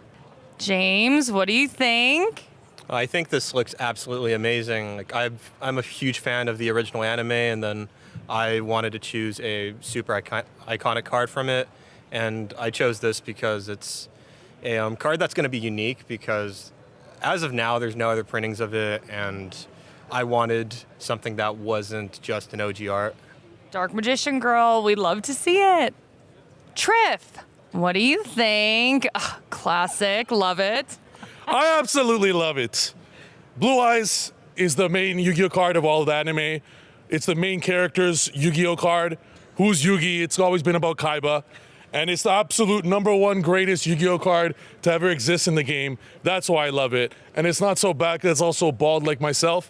James, what do you think? I think this looks absolutely amazing. Like I'm a huge fan of the original anime, and then I wanted to choose a super iconic card from it, and I chose this because it's a card that's going to be unique, because as of now there's no other printings of it, and I wanted something that wasn't just an OG art. Dark Magician Girl, we'd love to see it. Triff, what do you think? Ugh, classic, love it. I absolutely love it. Blue Eyes is the main Yu-Gi-Oh card of all of the anime. It's the main character's Yu-Gi-Oh card. Who's Yugi? It's always been about Kaiba. And it's the absolute #1 greatest Yu-Gi-Oh card to ever exist in the game. That's why I love it. And it's not so bad that it's also bald like myself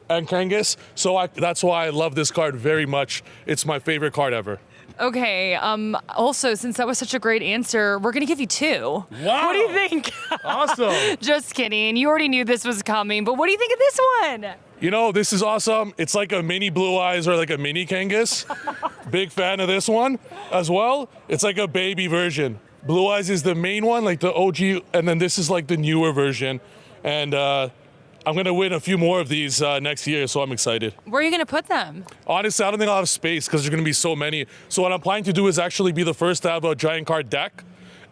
and Kangas. So that's why I love this card very much. It's my favorite card ever. Okay, also, since that was such a great answer, we're going to give you 2. Wow. What do you think? Awesome. Just kidding. You already knew this was coming, but what do you think of this one? You know, this is awesome. It's like a mini Blue Eyes or like a mini Kangas. Big fan of this one as well. It's like a baby version. Blue Eyes is the main one, like the OG, and then this is like the newer version. And I'm going to win a few more of these next year, so I'm excited. Where are you going to put them? Honestly, I don't think I'll have space because there's going to be so many. So what I'm planning to do is actually be the first to have a giant card deck,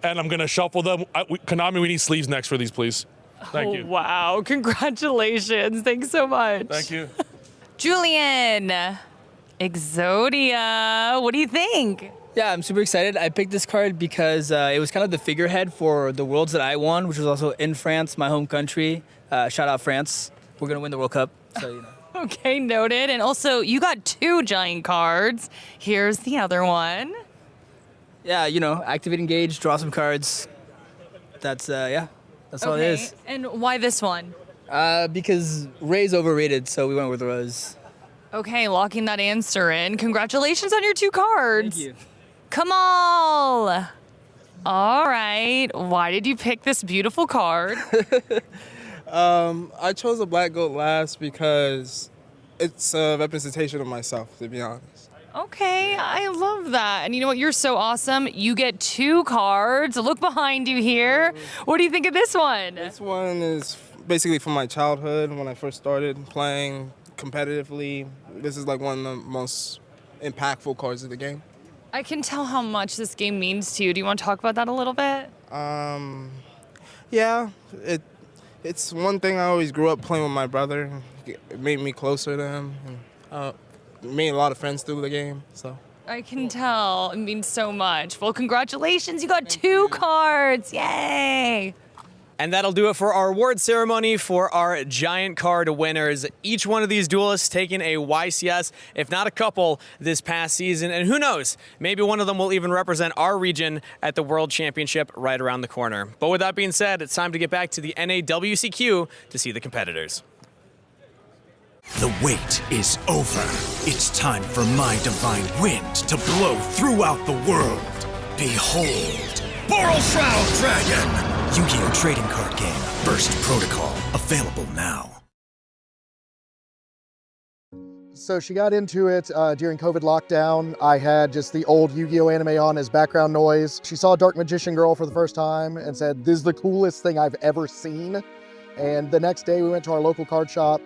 and I'm going to shuffle them. Konami, we need sleeves next for these, please. Thank you. Wow, congratulations. Thanks so much. Thank you. Julian, Exodia, what do you think? Yeah, I'm super excited. I picked this card because it was kind of the figurehead for the Worlds that I won, which was also in France, my home country. Shout out France. We're going to win the World Cup. So, you know. Okay, noted. And also, you got 2 giant cards. Here's the other one. Yeah, you know, activate, engage, draw some cards. That's, yeah, that's all it is. And why this one? Because Ray's overrated, so we went with Rose. Okay, locking that answer in. Congratulations on your 2 cards. Thank you. Kamal. All right. Why did you pick this beautiful card? I chose a black goat last because it's a representation of myself, to be honest. Okay, I love that. And you know what? You're so awesome. You get 2 cards. Look behind you here. What do you think of this one? This one is basically from my childhood when I first started playing competitively. This is like one of the most impactful cards of the game. I can tell how much this game means to you. Do you want to talk about that a little bit? Yeah, it's one thing I always grew up playing with my brother. It made me closer to him. Made a lot of friends through the game, so. I can tell. It means so much. Well, congratulations. You got 2 cards. Yay. And that'll do it for our award ceremony for our giant card winners. Each one of these duelists taking a YCS, if not a couple, this past season. And who knows, maybe one of them will even represent our region at the World Championship right around the corner. But with that being said, it's time to get back to the NAWCQ to see the competitors. The wait is over. It's time for my divine wind to blow throughout the world. Behold, Boral Shroud Dragon! Yu-Gi-Oh! Trading Card Game, Burst Protocol, available now. So she got into it during COVID lockdown. I had just the old Yu-Gi-Oh! Anime on as background noise. She saw Dark Magician Girl for the first time and said, "This is the coolest thing I've ever seen." And the next day we went to our local card shop,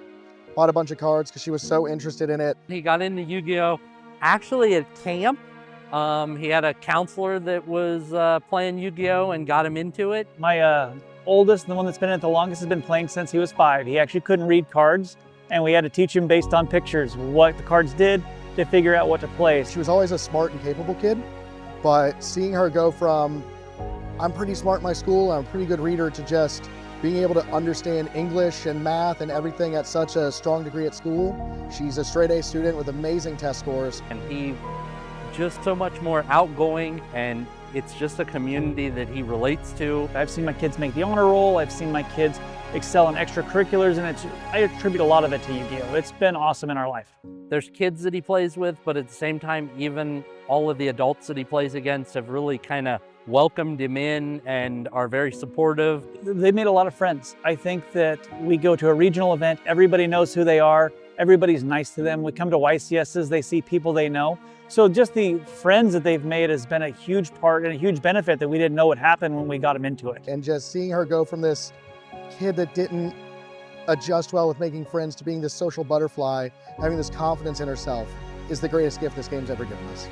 bought a bunch of cards because she was so interested in it. He got into Yu-Gi-Oh! Actually at camp. He had a counselor that was playing Yu-Gi-Oh! And got him into it. My oldest, the one that's been in it the longest, has been playing since he was 5. He actually couldn't read cards, and we had to teach him based on pictures what the cards did to figure out what to play. She was always a smart and capable kid, but seeing her go from, I'm pretty smart in my school, I'm a pretty good reader, to just being able to understand English and math and everything at such a strong degree at school. She's a straight A student with amazing test scores. And he just so much more outgoing, and it's just a community that he relates to. I've seen my kids make the honor roll. I've seen my kids excel in extracurriculars, and I attribute a lot of it to Yu-Gi-Oh! It's been awesome in our life. There's kids that he plays with, but at the same time, even all of the adults that he plays against have really kind of welcomed him in and are very supportive. They made a lot of friends. I think that we go to a regional event, everybody knows who they are, everybody's nice to them. We come to YCSs, they see people they know. So just the friends that they've made has been a huge part and a huge benefit that we didn't know would happen when we got them into it. And just seeing her go from this kid that didn't adjust well with making friends to being this social butterfly, having this confidence in herself, is the greatest gift this game's ever given us.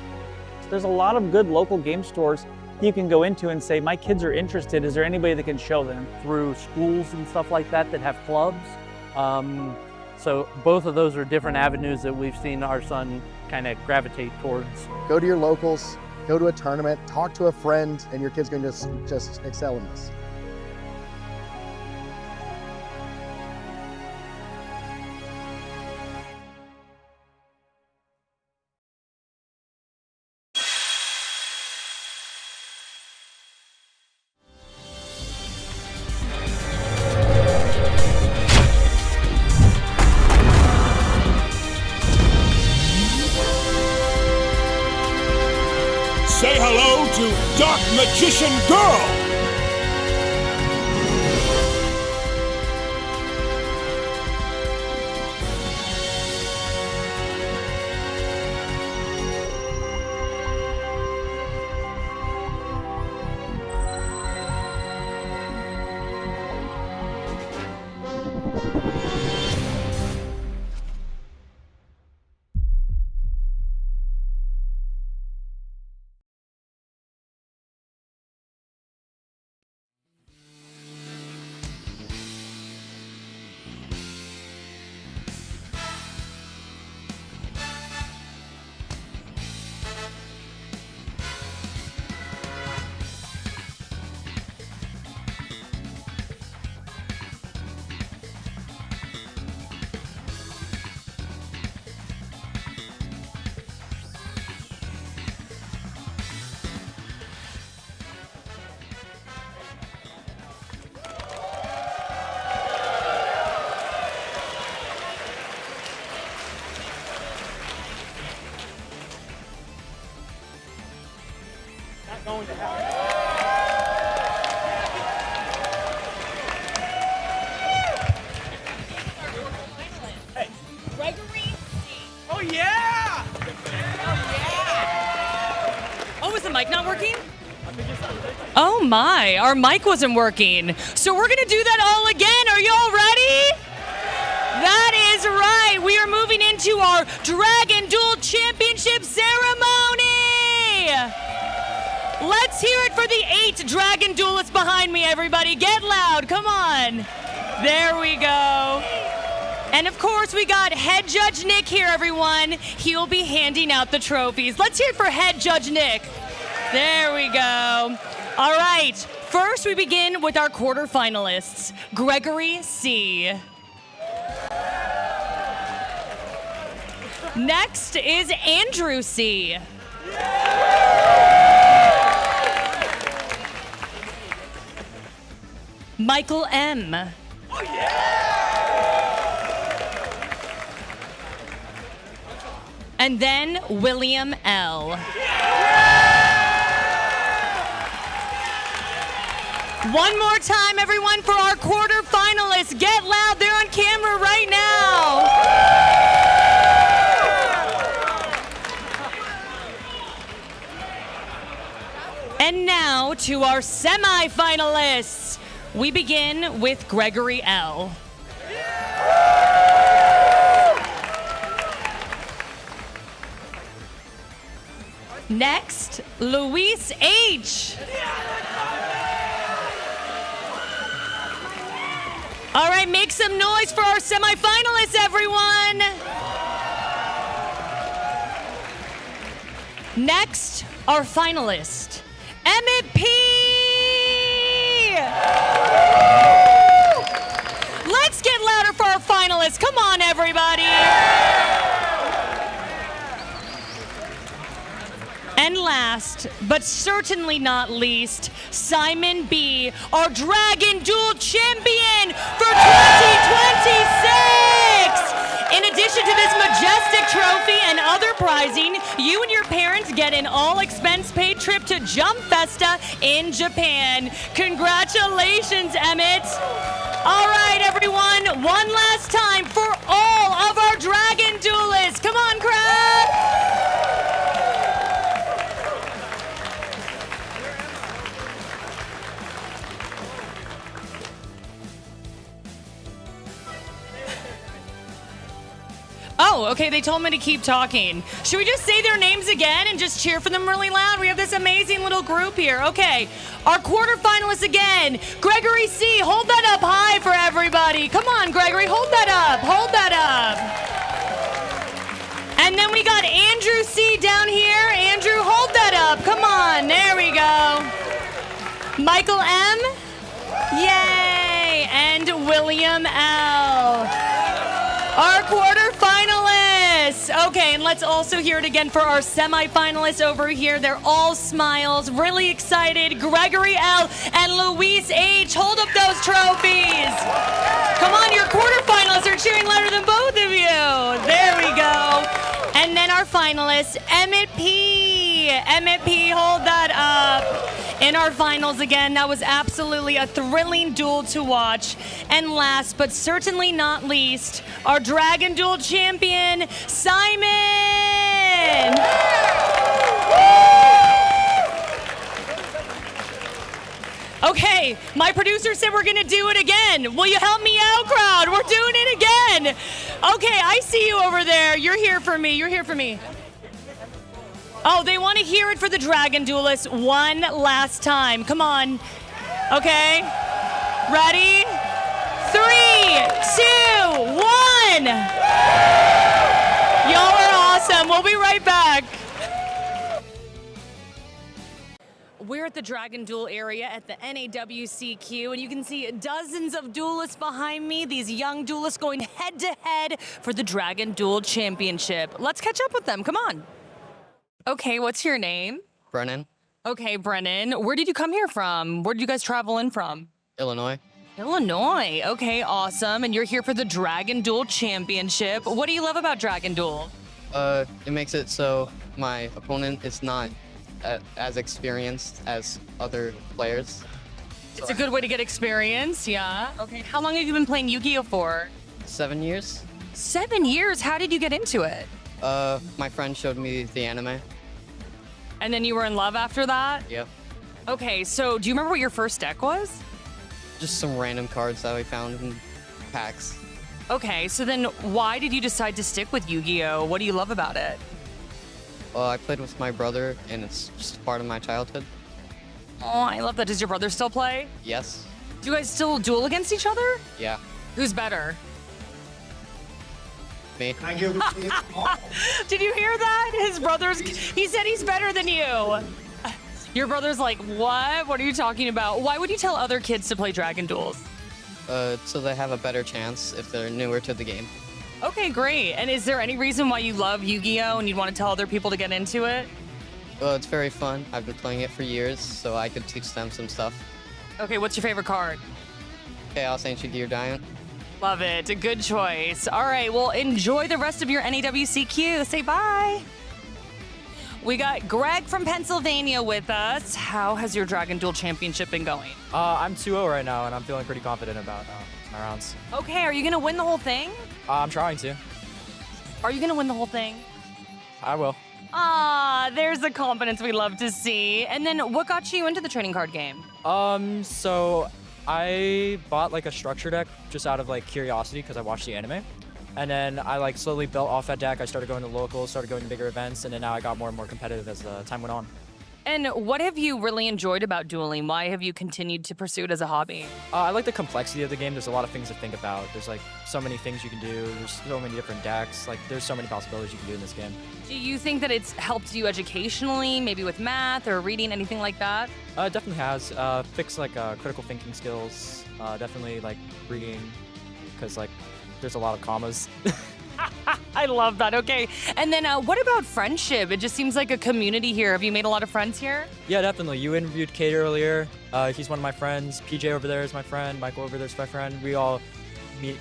There's a lot of good local game stores you can go into and say, my kids are interested, is there anybody that can show them? Through schools and stuff like that that have clubs. So both of those are different avenues that we've seen our son kind of gravitate towards. Go to your locals, go to a tournament, talk to a friend, and your kid's going to just excel in this. Say hello to Dark Magician Girl! Going to happen. Hey. Gregory. Oh yeah! Oh, is the mic not working? Oh my, our mic wasn't working. So we're gonna do that all again. Are y'all ready? That is right. We are moving into our Dragon Duel Championship ceremony. Let's hear it for the 8 Dragon Duelists behind me, everybody. Get loud, come on. There we go. And of course, we got Head Judge Nick here, everyone. He'll be handing out the trophies. Let's hear it for Head Judge Nick. There we go. All right, First, we begin with our quarterfinalists, Gregory C. Next is Andrew C. Michael M. And then William L. One more time, everyone, for our quarterfinalists. Get loud. They're on camera right now. And now to our semifinalists. We begin with Gregory L. Next, Luis H. All right, make some noise for our semifinalists, everyone. Next, our finalist, Emmett P. Let's get louder for our finalists. Come on, everybody. And last, but certainly not least, Simon B., our Dragon Duel Champion for 2026! In addition to this majestic trophy and other prizing, you and your parents get an all-expense-paid trip to Jump Festa in Japan. Congratulations, Emmett! All right, everyone, one last time for all of our Dragon Duelists. Come on, crowd! Oh, okay, they told me to keep talking. Should we just say their names again and just cheer for them really loud? We have this amazing little group here. Okay, our quarterfinalists again. Gregory C., hold that up high for everybody. Come on, Gregory, hold that up. Hold that up. And then we got Andrew C. down here. Andrew, hold that up. Come on, there we go. Michael M. Yay. And William L. Our quarterfinalists. Okay, and let's also hear it again for our semifinalists over here. They're all smiles, really excited. Gregory L. and Luis H. Hold up those trophies. Come on, your quarterfinalists are cheering louder than both of you. There we go. And then our finalists, Emmett P. Emmett P., hold that up. In our finals again, that was absolutely a thrilling duel to watch. And last, but certainly not least, our Dragon Duel champion, Simon! Okay, my producer said we're gonna do it again. Will you help me out, crowd? We're doing it again. Okay, I see you over there. You're here for me, you're here for me. Oh, they want to hear it for the Dragon Duelists one last time. Come on. Okay. Ready? 3, 2, 1. Y'all are awesome. We'll be right back. We're at the Dragon Duel area at the NAWCQ, and you can see dozens of duelists behind me, these young duelists going head-to-head for the Dragon Duel Championship. Let's catch up with them. Come on. Okay, what's your name? Brennan, Okay, Brennan, where did you come here from? Where did you guys travel in from? Illinois. Illinois. Okay, awesome. And you're here for the Dragon Duel Championship. What do you love about Dragon Duel? It makes it so my opponent is not as experienced as other players. It's a good way to get experience, yeah. Okay, how long have you been playing Yu-Gi-Oh for? 7 years. 7 years? How did you get into it? My friend showed me the anime. And then you were in love after that? Yep. Okay, so do you remember what your first deck was? Just some random cards that we found in packs. Okay, so then why did you decide to stick with Yu-Gi-Oh? What do you love about it? Well, I played with my brother, and it's just part of my childhood. Oh, I love that. Does your brother still play? Yes. Do you guys still duel against each other? Yeah. Who's better? Me. Did you hear that? His brother's, he said he's better than you. Your brother's like, what? What are you talking about? Why would you tell other kids to play Dragon Duels? So they have a better chance if they're newer to the game. Okay, great. And is there any reason why you love Yu-Gi-Oh! And you'd want to tell other people to get into it? Well, it's very fun. I've been playing it for years, so I could teach them some stuff. Okay, what's your favorite card? Chaos Ancient Gear Giant. Love it. A good choice. All right, well, enjoy the rest of your NAWCQ. Say bye. We got Greg from Pennsylvania with us. How has your Dragon Duel Championship been going? I'm 2-0 right now, and I'm feeling pretty confident about my rounds. Okay, are you going to win the whole thing? I'm trying to. Are you going to win the whole thing? I will. Ah, there's the confidence we love to see. And then what got you into the trading card game? So I bought like a structure deck just out of like curiosity because I watched the anime. And then I like slowly built off that deck. I started going to locals, started going to bigger events, and then now I got more and more competitive as time went on. And what have you really enjoyed about dueling? Why have you continued to pursue it as a hobby? I like the complexity of the game. There's a lot of things to think about. There's like so many things you can do. There's so many different decks. Like there's so many possibilities you can do in this game. Do you think that it's helped you educationally, maybe with math or reading, anything like that? It definitely has. Fixed like critical thinking skills. Definitely like reading, because like there's a lot of commas. I love that. Okay. And then what about friendship? It just seems like a community here. Have you made a lot of friends here? Yeah, definitely. You interviewed Kate earlier. He's one of my friends. PJ over there is my friend. Michael over there is my friend. We all meet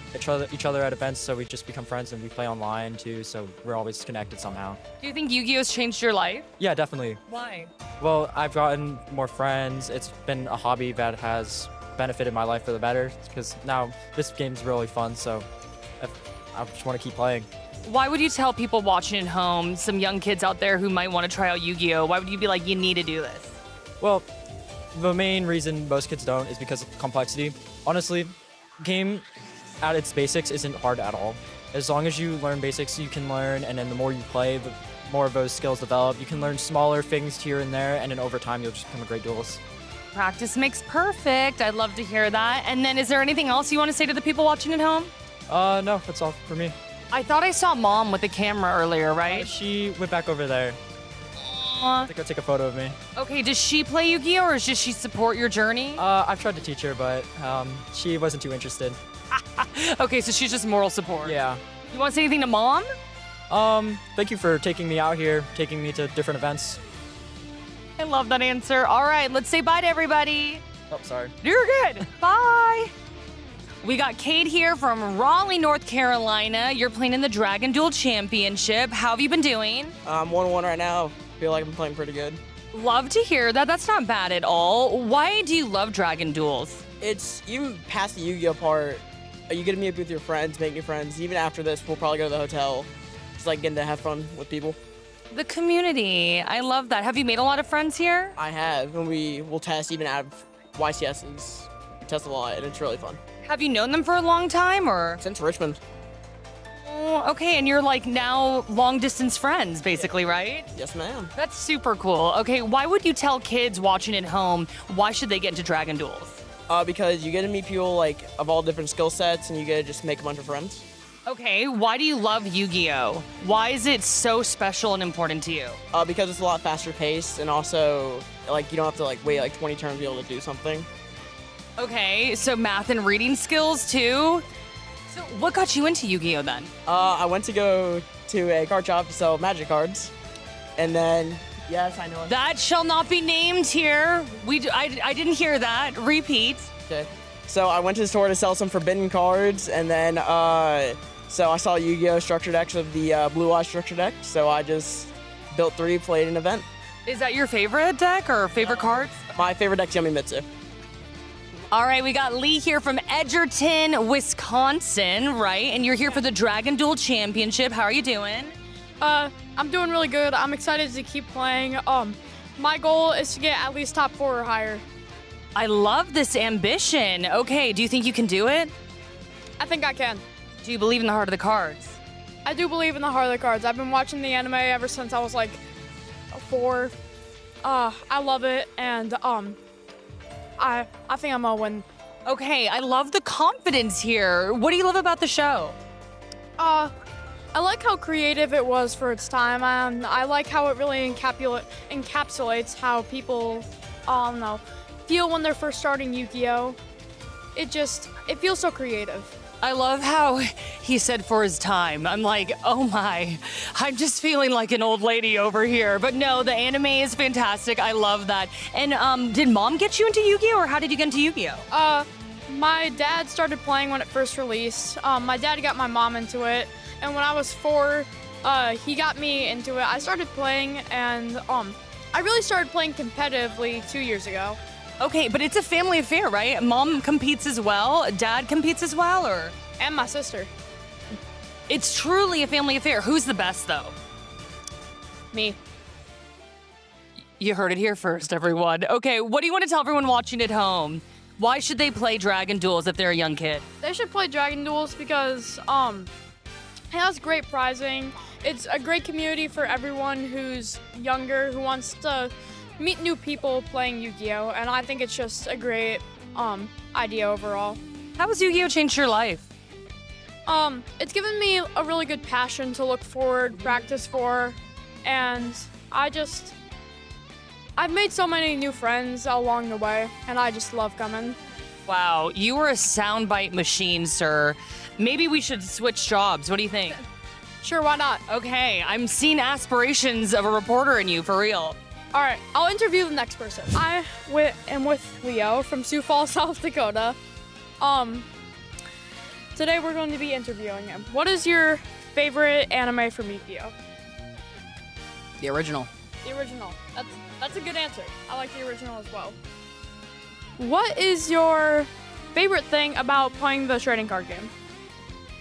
each other at events, so we just become friends, and we play online too, so we're always connected somehow. Do you think Yu-Gi-Oh's changed your life? Yeah, definitely. Why? Well, I've gotten more friends. It's been a hobby that has benefited my life for the better, because now this game's really fun, so I just want to keep playing. Why would you tell people watching at home, some young kids out there who might want to try out Yu-Gi-Oh, why would you be like, you need to do this? Well, the main reason most kids don't is because of complexity. Honestly, game at its basics isn't hard at all. As long as you learn basics, you can learn, and then the more you play, the more of those skills develop. You can learn smaller things here and there, and then over time, you'll just become a great duelist. Practice makes perfect. I'd love to hear that. And then is there anything else you want to say to the people watching at home? No, that's all for me. I thought I saw Mom with the camera earlier, right? She went back over there. Aww. To go take a photo of me. Okay, does she play Yu-Gi-Oh, or does she support your journey? I've tried to teach her, but she wasn't too interested. Okay, so she's just moral support. Yeah. You want to say anything to Mom? Thank you for taking me out here, taking me to different events. I love that answer. All right, let's say bye to everybody. Oh, sorry. You're good. Bye. We got Kate here from Raleigh, North Carolina. You're playing in the Dragon Duel Championship. How have you been doing? I'm 1-1 right now. Feel like I'm playing pretty good. Love to hear that. That's not bad at all. Why do you love Dragon Duels? It's even past the Yu-Gi-Oh part. You get to meet up with your friends, make new friends. Even after this, we'll probably go to the hotel. Just like getting to have fun with people. The community. I love that. Have you made a lot of friends here? I have, and we'll test even out of YCSs. We test a lot, and it's really fun. Have you known them for a long time, or? Since Richmond. Oh, okay, and you're like now long distance friends, basically, right? Yes, ma'am. That's super cool. Okay, why would you tell kids watching at home, why should they get into Dragon Duels? Because you get to meet people like of all different skill sets, and you get to just make a bunch of friends. Okay, why do you love Yu-Gi-Oh? Why is it so special and important to you? Because it's a lot faster paced, and also like you don't have to like wait like 20 turns to be able to do something. Okay, so math and reading skills too? So what got you into Yu-Gi-Oh then? I went to go to a card shop to sell magic cards. And then, yes, I know. That shall not be named here. I didn't hear that. Repeat. Okay. So I went to the store to sell some forbidden cards, and then, so I saw Yu-Gi-Oh! Structure decks of the Blue Eye structure deck, so I just built 3, played an event. Is that your favorite deck or favorite cards? My favorite deck's Yummy Mitsu. All right, we got Lee here from Edgerton, Wisconsin, right? And you're here for the Dragon Duel Championship. How are you doing? I'm doing really good. I'm excited to keep playing. My goal is to get at least top 4 or higher. I love this ambition. Okay, do you think you can do it? I think I can. Do you believe in the heart of the cards? I do believe in the heart of the cards. I've been watching the anime ever since I was like 4. I love it, and I think I'm gonna win. Okay, I love the confidence here. What do you love about the show? I like how creative it was for its time. I like how it really encapsulates how people, feel when they're first starting Yu-Gi-Oh. It feels so creative. I love how he said for his time. I'm like, oh my, I'm just feeling like an old lady over here. But no, the anime is fantastic. I love that. And did mom get you into Yu-Gi-Oh, or how did you get into Yu-Gi-Oh? My dad started playing when it first released. My dad got my mom into it, and when I was 4, he got me into it. I started playing, and I really started playing competitively 2 years ago. Okay, but it's a family affair, right? Mom competes as well, dad competes as well, or? And my sister. It's truly a family affair. Who's the best, though? Me. You heard it here first, everyone. Okay, what do you want to tell everyone watching at home? Why should they play Dragon Duels if they're a young kid? They should play Dragon Duels because it has great prizing. It's a great community for everyone who's younger, who wants to meet new people playing Yu-Gi-Oh, and I think it's just a great idea overall. How has Yu-Gi-Oh changed your life? It's given me a really good passion to look forward, practice for, and I've made so many new friends along the way, and I just love coming. Wow, you are a soundbite machine, sir. Maybe we should switch jobs. What do you think? Sure, why not? Okay, I'm seeing aspirations of a reporter in you, for real. All right, I'll interview the next person. I am with Leo from Sioux Falls, South Dakota. Today we're going to be interviewing him. What is your favorite anime from Yu-Gi-Oh? The original. The original. That's a good answer. I like the original as well. What is your favorite thing about playing the trading card game?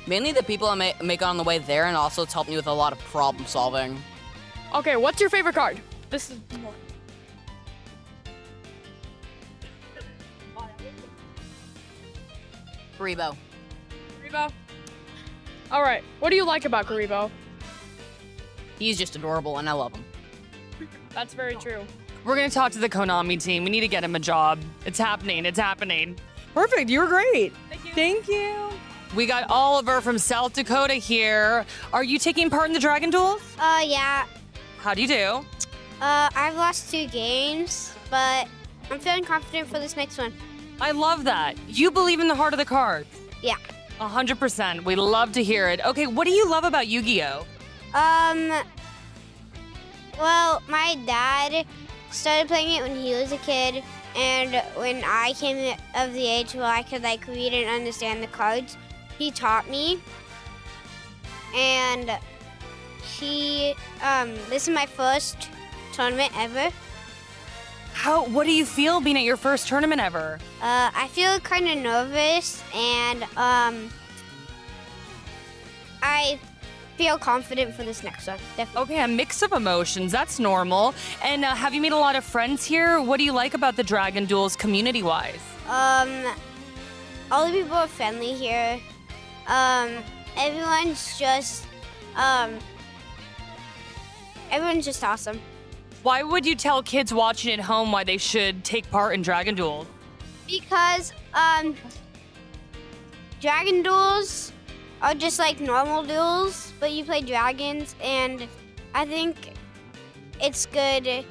Mainly the people I make on the way there, and also it's helped me with a lot of problem solving. Okay, what's your favorite card? This is more. Karibo. Karibo? All right, what do you like about Karibo? He's just adorable, and I love him. That's very true. We're gonna talk to the Konami team. We need to get him a job. It's happening, it's happening. Perfect, you were great. Thank you. Thank you. We got Oliver from South Dakota here. Are you taking part in the Dragon Duels? Yeah. How do you do? I've lost 2 games, but I'm feeling confident for this next one. I love that. You believe in the heart of the cards. Yeah. 100%. We love to hear it. Okay, what do you love about Yu-Gi-Oh? Well, my dad started playing it when he was a kid, and when I came of the age where I could read and understand the cards, he taught me. And this is my first tournament ever. What do you feel being at your first tournament ever? I feel kind of nervous, and I feel confident for this next one. Definitely. Okay, a mix of emotions. That's normal. And have you made a lot of friends here? What do you like about the Dragon Duels community-wise? All the people are friendly here. Everyone's just awesome. Why would you tell kids watching at home why they should take part in Dragon Duels? Because Dragon Duels are just like normal duels, but you play dragons, and I think it's good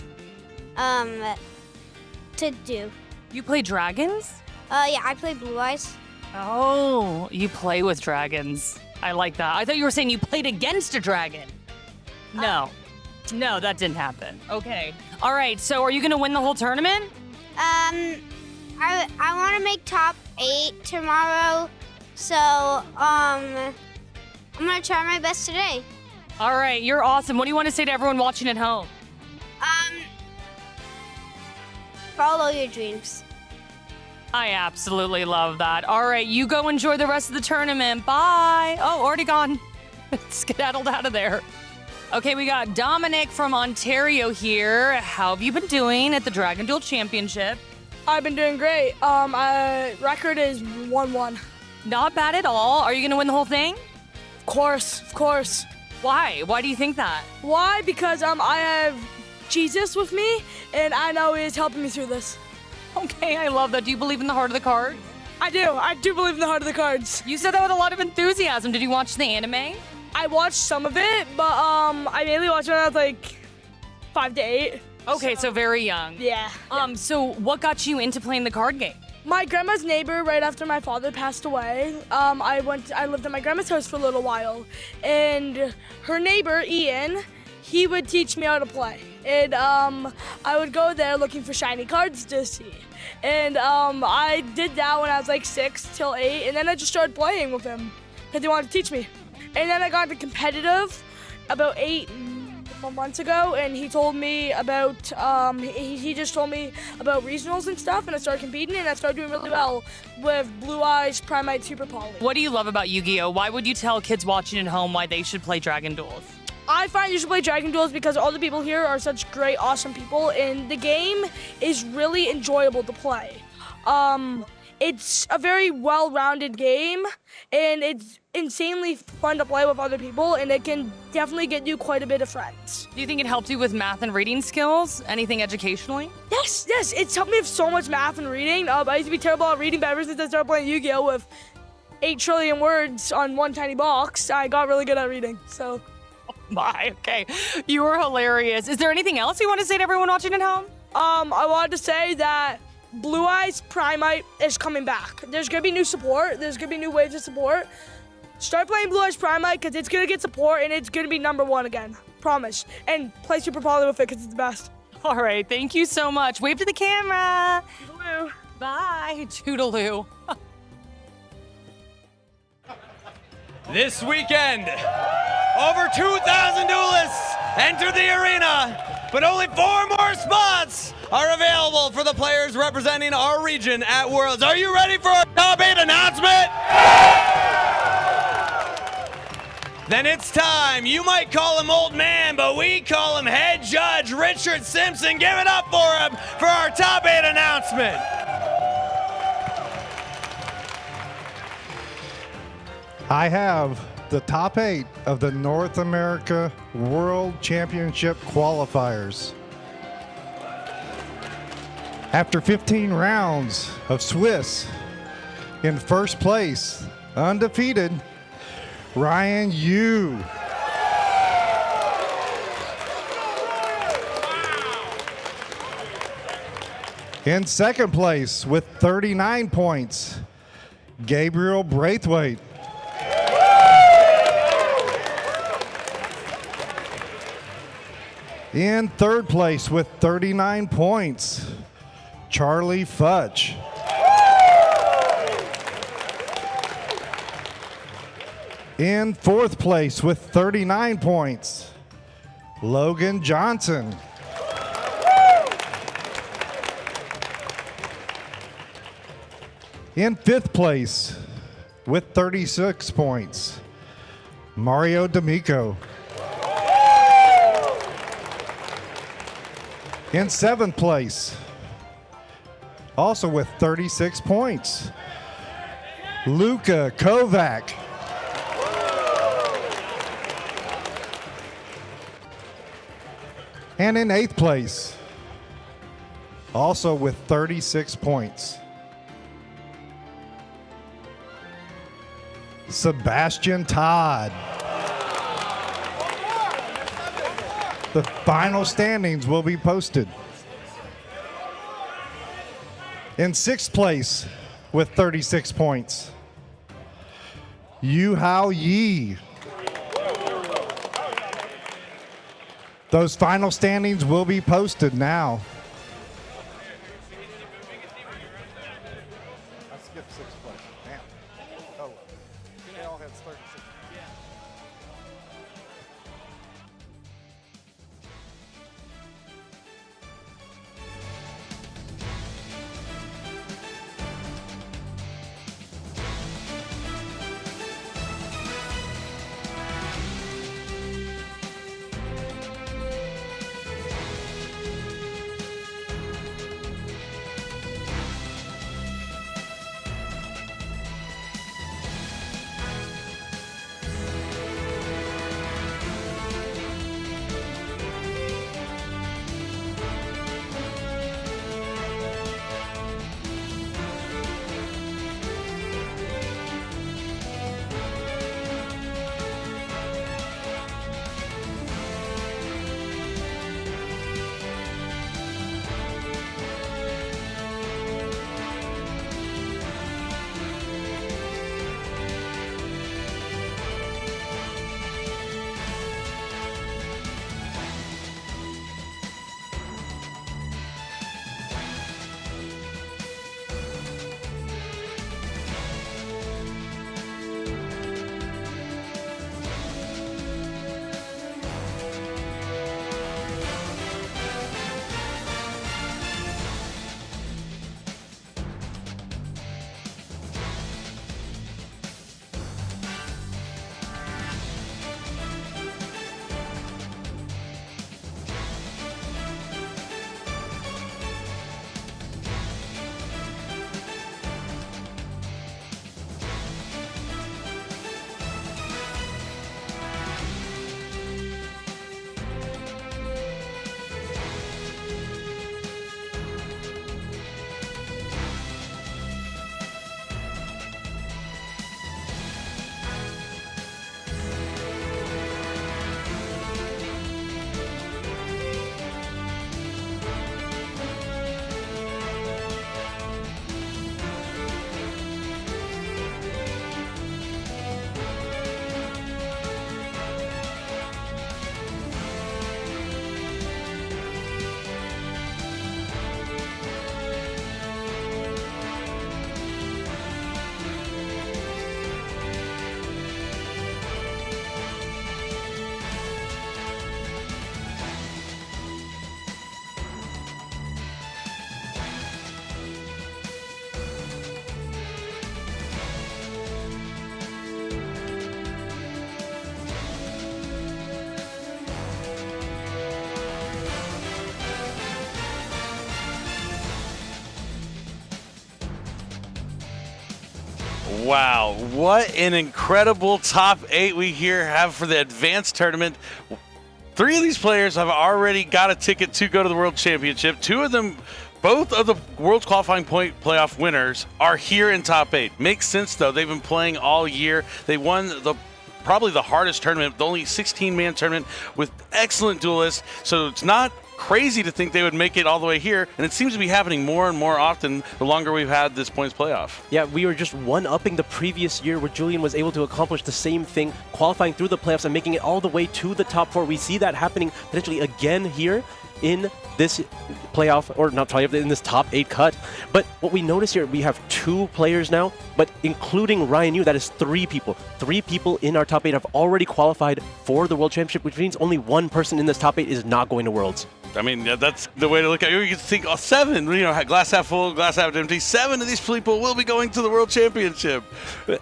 to do. You play dragons? Yeah, I play Blue Eyes. Oh, you play with dragons. I like that. I thought you were saying you played against a dragon. No. No, that didn't happen. Okay. All right, so are you going to win the whole tournament? I want to make top 8 tomorrow, so I'm going to try my best today. All right, you're awesome. What do you want to say to everyone watching at home? Follow your dreams. I absolutely love that. All right, you go enjoy the rest of the tournament. Bye. Oh, already gone. Skedaddled out of there. Okay, we got Dominic from Ontario here. How have you been doing at the Dragon Duel Championship? I've been doing great. My record is 1-1. Not bad at all. Are you going to win the whole thing? Of course. Why? Why do you think that? Why? Because I have Jesus with me, and I know he is helping me through this. Okay, I love that. Do you believe in the heart of the cards? I do. I do believe in the heart of the cards. You said that with a lot of enthusiasm. Did you watch the anime? I watched some of it, but I mainly watched it when I was like 5 to 8. Okay, so very young. Yeah. So what got you into playing the card game? My grandma's neighbor, right after my father passed away, I lived at my grandma's house for a little while, and her neighbor, Ian, he would teach me how to play. And I would go there looking for shiny cards to see. And I did that when I was like 6 till 8, and then I just started playing with him because he wanted to teach me. And then I got into competitive about 8 months ago, and he told me about, he just told me about regionals and stuff, and I started competing, and I started doing really well with Blue Eyes, Primite, Super Poly. What do you love about Yu-Gi-Oh? Why would you tell kids watching at home why they should play Dragon Duels? I find you should play Dragon Duels because all the people here are such great, awesome people, and the game is really enjoyable to play. It's a very well-rounded game, and it's insanely fun to play with other people, and it can definitely get you quite a bit of friends. Do you think it helped you with math and reading skills? Anything educationally? Yes, it's helped me with so much math and reading. I used to be terrible at reading, but ever since I started playing Yu-Gi-Oh! With 8 trillion words on one tiny box, I got really good at reading, so. My, okay. You were hilarious. Is there anything else you want to say to everyone watching at home? I wanted to say that Blue Eyes Primite is coming back. There's gonna be new support. There's gonna be new waves of support. Start playing Blue Eyes Primite because it's gonna get support and it's gonna be #1 again. Promise. And play Super Poly with it because it's the best. All right, thank you so much. Wave to the camera. Toodaloo. Bye. Toodaloo. This weekend, over 2,000 duelists enter the arena, but only 4 more spots are available for the players representing our region at Worlds. Are you ready for our top 8 announcement? Then it's time. You might call him old man, but we call him head judge Richard Simpson. Give it up for him for our top 8 announcement. I have the top 8 of the North America World Championship qualifiers. After 15 rounds of Swiss, in first place, undefeated, Ryan Yu. In second place with 39 points, Gabriel Braithwaite. In third place with 39 points, Charlie Futch. In fourth place with 39 points, Logan Johnson. In fifth place with 36 points, Mario D'Amico. In seventh place, also with 36 points, Luka Kovac. And in eighth place, also with 36 points, Sebastian Todd. The final standings will be posted. In sixth place with 36 points, Yu Hao Yi. Those final standings will be posted now. I skipped sixth place. Damn. Oh, they all had 36. Wow, what an incredible top 8 we here have for the advanced tournament. 3 of these players have already got a ticket to go to the World Championship. 2 of them, both of the World's Qualifying Point playoff winners, are here in top 8. Makes sense, though. They've been playing all year. They won probably the hardest tournament, the only 16-man tournament with excellent duelists. So it's not crazy to think they would make it all the way here, and it seems to be happening more and more often the longer we've had this points playoff. Yeah, we were just one-upping the previous year where Julian was able to accomplish the same thing, qualifying through the playoffs and making it all the way to the top 4. We see that happening potentially again here in this playoff, or not playoff, in this top 8 cut. But what we notice here, we have 2 players now, but including Ryan Yu, that is 3 people. 3 people in our top 8 have already qualified for the World Championship, which means only 1 person in this top 8 is not going to Worlds. I mean, that's the way to look at it. You can think, 7, glass half full, glass half empty. 7 of these people will be going to the World Championship,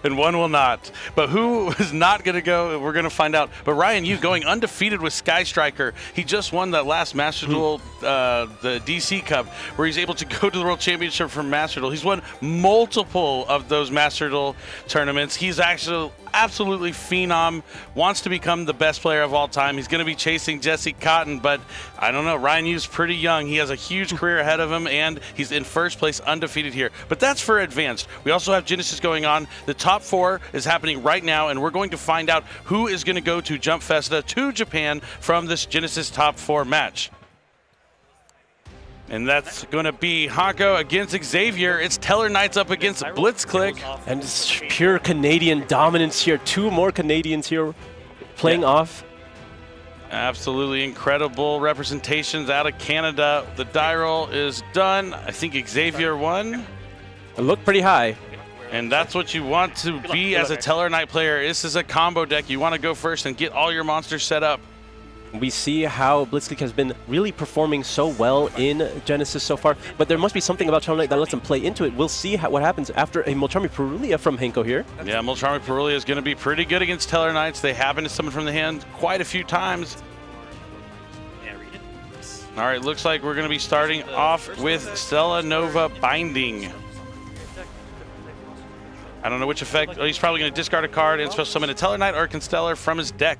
and 1 will not. But who is not going to go, we're going to find out. But Ryan Yu going undefeated with Sky Striker. He just won that last Master Duel, the DC Cup, where he's able to go to the World Championship from Master Duel. He's won multiple of those Master Duel tournaments. He's actually absolutely phenom, wants to become the best player of all time. He's going to be chasing Jesse Cotton, but I don't know. Ryan Yu's pretty young. He has a huge career ahead of him, and he's in first place undefeated here. But that's for advanced. We also have Genesis going on. The top 4 is happening right now, and we're going to find out who is going to go to Jump Festa to Japan from this Genesis top 4 match. And that's going to be Hanko against Xavier. It's Teller Knights up against Blitzkrieg. And it's pure Canadian dominance here. 2 more Canadians here playing off. Absolutely incredible representations out of Canada. The die roll is done. I think Xavier won. It looked pretty high. And that's what you want to be as a Teller Knight player. This is a combo deck. You want to go first and get all your monsters set up. We see how Blitzkrieg has been really performing so well in Genesis so far, but there must be something about Teller Knight that lets him play into it. We'll see what happens after a Molcharmi Perulia from Henko here. Yeah, Molcharmi Perulia is going to be pretty good against Teller Knights. They have been to summon from the hand quite a few times. All right, looks like we're going to be starting off with Stella Nova Binding. I don't know which effect. Oh, he's probably going to discard a card and special summon a Teller Knight or a Constellar from his deck.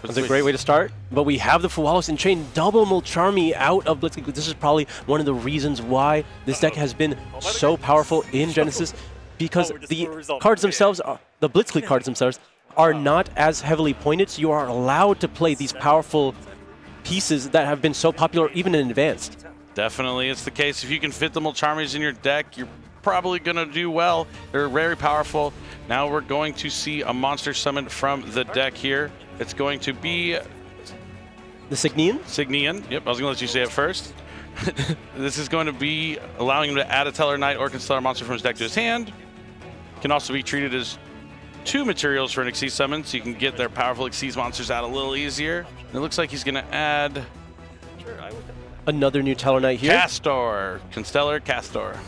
That's a great way to start, but we have the Fualis and Chain double Molcharmi out of Blitzkrieg. This is probably one of the reasons why this deck has been so powerful in Genesis, because the cards themselves, the Blitzkrieg cards themselves, are not as heavily pointed, so you are allowed to play these powerful pieces that have been so popular even in Advanced. Definitely, it's the case. If you can fit the Molcharmis in your deck, you're probably going to do well. They're very powerful. Now we're going to see a monster summoned from the deck here. It's going to be the Signian? Signian. Yep, I was going to let you say it first. This is going to be allowing him to add a Teller Knight or Constellar monster from his deck to his hand. Can also be treated as 2 materials for an Xyz summon, so you can get their powerful Xyz monsters out a little easier. And it looks like he's going to add another new Teller Knight here. Castor, Constellar Castor.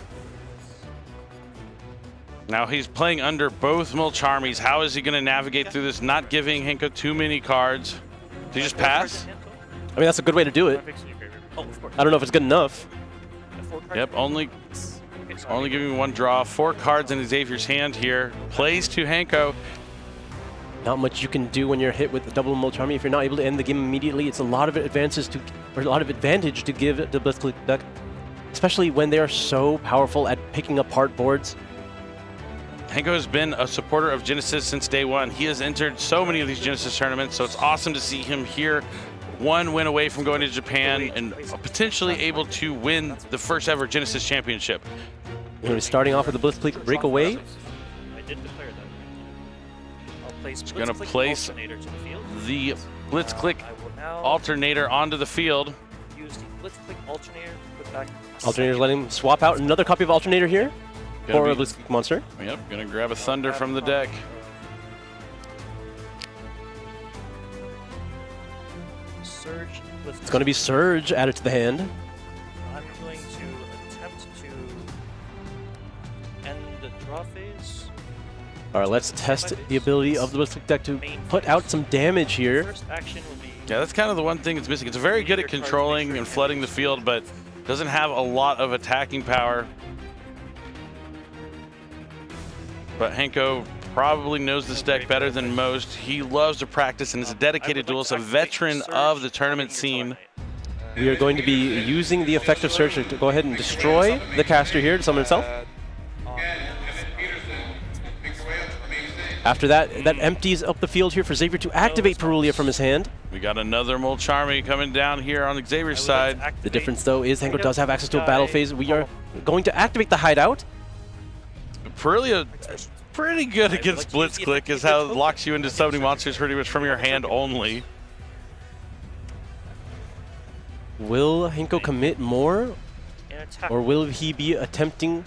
Now he's playing under both Molcharmis. How is he going to navigate through this, not giving Henko too many cards? Did he just pass? I mean, that's a good way to do it. I don't know if it's good enough. Yep, only giving 1 draw. 4 cards in Xavier's hand here. Plays to Henko. Not much you can do when you're hit with the double Molcharmi. If you're not able to end the game immediately, it's a lot of advantage to give the Blitzkrieg deck, especially when they are so powerful at picking apart boards. Henko has been a supporter of Genesis since day 1. He has entered so many of these Genesis tournaments, so it's awesome to see him here. 1 win away from going to Japan and potentially able to win the first ever Genesis Championship. We're going to be starting off with the Blitzkrieg Breakaway. He's going to place the Blitzkrieg Alternator onto the field. Alternator's letting him swap out another copy of Alternator here. For a Blitzkrieg monster. Yep, gonna grab a Thunder from the deck. Surge. It's going to be Surge added to the hand. I'm going to attempt to end the draw phase. All right, let's test the ability of the Blitzkrieg deck to put out some damage here. First action will be. Yeah, that's kind of the one thing it's missing. It's very good at controlling and flooding the field, but doesn't have a lot of attacking power. But Henko probably knows this deck better than most. He loves to practice and is a dedicated duelist, a veteran of the tournament scene. We are going to be using the effective surge to go ahead and destroy the caster here to summon itself. After that, that empties up the field here for Xavier to activate Perulia from his hand. We got another Molcharmi coming down here on Xavier's side. The difference, though, is Henko does have access to a battle phase. We are going to activate the hideout. Perulia, pretty good against Blitzclick, is how it locks you into summoning monsters pretty much from your hand only. Will Henko commit more? Or will he be attempting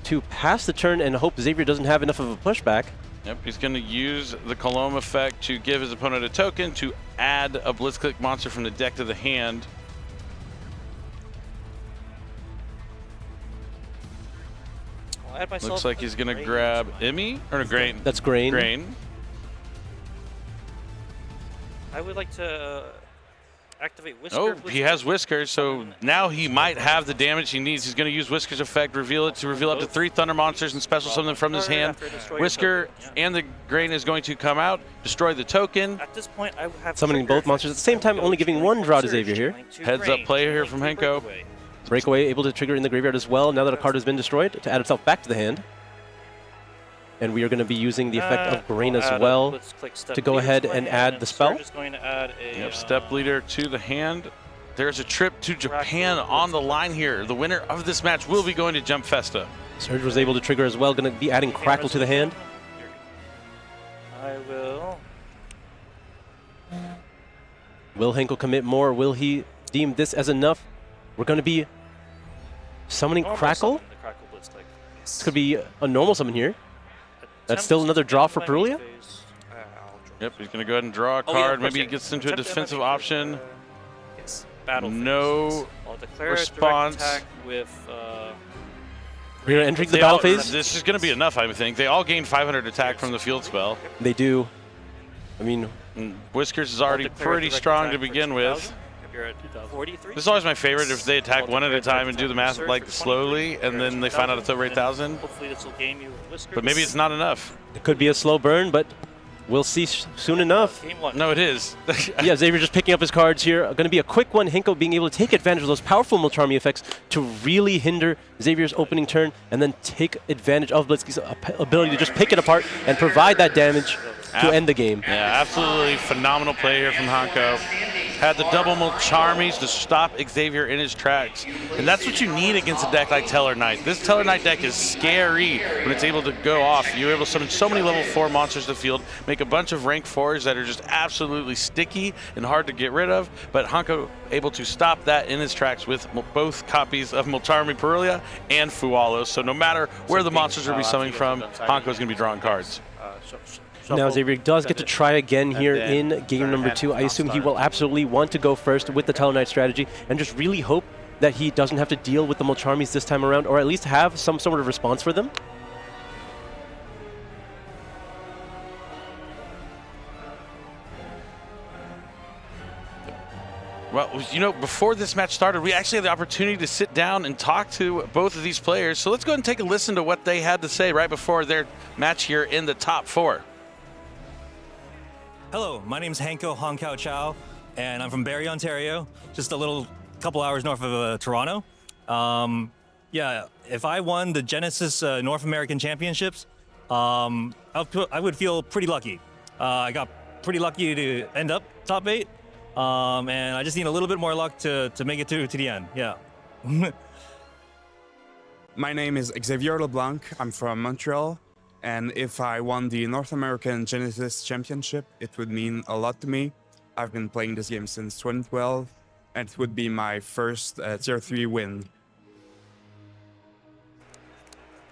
to pass the turn and hope Xavier doesn't have enough of a pushback? Yep, he's going to use the Colomb effect to give his opponent a token to add a Blitzclick monster from the deck to the hand. Looks like he's going to grab Emmy, or no, Grain. That's Grain. Grain. I would like to activate Whisker. Oh, he has Whiskers, so now he might have the damage he needs. He's going to use Whiskers effect, reveal it to reveal up to 3 Thunder monsters and special summon them from his hand. Whisker and the Grain is going to come out, destroy the token. At this point, I have summoning both monsters at the same time, only giving 1 draw to Xavier here. Heads up play here from Henko. Breakaway able to trigger in the graveyard as well, now that a card has been destroyed, to add itself back to the hand. And we are going to be using the effect of Grain as well to go ahead and add the spell. Yep, Step Leader to the hand. There's a trip to Japan on the line here. The winner of this match will be going to Jump Festa. Surge was able to trigger as well, going to be adding Crackle to the hand. I will. Will Henko commit more? Will he deem this as enough? We're going to be summoning Crackle. This could be a normal summon here. That's still another draw for Perulia. Yep, he's going to go ahead and draw a card. Maybe he gets into a defensive option. No response. With, We're entering the battle phase. This is going to be enough, I would think. They all gain 500 attack from the field spell. They do. I mean, Whiskers is already pretty strong to begin with. This is always my favorite if they attack one at a time and do the math like slowly, and then they find out it's over 8,000. Hopefully this will gain you Whiskers. But maybe it's not enough. It could be a slow burn, but we'll see soon enough. No, it is. Yeah, Xavier just picking up his cards here. Going to be a quick one. Henko being able to take advantage of those powerful Molcharmi effects to really hinder Xavier's opening turn, and then take advantage of Blitzkrieg's ability to just pick it apart and provide that damage to end the game. Yeah, absolutely phenomenal play here from Henko. Had the double Molcharmis to stop Xavier in his tracks. And that's what you need against a deck like Teller Knight. This Teller Knight deck is scary when it's able to go off. You're able to summon so many level 4 monsters to the field, make a bunch of rank 4s that are just absolutely sticky and hard to get rid of. But Henko able to stop that in his tracks with both copies of Molcharmi Perulia and Fualos. So no matter where the monsters will be summoning from, Henko is going to be drawing cards. Now Xavier does get to try again here in game number 2. I assume he will absolutely want to go first with the Teller Knight strategy and just really hope that he doesn't have to deal with the Molcharmis this time around, or at least have some sort of response for them. Well, you know, before this match started, we actually had the opportunity to sit down and talk to both of these players. So let's go ahead and take a listen to what they had to say right before their match here in the top 4. Hello, my name's Henko Hongkao Chow, and I'm from Barrie, Ontario, just a little couple hours north of Toronto. Yeah, if I won the Genesis North American Championships, I would feel pretty lucky. I got pretty lucky to end up top 8, and I just need a little bit more luck to make it to the end, yeah. My name is Xavier LeBlanc, I'm from Montreal. And if I won the North American Genesis Championship, it would mean a lot to me. I've been playing this game since 2012, and it would be my first Tier 3 win.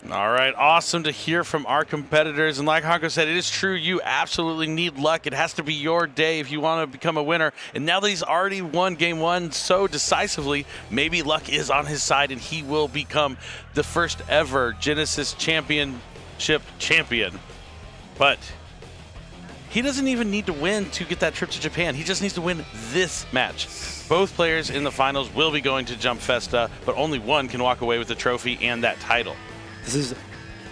All right, awesome to hear from our competitors. And like Henko said, it is true, you absolutely need luck. It has to be your day if you want to become a winner. And now that he's already won game 1 so decisively, maybe luck is on his side and he will become the first ever Genesis champion. But he doesn't even need to win to get that trip to Japan. He just needs to win this match. Both players in the finals will be going to Jump Festa, but only one can walk away with the trophy and that title. This is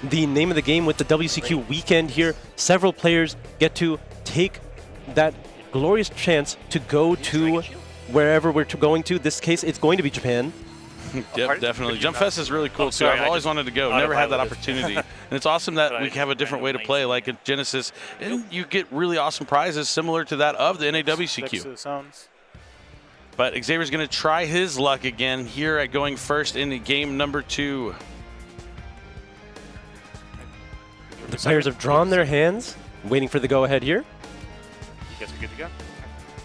the name of the game with the WCQ weekend here. Several players get to take that glorious chance to go to wherever we're going to. This case, it's going to be Japan. Yep, definitely. Jump Fest is really cool, too. I've always wanted to go. Never had that opportunity. And it's awesome that we have a different way to play, like at Genesis. And you get really awesome prizes similar to that of the NAWCQ. But Xavier's going to try his luck again here at going first in game number 2. The players have drawn their hands, waiting for the go-ahead here. You guys are good to go.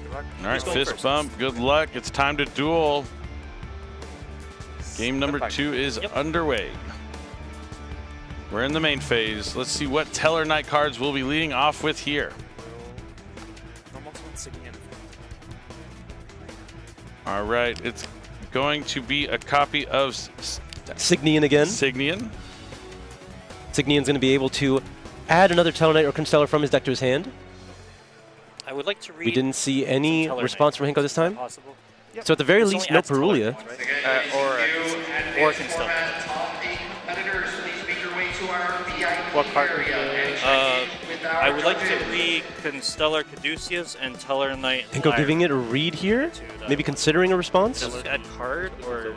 Good luck. All right, fist bump. Good luck. It's time to duel. Game number 2 is underway. We're in the main phase. Let's see what Teller Knight cards we'll be leading off with here. All right, it's going to be a copy of Signian again. Signian. Signian's going to be able to add another Teller Knight or Constellar from his deck to his hand. I would like to read. We didn't see any response from Hinko this time. Possible. Yep. So at the very It's least, only no adds Teller Perulia. Knights, right? Or Constellar. What card? I would like to read Constellar Caduceus and Teller Knight. Hinko giving it a read here, maybe considering a response. Does it add card or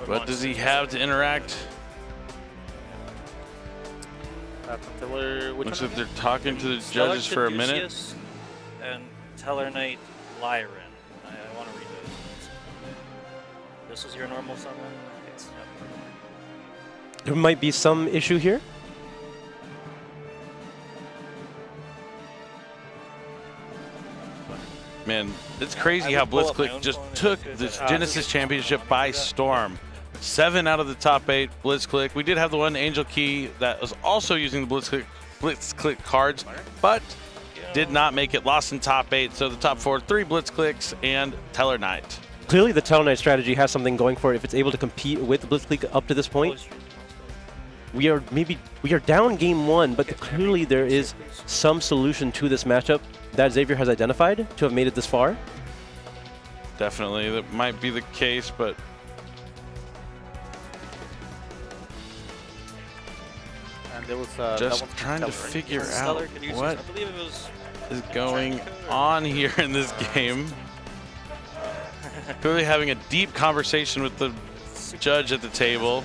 What does he have to interact? Looks like they're talking to the judges for a minute. And Teller Knight Lyran. I want to read those. This is your normal summon? Yep. There might be some issue here. Man, it's crazy how Blitzclick just took the Genesis Championship by storm. 7 out of the top 8 Blitzclick. We did have the one Angel Key that was also using the Blitzclick cards, but did not make it. Lost in top 8. So the top 4, 3 Blitzclicks and Teller Knight. Clearly, the Teller Knight strategy has something going for it if it's able to compete with Blitzclick up to this point. We are down game 1, but clearly there is some solution to this matchup that Xavier has identified to have made it this far. Definitely, that might be the case, but And there was, just trying to figure out what is going on here in this game. Clearly having a deep conversation with the judge at the table.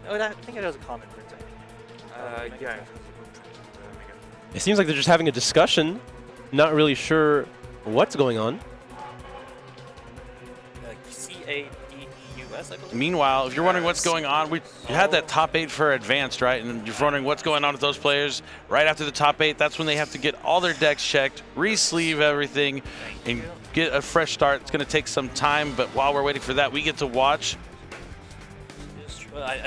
Oh, I think it has a comment for it. Yeah. It seems like they're just having a discussion, not really sure what's going on. C-A-D-E-U-S, I believe. Meanwhile, if you're wondering what's going on, we had that top 8 for advanced, right? And you're wondering what's going on with those players. Right after the top 8, that's when they have to get all their decks checked, re-sleeve everything, and get a fresh start. It's going to take some time, but while we're waiting for that, we get to watch. I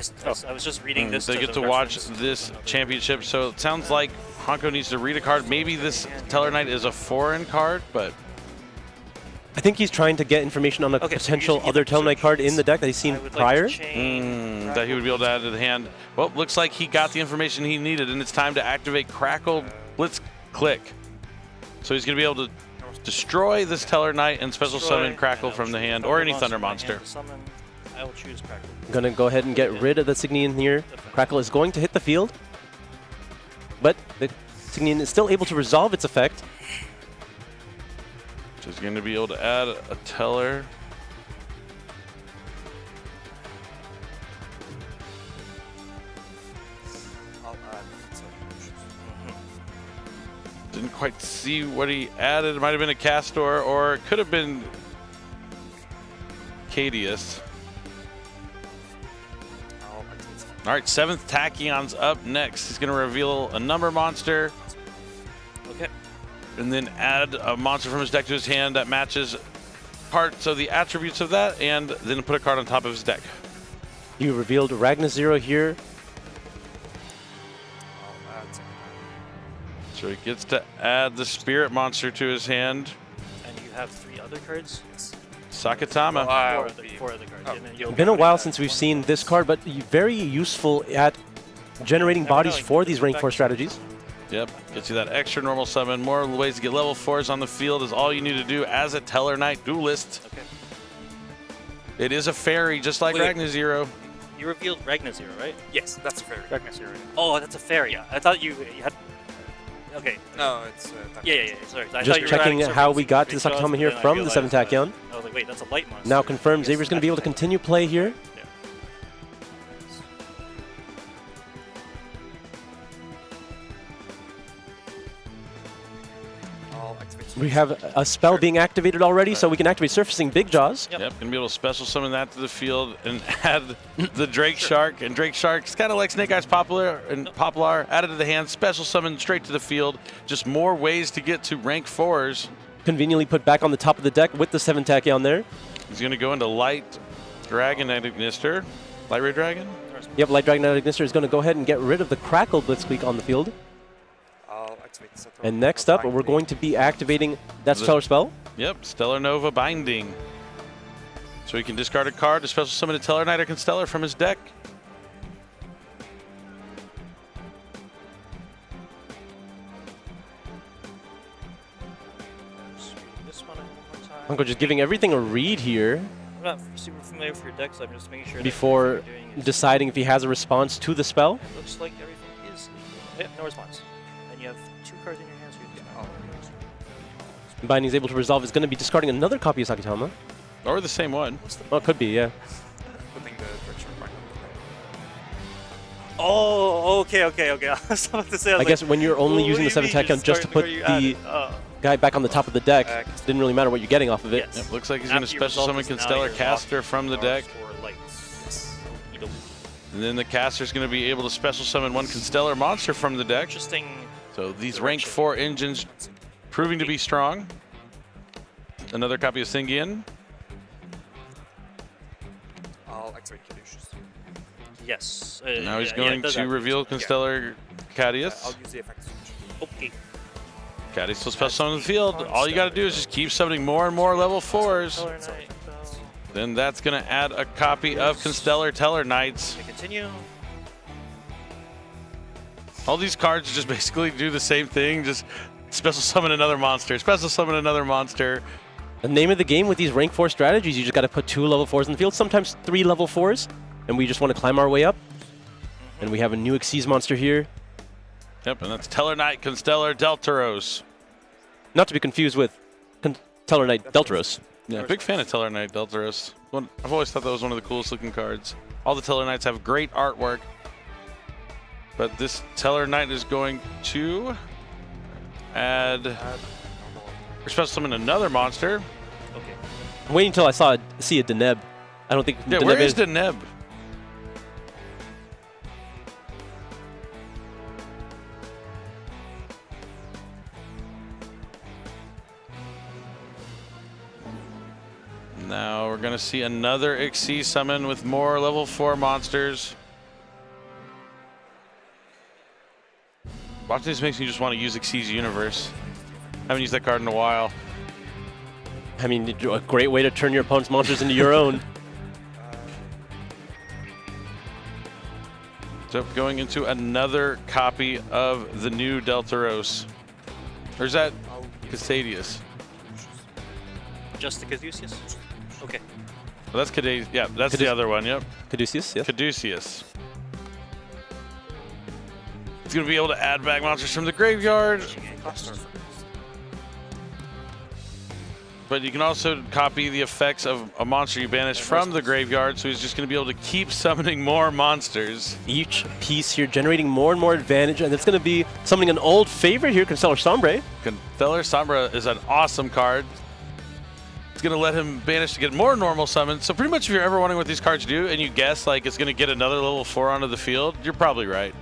was just reading this. They get to watch this championship, so it sounds like Honko needs to read a card. Maybe this Teller Knight is a foreign card, but I think he's trying to get information on a potential other Teller Knight card in the deck that he's seen prior. That he would be able to add to the hand. Well, looks like he got the information he needed, and it's time to activate Crackle Blitzclick. So he's going to be able to destroy this Teller Knight and special summon Crackle from the hand, or any Thunder Monster. I will choose Crackle. I'm going to go ahead and get rid of the Signian here. Crackle is going to hit the field, but the Signian is still able to resolve its effect. Which is going to be able to add a Teller. Didn't quite see what he added. It might have been a Castor, or it could have been Cadius. All right, 7th Tachyon's up next. He's going to reveal a number monster. Okay. And then add a monster from his deck to his hand that matches parts of the attributes of that, and then put a card on top of his deck. You revealed Ragnar Zero here. So he gets to add the spirit monster to his hand. And you have 3 other cards? Sakatama. Four other cards. It's been a while since we've seen this card, but very useful at generating bodies for these rank 4 strategies. Yep, gets you that extra normal summon. More ways to get level 4s on the field is all you need to do as a Teller Knight Duelist. Okay. It is a fairy, just like Ragnar Zero. You revealed Ragnazero, right? Yes, that's a fairy. Ragnazero. Oh, that's a fairy. Yeah. I thought you had. Okay. No, it's. Yeah. Sorry. I Just thought you were checking adding how some we got to big the shots, Sakatama but here then I from the realized 7 Tachyon. I was like, wait, that's a light monster. Now confirms Xavier's going to be able to continue play here. We have a spell being activated already, so we can activate Surfacing Big Jaws. Yep, gonna be able to special summon that to the field and add the Drake Shark. And Drake Shark's kind of like Snake Eyes Poplar, added to the hand, special summon straight to the field. Just more ways to get to rank 4s. Conveniently put back on the top of the deck with the 7 Tachyon there. He's gonna go into Light Dragon and Ignister. Light Ray Dragon? Yep, Light Dragon and Ignister is going to go ahead and get rid of the Crackle Blitzkrieg on the field. And next up, we're going to be activating that Stellar spell. Yep, Stellar Nova Binding. So he can discard a card to special summon a Teller Knight or Constellar from his deck. Uncle just giving everything a read here I'm not super familiar with your deck, so I'm just making sure. before deciding if he has a response to the spell. It looks like everything is. Yep, no response. And you have 2 cards in your hands. Binding is able to resolve is going to be discarding another copy of Sakatama. Or the same one. Oh, it could be, yeah. Oh, okay. I was about to say. I guess when you're only using the 7 Tachyon just to put the guy back on the top of the deck, didn't really matter what you're getting off of it. Yep, looks like he's going to special summon Constellar Caster from the deck. And then the caster's going to be able to special summon one Constellar monster from the deck. Interesting. So these rank 4 engines proving to be strong. Another copy of Singian. I'll activate Caduceus. Yes. Now he's going to reveal Constellar Cadius. I'll use the effect. Okay. Cadius will special summon the field. All you got to do is just keep summoning more and more level 4s. Then that's going to add a copy of Constellar Teller Knights. Continue. All these cards just basically do the same thing. Just special summon another monster. Special summon another monster. The name of the game with these rank 4 strategies, you just got to put 2 level 4s in the field, sometimes 3 level 4s, and we just want to climb our way up. And we have a new Xyz monster here. Yep, and that's Teller Knight Constellar Deltaros. Not to be confused with Teller Knight Deltaros. Yeah, big fan of Teller Knight Deltaros. I've always thought that was one of the coolest looking cards. All the Teller Knights have great artwork. But this Teller Knight is going to add or special summon another monster. Okay. I'm waiting until I see a Deneb. I don't think. Yeah, Deneb where is Deneb? Now we're gonna see another Xyz summon with more level 4 monsters. Watching this makes me just want to use Xyz Universe. Haven't used that card in a while. I mean, a great way to turn your opponent's monsters into your own. So going into another copy of the new Deltaros. Or is that Casadius? Just the Caduceus? Okay. Well, that's Caduceus. Yeah, that's the other one. Yep. Caduceus, yes. Caduceus. It's going to be able to add back monsters from the graveyard. But you can also copy the effects of a monster you banished from the graveyard, so he's just going to be able to keep summoning more monsters. Each piece here generating more and more advantage, and it's going to be summoning an old favorite here, Constellar Sombre. Constellar Sombra is an awesome card. It's going to let him banish to get more normal summons. So pretty much if you're ever wondering what these cards do, and you guess like it's going to get another level 4 onto the field, you're probably right.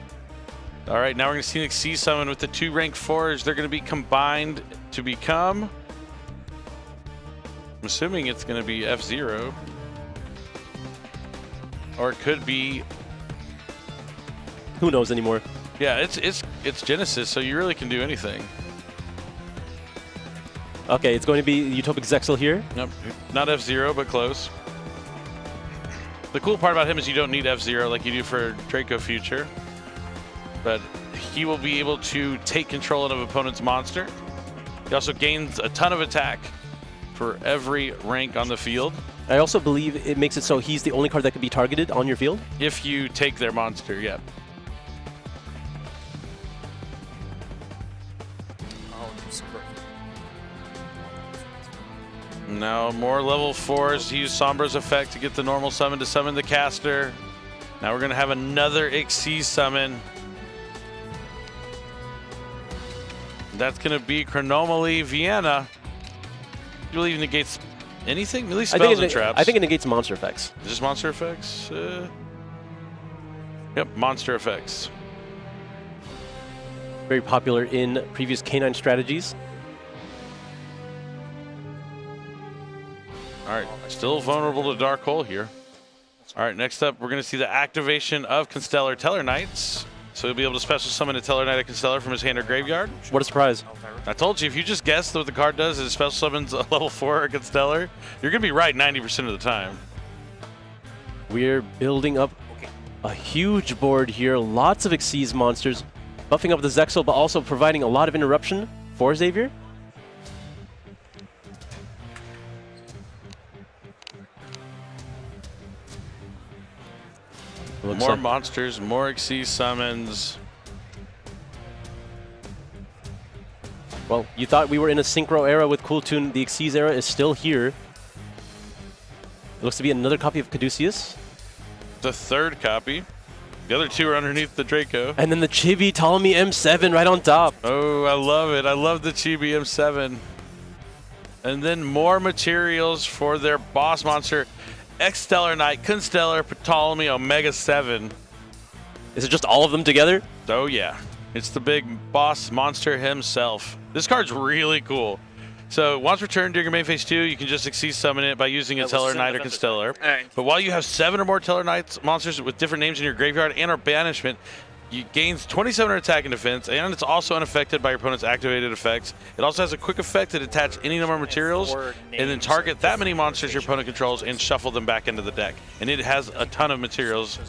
All right, now we're going to see an Xyz summon with the 2 rank 4s. They're going to be combined to become... I'm assuming it's going to be F-Zero. Or it could be... Who knows anymore? Yeah, it's Genesis, so you really can do anything. Okay, it's going to be Utopic Zexal here. Nope, not F-Zero, but close. The cool part about him is you don't need F-Zero like you do for Draco Future. But he will be able to take control of an opponent's monster. He also gains a ton of attack for every rank on the field. I also believe it makes it so he's the only card that could be targeted on your field. If you take their monster, yeah. Now more level 4s. He used Sombra's effect to get the normal summon to summon the caster. Now we're going to have another Xyz summon. That's going to be Chronomaly Vienna. You believe it negates anything? At least spells and traps. I think it negates monster effects. Just monster effects? Yep, monster effects. Very popular in previous Canine strategies. All right, still vulnerable to Dark Hole here. All right, next up, we're going to see the activation of Constellar Teller Knights. So he'll be able to special summon a Teller Knight of Constellar from his hand or graveyard. What a surprise. I told you, if you just guessed what the card does is it special summons a level 4 Constellar, you're going to be right 90% of the time. We're building up a huge board here. Lots of Xyz monsters. Buffing up the Zexal, but also providing a lot of interruption for Xavier. More monsters, more Xyz summons. Well, you thought we were in a Synchro era with Cool Tune. The Xyz era is still here. It looks to be another copy of Caduceus. The third copy. The other two are underneath the Draco. And then the Chibi Ptolemy M7 right on top. Oh, I love it. I love the Chibi M7. And then more materials for their boss monster. X-Stellar Knight, Constellar, Ptolemy, Omega 7. Is it just all of them together? Oh, yeah. It's the big boss monster himself. This card's really cool. So once returned during your main phase 2, you can just Xyz summon it by using a Teller Knight or Constellar. But while you have 7 or more Teller Knights monsters with different names in your graveyard and or banishment, you gains 27 attack and defense, and it's also unaffected by your opponent's activated effects. It also has a quick effect to detach any number of materials and then target that many monsters your opponent controls and shuffle them back into the deck. And it has a ton of materials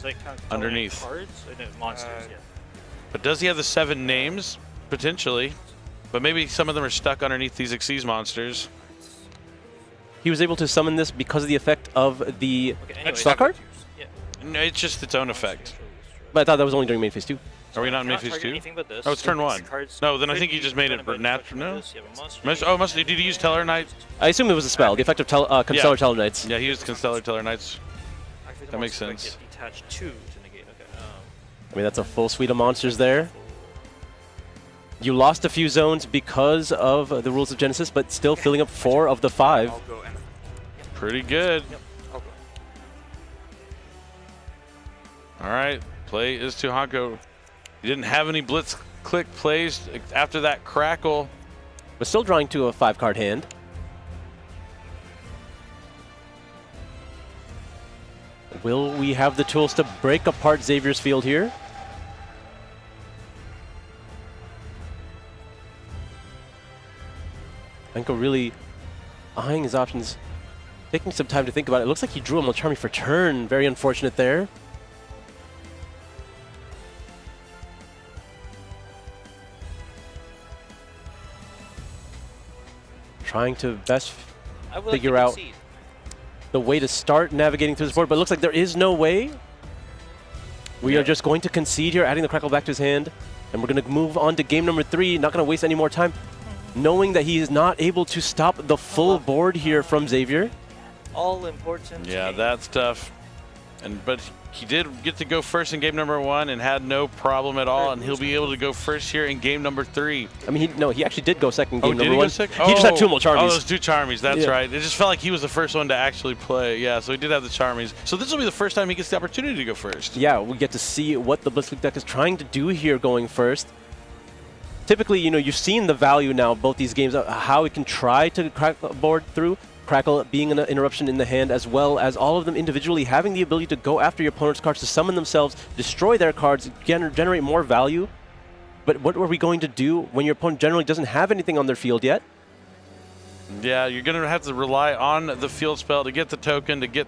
underneath. Cards? No, monsters, yeah. But does he have the 7 names? Potentially. But maybe some of them are stuck underneath these Xyz monsters. He was able to summon this because of the effect of the spell card? Yeah. No, it's just its own effect. But I thought that was only during main phase 2. Are we not in main phase 2? This. Oh, it's turn 1. No, then I think you just made it natural. No? Oh, did he use Teller Knight? I assume it was a spell, the effect of Constellar Teller Knights. Yeah, he used Constellar Teller Knights. That makes sense. I mean, that's a full suite of monsters there. You lost a few zones because of the rules of Genesis, but still filling up 4 of the 5. Pretty good. All right, play is to Hanko. He didn't have any blitz click plays after that crackle. But still drawing to a 5-card hand. Will we have the tools to break apart Xavier's field here? Hanko really eyeing his options, taking some time to think about it. It looks like he drew a Charmy for turn. Very unfortunate there. Trying to best figure out the way to start navigating through this board, but it looks like there is no way. We are just going to concede here, adding the Crackle back to his hand, and we're going to move on to game number 3, not going to waste any more time, knowing that he is not able to stop the full board here from Xavier. All important. Yeah, that's tough. But he did get to go first in game number 1 and had no problem at all, and he'll be able to go first here in game number 3. I mean, he actually did go second in game number 1. Go second? He just had 2 more Charmies. Oh, those 2 Charmies, that's right. It just felt like he was the first one to actually play. Yeah, so he did have the Charmies. So this will be the first time he gets the opportunity to go first. Yeah, we get to see what the Blitzkrieg deck is trying to do here going first. Typically, you've seen the value now of both these games, how it can try to crack the board through. Crackle being an interruption in the hand, as well as all of them individually having the ability to go after your opponent's cards, to summon themselves, destroy their cards, generate more value. But what are we going to do when your opponent generally doesn't have anything on their field yet? Yeah, you're going to have to rely on the field spell to get the token, to get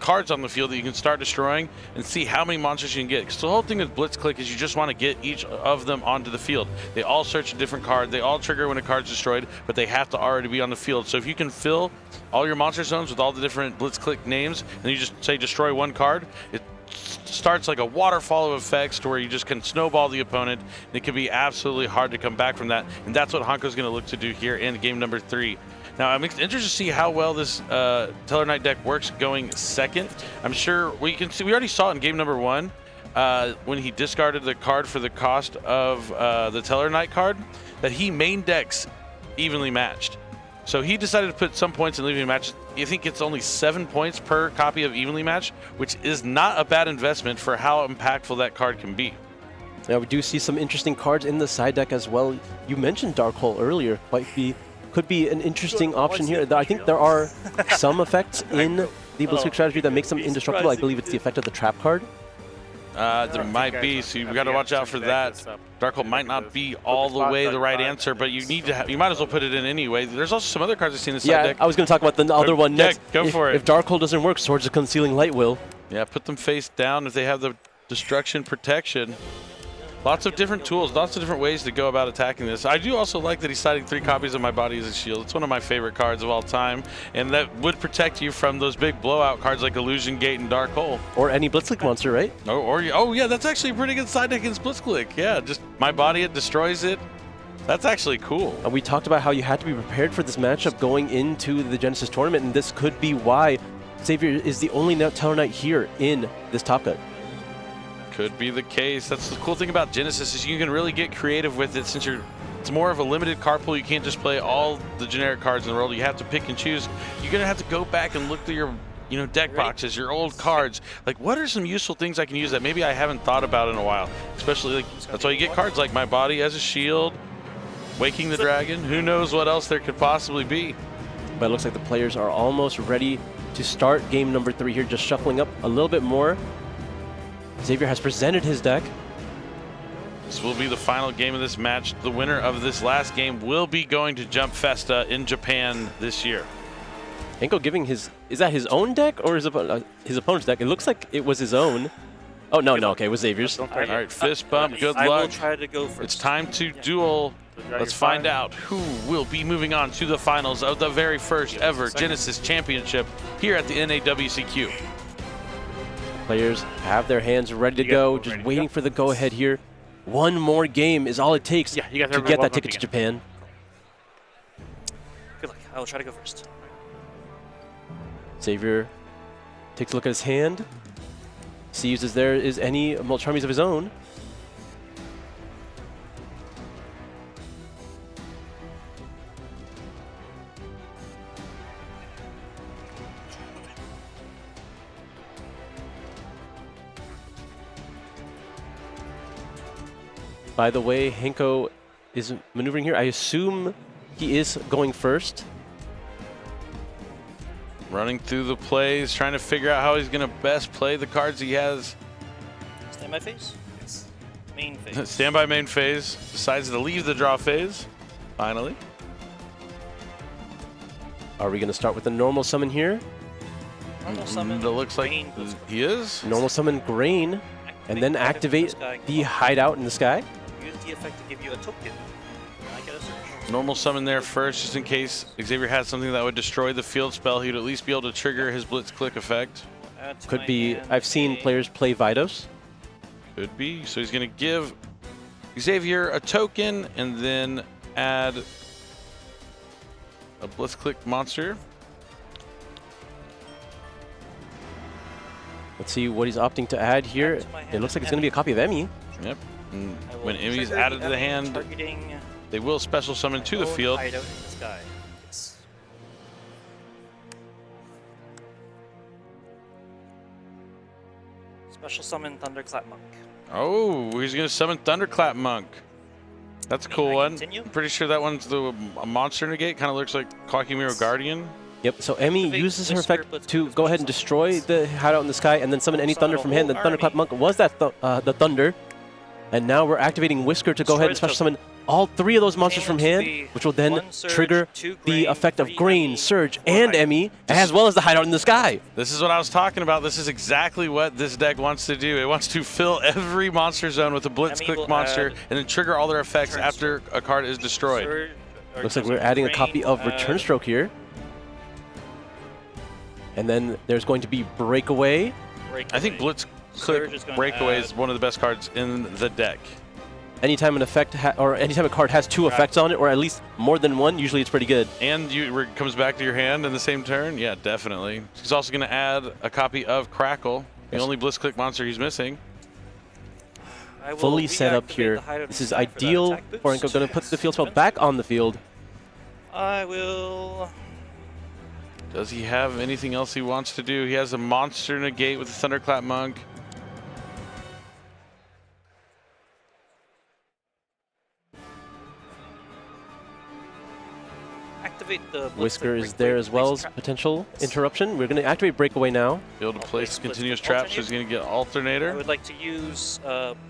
cards on the field that you can start destroying and see how many monsters you can get. Because the whole thing with Blitzclick is you just want to get each of them onto the field. They all search a different card. They all trigger when a card's destroyed, but they have to already be on the field. So if you can fill all your monster zones with all the different Blitzclick names, and you just say destroy one card, it starts like a waterfall of effects to where you just can snowball the opponent, and it can be absolutely hard to come back from that. And that's what Hanko's going to look to do here in game number 3. Now, I'm interested to see how well this Teller Knight deck works going second. I'm sure we already saw it in game number 1 when he discarded the card for the cost of the Teller Knight card, that he main decks evenly matched. So he decided to put some points in evenly matched. You think it's only 7 points per copy of evenly matched, which is not a bad investment for how impactful that card can be. Now, we do see some interesting cards in the side deck as well. You mentioned Dark Hole earlier. Could be an interesting option here. I think there are some effects in the Blitzclick strategy that makes them indestructible. I believe it's the effect of the trap card. There might be, so you've got to watch out for that. Dark Hole might not be all the way the right answer, but you need to. You might as well put it in anyway. There's also some other cards I've seen in the side deck. I was going to talk about the other one next. Go for it. If Dark Hole doesn't work, Swords of Concealing Light will. Yeah, put them face down if they have the destruction protection. Lots of different tools, lots of different ways to go about attacking this. I do also like that he's citing 3 copies of My Body as a Shield. It's one of my favorite cards of all time, and that would protect you from those big blowout cards like Illusion Gate and Dark Hole. Or any Blitzclick monster, right? Oh yeah, that's actually a pretty good side deck against Blitzclick. Yeah, just My Body, it destroys it. That's actually cool. And we talked about how you had to be prepared for this matchup going into the Genesis tournament, and this could be why Xavier is the only Teller Knight here in this Top Gun. Could be the case. That's the cool thing about Genesis is you can really get creative with it since it's more of a limited card pool. You can't just play all the generic cards in the world. You have to pick and choose. You're gonna have to go back and look through your deck boxes, your old cards. Like, what are some useful things I can use that maybe I haven't thought about in a while? Especially that's why you get cards like My Body as a Shield, Waking the Dragon. Who knows what else there could possibly be? But it looks like the players are almost ready to start game number 3 here, just shuffling up a little bit more. Xavier has presented his deck. This will be the final game of this match. The winner of this last game will be going to Jump Festa in Japan this year. Henko giving is that his own deck or his opponent's deck? It looks like it was his own. Oh, no, okay, it was Xavier's. All right, fist bump, good luck. I will try to go first. It's time to duel. Let's find out who will be moving on to the finals of the very first ever Genesis Championship here at the NAWCQ. Players have their hands ready to go, just waiting for the go-ahead here. One more game is all it takes to get that ticket to Japan. Good luck. I will try to go first. Xavier takes a look at his hand, sees if there is any Molcharmies of his own. By the way, Henko is maneuvering here. I assume he is going first. Running through the plays, trying to figure out how he's going to best play the cards he has. Stand by phase? Yes. Main phase. Stand by main phase. Decides to leave the draw phase, finally. Are we going to start with the normal summon here? Normal summon. It looks like he is. Normal summon Grain, and then activate the hideout in the sky. Use the effect to give you a token. I get a search. Normal summon there first, just in case Xavier had something that would destroy the field spell. He'd at least be able to trigger his Blitzclick effect. Could be. I've seen players play Vidos. Could be. So he's going to give Xavier a token and then add a Blitzclick monster. Let's see what he's opting to add here. It looks like it's going to be a copy of Emmy. Yep. And when Emmy's added to the hand, they will special summon to the field. Hideout in the sky. Yes. Special summon Thunderclap Monk. Oh, he's going to summon Thunderclap Monk. That's a cool one. I'm pretty sure that one's a monster negate. Kind of looks like Kakimiro Guardian. Yep, so Emmy uses her effect to go ahead and destroy the hideout in the sky and then summon any thunder from hand. The Thunderclap Monk was that the thunder. And now we're activating Whisker to go ahead and special summon all 3 of those monsters from hand, which will then trigger the effect of Grain, Surge, and Emmy, as well as the Hideout in the Sky. This is what I was talking about. This is exactly what this deck wants to do. It wants to fill every monster zone with a Blitzclick monster and then trigger all their effects after a card is destroyed. Looks like we're adding a copy of Return Stroke here. And then there's going to be Breakaway. I think Blitzclick Breakaway is one of the best cards in the deck. Anytime an effect or anytime a card has 2 effects on it, or at least more than 1, usually it's pretty good. And it comes back to your hand in the same turn? Yeah, definitely. He's also going to add a copy of Crackle, the only Blitzclick monster he's missing. Fully set up here. This is ideal for Enko. Going to put the field spell back on the field. I will... Does he have anything else he wants to do? He has a monster negate with the Thunderclap Monk. Activate the Whisker is there as well as potential interruption. We're going to activate Breakaway now. Be able to place continuous traps, so he's going to get Alternator. I would like to use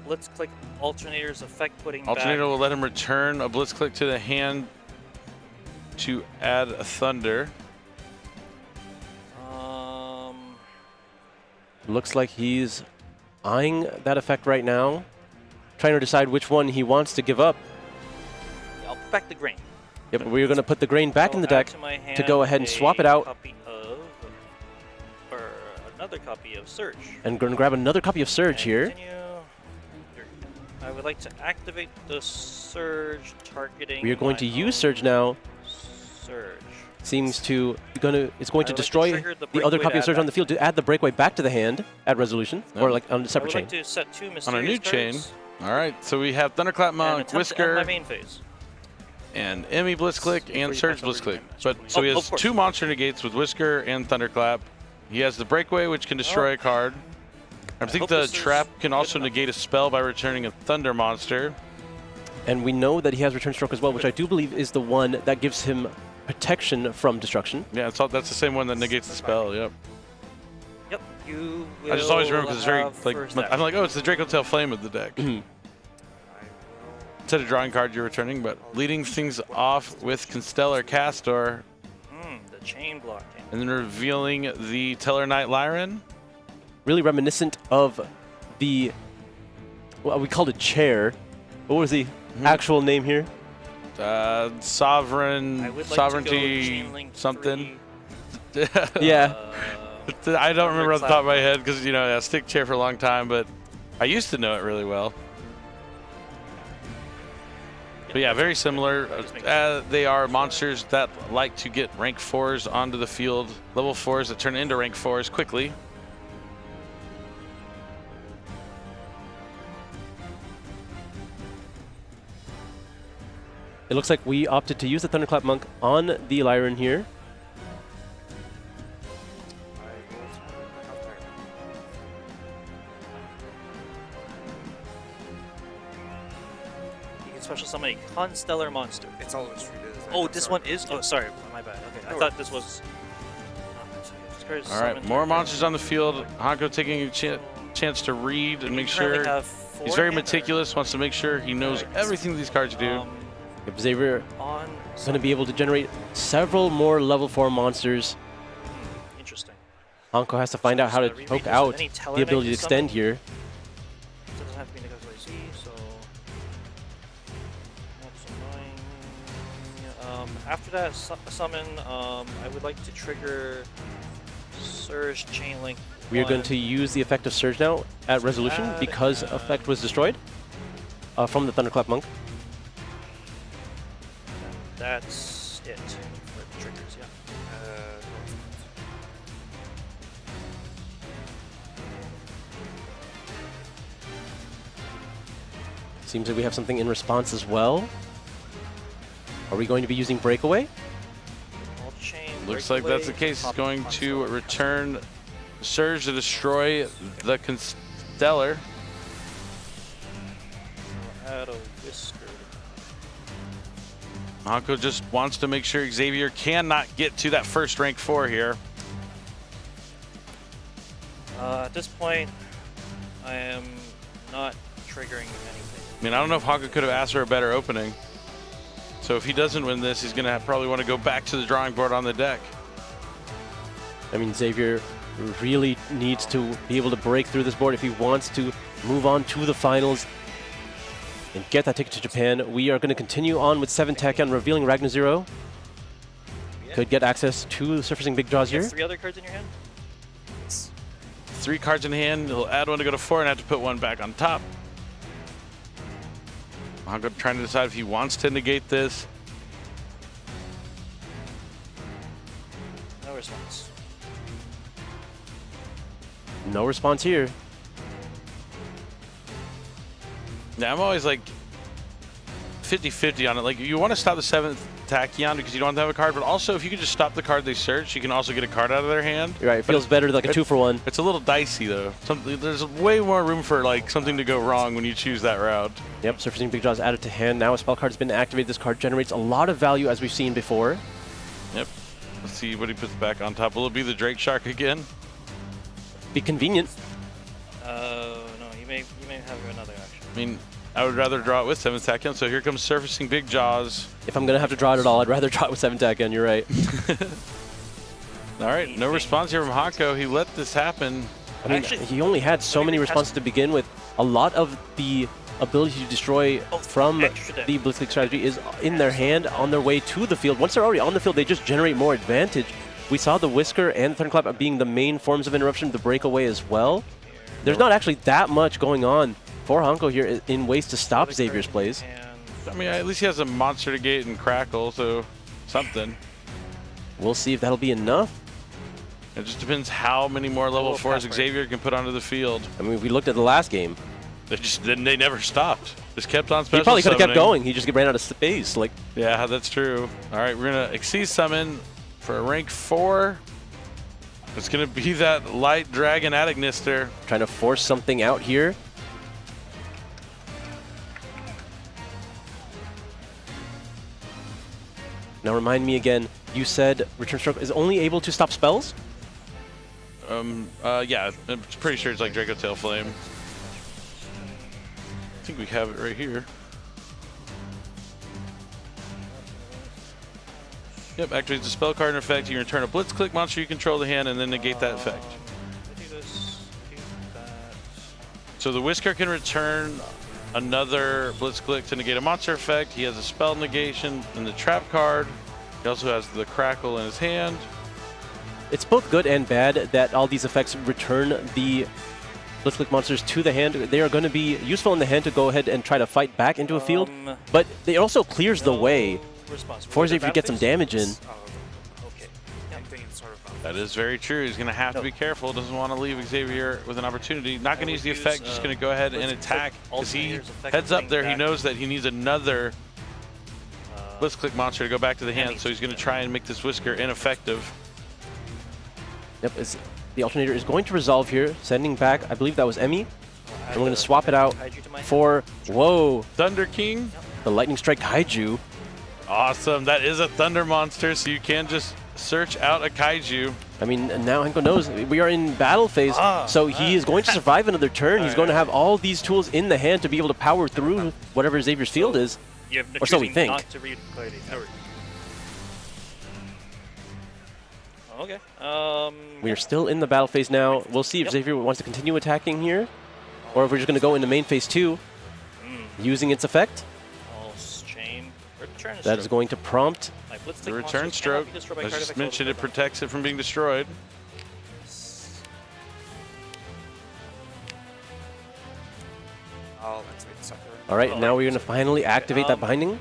Blitzclick Alternator's effect, putting Alternator back... will let him return a Blitzclick to the hand to add a Thunder. Looks like he's eyeing that effect right now, trying to decide which one he wants to give up. I'll put back the Grain. Yep, we're going to put the Grain back in the deck to go ahead and swap it out. Or another copy of Surge. And going to grab another copy of Surge here. I would like to activate the Surge, targeting. We are going to use Surge now. Surge. Seems to it's going to destroy the other copy of Surge on the field to add the Breakaway back to the hand at resolution, or like on a separate chain. I would like to set 2 mysterious On a new chain. cards. All right, so we have Thunderclap Monk, Whisker, my main phase. and Emmy Blitzclick and Surge Blitzclick. But so he has 2 monster negates with Whisker and Thunderclap. He has the Breakaway, which can destroy a card. I think the trap can also negate a spell by returning a Thunder monster. And we know that he has Return Stroke as well, which I do believe is the one that gives him protection from destruction. Yeah, that's the same one that negates the spell. Yep. Yep. You. I just always remember because it's very I'm like, oh, it's the Draco Tail Flame of the deck. Instead of drawing card you're returning, but leading things off with Constellar Castor. The chain blocking. And then revealing the Teller Knight Lyran. Really reminiscent of the, well, we called it Chair. What was the actual name here? Sovereignty something. Yeah. I don't remember off the top of my head because, I stick chair for a long time, but I used to know it really well. But yeah, very similar. They are monsters that like to get rank 4s onto the field, level 4s that turn into rank 4s quickly. It looks like we opted to use the Thunderclap Monk on the Lyran here. You can special summon a Constellar monster. It's always treated as Oh, this one is? Oh, sorry. My bad. Okay. I thought this was... All right, more monsters on the field. Hanko taking a chance to read and make sure. He's very meticulous, wants to make sure he knows everything these cards do. Xavier is going to be able to generate several more level 4 monsters. Interesting. Hanko has to find out how to poke out the ability to extend here. It doesn't have to be Negaku's IC, so that's annoying. After that summon, I would like to trigger Surge Chain Link. We are going to use the effect of Surge now at resolution because effect was destroyed from the Thunderclap Monk. That's it for the triggers, yeah. Seems like we have something in response as well. Are we going to be using Breakaway? Looks like that's the case. He's going to return Surge to destroy the Constellar. Add a Whisker. Hanko just wants to make sure Xavier cannot get to that first rank 4 here. At this point, I am not triggering anything. mean, I don't know if Honka could have asked for a better opening. So if he doesn't win this, he's going to probably want to go back to the drawing board on the deck. I mean, Xavier really needs to be able to break through this board if he wants to move on to the finals and get that ticket to Japan. We are going to continue on with 7 Tachyon, revealing Ragnazero. Could get access to surfacing big draws here. 3 other cards in your hand? 3 cards in hand. He'll add 1 to go to 4 and have to put 1 back on top. Honka trying to decide if he wants to negate this. No response. No response here. Yeah, I'm always like 50-50 on it. Like, you want to stop the 7th Tachyon because you don't have a card, but also if you can just stop the card they search, you can also get a card out of their hand. You're right, it feels better like a 2-for-1. It's a little dicey though. There's way more room for like something to go wrong when you choose that route. Yep, surfacing big draws added to hand. Now a spell card has been activated. This card generates a lot of value as we've seen before. Yep. Let's see what he puts back on top. Will it be the Drake Shark again? Be convenient. No, you may have another action. I mean, I would rather draw it with 7th Tachyon, so here comes surfacing big jaws. If I'm going to have to draw it at all, I'd rather draw it with 7 Tachyon, you're right. All right, no response here from Hako. He let this happen. I mean, he only had so many responses to begin with. A lot of the ability to destroy from the Blitzkrieg strategy is in their hand on their way to the field. Once they're already on the field, they just generate more advantage. We saw the Whisker and the Thunderclap being the main forms of interruption, the breakaway as well. There's not actually that much going on for Honko here in ways to stop Xavier's plays. I mean, at least he has a monster to gate and crackle, so something. We'll see if that'll be enough. It just depends how many more level 4s Xavier can put onto the field. I mean, we looked at the last game. They never stopped. Just kept on special He probably could have kept summoning. going. He just ran out of space. Like, yeah, that's true. All right, we're going to Exceed Summon for a rank 4. It's going to be that Light Dragon Adignister. Trying to force something out here. Now remind me again, you said Return Stroke is only able to stop spells? Yeah, I'm pretty sure it's like Draco Tail Flame. I think we have it right here. Yep, activates the spell card in effect. You can return a Blitzkrieg monster you control the hand and then negate that effect. So the Whisker can return another Blitzkrieg to negate a monster effect. He has a spell negation and the trap card. He also has the crackle in his hand. It's both good and bad that all these effects return the Blitzkrieg monsters to the hand. They are going to be useful in the hand to go ahead and try to fight back into a field, but it also clears the way for Xavier to get some damage in. That is very true. He's going to have to be careful. Doesn't want to leave Xavier with an opportunity. Not going to use the effect. Just going to go ahead and attack. Because he heads up there, he knows that he needs another Blitzkrieg monster to go back to the hand. So he's going to try and make this Whisker ineffective. Yep, the alternator is going to resolve here, sending back, I believe that was Emmy. And we're going to swap it out for, whoa, Thunder King. The Lightning Strike Kaiju. Awesome. That is a Thunder monster, so you can just search out a Kaiju. I mean, now Henko knows we are in battle phase, so he is going to survive another turn. He's going to have all these tools in the hand to be able to power through whatever Xavier's field is, or so we think. Not to read clarity. Okay. We are still in the battle phase now. We'll see if Xavier wants to continue attacking here, or if we're just going to go into main phase 2, using its effect. That is going to prompt the return stroke. As just mentioned, it protects it from being destroyed. All right, now we're going to finally activate that binding.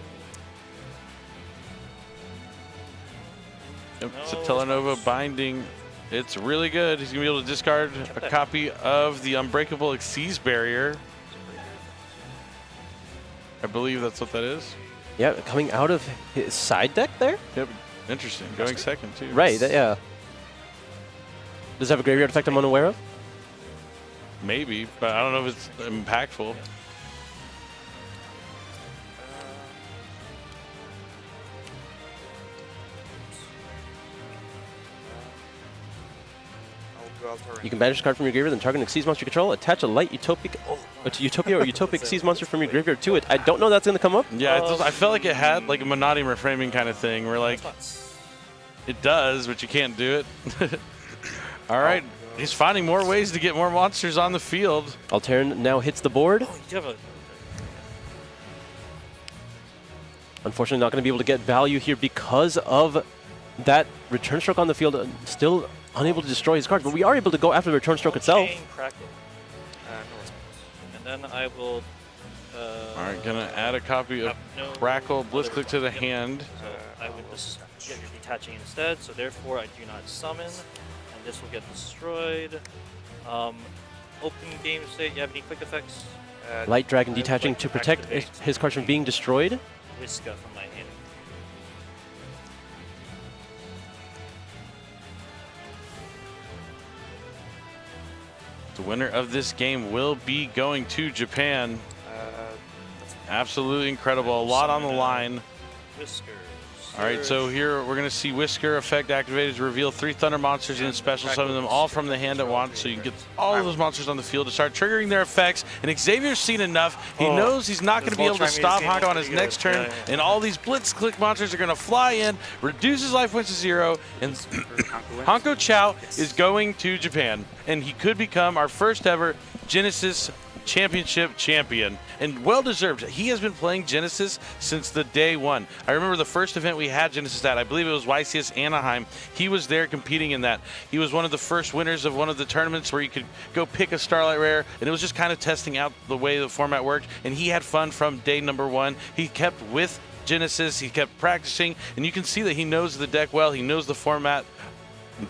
Yep, it's a Telenova binding. It's really good. He's going to be able to discard a copy of the Unbreakable Xyz Barrier. I believe that's what that is. Yeah, coming out of his side deck there? Yep, interesting. Going second, too. Right, yeah. Does it have a graveyard effect I'm unaware of? Maybe, but I don't know if it's impactful. I'll You can banish a card from your graveyard, then target an Xyz monster you control, attach a light Utopia or Utopic Xyz monster from your graveyard to it. I don't know that's going to come up. Yeah, I felt like it had like a Menotti reframing kind of thing where like it does, but you can't do it. All right, he's finding more ways to get more monsters on the field. Alteran now hits the board. Unfortunately, not going to be able to get value here because of that return stroke on the field. Still unable to destroy his cards, but we are able to go after the return stroke itself. And then I will. All right, gonna add a copy of Crackle, Blitzclick to the hand. So I would just get your detaching instead. So therefore, I do not summon, and this will get destroyed. Open game state. You have any quick effects? Light Dragon detaching to protect his cards from being destroyed. Whiska from my hand. The winner of this game will be going to Japan. Absolutely incredible. A lot on the line. Whiskers. All right, so here we're going to see Whisker effect activated to reveal 3 Thunder monsters and special summon them all from the hand at once, so you can get all of those monsters on the field to start triggering their effects. And Xavier's seen enough. He knows he's not going to be able to stop Honko on his next turn, and all these Blitzclick monsters are going to fly in, reduce his life points to 0, and Honko Chow is going to Japan, and he could become our first ever Genesis Championship champion, and well-deserved. He has been playing Genesis since the day one. I remember the first event we had Genesis at, I believe it was YCS Anaheim. He was there competing in that. He was one of the first winners of one of the tournaments where you could go pick a Starlight Rare, and it was just kind of testing out the way the format worked, and he had fun from day number 1. He kept with Genesis, he kept practicing, and you can see that he knows the deck well, he knows the format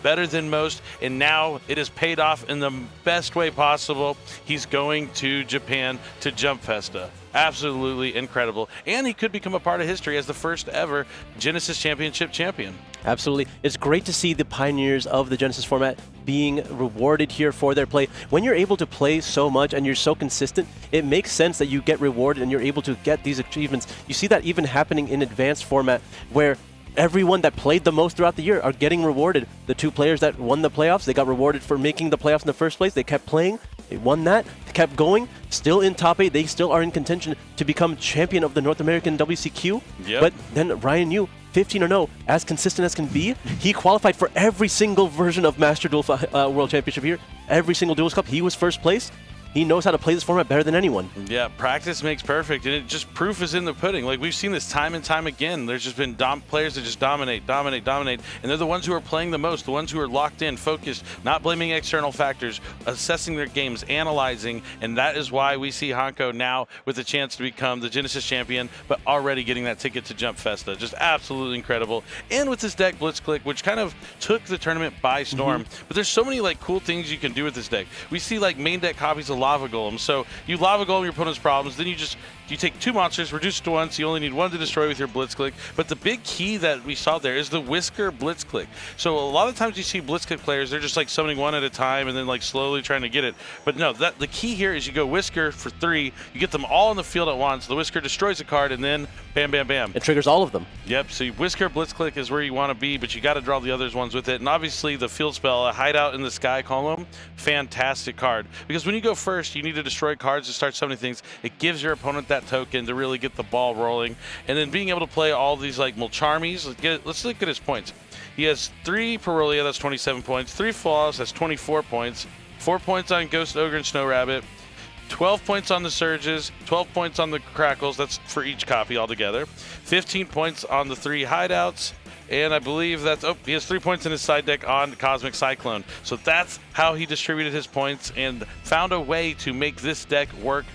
better than most, and now it has paid off in the best way possible. He's going to Japan to Jump Festa. Absolutely incredible. And he could become a part of history as the first ever Genesis Championship champion. Absolutely. It's great to see the pioneers of the Genesis format being rewarded here for their play. When you're able to play so much and you're so consistent, it makes sense that you get rewarded and you're able to get these achievements. You see that even happening in advanced format where everyone that played the most throughout the year are getting rewarded. The 2 players that won the playoffs, they got rewarded for making the playoffs in the first place. They kept playing, they won that, they kept going, still in top 8. They still are in contention to become champion of the North American WCQ. Yep. But then Ryan Yu, 15-0, as consistent as can be. He qualified for every single version of Master Duel World Championship here. Every single Duelist Cup, he was first place. He knows how to play this format better than anyone. Yeah, practice makes perfect, and it just proof is in the pudding. Like, we've seen this time and time again. There's just been players that just dominate, and they're the ones who are playing the most, the ones who are locked in, focused, not blaming external factors, assessing their games, analyzing, and that is why we see Honko now with a chance to become the Genesis champion, but already getting that ticket to Jump Festa. Just absolutely incredible. And with this deck, Blitzclick, which kind of took the tournament by storm, but there's so many like cool things you can do with this deck. We see like main deck copies of Lava Golem. So you Lava Golem your opponent's problems, then you take 2 monsters, reduce it to 1, so you only need 1 to destroy with your Blitzclick. But the big key that we saw there is the Whisker Blitzclick. So a lot of times you see Blitzclick players, they're just like summoning 1 at a time and then like slowly trying to get it. But no, the key here is you go Whisker for 3, you get them all in the field at once, the Whisker destroys a card, and then bam, bam, bam. It triggers all of them. Yep, so Whisker Blitzclick is where you want to be, but you got to draw the other ones with it. And obviously the field spell, a Hideout in the Sky column, fantastic card. Because when you go first, you need to destroy cards to start summoning things. It gives your opponent that token to really get the ball rolling. And then being able to play all these like Mulcharmies, let's look at his points. He has 3 Perolia, that's 27 points, 3 Flawless, that's 24 points, 4 points on Ghost Ogre and Snow Rabbit, 12 points on the Surges, 12 points on the Crackles, that's for each copy altogether, 15 points on the 3 Hideouts, and I believe that's, he has 3 points in his side deck on Cosmic Cyclone. So that's how he distributed his points and found a way to make this deck work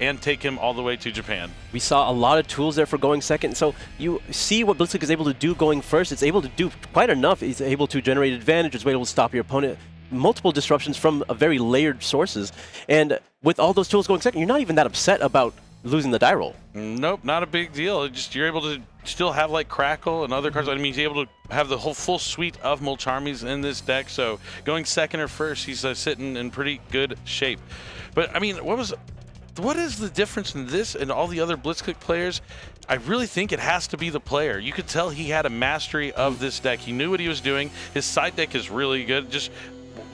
and take him all the way to Japan. We saw a lot of tools there for going second. So you see what Blitzclick is able to do going first. It's able to do quite enough. It's able to generate advantage. It's able to stop your opponent. Multiple disruptions from a very layered sources. And with all those tools going second, you're not even that upset about losing the die roll. Nope, not a big deal. You're able to still have like Crackle and other cards. I mean, he's able to have the whole full suite of Mulcharmies in this deck. So going second or first, he's sitting in pretty good shape. But I mean, what is the difference in this and all the other Blitzclick players? I really think it has to be the player. You could tell he had a mastery of this deck. He knew what he was doing. His side deck is really good. Just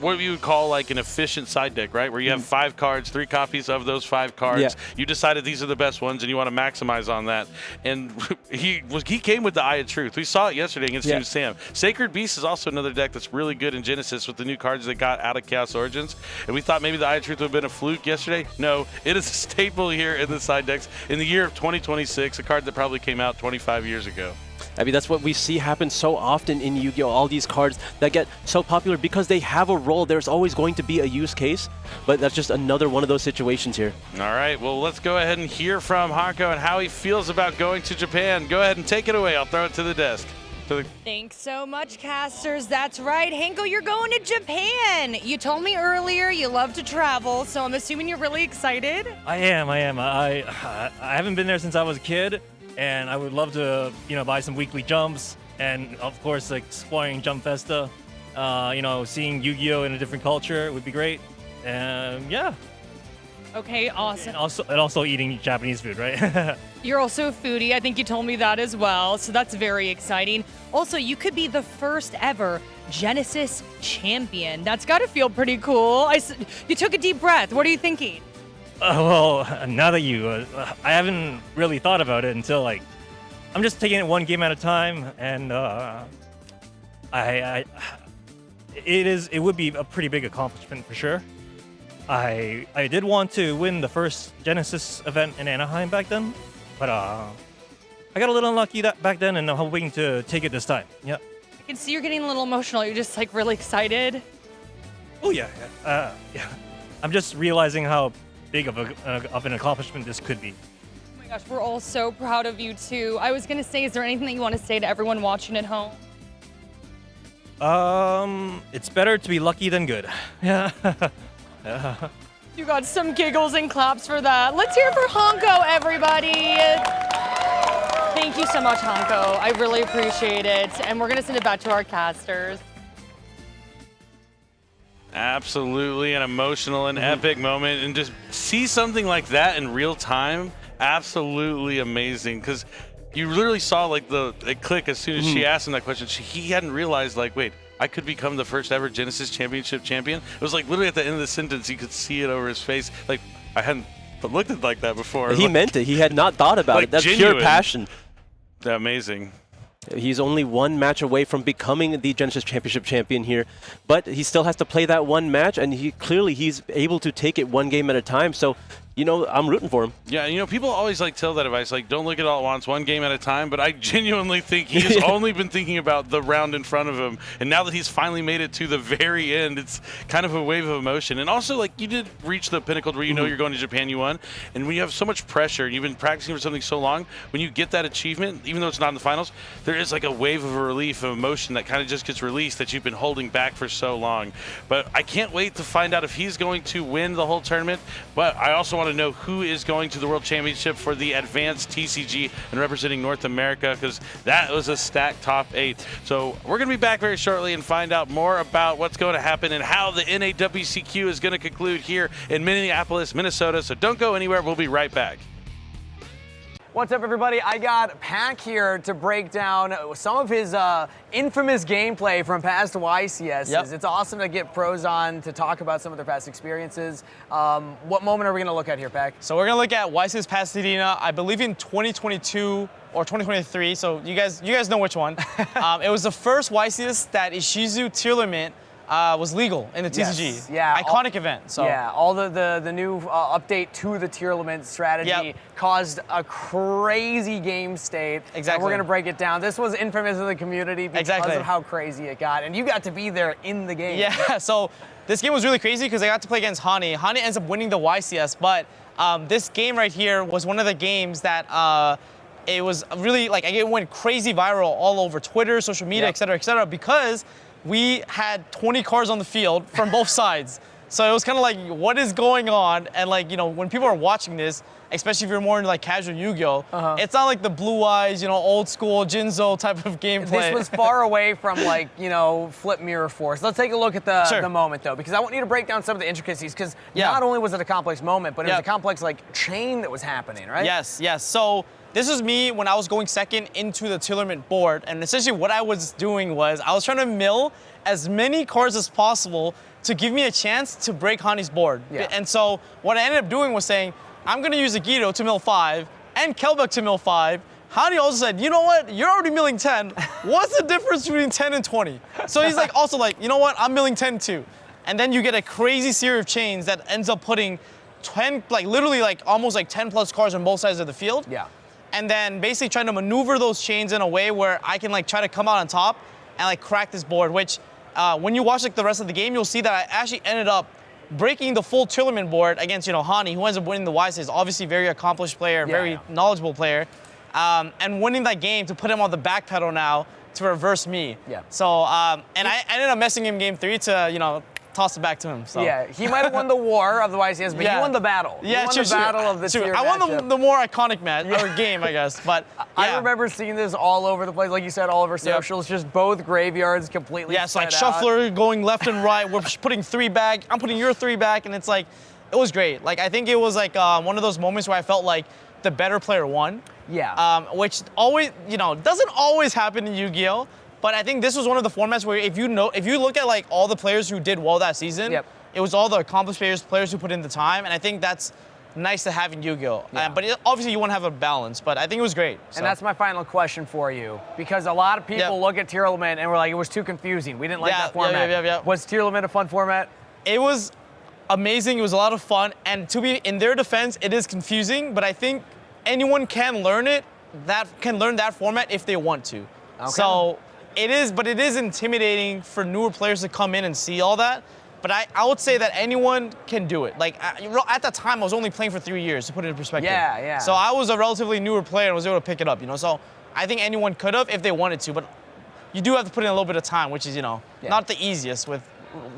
what you would call like an efficient side deck, right? Where you have 5 cards, 3 copies of those 5 cards. Yeah. You decided these are the best ones, and you want to maximize on that. And he came with the Eye of Truth. We saw it yesterday against Team Sam. Sacred Beast is also another deck that's really good in Genesis with the new cards they got out of Chaos Origins. And we thought maybe the Eye of Truth would have been a fluke yesterday. No, it is a staple here in the side decks in the year of 2026, a card that probably came out 25 years ago. I mean, that's what we see happen so often in Yu-Gi-Oh! All these cards that get so popular because they have a role. There's always going to be a use case, but that's just another one of those situations here. All right, well, let's go ahead and hear from Hanko and how he feels about going to Japan. Go ahead and take it away. I'll throw it to the desk. Thanks so much, casters. That's right. Hanko, you're going to Japan. You told me earlier you love to travel, so I'm assuming you're really excited. I am. I haven't been there since I was a kid, and I would love to, buy some weekly jumps, and of course, like exploring Jump Festa. Seeing Yu-Gi-Oh! In a different culture would be great. Yeah. Okay, awesome. And also eating Japanese food, right? You're also a foodie. I think you told me that as well, so that's very exciting. Also, you could be the first ever Genesis champion. That's got to feel pretty cool. You took a deep breath. What are you thinking? Well, now that I haven't really thought about it until I'm just taking it one game at a time, and it would be a pretty big accomplishment for sure. I did want to win the first Genesis event in Anaheim back then, but I got a little unlucky back then, and I'm hoping to take it this time. Yeah. I can see you're getting a little emotional. You're just really excited. Oh yeah. Yeah. I'm just realizing how big of an accomplishment this could be. Oh my gosh, we're all so proud of you too. I was gonna say, is there anything that you want to say to everyone watching at home? It's better to be lucky than good. Yeah. You got some giggles and claps for that. Let's hear it for Hanko, everybody. Thank you so much, Hanko. I really appreciate it. And we're going to send it back to our casters. Absolutely an emotional and epic moment. And just see something like that in real time, absolutely amazing. Because you literally saw it click as soon as she asked him that question. He hadn't realized, wait, I could become the first ever Genesis Championship champion. It was literally at the end of the sentence, you could see it over his face. I hadn't looked at it like that before. He meant it. He had not thought about it. That's genuine. Pure passion. Amazing. He's only one match away from becoming the Genesis Championship champion here, but he still has to play that one match, and he's able to take it one game at a time. So, I'm rooting for him. Yeah, people always tell that advice, don't look at it all at once, one game at a time, but I genuinely think he's only been thinking about the round in front of him, and now that he's finally made it to the very end, it's kind of a wave of emotion. And also, you did reach the pinnacle where you're going to Japan, you won, and when you have so much pressure, and you've been practicing for something so long, when you get that achievement, even though it's not in the finals, there is a wave of relief, of emotion that kind of just gets released that you've been holding back for so long. But I can't wait to find out if he's going to win the whole tournament, but I also want to know who is going to the World Championship for the Advanced TCG and representing North America, because that was a stacked top 8. So we're going to be back very shortly and find out more about what's going to happen and how the NAWCQ is going to conclude here in Minneapolis, Minnesota. So don't go anywhere. We'll be right back. What's up, everybody? I got Pac here to break down some of his infamous gameplay from past YCSs. Yep. It's awesome to get pros on to talk about some of their past experiences. What moment are we going to look at here, Pac? So we're gonna look at YCS Pasadena, I believe in 2022 or 2023. So you guys know which one. It was the first YCS that Ishizu tier limit was legal in the TCG. Yes. Yeah, iconic event. So yeah, all the new update to the tier limit strategy caused a crazy game state. Exactly. And we're gonna break it down. This was infamous in the community because of how crazy it got, and you got to be there in the game. Yeah. So this game was really crazy because I got to play against Hani. Hani ends up winning the YCS, but this game right here was one of the games that it was really it went crazy viral all over Twitter, social media, et cetera, because we had 20 cards on the field from both sides. So it was kind of what is going on? And when people are watching this, especially if you're more into casual Yu-Gi-Oh, it's not the blue eyes, old school Jinzo type of gameplay. This was far away from flip mirror force. Let's take a look at the moment though, because I want you to break down some of the intricacies, because not only was it a complex moment, but it was a complex chain that was happening, right? Yes. So this is me when I was going second into the tier limit board, and essentially what I was doing was I was trying to mill as many cards as possible to give me a chance to break Hani's board. Yeah. And so what I ended up doing was saying, I'm going to use Agido to mill 5 and Kelbeck to mill 5. Hani also said, you know what? You're already milling 10. What's the difference between 10 and 20? So he's like, also like, you know what? I'm milling 10 too. And then you get a crazy series of chains that ends up putting 10, like literally like almost like 10 plus cards on both sides of the field. Yeah. And then basically trying to maneuver those chains in a way where I can like try to come out on top and like crack this board, which when you watch like the rest of the game, you'll see that I actually ended up breaking the full tournament board against, Hani, who ends up winning the YCS. Obviously very accomplished player, very knowledgeable player. And winning that game to put him on the back pedal now to reverse me. Yeah. So, and I ended up messing him game 3 to, toss it back to him. So. Yeah, he might have won the war of the YCS, but he won the battle. Yeah, he won the battle of the tier I won matchup. the more iconic match or game, I guess. But I remember seeing this all over the place, like you said, all over socials. Just both graveyards completely. Yeah, it's like spread out. shuffler going left and right. We're putting 3 back. I'm putting your 3 back, and it's like, it was great. Like I think it was like one of those moments where I felt like the better player won. Yeah. Which always, doesn't always happen in Yu-Gi-Oh. But I think this was one of the formats where if you look at like all the players who did well that season, it was all the accomplished players who put in the time, and I think that's nice to have in Yu-Gi-Oh. But obviously you want to have a balance, but I think it was great. So. And that's my final question for you, because a lot of people look at tier limit and we're like, it was too confusing. We didn't like that format. Was tier limit a fun format? It was amazing. It was a lot of fun, and to be in their defense, it is confusing, but I think anyone can learn it. That can learn that format if they want to. Okay. So it is intimidating for newer players to come in and see all that. But I would say that anyone can do it. Like at that time, I was only playing for 3 years, to put it in perspective. Yeah, yeah. So I was a relatively newer player and was able to pick it up. So I think anyone could have if they wanted to, but you do have to put in a little bit of time, which is not the easiest with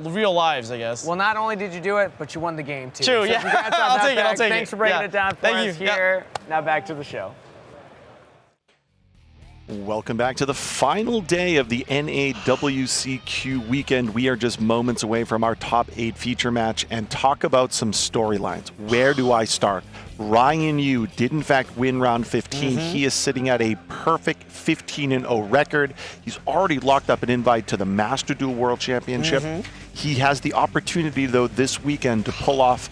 real lives, I guess. Well, not only did you do it, but you won the game too. True, So yeah. congrats on I'll that, take it, I'll Beck. take Thanks it. for breaking Yeah. it down for Thank us you. here. Now back to the show. Welcome back to the final day of the NAWCQ weekend. We are just moments away from our top 8 feature match and talk about some storylines. Where do I start? Ryan Yu did in fact win round 15. He is sitting at a perfect 15-0 record. He's already locked up an invite to the Master Duel World Championship. He has the opportunity though this weekend to pull off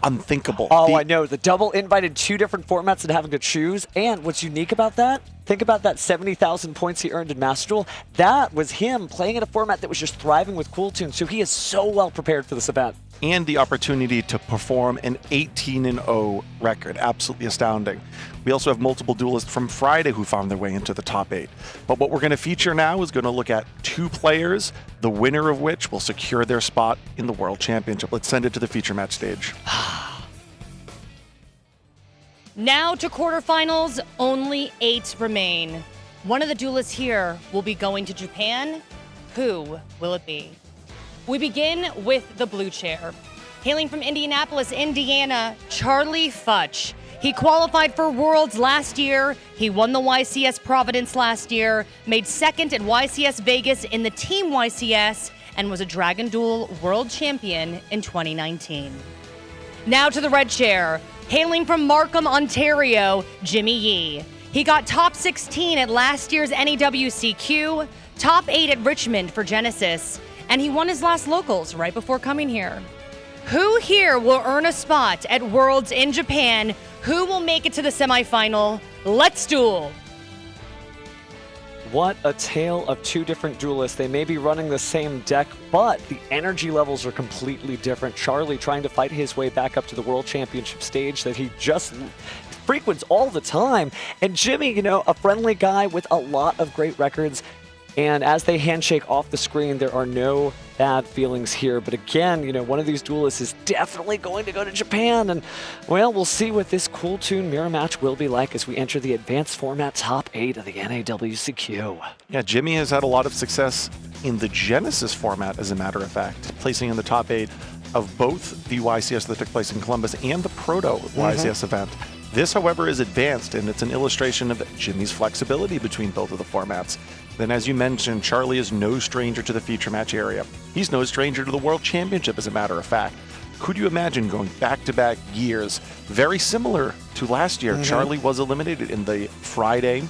unthinkable. Oh, I know. The double invite in 2 different formats and having to choose. And what's unique about that, think about that 70,000 points he earned in Master Duel. That was him playing in a format that was just thriving with Cool Tunes. So he is so well prepared for this event. And the opportunity to perform an 18-0 record. Absolutely astounding. We also have multiple duelists from Friday who found their way into the top 8. But what we're going to feature now is going to look at 2 players, the winner of which will secure their spot in the World Championship. Let's send it to the feature match stage. Now to quarterfinals, only 8 remain. One of the duelists here will be going to Japan. Who will it be? We begin with the blue chair. Hailing from Indianapolis, Indiana, Charlie Futch. He qualified for Worlds last year. He won the YCS Providence last year, made 2nd at YCS Vegas in the Team YCS, and was a Dragon Duel World Champion in 2019. Now to the red chair. Hailing from Markham, Ontario, Jimmy Yee. He got top 16 at last year's NAWCQ, top 8 at Richmond for Genesis, and he won his last locals right before coming here. Who here will earn a spot at Worlds in Japan? Who will make it to the semifinal? Let's duel. What a tale of 2 different duelists. They may be running the same deck, but the energy levels are completely different. Charlie trying to fight his way back up to the World Championship stage that he just frequents all the time. And Jimmy, a friendly guy with a lot of great records. And as they handshake off the screen, there are no bad feelings here. But again, one of these duelists is definitely going to go to Japan. And, well, we'll see what this Cool Tune mirror match will be like as we enter the advanced format top 8 of the NAWCQ. Yeah, Jimmy has had a lot of success in the Genesis format, as a matter of fact, placing in the top 8 of both the YCS that took place in Columbus and the Proto YCS event. This, however, is advanced, and it's an illustration of Jimmy's flexibility between both of the formats. Then, as you mentioned, Charlie is no stranger to the feature match area. He's no stranger to the World Championship, as a matter of fact. Could you imagine going back-to-back years, very similar to last year? Charlie was eliminated in the Friday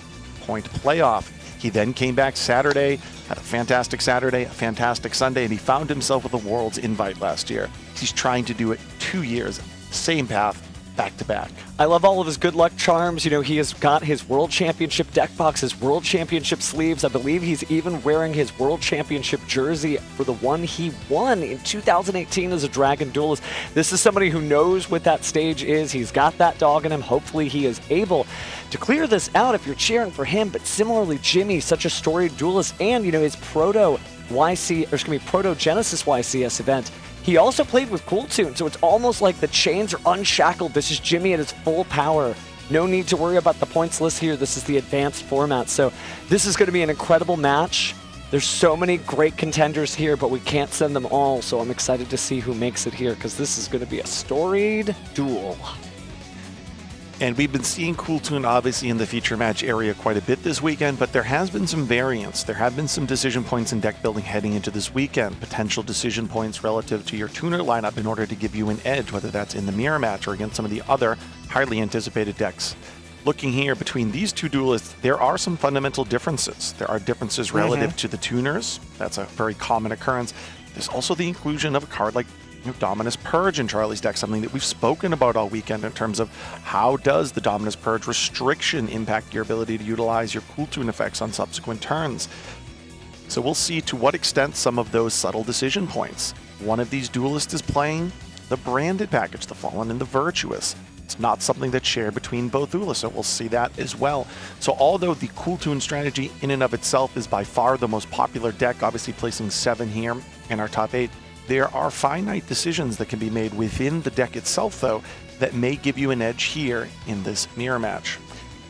point playoff. He then came back Saturday, Had a fantastic Saturday, a fantastic Sunday, and he found himself with a Worlds invite last year. He's trying to do it 2 years, same path, back to back. I love all of his good luck charms. You know, he has got his World Championship deck box, his World Championship sleeves. I believe he's even wearing his World Championship jersey for the one he won in 2018 as a Dragon Duelist. This is somebody who knows what that stage is. He's got that dog in him. Hopefully he is able to clear this out if you're cheering for him. But similarly, Jimmy, such a storied duelist, and, you know, his Proto Genesis YCS event, he also played with Cool Tune, so it's almost like the chains are unshackled. This is Jimmy at his full power. No need to worry about the points list here. This is the advanced format. So this is going to be an incredible match. There's so many great contenders here, but we can't send them all. So I'm excited to see who makes it here, because this is going to be a storied duel. And we've been seeing Cool Tune obviously in the feature match area quite a bit this weekend, but there has been some variance. There have been some decision points in deck building heading into this weekend. Potential decision points relative to your tuner lineup in order to give you an edge, whether that's in the mirror match or against some of the other highly anticipated decks. Looking here between these two duelists, there are some fundamental differences. There are differences relative to the tuners. That's a very common occurrence. There's also the inclusion of a card like Dominus Purge in Charlie's deck, something that we've spoken about all weekend in terms of how does the Dominus Purge restriction impact your ability to utilize your Cool Tune effects on subsequent turns. So we'll see to what extent some of those subtle decision points. One of these duelists is playing the branded package, the Fallen and the Virtuous. It's not something that's shared between both duelists, so we'll see that as well. So although the Cool Tune strategy in and of itself is by far the most popular deck, obviously placing 7 here in our top 8, there are finite decisions that can be made within the deck itself, though, that may give you an edge here in this mirror match.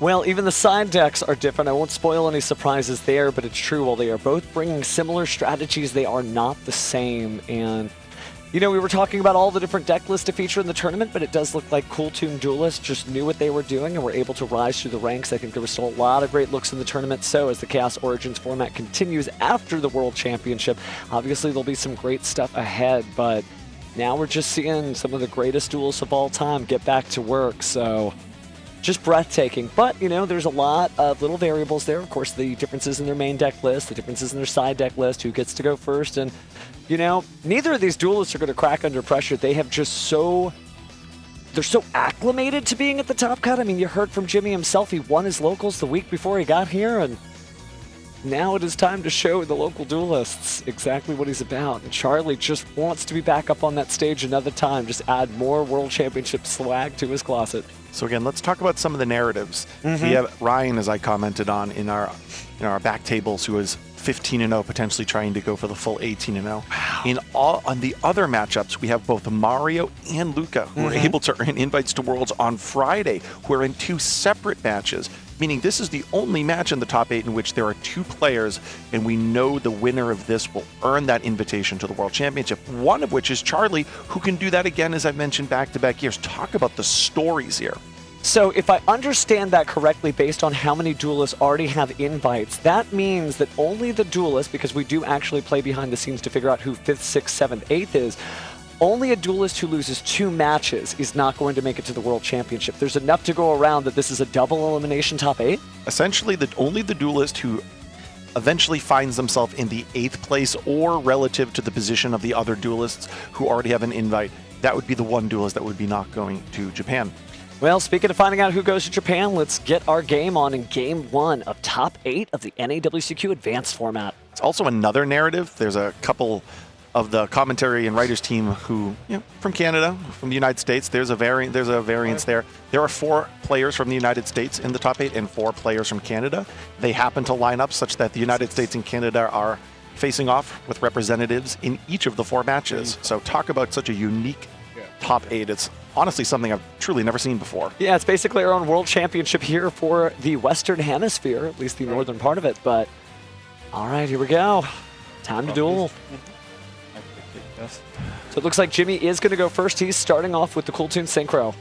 Well, even the side decks are different. I won't spoil any surprises there, but it's true. While they are both bringing similar strategies, they are not the same. And, you know, we were talking about all the different deck lists to feature in the tournament, but it does look like Cool Tune Duelists just knew what they were doing and were able to rise through the ranks. I think there was still a lot of great looks in the tournament. So as the Chaos Origins format continues after the World Championship, obviously there'll be some great stuff ahead, but now we're just seeing some of the greatest duels of all time get back to work. So just breathtaking. But, you know, there's a lot of little variables there. Of course, the differences in their main deck list, the differences in their side deck list, who gets to go first. And, you know, neither of these duelists are going to crack under pressure. They have just they're so acclimated to being at the top cut. I mean, you heard from Jimmy himself. He won his locals the week before he got here, and now it is time to show the local duelists exactly what he's about. And Charlie just wants to be back up on that stage another time, just add more World Championship swag to his closet. So again, let's talk about some of the narratives. We have Ryan, as I commented on in our back tables, who is 15-0, potentially trying to go for the full 18-0. Wow. On the other matchups, we have both Mario and Luca, who are able to earn invites to Worlds on Friday, who are in 2 separate matches, meaning this is the only match in the top 8 in which there are 2 players, and we know the winner of this will earn that invitation to the World Championship, one of which is Charlie, who can do that again, as I've mentioned, back-to-back years. Talk about the stories here. So if I understand that correctly, based on how many duelists already have invites, that means that only the duelist, because we do actually play behind the scenes to figure out who 5th, 6th, 7th, 8th is, only a duelist who loses 2 matches is not going to make it to the World Championship. There's enough to go around that this is a double elimination top 8? Essentially, only the duelist who eventually finds themselves in the 8th place or relative to the position of the other duelists who already have an invite, that would be the one duelist that would be not going to Japan. Well, speaking of finding out who goes to Japan, let's get our game on in Game 1 of Top 8 of the NAWCQ Advanced format. It's also another narrative. There's a couple of the commentary and writers team who, from Canada, from the United States, there's a variance there. There are 4 players from the United States in the top 8 and 4 players from Canada. They happen to line up such that the United States and Canada are facing off with representatives in each of the 4 matches. So talk about such a unique top 8. It's honestly something I've truly never seen before. Yeah, it's basically our own World Championship here for the Western Hemisphere, at least the northern part of it. But all right, here we go. Time to duel. So it looks like Jimmy is going to go first. He's starting off with the Cool Tune Synchro.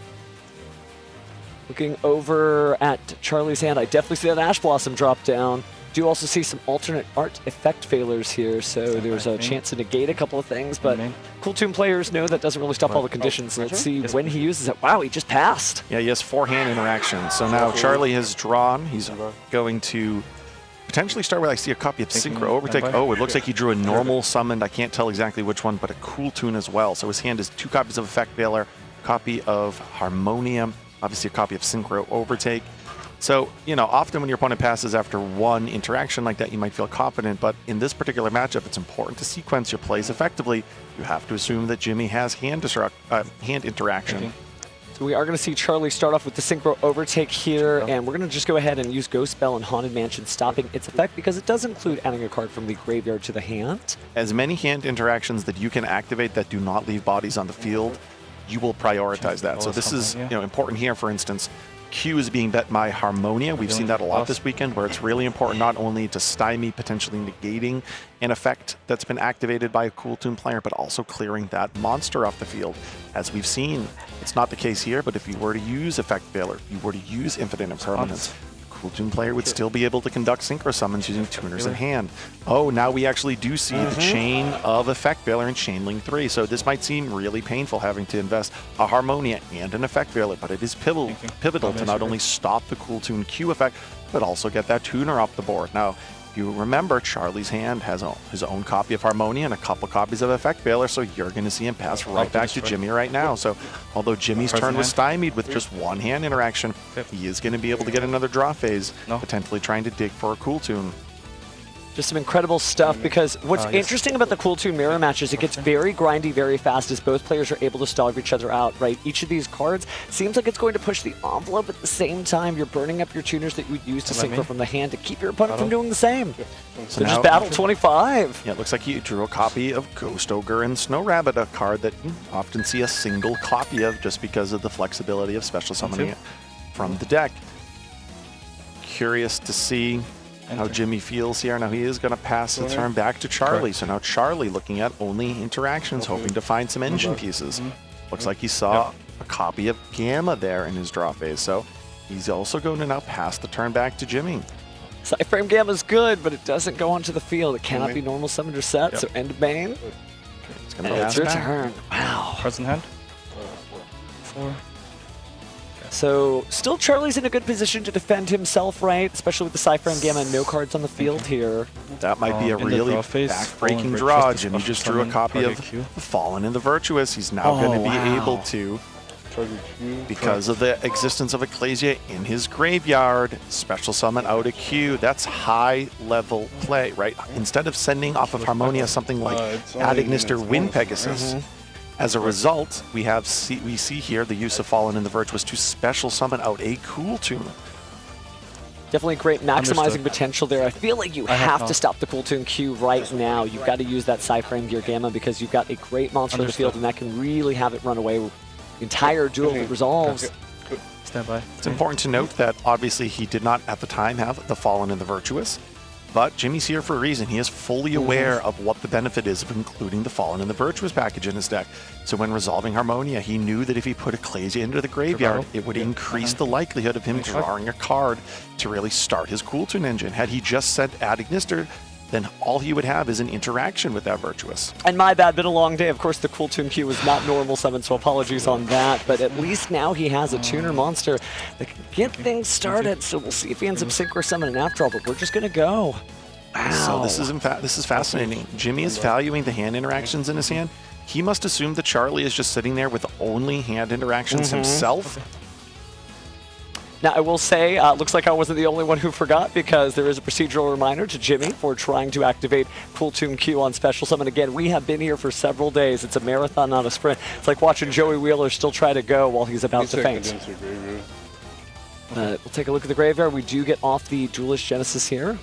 Looking over at Charlie's hand, I definitely see that Ash Blossom drop down. Do also see some alternate art effect failures here, so there's a chance to negate a couple of things, but Cool Tune players know that doesn't really stop all the conditions. Let's see when he uses it. Wow, he just passed. Yeah, he has 4 hand interactions. So now Charlie has drawn. He's going to potentially start with, I see a copy of Synchro Overtake. Oh, it looks like he drew a normal summoned. I can't tell exactly which one, but a cool tune as well. So his hand is 2 copies of Effect Veiler, copy of Harmonium, obviously a copy of Synchro Overtake. So, you know, often when your opponent passes after 1 interaction like that, you might feel confident, but in this particular matchup, it's important to sequence your plays effectively. You have to assume that Jimmy has hand interaction. So we are going to see Charlie start off with the Synchro Overtake here, and we're going to just go ahead and use Ghost Spell and Haunted Mansion, stopping its effect because it does include adding a card from the graveyard to the hand. As many hand interactions that you can activate that do not leave bodies on the field, you will prioritize that. So this is, you know, important here. For instance, Q is being bet by Harmonia. We've seen that a lot this weekend, where it's really important not only to stymie potentially negating an effect that's been activated by a Cool Tune player, but also clearing that monster off the field. As we've seen, it's not the case here, but if you were to use Effect Veiler, if you were to use Infinite Impermanence, Cool Tune player would still be able to conduct Synchro Summons using tuners in hand. Oh, now we actually do see the chain of Effect Veiler and Chainlink 3. So this might seem really painful having to invest a Harmonia and an Effect Veiler, but it is pivotal to not only stop the Cool Tune Q effect, but also get that tuner off the board. Now, you remember Charlie's hand has his own copy of Harmonia and a couple copies of Effect Veiler, so you're going to see him pass right back to Jimmy right now. So although Jimmy's turn was stymied with just 1 hand interaction, he is going to be able to get another draw phase, potentially trying to dig for a Cool Tune. Just some incredible stuff, because what's interesting about the Cool Tune mirror match is it gets very grindy very fast as both players are able to stall each other out, right? Each of these cards seems like it's going to push the envelope. At the same time, you're burning up your tuners that you would use to synchro from the hand to keep your opponent from doing the same. So just battle 25. Yeah, it looks like he drew a copy of Ghost Ogre and Snow Rabbit, a card that you often see a single copy of just because of the flexibility of special summoning it from the deck. Curious to see how Jimmy feels here. Now he is going to pass the turn back to Charlie. So now Charlie looking at only interactions, hoping to find some engine pieces. Looks like he saw a copy of Gamma there in his draw phase. So he's also going to now pass the turn back to Jimmy. Sideframe Gamma's good, but it doesn't go onto the field. It cannot be normal summoned or set, so end of main. It's going to pass your turn. Wow. Cards in hand. 4. So still Charlie's in a good position to defend himself, right? Especially with the Sideframe Gamma and no cards on the field here. That might be a really back-breaking draw. Jimmy just drew a copy of Fallen in the Virtuous. He's now going to be able to, because of the existence of Ecclesia in his graveyard, special summon out a Q. That's high-level play, right? Instead of sending off of Harmonia something like Ad Ignister Wind Pegasus, as a result, we see here the use of Fallen in the Virtuous to special summon out a Cool Tune. Definitely great maximizing potential there. I feel like you have to stop the Cool Tune Q right now. You've got to use that Sideframe Gear Gamma because you've got a great monster in the field, and that can really have it run away. The entire duel resolves. Stand by. It's important to note that obviously he did not at the time have the Fallen in the Virtuous, but Jimmy's here for a reason. He is fully aware of what the benefit is of including the Fallen in the Virtuous package in his deck. So when resolving Harmonia, he knew that if he put Ecclesia into the graveyard, it would increase the likelihood of him drawing a card to really start his Cool Tune engine. Had he just said Ad Ignister, then all he would have is an interaction with that Virtuous. And my bad, been a long day. Of course, the Cool Tune Q was not normal summon, so apologies on that. But at least now he has a tuner monster that can get things started. So we'll see if he ends up synchro summoning after all, but we're just going to go. Wow. So this is fascinating. Jimmy is valuing the hand interactions in his hand. He must assume that Charlie is just sitting there with only hand interactions himself. Now, I will say, looks like I wasn't the only one who forgot, because there is a procedural reminder to Jimmy for trying to activate Cool Tune Q on Special Summon. Again, we have been here for several days. It's a marathon, not a sprint. It's like watching Joey Wheeler still try to go while he's about to faint. We'll take a look at the graveyard. We do get off the Duelist Genesis here.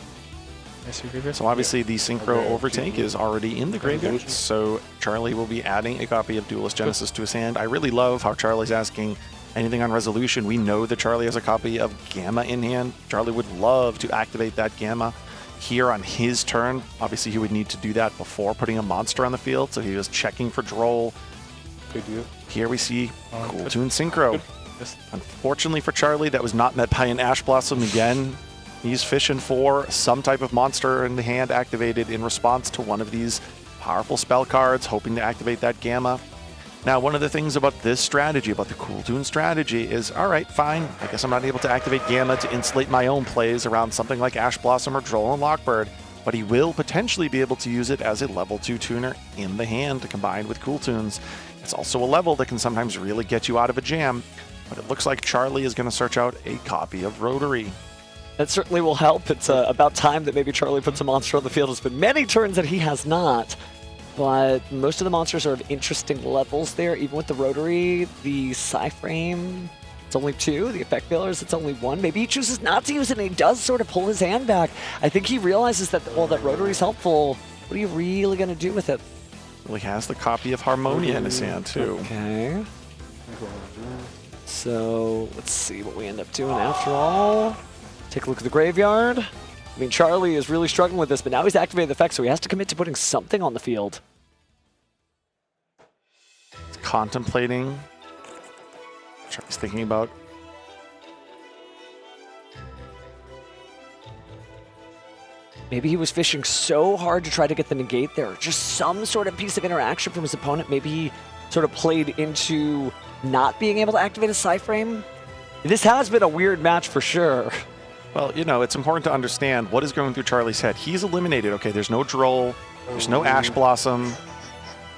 So obviously the Synchro Overtake is already in the graveyard, so Charlie will be adding a copy of Duelist Genesis to his hand. I really love how Charlie's asking anything on resolution. We know that Charlie has a copy of Gamma in hand. Charlie would love to activate that Gamma here on his turn. Obviously he would need to do that before putting a monster on the field, so he was checking for Droll. Here we see Cool Tune Synchro. Unfortunately for Charlie, that was not met by an Ash Blossom again. He's fishing for some type of monster in the hand activated in response to one of these powerful spell cards, hoping to activate that Gamma. Now, one of the things about this strategy, about the Cool Tune strategy, is, all right, fine, I guess I'm not able to activate Gamma to insulate my own plays around something like Ash Blossom or Droll and Lockbird, but he will potentially be able to use it as a level 2 tuner in the hand to combine with Cool Tunes. It's also a level that can sometimes really get you out of a jam, but it looks like Charlie is going to search out a copy of Rotary. That certainly will help. It's about time that maybe Charlie puts a monster on the field. It's been many turns that he has not. But most of the monsters are of interesting levels there. Even with the Rotary, the Psyframe, it's only 2. The Effect Failures, it's only 1. Maybe he chooses not to use it, and he does sort of pull his hand back. I think he realizes that, well, that Rotary's helpful. What are you really going to do with it? Well, he has the copy of Harmonia in his hand, too. Okay. So let's see what we end up doing after all. Take a look at the graveyard. I mean, Charlie is really struggling with this, but now he's activated the effect, so he has to commit to putting something on the field. He's contemplating. Charlie's thinking about. Maybe he was fishing so hard to try to get the negate there. Just some sort of piece of interaction from his opponent. Maybe he sort of played into not being able to activate a Psyframe. This has been a weird match for sure. Well, you know, it's important to understand what is going through Charlie's head. He's eliminated. Okay, there's no Droll. There's no Ash Blossom.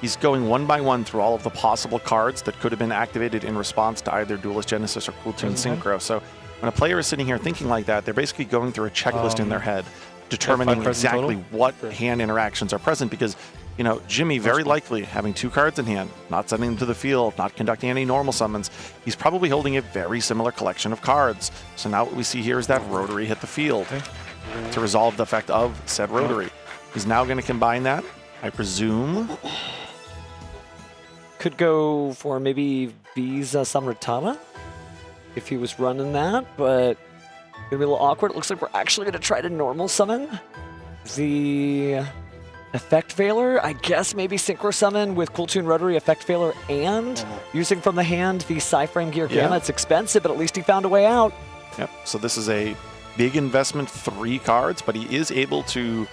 He's going one by one through all of the possible cards that could have been activated in response to either Duelist Genesis or Cool Tune Synchro. So when a player is sitting here thinking like that, they're basically going through a checklist in their head, determining exactly what hand interactions are present, because, you know, Jimmy very likely having 2 cards in hand, not sending them to the field, not conducting any normal summons, he's probably holding a very similar collection of cards. So now what we see here is that Rotary hit the field to resolve the effect of said Rotary. He's now going to combine that, I presume. Could go for maybe Visa Samritana if he was running that, but gonna be a little awkward. It looks like we're actually gonna try to normal summon the Effect Veiler. I guess maybe Synchro Summon with Cool Tune Rotary, Effect Veiler, and using from the hand the Psyframe Gear Gamma. It's expensive, but at least he found a way out. Yep, so this is a big investment, 3 cards, but he is able to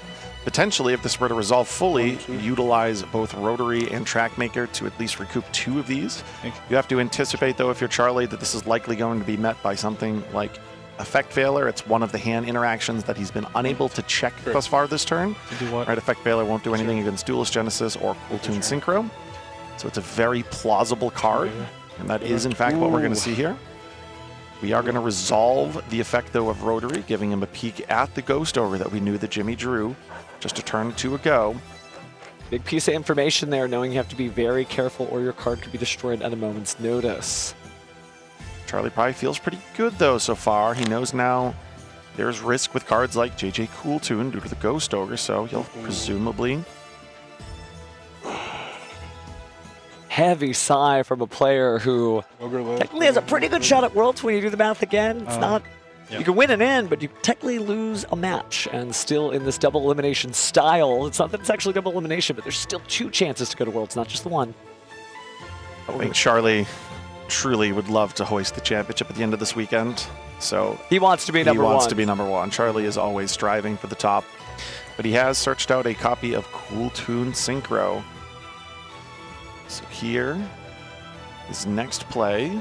potentially, if this were to resolve fully, utilize both Rotary and Trackmaker to at least recoup 2 of these. You have to anticipate, though, if you're Charlie, that this is likely going to be met by something like Effect Veiler. It's one of the hand interactions that he's been unable to check thus far this turn. Right, Effect Veiler won't do anything against Duelist Genesis or Cool Tune Synchro. So it's a very plausible card, and that is, in fact, what we're going to see here. We are going to resolve the effect, though, of Rotary, giving him a peek at the Ghost Ogre that we knew that Jimmy drew just a turn or 2 ago. Big piece of information there, knowing you have to be very careful or your card could be destroyed at a moment's notice. Charlie probably feels pretty good, though, so far. He knows now there's risk with cards like JJ Cool Tune due to the Ghost Ogre, so he'll presumably... Heavy sigh from a player who technically has a pretty good shot at Worlds when you do the math again. It's not... You can win an end, but you technically lose a match, and still in this double elimination style. It's not that it's actually double elimination, but there's still 2 chances to go to Worlds, not just the 1. I think Charlie truly would love to hoist the championship at the end of this weekend. So he wants to be number 1. He wants to be number 1. Charlie is always striving for the top, but he has searched out a copy of Cool Tune Synchro. So here, his next play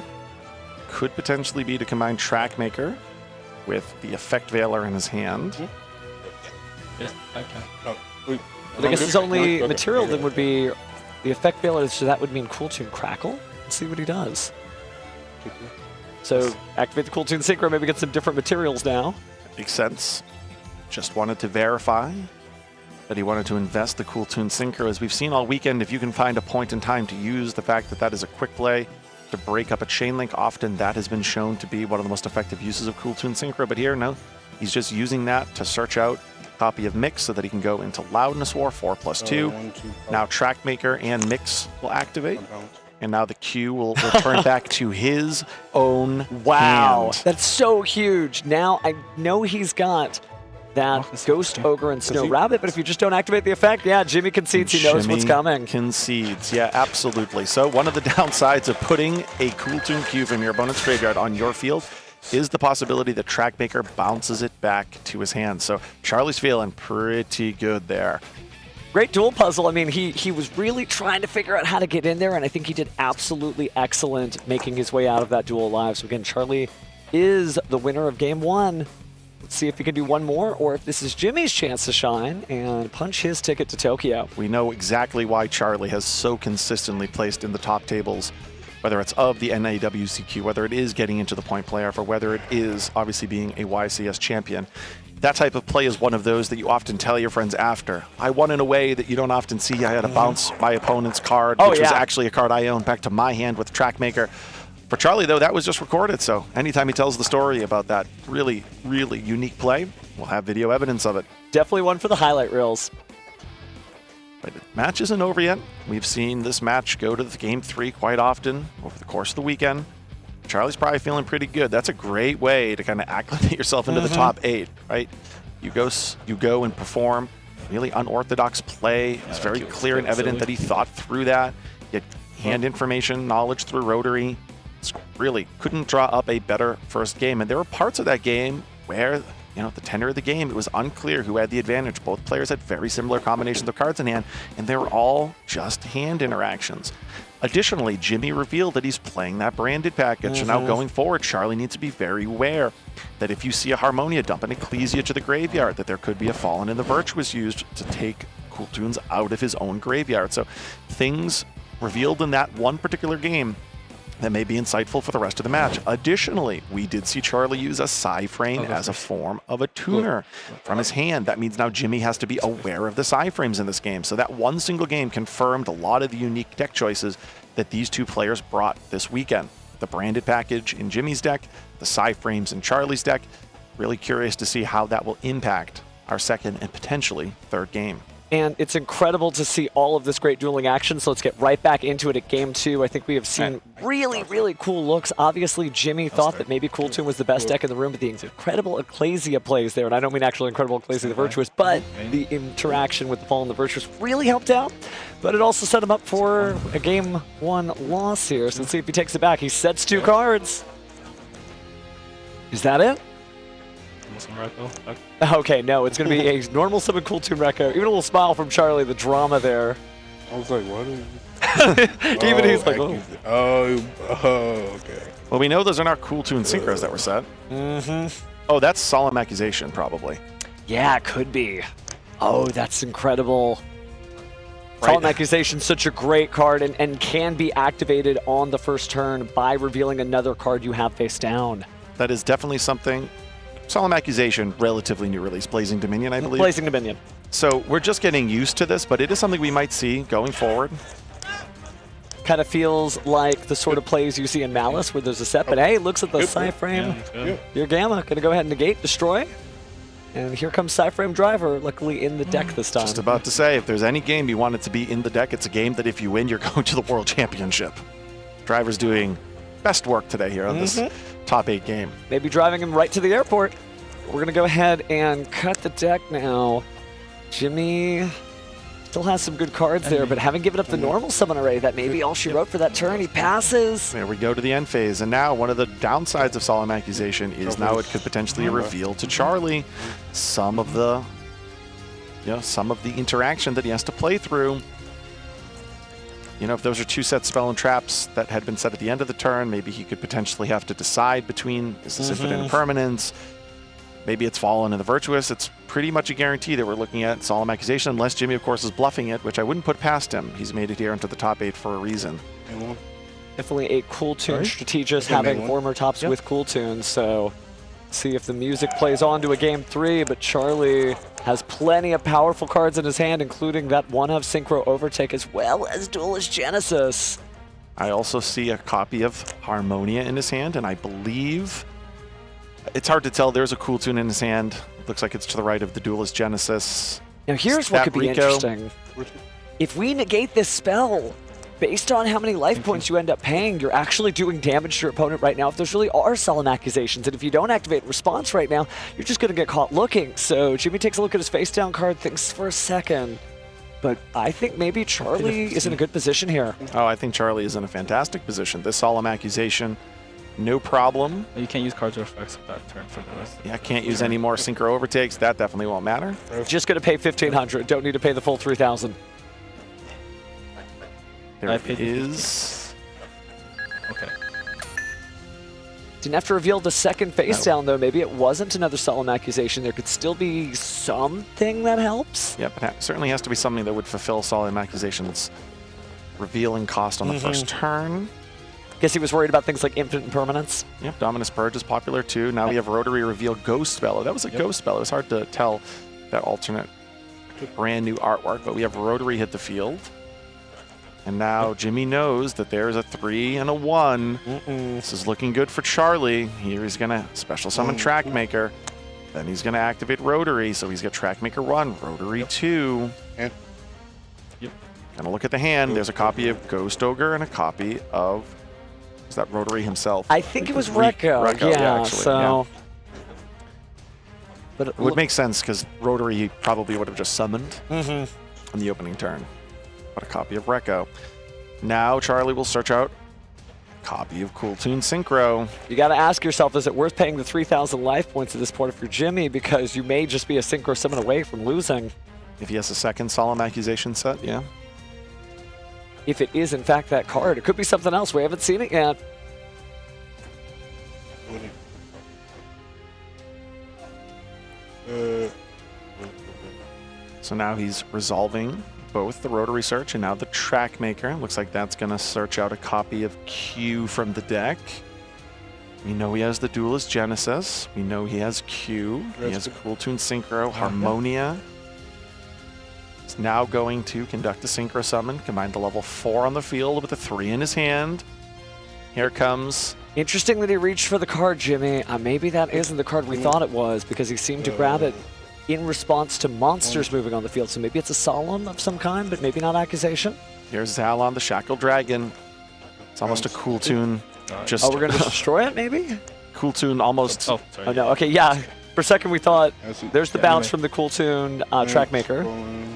could potentially be to combine Trackmaker with the Effect Veiler in his hand. I guess his only material then would be the Effect Veiler, so that would mean Cool Tune Crackle. Let's see what he does. So activate the Cool Tune Synchro, maybe get some different materials now. Makes sense. Just wanted to verify that he wanted to invest the Cool Tune Synchro. As we've seen all weekend, if you can find a point in time to use the fact that that is a quick play to break up a chain link, often that has been shown to be one of the most effective uses of Cool Tune Synchro. But here, no, he's just using that to search out a copy of Mix so that he can go into Loudness War, 4+2. Now Trackmaker and Mix will activate. And now the Q will return back to his own hand. That's so huge. Now I know he's got that Ghost Ogre and Snow Rabbit, but if you just don't activate the effect, yeah, Jimmy concedes. He knows what's coming. Concedes, yeah, absolutely. So one of the downsides of putting a Cool Tune Q from your opponent's graveyard on your field is the possibility that Trackmaker bounces it back to his hand. So Charlie's feeling pretty good there. Great duel puzzle. I mean, he was really trying to figure out how to get in there, and I think he did absolutely excellent making his way out of that duel alive. So again, Charlie is the winner of game 1. Let's see if he can do one more, or if this is Jimmy's chance to shine and punch his ticket to Tokyo. We know exactly why Charlie has so consistently placed in the top tables, whether it's of the NAWCQ, whether it is getting into the point playoff, or whether it is obviously being a YCS champion. That type of play is one of those that you often tell your friends after. I won in a way that you don't often see. I had to bounce my opponent's card, which was actually a card I owned, back to my hand with Trackmaker. For Charlie, though, that was just recorded, so anytime he tells the story about that really, really unique play, we'll have video evidence of it. Definitely one for the highlight reels. But the match isn't over yet. We've seen this match go to the game 3 quite often over the course of the weekend. Charlie's probably feeling pretty good. That's a great way to kind of acclimate yourself into the top 8, right? You go and perform really unorthodox play. It's very clear and evident that he thought through that. Get hand information, knowledge through Rotary. Really couldn't draw up a better first game. And there were parts of that game where, the tenor of the game, it was unclear who had the advantage. Both players had very similar combinations of cards in hand, and they were all just hand interactions. Additionally, Jimmy revealed that he's playing that branded package. So now going forward, Charlie needs to be very aware that if you see a Harmonia dump an Ecclesia to the graveyard, that there could be a Fallen and the Virtuous used to take Cool Tunes out of his own graveyard. So things revealed in that one particular game that may be insightful for the rest of the match. Additionally, we did see Charlie use a Psy-Frame as a form of a tuner from his hand. That means now Jimmy has to be aware of the Psy-Frames in this game. So that one single game confirmed a lot of the unique deck choices that these two players brought this weekend. The branded package in Jimmy's deck, the Psy-Frames in Charlie's deck. Really curious to see how that will impact our second and potentially third game. And it's incredible to see all of this great dueling action, so let's get right back into it at game 2. I think we have seen really, really cool looks. Obviously, Jimmy thought that maybe Cool Tune was the best deck in the room, but the incredible Ecclesia plays there, and I don't mean actual incredible Ecclesia the Virtuous, but the interaction with the Fallen the Virtuous really helped out, but it also set him up for a game 1 loss here. So let's see if he takes it back. He sets 2 cards. Is that it? Okay, no, it's going to be a normal summon Cool Tune Rekko. Even a little smile from Charlie, the drama there. I was like, what is Even he's like, oh. Okay. Well, we know those are not Cool Tune synchros that were set. Oh, that's Solemn Accusation, probably. Yeah, it could be. Oh, that's incredible. Solemn Accusation, such a great card, and can be activated on the first turn by revealing another card you have face down. That is definitely something. Solemn Accusation, relatively new release. Blazing Dominion, I believe. Blazing Dominion. So we're just getting used to this, but it is something we might see going forward. Kind of feels like the sort of plays you see in Malice, where there's a set, but hey, looks at the Psy-Frame. Your Gamma, gonna go ahead and negate, destroy. And here comes Psy-Frame Driver, luckily in the deck this time. Just about to say, if there's any game you want it to be in the deck, it's a game that if you win, you're going to the World Championship. Driver's doing best work today here on this top 8 game. Maybe driving him right to the airport. We're going to go ahead and cut the deck now. Jimmy still has some good cards there, but haven't given up the normal summon array. That may be all she wrote for that turn. He passes. There we go to the end phase. And now one of the downsides of Solemn Accusation is now it could potentially reveal to Charlie some of the, some of the interaction that he has to play through. If those are 2 set spell and traps that had been set at the end of the turn, maybe he could potentially have to decide between, is this Infinite Impermanence? Maybe it's Fallen and the Virtuous. It's pretty much a guarantee that we're looking at Solemn Accusation, unless Jimmy, of course, is bluffing it, which I wouldn't put past him. He's made it here into the top 8 for a reason. Definitely a Cool Tune strategist, having former tops with Cool Tunes, so see if the music plays on to a game 3, but Charlie has plenty of powerful cards in his hand, including that one of Synchro Overtake as well as Duelist Genesis. I also see a copy of Harmonia in his hand, and I believe it's hard to tell. There's a Cool Tune in his hand. Looks like it's to the right of the Duelist Genesis. Now here's what could be interesting. If we negate this spell, based on how many life points you end up paying, you're actually doing damage to your opponent right now if those really are Solemn Accusations. And if you don't activate response right now, you're just going to get caught looking. So Jimmy takes a look at his face down card, thinks for a second. But I think maybe Charlie is in a good position here. Oh, I think Charlie is in a fantastic position. This Solemn Accusation no problem. You can't use cards or effects of that turn for the rest. Yeah, can't use any more synchro overtakes. That definitely won't matter. Just going to pay 1,500. Don't need to pay the full 3,000. There it is. Okay. Didn't have to reveal the second face down, though. Maybe it wasn't another solemn accusation. There could still be something that helps. Yep, it certainly has to be something that would fulfill solemn accusation's revealing cost on the first turn. Guess he was worried about things like infinite impermanence. Yep, Dominus Purge is popular too. Now we have Rotary Reveal Ghost Spell. That was a Ghost Spell. It was hard to tell that alternate brand new artwork, but we have Rotary hit the field. And now Jimmy knows that there's a 3 and a 1. This is looking good for Charlie. Here he's going to special summon Trackmaker. Then he's going to activate Rotary. So he's got Trackmaker 1, Rotary 2. Yep. Gonna look at the hand. There's a copy of Ghost Ogre and a copy of, is that Rotary himself? I think it was Rekko. Yeah, actually, so. yeah. But it would make sense because Rotary he probably would have just summoned on the opening turn. But a copy of Rekko. Now Charlie will search out a copy of Cool Tune Synchro. You got to ask yourself, is it worth paying the 3,000 life points at this point for Jimmy? Because you may just be a Synchro Summon away from losing. If he has a second Solemn Accusation set, yeah. If it is, in fact, that card. It could be something else. We haven't seen it yet. So now he's resolving both the Rotary Search and now the Trackmaker. Looks like that's going to search out a copy of Q from the deck. We know he has the Duelist Genesis. We know he has Q. He has a Cool Tune Synchro, Harmonia. He's now going to conduct a Synchro Summon, combine the level 4 on the field with a 3 in his hand. Here comes... Interesting that he reached for the card, Jimmy. Maybe that isn't the card we thought it was, because he seemed to grab it in response to monsters moving on the field. So maybe it's a Solemn of some kind, but maybe not Accusation. Here's Zalon, the Shackled Dragon. It's almost a Cool Tune. Just we're going to destroy it, maybe? Cool Tune almost... Oh, no. Okay, yeah. For a second, we thought there's the bounce from the Cool Tune Trackmaker.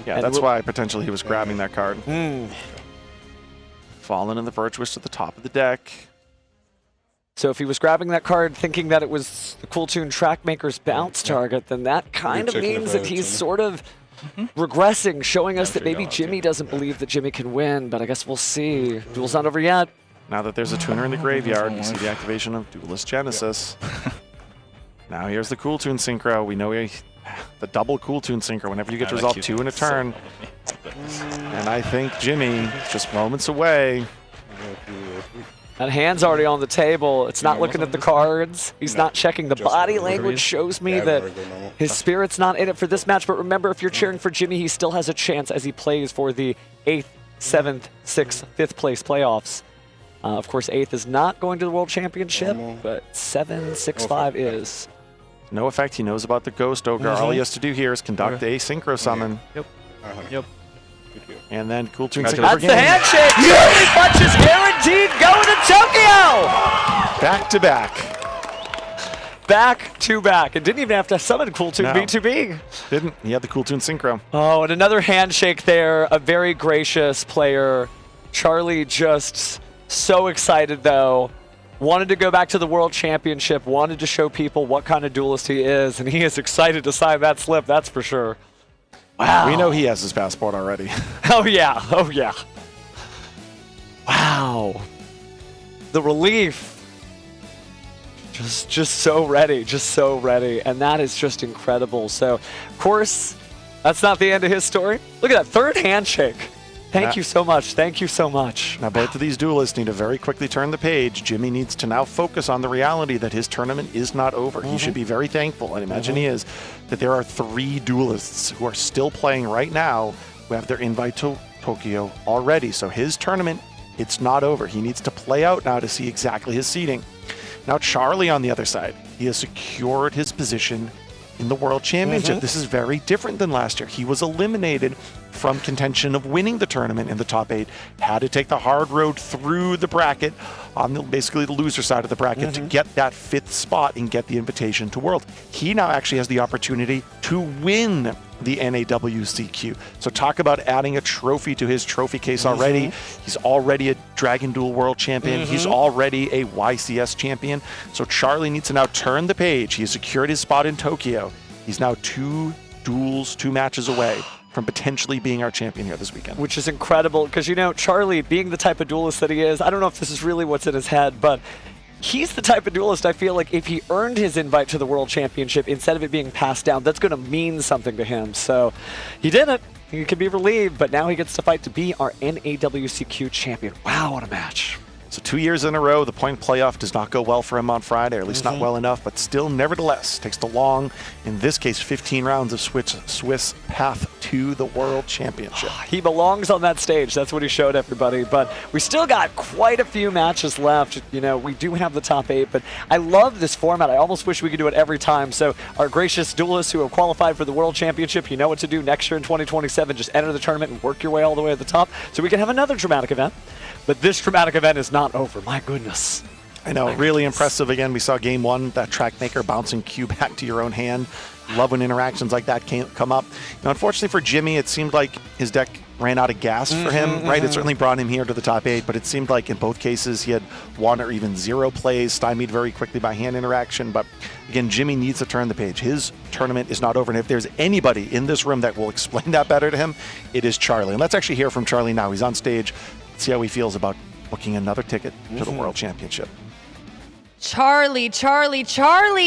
Yeah, that's why potentially he was grabbing that card. Fallen in the Virtuous to the top of the deck. So if he was grabbing that card thinking that it was the Cool Tune Trackmaker's bounce target, then that kind of means that he's sort of regressing, showing us that maybe Jimmy doesn't believe that Jimmy can win, but I guess we'll see. Duel's not over yet. Now that there's a tuner in the graveyard, you see the activation of Duelist Genesis. Now here's the Cool Tune Synchro. We know the double Cool Tune Synchro whenever you get to resolve 2 in a turn. And I think Jimmy is just moments away. That hand's already on the table. It's not looking at the cards. He's not checking. The body language shows me that his spirit's not in it for this match. But remember, if you're cheering for Jimmy, he still has a chance as he plays for the 8th, 7th, 6th, 5th place playoffs. Of course, 8th is not going to the World Championship, but 7, 6, 5 is. No effect. He knows about the Ghost Ogre. All he has to do here is conduct a Synchro Summon. Yep. Yep. And then Cool Tune Synchro. That's the handshake! Jimmy punches guaranteed going to Tokyo! Back to back. Back to back. And didn't even have to summon Cool Tune B2B. Didn't. He had the Cool Tune Synchro. Oh, and another handshake there. A very gracious player. Charlie just so excited, though. Wanted to go back to the World Championship. Wanted to show people what kind of duelist he is. And he is excited to sign that slip, that's for sure. Wow. We know he has his passport already. Oh, yeah. Oh, yeah. Wow. The relief. Just so ready. Just so ready. And that is just incredible. So, of course, that's not the end of his story. Look at that third handshake. Thank you so much. Thank you so much. Now, both of these duelists need to very quickly turn the page. Jimmy needs to now focus on the reality that his tournament is not over. He should be very thankful, I imagine he is, that there are 3 duelists who are still playing right now who have their invite to Tokyo already. So his tournament, it's not over. He needs to play out now to see exactly his seeding. Now, Charlie on the other side, he has secured his position in the World Championship. This is very different than last year. He was eliminated from contention of winning the tournament in the top 8, had to take the hard road through the bracket on basically the loser side of the bracket to get that 5th spot and get the invitation to World. He now actually has the opportunity to win the NAWCQ. So talk about adding a trophy to his trophy case already. He's already a Dragon Duel World Champion. He's already a YCS champion. So Charlie needs to now turn the page. He has secured his spot in Tokyo. He's now 2 duels, 2 matches away from potentially being our champion here this weekend. Which is incredible, because, you know, Charlie, being the type of duelist that he is, I don't know if this is really what's in his head, but he's the type of duelist, I feel like if he earned his invite to the World Championship, instead of it being passed down, that's going to mean something to him. So he didn't. He could be relieved, but now he gets to fight to be our NAWCQ champion. Wow, what a match. So 2 years in a row, the point playoff does not go well for him on Friday, or at least not well enough, but still, nevertheless, takes the long, in this case, 15 rounds of Swiss path to the World Championship. He belongs on that stage. That's what he showed everybody. But we still got quite a few matches left. You know, we do have the top 8, but I love this format. I almost wish we could do it every time. So our gracious duelists who have qualified for the World Championship, you know what to do next year in 2027. Just enter the tournament and work your way all the way to the top so we can have another dramatic event. But this dramatic event is not over. My goodness. I know, really impressive. Again, we saw game 1, that track maker bouncing cue back to your own hand. Love when interactions like that come up. Now, unfortunately for Jimmy, it seemed like his deck ran out of gas for him, right? It certainly brought him here to the top 8, but it seemed like in both cases he had 1 or even 0 plays, stymied very quickly by hand interaction. But again, Jimmy needs to turn the page. His tournament is not over, and if there's anybody in this room that will explain that better to him, it is Charlie. And let's actually hear from Charlie now. He's on stage. Let's see how he feels about booking another ticket to the World Championship. Charlie,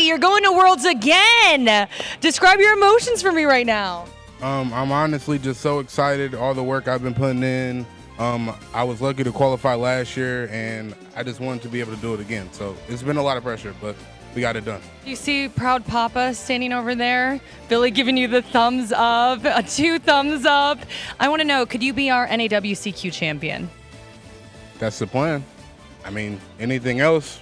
you're going to Worlds again. Describe your emotions for me right now. I'm honestly just so excited, all the work I've been putting in. I was lucky to qualify last year, and I just wanted to be able to do it again. So it's been a lot of pressure, but we got it done. You see proud Papa standing over there? Billy giving you the thumbs up, 2 thumbs up. I want to know, could you be our NAWCQ champion? That's the plan. I mean, anything else,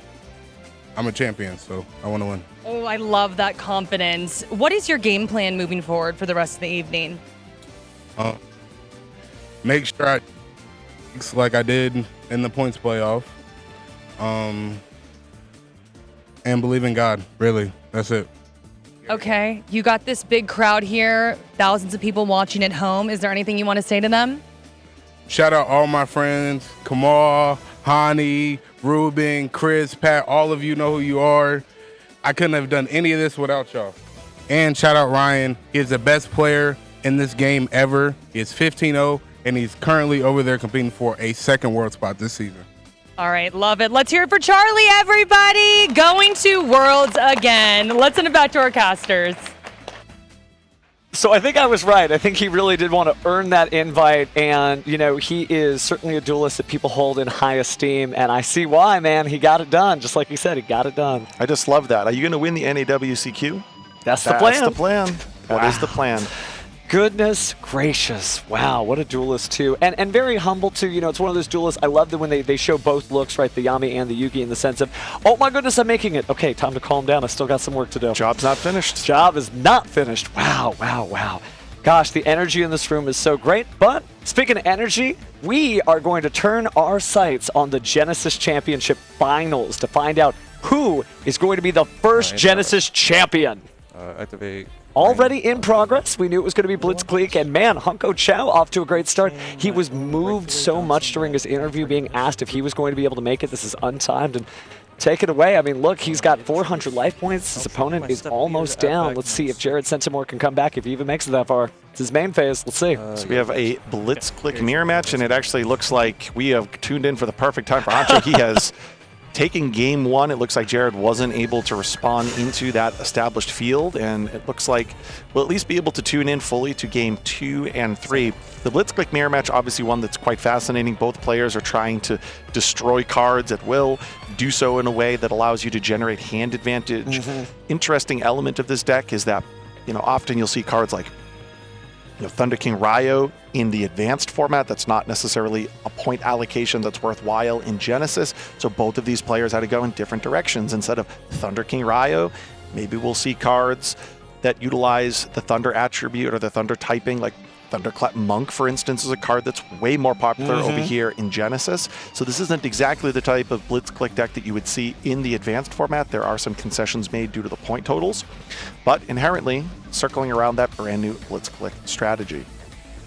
I'm a champion, so I want to win. Oh, I love that confidence. What is your game plan moving forward for the rest of the evening? Make sure I like I did in the points playoff. And believe in God, really. That's it. Okay, you got this big crowd here, thousands of people watching at home. Is there anything you want to say to them? Shout out all my friends, Kamal, Hani, Ruben, Chris, Pat, all of you know who you are. I couldn't have done any of this without y'all. And shout out Ryan. He is the best player in this game ever. He is 15-0, and he's currently over there competing for a 2nd world spot this season. All right, love it. Let's hear it for Charlie, everybody. Going to Worlds again. Let's send it back to our casters. So I think I was right. I think he really did want to earn that invite, and, you know, he is certainly a duelist that people hold in high esteem, and I see why, man. He got it done. Just like he said, he got it done. I just love that. Are you going to win the NAWCQ? That's the plan. That's the plan. That is the plan. Goodness gracious. Wow, what a duelist, too. And very humble, too. You know, it's one of those duelists. I love that when they show both looks, right, the Yami and the Yugi, in the sense of, oh, my goodness, I'm making it. Okay, time to calm down. I still got some work to do. Job's not finished. Job is not finished. Wow, wow, wow. Gosh, the energy in this room is so great. But speaking of energy, we are going to turn our sights on the Genesis Championship Finals to find out who is going to be the first Genesis champion. Activate. Already in progress. We knew it was going to be Blitzkrieg, and man, Honko Chow off to a great start. He was moved so much during his interview, being asked if he was going to be able to make it. This is untimed, and take it away. I mean, look, he's got 400 life points. His opponent is almost down. Let's see if Jared Sensimore can come back, if he even makes it that far. It's his main phase. Let's see. So we have a Blitzkrieg mirror match, and it actually looks like we have tuned in for the perfect time for Honcho. He has taken game 1. It looks like Jared wasn't able to respond into that established field, and it looks like we'll at least be able to tune in fully to game 2 and 3. The Blitzkrieg mirror match, obviously one that's quite fascinating. Both players are trying to destroy cards at will, do so in a way that allows you to generate hand advantage. Interesting element of this deck is that, you know, often you'll see cards like, you know, Thunder King Ryo in the advanced format. That's not necessarily a point allocation that's worthwhile in Genesis. So both of these players had to go in different directions. Instead of Thunder King Ryo, maybe we'll see cards that utilize the Thunder attribute or the Thunder typing, like Thunderclap Monk, for instance, is a card that's way more popular over here in Genesis. So this isn't exactly the type of Blitzclick deck that you would see in the advanced format. There are some concessions made due to the point totals, but inherently circling around that brand new Blitzclick strategy.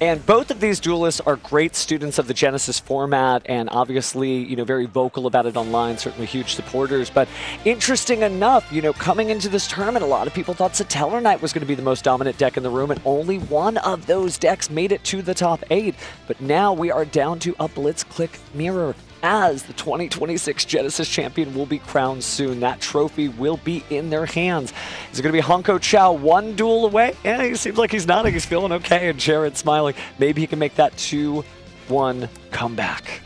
And both of these duelists are great students of the Genesis format, and obviously, you know, very vocal about it online, certainly huge supporters. But interesting enough, you know, coming into this tournament, a lot of people thought Satellar Knight was going to be the most dominant deck in the room, and only one of those decks made it to the top 8. But now we are down to a Blitzclick mirror, as the 2026 Genesis champion will be crowned soon. That trophy will be in their hands. Is it going to be Honko Chow one duel away? Yeah, he seems like he's nodding. He's feeling okay, and Jared smiling. Maybe he can make that 2-1 comeback.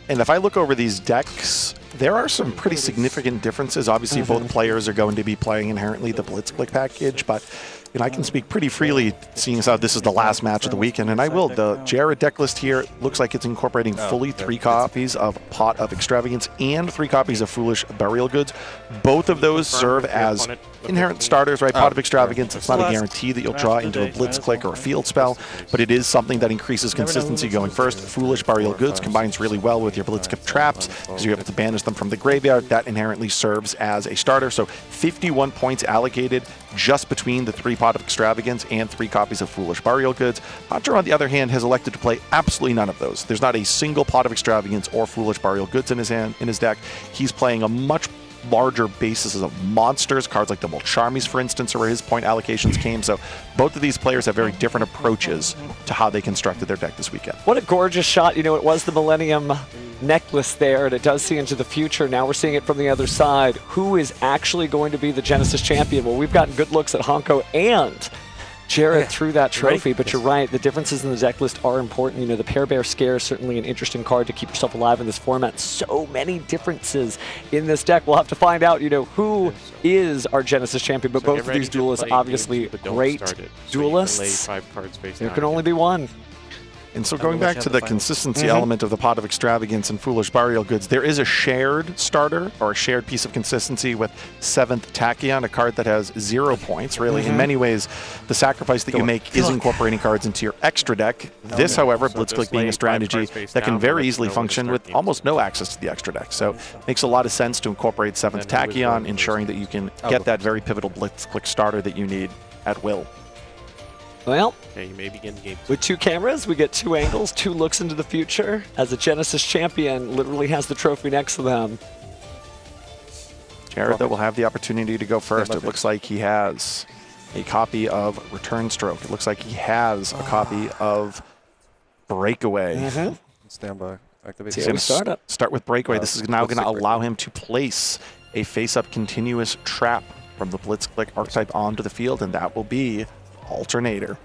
And if I look over these decks, there are some pretty significant differences. Obviously, both players are going to be playing inherently the Blitzclick package, but you know, I can speak pretty freely, seeing as how this is the last match of the weekend, and I will. The Jared deck list here looks like it's incorporating fully 3 copies of Pot of Extravagance and 3 copies of Foolish Burial Goods. Both of those serve as inherent starters, right? Pot of Extravagance, it's not a guarantee that you'll draw into a Blitzclick or a field spell, but it is something that increases consistency going first. Foolish Burial Goods combines really well with your Blitzclick traps, because you're able to banish them from the graveyard. That inherently serves as a starter. So 51 points allocated just between the 3 Pot of Extravagance and 3 copies of Foolish Burial Goods. Hunter, on the other hand, has elected to play absolutely none of those. There's not a single Pot of Extravagance or Foolish Burial Goods in his deck. He's playing a much larger basis of monsters. Cards like the Molcharmies, for instance, are where his point allocations came. So both of these players have very different approaches to how they constructed their deck this weekend. What a gorgeous shot. You know, it was the Millennium necklace there, and it does see into the future. Now we're seeing it from the other side. Who is actually going to be the Genesis champion? Well, we've gotten good looks at Honko and Jared threw that trophy, but you're right, the differences in the deck list are important. You know, the Pear Bear Scare is certainly an interesting card to keep yourself alive in this format. So many differences in this deck. We'll have to find out, you know, who is our Genesis champion, but both of these duelists, obviously great duelists. There can only be one. And so going back to the consistency element of the Pot of Extravagance and Foolish Burial Goods, there is a shared starter or a shared piece of consistency with 7th Tachyon, a card that has 0 points. Really, in many ways, the sacrifice that you make is incorporating cards into your extra deck. This, however, Blitzclick being a strategy that can very easily function with almost no access to the extra deck. So it makes a lot of sense to incorporate 7th Tachyon, ensuring that you can get that very pivotal Blitzclick starter that you need at will. Well, you may begin game 2. With 2 cameras, we get 2 angles, 2 looks into the future, as the Genesis champion literally has the trophy next to them. Jared, though, will have the opportunity to go first. It looks like he has a copy of Return Stroke. It looks like he has a copy of Breakaway. Stand by. Activate. He's going to start with Breakaway. This is now going to allow him to place a face-up continuous trap from the Blitzclick archetype onto the field, and that will be Alternator.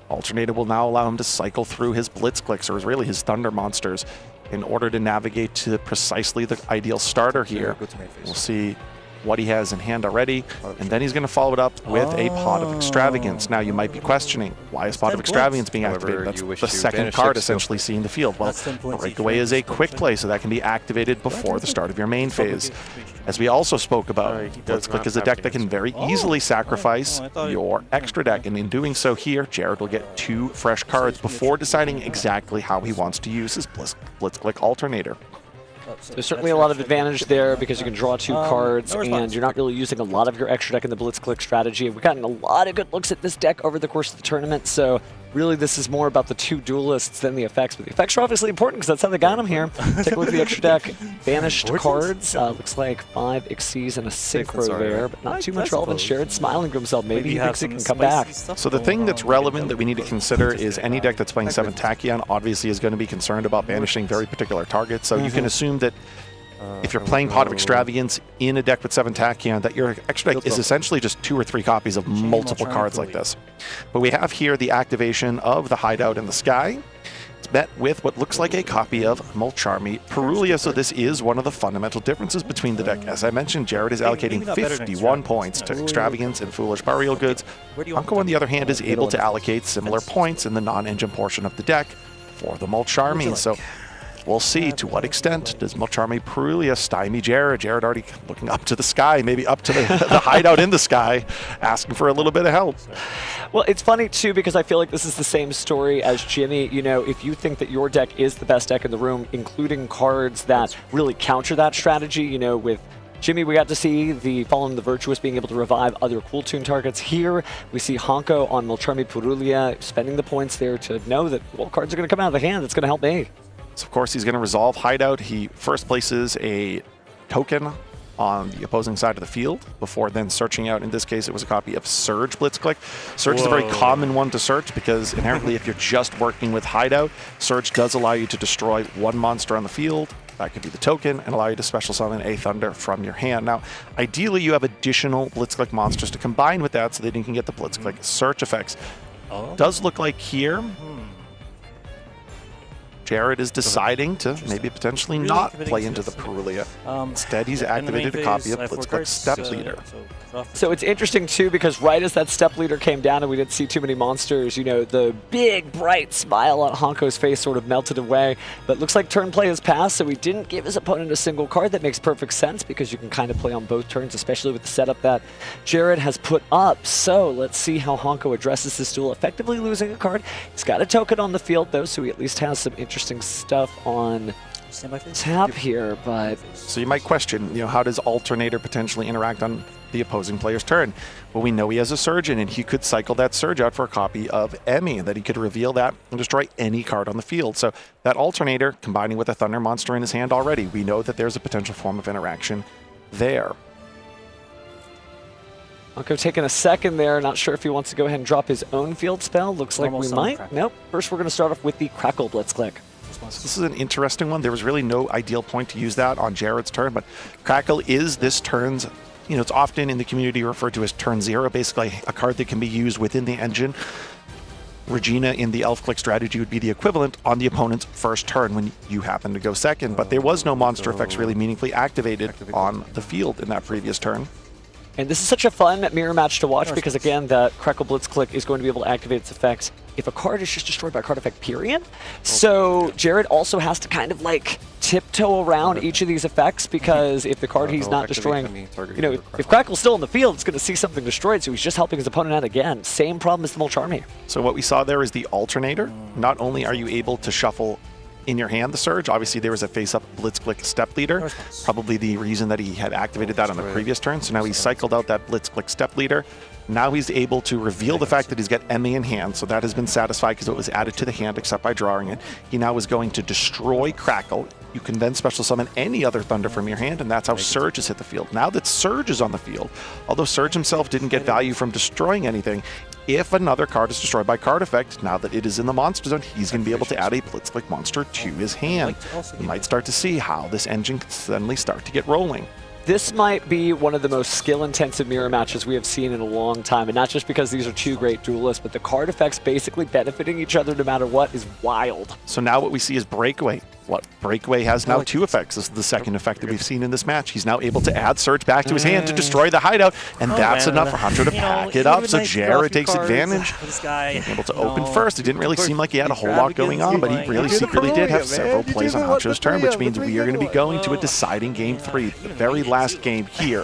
Alternator will now allow him to cycle through his Blitzclicks, or really his Thunder monsters, in order to navigate to precisely the ideal starter here. We'll see what he has in hand already, and then he's going to follow it up with a Pot of Extravagance. Now you might be questioning, why is Pot of Extravagance being activated? That's the second card essentially seeing the field. Well, Breakaway is a quick play, so that can be activated before the start of your main phase. As we also spoke about, Blitzclick is a deck that can very easily sacrifice your extra deck, and in doing so here, Jared will get 2 fresh cards before deciding exactly how he wants to use his Blitzclick Alternator. There's certainly a lot of advantage there because you can draw 2 cards and you're not really using a lot of your extra deck in the Blitzclick strategy. We've gotten a lot of good looks at this deck over the course of the tournament, so really this is more about the 2 duelists than the effects. But the effects are obviously important because that's how they got them here. Take a look at the extra deck. Banished cards. Looks like 5 Xyz and a Synchro there, but not too much relevance. Jared smiling to himself. Maybe he thinks he can come back. So the thing that's relevant that we need to consider is any deck that's playing 7 Tachyon obviously is going to be concerned about banishing very particular targets. So you can assume that if you're playing Pot of Extravagance in a deck with 7 Tachyon, that your extra deck is essentially just 2 or 3 copies of multiple cards like this. But we have here the activation of the Hideout in the Sky. It's met with what looks like a copy of Molcharmy Perulia, so this is one of the fundamental differences between the deck. As I mentioned, Jared is allocating 51 points to Extravagance and Foolish Burial Goods. Honko, on the other hand, is able to allocate similar points in the non-engine portion of the deck for the Molcharmy. So we'll see to what extent does Molcharmi Purulia stymie Jared. Jared already looking up to the sky, maybe up to the, the hideout in the sky, asking for a little bit of help. Well, it's funny, too, because I feel like this is the same story as Jimmy. You know, if you think that your deck is the best deck in the room, including cards that really counter that strategy, you know, with Jimmy, we got to see the Fallen the Virtuous being able to revive other Cool Tune targets. Here, we see Honko on Molcharmi Purulia spending the points there to know that, well, cards are going to come out of the hand. That's going to help me. So, of course, he's going to resolve Hideout. He first places a token on the opposing side of the field before then searching out. In this case, it was a copy of Surge Blitzclick. Surge is a very common one to search because inherently, if you're just working with Hideout, Surge does allow you to destroy one monster on the field. That could be the token, and allow you to special summon a Thunder from your hand. Now, ideally, you have additional Blitzclick monsters to combine with that so that you can get the Blitzclick search effects. Does look like here, Jared is deciding to maybe potentially not play into the Purulia. Instead, he's activated a copy of Blitzclick Step Leader. So it's interesting, too, because right as that Step Leader came down and we didn't see too many monsters, you know, the big, bright smile on Honko's face sort of melted away. But looks like turn play has passed, so he didn't give his opponent a single card. That makes perfect sense because you can kind of play on both turns, especially with the setup that Jared has put up. So let's see how Honko addresses this duel, effectively losing a card. He's got a token on the field, though, so he at least has some interesting stuff on tap here. But so you might question, you know, how does Alternator potentially interact on the opposing player's turn? Well, we know he has a Surge in, and he could cycle that Surge out for a copy of Emmy, and that he could reveal that and destroy any card on the field. So that Alternator combining with a Thunder monster in his hand already, we know that there's a potential form of interaction there. Honko taking a second there, not sure if he wants to go ahead and drop his own field spell. Looks like we might. Nope. First, we're going to start off with the Crackle Blitzclick. This is an interesting one. There was really no ideal point to use that on Jared's turn, but Crackle is this turn's, you know, it's often in the community referred to as turn 0, basically a card that can be used within the engine. Regina in the Elf Click strategy would be the equivalent on the opponent's first turn when you happen to go second, but there was no monster effects really meaningfully activated on the field in that previous turn. And this is such a fun mirror match to watch because, again, the Crackle Blitzclick is going to be able to activate its effects if a card is just destroyed by a card effect, period. So Jared also has to kind of like tiptoe around each of these effects because if the card he's not destroying, you know, if Crackle's still in the field, it's going to see something destroyed, so he's just helping his opponent out again. Same problem as the Molcharmi. So what we saw there is the Alternator. Not only are you able to shuffle in your hand the Surge, obviously there was a face-up Blitzclick Step Leader, probably the reason that he had activated that on the previous turn. So now he's cycled out that Blitzclick Step Leader. Now he's able to reveal the fact that he's got Emmy in hand, so that has been satisfied because it was added to the hand except by drawing it. He now is going to destroy Crackle. You can then special summon any other Thunder from your hand, and that's how Surge has hit the field. Now that Surge is on the field, although Surge himself didn't get value from destroying anything, if another card is destroyed by card effect, now that it is in the monster zone, he's going to be able to add a Blitzclick monster to his hand. You might start to see how this engine can suddenly start to get rolling. This might be one of the most skill-intensive mirror matches we have seen in a long time, and not just because these are two great duelists, but the card effects basically benefiting each other no matter what is wild. So now what we see is Breakaway. What Breakaway has now two effects. This is the second effect that we've seen in this match. He's now able to add Surge back to his hand to destroy the hideout, and that's enough for Hunter to pack it up. So Jared takes advantage. Being able to open first. It didn't really seem like he had a whole lot going on, but he really secretly did have several plays on Hunter's turn, which means we are going to be going to a deciding Game 3, the very last game here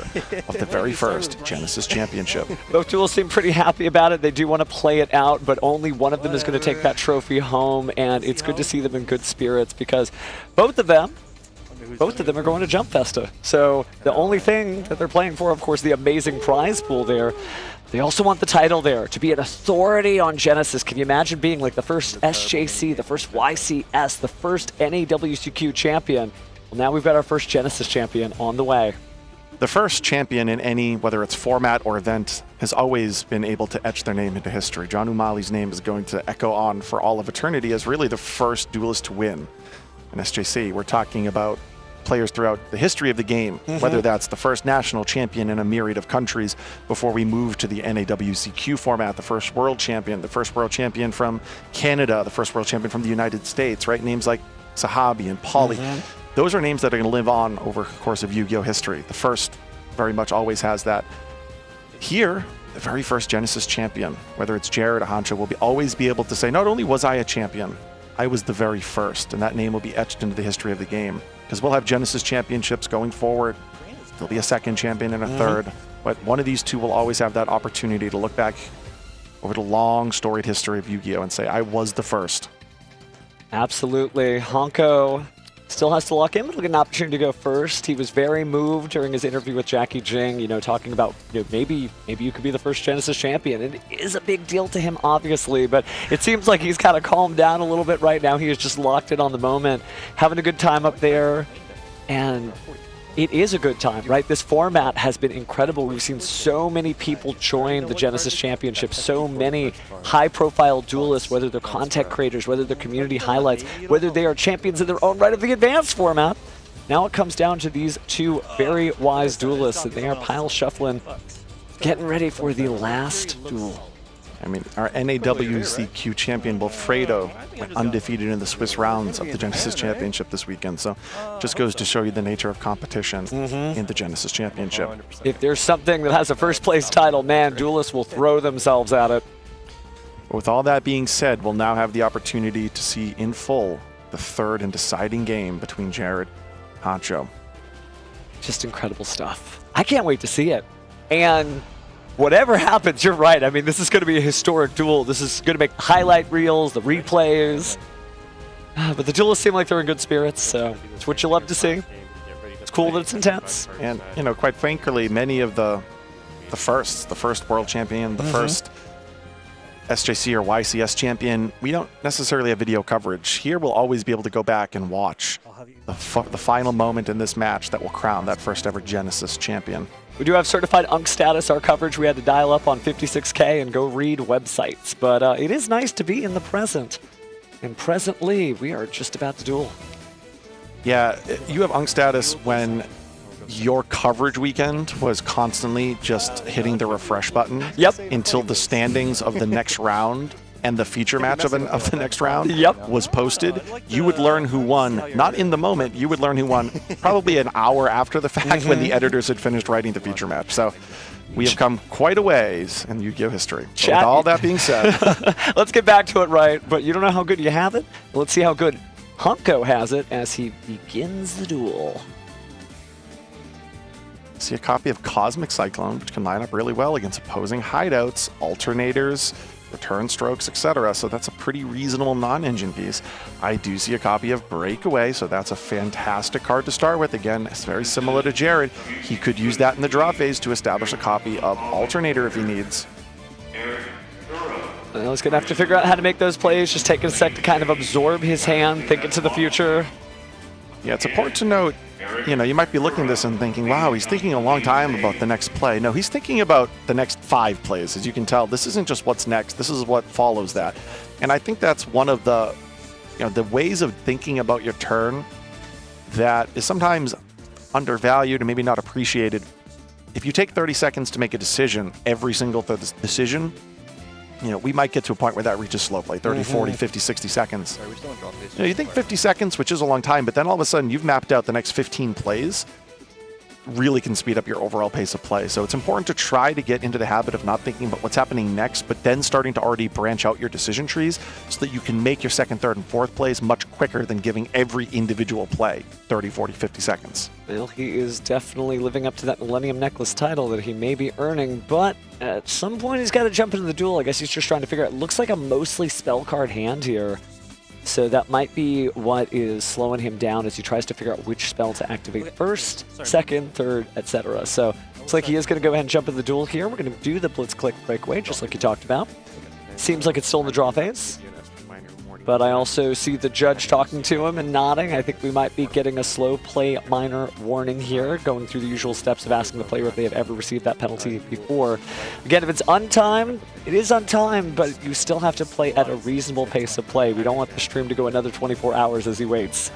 of the very first Genesis Championship. Both duels seem pretty happy about it. They do want to play it out, but only one of them is going to take that trophy home, and it's good to see them in good spirits because both of them are going to Jump Festa. So the only thing that they're playing for, of course, the amazing prize pool there. They also want the title there, to be an authority on Genesis. Can you imagine being like the first SJC, the first YCS, the first NAWCQ champion? Well, now we've got our first Genesis champion on the way. The first champion in any, whether it's format or event, has always been able to etch their name into history. John Umali's name is going to echo on for all of eternity as really the first duelist to win an SJC. We're talking about players throughout the history of the game, whether that's the first national champion in a myriad of countries before we move to the NAWCQ format, the first world champion from Canada, the first world champion from the United States, right? Names like Sahabi and Pauly. Those are names that are going to live on over the course of Yu-Gi-Oh! History. The first very much always has that. Here, the very first Genesis champion, whether it's Jared or Hancho, will always be able to say, not only was I a champion, I was the very first, and that name will be etched into the history of the game. Because we'll have Genesis championships going forward. There'll be a second champion and a third, but one of these two will always have that opportunity to look back over the long, storied history of Yu-Gi-Oh! And say, I was the first. Absolutely. Honko still has to lock in, but he'll get an opportunity to go first. He was very moved during his interview with Jackie Jing, you know, talking about, you know, maybe you could be the first Genesis champion. It is a big deal to him, obviously, but it seems like he's kind of calmed down a little bit right now. He is just locked in on the moment, having a good time up there, and it is a good time, right? This format has been incredible. We've seen so many people join the Genesis Championship, so many high-profile duelists, whether they're content creators, whether they're community highlights, whether they are champions in their own right of the advanced format. Now it comes down to these two very wise duelists, and they are pile shuffling, getting ready for the last duel. I mean, our NAWCQ champion, Wilfredo, went undefeated in the Swiss rounds of the Genesis Championship this weekend. So just goes to show you the nature of competition in the Genesis Championship. If there's something that has a first place title, man, duelists will throw themselves at it. With all that being said, we'll now have the opportunity to see in full the third and deciding game between Jared and Hancho. Just incredible stuff. I can't wait to see it. And whatever happens, you're right. I mean, this is going to be a historic duel. This is going to make highlight reels, the replays. But the duelists seem like they're in good spirits, so it's what you love to see. It's cool that it's intense. And, you know, quite frankly, many of the first world champion, the first SJC or YCS champion, we don't necessarily have video coverage. Here we'll always be able to go back and watch the final moment in this match that will crown that first ever Genesis champion. We do have certified UNC status. Our coverage, we had to dial up on 56K and go read websites. But it is nice to be in the present. And presently, we are just about to duel. Yeah, you have UNC status when your coverage weekend was constantly just hitting the refresh button until the standings of the next round and the feature match of the next round was posted. You would learn who won, not in the moment, you would learn who won probably an hour after the fact when the editors had finished writing the feature match. So we have come quite a ways in Yu-Gi-Oh! History. With all that being said. Let's get back to it, right? But you don't know how good you have it? Let's see how good Honko has it as he begins the duel. See a copy of Cosmic Cyclone, which can line up really well against opposing hideouts, alternators, return strokes, etc. So that's a pretty reasonable non-engine piece. I do see a copy of Breakaway, so that's a fantastic card to start with. Again, it's very similar to Jared. He could use that in the draw phase to establish a copy of Alternator if he needs. Well, he's going to have to figure out how to make those plays, just taking a sec to kind of absorb his hand, think into the future. Yeah, it's important to note, you know, you might be looking at this and thinking, wow, he's thinking a long time about the next play. No, he's thinking about the next 5 plays. As you can tell, this isn't just what's next, this is what follows that. And I think that's one of the, you know, the ways of thinking about your turn that is sometimes undervalued and maybe not appreciated. If you take 30 seconds to make a decision, every single decision, you know, we might get to a point where that reaches slow play, 30, 40, 50, 60 seconds. You know, you think 50 seconds, which is a long time, but then all of a sudden you've mapped out the next 15 plays, really can speed up your overall pace of play. So it's important to try to get into the habit of not thinking about what's happening next, but then starting to already branch out your decision trees so that you can make your second, third, and fourth plays much quicker than giving every individual play 30, 40, 50 seconds. Well, he is definitely living up to that Millennium Necklace title that he may be earning, but at some point he's got to jump into the duel. I guess he's just trying to figure out, it looks like a mostly spell card hand here. So that might be what is slowing him down as he tries to figure out which spell to activate first, second, third, etc. So looks like he is going to go ahead and jump in the duel here. We're going to do the Blitz Click Breakaway, just like you talked about. Seems like it's still in the draw phase. But I also see the judge talking to him and nodding. I think we might be getting a slow play minor warning here, going through the usual steps of asking the player if they have ever received that penalty before. Again, if it's untimed, it is untimed, but you still have to play at a reasonable pace of play. We don't want the stream to go another 24 hours as he waits.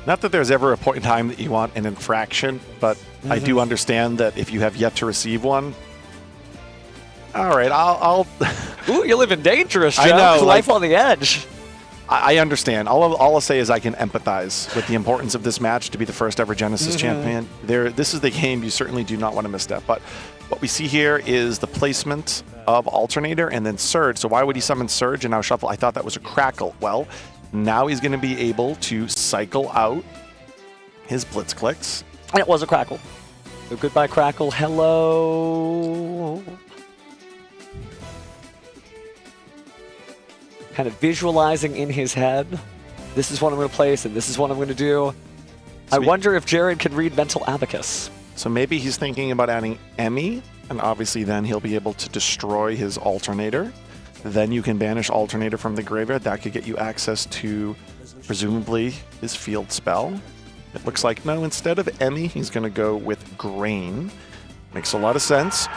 Not that there's ever a point in time that you want an infraction, but I do understand that if you have yet to receive one, all right, I'll Ooh, you're living dangerous, Joe. I know, life on the edge. I understand. All I'll say is I can empathize with the importance of this match to be the first ever Genesis champion. This is the game you certainly do not want to misstep. But what we see here is the placement of Alternator and then Surge. So why would he summon Surge and now Shuffle? I thought that was a Crackle. Well, Now he's going to be able to cycle out his blitz clicks. And it was a Crackle. So goodbye, Crackle. Hello. Kind of visualizing in his head, this is what I'm going to place and this is what I'm going to do. I wonder if Jared can read mental abacus. So maybe he's thinking about adding Emmy, and obviously then he'll be able to destroy his alternator. Then you can banish alternator from the graveyard. That could get you access to, presumably, his field spell. It looks like, no, instead of Emmy, he's going to go with Grain. Makes a lot of sense.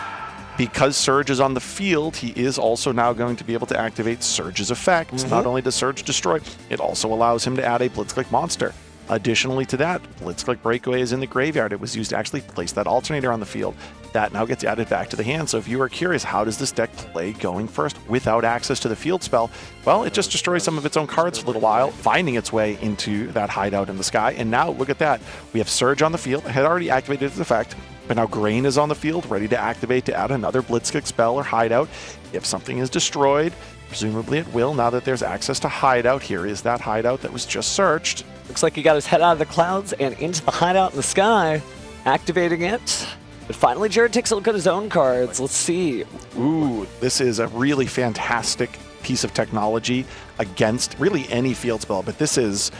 Because Surge is on the field, he is also now going to be able to activate Surge's effect. Not only does Surge destroy, it also allows him to add a Blitzclick monster. Additionally to that, Blitzclick Breakaway is in the graveyard. It was used to actually place that alternator on the field. That now gets added back to the hand. So if you are curious, how does this deck play going first without access to the field spell? Well, it just destroys some of its own cards for a little while, finding its way into that hideout in the sky. And now, look at that. We have Surge on the field. It had already activated its effect, but now Grain is on the field, ready to activate to add another Blitzkick spell or hideout. If something is destroyed, presumably it will, now that there's access to hideout. Here is that hideout that was just searched. Looks like he got his head out of the clouds and into the hideout in the sky, activating it. But finally, Jared takes a look at his own cards. Let's see. Ooh, this is a really fantastic piece of technology against really any field spell, but this is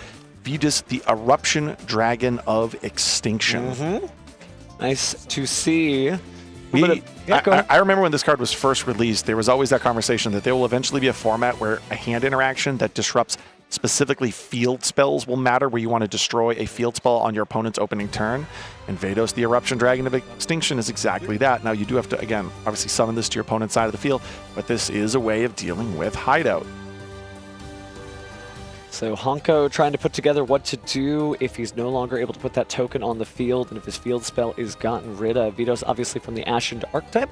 Vetus, the Eruption Dragon of Extinction. Nice to see. I remember when this card was first released, there was always that conversation that there will eventually be a format where a hand interaction that disrupts specifically field spells will matter, where you want to destroy a field spell on your opponent's opening turn. And Vados, the Eruption Dragon of Extinction, is exactly that. Now, you do have to, again, obviously summon this to your opponent's side of the field, but this is a way of dealing with hideout. So Honko trying to put together what to do if he's no longer able to put that token on the field and if his field spell is gotten rid of. Vito's obviously from the Ashen archetype,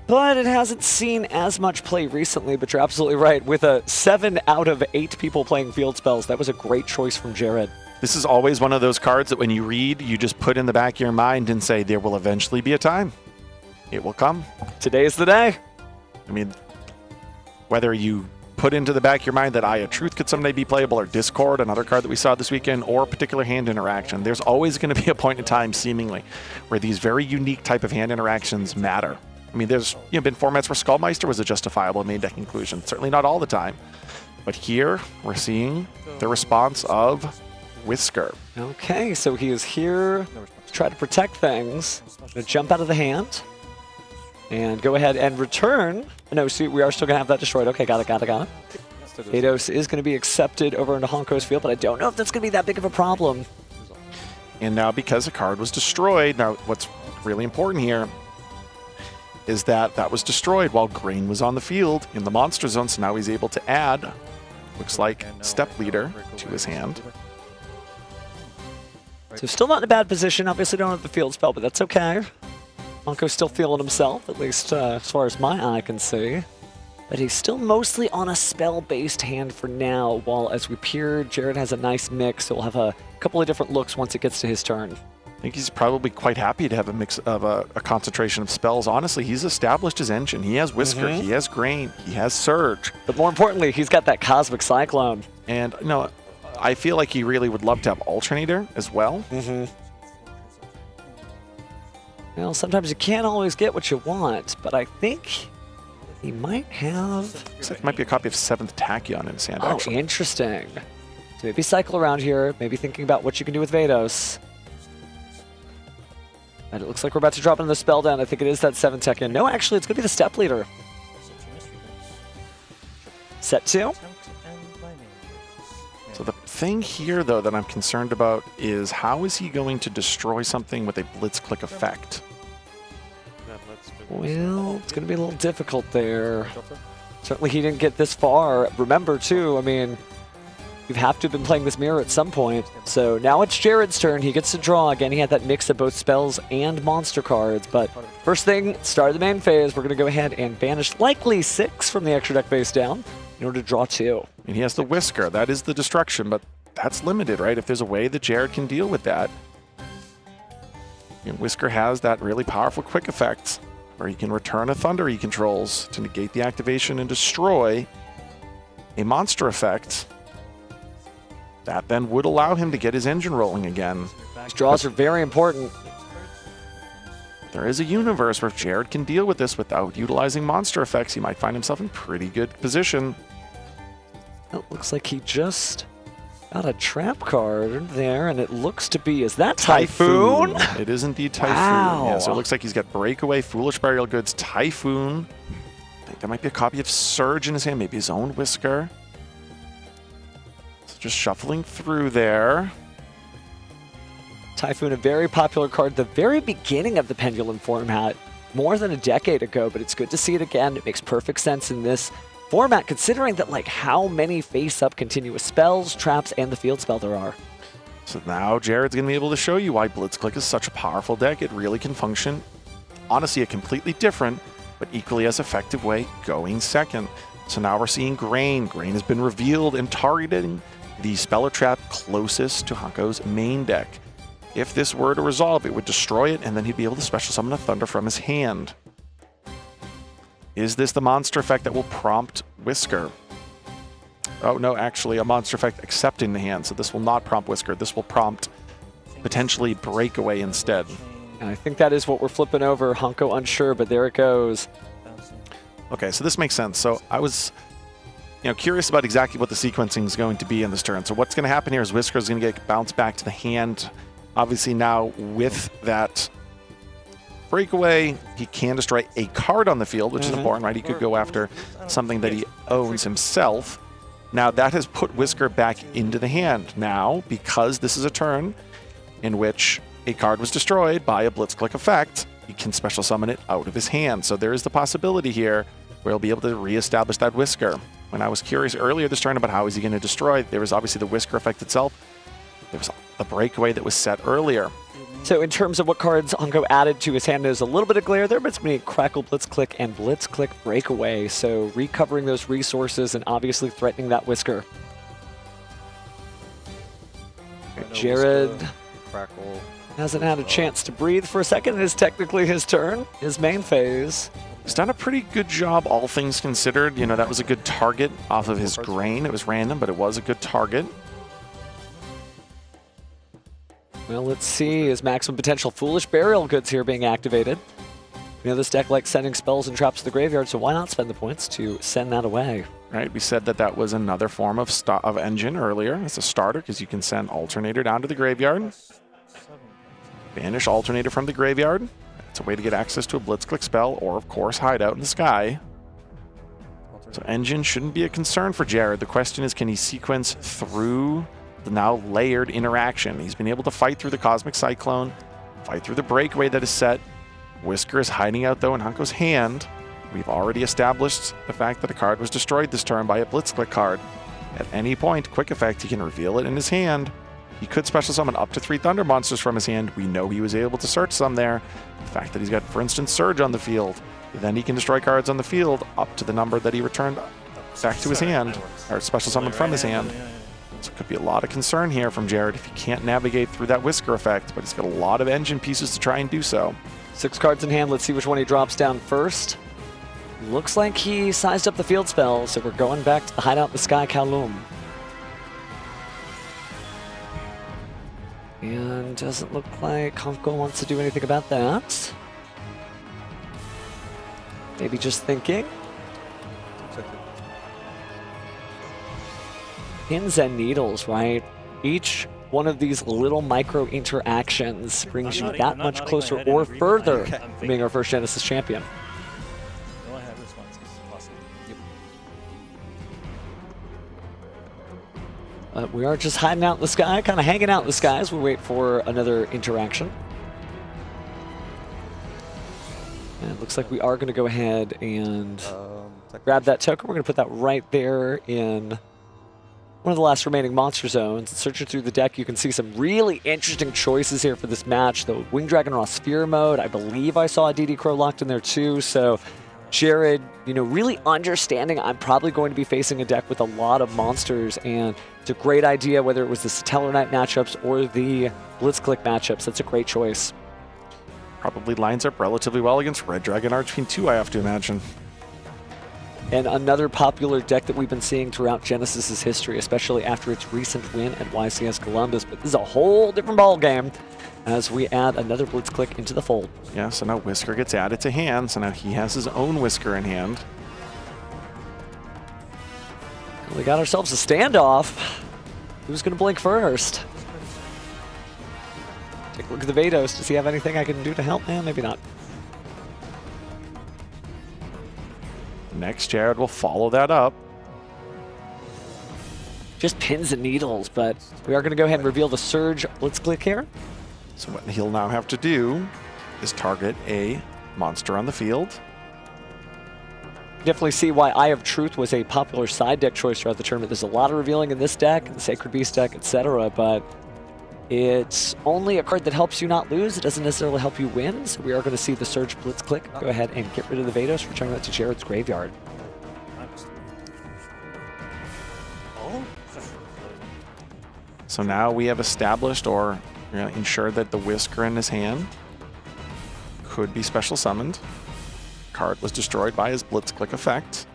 but it hasn't seen as much play recently, but you're absolutely right. With a 7 out of 8 people playing field spells, that was a great choice from Jared. This is always one of those cards that when you read, you just put in the back of your mind and say, there will eventually be a time. It will come. Today's the day. I mean, whether you put into the back of your mind that Eye of Truth could someday be playable, or Discord, another card that we saw this weekend, or a particular hand interaction, there's always going to be a point in time, seemingly, where these very unique type of hand interactions matter. I mean, there's been formats where Skullmeister was a justifiable main deck inclusion. Certainly not all the time. But here, we're seeing the response of Whisker. Okay, so he is here to try to protect things. Gonna jump out of the hand. And go ahead and return. No, see, we are still going to have that destroyed. Okay, got it. Vados is going to be accepted over into Honko's field, but I don't know if that's going to be that big of a problem. And now, because a card was destroyed, now what's really important here is that that was destroyed while Grain was on the field in the monster zone, so now he's able to add, looks like, Step Leader to his hand. So still not in a bad position. Obviously don't have the field spell, but that's okay. Honko's still feeling himself, at least as far as my eye can see. But he's still mostly on a spell-based hand for now, while as we peer, Jared has a nice mix, so we'll have a couple of different looks once it gets to his turn. I think he's probably quite happy to have a mix of a concentration of spells. Honestly, he's established his engine. He has Whisker, he has Grain, he has Surge. But more importantly, he's got that Cosmic Cyclone. And, I feel like he really would love to have Alternator as well. Well, sometimes you can't always get what you want, but I think he might have... Looks like it might be a copy of 7th Tachyon in his hand, actually. Interesting. So maybe cycle around here, maybe thinking about what you can do with Vados. And it looks like we're about to drop into the spell down. I think it is that 7th Tachyon. No, actually, it's going to be the Step Leader. Set 2. So the thing here, though, that I'm concerned about is how is he going to destroy something with a Blitzclick effect? Well, it's going to be a little difficult there. Certainly he didn't get this far. Remember, too, I mean, you have to have been playing this mirror at some point. So now it's Jared's turn. He gets to draw. Again, he had that mix of both spells and monster cards. But first thing, start of the main phase, we're going to go ahead and banish likely 6 from the extra deck face down in order to draw 2. And he has the Whisker. That is the destruction, but that's limited, right? If there's a way that Jared can deal with that. And Whisker has that really powerful quick effect where he can return a Thunder he controls to negate the activation and destroy a monster effect. That then would allow him to get his engine rolling again. These draws are very important. There is a universe where if Jared can deal with this without utilizing monster effects, he might find himself in pretty good position. It looks like he just got a trap card there, and it looks to be, is that Typhoon? It is indeed Typhoon. Wow. Yeah, so it looks like he's got Breakaway, Foolish Burial Goods, Typhoon. I think there might be a copy of Surge in his hand, maybe his own Whisker. So just shuffling through there. Typhoon, a very popular card, the very beginning of the Pendulum format, more than a decade ago, but it's good to see it again. It makes perfect sense in this format, considering that like how many face-up continuous spells, traps, and the field spell there are. So now Jared's going to be able to show you why Blitzclick is such a powerful deck. It really can function, honestly, a completely different, but equally as effective way going second. So now we're seeing Grain. Grain has been revealed and targeting the spell or trap closest to Hanko's main deck. If this were to resolve, it would destroy it, and then he'd be able to special summon a Thunder from his hand. Is this the monster effect that will prompt Whisker? Oh, no, actually, a monster effect accepting the hand. So this will not prompt Whisker. This will prompt potentially Breakaway instead. And I think that is what we're flipping over. Hanko unsure, but there it goes. Okay, so this makes sense. So I was curious about exactly what the sequencing is going to be in this turn. So what's going to happen here is Whisker is going to get bounced back to the hand. Obviously now with that Breakaway, he can destroy a card on the field, which is important, right? He could go after something that he owns himself. Now that has put Whisker back into the hand. Now, because this is a turn in which a card was destroyed by a Blitzclick effect, he can special summon it out of his hand. So there is the possibility here where he'll be able to reestablish that Whisker. When I was curious earlier this turn about how is he going to destroy, there was obviously the Whisker effect itself. There was a Breakaway that was set earlier. So in terms of what cards Hanko added to his hand, there's a little bit of glare there, but it's going to be Crackle, Blitzclick, and Blitzclick Breakaway. So recovering those resources and obviously threatening that Whisker. Jared hasn't had a chance to breathe for a second. It is technically his turn, his main phase. He's done a pretty good job, all things considered. That was a good target off of his Grain. It was random, but it was a good target. Well, let's see. Is maximum potential Foolish Burial Goods here being activated? This deck likes sending spells and traps to the graveyard, so why not spend the points to send that away? Right, we said that was another form of engine earlier. It's a starter because you can send Alternator down to the graveyard. Banish Alternator from the graveyard. It's a way to get access to a Blitzclick spell or, of course, Hideout in the sky. So engine shouldn't be a concern for Jared. The question is, can he sequence through the now layered interaction? He's been able to fight through the Cosmic Cyclone, fight through the Breakaway that is set. Whisker is hiding out, though, in Hanko's hand. We've already established the fact that a card was destroyed this turn by a Blitzclick card. At any point, quick effect, he can reveal it in his hand. He could special summon up to 3 Thunder monsters from his hand. We know he was able to search some there. The fact that he's got, for instance, Surge on the field. Then he can destroy cards on the field up to the number that he returned back to his hand, or special summon from his hand. So it could be a lot of concern here from Jared if he can't navigate through that Whisker effect, but he's got a lot of engine pieces to try and do so. 6 cards in hand. Let's see which one he drops down first. Looks like he sized up the field spell, so we're going back to the Hideout in the Sky Kowloon. And doesn't look like Hanko wants to do anything about that. Maybe just thinking. Pins and needles, right? Each one of these little micro interactions brings you that much closer or further from being our first Genesis champion. We are just hiding out in the sky, kind of hanging out in the sky as we wait for another interaction. And it looks like we are going to go ahead and grab that token. We're going to put that right there in one of the last remaining monster zones. Searching through the deck, you can see some really interesting choices here for this match. The Winged Dragon Raw Sphere mode, I believe I saw a DD Crow locked in there too. So Jared, really understanding I'm probably going to be facing a deck with a lot of monsters, and it's a great idea whether it was the Satellar Knight matchups or the Blitzclick matchups. That's a great choice. Probably lines up relatively well against Red Dragon Archfiend too, I have to imagine. And another popular deck that we've been seeing throughout Genesis's history, especially after its recent win at YCS Columbus. But this is a whole different ball game as we add another Blitzclick into the fold. Yeah, so now Whisker gets added to hand, so now he has his own Whisker in hand. We got ourselves a standoff. Who's going to blink first? Take a look at the Vados. Does he have anything I can do to help? Maybe not. Next, Jared will follow that up. Just pins and needles, but we are going to go ahead and reveal the Surge Blitzclick here. So what he'll now have to do is target a monster on the field. Definitely see why Eye of Truth was a popular side deck choice throughout the tournament. There's a lot of revealing in this deck, the Sacred Beast deck, etc., but it's only a card that helps you not lose. It doesn't necessarily help you win, so we are going to see the Surge Blitzclick. Go ahead and get rid of the Vados, returning that to Jared's graveyard. So now we have established or ensured that the Whisker in his hand could be special summoned. Card was destroyed by his Blitzclick effect.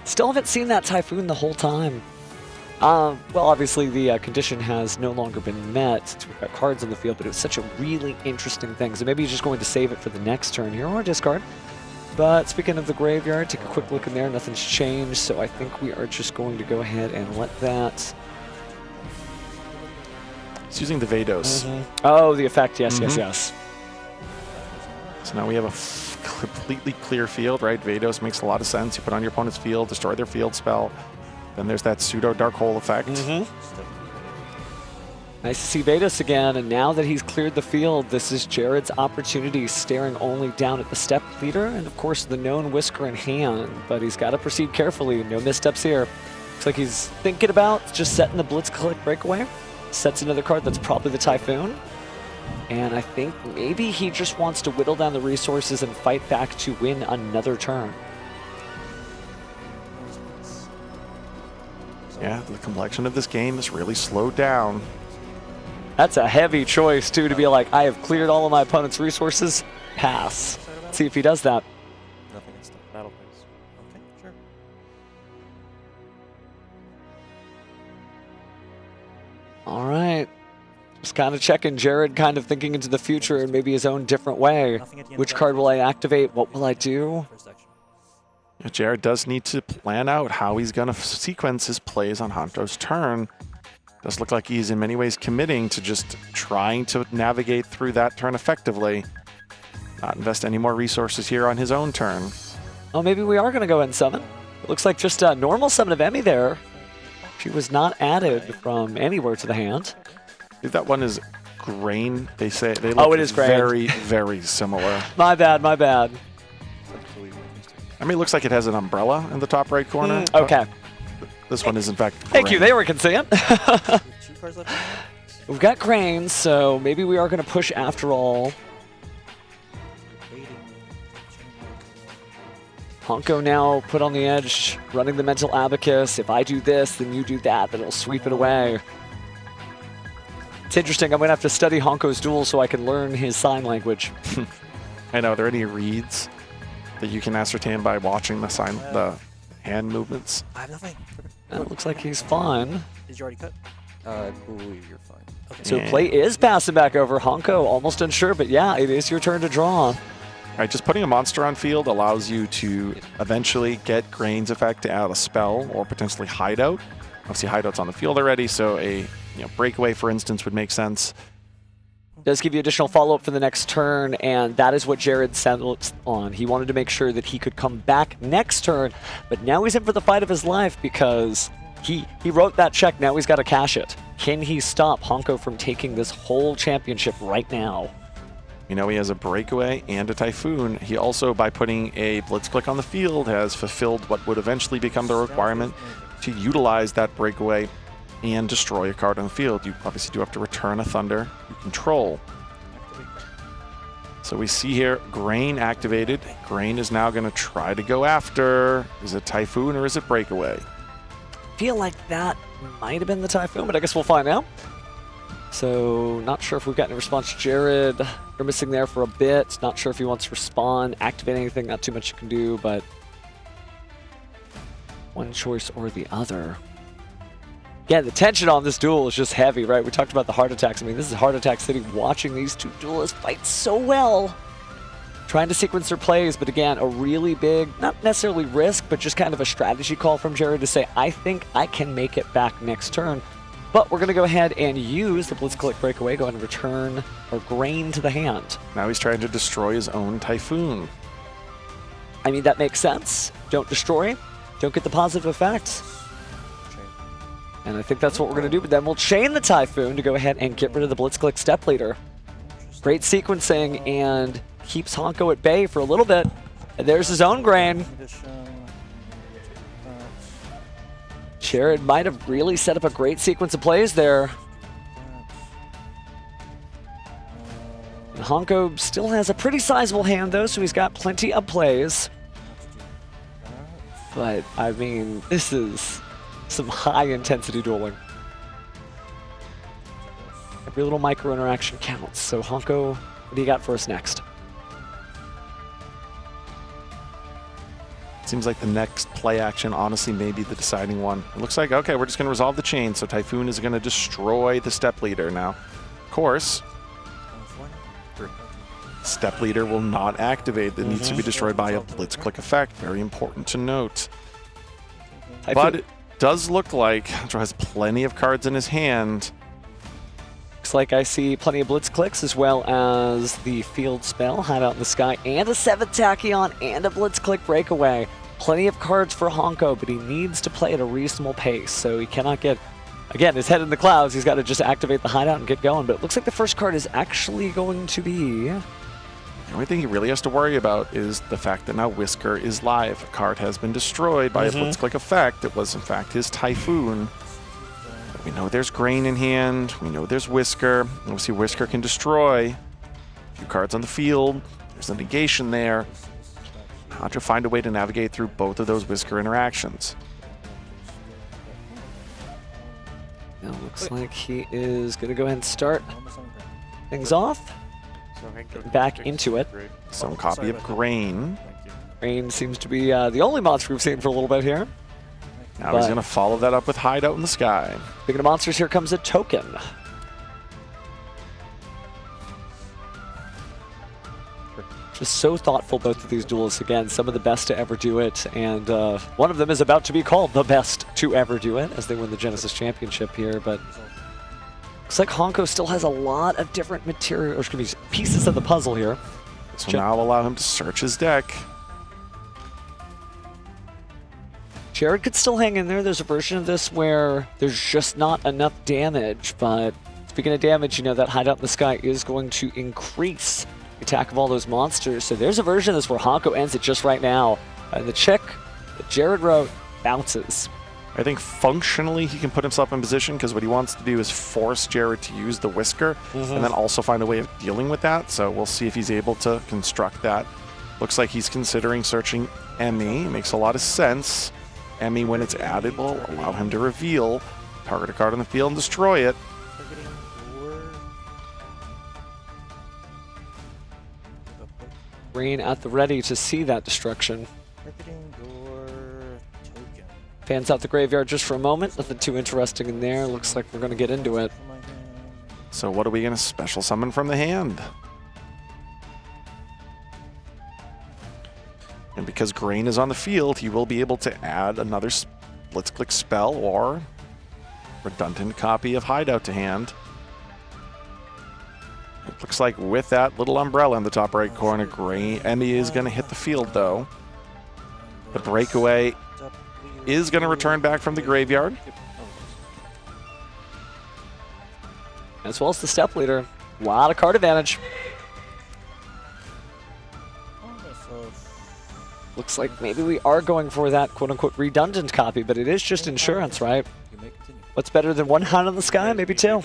Still haven't seen that Typhoon the whole time. Well, obviously the condition has no longer been met since we've got cards on the field, but it was such a really interesting thing. So maybe he's just going to save it for the next turn here or discard. But speaking of the graveyard, take a quick look in there. Nothing's changed, so I think we are just going to go ahead and let that... He's using the Vados. Oh, the effect, yes, yes. So now we have a completely clear field, right? Vados makes a lot of sense. You put on your opponent's field, destroy their field spell. Then there's that pseudo Dark Hole effect. Nice to see Vados again, and now that he's cleared the field, this is Jared's opportunity, staring only down at the step leader, and of course the known Whisker in hand, but he's got to proceed carefully, no missteps here. Looks like he's thinking about just setting the Blitzclick breakaway, sets another card that's probably the Typhoon, and I think maybe he just wants to whittle down the resources and fight back to win another turn. Yeah, the complexion of this game is really slowed down. That's a heavy choice, too, to be like, I have cleared all of my opponent's resources. Pass. Let's see if he does that. Nothing against the battle phase. Okay, sure. All right. Just kind of checking Jared, kind of thinking into the future in maybe his own different way. Which card will I activate? What will I do? Yeah, Jared does need to plan out how he's going to sequence his plays on Honko's turn. Does look like he's in many ways committing to just trying to navigate through that turn effectively. Not invest any more resources here on his own turn. Oh, maybe we are going to go and summon. It looks like just a normal summon of Emmy there. She was not added from anywhere to the hand. I think that one is grain. They say they look it is grain. very, very similar. My bad, my bad. I mean, it looks like it has an umbrella in the top right corner. Okay. This one is in fact grain. Thank you, they were consistent. We've got grains, so maybe we are going to push after all. Honko now put on the edge, running the mental abacus. If I do this, then you do that, then it'll sweep it away. It's interesting, I'm going to have to study Honko's duel so I can learn his sign language. I know, are there any reads that you can ascertain by watching the hand movements? I have nothing. It looks like he's fine. Did you already cut? I believe you're fine. Okay. So play is passing back over. Honko almost unsure, but yeah, it is your turn to draw. All right, just putting a monster on field allows you to eventually get Grain's effect to add a spell or potentially hideout. Obviously, hideout's on the field already, so a breakaway, for instance, would make sense. Does give you additional follow-up for the next turn, and that is what Jared settled on. He wanted to make sure that he could come back next turn, but now he's in for the fight of his life because he wrote that check, now he's got to cash it. Can he stop Honko from taking this whole championship right now? He has a breakaway and a Typhoon. He also, by putting a Blitzclick on the field, has fulfilled what would eventually become the requirement to utilize that breakaway and destroy a card on the field. You obviously do have to return a Thunder you control. So we see here Grain activated. Grain is now going to try to go after, is it Typhoon or is it breakaway? I feel like that might have been the Typhoon, but I guess we'll find out. So not sure if we've gotten a response. Jared, you're missing there for a bit. Not sure if he wants to respond, activate anything. Not too much you can do, but one choice or the other. Yeah, the tension on this duel is just heavy, right? We talked about the heart attacks. I mean, this is Heart Attack City watching these two duelists fight so well. Trying to sequence their plays, but again, a really big, not necessarily risk, but just kind of a strategy call from Jared to say, I think I can make it back next turn. But we're going to go ahead and use the Blitzclick Breakaway, go ahead and return our grain to the hand. Now he's trying to destroy his own Typhoon. I mean, that makes sense. Don't destroy, don't get the positive effects. And I think that's what we're going to do, but then we'll chain the Typhoon to go ahead and get rid of the Blitzclick Step Leader. Great sequencing, and keeps Honko at bay for a little bit. And there's his own grain. Jared might have really set up a great sequence of plays there. And Honko still has a pretty sizable hand though, so he's got plenty of plays. But, I mean, this is some high-intensity dueling. Every little micro interaction counts. So Honko, what do you got for us next? Seems like the next play action honestly may be the deciding one. It looks like, okay, we're just going to resolve the chain, so Typhoon is going to destroy the Step Leader now. Of course, Step Leader will not activate. It needs to be destroyed by a Blitzclick effect. Very important to note. But it does look like Andrew has plenty of cards in his hand. Looks like I see plenty of Blitzclicks as well as the Field Spell, Hideout in the Sky, and a 7th Tachyon and a Blitzclick Breakaway. Plenty of cards for Honko, but he needs to play at a reasonable pace, so he cannot get, again, his head in the clouds. He's got to just activate the Hideout and get going, but it looks like the first card is actually going to be... The only thing he really has to worry about is the fact that now Whisker is live. A card has been destroyed by a Blitzclick effect. It was, in fact, his Typhoon. We know there's grain in hand. We know there's Whisker. Obviously, Whisker can destroy a few cards on the field. There's a negation there. How to find a way to navigate through both of those Whisker interactions. Now it looks like he is going to go ahead and start things off. Getting back into it. Some copy of Grain. Grain seems to be the only monster we've seen for a little bit here. Now he's going to follow that up with Hideout in the Sky. Speaking of monsters, here comes a token. Just so thoughtful, both of these duelists. Again, some of the best to ever do it, and one of them is about to be called the best to ever do it as they win the Genesis Championship here, but looks like Honko still has a lot of different material, or excuse me, pieces of the puzzle here. This will now allow him to search his deck. Jared could still hang in there. There's a version of this where there's just not enough damage, but speaking of damage, you know that Hideout in the Sky is going to increase the attack of all those monsters. So there's a version of this where Honko ends it just right now. And the check that Jared wrote bounces. I think functionally he can put himself in position because what he wants to do is force Jared to use the Whisker and then also find a way of dealing with that. So we'll see if he's able to construct that. Looks like he's considering searching Emmy. Makes a lot of sense. Emmy, when it's added, will allow him to reveal, target a card on the field and destroy it. Rain at the ready to see that destruction. Fans out the graveyard just for a moment. Nothing too interesting in there. Looks like we're going to get into it. So what are we going to special summon from the hand? And because Grain is on the field, he will be able to add another Blitzclick spell or redundant copy of Hideout to hand. It looks like with that little umbrella in the top right corner, Emmy is going to hit the field, though. The Breakaway is going to return back from the graveyard. As well as the Step Leader. A lot of card advantage. Looks like maybe we are going for that quote-unquote redundant copy, but it is just insurance, right? What's better than one Hideout in the Sky? Maybe two.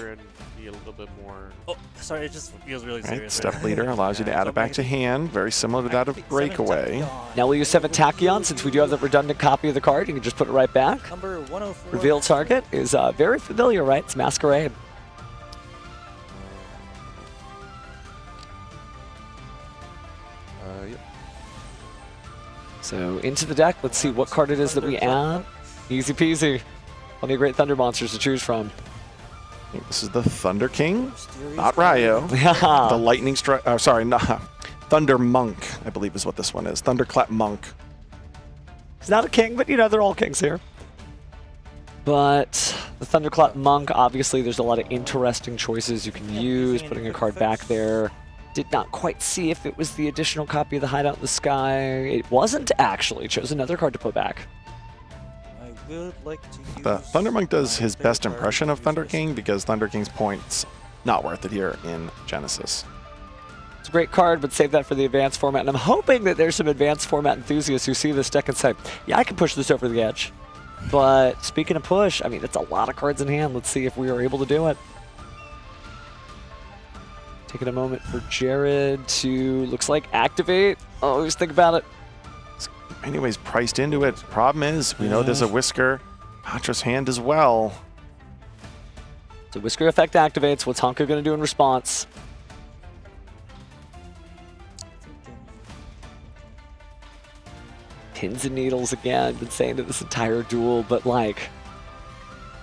Be a little bit more. Oh, sorry, it just feels really Right, serious. Step Leader allows you to add it back to hand, very similar to that of Breakaway. Now we'll use 7 Tachyon since we do have the redundant copy of the card. You can just put it right back. Number 104. Reveal target is very familiar, right? It's Masquerade. So into the deck, let's see what card it is that we add. Easy peasy. Plenty of great Thunder monsters to choose from. I think this is the Thunder King, not Ryo. Yeah. The Lightning Strike, sorry, no, Thunder Monk, I believe is what this one is. Thunderclap Monk. He's not a king, but you know, they're all kings here. But the Thunderclap Monk, obviously there's a lot of interesting choices you can use, putting a card back there. Did not quite see if it was the additional copy of the Hideout in the Sky. It wasn't actually. Chose another card to put back. The Thunder Monk does his best impression of Thunder King because Thunder King's points not worth it here in Genesis. It's a great card, but save that for the advanced format. And I'm hoping that there's some advanced format enthusiasts who see this deck and say, yeah, I can push this over the edge. But speaking of push, I mean, that's a lot of cards in hand. Let's see if we are able to do it. Taking a moment for Jared to, looks like, activate. Oh, just think about it. Anyways, priced into it. Problem is, we know there's a Whisker. Hancho's hand as well. So Whisker effect activates. What's Honka going to do in response? Pins and needles again. I've been saying it this entire duel, but like,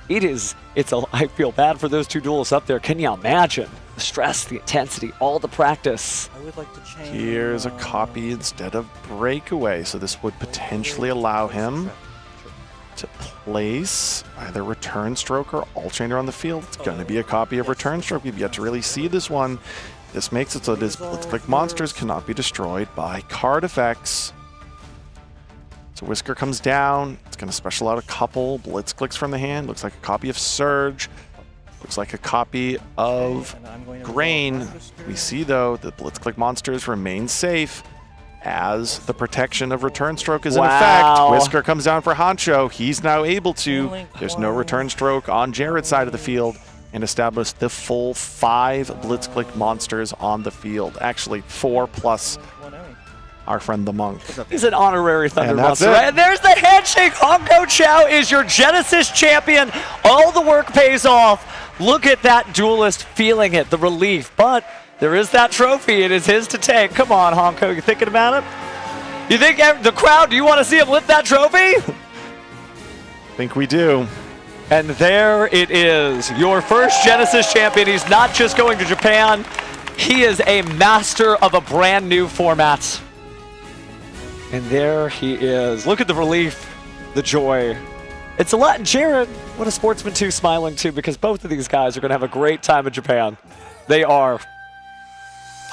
I feel bad for those two duelists up there. Can you imagine the stress, the intensity, all the practice? I would like to change. Here's a copy instead of Breakaway, so this would potentially allow him to place either Return Stroke or All-Chainer on the field. It's going to be a copy of Return Stroke. We've yet to really see this one. This makes it so that his Blitzclick monsters cannot be destroyed by card effects. So Whisker comes down. It's going to special out a couple Blitzclicks from the hand. Looks like a copy of Surge. Looks like a copy of Grain. We see, though, that Blitzclick monsters remain safe as the protection of Return Stroke is in effect. Whisker comes down for Hancho. He's now able to. There's no Return Stroke on Jared's side of the field and establish the full 5 Blitzclick monsters on the field. Actually, 4 plus our friend the Monk. He's an honorary Thunder And that's monster. it. And there's the handshake. Honko Chow is your Genesis champion. All the work pays off. Look at that duelist feeling it, the relief. But there is that trophy. It is his to take. Come on, Honko. You thinking about it? You think the crowd, do you want to see him lift that trophy? I think we do. And there it is. Your first Genesis champion. He's not just going to Japan. He is a master of a brand new format. And there he is. Look at the relief, the joy. It's a lot. And Jared, what a sportsman too, smiling too, because both of these guys are going to have a great time in Japan. They are.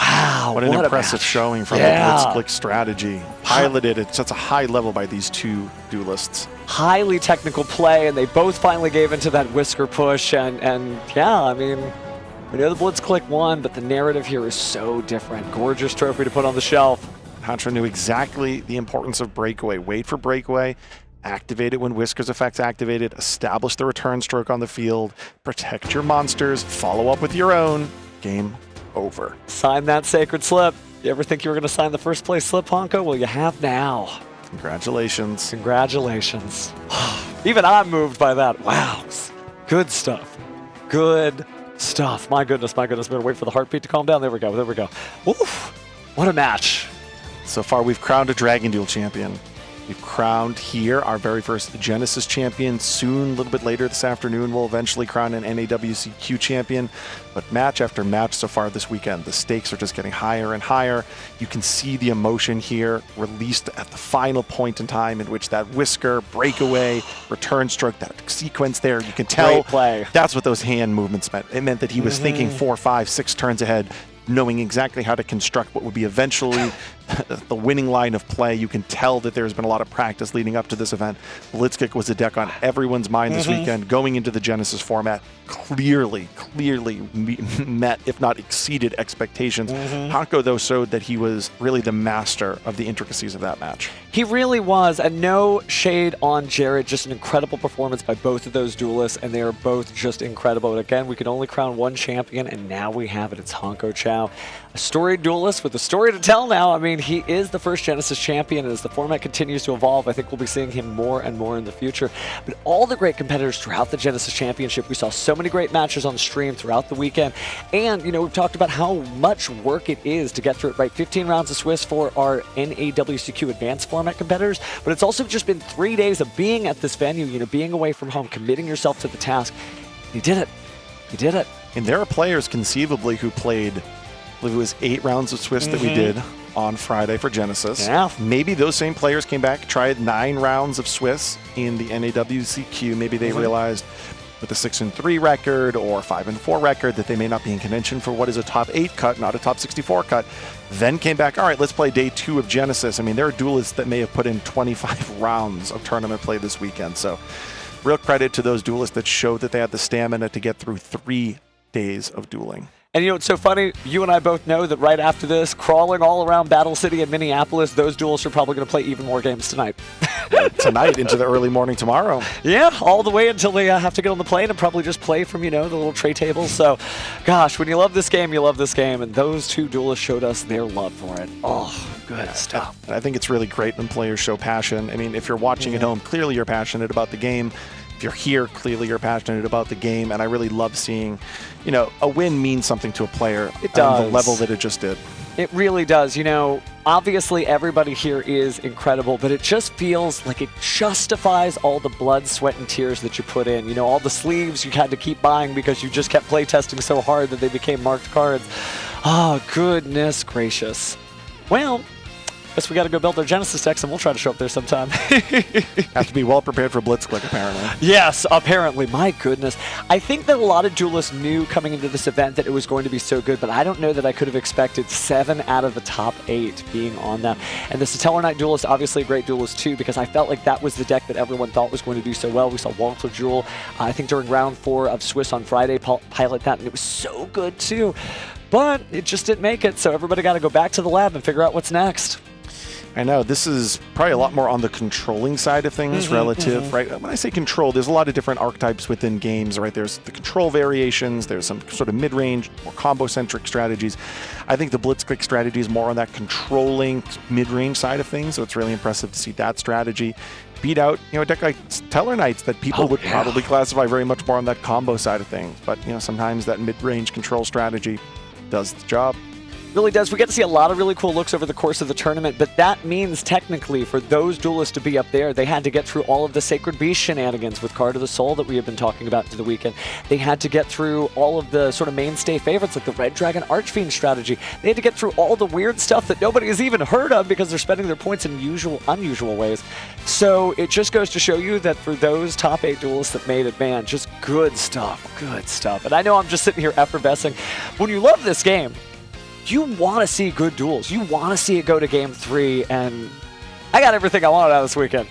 Wow, what an impressive showing from the Blitzclick strategy. Piloted at such a high level by these two duelists. Highly technical play, and they both finally gave into that Whisker push. And yeah, I mean, we know the Blitzclick won, but the narrative here is so different. Gorgeous trophy to put on the shelf. Hancho knew exactly the importance of Breakaway. Wait for Breakaway, activate it when Whisker's effect's activated, establish the Return Stroke on the field, protect your monsters, follow up with your own. Game over. Sign that sacred slip. You ever think you were going to sign the first place slip, Honko? Well, you have now. Congratulations. Congratulations. Even I'm moved by that. Wow. Good stuff. Good stuff. My goodness, my goodness. I'm going to wait for the heartbeat to calm down. There we go. There we go. Oof. What a match. So far, we've crowned a Dragon Duel champion. We've crowned here our very first Genesis champion. Soon, a little bit later this afternoon, we'll eventually crown an NAWCQ champion. But match after match so far this weekend, the stakes are just getting higher and higher. You can see the emotion here released at the final point in time in which that Whisker, Breakaway, Return Stroke, that sequence there, you can tell that's what those hand movements meant. It meant that he was thinking 4, 5, 6 turns ahead, knowing exactly how to construct what would be eventually the winning line of play. You can tell that there's been a lot of practice leading up to this event. Blitzkick was a deck on everyone's mind this weekend. Going into the Genesis format, clearly met, if not exceeded, expectations. Honko, though, showed that he was really the master of the intricacies of that match. He really was, and no shade on Jared. Just an incredible performance by both of those duelists, and they are both just incredible. And again, we could only crown one champion, and now we have it. It's Honko Chow. a storied duelist with a story to tell now. I mean, he is the first Genesis champion, and as the format continues to evolve, I think we'll be seeing him more and more in the future. But all the great competitors throughout the Genesis Championship, we saw so many great matches on stream throughout the weekend. And, you know, we've talked about how much work it is to get through it, right? 15 rounds of Swiss for our NAWCQ advanced format competitors, but it's also just been 3 days of being at this venue, you know, being away from home, committing yourself to the task. He did it. He did it. And there are players conceivably who played, I believe it was 8 rounds of Swiss that we did on Friday for Genesis. Yeah. Maybe those same players came back, tried 9 rounds of Swiss in the NAWCQ. Maybe they realized with a 6-3 record or 5-4 record that they may not be in contention for what is a top 8 cut, not a top 64 cut. Then came back, all right, let's play day 2 of Genesis. I mean, there are duelists that may have put in 25 rounds of tournament play this weekend. So real credit to those duelists that showed that they had the stamina to get through 3 days of dueling. And you know, it's so funny, you and I both know that right after this, crawling all around Battle City and Minneapolis, those duelists are probably going to play even more games tonight. Tonight into the early morning tomorrow. Yeah, all the way until they have to get on the plane and probably just play from, you know, the little tray tables. So, gosh, when you love this game, you love this game. And those 2 duelists showed us their love for it. Oh, good stuff. And I think it's really great when players show passion. I mean, if you're watching at home, clearly you're passionate about the game. If you're here, clearly you're passionate about the game, and I really love seeing, you know, a win means something to a player. It does. On the level that it just did. It really does. You know, obviously everybody here is incredible, but it just feels like it justifies all the blood, sweat, and tears that you put in. You know, all the sleeves you had to keep buying because you just kept playtesting so hard that they became marked cards. Oh, goodness gracious. Well, guess we got to go build our Genesis decks, and we'll try to show up there sometime. Have to be well prepared for Blitzclick, apparently. Yes, apparently. My goodness. I think that a lot of duelists knew coming into this event that it was going to be so good, but I don't know that I could have expected 7 out of the top 8 being on that. And the Satellar Knight duelist, obviously a great duelist too, because I felt like that was the deck that everyone thought was going to do so well. We saw Walter Jewel, I think during round 4 of Swiss on Friday, pilot that, and it was so good too. But it just didn't make it, so everybody got to go back to the lab and figure out what's next. I know, this is probably a lot more on the controlling side of things relative, right? When I say control, there's a lot of different archetypes within games, right? There's the control variations, there's some sort of mid-range, more combo-centric strategies. I think the Blitzclick strategy is more on that controlling mid-range side of things, so it's really impressive to see that strategy beat out, you know, a deck like Stellar Knights that people would probably classify very much more on that combo side of things. But, you know, sometimes that mid-range control strategy does the job. Really does. We get to see a lot of really cool looks over the course of the tournament, but that means technically for those duelists to be up there, they had to get through all of the Sacred Beast shenanigans with Card of the Soul that we have been talking about into the weekend. They had to get through all of the sort of mainstay favorites like the Red Dragon Archfiend strategy. They had to get through all the weird stuff that nobody has even heard of because they're spending their points in unusual ways. So it just goes to show you that for those top 8 duelists that made it, man, just good stuff, good stuff. And I know I'm just sitting here effervescing. When you love this game, you want to see good duels. You want to see it go to game 3, and I got everything I wanted out of this weekend.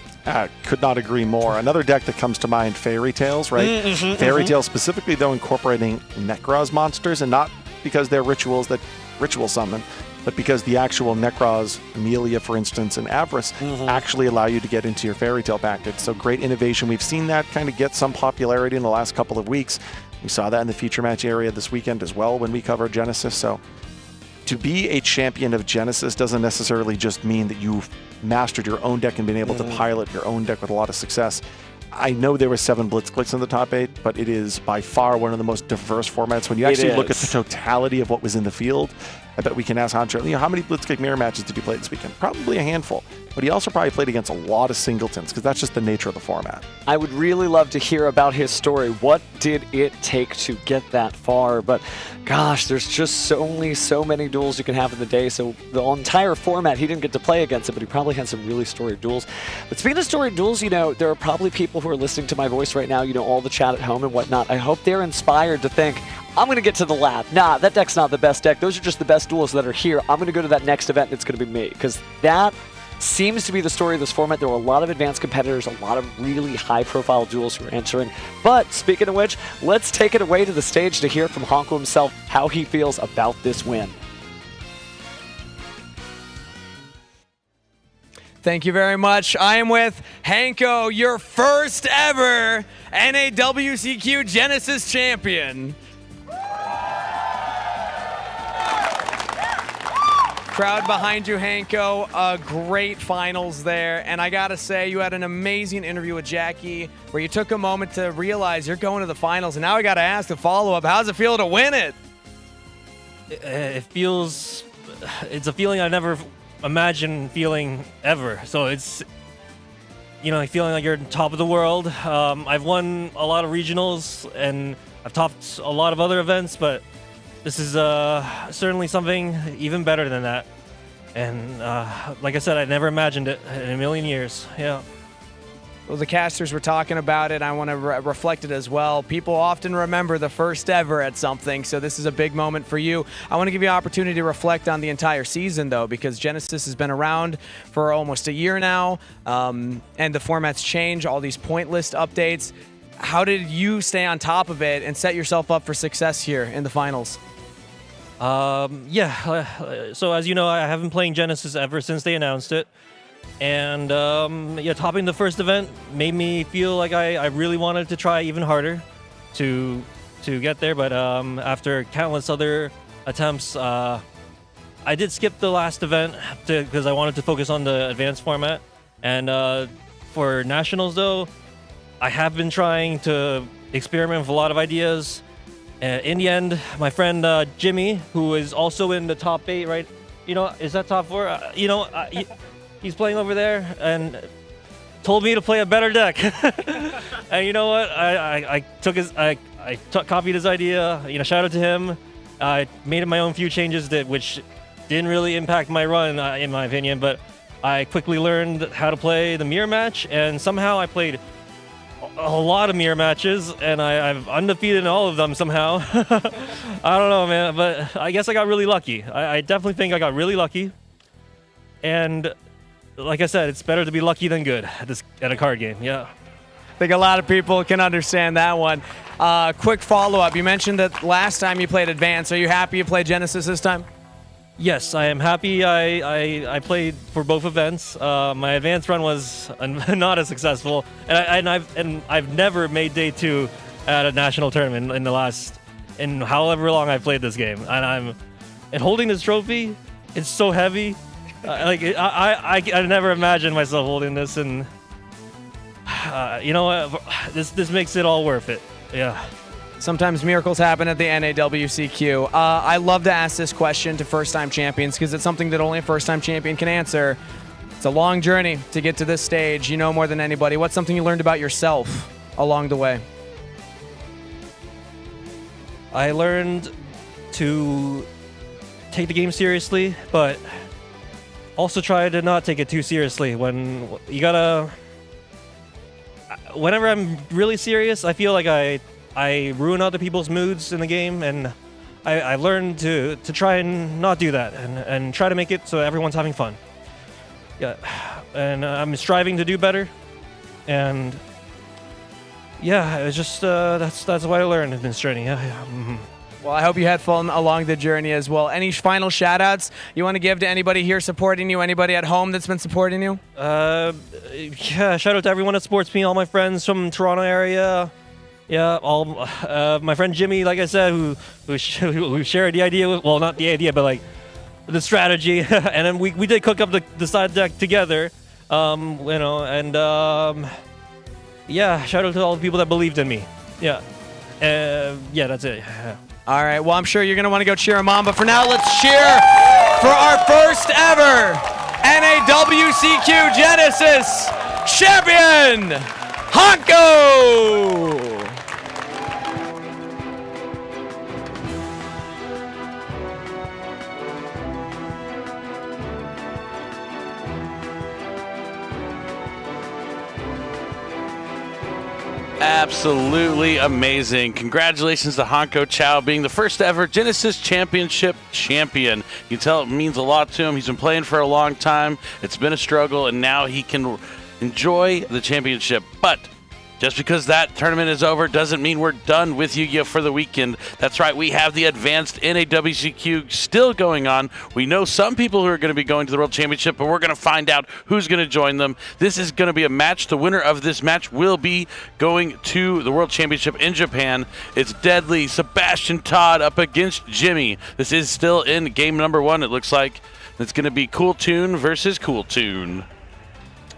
Could not agree more. Another deck that comes to mind, Fairy Tales, right? Fairy Tales specifically, though, incorporating Necroz monsters, and not because they're rituals that ritual summon, but because the actual Necroz, Amelia, for instance, and Avarice actually allow you to get into your Fairy Tale package. So great innovation. We've seen that kind of get some popularity in the last couple of weeks. We saw that in the feature match area this weekend as well when we covered Genesis. So to be a champion of Genesis doesn't necessarily just mean that you've mastered your own deck and been able to pilot your own deck with a lot of success. I know there were 7 Blitzclicks in the top 8, but it is by far one of the most diverse formats. When you actually look at the totality of what was in the field, I bet we can ask Hancho, you know, how many Blitzclick mirror matches did you play this weekend? Probably a handful. But he also probably played against a lot of singletons because that's just the nature of the format. I would really love to hear about his story. What did it take to get that far? But gosh, there's just so many duels you can have in the day. So the entire format, he didn't get to play against it, but he probably had some really storied duels. But speaking of storied duels, you know, there are probably people who are listening to my voice right now, you know, all the chat at home and whatnot. I hope they're inspired to think, I'm going to get to the lab. Nah, that deck's not the best deck. Those are just the best duels that are here. I'm going to go to that next event and it's going to be me. Because that seems to be the story of this format. There were a lot of advanced competitors, a lot of really high-profile duels who are entering. But speaking of which, let's take it away to the stage to hear from Honko himself how he feels about this win. Thank you very much. I am with Hanko, your first ever NAWCQ Genesis champion. Crowd behind you, Hanko. Great finals there. And I got to say, you had an amazing interview with Jackie where you took a moment to realize you're going to the finals. And now I got to ask the follow-up. How's it feel to win it? It's a feeling I never imagined feeling ever. So it's, like feeling like you're top of the world. I've won a lot of regionals and I've topped a lot of other events, but this is certainly something even better than that. And like I said, I never imagined it in a million years. Yeah. Well, the casters were talking about it. I want to reflect it as well. People often remember the first ever at something, so this is a big moment for you. I want to give you an opportunity to reflect on the entire season, though, because Genesis has been around for almost a year now, and the formats change, all these point list updates. How did you stay on top of it and set yourself up for success here in the finals? So as you know, I have been playing Genesis ever since they announced it. And topping the first event made me feel like I really wanted to try even harder to get there. But after countless other attempts, I did skip the last event because I wanted to focus on the advanced format. And for nationals, though, I have been trying to experiment with a lot of ideas. In the end, my friend Jimmy, who is also in the top 8, right? Is that top 4? He's playing over there and told me to play a better deck. And you know what? I copied his idea. Shout out to him. I made my own few changes which didn't really impact my run, in my opinion. But I quickly learned how to play the mirror match, and somehow I played a lot of mirror matches, and I'm undefeated in all of them somehow. I don't know, man, but I guess I got really lucky. I definitely think I got really lucky. And like I said, it's better to be lucky than good at a card game, yeah. I think a lot of people can understand that one. Quick follow-up. You mentioned that last time you played Advanced. Are you happy you played Genesis this time? Yes, I am happy I played for both events. My advanced run was not as successful, and I've never made day 2 at a national tournament in however long I played this game. And holding this trophy, it's so heavy. I never imagined myself holding this, and you know what? This makes it all worth it. Yeah. Sometimes miracles happen at the NAWCQ. I love to ask this question to first-time champions because it's something that only a first-time champion can answer. It's a long journey to get to this stage. You know more than anybody. What's something you learned about yourself along the way? I learned to take the game seriously, but also try to not take it too seriously. Whenever I'm really serious, I feel like I ruin other people's moods in the game, and I learned to try and not do that, and try to make it so everyone's having fun. Yeah, and I'm striving to do better, and yeah, it's just that's what I learned in this journey. Yeah. Mm-hmm. Well, I hope you had fun along the journey as well. Any final shout-outs you want to give to anybody here supporting you, anybody at home that's been supporting you? Yeah, shout out to everyone that supports me, all my friends from Toronto area. Yeah, all my friend Jimmy, like I said, who shared the idea with, well, not the idea, but like the strategy, and then we did cook up the side deck together, yeah, shout out to all the people that believed in me. Yeah, yeah, that's it. Yeah. All right, well, I'm sure you're going to want to go cheer him on, but for now, let's cheer for our first ever NAWCQ Genesis Champion, Hanko! Absolutely amazing. Congratulations to Hanko Chow being the first ever Genesis Championship champion. You can tell it means a lot to him. He's been playing for a long time. It's been a struggle, and now he can enjoy the championship. But just because that tournament is over doesn't mean we're done with Yu-Gi-Oh! For the weekend. That's right, we have the advanced NAWCQ still going on. We know some people who are going to be going to the World Championship, but we're going to find out who's going to join them. This is going to be a match. The winner of this match will be going to the World Championship in Japan. It's Deadly Sebastian Todd up against Jimmy. This is still in game number 1, it looks like. It's going to be Cool Tune versus Cool Tune.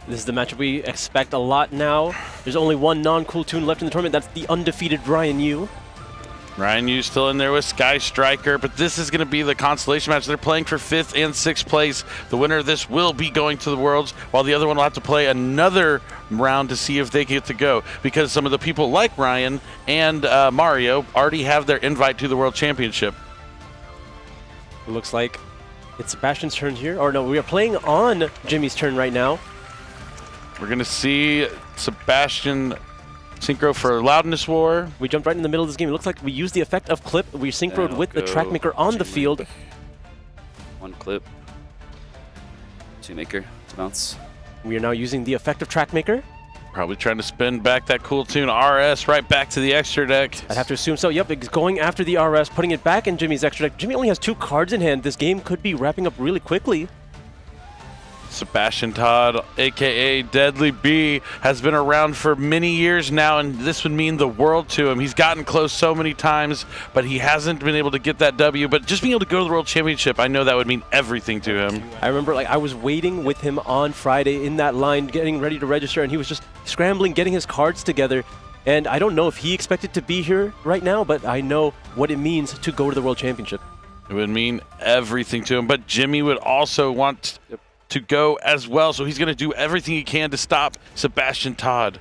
This is the matchup we expect a lot now. There's only one non-Cool Tune left in the tournament. That's the undefeated Ryan Yu. Ryan Yu's still in there with Sky Striker, but this is going to be the consolation match. They're playing for 5th and 6th place. The winner of this will be going to the Worlds, while the other one will have to play another round to see if they get to go, because some of the people like Ryan and Mario already have their invite to the World Championship. It looks like it's Sebastian's turn here. Or no, we are playing on Jimmy's turn right now. We're going to see Sebastian synchro for Loudness War. We jumped right in the middle of this game. It looks like we used the effect of clip. We synchroed with the track maker on the field. 1 clip. 2 maker to bounce. We are now using the effect of track maker. Probably trying to spin back that Cool Tune RS right back to the extra deck. I'd have to assume so. Yep, it's going after the RS, putting it back in Jimmy's extra deck. Jimmy only has 2 cards in hand. This game could be wrapping up really quickly. Sebastian Todd, aka Deadly B, has been around for many years now, and this would mean the world to him. He's gotten close so many times, but he hasn't been able to get that W. But just being able to go to the World Championship, I know that would mean everything to him. I remember, like, I was waiting with him on Friday in that line, getting ready to register, and he was just scrambling, getting his cards together. And I don't know if he expected to be here right now, but I know what it means to go to the World Championship. It would mean everything to him, but Jimmy would also want to go as well, so he's going to do everything he can to stop Sebastian Todd.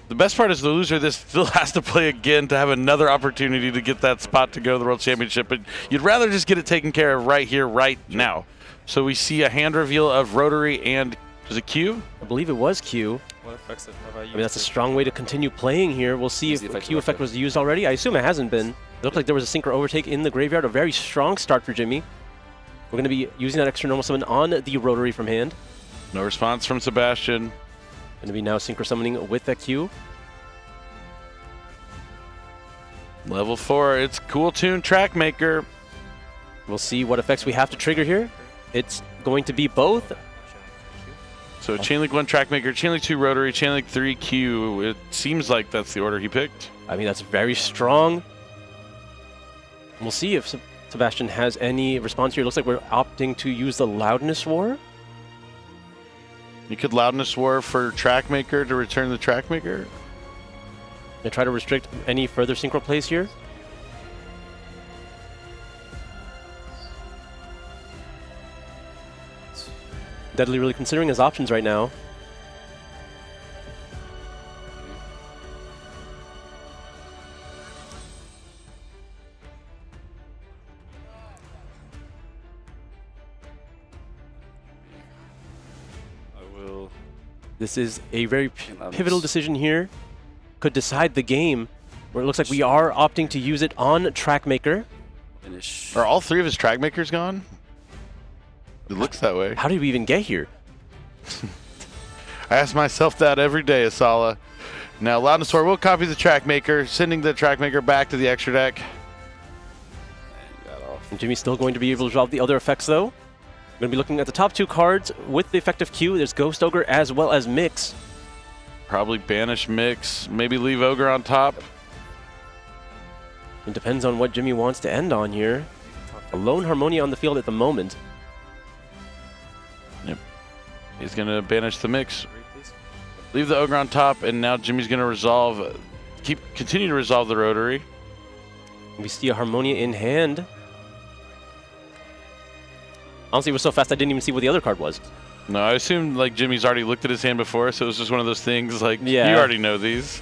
The best part is the loser of this still has to play again to have another opportunity to get that spot to go to the World Championship, but you'd rather just get it taken care of right here, right now. So we see a hand reveal of Rotary and, was it Q? I believe it was Q. What effects have I used? I mean, that's a strong way to continue playing here. We'll see if the Q effect was used already. I assume it hasn't been. It looked like there was a synchro overtake in the graveyard. A very strong start for Jimmy. We're going to be using that extra normal summon on the Rotary from hand. No response from Sebastian. Going to be now synchro summoning with that Q. Level 4, it's Cool Tune Track Maker. We'll see what effects we have to trigger here. It's going to be both. So Chain Link 1 Track Maker, Chain Link 2 Rotary, Chain Link 3 Q. It seems like that's the order he picked. I mean, that's very strong. We'll see if Sebastian has any response here. It looks like we're opting to use the Loudness War. You could Loudness War for Track Maker to return the Track Maker. They try to restrict any further synchro plays here. Deadly really considering his options right now. This is a very pivotal decision here. Could decide the game, where it looks like we are opting to use it on Track Maker. Are all 3 of his Track Makers gone? It looks that way. How did we even get here? I ask myself that every day, Asala. Now, Loudness War will copy the Track Maker, sending the Track Maker back to the extra deck. And Jimmy's still going to be able to resolve the other effects, though. We're going to be looking at the top 2 cards with the effective Q. There's Ghost Ogre as well as Mix. Probably banish Mix, maybe leave Ogre on top. It depends on what Jimmy wants to end on here. A lone Harmonia on the field at the moment. Yep. He's going to banish the Mix. Leave the Ogre on top, and now Jimmy's going to resolve, continue to resolve the Rotary. We see a Harmonia in hand. Honestly, it was so fast I didn't even see what the other card was. No, I assumed like Jimmy's already looked at his hand before, so it was just one of those things like, yeah. You already know these.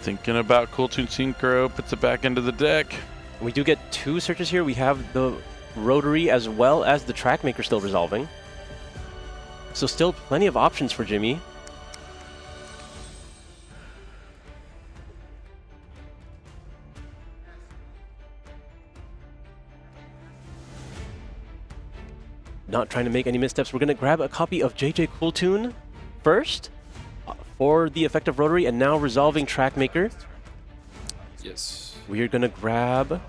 Thinking about Cool Tune Synchro, puts it back into the deck. We do get 2 searches here. We have the Rotary as well as the Track Maker still resolving. So still plenty of options for Jimmy. Not trying to make any missteps. We're going to grab a copy of JJ Cool Tune first for the effective Rotary, and now resolving Track Maker. Yes. We are going to grab,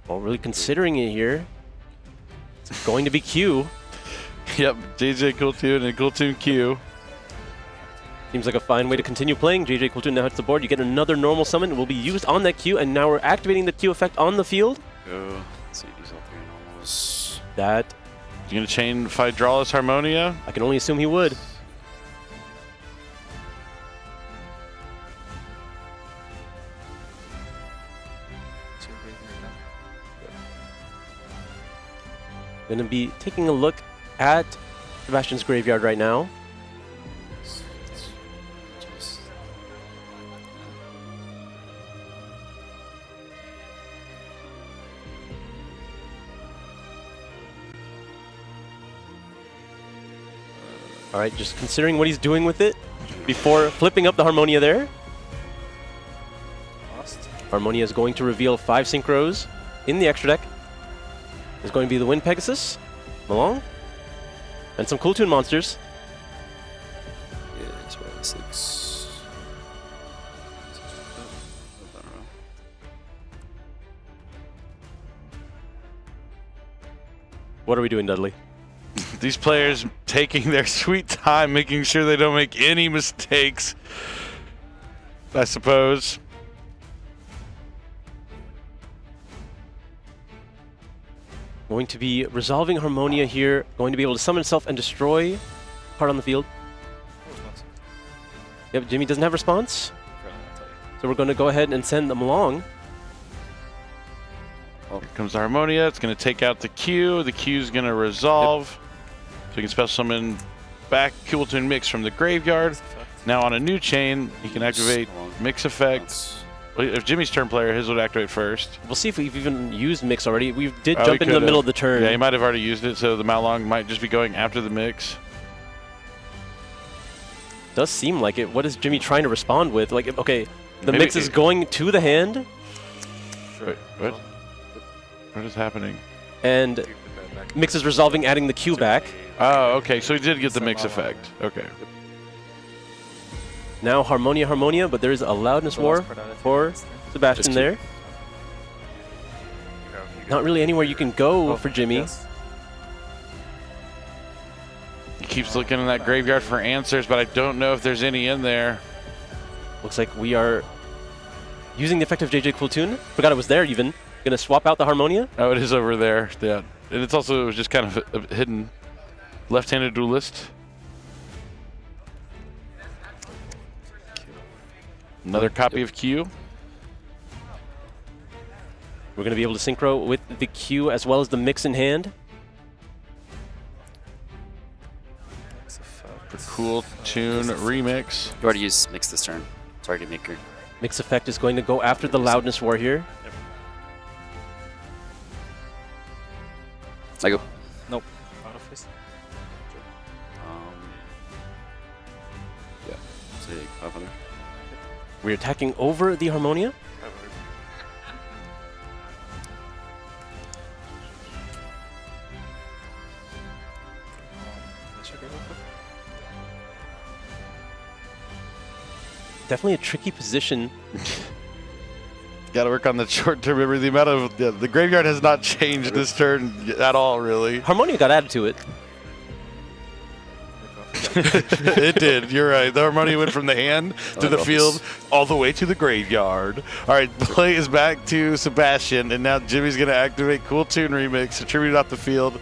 well, really considering it here, it's going to be Q. Yep, JJ Cool Tune and Cool Tune Q. Seems like a fine way to continue playing. JJ Cool Toon now hits the board. You get another normal summon. It will be used on that Q, and now we're activating the Q effect on the field. Go. Let's see, use all 3 normals. That. You gonna chain Hydraulis Harmonia? I can only assume he would. Going to be taking a look at Sebastian's graveyard right now. All right, just considering what he's doing with it before flipping up the Harmonia there. Harmonia is going to reveal 5 Synchros in the extra deck. There's going to be the Wind Pegasus, Malong, and some Cool Toon monsters. Yeah, it's about 6. What are we doing, Dudley? These players taking their sweet time, making sure they don't make any mistakes, I suppose. Going to be resolving Harmonia here, going to be able to summon itself and destroy card on the field. Yep, Jimmy doesn't have response. So we're going to go ahead and send them along. Here comes the Harmonia. It's going to take out the Q. The Q is going to resolve. So you can special summon back Cool Toon Mix from the graveyard. Now on a new chain, you can activate Mix Effect. If Jimmy's turn player, his would activate first. We'll see if we've even used Mix already. We did jump into the middle of the turn. Yeah, he might have already used it, so the Malong might just be going after the Mix. Does seem like it. What is Jimmy trying to respond with? Like, okay, the Maybe Mix is going to the hand. Wait, what? What is happening? And Mix is resolving, adding the Q back. Oh, okay, so he did get the Mix Effect. Okay. Now Harmonia, but there is a Loudness War for Sebastian there. Not really anywhere you can go for Jimmy. He keeps looking in that graveyard for answers, but I don't know if there's any in there. Looks like we are using the effect of JJ Cool Toon. Forgot it was there even. Gonna swap out the Harmonia. Oh, it is over there. Yeah. And it's also, it was just kind of a hidden left-handed duelist. Another copy of Q. We're going to be able to synchro with the Q as well as the Mix in hand. The Cool Toon remix. You already used Mix this turn. Target Maker. Mix Effect is going to go after the Loudness War here. I go. Nope. Out of face. Yeah. Say 500. We're attacking over the Harmonia. Definitely a tricky position. Got to work on the short-term memory. The amount of the graveyard has not changed this turn at all, really. Harmonia got added to it. It did. You're right. The Harmonia went from the hand to the field all the way to the graveyard. All right, play is back to Sebastian, and now Jimmy's going to activate Cool Toon Remix, attribute off the field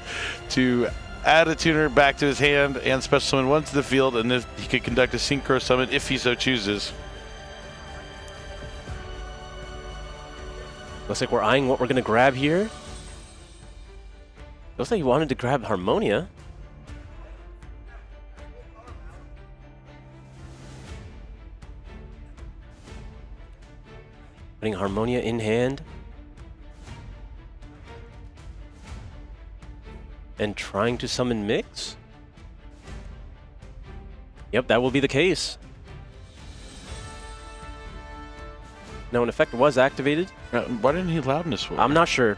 to add a tuner back to his hand and special summon one to the field, and then he can conduct a synchro summon if he so chooses. Looks like we're eyeing what we're going to grab here. Looks like he wanted to grab Harmonia. Putting Harmonia in hand. And trying to summon Mix? Yep, that will be the case. Now an effect was activated. Why didn't he Loudness War? I'm not sure.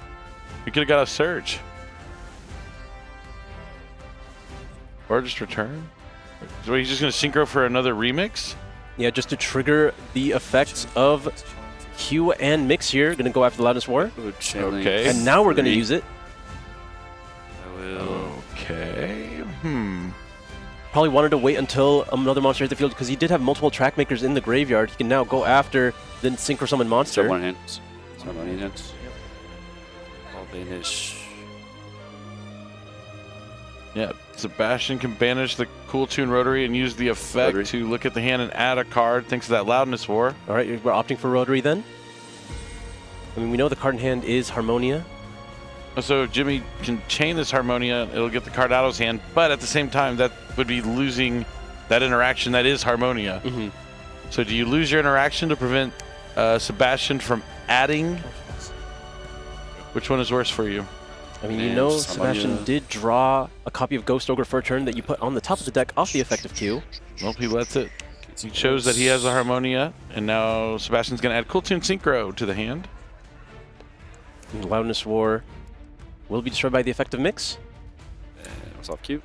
He could have got a Surge. Or just return? So he's just going to synchro for another remix? Yeah, just to trigger the effects of Q and Mix here. Going to go after the Loudness War. Okay. And now we're going to use it. Okay. probably wanted to wait until another monster hit the field because he did have multiple track makers in the graveyard. He can now go after the Synchro Summon monster. So one hand. So one hand. All banish. Yeah, Sebastian can banish the Cool Tune Rotary and use the effect to look at the hand and add a card thanks to that Loudness War. All right, we're opting for Rotary then. I mean, we know the card in hand is Harmonia. So if Jimmy can chain this Harmonia, it'll get the card out of his hand, but at the same time, that would be losing that interaction that is Harmonia. So do you lose your interaction to prevent Sebastian from adding? Which one is worse for you? I mean, you know Sebastian did draw a copy of Ghost Ogre for a turn that you put on the top of the deck off the effective queue. Nope, he lets it. He shows that he has a Harmonia, and now Sebastian's going to add Cool Tune Synchro to the hand. And Loudness War will be destroyed by the effective mix. Resolve Q.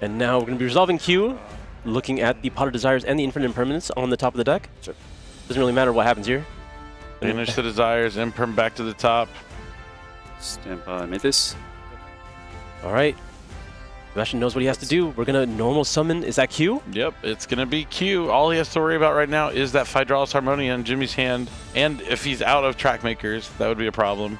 And now we're going to be resolving Q, looking at the Pot of Desires and the Infinite Impermanence on the top of the deck. Sure. Doesn't really matter what happens here. Banish the Desires, Imperm back to the top. Stamp Mythos. All right. Sebastian knows what he has to do. We're going to normal summon. Is that Q? Yep, it's going to be Q. All he has to worry about right now is that Phydralis Harmonia in Jimmy's hand. And if he's out of track makers, that would be a problem.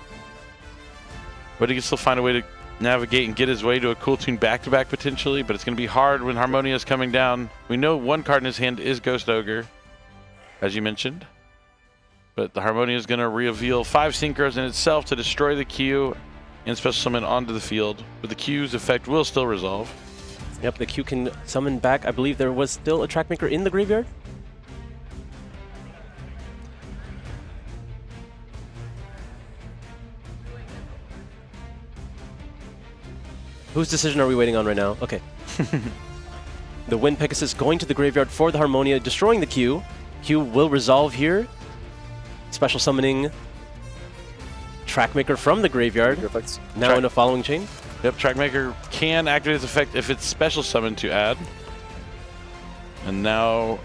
But he can still find a way to navigate and get his way to a Cool Tune back-to-back potentially, but it's going to be hard when Harmonia is coming down. We know one card in his hand is Ghost Ogre, as you mentioned. But the Harmonia is going to reveal 5 Synchros in itself to destroy the Q and special summon onto the field. But the Q's effect will still resolve. Yep, the Q can summon back. I believe there was still a track maker in the graveyard. Whose decision are we waiting on right now? Okay. The Wind Pegasus going to the graveyard for the Harmonia, destroying the Q. Q will resolve here. Special summoning Trackmaker from the graveyard. Now in a following chain. Yep, Trackmaker can activate its effect if it's special summoned to add. And now,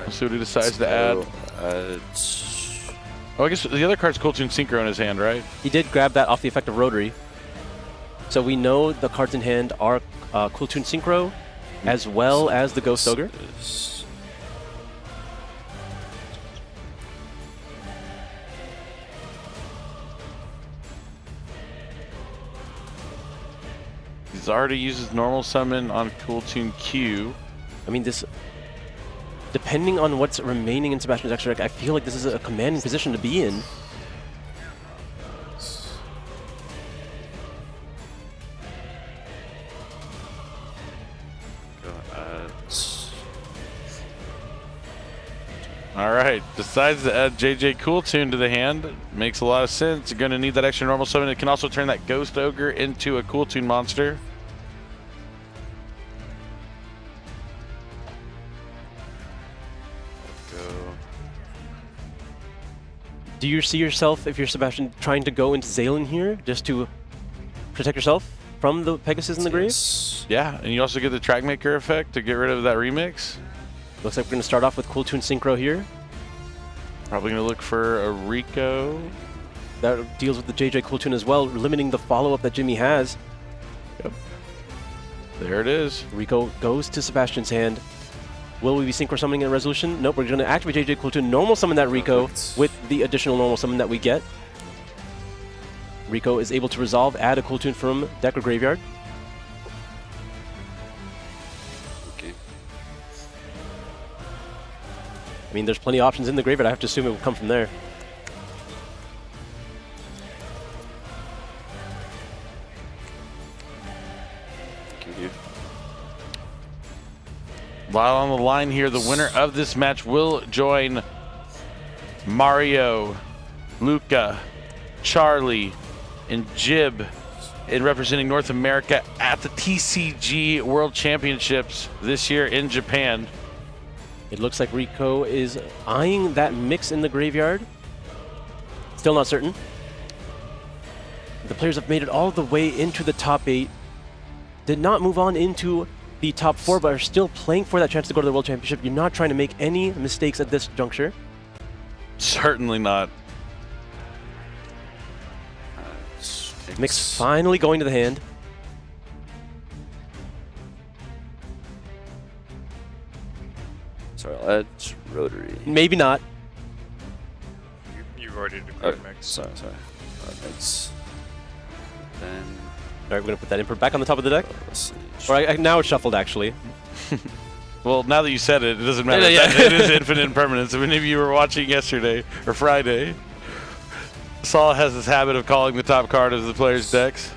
let's see what he decides to add. Oh, I guess the other card's Cool Tune Synchro in his hand, right? He did grab that off the effect of Rotary. So we know the cards in hand are Cool Tune Synchro, as well as the Ghost Ogre. He's already used his normal summon on Cool Tune Q. I mean, this, depending on what's remaining in Sebastian's extra deck, I feel like this is a commanding position to be in. All right, decides to add JJ Cool Tune to the hand. Makes a lot of sense. You're going to need that extra normal summon. It can also turn that Ghost Ogre into a Cool Tune monster. Do you see yourself, if you're Sebastian, trying to go into Zalen here just to protect yourself from the Pegasus in the grave? Yeah, and you also get the Trackmaker effect to get rid of that remix. Looks like we're going to start off with Cool Tune Synchro here. Probably going to look for a Rico. That deals with the JJ Cool Tune as well, limiting the follow-up that Jimmy has. Yep. There it is. Rico goes to Sebastian's hand. Will we be Synchro Summoning a Resolution? Nope, we're going to activate JJ Cool Tune, normal summon that Rico with the additional normal summon that we get. Rico is able to resolve, add a Cool Tune from deck or graveyard. I mean, there's plenty of options in the graveyard. I have to assume it will come from there. While on the line here, the winner of this match will join Mario, Luca, Charlie, and Jib in representing North America at the TCG World Championships this year in Japan. It looks like Rico is eyeing that mix in the graveyard. Still not certain. The players have made it all the way into the top 8. Did not move on into the top 4, but are still playing for that chance to go to the World Championship. You're not trying to make any mistakes at this juncture. Certainly not. Mix finally going to the hand. Sorry, edge, rotary. Maybe not. You already did Oh, card mix. sorry. Mix. Then. All right, we're gonna put that imprint back on the top of the deck. Let's see. Or now it's shuffled actually. Well, now that you said it, it doesn't matter. Yeah. It is infinite impermanence. If any of you were watching yesterday or Friday, Saul has this habit of calling the top card of the player's decks.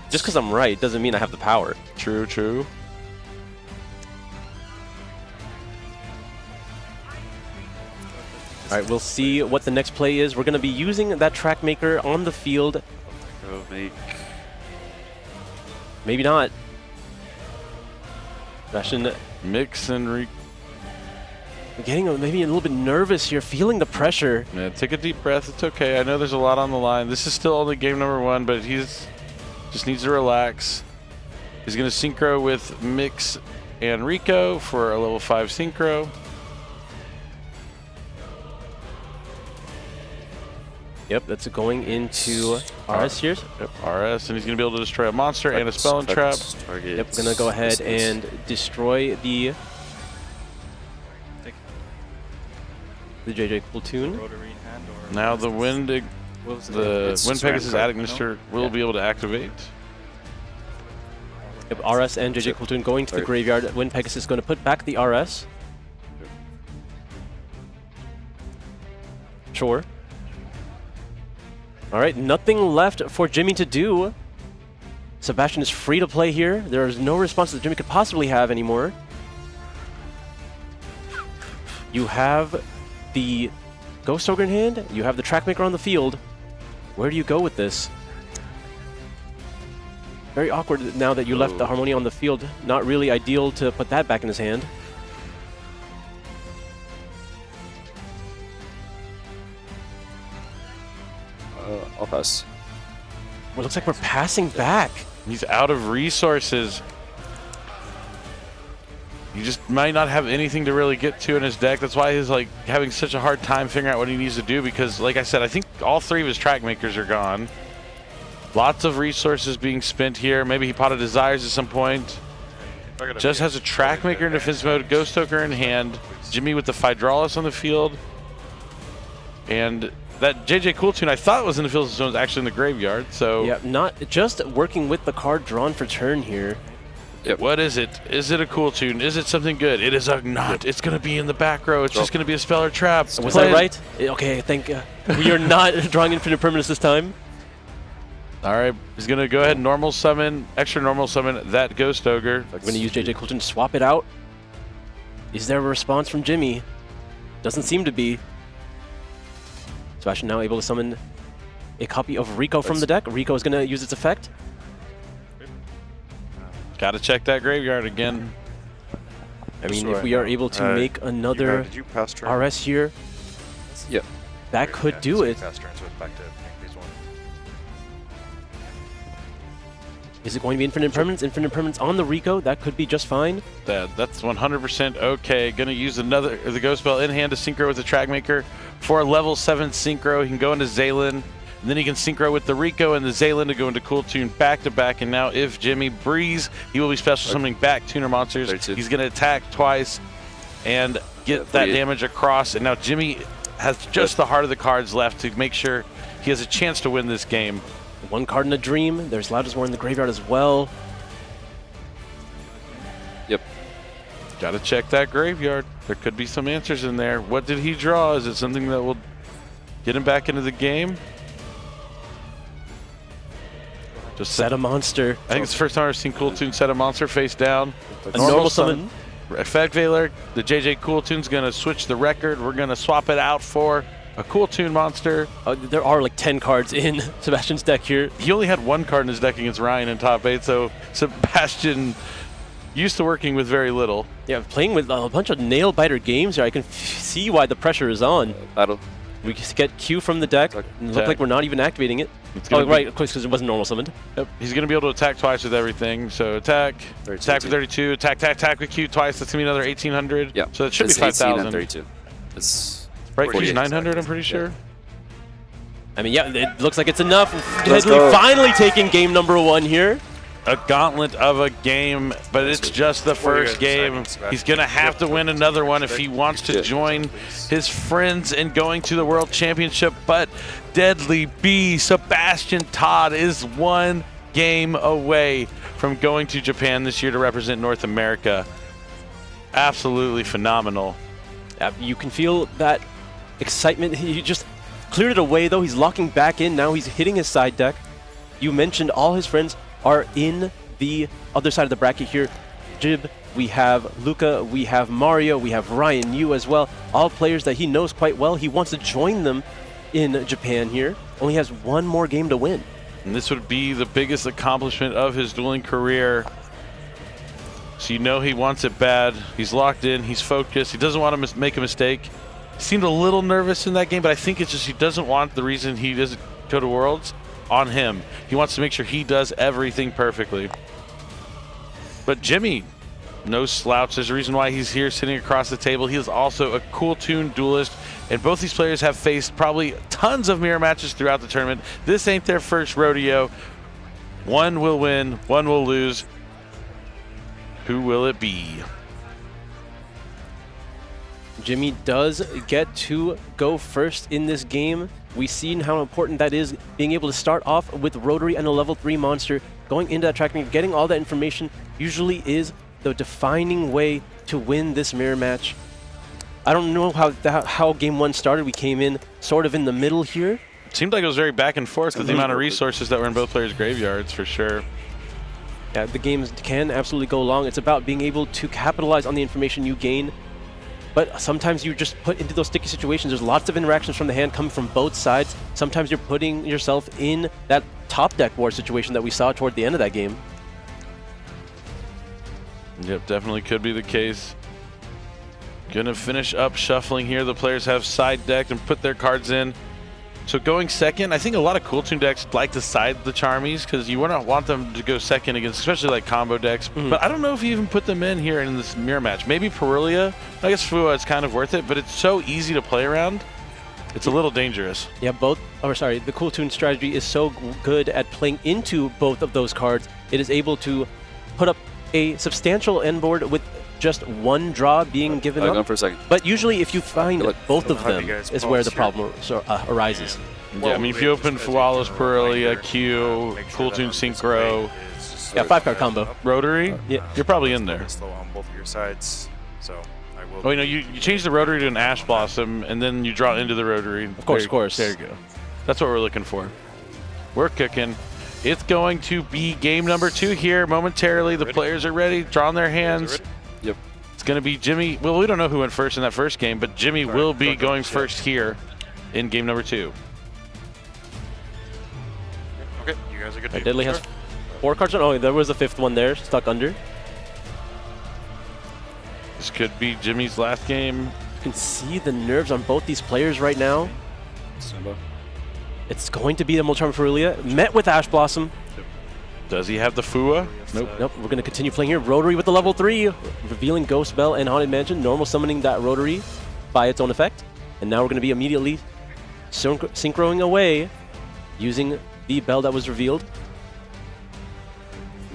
Just because I'm right doesn't mean I have the power. True, true. All right, we'll see what the next play is. We're going to be using that track maker on the field. Go make. Maybe not. Sebastian Mix and getting maybe a little bit nervous here, feeling the pressure. Yeah, take a deep breath. It's okay. I know there's a lot on the line. This is still only game number 1, but he's just needs to relax. He's going to synchro with Mix and Rico for a level 5 synchro. Yep, that's going into RS here. Yep, RS, and he's going to be able to destroy a monster and a spell and trap. Yep, going to go ahead and destroy the JJ Platoon. Now the Wind Pegasus Administer will be able to activate. Yep, RS and JJ Platoon going to the graveyard. Wind Pegasus is going to put back the RS. Sure. All right, nothing left for Jimmy to do. Sebastian is free to play here. There is no response that Jimmy could possibly have anymore. You have the Ghost Ogre in hand. You have the Track Maker on the field. Where do you go with this? Very awkward now that you left the Harmonia on the field. Not really ideal to put that back in his hand. I'll pass. Well, it looks like we're passing back. He's out of resources. He just might not have anything to really get to in his deck. That's why he's like having such a hard time figuring out what he needs to do, because like I said, I think all 3 of his track makers are gone. Lots of resources being spent here. Maybe he potted Desires at some point. Just has a track maker in defense mode, Ghost Ogre in hand. Jimmy with the Phydralis on the field. And that JJ Cooltoon I thought was in the field zone is actually in the graveyard, so... Yeah, not just working with the card drawn for turn here. Yep. What is it? Is it a Cooltoon? Is it something good? It is not. Yep. It's going to be in the back row. It's just going to be a spell or trap. Was I right? Okay, thank you. We are not drawing infinite permanence this time. All right, he's going to go ahead and normal summon, extra normal summon that Ghost Ogre. I'm going to use JJ Cooltoon to swap it out. Is there a response from Jimmy? Doesn't seem to be. Sebastian now able to summon a copy of Rico from the deck. Rico is going to use its effect. Got to check that graveyard again. I mean, if we are able to make another RS here, yep, that could do it. Is it going to be infinite impermanence? Infinite impermanence on the Rico, that could be just fine. That's 100% okay. Going to use the Ghost Spell in hand to synchro with the Track Maker for a level 7 synchro. He can go into Zaylin, and then he can synchro with the Rico and the Zaylin to go into Cooltoon back to back. And now if Jimmy breeze, he will be special summoning back Tuner monsters. 32. He's going to attack twice and get that damage across. And now Jimmy has just the heart of the cards left to make sure he has a chance to win this game. One card in a dream. There's Loudest War in the graveyard as well. Yep. Got to check that graveyard. There could be some answers in there. What did he draw? Is it something that will get him back into the game? Just set a monster. I think it's the first time I've seen Cooltoon set a monster face down. A normal summon. Effect Veiler. The JJ Cooltoon's going to switch the record. We're going to swap it out for a Cooltoon monster. There are like 10 cards in Sebastian's deck here. He only had 1 card in his deck against Ryan in top 8, so Sebastian used to working with very little. Yeah, playing with a bunch of nail-biter games here. I can see why the pressure is on. Battle. We get Q from the deck. Look like we're not even activating it. Oh, right, of course, because it wasn't normal summoned. Yep. He's going to be able to attack twice with everything. So attack, attack with 32, attack with Q twice. That's going to be another 1,800. Yeah. So it should be 5,000. 32. It's right, Q's 900, I'm pretty sure. I mean, yeah, it looks like it's enough. Deadly finally taking game number 1 here. a gauntlet of a game, but it's just the first game. He's going to have to win another one if he wants to join his friends in going to the World Championship. But Deadly B, Sebastian Todd, is one game away from going to Japan this year to represent North America. Absolutely phenomenal. You can feel that excitement. He just cleared it away, though. He's locking back in. Now he's hitting his side deck. You mentioned all his friends are in the other side of the bracket here. Jib, we have Luca, we have Mario, we have Ryan Yu as well. All players that he knows quite well. He wants to join them in Japan here. Only has one more game to win. And this would be the biggest accomplishment of his dueling career. So you know he wants it bad. He's locked in, he's focused, he doesn't want to make a mistake. He seemed a little nervous in that game, but I think it's just he doesn't want the reason he doesn't go to Worlds on him. He wants to make sure he does everything perfectly. But Jimmy, no slouch. There's a reason why he's here sitting across the table. He is also a cool tune duelist, and both these players have faced probably tons of mirror matches throughout the tournament. This ain't their first rodeo. One will win, one will lose. Who will it be? Jimmy does get to go first in this game. We've seen how important that is, being able to start off with Rotary and a level 3 monster. Going into that track meet, getting all that information usually is the defining way to win this mirror match. I don't know how game 1 started. We came in sort of in the middle here. It seemed like it was very back and forth with the amount of resources that were in both players' graveyards, for sure. Yeah, the games can absolutely go long. It's about being able to capitalize on the information you gain. But sometimes you're just put into those sticky situations. There's lots of interactions from the hand coming from both sides. Sometimes you're putting yourself in that top deck war situation that we saw toward the end of that game. Yep, definitely could be the case. Gonna finish up shuffling here. The players have side decked and put their cards in. So going second, I think a lot of Cool Tune decks like to side the Charmies because you wouldn't want them to go second against, especially like combo decks. But I don't know if you even put them in here in this mirror match. Maybe Perulia. I guess Fua is kind of worth it, but it's so easy to play around. It's a little dangerous. Yeah, the Cool Tune strategy is so good at playing into both of those cards. It is able to put up a substantial end board with just one draw being given up. Going for a second. But usually if you find both of them is where the problem arises. Yeah, I mean, if you open Fualos, Perulia, Q, Cool Tune Synchro. Yeah, 5-card combo. Rotary? Yeah. You're probably in there. Slow on both of your sides, so I will. Oh, you know, you change the Rotary to an Ash Blossom, and then you draw into the Rotary. Of course. There you go. That's what we're looking for. We're cooking. It's going to be game number 2 here momentarily. The players are ready, drawing their hands. Yep. It's going to be Jimmy. Well, we don't know who went first in that first game, but Jimmy will be going first here in game number 2. Okay, you guys are good. Deadly has 4 cards on. Oh, there was a 5th one there, stuck under. This could be Jimmy's last game. You can see the nerves on both these players right now. It's going to be the Molcharm Perulia, met with Ash Blossom. Does he have the Fua? Nope. We're going to continue playing here. Rotary with the level 3, revealing Ghost Bell and Haunted Mansion, normal summoning that Rotary by its own effect. And now we're going to be immediately synchroing away using the bell that was revealed.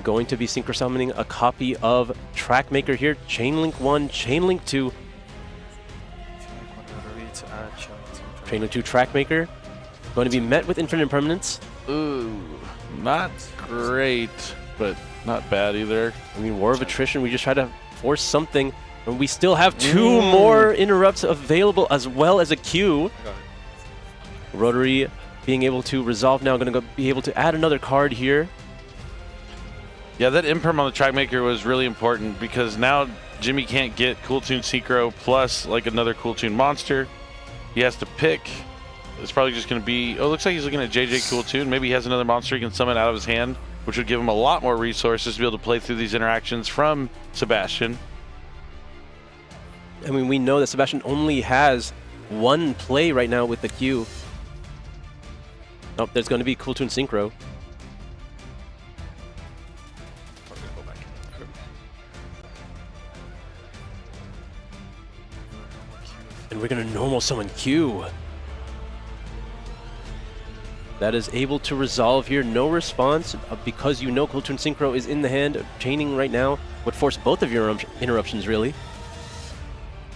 Going to be synchro summoning a copy of Trackmaker here. Chainlink 1, Chainlink 2. Chainlink 2 Trackmaker. Going to be met with Infinite Impermanence. Ooh, not great, but not bad either. I mean, War of Attrition, we just try to force something, and we still have 2 more interrupts available as well as a Q. Rotary being able to resolve now, going to be able to add another card here. Yeah, that Imperm on the Trackmaker was really important because now Jimmy can't get Cool Tune Synchro plus like another Cool Tune monster. He has to pick. It's probably just going to be, oh, it looks like he's looking at JJ Cool Tune. Maybe he has another monster he can summon out of his hand, which would give him a lot more resources to be able to play through these interactions from Sebastian. I mean, we know that Sebastian only has 1 play right now with the Q. Oh, there's going to be Cool Tune Synchro. And we're going to normal summon Q. That is able to resolve here. No response because you know Cool Toon Synchro is in the hand. Chaining right now would force both of your interruptions, really.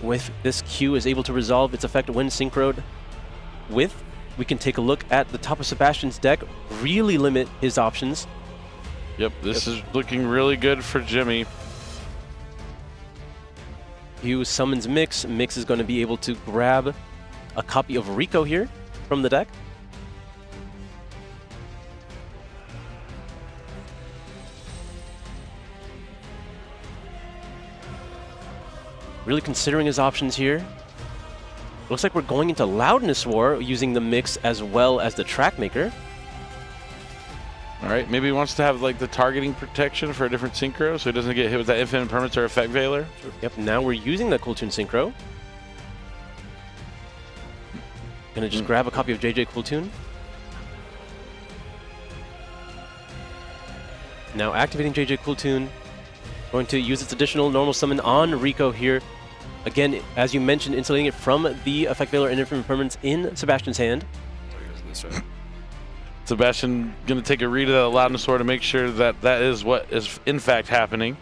With this Q is able to resolve its effect when synchroed with. We can take a look at the top of Sebastian's deck, really limit his options. Yep, this is looking really good for Jimmy. Q summons Mix. Mix is going to be able to grab a copy of Rico here from the deck. Really considering his options here. Looks like we're going into Loudness War using the Mix as well as the Track Maker. All right, maybe he wants to have like the targeting protection for a different synchro so he doesn't get hit with that infinite permanence or effect veiler. Yep, now we're using the Cool Toon Synchro. Gonna just grab a copy of JJ Cool Toon. Now activating JJ Cool Toon. Going to use its additional normal summon on Rico here. Again, as you mentioned, insulating it from the effect veiler and infinite permanence in Sebastian's hand. Sebastian going to take a read of that Loudness Sword to make sure that that is what is in fact happening.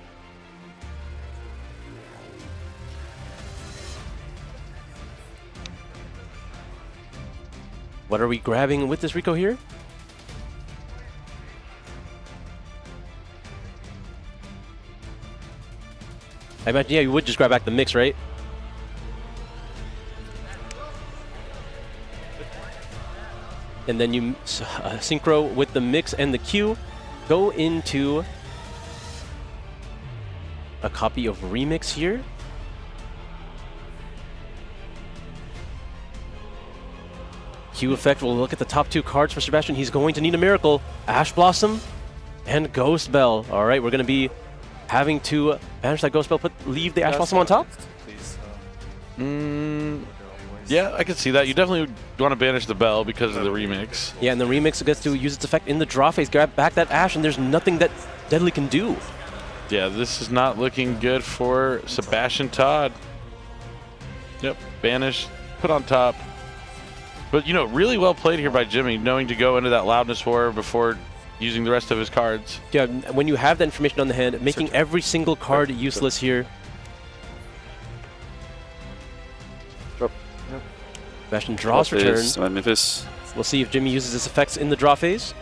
What are we grabbing with this Rico here? I imagine, yeah, you would just grab back the Mix, right? And then you synchro with the Mix and the Q. Go into a copy of Remix here. Q effect, we'll look at the top two cards for Sebastian. He's going to need a miracle. Ash Blossom and Ghost Bell. All right, we're going to be having to banish that Ghost Bell, leave the Ash Blossom on top? Yeah, I can see that. You definitely want to banish the Bell because of the Remix. Yeah, and the Remix gets to use its effect in the draw phase, grab back that Ash, and there's nothing that Deadly can do. Yeah, this is not looking good for Sebastian Todd. Yep, banish, put on top. But, you know, really well played here by Jimmy, knowing to go into that Loudness War before using the rest of his cards. Yeah, when you have that information on the hand, making every single card useless here. Sebastian draws return. We'll see if Jimmy uses his effects in the draw phase.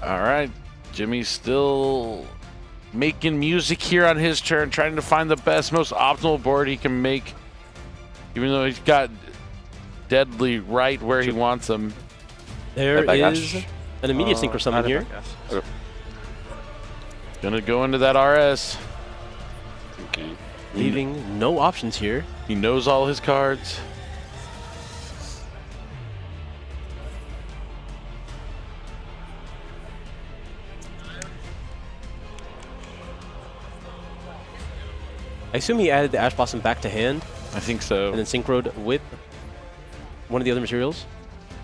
All right, Jimmy's still making music here on his turn, trying to find the best, most optimal board he can make, even though he's got Deadly right where he wants them. There is an immediate synchro summon here. Gonna go into that RS. Okay. Leaving no options here. He knows all his cards. I assume he added the Ash Blossom back to hand. I think so. And then synchroed with one of the other materials.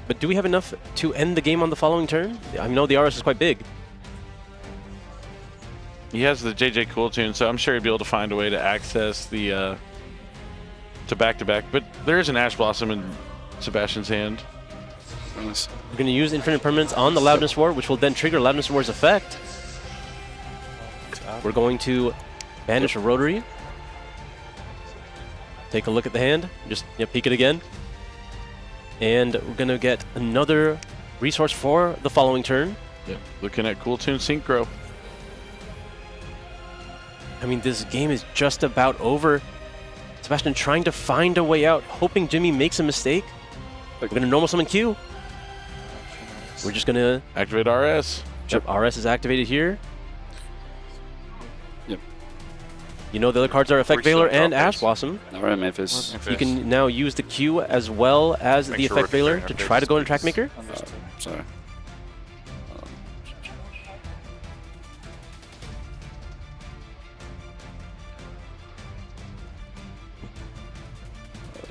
But do we have enough to end the game on the following turn? I know the RS is quite big. He has the JJ Cool Toon, so I'm sure he'd be able to find a way to access the to back-to-back. But there is an Ash Blossom in Sebastian's hand. We're going to use Infinite Permanence on the Loudness War, which will then trigger Loudness War's effect. We're going to banish a Rotary. Take a look at the hand. Just peek it again. And we're going to get another resource for the following turn. Yep. Looking at Cool Toon Synchro. I mean, this game is just about over. Sebastian trying to find a way out, hoping Jimmy makes a mistake. We're going to normal summon Q. We're just going to activate RS. Yep, RS is activated here. Yep. You know the other cards are Effect Veiler and Ash Blossom. Alright, Memphis. You can now use the Q as well as the Effect Veiler to try to go into Track Maker. Sorry.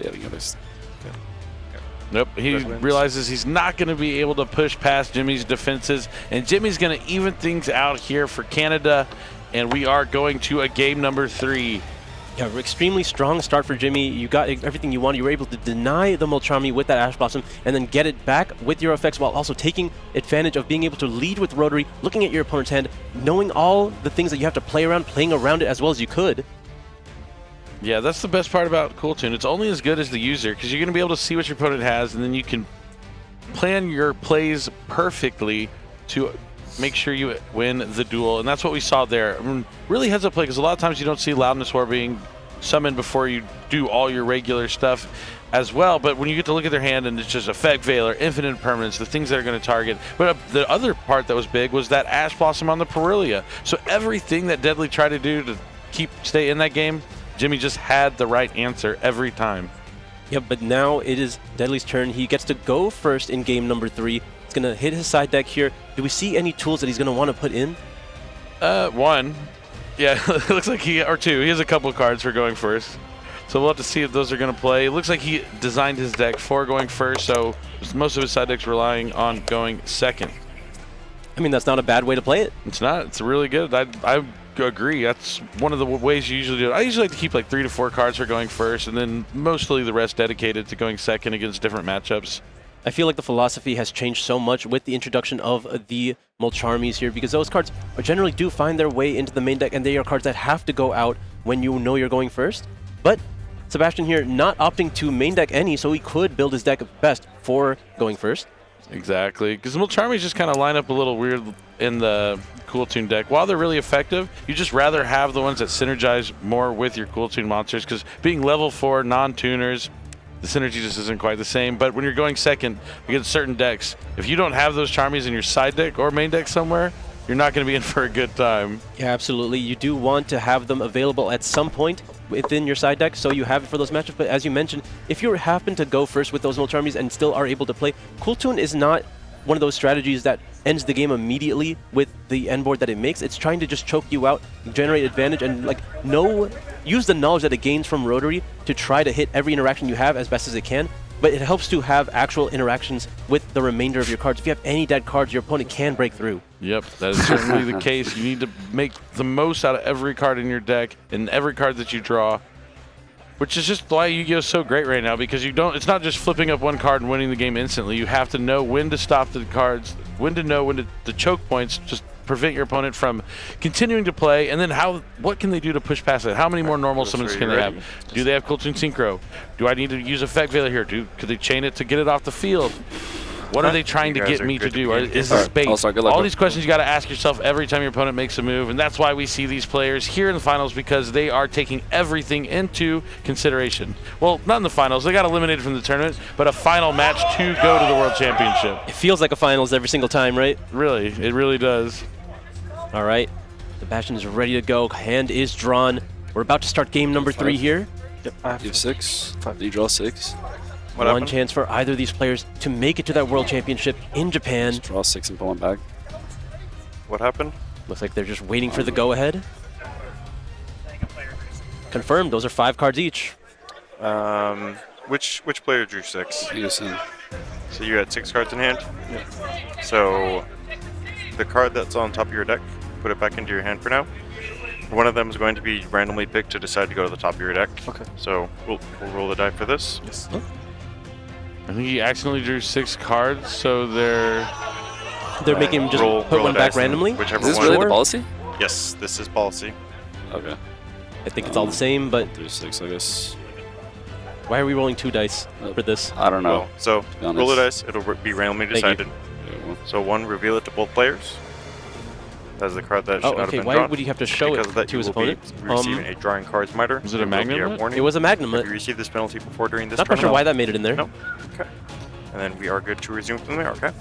Yeah, we got this. Nope, he realizes he's not going to be able to push past Jimmy's defenses, and Jimmy's going to even things out here for Canada, and we are going to a game number 3. Yeah, extremely strong start for Jimmy. You got everything you wanted. You were able to deny the Molcharmi with that Ash Blossom and then get it back with your effects while also taking advantage of being able to lead with Rotary, looking at your opponent's hand, knowing all the things that you have to play around, playing around it as well as you could. Yeah, that's the best part about Cool Tune. It's only as good as the user because you're going to be able to see what your opponent has, and then you can plan your plays perfectly to make sure you win the duel. And that's what we saw there. I mean, really heads up play, because a lot of times you don't see Loudness War being summoned before you do all your regular stuff as well. But when you get to look at their hand and it's just Effect Veiler, Infinite Permanence, the things that are going to target. But the other part that was big was that Ash Blossom on the Perilia. So everything that Deadly tried to do to stay in that game, Jimmy just had the right answer every time. Yep, but now it is Deadly's turn. He gets to go first in game number 3. He's going to hit his side deck here. Do we see any tools that he's going to want to put in? One. Yeah, it looks like or two. He has a couple cards for going first. So we'll have to see if those are going to play. It looks like he designed his deck for going first, so most of his side deck's relying on going second. I mean, that's not a bad way to play it. It's not. It's really good. I agree. That's one of the ways you usually do it. I usually like to keep like 3 to 4 cards for going first, and then mostly the rest dedicated to going second against different matchups. I feel like the philosophy has changed so much with the introduction of the Molcharmis here, because those cards generally do find their way into the main deck, and they are cards that have to go out when you know you're going first. But Sebastian here not opting to main deck any, so he could build his deck best for going first. Exactly, because the Molcharmis just kind of line up a little weird in the Cool Tune deck. While they're really effective, you just rather have the ones that synergize more with your Cool Tune monsters, because being level 4 non-tuners, the synergy just isn't quite the same. But when you're going second against certain decks, if you don't have those Charmies in your side deck or main deck somewhere, you're not going to be in for a good time. Yeah, absolutely. You do want to have them available at some point within your side deck, so you have it for those matchups. But as you mentioned, if you happen to go first with those Molcharmis and still are able to play, Cool Tune is not one of those strategies that ends the game immediately with the end board that it makes. It's trying to just choke you out, generate advantage, and use the knowledge that it gains from Rotary to try to hit every interaction you have as best as it can. But it helps to have actual interactions with the remainder of your cards. If you have any dead cards, your opponent can break through. Yep, that is certainly the case. You need to make the most out of every card in your deck and every card that you draw, which is just why Yu-Gi-Oh is so great right now, because it's not just flipping up one card and winning the game instantly. You have to know when to stop the cards, when to the choke points, just prevent your opponent from continuing to play, and then what can they do to push past it? How many more normal summons can they have? Do they have Cool Tune Synchro? Do I need to use Effect Veiler here? Could they chain it to get it off the field? What are they trying to get me to do? Is this bait? All these questions you got to ask yourself every time your opponent makes a move, and that's why we see these players here in the finals, because they are taking everything into consideration. Well, not in the finals. They got eliminated from the tournament, but a final match to go to the World Championship. It feels like a finals every single time, right? Really, it really does. All right, Sebastian is ready to go. Hand is drawn. We're about to start game number 3 here. Yep, you have 6. You draw 6. One chance for either of these players to make it to that World Championship in Japan. Just draw 6 and pull them back. What happened? Looks like they're just waiting for the go-ahead. Confirmed, those are 5 cards each. Which player drew 6? Peterson. So you had 6 cards in hand? Yeah. So the card that's on top of your deck, put it back into your hand for now. One of them is going to be randomly picked to decide to go to the top of your deck. Okay. So we'll roll the die for this. Yes. I think he accidentally drew 6 cards, so they're making him just put one back randomly? Is this really the policy? Yes, this is policy. Okay. I think it's all the same, but... 3, 6, I guess. Why are we rolling 2 dice for this? I don't know. Well, so roll the dice, it'll be randomly decided. So one, reveal it to both players. That's the card that should not have been drawn. Why would he have to show it to his opponent? Receiving a drawing cards miter. Was it a Magnum? It was a Magnum. Have you received this penalty before during this Not quite sure why that made it in there. No. Okay. And then we are good to resume from there, okay?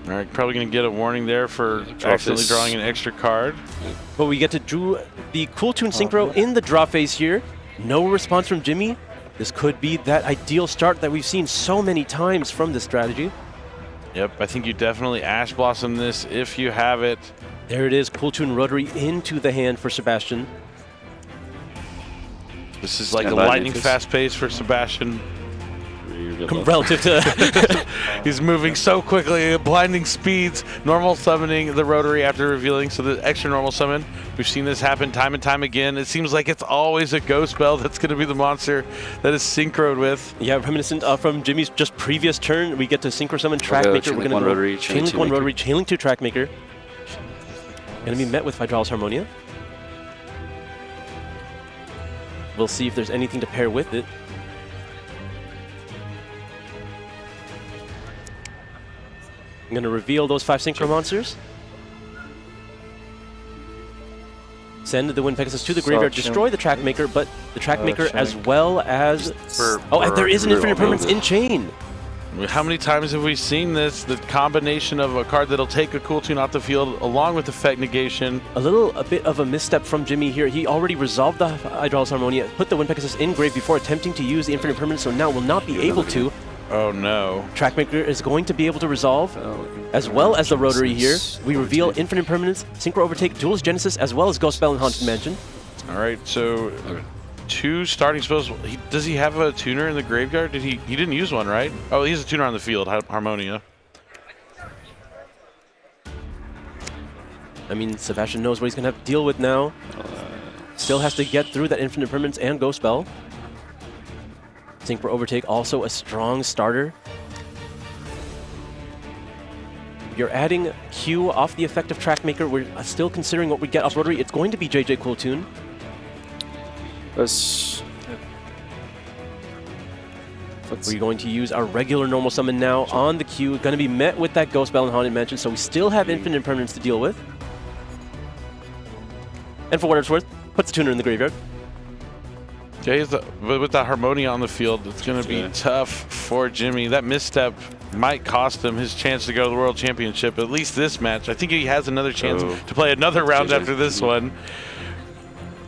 All right, probably going to get a warning there for accidentally drawing an extra card. But we get to do the Cool Tune Synchro in the draw phase here. No response from Jimmy. This could be that ideal start that we've seen so many times from this strategy. Yep, I think you definitely Ash Blossom this if you have it. There it is, Cool Tune Rotary into the hand for Sebastian. This is like a lightning fast pace for Sebastian. Relative to he's moving so quickly, blinding speeds, normal summoning the rotary after revealing, so the extra normal summon. We've seen this happen time and time again. It seems like it's always a ghost spell that's going to be the monster that is synchroed with. Yeah, reminiscent from Jimmy's just previous turn, we get to synchro summon Trackmaker. We're going to go Chain Link 1 Rotary, Chain Link 2 Trackmaker. Going to be met with Hydraulis Harmonia. We'll see if there's anything to pair with it. I'm going to reveal those 5 synchro monsters. Send the Wind Pegasus to the graveyard, destroy the Trackmaker, but the Trackmaker as well as... and there is an Infinite Permanence in chain. How many times have we seen this? The combination of a card that'll take a cool tune off the field along with effect negation. A bit of a misstep from Jimmy here. He already resolved the Hydraulis Harmonia, put the Wind Pegasus in grave before attempting to use the Infinite Permanence, so now will not be able to. Oh no. Trackmaker is going to be able to resolve, as well as the Rotary here. We reveal Infinite Permanence, Synchro Overtake, Duelist Genesis, as well as Ghost Spell and Haunted Mansion. Alright, so 2 starting spells. Does he have a tuner in the graveyard? He didn't use one, right? Oh, he has a tuner on the field, Harmonia. I mean, Sebastian knows what he's going to have to deal with now. Still has to get through that Infinite Permanence and Ghost Spell. Synchro Overtake, also a strong starter. You're adding Q off the effect of Trackmaker. We're still considering what we get off Rotary. It's going to be JJ Cool Tune. We're going to use our regular normal summon now on the Q. Going to be met with that Ghost Spell and Haunted Mansion, so we still have Infinite Permanence to deal with. And for what it's worth, puts the tuner in the graveyard. Okay, but with that Harmonia on the field, it's going to be tough for Jimmy. That misstep might cost him his chance to go to the World Championship, at least this match. I think he has another chance to play another round after this one.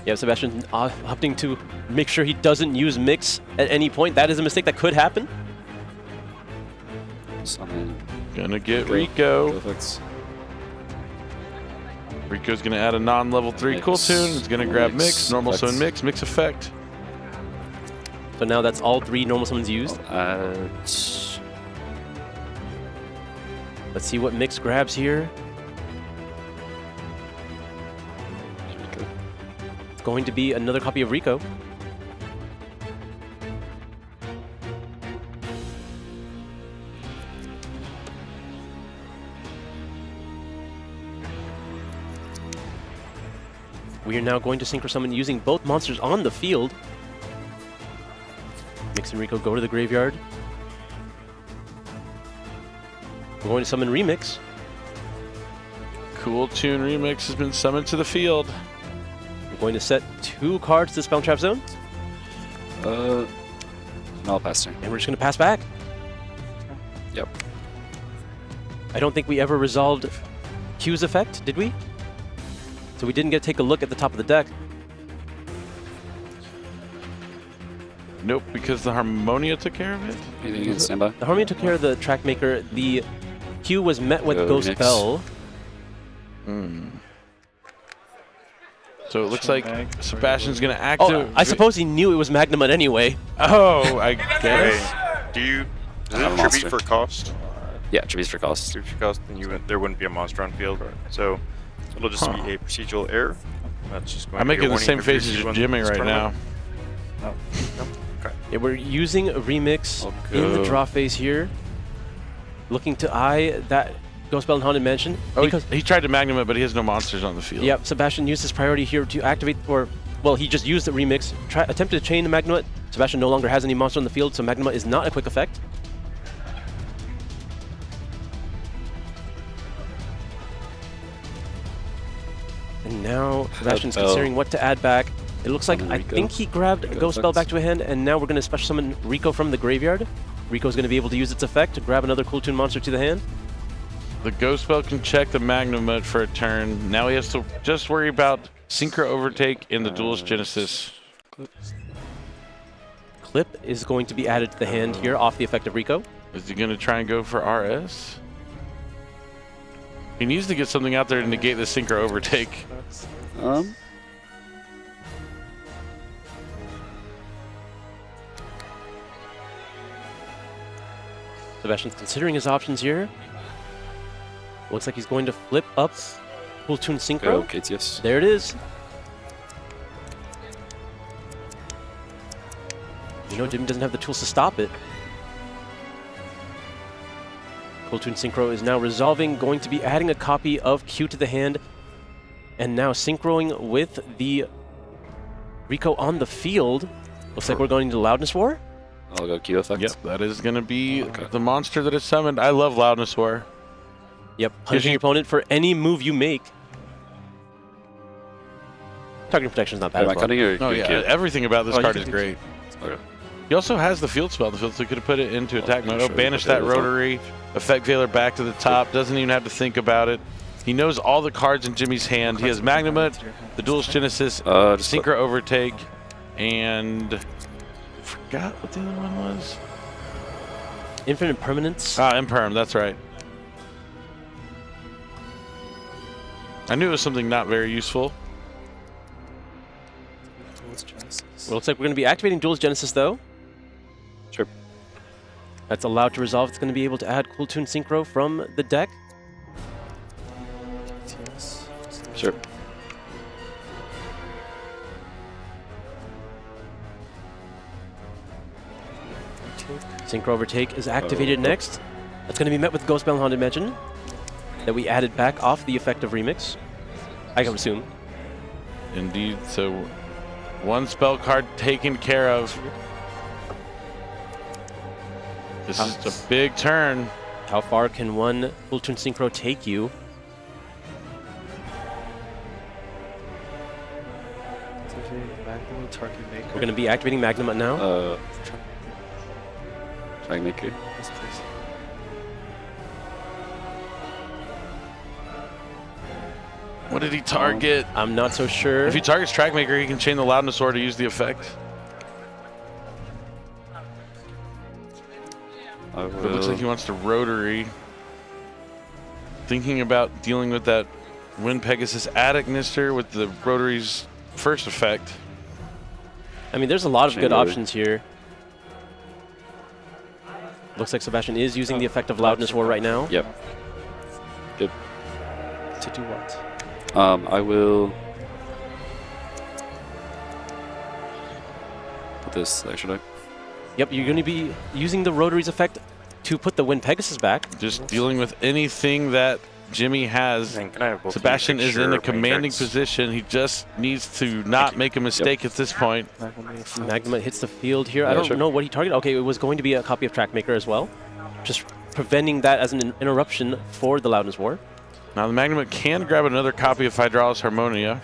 Yeah, Sebastian opting to make sure he doesn't use Mix at any point. That is a mistake that could happen. Gonna get Rico. Rico's gonna add a non-level 3 cool tune. It's gonna grab Mix, normal summon Mix, Mix effect. So now that's all 3 normal summons used. Let's see what Mix grabs here. It's going to be another copy of Rico. We are now going to synchro summon using both monsters on the field. Mix and Rico go to the graveyard. We're going to summon Remix. Cool Tune Remix has been summoned to the field. We're going to set 2 cards to the Spell Trap Zone. No, I'll pass turn. And we're just going to pass back. Yep. I don't think we ever resolved Q's effect, did we? So we didn't get to take a look at the top of the deck. Nope, because the Harmonia took care of it. Anything in standby? The Harmonia took care of the Trackmaker. The Q was met with Ghost Mix. Spell. So it looks like Sebastian's going to activate. Oh, I suppose he knew it was Magnemite anyway. Oh, I guess. Does it tribute for cost? Yeah, tributes for cost. Tribute for cost, then there wouldn't be a monster on field. So it'll just be a procedural error. That's just going I'm to be making a the warning same if you face as receive one Jimmy this right tournament. now. No. Okay. Yeah, we're using a Remix in the draw phase here. Looking to eye that Ghost Spell and Haunted Mansion. Oh, he tried to Magnum it, but he has no monsters on the field. Yep, Sebastian used his priority here to activate, well, he just used the Remix. Attempted to chain the Magnemite. Sebastian no longer has any monster on the field, so Magnemite is not a quick effect. And now Sebastian's considering what to add back. It looks like, I think he grabbed a Ghost Spell back to a hand, and now we're going to special summon Rico from the graveyard. Rico's going to be able to use its effect to grab another Cool Tune monster to the hand. The Ghost Spell can check the Magnum Mode for a turn. Now he has to just worry about Synchro Overtake in the Duelist Genesis. Clip is going to be added to the hand here off the effect of Rico. Is he going to try and go for RS? He needs to get something out there to negate the Synchro Overtake. Sebastian's considering his options here. Looks like he's going to flip up Cool Tune Synchro. Go, KTS. There it is. You know, Jimmy doesn't have the tools to stop it. Cool Tune Synchro is now resolving, going to be adding a copy of Q to the hand, and now synchroing with the Rico on the field. Looks like we're going to Loudness War. I'll go Q effect. Yep, that is going to be the monster that is summoned. I love Loudness War. Yep, punishing your opponent for any move you make. Targeting protection is not bad. Am I cutting or Oh yeah, everything about this card is great. Okay. He also has the field spell in the field, so he could have put it into attack mode. Oh, sure, banish okay, that rotary, effect Veiler back to the top, doesn't even have to think about it. He knows all the cards in Jimmy's hand. He has Magnamut, the Duelist Genesis, Synchro Overtake, and forgot what the other one was. Infinite Permanence. Ah, Imperm, that's right. I knew it was something not very useful. Well, looks like we're going to be activating Duelist Genesis, though. Sure. That's allowed to resolve. It's going to be able to add Cool Tune Synchro from the deck. Sure. Synchro Overtake is activated next. That's going to be met with Ghostbound Haunted Mansion that we added back off the effective remix, I can assume. Indeed, so one spell card taken care of. This is a big turn. How far can one Cool Tune Synchro take you? We're going to be activating Magnamut now. Trying Maker. What did he target? I'm not so sure. If he targets Trackmaker, he can chain the Loudness Sword to use the effect. It looks like he wants to Rotary. Thinking about dealing with that Wind Pegasus Attic Nister with the Rotary's first effect. I mean, there's a lot of good options here. Looks like Sebastian is using the effect of Loudness War right now. Yep. Good. To do what? I will put this there, should I? Yep, you're going to be using the Rotary's effect to put the Wind Pegasus back. Just dealing with anything that Jimmy has. Sebastian is in a commanding position. He just needs to not make a mistake at this point. Magnamut hits the field here. I don't know what he targeted. Okay, it was going to be a copy of Trackmaker as well. Just preventing that as an interruption for the Loudness War. Now the Magnamut can grab another copy of Hydraulis Harmonia.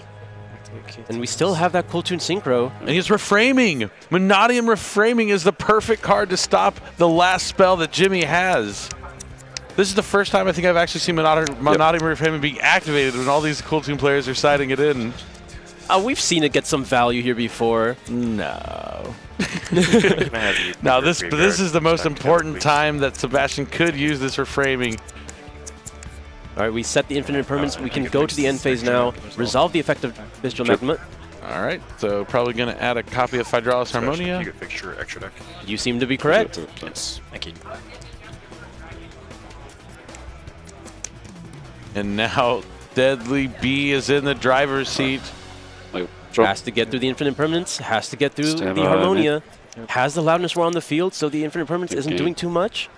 And we still have that Cool Tune Synchro. And he's Reframing. Monodium Reframing is the perfect card to stop the last spell that Jimmy has. This is the first time I think I've actually seen Monodium Reframing being activated when all these Cool Tune players are siding it in. We've seen it get some value here before. No. Now this is the most important time that Sebastian could use this Reframing. All right, we set the Infinite Permanence. We can go to the end phase now, resolve the effect of Bestial Magnamut. All right, so probably going to add a copy of Hydraulis Harmonia. You could fix your extra deck. You seem to be correct. Yes. Thank you. And now Deadly B is in the driver's seat. Has to get through the Infinite Permanence, has to get through the Harmonia, has the Loudness War on the field, so the Infinite Permanence isn't doing too much.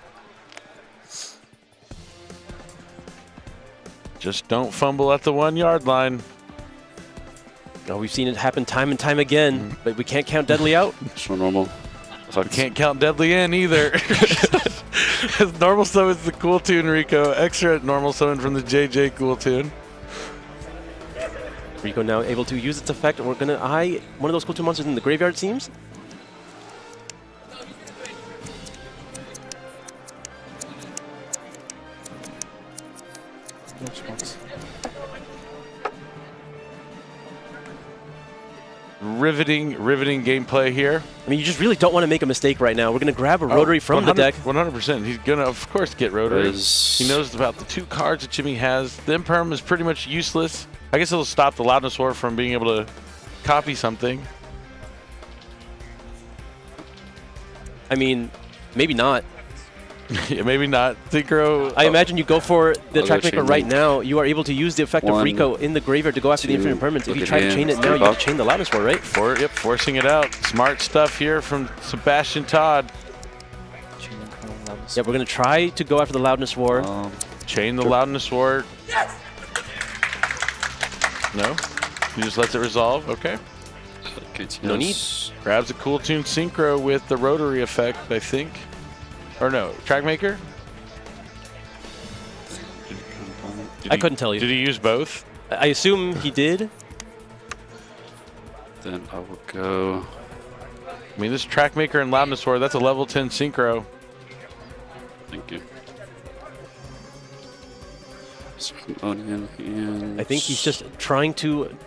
Just don't fumble at the 1 yard line. No, we've seen it happen time and time again, but we can't count Deadly out. Just normal. We can't count Deadly in either. Normal summon is the Cool Tune Rico. Extra normal summon from the JJ Cool Tune. Rico now able to use its effect. We're going to eye one of those Cool Tune monsters in the graveyard, it seems. Riveting gameplay here. I mean, you just really don't want to make a mistake right now. We're going to grab a Rotary from the deck. 100%. He's going to, of course, get Rotary. He knows about the 2 cards that Jimmy has. The Imperm is pretty much useless. I guess it'll stop the Loudness War from being able to copy something. I mean, maybe not. Yeah, maybe not. Synchro. I imagine you go for the I'll track go maker chain right link. now. You are able to use the effect of 1, Rico in the graveyard to go after the 2, infinite permanents. If look you at try to hand, chain it now, step you up. chain the loudness war, right? Yep, forcing it out. Smart stuff here from Sebastian Todd. Yeah, we're going to try to go after the loudness war. Chain the loudness war. No? He just lets it resolve? Okay. No need. Grabs a Cool Tune Synchro with the rotary effect, I think. Or no, track maker? I couldn't tell you. Did he use both? I assume he did. Then I will go. I mean, this track maker and loudness war, that's a level 10 synchro. Thank you. Onion and I think he's just trying to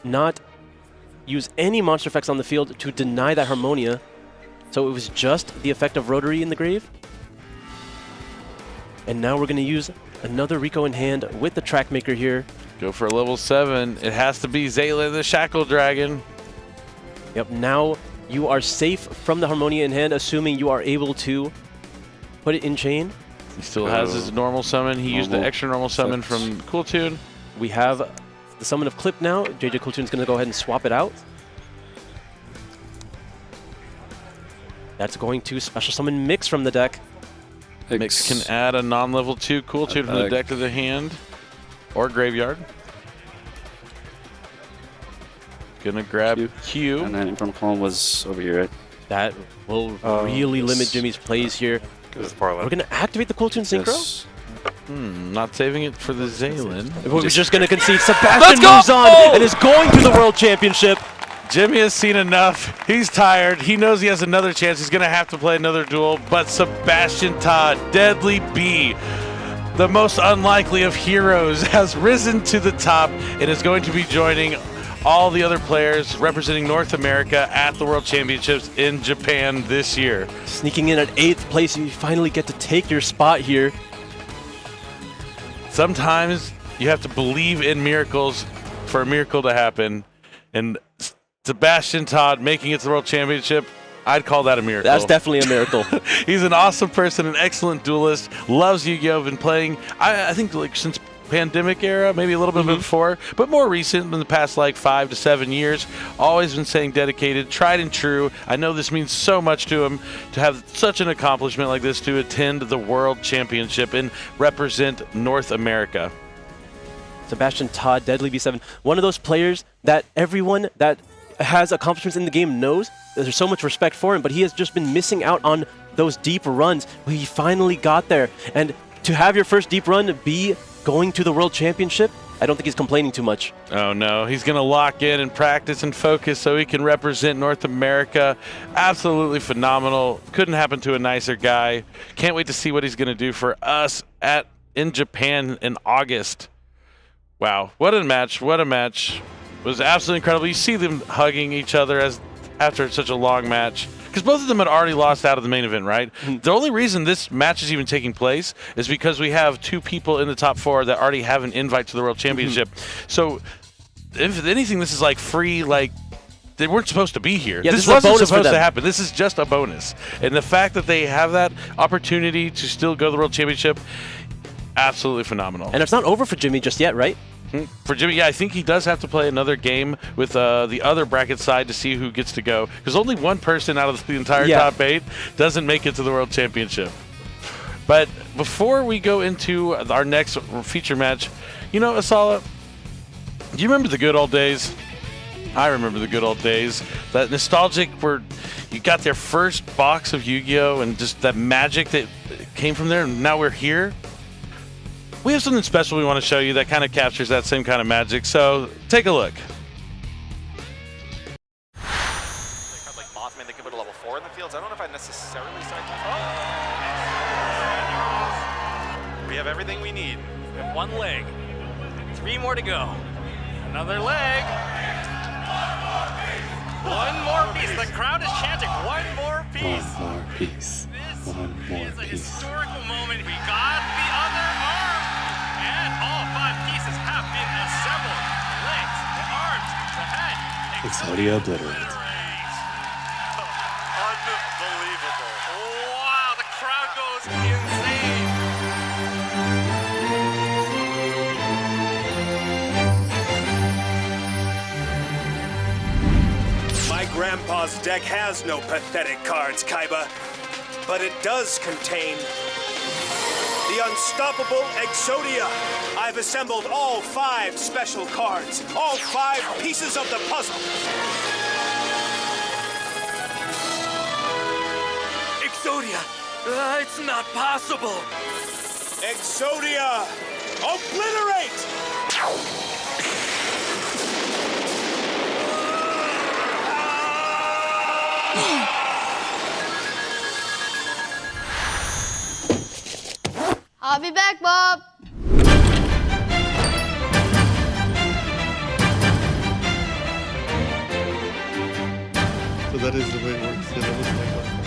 not use any monster effects on the field to deny that Harmonia. So it was just the effect of Rotary in the grave. And now we're going to use another Rico in hand with the track maker here. Go for a level 7. It has to be Zayla the Shackle Dragon. Yep, now you are safe from the Harmonia in hand, assuming you are able to put it in chain. He still has his normal summon. He used the extra normal summon from Cool Tune. We have the summon of Clip now. JJ Cool Tune's going to go ahead and swap it out. That's going to special summon Mix from the deck. Mix can add a non-level 2 Cool Tune from the deck to the hand or graveyard. Gonna grab Q. And then from column was over here, right? That will really limit Jimmy's plays here. We're gonna activate the Cool Tune Synchro. Not saving it for the Zaylin. We're just gonna concede. Sebastian moves on and is going to the World Championship. Jimmy has seen enough. He's tired. He knows he has another chance. He's going to have to play another duel. But Sebastian Todd, Deadly B, the most unlikely of heroes, has risen to the top and is going to be joining all the other players representing North America at the World Championships in Japan this year. Sneaking in at 8th place, and you finally get to take your spot here. Sometimes you have to believe in miracles for a miracle to happen. And Sebastian Todd making it to the World Championship, I'd call that a miracle. That's definitely a miracle. He's an awesome person, an excellent duelist, loves Yu-Gi-Oh! Been playing, I think, like since pandemic era, maybe a little bit before, but more recent in the past like 5 to 7 years. Always been saying dedicated, tried and true. I know this means so much to him to have such an accomplishment like this, to attend the World Championship and represent North America. Sebastian Todd, Deadly B7, one of those players that everyone that has accomplishments in the game knows. There's so much respect for him, but he has just been missing out on those deep runs. He finally got there. And to have your first deep run be going to the World Championship, I don't think he's complaining too much. Oh no, he's going to lock in and practice and focus so he can represent North America. Absolutely phenomenal. Couldn't happen to a nicer guy. Can't wait to see what he's going to do for us in Japan in August. Wow, what a match, what a match. It was absolutely incredible. You see them hugging each other after such a long match. Because both of them had already lost out of the main event, right? The only reason this match is even taking place is because we have 2 people in the top 4 that already have an invite to the World Championship. So, if anything, this is like free, like, they weren't supposed to be here. Yeah, this wasn't supposed to happen. This is just a bonus. And the fact that they have that opportunity to still go to the World Championship, absolutely phenomenal. And it's not over for Jimmy just yet, right? For Jimmy, yeah, I think he does have to play another game with the other bracket side to see who gets to go. Because only one person out of the entire top 8 doesn't make it to the World Championship. But before we go into our next feature match, you know, Asala, do you remember the good old days? I remember the good old days. That nostalgic where you got their first box of Yu-Gi-Oh! And just that magic that came from there, and now we're here. We have something special we want to show you that kind of captures that same kind of magic, so take a look. Like Mothman, they can put a level 4 in the fields. I don't know if I necessarily start to... We have everything we need. We have 1 leg. 3 more to go. Another leg. 1 more piece. The crowd is chanting 1 more piece. 1 more piece. 1 more It's a piece. historical moment. We got the other arm. And all 5 pieces have been assembled. The legs, the arms, the head. Exodia obliterate. Unbelievable. Wow, the crowd goes insane. Grandpa's deck has no pathetic cards, Kaiba, but it does contain the unstoppable Exodia. I've assembled all 5 special cards, all 5 pieces of the puzzle. Exodia! It's not possible! Exodia! Obliterate! I'll be back, Bob. So that is the way it works. Yeah, that was my question.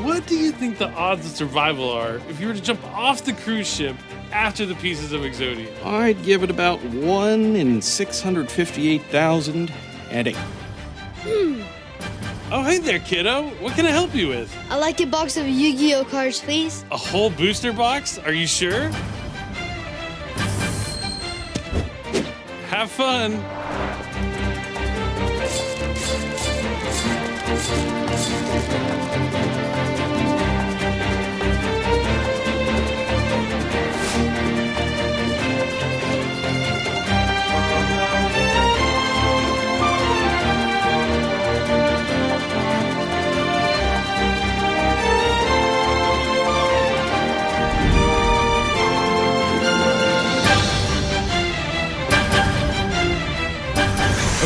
What do you think the odds of survival are if you were to jump off the cruise ship after the pieces of Exodia? I'd give it about 1 in 658,008. Oh, hey there, kiddo. What can I help you with? I'd like a box of Yu-Gi-Oh cards, please. A whole booster box? Are you sure? Have fun.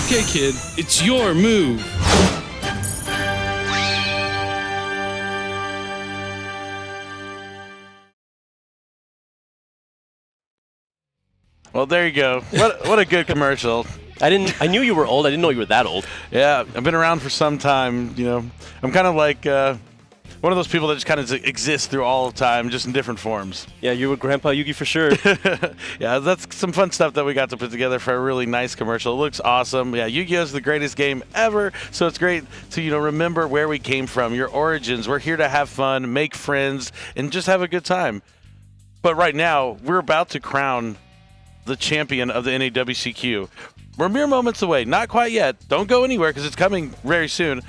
Okay, kid, it's your move. Well, there you go. What a good commercial. I knew you were old. I didn't know you were that old. Yeah, I've been around for some time. You know, I'm kind of like one of those people that just kind of exist through all the time, just in different forms. Yeah, you were Grandpa Yugi for sure. Yeah, that's some fun stuff that we got to put together for a really nice commercial. It looks awesome. Yeah, Yu-Gi-Oh is the greatest game ever, so it's great to remember where we came from, your origins. We're here to have fun, make friends, and just have a good time. But right now, we're about to crown the champion of the NAWCQ. We're mere moments away. Not quite yet. Don't go anywhere because it's coming very soon.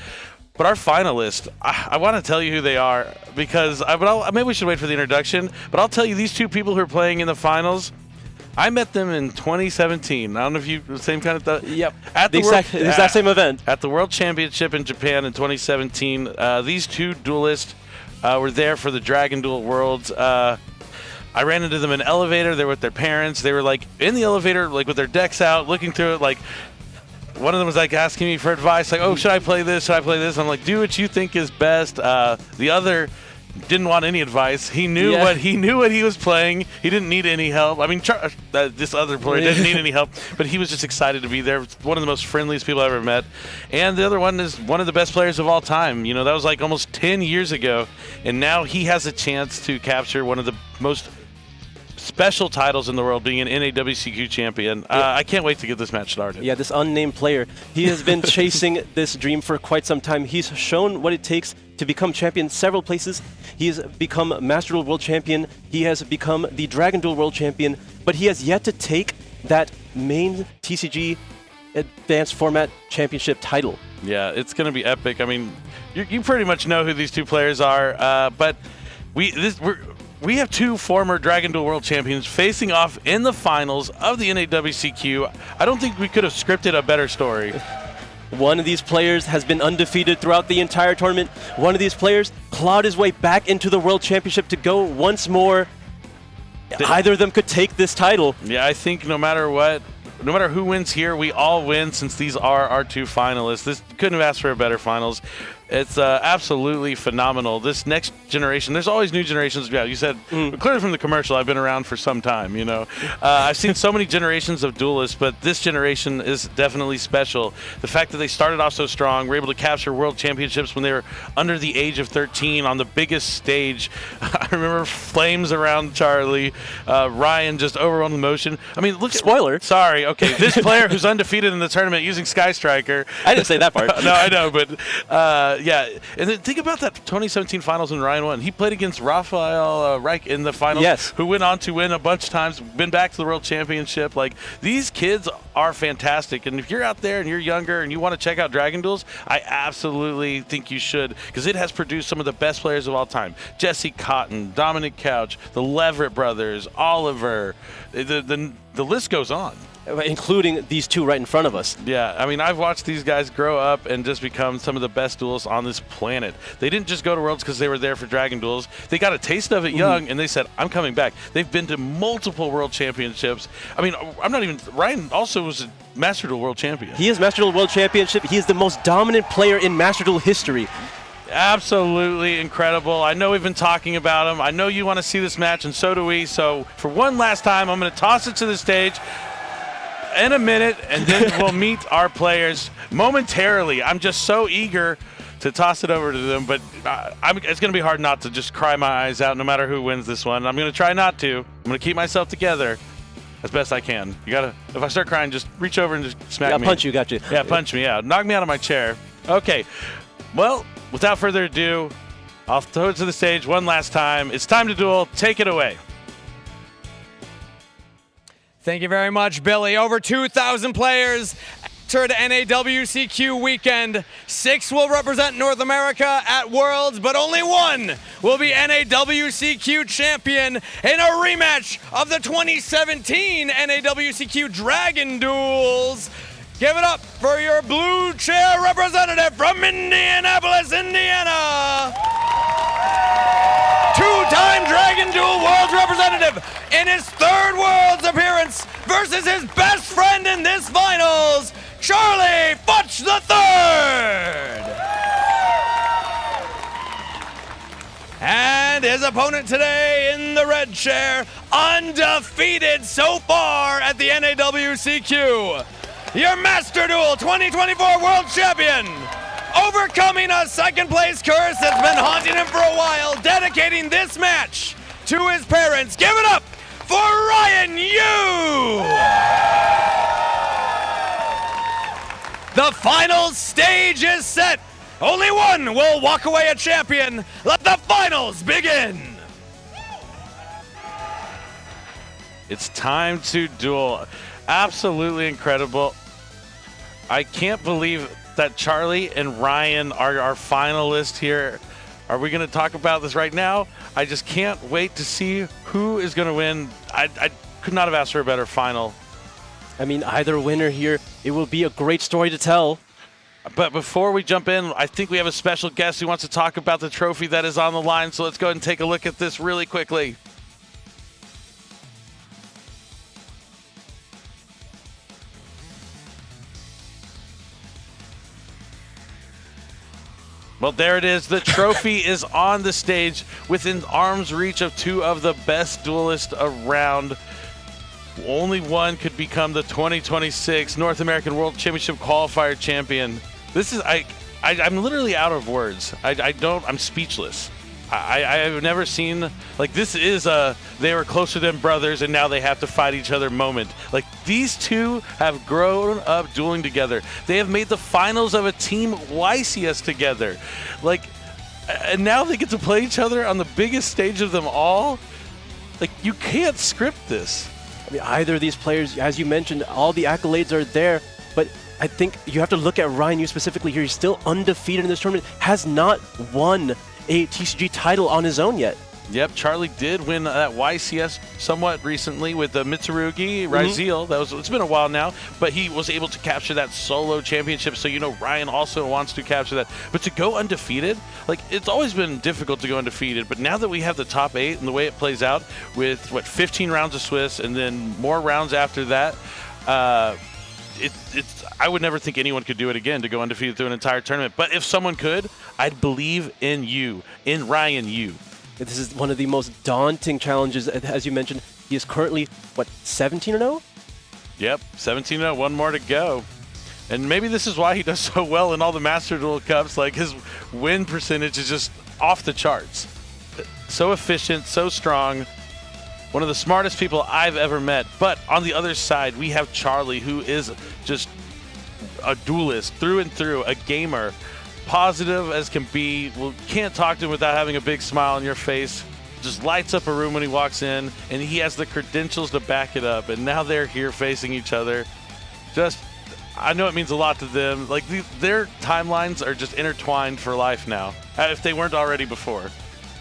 But our finalists, I want to tell you who they are because maybe we should wait for the introduction, but I'll tell you these two people who are playing in the finals, I met them in 2017. I don't know if you, same kind of stuff. Yep. At the exact same event. At the World Championship in Japan in 2017. These two duelists were there for the Dragon Duel Worlds. I ran into them in an elevator. They were with their parents. They were like in the elevator, like with their decks out, looking through it, like one of them was like asking me for advice, like, oh, should I play this? Should I play this? I'm like, do what you think is best. The other didn't want any advice. He knew what he was playing. He didn't need any help. I mean, this other player didn't need any help, but he was just excited to be there. One of the most friendliest people I've ever met. And the other one is one of the best players of all time. You know, that was like almost 10 years ago, and now he has a chance to capture one of the most special titles in the world, being an NAWCQ champion. I can't wait to get this match started. Yeah, this unnamed player, he has been chasing this dream for quite some time. He's shown what it takes to become champion several places. He has become Master Duel World Champion. He has become the Dragon Duel World Champion, but he has yet to take that main TCG Advanced Format Championship title. Yeah, it's going to be epic. I mean, you pretty much know who these two players are, but we have two former Dragon Duel World Champions facing off in the finals of the NAWCQ. I don't think we could have scripted a better story. One of these players has been undefeated throughout the entire tournament. One of these players clawed his way back into the World Championship to go once more. Either of them could take this title. Yeah, I think no matter who wins here, we all win since these are our two finalists. This couldn't have asked for a better finals. It's absolutely phenomenal. This next generation, there's always new generations. Yeah, you said, clearly from the commercial, I've been around for some time, you know. I've seen so many generations of duelists, but this generation is definitely special. The fact that they started off so strong, were able to capture world championships when they were under the age of 13 on the biggest stage. I remember flames around Charlie, Ryan just overwhelmed the motion. I mean, look. Spoiler. Sorry, okay. This player who's undefeated in the tournament using Sky Striker. I didn't say that part. No, I know, but Yeah, and then think about that 2017 finals when Ryan won. He played against Rafael Reich in the finals, yes, who went on to win a bunch of times, been back to the World Championship. Like, these kids are fantastic, and if you're out there and you're younger and you want to check out Dragon Duels, I absolutely think you should, because it has produced some of the best players of all time. Jesse Cotton, Dominic Couch, the Leverett brothers, Oliver, the list goes on. Including these two right in front of us. Yeah, I mean, I've watched these guys grow up and just become some of the best duelists on this planet. They didn't just go to Worlds because they were there for Dragon Duels. They got a taste of it young, and they said, I'm coming back. They've been to multiple World Championships. I mean, Ryan also was a Master Duel World Champion. He is Master Duel World Championship. He is the most dominant player in Master Duel history. Absolutely incredible. I know we've been talking about him. I know you want to see this match, and so do we. So for one last time, I'm going to toss it to the stage in a minute, and then we'll meet our players momentarily. I'm just so eager to toss it over to them, but it's going to be hard not to just cry my eyes out no matter who wins this one. I'm going to try not to. I'm going to keep myself together as best I can. You got to, if I start crying, just reach over and just smack me. Yeah, punch you, got you. Yeah, punch me, yeah. Knock me out of my chair. Okay, well, without further ado, I'll throw it to the stage one last time. It's time to duel. Take it away. Thank you very much, Billy. Over 2,000 players entered NAWCQ weekend. 6 will represent North America at Worlds, but only 1 will be NAWCQ champion in a rematch of the 2017 NAWCQ Dragon Duels. Give it up for your blue chair representative from Minneapolis, Indiana. 2-time Dragon Duel Worlds representative in his 3rd Worlds appearance versus his best friend in this finals, Charlie Futch III. And his opponent today in the red chair, undefeated so far at the NAWCQ. Your Master Duel 2024 World Champion, overcoming a 2nd place curse that's been haunting him for a while, dedicating this match to his parents. Give it up for Ryan Yu! The final stage is set. Only 1 will walk away a champion. Let the finals begin. It's time to duel. Absolutely incredible. I can't believe that Charlie and Ryan are our finalists here. Are we going to talk about this right now? I just can't wait to see who is going to win. I could not have asked for a better final. I mean, either winner here, it will be a great story to tell. But before we jump in, I think we have a special guest who wants to talk about the trophy that is on the line. So let's go ahead and take a look at this really quickly. Well, there it is. The trophy is on the stage within arm's reach of 2 of the best duelists around. Only one could become the 2026 North American World Championship Qualifier Champion. This is, I'm literally out of words. I'm speechless. I have never seen, like, this is a they were closer than brothers and now they have to fight each other moment. Like, these two have grown up dueling together. They have made the finals of a Team YCS together. Like, and now they get to play each other on the biggest stage of them all. Like, you can't script this. I mean, either of these players, as you mentioned, all the accolades are there, but I think you have to look at Ryan Yu specifically here. He's still undefeated in this tournament, has not won a TCG title on his own yet. Yep, Charlie did win that YCS somewhat recently with the Mitsurugi Raziel. It's been a while now, but he was able to capture that solo championship. So, you know, Ryan also wants to capture that. But to go undefeated, like, it's always been difficult to go undefeated. But now that we have the top 8 and the way it plays out with, 15 rounds of Swiss and then more rounds after that, I would never think anyone could do it again to go undefeated through an entire tournament. But if someone could, I'd believe in you, in Ryan Yu. This is one of the most daunting challenges. As you mentioned, he is currently, 17-0? Yep, 17-0, 1 more to go. And maybe this is why he does so well in all the Master Duel Cups. Like, his win percentage is just off the charts. So efficient, so strong. One of the smartest people I've ever met. But on the other side, we have Charlie, who is just a duelist through and through, a gamer. positive as can be. Well, can't talk to him without having a big smile on your face. Just lights up a room when he walks in, and he has the credentials to back it up. And now they're here facing each other. I know it means a lot to them. Like, their timelines are just intertwined for life now, if they weren't already before.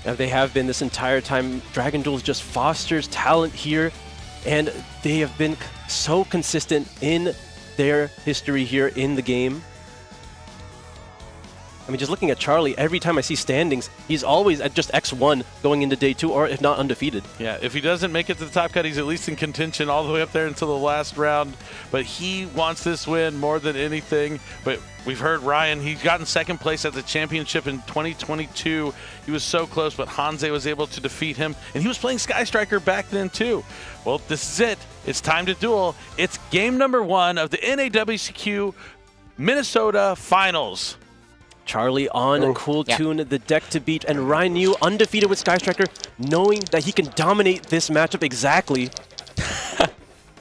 And they have been this entire time. Dragon Duels just fosters talent here, and they have been so consistent in their history here in the game. I mean, just looking at Charlie, every time I see standings, he's always at just X1 going into day 2, or if not undefeated. Yeah, if he doesn't make it to the top cut, he's at least in contention all the way up there until the last round. But he wants this win more than anything. But we've heard Ryan, he's gotten second place at the championship in 2022. He was so close, but Hanze was able to defeat him. And he was playing Sky Striker back then too. Well, this is it. It's time to duel. It's game number 1 of the NAWCQ Minnesota Finals. Charlie on Cool Tune, the deck to beat, and Ryan Yu undefeated with Sky Striker, knowing that he can dominate this matchup exactly.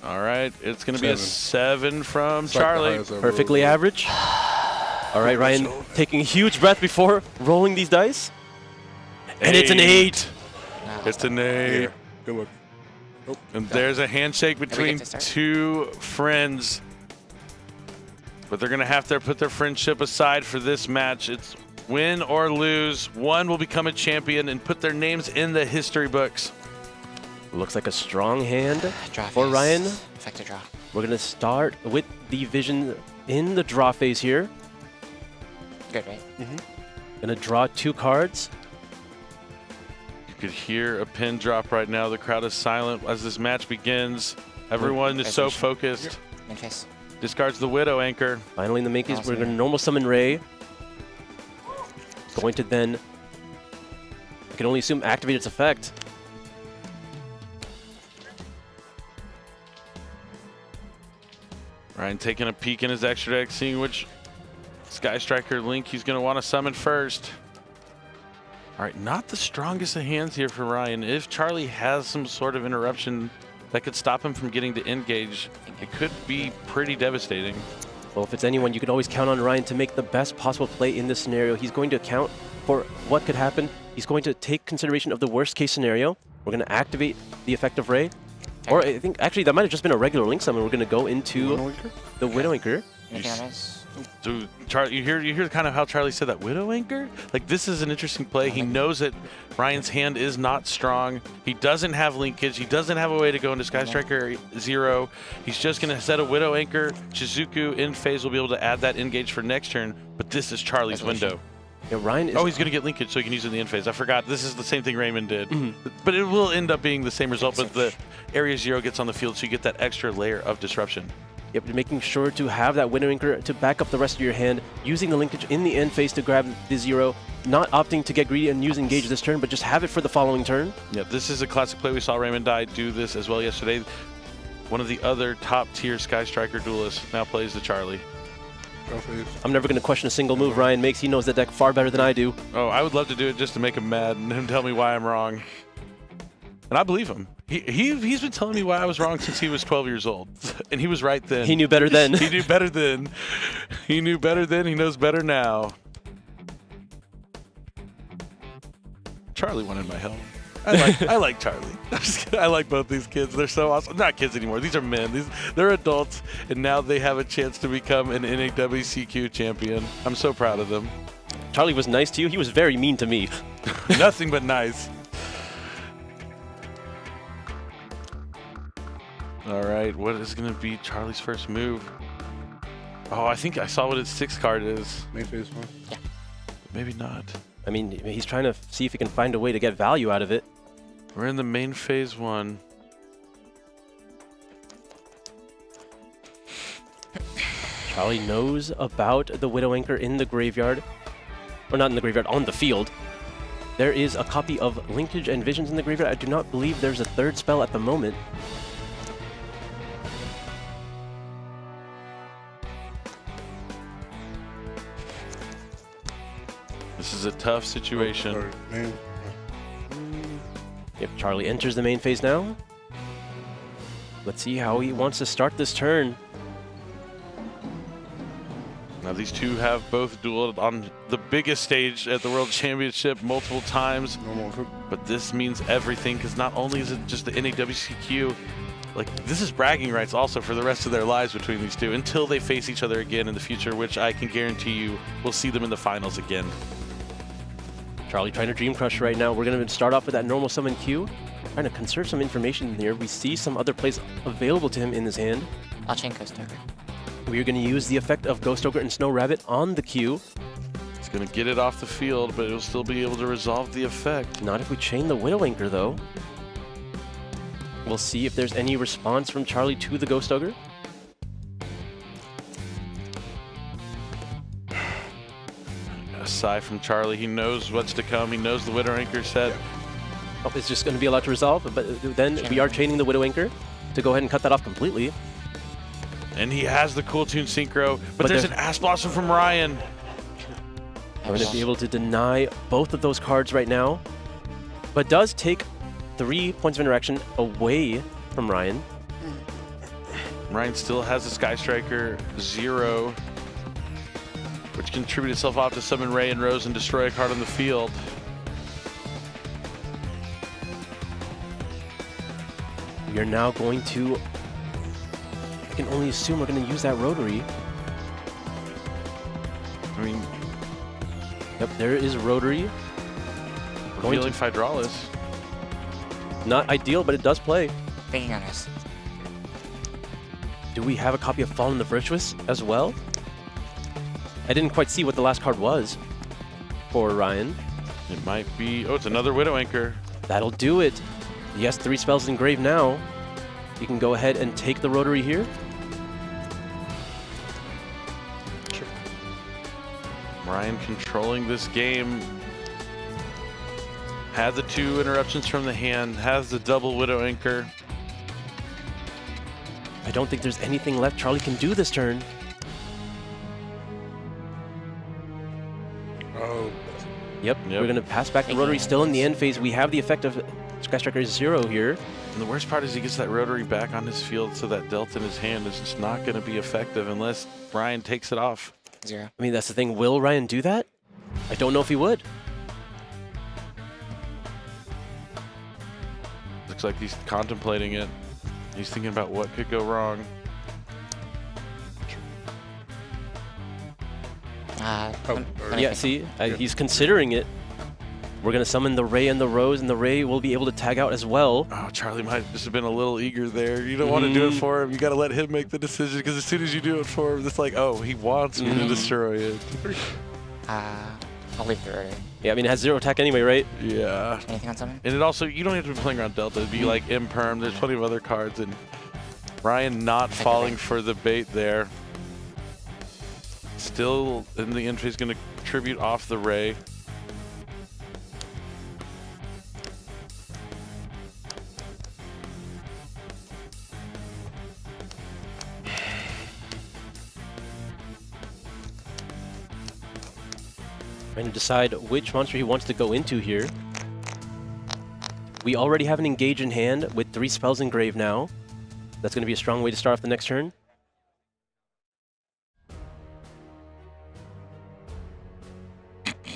All right, it's going to be a 7 from Charlie. Perfectly average. All right, Ryan taking a huge breath before rolling these dice. And it's an 8. It's an 8. Yeah. Good luck. Oh, and there's a handshake between two friends. But they're going to have to put their friendship aside for this match. It's win or lose. One will become a champion and put their names in the history books. Looks like a strong hand for Ryan. Effective draw. We're going to start with the vision in the draw phase here. Good, right? Going to draw 2 cards. You could hear a pin drop right now. The crowd is silent as this match begins. Everyone is so focused. Interest. Discards the Widow Anchor. Finally in the main case, we're going to normal summon Ray. Going to then, I can only assume, activate its effect. Ryan taking a peek in his extra deck, seeing which Sky Striker Link he's going to want to summon first. All right, not the strongest of hands here for Ryan. If Charlie has some sort of interruption that could stop him from getting to engage, it could be pretty devastating. Well, if it's anyone, you could always count on Ryan to make the best possible play in this scenario. He's going to account for what could happen. He's going to take consideration of the worst case scenario. We're going to activate the effect of Ray. Or I think, actually, that might have just been a regular Link summon. We're going to go into the Widow Anchor. Dude, Charlie, you hear kind of how Charlie said that Widow Anchor? Like, this is an interesting play. He knows that Ryan's hand is not strong. He doesn't have linkage. He doesn't have a way to go into Sky Striker 0. He's just going to set a Widow Anchor. Shizuku in phase will be able to add that engage for next turn, but this is Charlie's window. Yeah, Ryan is he's going to get linkage so he can use it in the end phase. I forgot. This is the same thing Raymond did. But it will end up being the same result, but the area 0 gets on the field, so you get that extra layer of disruption. Yep, making sure to have that Widow Anchor to back up the rest of your hand, using the linkage in the end phase to grab the 0, not opting to get greedy and use engage this turn, but just have it for the following turn. Yeah, this is a classic play. We saw Raymond Dye do this as well yesterday. One of the other top-tier Sky Striker duelists now plays the Charlie. I'm never going to question a single move Ryan makes. He knows that deck far better than I do. Oh, I would love to do it just to make him mad and him tell me why I'm wrong. And I believe him. He's been telling me why I was wrong since he was 12 years old. And he was right then. He knew better then. He knew better then. He knew better then. He knows better now. Charlie wanted my help. I like Charlie. I'm just kidding. I like both these kids. They're so awesome. Not kids anymore. These are men. They're adults, and now they have a chance to become an NAWCQ champion. I'm so proud of them. Charlie was nice to you. He was very mean to me. Nothing but nice. All right, what is going to be Charlie's first move? Oh, I think I saw what his 6th card is. Main phase 1? Yeah. Maybe not. I mean, he's trying to see if he can find a way to get value out of it. We're in the main phase 1. Charlie knows about the Widow Anchor in the graveyard. Or not in the graveyard, on the field. There is a copy of Linkage and Visions in the graveyard. I do not believe there's a 3rd spell at the moment. This is a tough situation. Yep, Charlie enters the main phase now. Let's see how he wants to start this turn. Now these two have both dueled on the biggest stage at the World Championship multiple times. But this means everything, because not only is it just the NAWCQ, like, this is bragging rights also for the rest of their lives between these two until they face each other again in the future, which I can guarantee you we'll see them in the finals again. Charlie trying to Dream Crush right now. We're going to start off with that normal summon Q. Trying to conserve some information here. We see some other plays available to him in his hand. I'll chain Ghost Ogre. We're going to use the effect of Ghost Ogre and Snow Rabbit on the Q. It's going to get it off the field, but it'll still be able to resolve the effect. Not if we chain the Widow Anchor, though. We'll see if there's any response from Charlie to the Ghost Ogre. A sigh from Charlie. He knows what's to come. He knows the Widow Anchor set. Oh, it's just going to be a lot to resolve, but then we are chaining the Widow Anchor to go ahead and cut that off completely. And he has the Cool Tune Synchro, but there's an Ass Blossom from Ryan. We're going to be able to deny both of those cards right now, but does take 3 points of interaction away from Ryan. Ryan still has the Sky Striker 0, which can tribute itself off to summon Ray and Rose and destroy a card on the field. We are now going to, I can only assume we're going to use that Rotary. I mean, yep, there is Rotary. Revealing Hydraulis. Not ideal, but it does play. Thinking on us. Do we have a copy of Fallen the Virtuous as well? I didn't quite see what the last card was for Ryan. It might be, oh, it's another Widow Anchor. That'll do it. He has 3 spells in grave now. You can go ahead and take the Rotary here. Sure. Ryan controlling this game. Had the 2 interruptions from the hand, has the double Widow Anchor. I don't think there's anything left Charlie can do this turn. Oh. Yep, we're going to pass back the Rotary. Still in the end phase, we have the effect of Sky Striker 0 here. And the worst part is he gets that Rotary back on his field, so that Delta in his hand is just not going to be effective unless Ryan takes it off. 0. I mean, that's the thing. Will Ryan do that? I don't know if he would. Looks like he's contemplating it. He's thinking about what could go wrong. Yeah, see, he's considering it. We're going to summon the Ray and the Rose, and the Ray will be able to tag out as well. Oh, Charlie might just have been a little eager there. You don't want to do it for him. You got to let him make the decision, because as soon as you do it for him, it's like, oh, he wants me to destroy it. I'll leave the Rotary. Yeah, I mean, it has 0 attack anyway, right? Yeah. Anything on summon? And it also, you don't have to be playing around Delta. It'd be like Imperm. There's plenty of other cards. And Ryan not falling for the bait there. Still in the entry, he's going to tribute off the Ray. Trying to decide which monster he wants to go into here. We already have an Engage in hand with 3 spells in grave now. That's going to be a strong way to start off the next turn.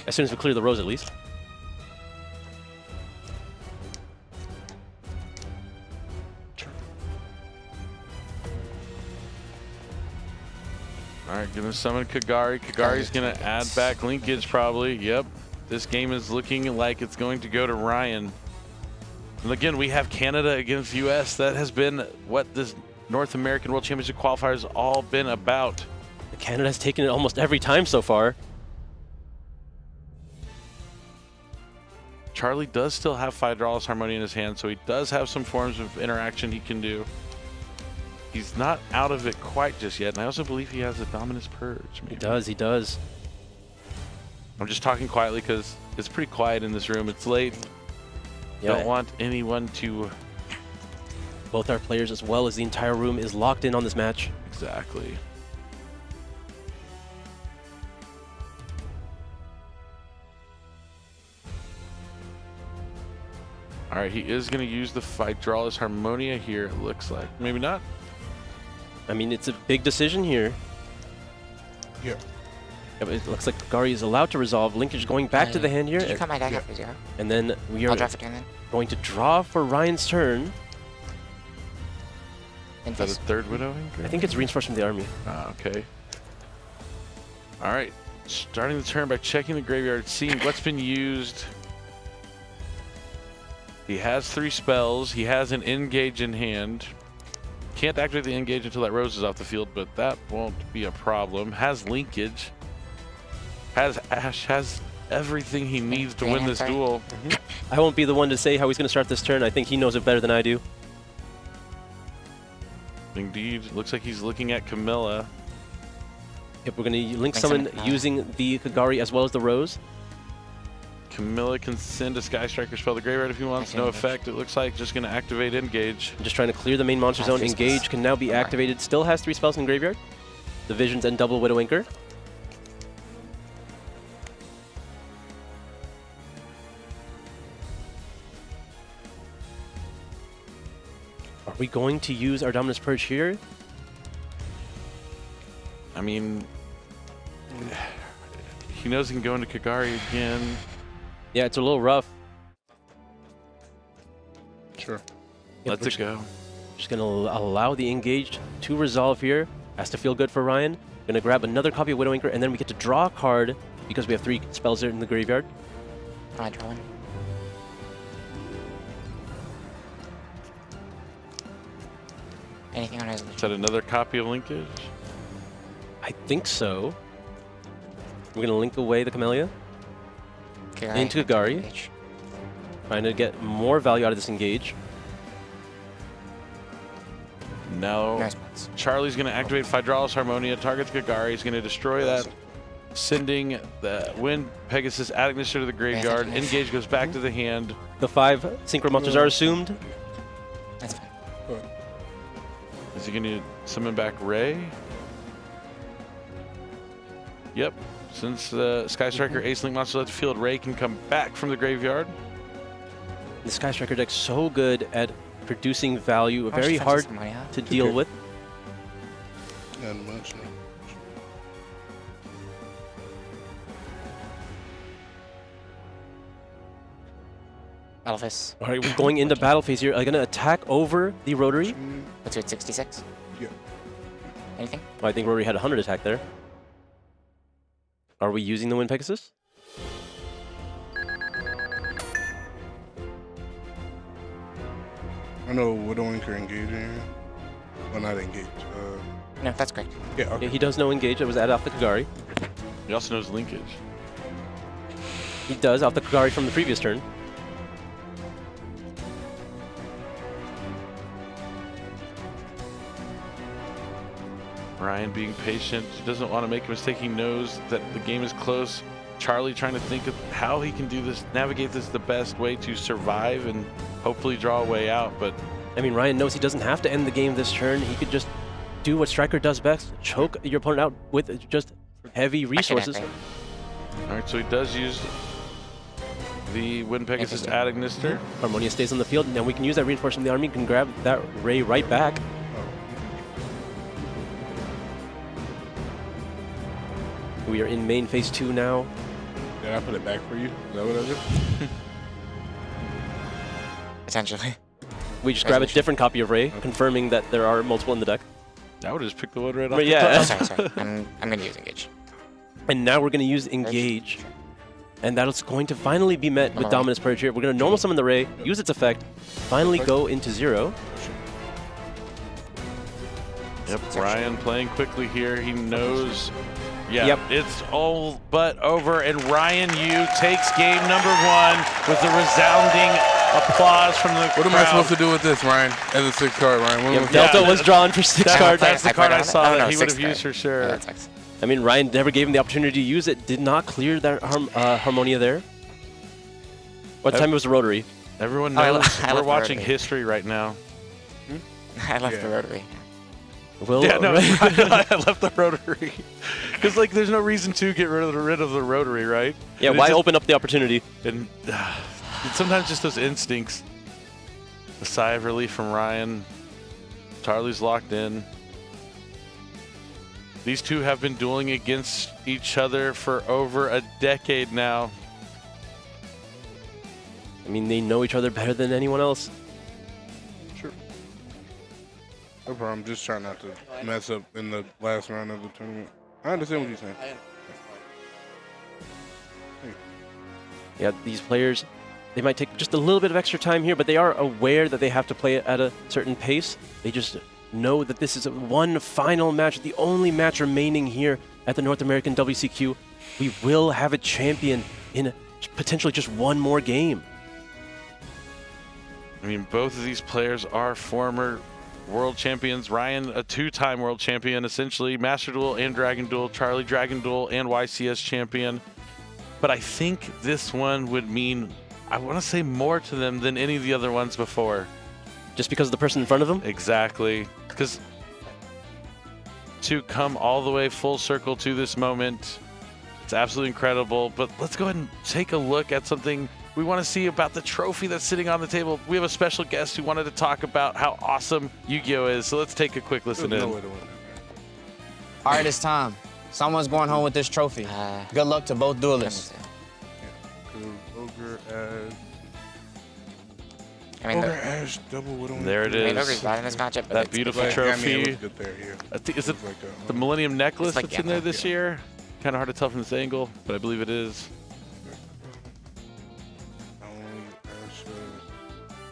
As soon as we clear the Rose, at least. All right, gonna summon Kagari. Kagari's gonna add back linkage probably. Yep, this game is looking like it's going to go to Ryan. And again, we have Canada against US. That has been what this North American World Championship qualifier has all been about. Canada has taken it almost every time so far. Charlie does still have Hydraulis Harmonia in his hand, so he does have some forms of interaction he can do. He's not out of it quite just yet, and I also believe he has a Dominus Purge. Maybe. He does, he does. I'm just talking quietly because it's pretty quiet in this room. It's late. Yeah. Don't want anyone to... Both our players as well as the entire room is locked in on this match. Exactly. All right, he is going to use the Hydraulis Harmonia here, it looks like. Maybe not. I mean, it's a big decision here. Yeah. Yep, it looks like Kagari is allowed to resolve. Linkage going back to the hand here. Did you cut my deck after 0? And then we I'll are draw for turn then. going to draw for Ryan's turn. Is that a third Widowing? I think it's reinforced from the army. Okay. All right. Starting the turn by checking the graveyard, seeing what's been used. He has 3 spells. He has an Engage in hand. Can't activate the Engage until that Rose is off the field, but that won't be a problem. Has Linkage. Has Ash. Has everything he needs to win this duel. I won't be the one to say how he's going to start this turn. I think he knows it better than I do. Indeed. Looks like he's looking at Camilla. Yep, we're going to link summon using the Kagari as well as the Rose. Camilla can send a Sky Striker spell to the graveyard if he wants. No effect. It looks like just going to activate Engage. I'm just trying to clear the main monster zone. Engage can now be activated. Still has 3 spells in the graveyard. The Visions and double Widowinker. Are we going to use our Dominus Purge here? I mean, he knows he can go into Kagari again. Yeah, it's a little rough. Sure. Let it go. Just going to allow the Engage to resolve here. Has to feel good for Ryan. Going to grab another copy of Widowinker, and then we get to draw a card because we have 3 spells there in the graveyard. I draw one. Anything on resolution? Is that another copy of Linkage? I think so. We're going to link away the Camellia into Kagari. Trying to get more value out of this Engage. Now, Charlie's going to activate Hydraulis Harmonia, targets Kagari. He's going to destroy that, sending the Wind Pegasus Admixture to the graveyard. Engage goes back to the hand. The 5 Synchro Monsters are assumed. That's fine. Is he going to summon back Ray? Yep. Since the Sky Striker Ace Link monster left the field, Ray can come back from the graveyard. The Sky Striker deck's so good at producing value, very hard to deal with. Not much, no. Battle phase. All right, we're going into battle phase here. I'm going to attack over the Rotary. What's your 66? Yeah. Anything? Well, I think Rotary had 100 attack there. Are we using the Wind Pegasus? I know Widowinker engaging. Well, not engage. No, that's correct. Yeah, okay. Yeah, he does know Engage. It was added off the Kagari. He also knows Linkage. He does, off the Kagari from the previous turn. Ryan being patient. He doesn't want to make a mistake. He knows that the game is close. Charlie trying to think of how he can do this, navigate this the best way to survive and hopefully draw a way out. But I mean, Ryan knows he doesn't have to end the game this turn. He could just do what Striker does best, choke your opponent out with just heavy resources. All right, so he does use the Wind Pegasus Admixture. Harmonia stays on the field. Now we can use that reinforcement from the army. Can grab that Ray right back. We are in main phase 2 now. Did I put it back for you? Is that what I did? Potentially. We just grab a different copy of Ray, confirming that there are multiple in the deck. I would just pick the one right off. Yeah. Oh, sorry. I'm going to use Engage. And now we're going to use Engage. And that's going to finally be met with Dominus Purge here. We're going to normal summon the Ray, use its effect, finally go into 0. Yep, Ryan playing quickly here. He knows. Yeah, Yep. It's all but over, and Ryan Yu takes game number 1 with a resounding applause from the What am I supposed to do with this, Ryan? As a 6 card, Ryan? Yep, Delta was drawn for 6 cards. That's the card I saw that he would have used for sure. I mean, Ryan never gave him the opportunity to use it. Did not clear that Harmonia there. What time was the Rotary? Everyone knows we're watching history right now. I left the Rotary. Will, yeah, no, I left the Rotary. Because, like, there's no reason to get rid of the Rotary, right? Yeah, why open up the opportunity? And sometimes just those instincts. A sigh of relief from Ryan. Charlie's locked in. These two have been dueling against each other for over a decade now. I mean, they know each other better than anyone else. Sure. No problem. Just try not to mess up in the last round of the tournament. I understand what you're saying. Yeah, these players, they might take just a little bit of extra time here, but they are aware that they have to play it at a certain pace. They just know that this is one final match, the only match remaining here at the North American WCQ. We will have a champion in potentially just one more game. I mean, both of these players are former world champions. Ryan, a two-time world champion, essentially, Master Duel and Dragon Duel. Charlie, Dragon Duel and YCS champion. But I think this one would mean, I want to say, more to them than any of the other ones before. Just because of the person in front of them? Exactly. Because to come all the way full circle to this moment, it's absolutely incredible. But let's go ahead and take a look at something we want to see about the trophy that's sitting on the table. We have a special guest who wanted to talk about how awesome Yu-Gi-Oh! Is. So let's take a quick listen in. All right, it's time. Someone's going home with this trophy. Good luck to both duelists. Ogre Ash. I mean, Ogre Ash double Widow. There it I mean, is. Ogre's bad in this matchup, but That it's beautiful Like, I mean, trophy. it was good there, yeah. I think, is it like the Millennium Necklace like that's in there this year? Kind of hard to tell from this angle, but I believe it is.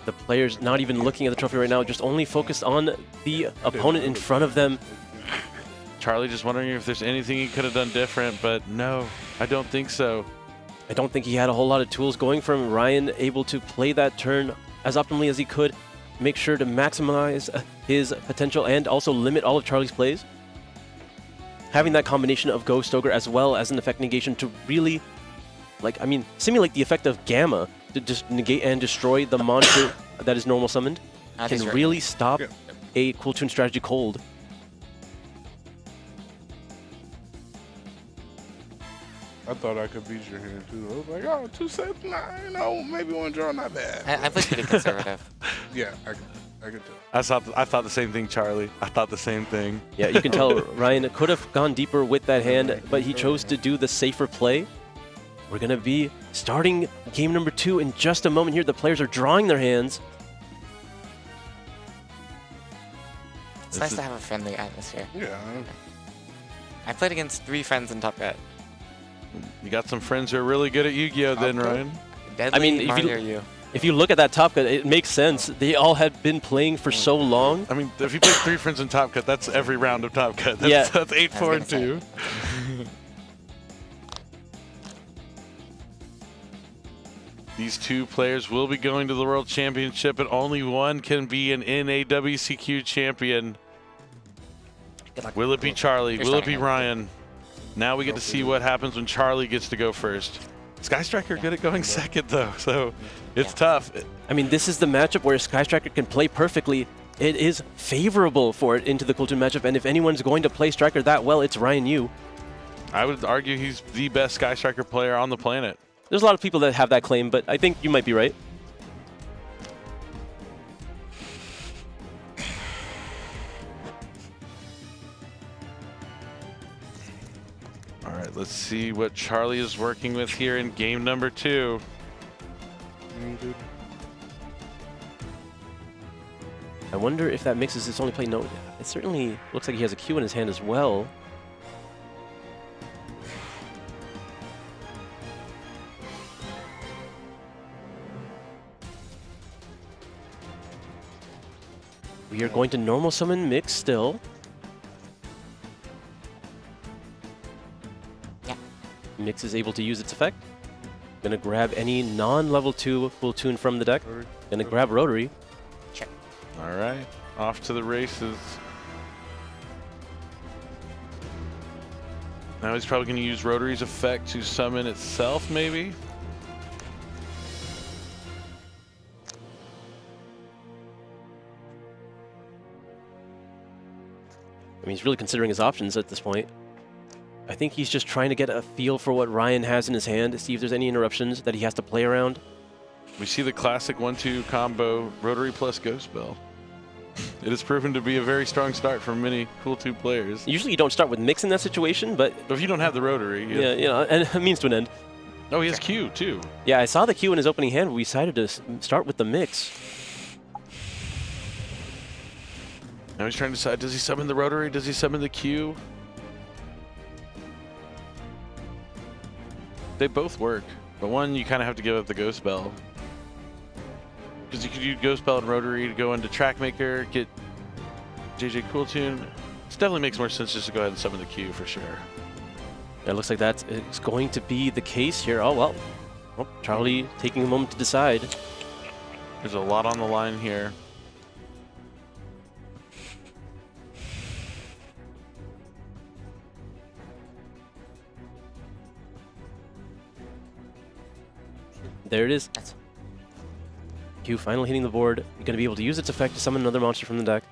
The players not even looking at the trophy right now, just only focused on the opponent in front of them. Charlie just wondering if there's anything he could have done different, but no, I don't think so. I don't think he had a whole lot of tools going from Ryan, able to play that turn as optimally as he could, make sure to maximize his potential and also limit all of Charlie's plays. Having that combination of Ghost Ogre as well as an effect negation to really, simulate the effect of Gamma to just negate and destroy the monster that is normal summoned can really stop a Cool Toon strategy cold. I thought I could beat your hand too. I was like, oh, 2 sets, nah, maybe one draw, not bad. I played pretty conservative. Yeah, I could tell. I thought the same thing, Charlie. I thought the same thing. Yeah, you can tell Ryan could have gone deeper with that hand, but he chose to do the safer play. We're going to be starting game number 2 in just a moment here. The players are drawing their hands. It's nice to have a friendly atmosphere. Yeah. I played against 3 friends in Top Cut. You got some friends who are really good at Yu-Gi-Oh! Then, Ryan. Deadly, I mean, if you look at that Top Cut, it makes sense. They all had been playing for so long. I mean, if you play 3 friends in Top Cut, that's every round of Top Cut. That's 8, 4, and 2. These two players will be going to the World Championship, and only one can be an NAWCQ champion. Will it be Charlie? Will it be Ryan? Now we get to see what happens when Charlie gets to go first. Sky Striker good at going second, though, so it's tough. I mean, this is the matchup where Sky Striker can play perfectly. It is favorable for it into the Cool Toon matchup, and if anyone's going to play Striker that well, it's Ryan Yu. I would argue he's the best Sky Striker player on the planet. There's a lot of people that have that claim, but I think you might be right. All right, let's see what Charlie is working with here in game number 2. I wonder if that mixes his only play. No, it certainly looks like he has a Q in his hand as well. We are going to normal summon Mix still. Yeah. Mix is able to use its effect. Gonna grab any non-level 2 Cool Toon from the deck. Gonna grab Rotary. Sure. All right, off to the races. Now he's probably going to use Rotary's effect to summon itself, maybe? I mean, he's really considering his options at this point. I think he's just trying to get a feel for what Ryan has in his hand, to see if there's any interruptions that he has to play around. We see the classic 1-2 combo, Rotary plus Ghost Bell. It has proven to be a very strong start for many Cool 2 players. Usually you don't start with mix in that situation, but if you don't have the rotary. Yeah, you know, and it means to an end. Oh, he has Q too. Yeah, I saw the Q in his opening hand, but we decided to start with the mix. Now he's trying to decide, does he summon the rotary? Does he summon the Q? They both work, but one you kind of have to give up the Ghost Spell. Because you could use Ghost Spell and Rotary to go into Trackmaker, get JJ Cool Tune. It definitely makes more sense just to go ahead and summon the Q for sure. It looks like that's going to be the case here. Oh, well. Oh, Charlie taking a moment to decide. There's a lot on the line here. There it is. Q finally hitting the board. You're going to be able to use its effect to summon another monster from the deck.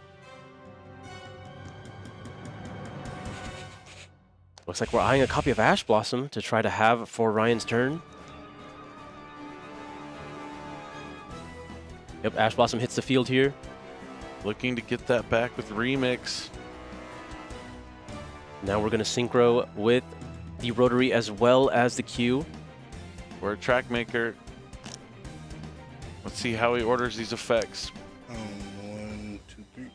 Looks like we're eyeing a copy of Ash Blossom to try to have for Ryan's turn. Yep, Ash Blossom hits the field here. Looking to get that back with Remix. Now we're going to synchro with the Rotary as well as the Q. We're a Trackmaker. Let's see how he orders these effects. 1, 2, 3.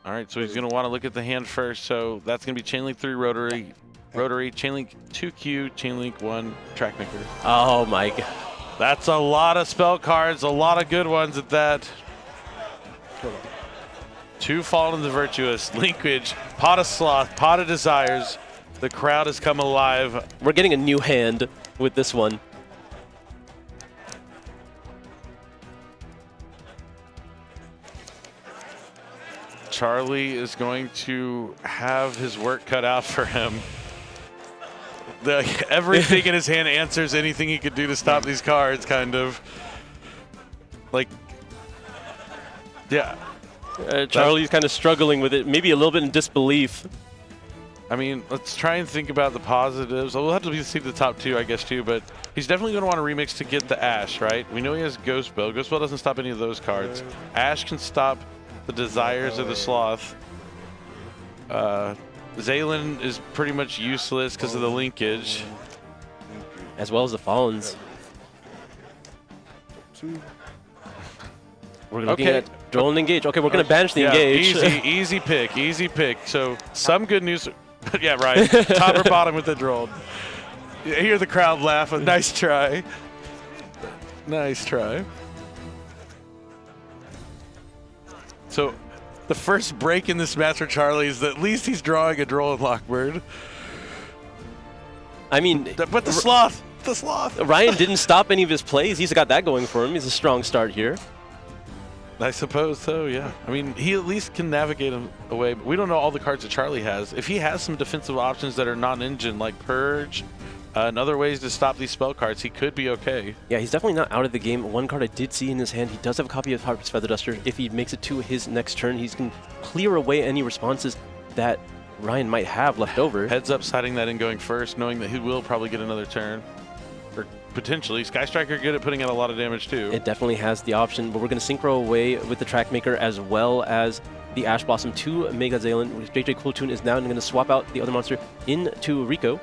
All right, so he's going to want to look at the hand first. So that's going to be Chainlink 3 Rotary, Chainlink 2 Q, Chainlink 1 Trackmaker. Oh my god. That's a lot of spell cards, a lot of good ones at that. 2 Fallen the Virtuous, Linkage, Pot of Sloth, Pot of Desires. The crowd has come alive. We're getting a new hand with this one. Charlie is going to have his work cut out for him. Everything in his hand answers anything he could do to stop these cards, kind of. Like, yeah. Charlie's kind of struggling with it, maybe a little bit in disbelief. I mean, let's try and think about the positives. We'll have to see the top 2, I guess, too, but he's definitely going to want to remix to get the Ash, right? We know he has Ghost Spell. Ghost Spell doesn't stop any of those cards. Ash can stop the Desires of the Sloth. Zaylin is pretty much useless because of the linkage. As well as the Fallens. We're looking at Duel and Engage. Okay, we're going to banish the Engage. Easy pick, easy pick. So some good news. Yeah, right. Top or bottom with the Droll. You hear the crowd laugh. Nice try. Nice try. So the first break in this match for Charlie is that at least he's drawing a Droll and Lockbird. I mean, but the Sloth. Ryan didn't stop any of his plays. He's got that going for him. He's a strong start here. I suppose so, yeah. I mean, he at least can navigate him away. But we don't know all the cards that Charlie has. If he has some defensive options that are non-engine, like Purge, and other ways to stop these spell cards, he could be okay. Yeah, he's definitely not out of the game. One card I did see in his hand, he does have a copy of Harp's Feather Duster. If he makes it to his next turn, he can clear away any responses that Ryan might have left over. Heads up siding that in going first, knowing that he will probably get another turn. Or potentially. Sky Striker good at putting out a lot of damage too. It definitely has the option, but we're going to synchro away with the Trackmaker as well as the Ash Blossom to Mega Zaylin. JJ Cool Tune is now going to swap out the other monster into Rico.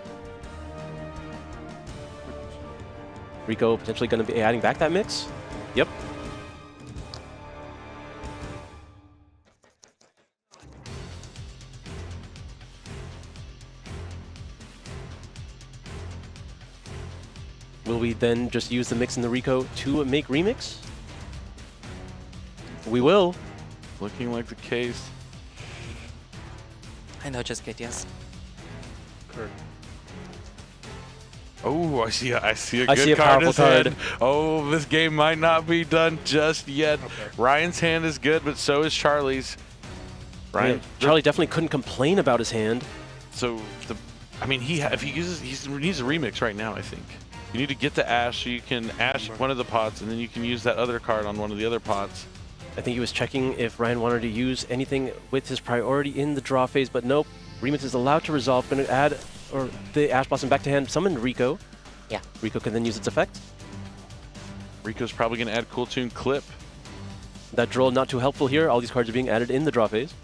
Rico potentially going to be adding back that mix. Yep. Will we then just use the mix in the Rico to make Remix? We will. Looking like the case. I know, just get yes. Oh, I see a good card in his hand. Oh, this game might not be done just yet. Okay. Ryan's hand is good, but so is Charlie's. Ryan, yeah, Charlie definitely couldn't complain about his hand. So, I mean, if he uses, he needs a remix right now, I think. You need to get the Ash so you can Ash one of the pots, and then you can use that other card on one of the other pots. I think he was checking if Ryan wanted to use anything with his priority in the draw phase, but nope. Remix is allowed to resolve. Going to add the Ash Blossom back to hand. Summon Rico. Yeah. Rico can then use its effect. Rico's probably going to add Cool Tune Clip. That draw not too helpful here. All these cards are being added in the draw phase.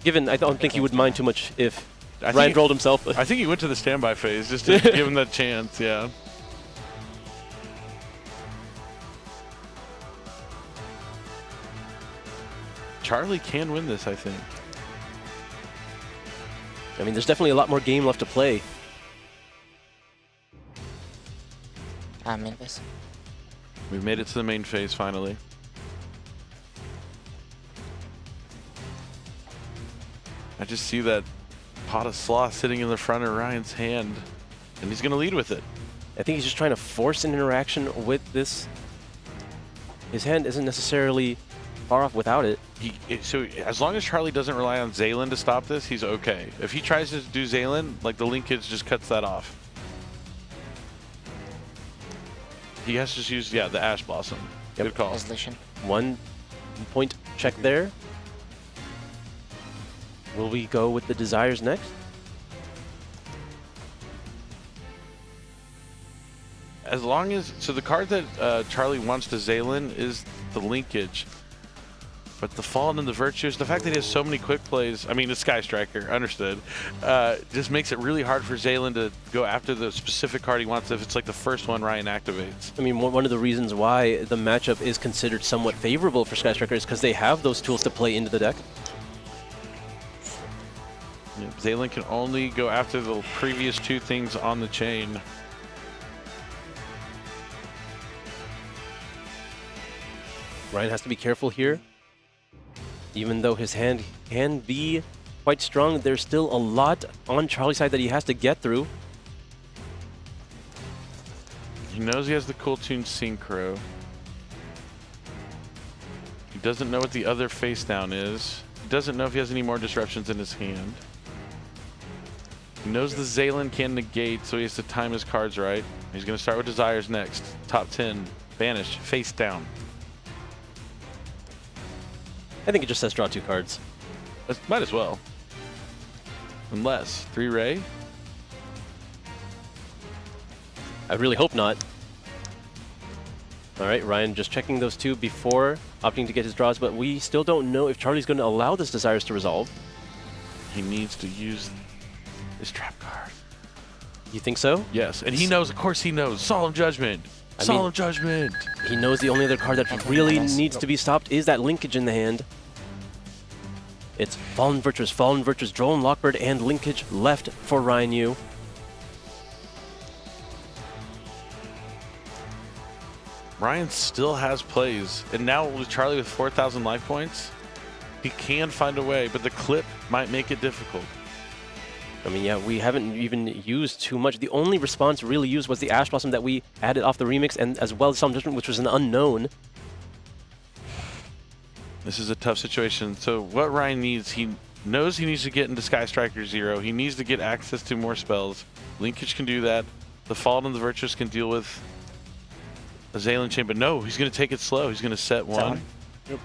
Given, I don't think he would mind too much if Ryan rolled himself. I think he went to the standby phase just to give him that chance, yeah. Charlie can win this, I think. I mean, there's definitely a lot more game left to play. Minneapolis. We've made it to the main phase finally. I just see that pot of sloth sitting in the front of Ryan's hand, and he's going to lead with it. I think he's just trying to force an interaction with this. His hand isn't necessarily far off without it. So as long as Charlie doesn't rely on Zaylin to stop this, he's okay. If he tries to do Zaylin, like the linkage just cuts that off. He has to just use, yeah, the Ash Blossom. Yep. Good call. Resolution. 1 point check there. Will we go with the Desires next? As long as, so the card that Charlie wants to Zaylin is the linkage. But the Fallen and the Virtues, the fact that he has so many quick plays, I mean, it's Sky Striker, understood, just makes it really hard for Zaylin to go after the specific card he wants if it's like the first one Ryan activates. I mean, one of the reasons why the matchup is considered somewhat favorable for Sky Striker is because they have those tools to play into the deck. Yeah, Zaylin can only go after the previous 2 things on the chain. Ryan has to be careful here. Even though his hand can be quite strong, there's still a lot on Charlie's side that he has to get through. He knows he has the Cool Tune Synchro. He doesn't know what the other face down is. He doesn't know if he has any more disruptions in his hand. He knows the Zaylin can negate, so he has to time his cards right. He's going to start with Desires next. Top 10, Banish, face down. I think it just says draw 2 cards. Might as well. Unless 3 Ray. I really hope not. All right, Ryan just checking those 2 before opting to get his draws, but we still don't know if Charlie's going to allow this Desires to resolve. He needs to use this trap card. You think so? Yes, and he knows, of course he knows. Solemn Judgment. Solemn Judgment. He knows the only other card that really needs to be stopped is that linkage in the hand. It's Fallen Virtues, Drone, Lockbird, and linkage left for Ryan Yu. Ryan still has plays, and now with Charlie with 4,000 life points, he can find a way, but the clip might make it difficult. I mean, yeah, we haven't even used too much. The only response really used was the Ash Blossom that we added off the remix, and as well as Solemn Judgment, which was an unknown. This is a tough situation. So what Ryan needs, he knows he needs to get into Sky Striker 0. He needs to get access to more spells. Linkage can do that. The Fallen and the Virtuous can deal with a Zaylin chain, but no, he's going to take it slow. He's going to set 1. Yep.